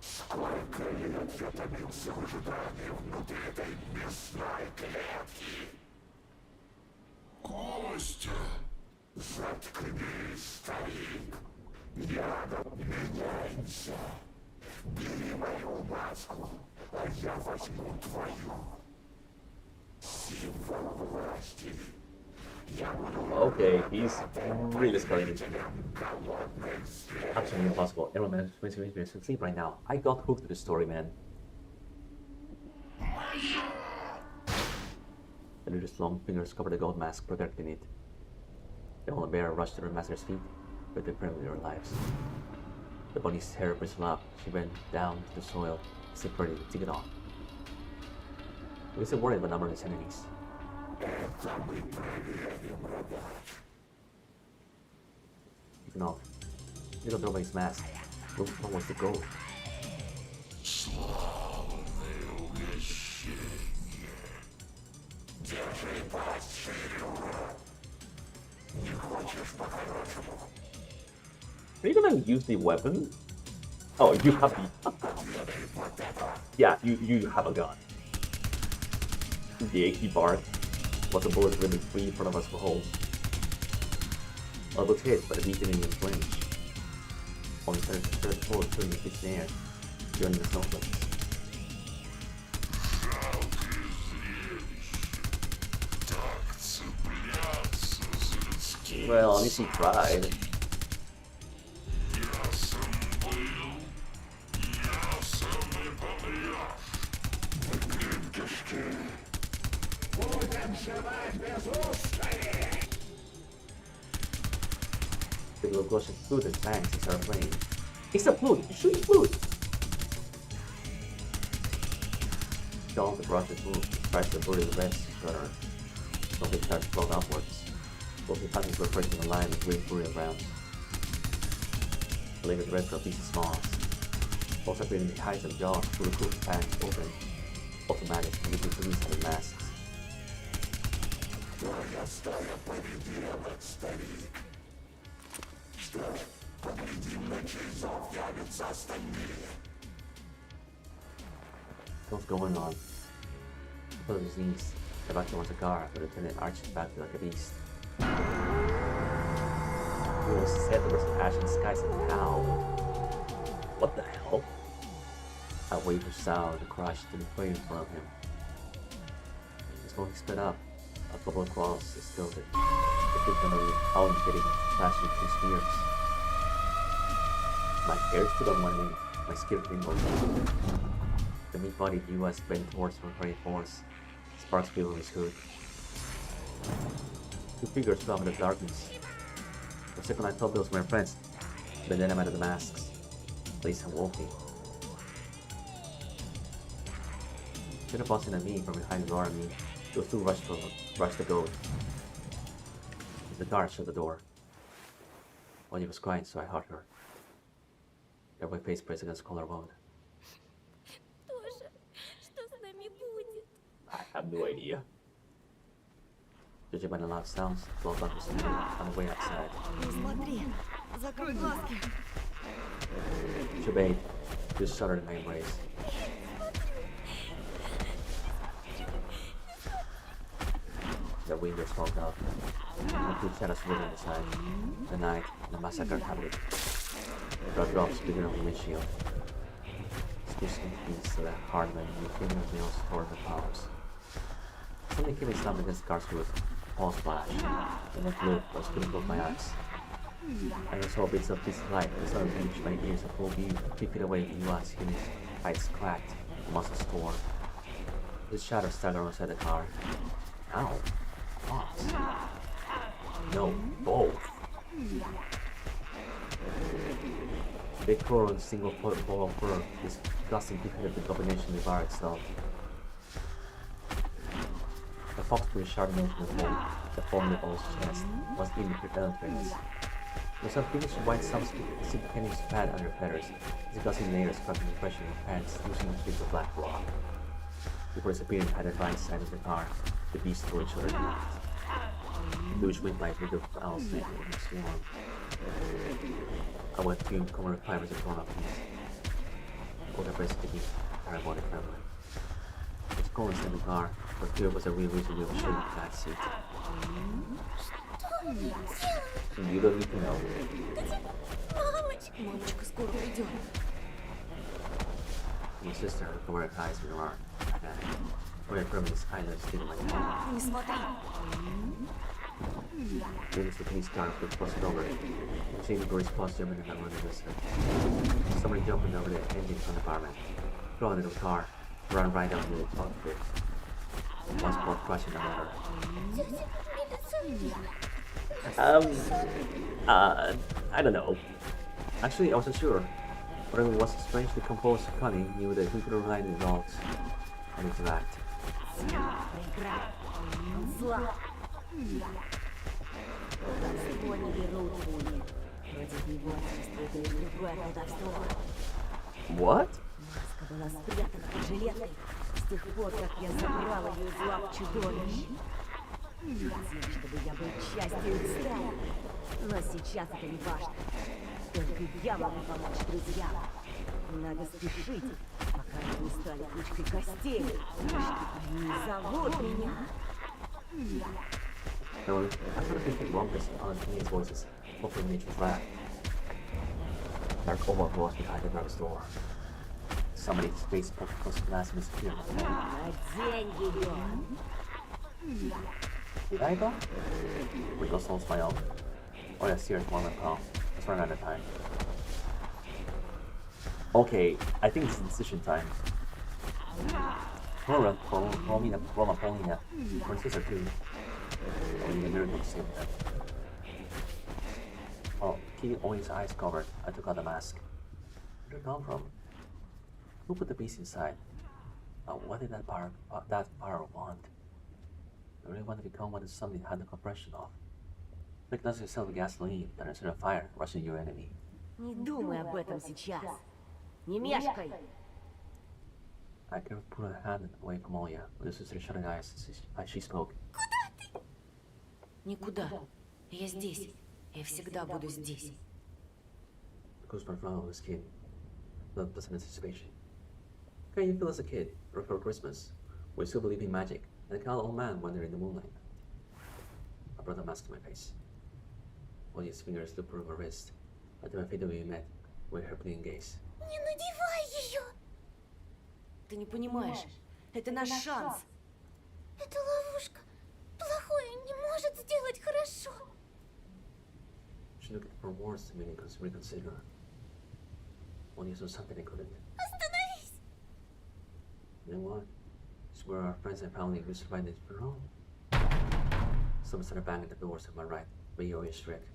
Сколько лет я томился в ожидании внутри этой мясной клетки? Костя! Заткнись, старик! Ядом меняемся! Бери мою маску, а я возьму твою. Символ власти. Okay, he's really scary. Absolutely impossible. Everyone managed to sleep right now. I got hooked to the story, man. The leader's long fingers covered the gold mask, protecting it. The only bear rushed to her master's feet, but they prayed their lives. The bunny's hair bristled up. She bent down to the soil, as if ready to take it off. He was worried about a number of his enemies. Taken off. Little girl by his mask. Looked towards the goal. Are you gonna use the weapon? Oh, you have the... Yeah, you have a gun. The achy bark. Was a bullet ribbon free in front of us for holes. Elbows hit, but the beating in range. Only started forward, turning the pitch in the air, joining the snowflakes. Well, at least he tried. The little girl should flute and bangs and start playing. It's a flute! You're shooting flute! John the brushes move, tries to bury the rest gunner. Something starts flowing upwards. Both the panties were pressing a line of green burial grounds. The later dress of pieces smalls. Also appearing the eyes of John through the cool pants open. Automatic, using police and masks. What's going on? He fell to his knees. The back towards the car, but Lieutenant arched back like a beast. He almost said there was an ashen skies and cow. What the hell? A wave of sound crashed to the plane in front of him. His smoke sped up. A couple of claws tilted. The frequently howling getting flashing through spears. My hair stood on one end, my skin tingled. The meat-bodied US bent towards from great force. Sparks flew on his hood. Two figures fell in the darkness. For a second I thought those were my friends, but then I'm out of the masks. Lisa woke me. Instead of busting at me from behind the door at me, those two rushed the goat. The guard shut the door. Wendy was crying, so I hugged her. Her white face pressed against the collarbone. Тоша, что с нами будет? I have no idea. Judging by the loud sounds, the blood was on the way outside. Смотри, закрой глазки. She obeyed, just shuddered in my embrace. The windows fogged up. The two shadows written inside. The night, the massacre happened. Blood drops began on the windshield. Squishing piece of that hardman with fingernails toward the powers. Something came and slammed against the car's roof. Pulse flash. And that look was couldn't close my eyes. I saw bits of this light, the sun reached my ears at full view, 3 feet away from US, his heights cracked, muscles torn. His shadow staggered outside the car. Ow. What? No, both. Big crow and single ball of fur, disgusting compared to the combination of the bar itself. The fox was shouting into the foam, the foam in the chest, was in the penetrates. With some finished white subcutaneous pad under feathers, disgusting layers covering the pressure of pants losing the bits of black rock. Before disappearing at the right side of the car, the beasts tore each other down. The bluish windlight with the owls in the swarm. I went through common fibers of torn up piece. All the rest of me, parabolic family. It's cold inside the car, but there was a real reason we were sharing the back seat. You don't need to know. Мамочка скоро придет. My sister covered her eyes with her arm. When I firmly his eyelids didn't like that. Не смотри. Then the police car was crossed over. The chain door is paused German and I'm running this. Somebody jumping over the engine from the fireman. Throw into the car, run right down the top of it. One spot crushing another. I don't know. Actually, I wasn't sure. Whatever was strangely composed cunning knew that we could rely on the results and interact. What? Маска была спрятана под жилеткой с тех пор, как я забрала ее из лап чудовищ. Хотела, чтобы я был частью их стаи. Но сейчас это не важно. Только я могу помочь друзьям. Надо спешить, пока они не стали кучкой костей. Они не зовут меня. No, I thought I could pick rumpus on teenage voices, hopefully nature's wrath. Dark overflows behind the drugstore. Somebody's face poked across the glass and disappeared. Did I go? With no souls my own. Oh yeah, serious moment, pal. Let's run out of time. Okay, I think it's decision time. Roll my Paulina. Or sister too. Oh, need a miracle to save them. Oh, keeping only his eyes covered, I took out the mask. Where did it come from? Who put the beast inside? What did that power want? I really want to become what something had the compression of. Like nothing yourself gasoline, then instead of fire, rushing your enemy. Не думай об этом сейчас. Не мешкай. I could put a hand away from Olia, but the sister shut her eyes as she spoke. Никуда. Я здесь. Я всегда буду здесь. The goosebumps ran over his skin. The pleasant anticipation. Can you feel as a kid, or for Christmas, we still believe in magic, and a calm old man wandering in the moonlight? I brought a mask to my face. Olia's fingers looped over her wrist, until my feet we met with her pleading gaze. Не надевай ее! Ты не понимаешь. Это наш шанс. Это ловушка. Плохое не может сделать хорошо. She looked for words to make me reconsider. Olia saw something I couldn't. Остановись! Then what? It's where our friends and family will survive this wrong. Someone started banging the doors at my right, but he always shrieked.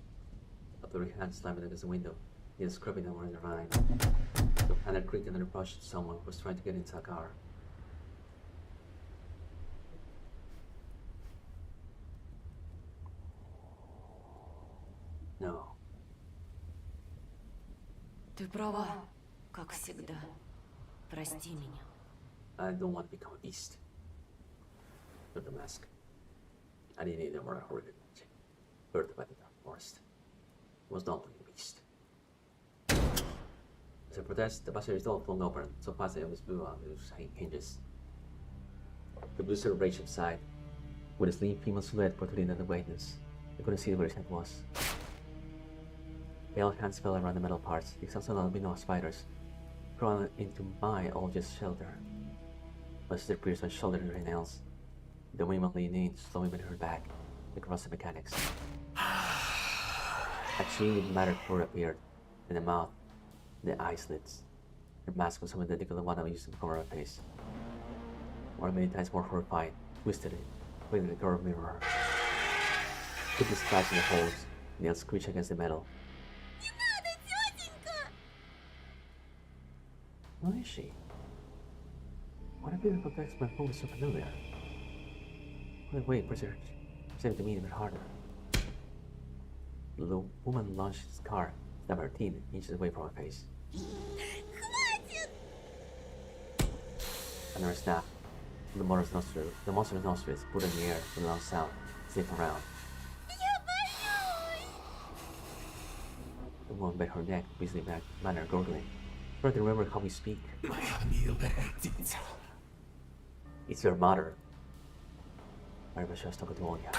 A blurry hand slamming against the window, near scrubbing them around their eye. The panel creaked and approached someone who was trying to get into a car. No. Ты права, как всегда. Прости меня. I don't want to become a beast. With the mask. I didn't need more horrific magic. Birthed by the dark forest. It was not like a beast. As I protest, the passenger door flung open, so fast that it was blew out its hinges. The blister raged inside, with a slim female silhouette protruding in the whiteness. I couldn't see where his head was. Pale hands fell around the metal parts, the exhausted albino spiders, crawling into my all-just shelter. My sister pierced my shoulder with her nails. The women leaned in, slowly with her back, across the mechanics. A chewing matted fur appeared, in the mouth, the eye slits. Her mask was something identical to the one I used to cover her face. Or many times more horrified, twisted it, putting the curved mirror. Took the scratch in the holes, nails screeched against the metal. Не надо, тетенька! Who is she? What a beautiful text my phone is so familiar. Wait, Bridget. Said to me even harder. The woman launched his car, stabbed her teeth inches away from her face. Хватит! Another snap. The monster's nostrils put in the air with a loud sound, sniffed around. Я боюсь! The woman bit her neck, busily manner gurgling. Trying to remember how we speak. It's your mother. I remember she was talking to Olia.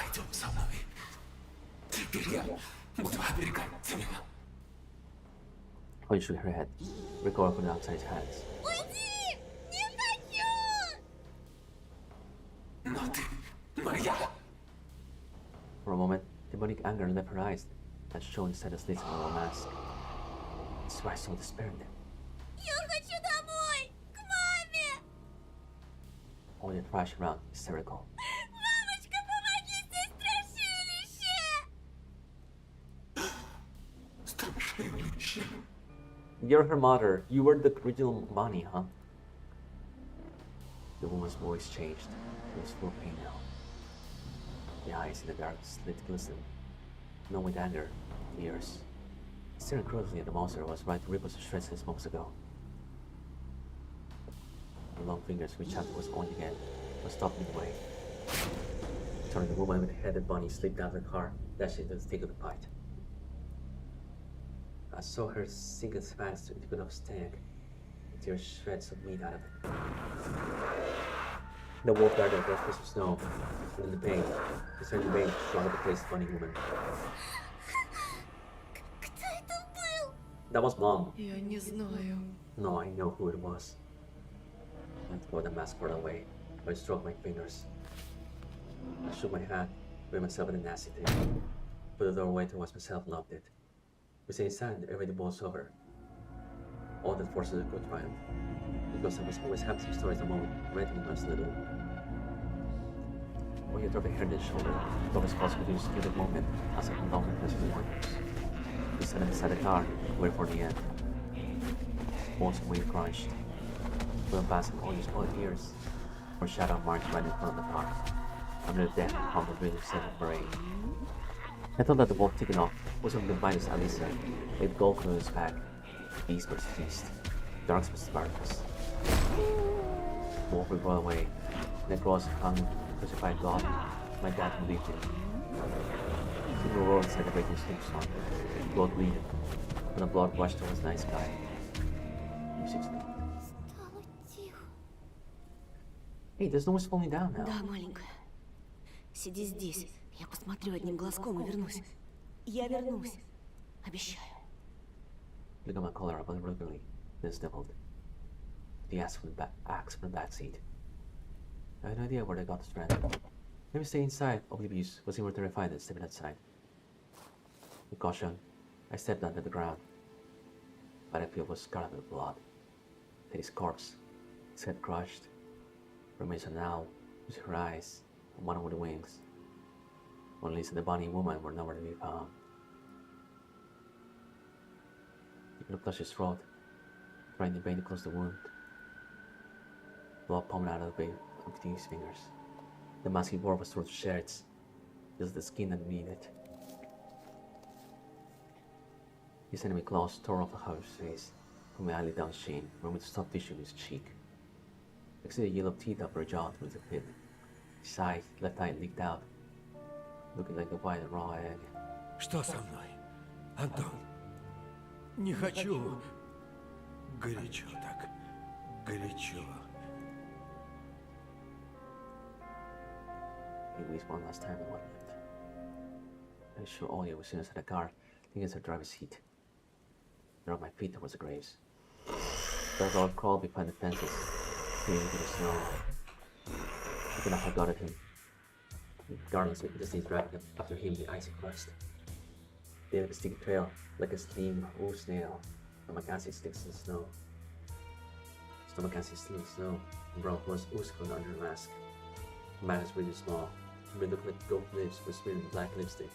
Olia shook her head, recovered from outside his hands. Уйди! Не хочу! For a moment, demonic anger left her eyes and showed inside the slits of her mask. That's why I saw despair in them. Я хочу домой! К маме! Olia thrashed around, hysterical. Мамочка, помоги, здесь страшилище! You're her mother. You were the original Bonnie, huh? The woman's voice changed. It was full of pain now. The eyes in the dark slit glistened, not with anger, tears. Staring closely at the monster was right to rip us to shreds 6 months ago. The long fingers reached out towards Owen again, but stopped midway. Turning the woman with the headed bunny slipped out of the car, dashing into the thick of the fight. I saw her sink its fangs to the of stank, and tear shreds of meat out of it. The wolf darted across the snow, and in the pain, he turned the vein strong to place the bunny woman. Кто это был? That was Mom. Я не знаю. No, I know who it was. I tore the mask part away, but it struck my fingers. I shook my hand, made myself in a nasty thing. Put the doorway towards myself and locked it. We say inside, everything blows over. All that forces a good triumph. Because I was always happy to stories the moment renting was little. When you drop a head and shoulder, drop his pulse with a skilled movement as I come down with pressure wonders. We sat inside the car, wait for the end. Walls and wheel crunched. We'll pass all these old years. Or shadow march right in front of the car. Under the deck from the village 7 parade. I thought that the boat taking off was from the finest Alisa, with gold on his back. East versus east. Darks versus darkness. Wolf will roll away. And the cross hung crucified God. My dad believed in. Single roar inside the breaking tombstone. Blood bleeding. When the blood rushed towards the night sky. Music's loud. Стало тихо. Hey, there's no one's falling down now. Да, маленькая. Сиди здесь. Я посмотрю одним глазком и вернусь. Я вернусь. Обещаю. Look at my collar up regularly, then sniffled. The axe from the back seat. I had no idea where they got the strength. Maybe stay inside, oblivious, was even more terrified than stepping outside. With caution, I stepped under the ground. But I feel was scarlet with blood. Then his corpse, his head crushed, remains an owl, with her eyes, and one with wings. When Lisa the bunny woman were nowhere to be found. He could have touched his throat, trying in vain to close the wound. Blood pumped out of between his fingers. The mask he wore was torn to shreds, just the skin underneath it. His enemy claws tore off the hog's face from the eyelid down chin, removing the soft tissue in his cheek. I could see the yellow teeth upper jaw through the pit. His eye, left eye, leaked out, looking like a white and raw egg. Что со мной? Антон, не хочу. Горячо так, горячо. He wheezed one last time and one left. I was sure Olya was sitting inside the car, against her driver's seat. There on my feet towards the graves. The dog crawled behind the fences, peering into the snow. I could not have got at him. Regardless, we could just dragged him after him the icy crust. They had a sticky trail, like a steam ooze snail, from Mackenzie sticks in the snow. Stomach acid still in the snow, and brown was ooze coming under the mask. The man is really small. He looked like goat lips with smeared in black lipstick.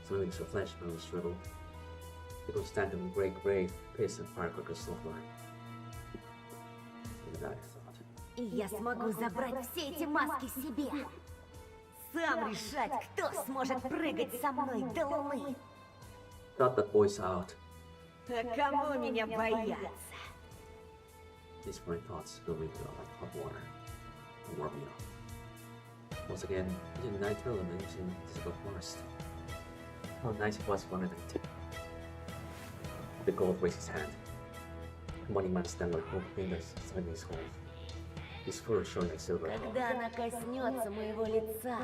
Some of his flesh bones shriveled. They could stand in gray, piss and firecrackers so far. And that I thought. И я смогу забрать все эти маски себе. Сам решать, кто сможет прыгать со мной до луны. Got that voice out. А кому меня бояться? These funny thoughts filled me with like hot water and warmed me up. Once again, in the night element in physical forest. How nice it was for a night. The gold raised his hand. The money man stand like both fingers inside his hole. His fur shone like silver. Когда она коснется моего лица,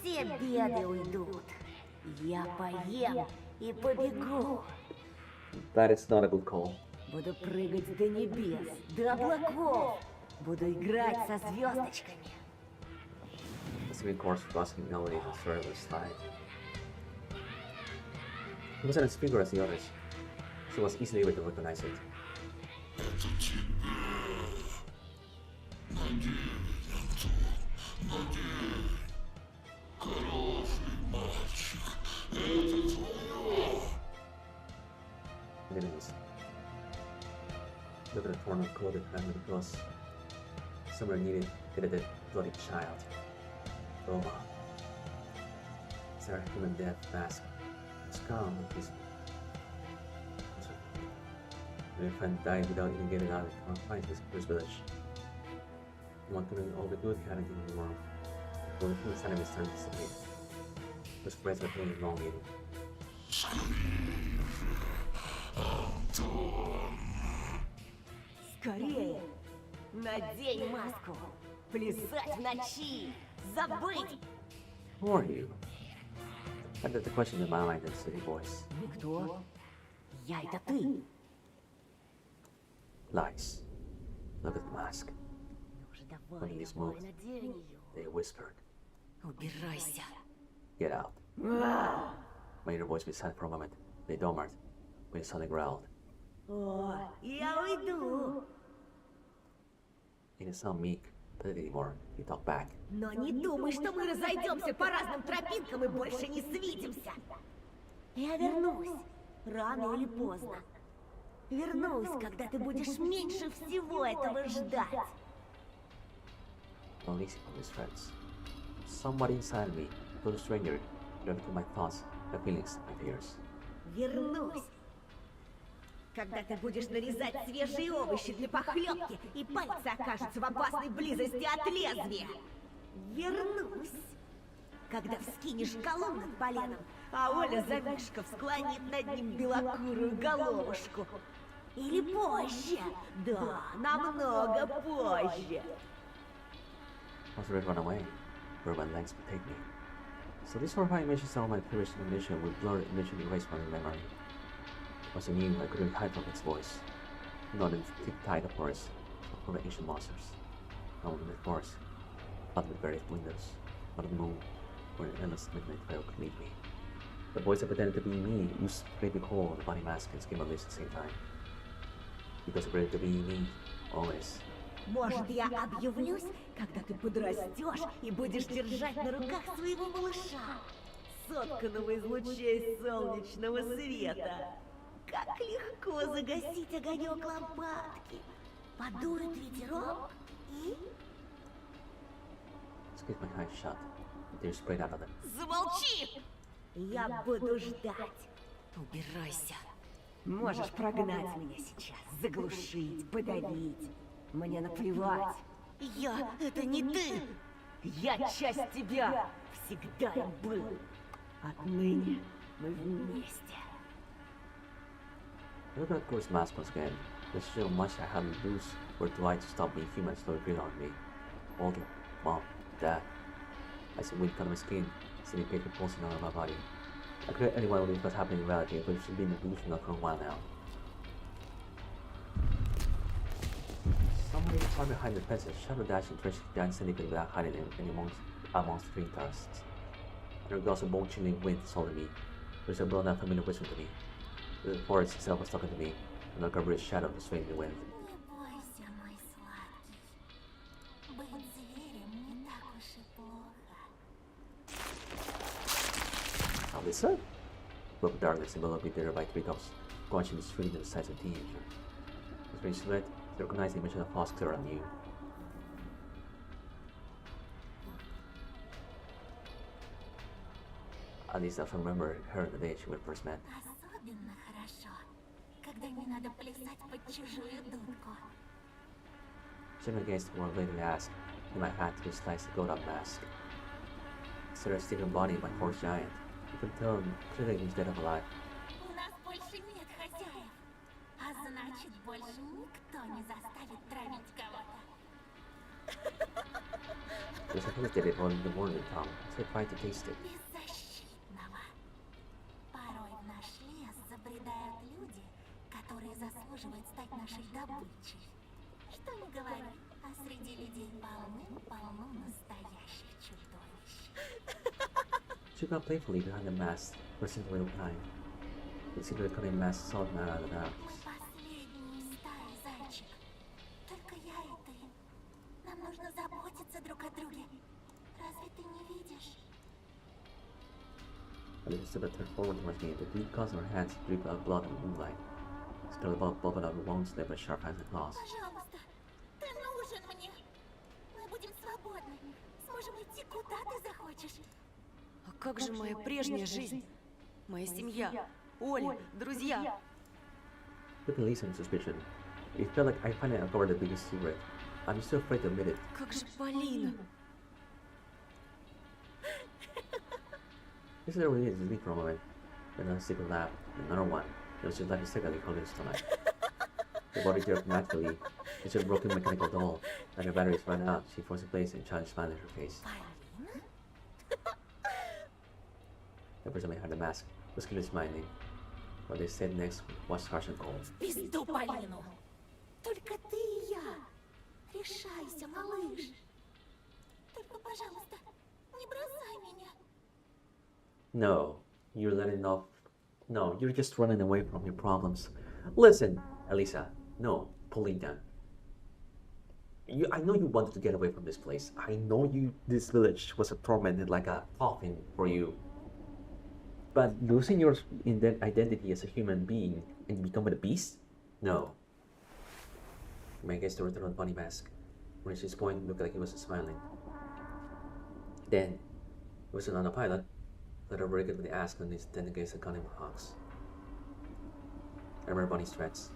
все беды уйдут. Я поем и побегу. That is not a good call. Буду прыгать до небес, до облаков. Буду играть со звездочками. The singing chorus crossing melody and forever slide. He wasn't as figure as the others. She was easily able to recognize it. Enemies. Look at the torn and coated hand with the cross. Somewhere needed to get a dead, bloody child. Roma. Sarah human death mask. It's calm and peaceful. When your friend died without even getting out of the confines of his village. He wanted to know all the good he hadn't in the world. But when his enemies turned to disappear. His friends were playing long eating. Скорее! Надень маску! Плясать в ночи! Забыть! Who are you? I got the question in my mind in city voice. Никто. Я это ты. Lies. Look at the mask. Уже When давай, he's давай, moved, надень ее. they whispered. Убирайся. Get out. Made her voice be silent for a moment. They dormed. When suddenly growled. О, я уйду. He didn't sound meek, but anymore. He talked back. Но не думай, что мы разойдемся по разным тропинкам и больше не свидимся. Я вернусь. Рано или поздно. Вернусь, когда ты будешь меньше всего этого ждать. Don't listen to these threats. Somebody inside me, total stranger, directed my thoughts, my feelings, my fears. Вернусь, когда ты будешь нарезать свежие овощи для похлебки, и пальцы окажутся в опасной близости от лезвия. Вернусь, когда вскинешь колун над поленом, а Оля Завишков склонит над ним белокурую головушку. Или позже, да, намного позже. I was ready to run away, where my legs would take me. So these horrifying images of my previous imagination would blur eventually erase my memory. Once I knew I couldn't hide from its voice, not in thick tide of forest, but from the ancient monsters. Not in the forest, not with various windows, not the moon, where an endless midnight trail could lead me. The voice that pretended to be me used baby coal, the body mask, and skin at least at the same time. Because it pretended to be me, always. Может, я объявлюсь, когда ты подрастешь и будешь держать на руках своего малыша, сотканного из лучей солнечного света. Как легко загасить огонек лампадки. Подует ветерок и... Squeeze my eyes shut. Tears sprayed out of them. Замолчи! Я буду ждать. Убирайся. Можешь прогнать меня сейчас, заглушить, подавить. Мне наплевать. Это не ты. Я часть тебя. Всегда и был. Отныне мы вместе. I looked at Ghost mask once again. There's so much I had to lose or try to stop being human slowly breathing on me. Walter, Mom, Dad. I see wind cut on my skin, steady paper pulsing out of my body. I couldn't anyone believe what's happening in reality, but it's been delusional for a while now. Somebody far behind the fences, shadow dashing, trashing down syndicate without hiding any amongst green dust. And there was a bone-chilling wind assaulting me. There's a blown out familiar whisper to me. The forest itself was talking to me, and the covered shadow was swaying the wind. Не бойся, мой сладкий. Быть зверем не так уж и плохо. Alyssa? Broke darkness enveloped me there by three dogs, watching the screen the size of a teenager. His strange silhouette, he recognized the image of the fox clear on you. At least I remember her the day she went first met. Особенно хорошо, когда не надо плясать под чужую дудку. Shimmering against the wall later asked, in my hand to slice the gold-up mask. Instead of sticking body of my horse giant, you could tell clearly he was dead or alive. У нас больше нет хозяев, а значит, больше никто не заставит травить кого-то. There's a hesitated holding the warning tongue, so I tried to taste it. Беззащитного. Порой в наш лес забредают люди, которые заслуживают стать нашей добычей. Что ни говори, а среди людей полно настоящих чудовищ. She got playfully behind the mask, pressing the little kind. The secret cutting mask saw me out of the house. Последний из стаи, зайчик. Только я и ты. Нам нужно заботиться друг о друге. Разве ты не видишь? Elizabeth turned forward towards me, the bleed caused her hands to drip out blood in the moonlight. Still above bubbling out the wounds left by sharp hands and claws. Пожалуйста, ты нужен мне. Мы будем свободны. Сможем идти куда ты захочешь. А как же моя прежняя жизнь? Моя семья, Оля, друзья. With Elisa in suspicion, it felt like I finally uncovered the biggest secret. I'm still afraid to admit it. Как же Полина? This is really easy to leave for a moment. Another secret laugh, another one. It was just like a second holding his stomach. The body jerked naturally. It's a broken mechanical doll. And her batteries ran out. She forced a place and challenged smile in her face. The person behind the mask was clearly smiling. What they said next was harsh and cold. Пизду Полину. Только ты и я. Решайся, малыш. Только, пожалуйста, не бросай меня. No, you're letting off. No, you're just running away from your problems. Listen, Elisa. No, Polina. I know you wanted to get away from this place. I know this village was a tormented like a coffin for you. But losing your identity as a human being and becoming a beast? No. My guess to return on bunny mask. When his point looked like he was smiling. Then, he was on a pilot, let her break it with the ask and his against the cunning hawks. I remember Bunny's threats,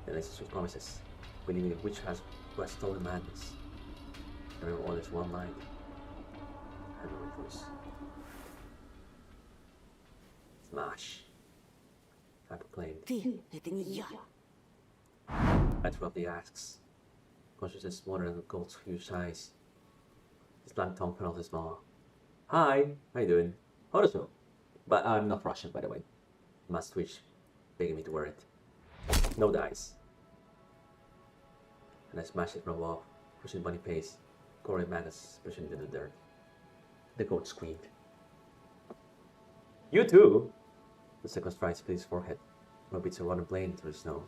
and his sweet promises, believing which was stolen madness. I remember Ollie's one line. I remember voice. Smash. I proclaimed. Ты, это не я. I threw up the asks. Consciousness smaller than the gold's huge eyes. His blank tongue curled his maw. Hi, how you doing? How so? But I'm not Russian, by the way. Must twitch, begging me to wear it. No dice. And I smashed it from above, pushing Bunny pace, gory maggots pushing into the dirt. The goat screamed. You too? The second strike split his forehead. No beats a running blade into the snow.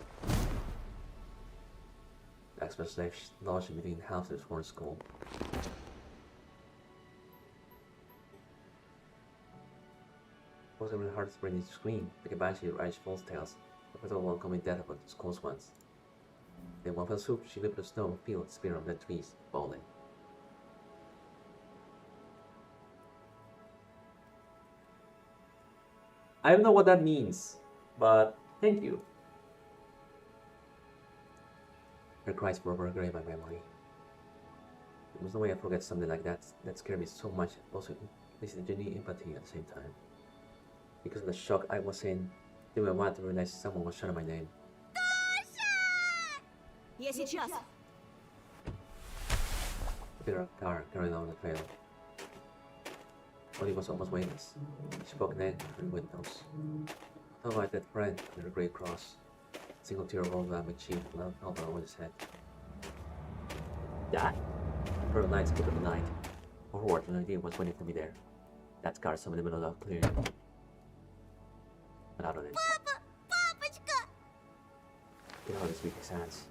The axe was lodged between half of his horn skull. It wasn't really hard to bring it to scream, like a banshee or Irish false tales, but with all welcoming death about its close ones. Then one fell swoop, she leaped the snow, field, spear on dead trees, falling. I don't know what that means, but thank you. Her cries forever engraved in my memory. There was no way I forget something like that. That scared me so much, also elicited genuine empathy at the same time. Because of the shock I was in, didn't even want to realize someone was shouting my name. Я сейчас. A bigger car carried along the trail. Ollie was almost weightless. She spoke then through the windows. Thought about that friend under a great cross. A single tear rolled down my cheek and fell over his head. Dad? For the night skip of the night. Overward, an idea was waiting for me there. That car somewhere in the middle of the clearing. And out of it. Папа! Папочка! Get out of his weak hands.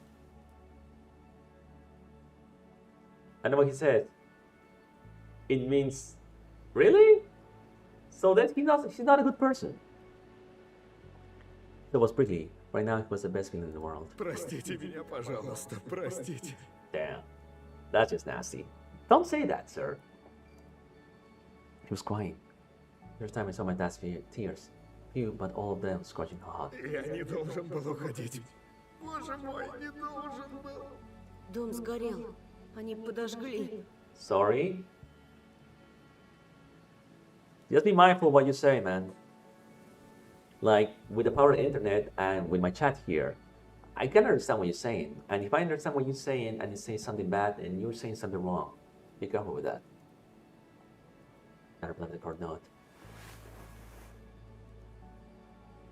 I know what he said. It means, really? So that he's not a good person. That was pretty. Right now, he was the best feeling in the world. Простите меня, пожалуйста, простите. Damn. That's just nasty. Don't say that, sir. He was crying. First time I saw my dad's tears. Few, but all of them scorching hot. Я не должен был уходить. Боже мой, не должен был. Дом сгорел. Они подожгли. Sorry? Just be mindful of what you say, man. Like, with the power of the internet and with my chat here, I can understand what you're saying. And if I understand what you're saying and you say something bad and you're saying something wrong, be careful with that. I replied the card note.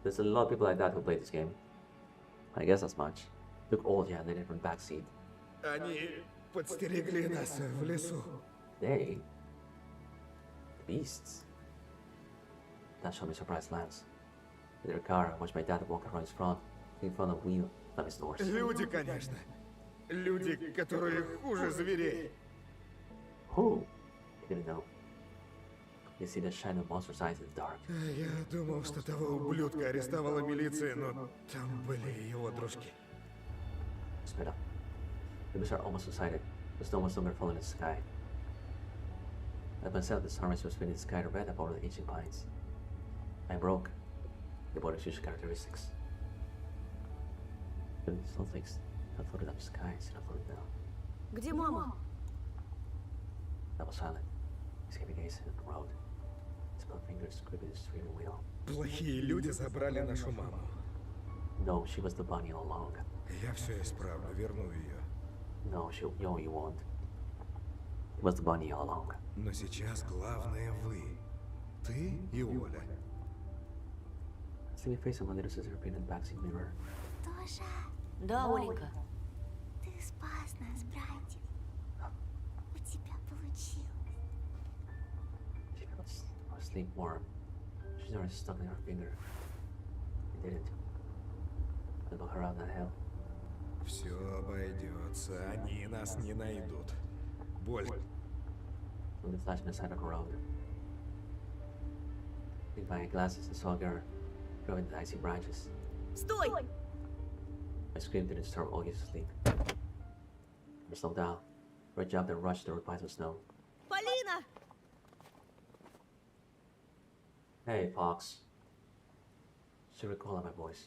There's a lot of people like that who play this game. I guess as much. Look old, yeah, they're in the backseat. Они подстерегли нас в лесу. They? The beasts. That showed me surprised glance. In their car, I watched my dad walk around his front, in front of the wheel, of his doors. Люди, конечно. Люди, которые хуже зверей. Who? I didn't know. You see the shine of monster's eyes in the dark. Я думал, что того ублюдка арестовала милиция, но там были его дружки. Sped up. The bears are almost subsided. The snow was longer falling in the sky. At myself, the sunrise was painting the sky red above the ancient pines. I broke the body's usual characteristics. The snowflakes that floated up the sky instead of floating down. Где мама? I was silent. His heavy gaze at the road. His blood fingers gripping the steering wheel. Плохие люди забрали нашу маму. No, she was the bunny all along. Я все исправлю, верну ее. No, you won't. It was the bunny all along. Но сейчас главное вы. Ты и Оля. I see my face on my little sister appeared in the backseat mirror. Тоша, Да, Оленька. ты спас нас, братик. У тебя получилось. She fell asleep warm. She's already stuck in her finger. I did it. I look her out that hell. Все обойдется, они нас не найдут. Боль. From the flash on the side of the road. I picked my glasses and saw a girl growing the icy branches. Стой! My scream didn't disturb Augie's sleep. We slowed down. We jumped and rushed through piles of snow. Полина! Hey, Fox. She recalled my voice.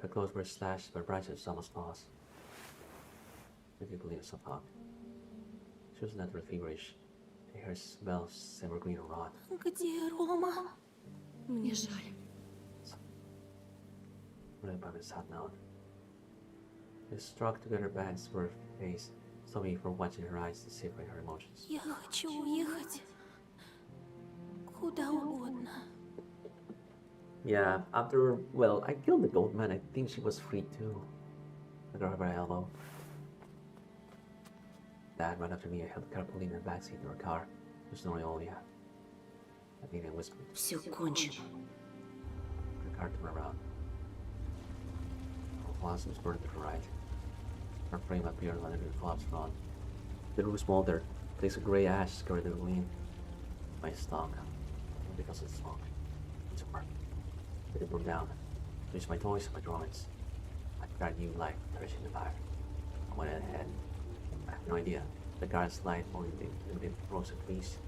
Her clothes were slashed by branches almost claws. Did you believe somehow? She was not VTuberish. Her smells evergreen and rot. Где Рома? Мне жаль. Really probably sat down. They struck together bands for her face, stopping me from watching her eyes to separate her emotions. Я хочу уехать. Куда угодно. Yeah, after, well, I killed the gold man, I think she was free too. I grabbed her elbow. Dad ran after me. I held carefully in the backseat of her car. There's no Olivia. I think I whispered. Все кончено. The car turned around. The glass was burned to the right. Her frame appeared under the collapsed front. The roof smoldered. Flakes of grey ash scurried the wind. My stomach, because of the smoke. It's over. It broke down. Reached my toys and my drawings. I tried new life, perishing the fire. I went ahead. I have no idea. The guard's light only limited frozen trees.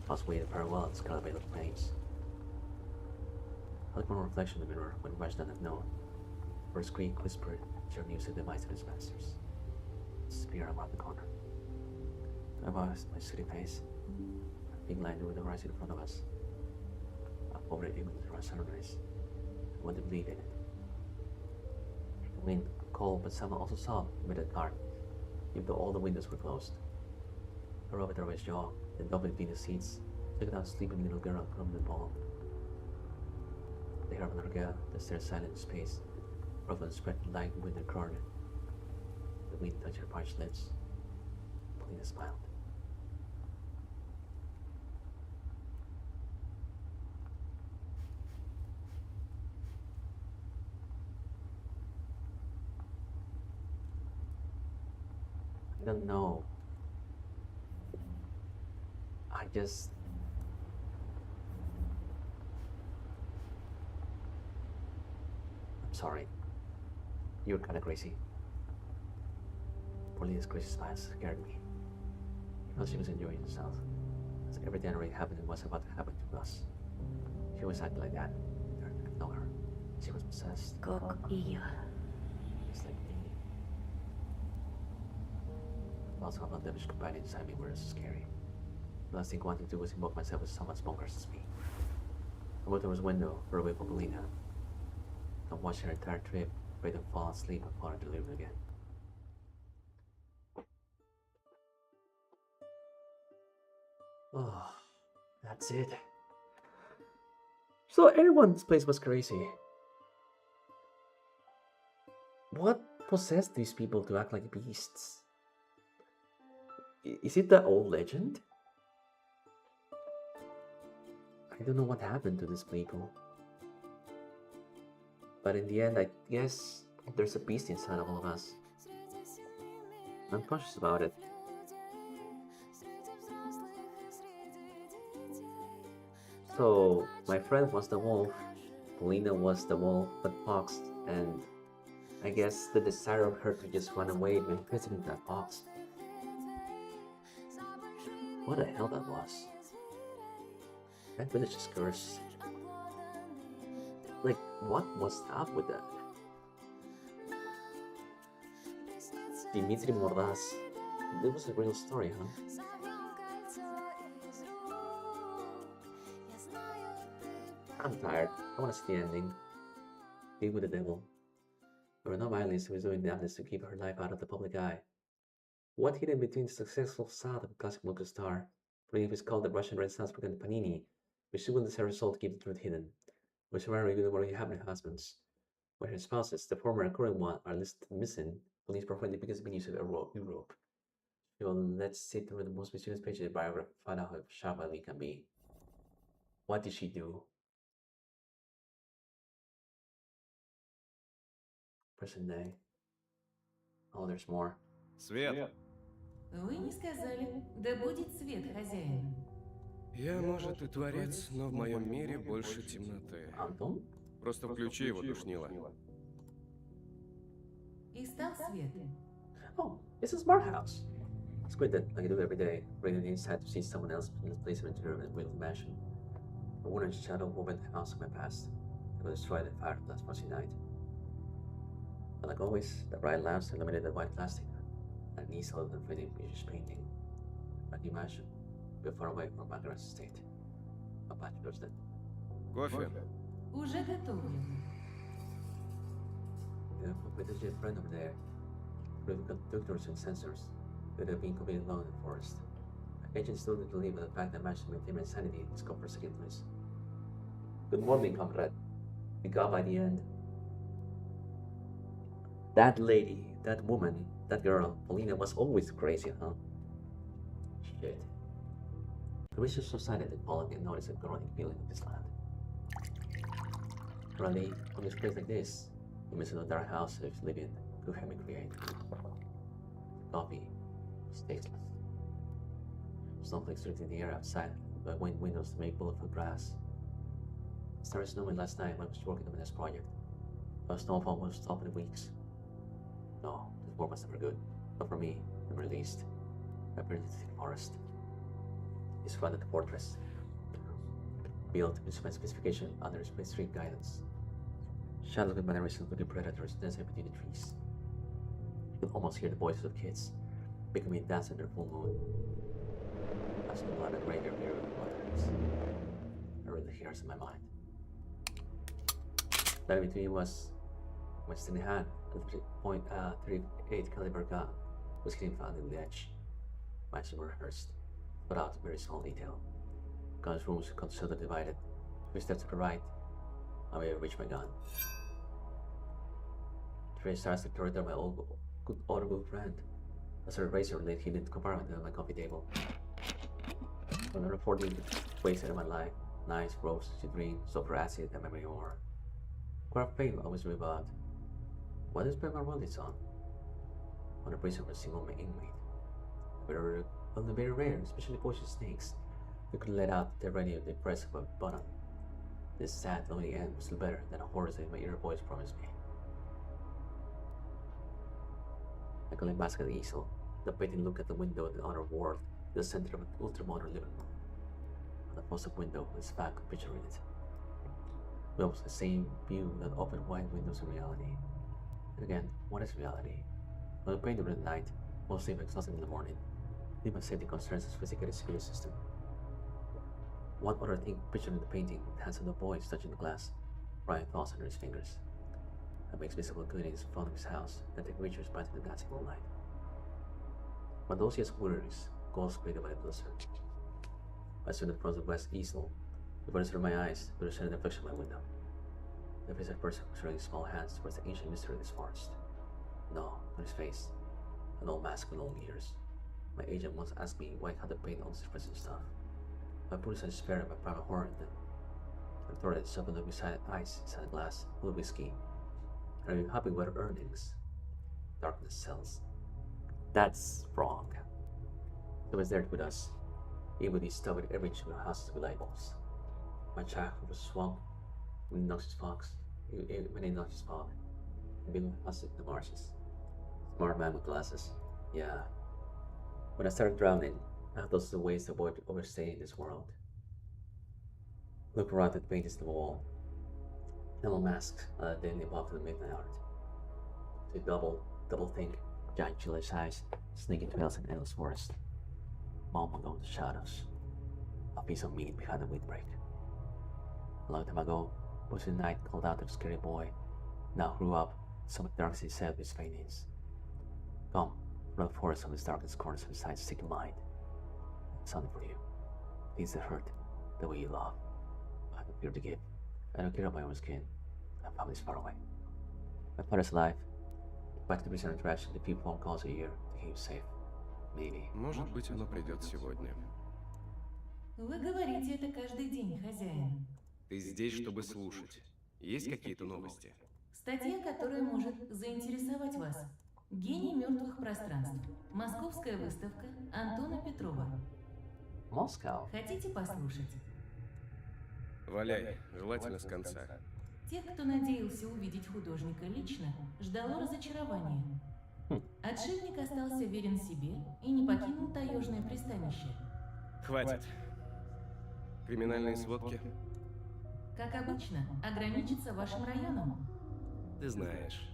I was waiting farewell at scarlet veil of plains. I looked my reflection in the mirror when rushed down the known. First Greek whispered, share news of the demise of his masters. Spear around the corner. I was my city face. A big line with the horizon in front of us. Up over it with the sunrise. I wanted to bleed in it. The wind, cold but somehow also soft, made it dark, even though all the windows were closed. I rubbed her his jaw, then doubled between the seats, took down sleeping little girl from the ball. The hair of another girl that stared silent in space, ruffled spread like wind and corner. The wind touched her parched lips. Polina smiled. I don't know. I'm sorry. You're kinda crazy. Polina's crazy smile scared me. I felt she was enjoying herself. As everything already happened and was about to happen to us. She was acting like that. I didn't know her. She was possessed. Как и я. Just like me. Also, my devilish companion inside me were scary. The last thing I wanted to do was invoke myself with someone as bonkers as me. I went towards the window, far away from Polina. I watched her entire trip, ready to fall asleep and fall into the living again. Oh, that's it. So everyone in this place was crazy. What possessed these people to act like beasts? Is it the old legend? I don't know what happened to these people. But in the end, I guess there's a beast inside of all of us. I'm conscious about it. So, my friend was the wolf, Polina was the wolf, but Fox, and I guess the desire of her to just run away when visiting that Fox. What the hell that was? That village is cursed. Like, what was up with that? Dimitri Mordas. It was a real story, huh? I'm tired. I want to see the ending. Deal with the devil. There were no violence who was doing damage to keep her life out of the public eye. What hidden between the successful facade of a classic local star, for if it's called the Russian Renaissance Brigand Panini, which she will desire her soul to keep the truth hidden, which are regularly having husbands, where her spouses, the former and current one, are listed missing, police profile because of the news of Europe. So let's sit through the most mysterious page of the biography to find out how sharp Ali can be. What did she do? Present day. Oh, there's more. Свет. Вы не сказали. Да будет свет, хозяин. Я, может, и творец, но в моем мире больше темноты. Антон? Просто включи его, душнило. И стал свет. Oh, it's a smart house. It's great that I can do it every day, bringing the inside to see someone else in the place of interior and with mansion. I wouldn't shadow woman house of my past. I was destroyed in fire last Monday night. But like always, the bright lamps illuminated the white plastic, and an easel of the fading pictures painting. I can imagine, we're far away from Margaret's estate. A bachelor's den. Кофе. Уже готовлю. Yeah, with the jet friend over there, with conductors and sensors, that have been completely alone in the forest. Agents still need to leave with the fact that matches maintain my sanity is gone for a second place. Good morning, comrade. We got by the end. That lady, that woman, that girl, Paulina was always crazy, huh? Shit. The research society that followed me noticed a growing feeling of this land. Really, on this place like this, you miss a dark house if you live in, could help me create. Coffee was tasteless. Snowflakes drifting in the air outside, but windows to make bulletproof glass. It started snowing last night when I was working on this project. But snowfall was stopped in weeks. No, this work was never good. Not for me, never least. I burned the thick forest. He surrounded the fortress, built with my specification under strict guidance. Shadows with mannerisms looking predators dancing between the trees. You could almost hear the voices of kids becoming dance in their full moon. As the blood and graveyard mirror of waters. I read the hairs in my mind. That in between was my steady hand, a .38 caliber gun was getting found in the edge. Matches were rehearsed, but out of very small detail. Guns rooms considered divided. 3 steps to the right, I may reach my gun. 3 stars to the corridor, my old good friend. As a razor laid hidden compartment on my coffee table. Another 40 wasted in my life. Nice, rose, citrine, sulfur acid, and memory ore. Craft fame I always read about. What is my royalties on? On the prison of a single inmate. Very rare, especially poisonous snakes. We could let out the radio at the press of a button. This sad, lonely end was still better than a horror that my inner voice promised me. I collect back at the easel, the painting look at the window of the outer world, the center of an ultramodern living room. On the close-up window is a back picture in it. It was the same view that opened wide windows of reality. And again, what is reality? When I paint during the night, mostly if exhausted in the morning, leave my safety concerns as sophisticated security system. One other thing pictured in the painting, the hands of the boy touching the glass, writing thoughts under his fingers. That makes visible cleanings in front of his house that the creatures biting the dancing moonlight. But those yes words, ghosts created by the blizzard. I stood in front of the west easel, the burns through my eyes, to the shining reflection of my window. The face of a person was raising small hands towards the ancient mystery of this forest. No, on his face, an old mask with long ears. My agent once asked me why I had to paint all this present stuff. I put it in despair of my private horror in them. I thought I'd shoved it beside ice inside a glass full of whiskey. Are you happy with our earnings? Darkness sells. That's wrong. It was there with us, even with these stubborn every two houses with labels. My childhood was swamp, with noxious fogs, many noxious fog, and below us in the marshes. Smart man with glasses. Yeah. When I started drowning, I had those ways to avoid overstaying this world. Look around at the paintings on the wall. Yellow masks daily above the midnight hour. To double think, giant chillish eyes, sneaking trails in endless forest. Mom will go in the shadows. A piece of meat behind the windbreak. A long time ago, was the night called out to the scary boy. Now grew up, some darkness said with his faintings. Come, run the forest from its darkest corners of his sight-seeking mind. Something for you. Things that hurt, the way you love. I have fear to give. I don't care about my own skin. My family's far away. My father's alive. Back to prison and trash, the few phone calls a year to keep you safe. Maybe. Может быть, оно придет сегодня. Вы говорите это каждый день, хозяин. Ты здесь, чтобы слушать. Есть какие-то новости? Статья, которая может заинтересовать вас. Гений мертвых пространств. Московская выставка Антона Петрова. Moscow. Хотите послушать? Валяй, желательно с конца. Тех, кто надеялся увидеть художника лично, ждало разочарование. Отшельник остался верен себе и не покинул таежное пристанище. Хватит. Криминальные сводки? Как обычно, ограничится вашим районом. Ты знаешь.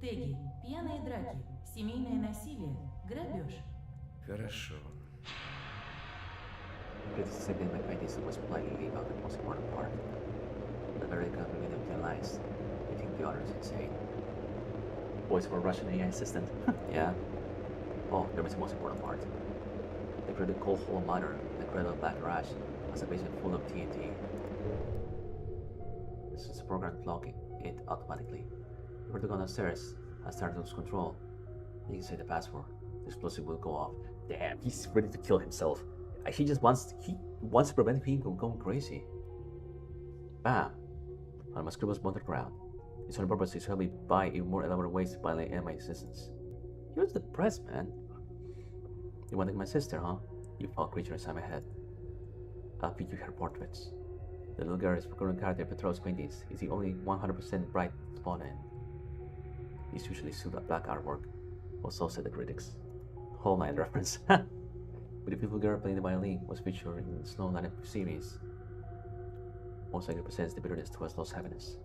Теги, пьяные драки, семейное насилие, грабеж. Хорошо. Critics say that my ideas was politely leave out the most important part. The very convenient of their lies. I think the other is insane. Voice for Russian AI assistant. Yeah. Oh, there was the most important part. They created a cold hole miner, the cradle of Black Rush, was a basement full of TNT. This is programmed locking it automatically. If we're to go downstairs, I start to lose control. You can say the password. The explosive will go off. Damn, he's ready to kill himself. He wants to prevent him from going crazy. Bam! On my scribbles mounted ground. His only purpose is to help me buy even more elaborate ways to violate my existence. He was depressed, man. You want to take my sister, huh? You foul creature inside my head. I'll feed you her portraits. The little girl is recurring character Petrov's paintings is the only 100% bright spot in. He's usually sued at black artwork, or so said the critics. Whole Knight reference. But the beautiful girl playing the violin was featured in the Snow Lineup series. Most likely represents the bitterness towards lost happiness.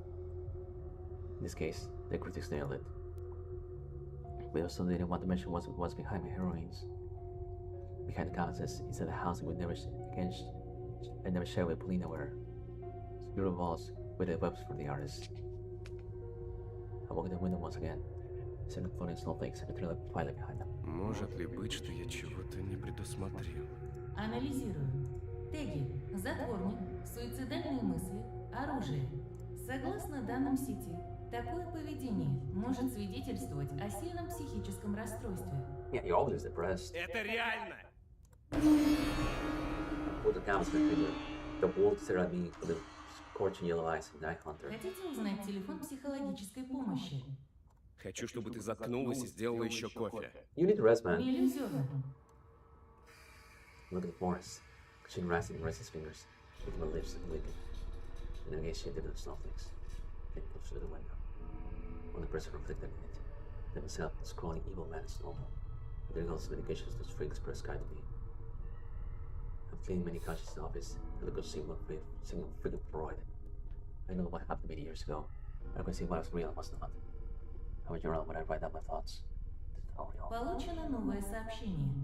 In this case, the critics nailed it. But also they didn't want to mention what was behind my heroines. Behind the countess is a house that we never share with Polina where secure walls with the webs for the artist. I walk in the window once again, seeing floating snowflakes and the trail of twilight behind them. Может ли быть, что я чего-то не предусмотрел? Анализирую. Теги, затворник, суицидальные мысли, оружие. Согласно данным сети, такое поведение может свидетельствовать о сильном психическом расстройстве. Yeah, you're always depressed. Это реально! Put the canvas between the wall stare at me with the scorching yellow eyes and eye hunter. Хотите узнать телефон психологической помощи? Хочу, чтобы ты заткнулась и сделала еще кофе. You need to rest, man. Мелю зерна. Look at the forest. Gushing rising and his fingers, with my lips and licking. And then again shifted to the snowflakes. Then pushed through the window. When the person reflected in it, then himself, the scrawling evil man is normal. But there goes medications those freaks prescribed to me. I've cleaned many conscious in the office. I look at single freaking Freud. I know what happened many years ago. I can see what was real and what's not. I have a journal when I write down my thoughts. Получено новое сообщение.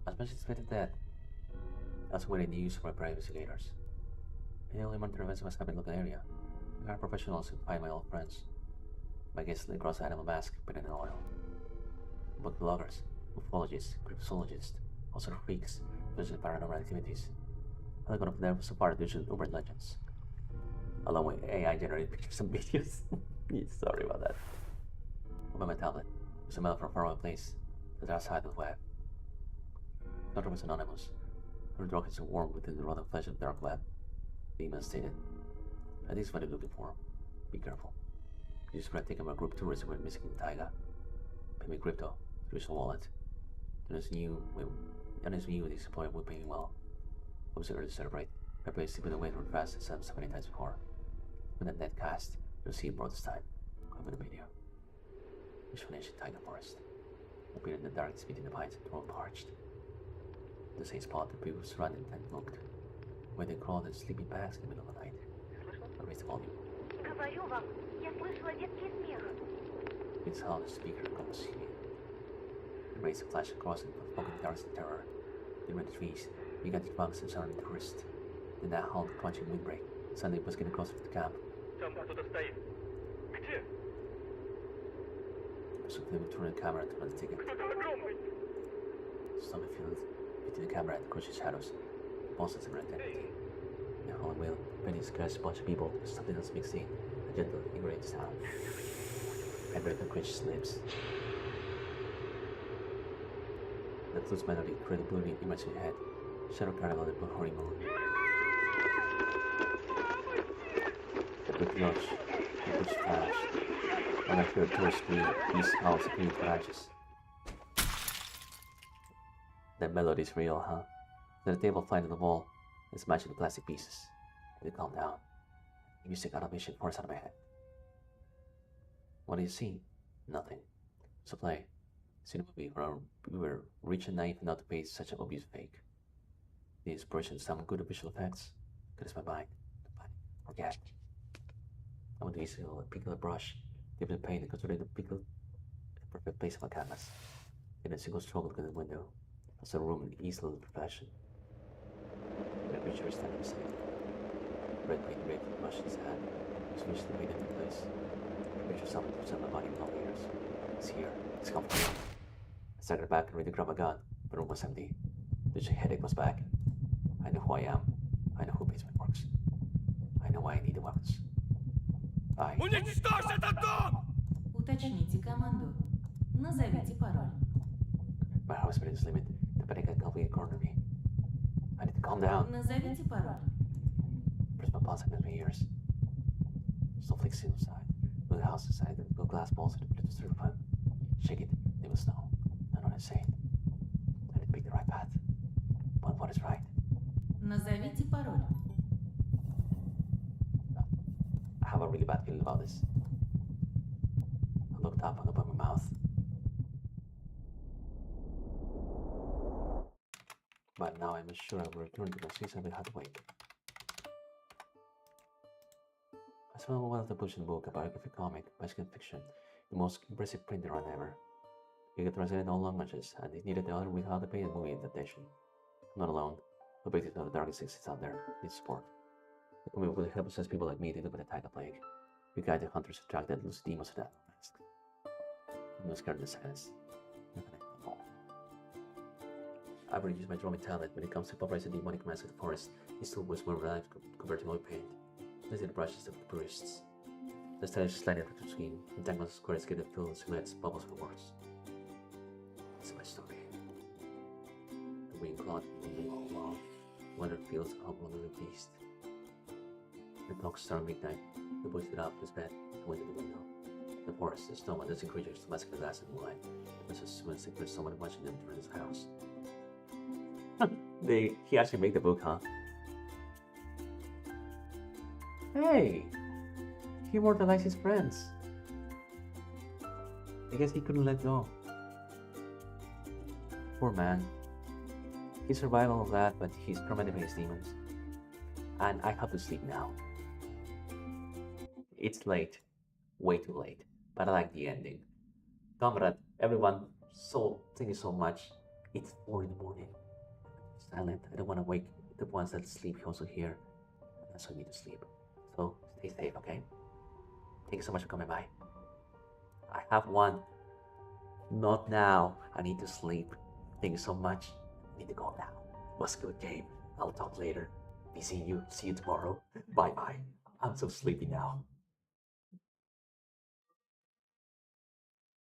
As much as expected that, I was waiting to use for my private investigators. I only monitor events in my in the local area. I are professionals who find my old friends. My guests lay across the animal mask, but in oil. Book bloggers, ufologists, cryptozoologists, also freaks, visiting paranormal activities. I look up there so far to urban legends. Along with AI-generated pictures and videos. Sorry about that. Open my tablet. There's a mail from a faraway place. The dark side of the web. Doctor was anonymous. Her drug is warm within the rotten flesh of the dark web. The email stated, "I think what you're looking for. Be careful. You just read taking my group tourists went missing in Taiga. Pay me crypto. Here's a wallet. Then it's new this employer will pay me well. I was early to celebrate. I played sleeping away from fast as so many times before. When the net cast, you'll see it brought this time. I'm in the video. Visualization Taiga Forest. Appeared in the darkness between the pines and thrown parched. The same spot the people surrounded and looked. Where they crawled in sleeping bags in the middle of the night. I raised the volume. Говорю вам, я слышала детский смех. It's how the speaker comes here. The rays of flash across it with poking darts in terror. They ran the trees, gigantic bugs and surrounding the forest. Then that howled crunching windbreak. Suddenly it was getting closer to the camp. Там кто-то стоит. Где? So Philip turned the camera to run the ticket. Кто-то огромный. Stomach filled between the camera and the crushing shadows. Bosses and identity. In the hollow wheel, Benny scares a bunch of people. Something else mixing. A gentle, ingrained sound. I break the cringe's lips. The flute's melody created a blurry image in your head. Shadow caravan and hoary moon. The big lodge, the bush flash. When I hear a door scream, these howls green flashes. That melody's real, huh? Then the table flying to the wall and smashing the plastic pieces. They calm down. The music automation force out of my head. What do you see? Nothing. So play. See the movie where we were rich and naive enough to pay such an obvious fake. The inspiration sound good visual effects. Good as my mind. Forget. I want to use a pickle brush, dip in paint and consider the pickle the perfect place of a canvas. In a single stroke look at the window. Also a room in easy little perfection. The picture is standing beside it. Red paint red brush in his hand. His finished the paint into place. The picture sounded to my body in all ears. It's here. It's comfortable. I staggered back and ready to grab a gun. The room was empty. The headache was back. I know who I am. I know who basement works. I know why I need the weapons. Bye. Уничтожь этот дом! Уточните команду. Назовите пароль. My heart rate is limited. The panic had completely cornered me. I need to calm down. Назовите пароль. Press my pulse against my ears. Snowflakes inside. With the house inside, the glass balls in the middle of the styrofoam. Shake it, they will snow. I know what I'm saying. I need to pick the right path. But what is right? Назовите пароль. I have a really bad feeling about this. I looked up and opened my mouth. But now I'm sure I will return to the season we had to wait. I saw one of the publishing book, a biography comic, bicycle fiction, the most impressive printer run ever. You could translate in all languages, and it needed the other without the paid movie adaptation. I'm not alone. The victims of the darkest exists out there. Need support. The comic will help assess people like me dealing with a tiger plague. We guide the hunters to track that loose demons to that mask. I'm not scared of the silence. I've already used my drawing talent when it comes to popularizing the demonic mask of the forest. It still was more alive compared to oil paint. Let's see the brushes of the purists. The stylish sliding through the screen, entangles squares get the fill silhouettes, bubbles for words. It's my story. The wing clawed moving all along. Wonder fields out one of the beast. The clock started midnight. The boy stood up his bed and went to the window. The forest, the snow, and dancing creatures, the mask of glass and moonlight. It was as when there's someone watching them turn his house. He actually made the book, huh? Hey! He immortalized his friends. I guess he couldn't let go. Poor man. He survived all of that, but he's tormented by his demons. And I have to sleep now. It's late. Way too late. But I like the ending. Comrade, everyone, thank you so much. It's 4 in the morning. Silent. I don't want to wake the ones that sleep also here. I also need to sleep. So stay safe, okay? Thank you so much for coming by. I have one. Not now. I need to sleep. Thank you so much. I need to go now. It was a good game. I'll talk later. Be seeing you. See you tomorrow. Bye bye. I'm so sleepy now.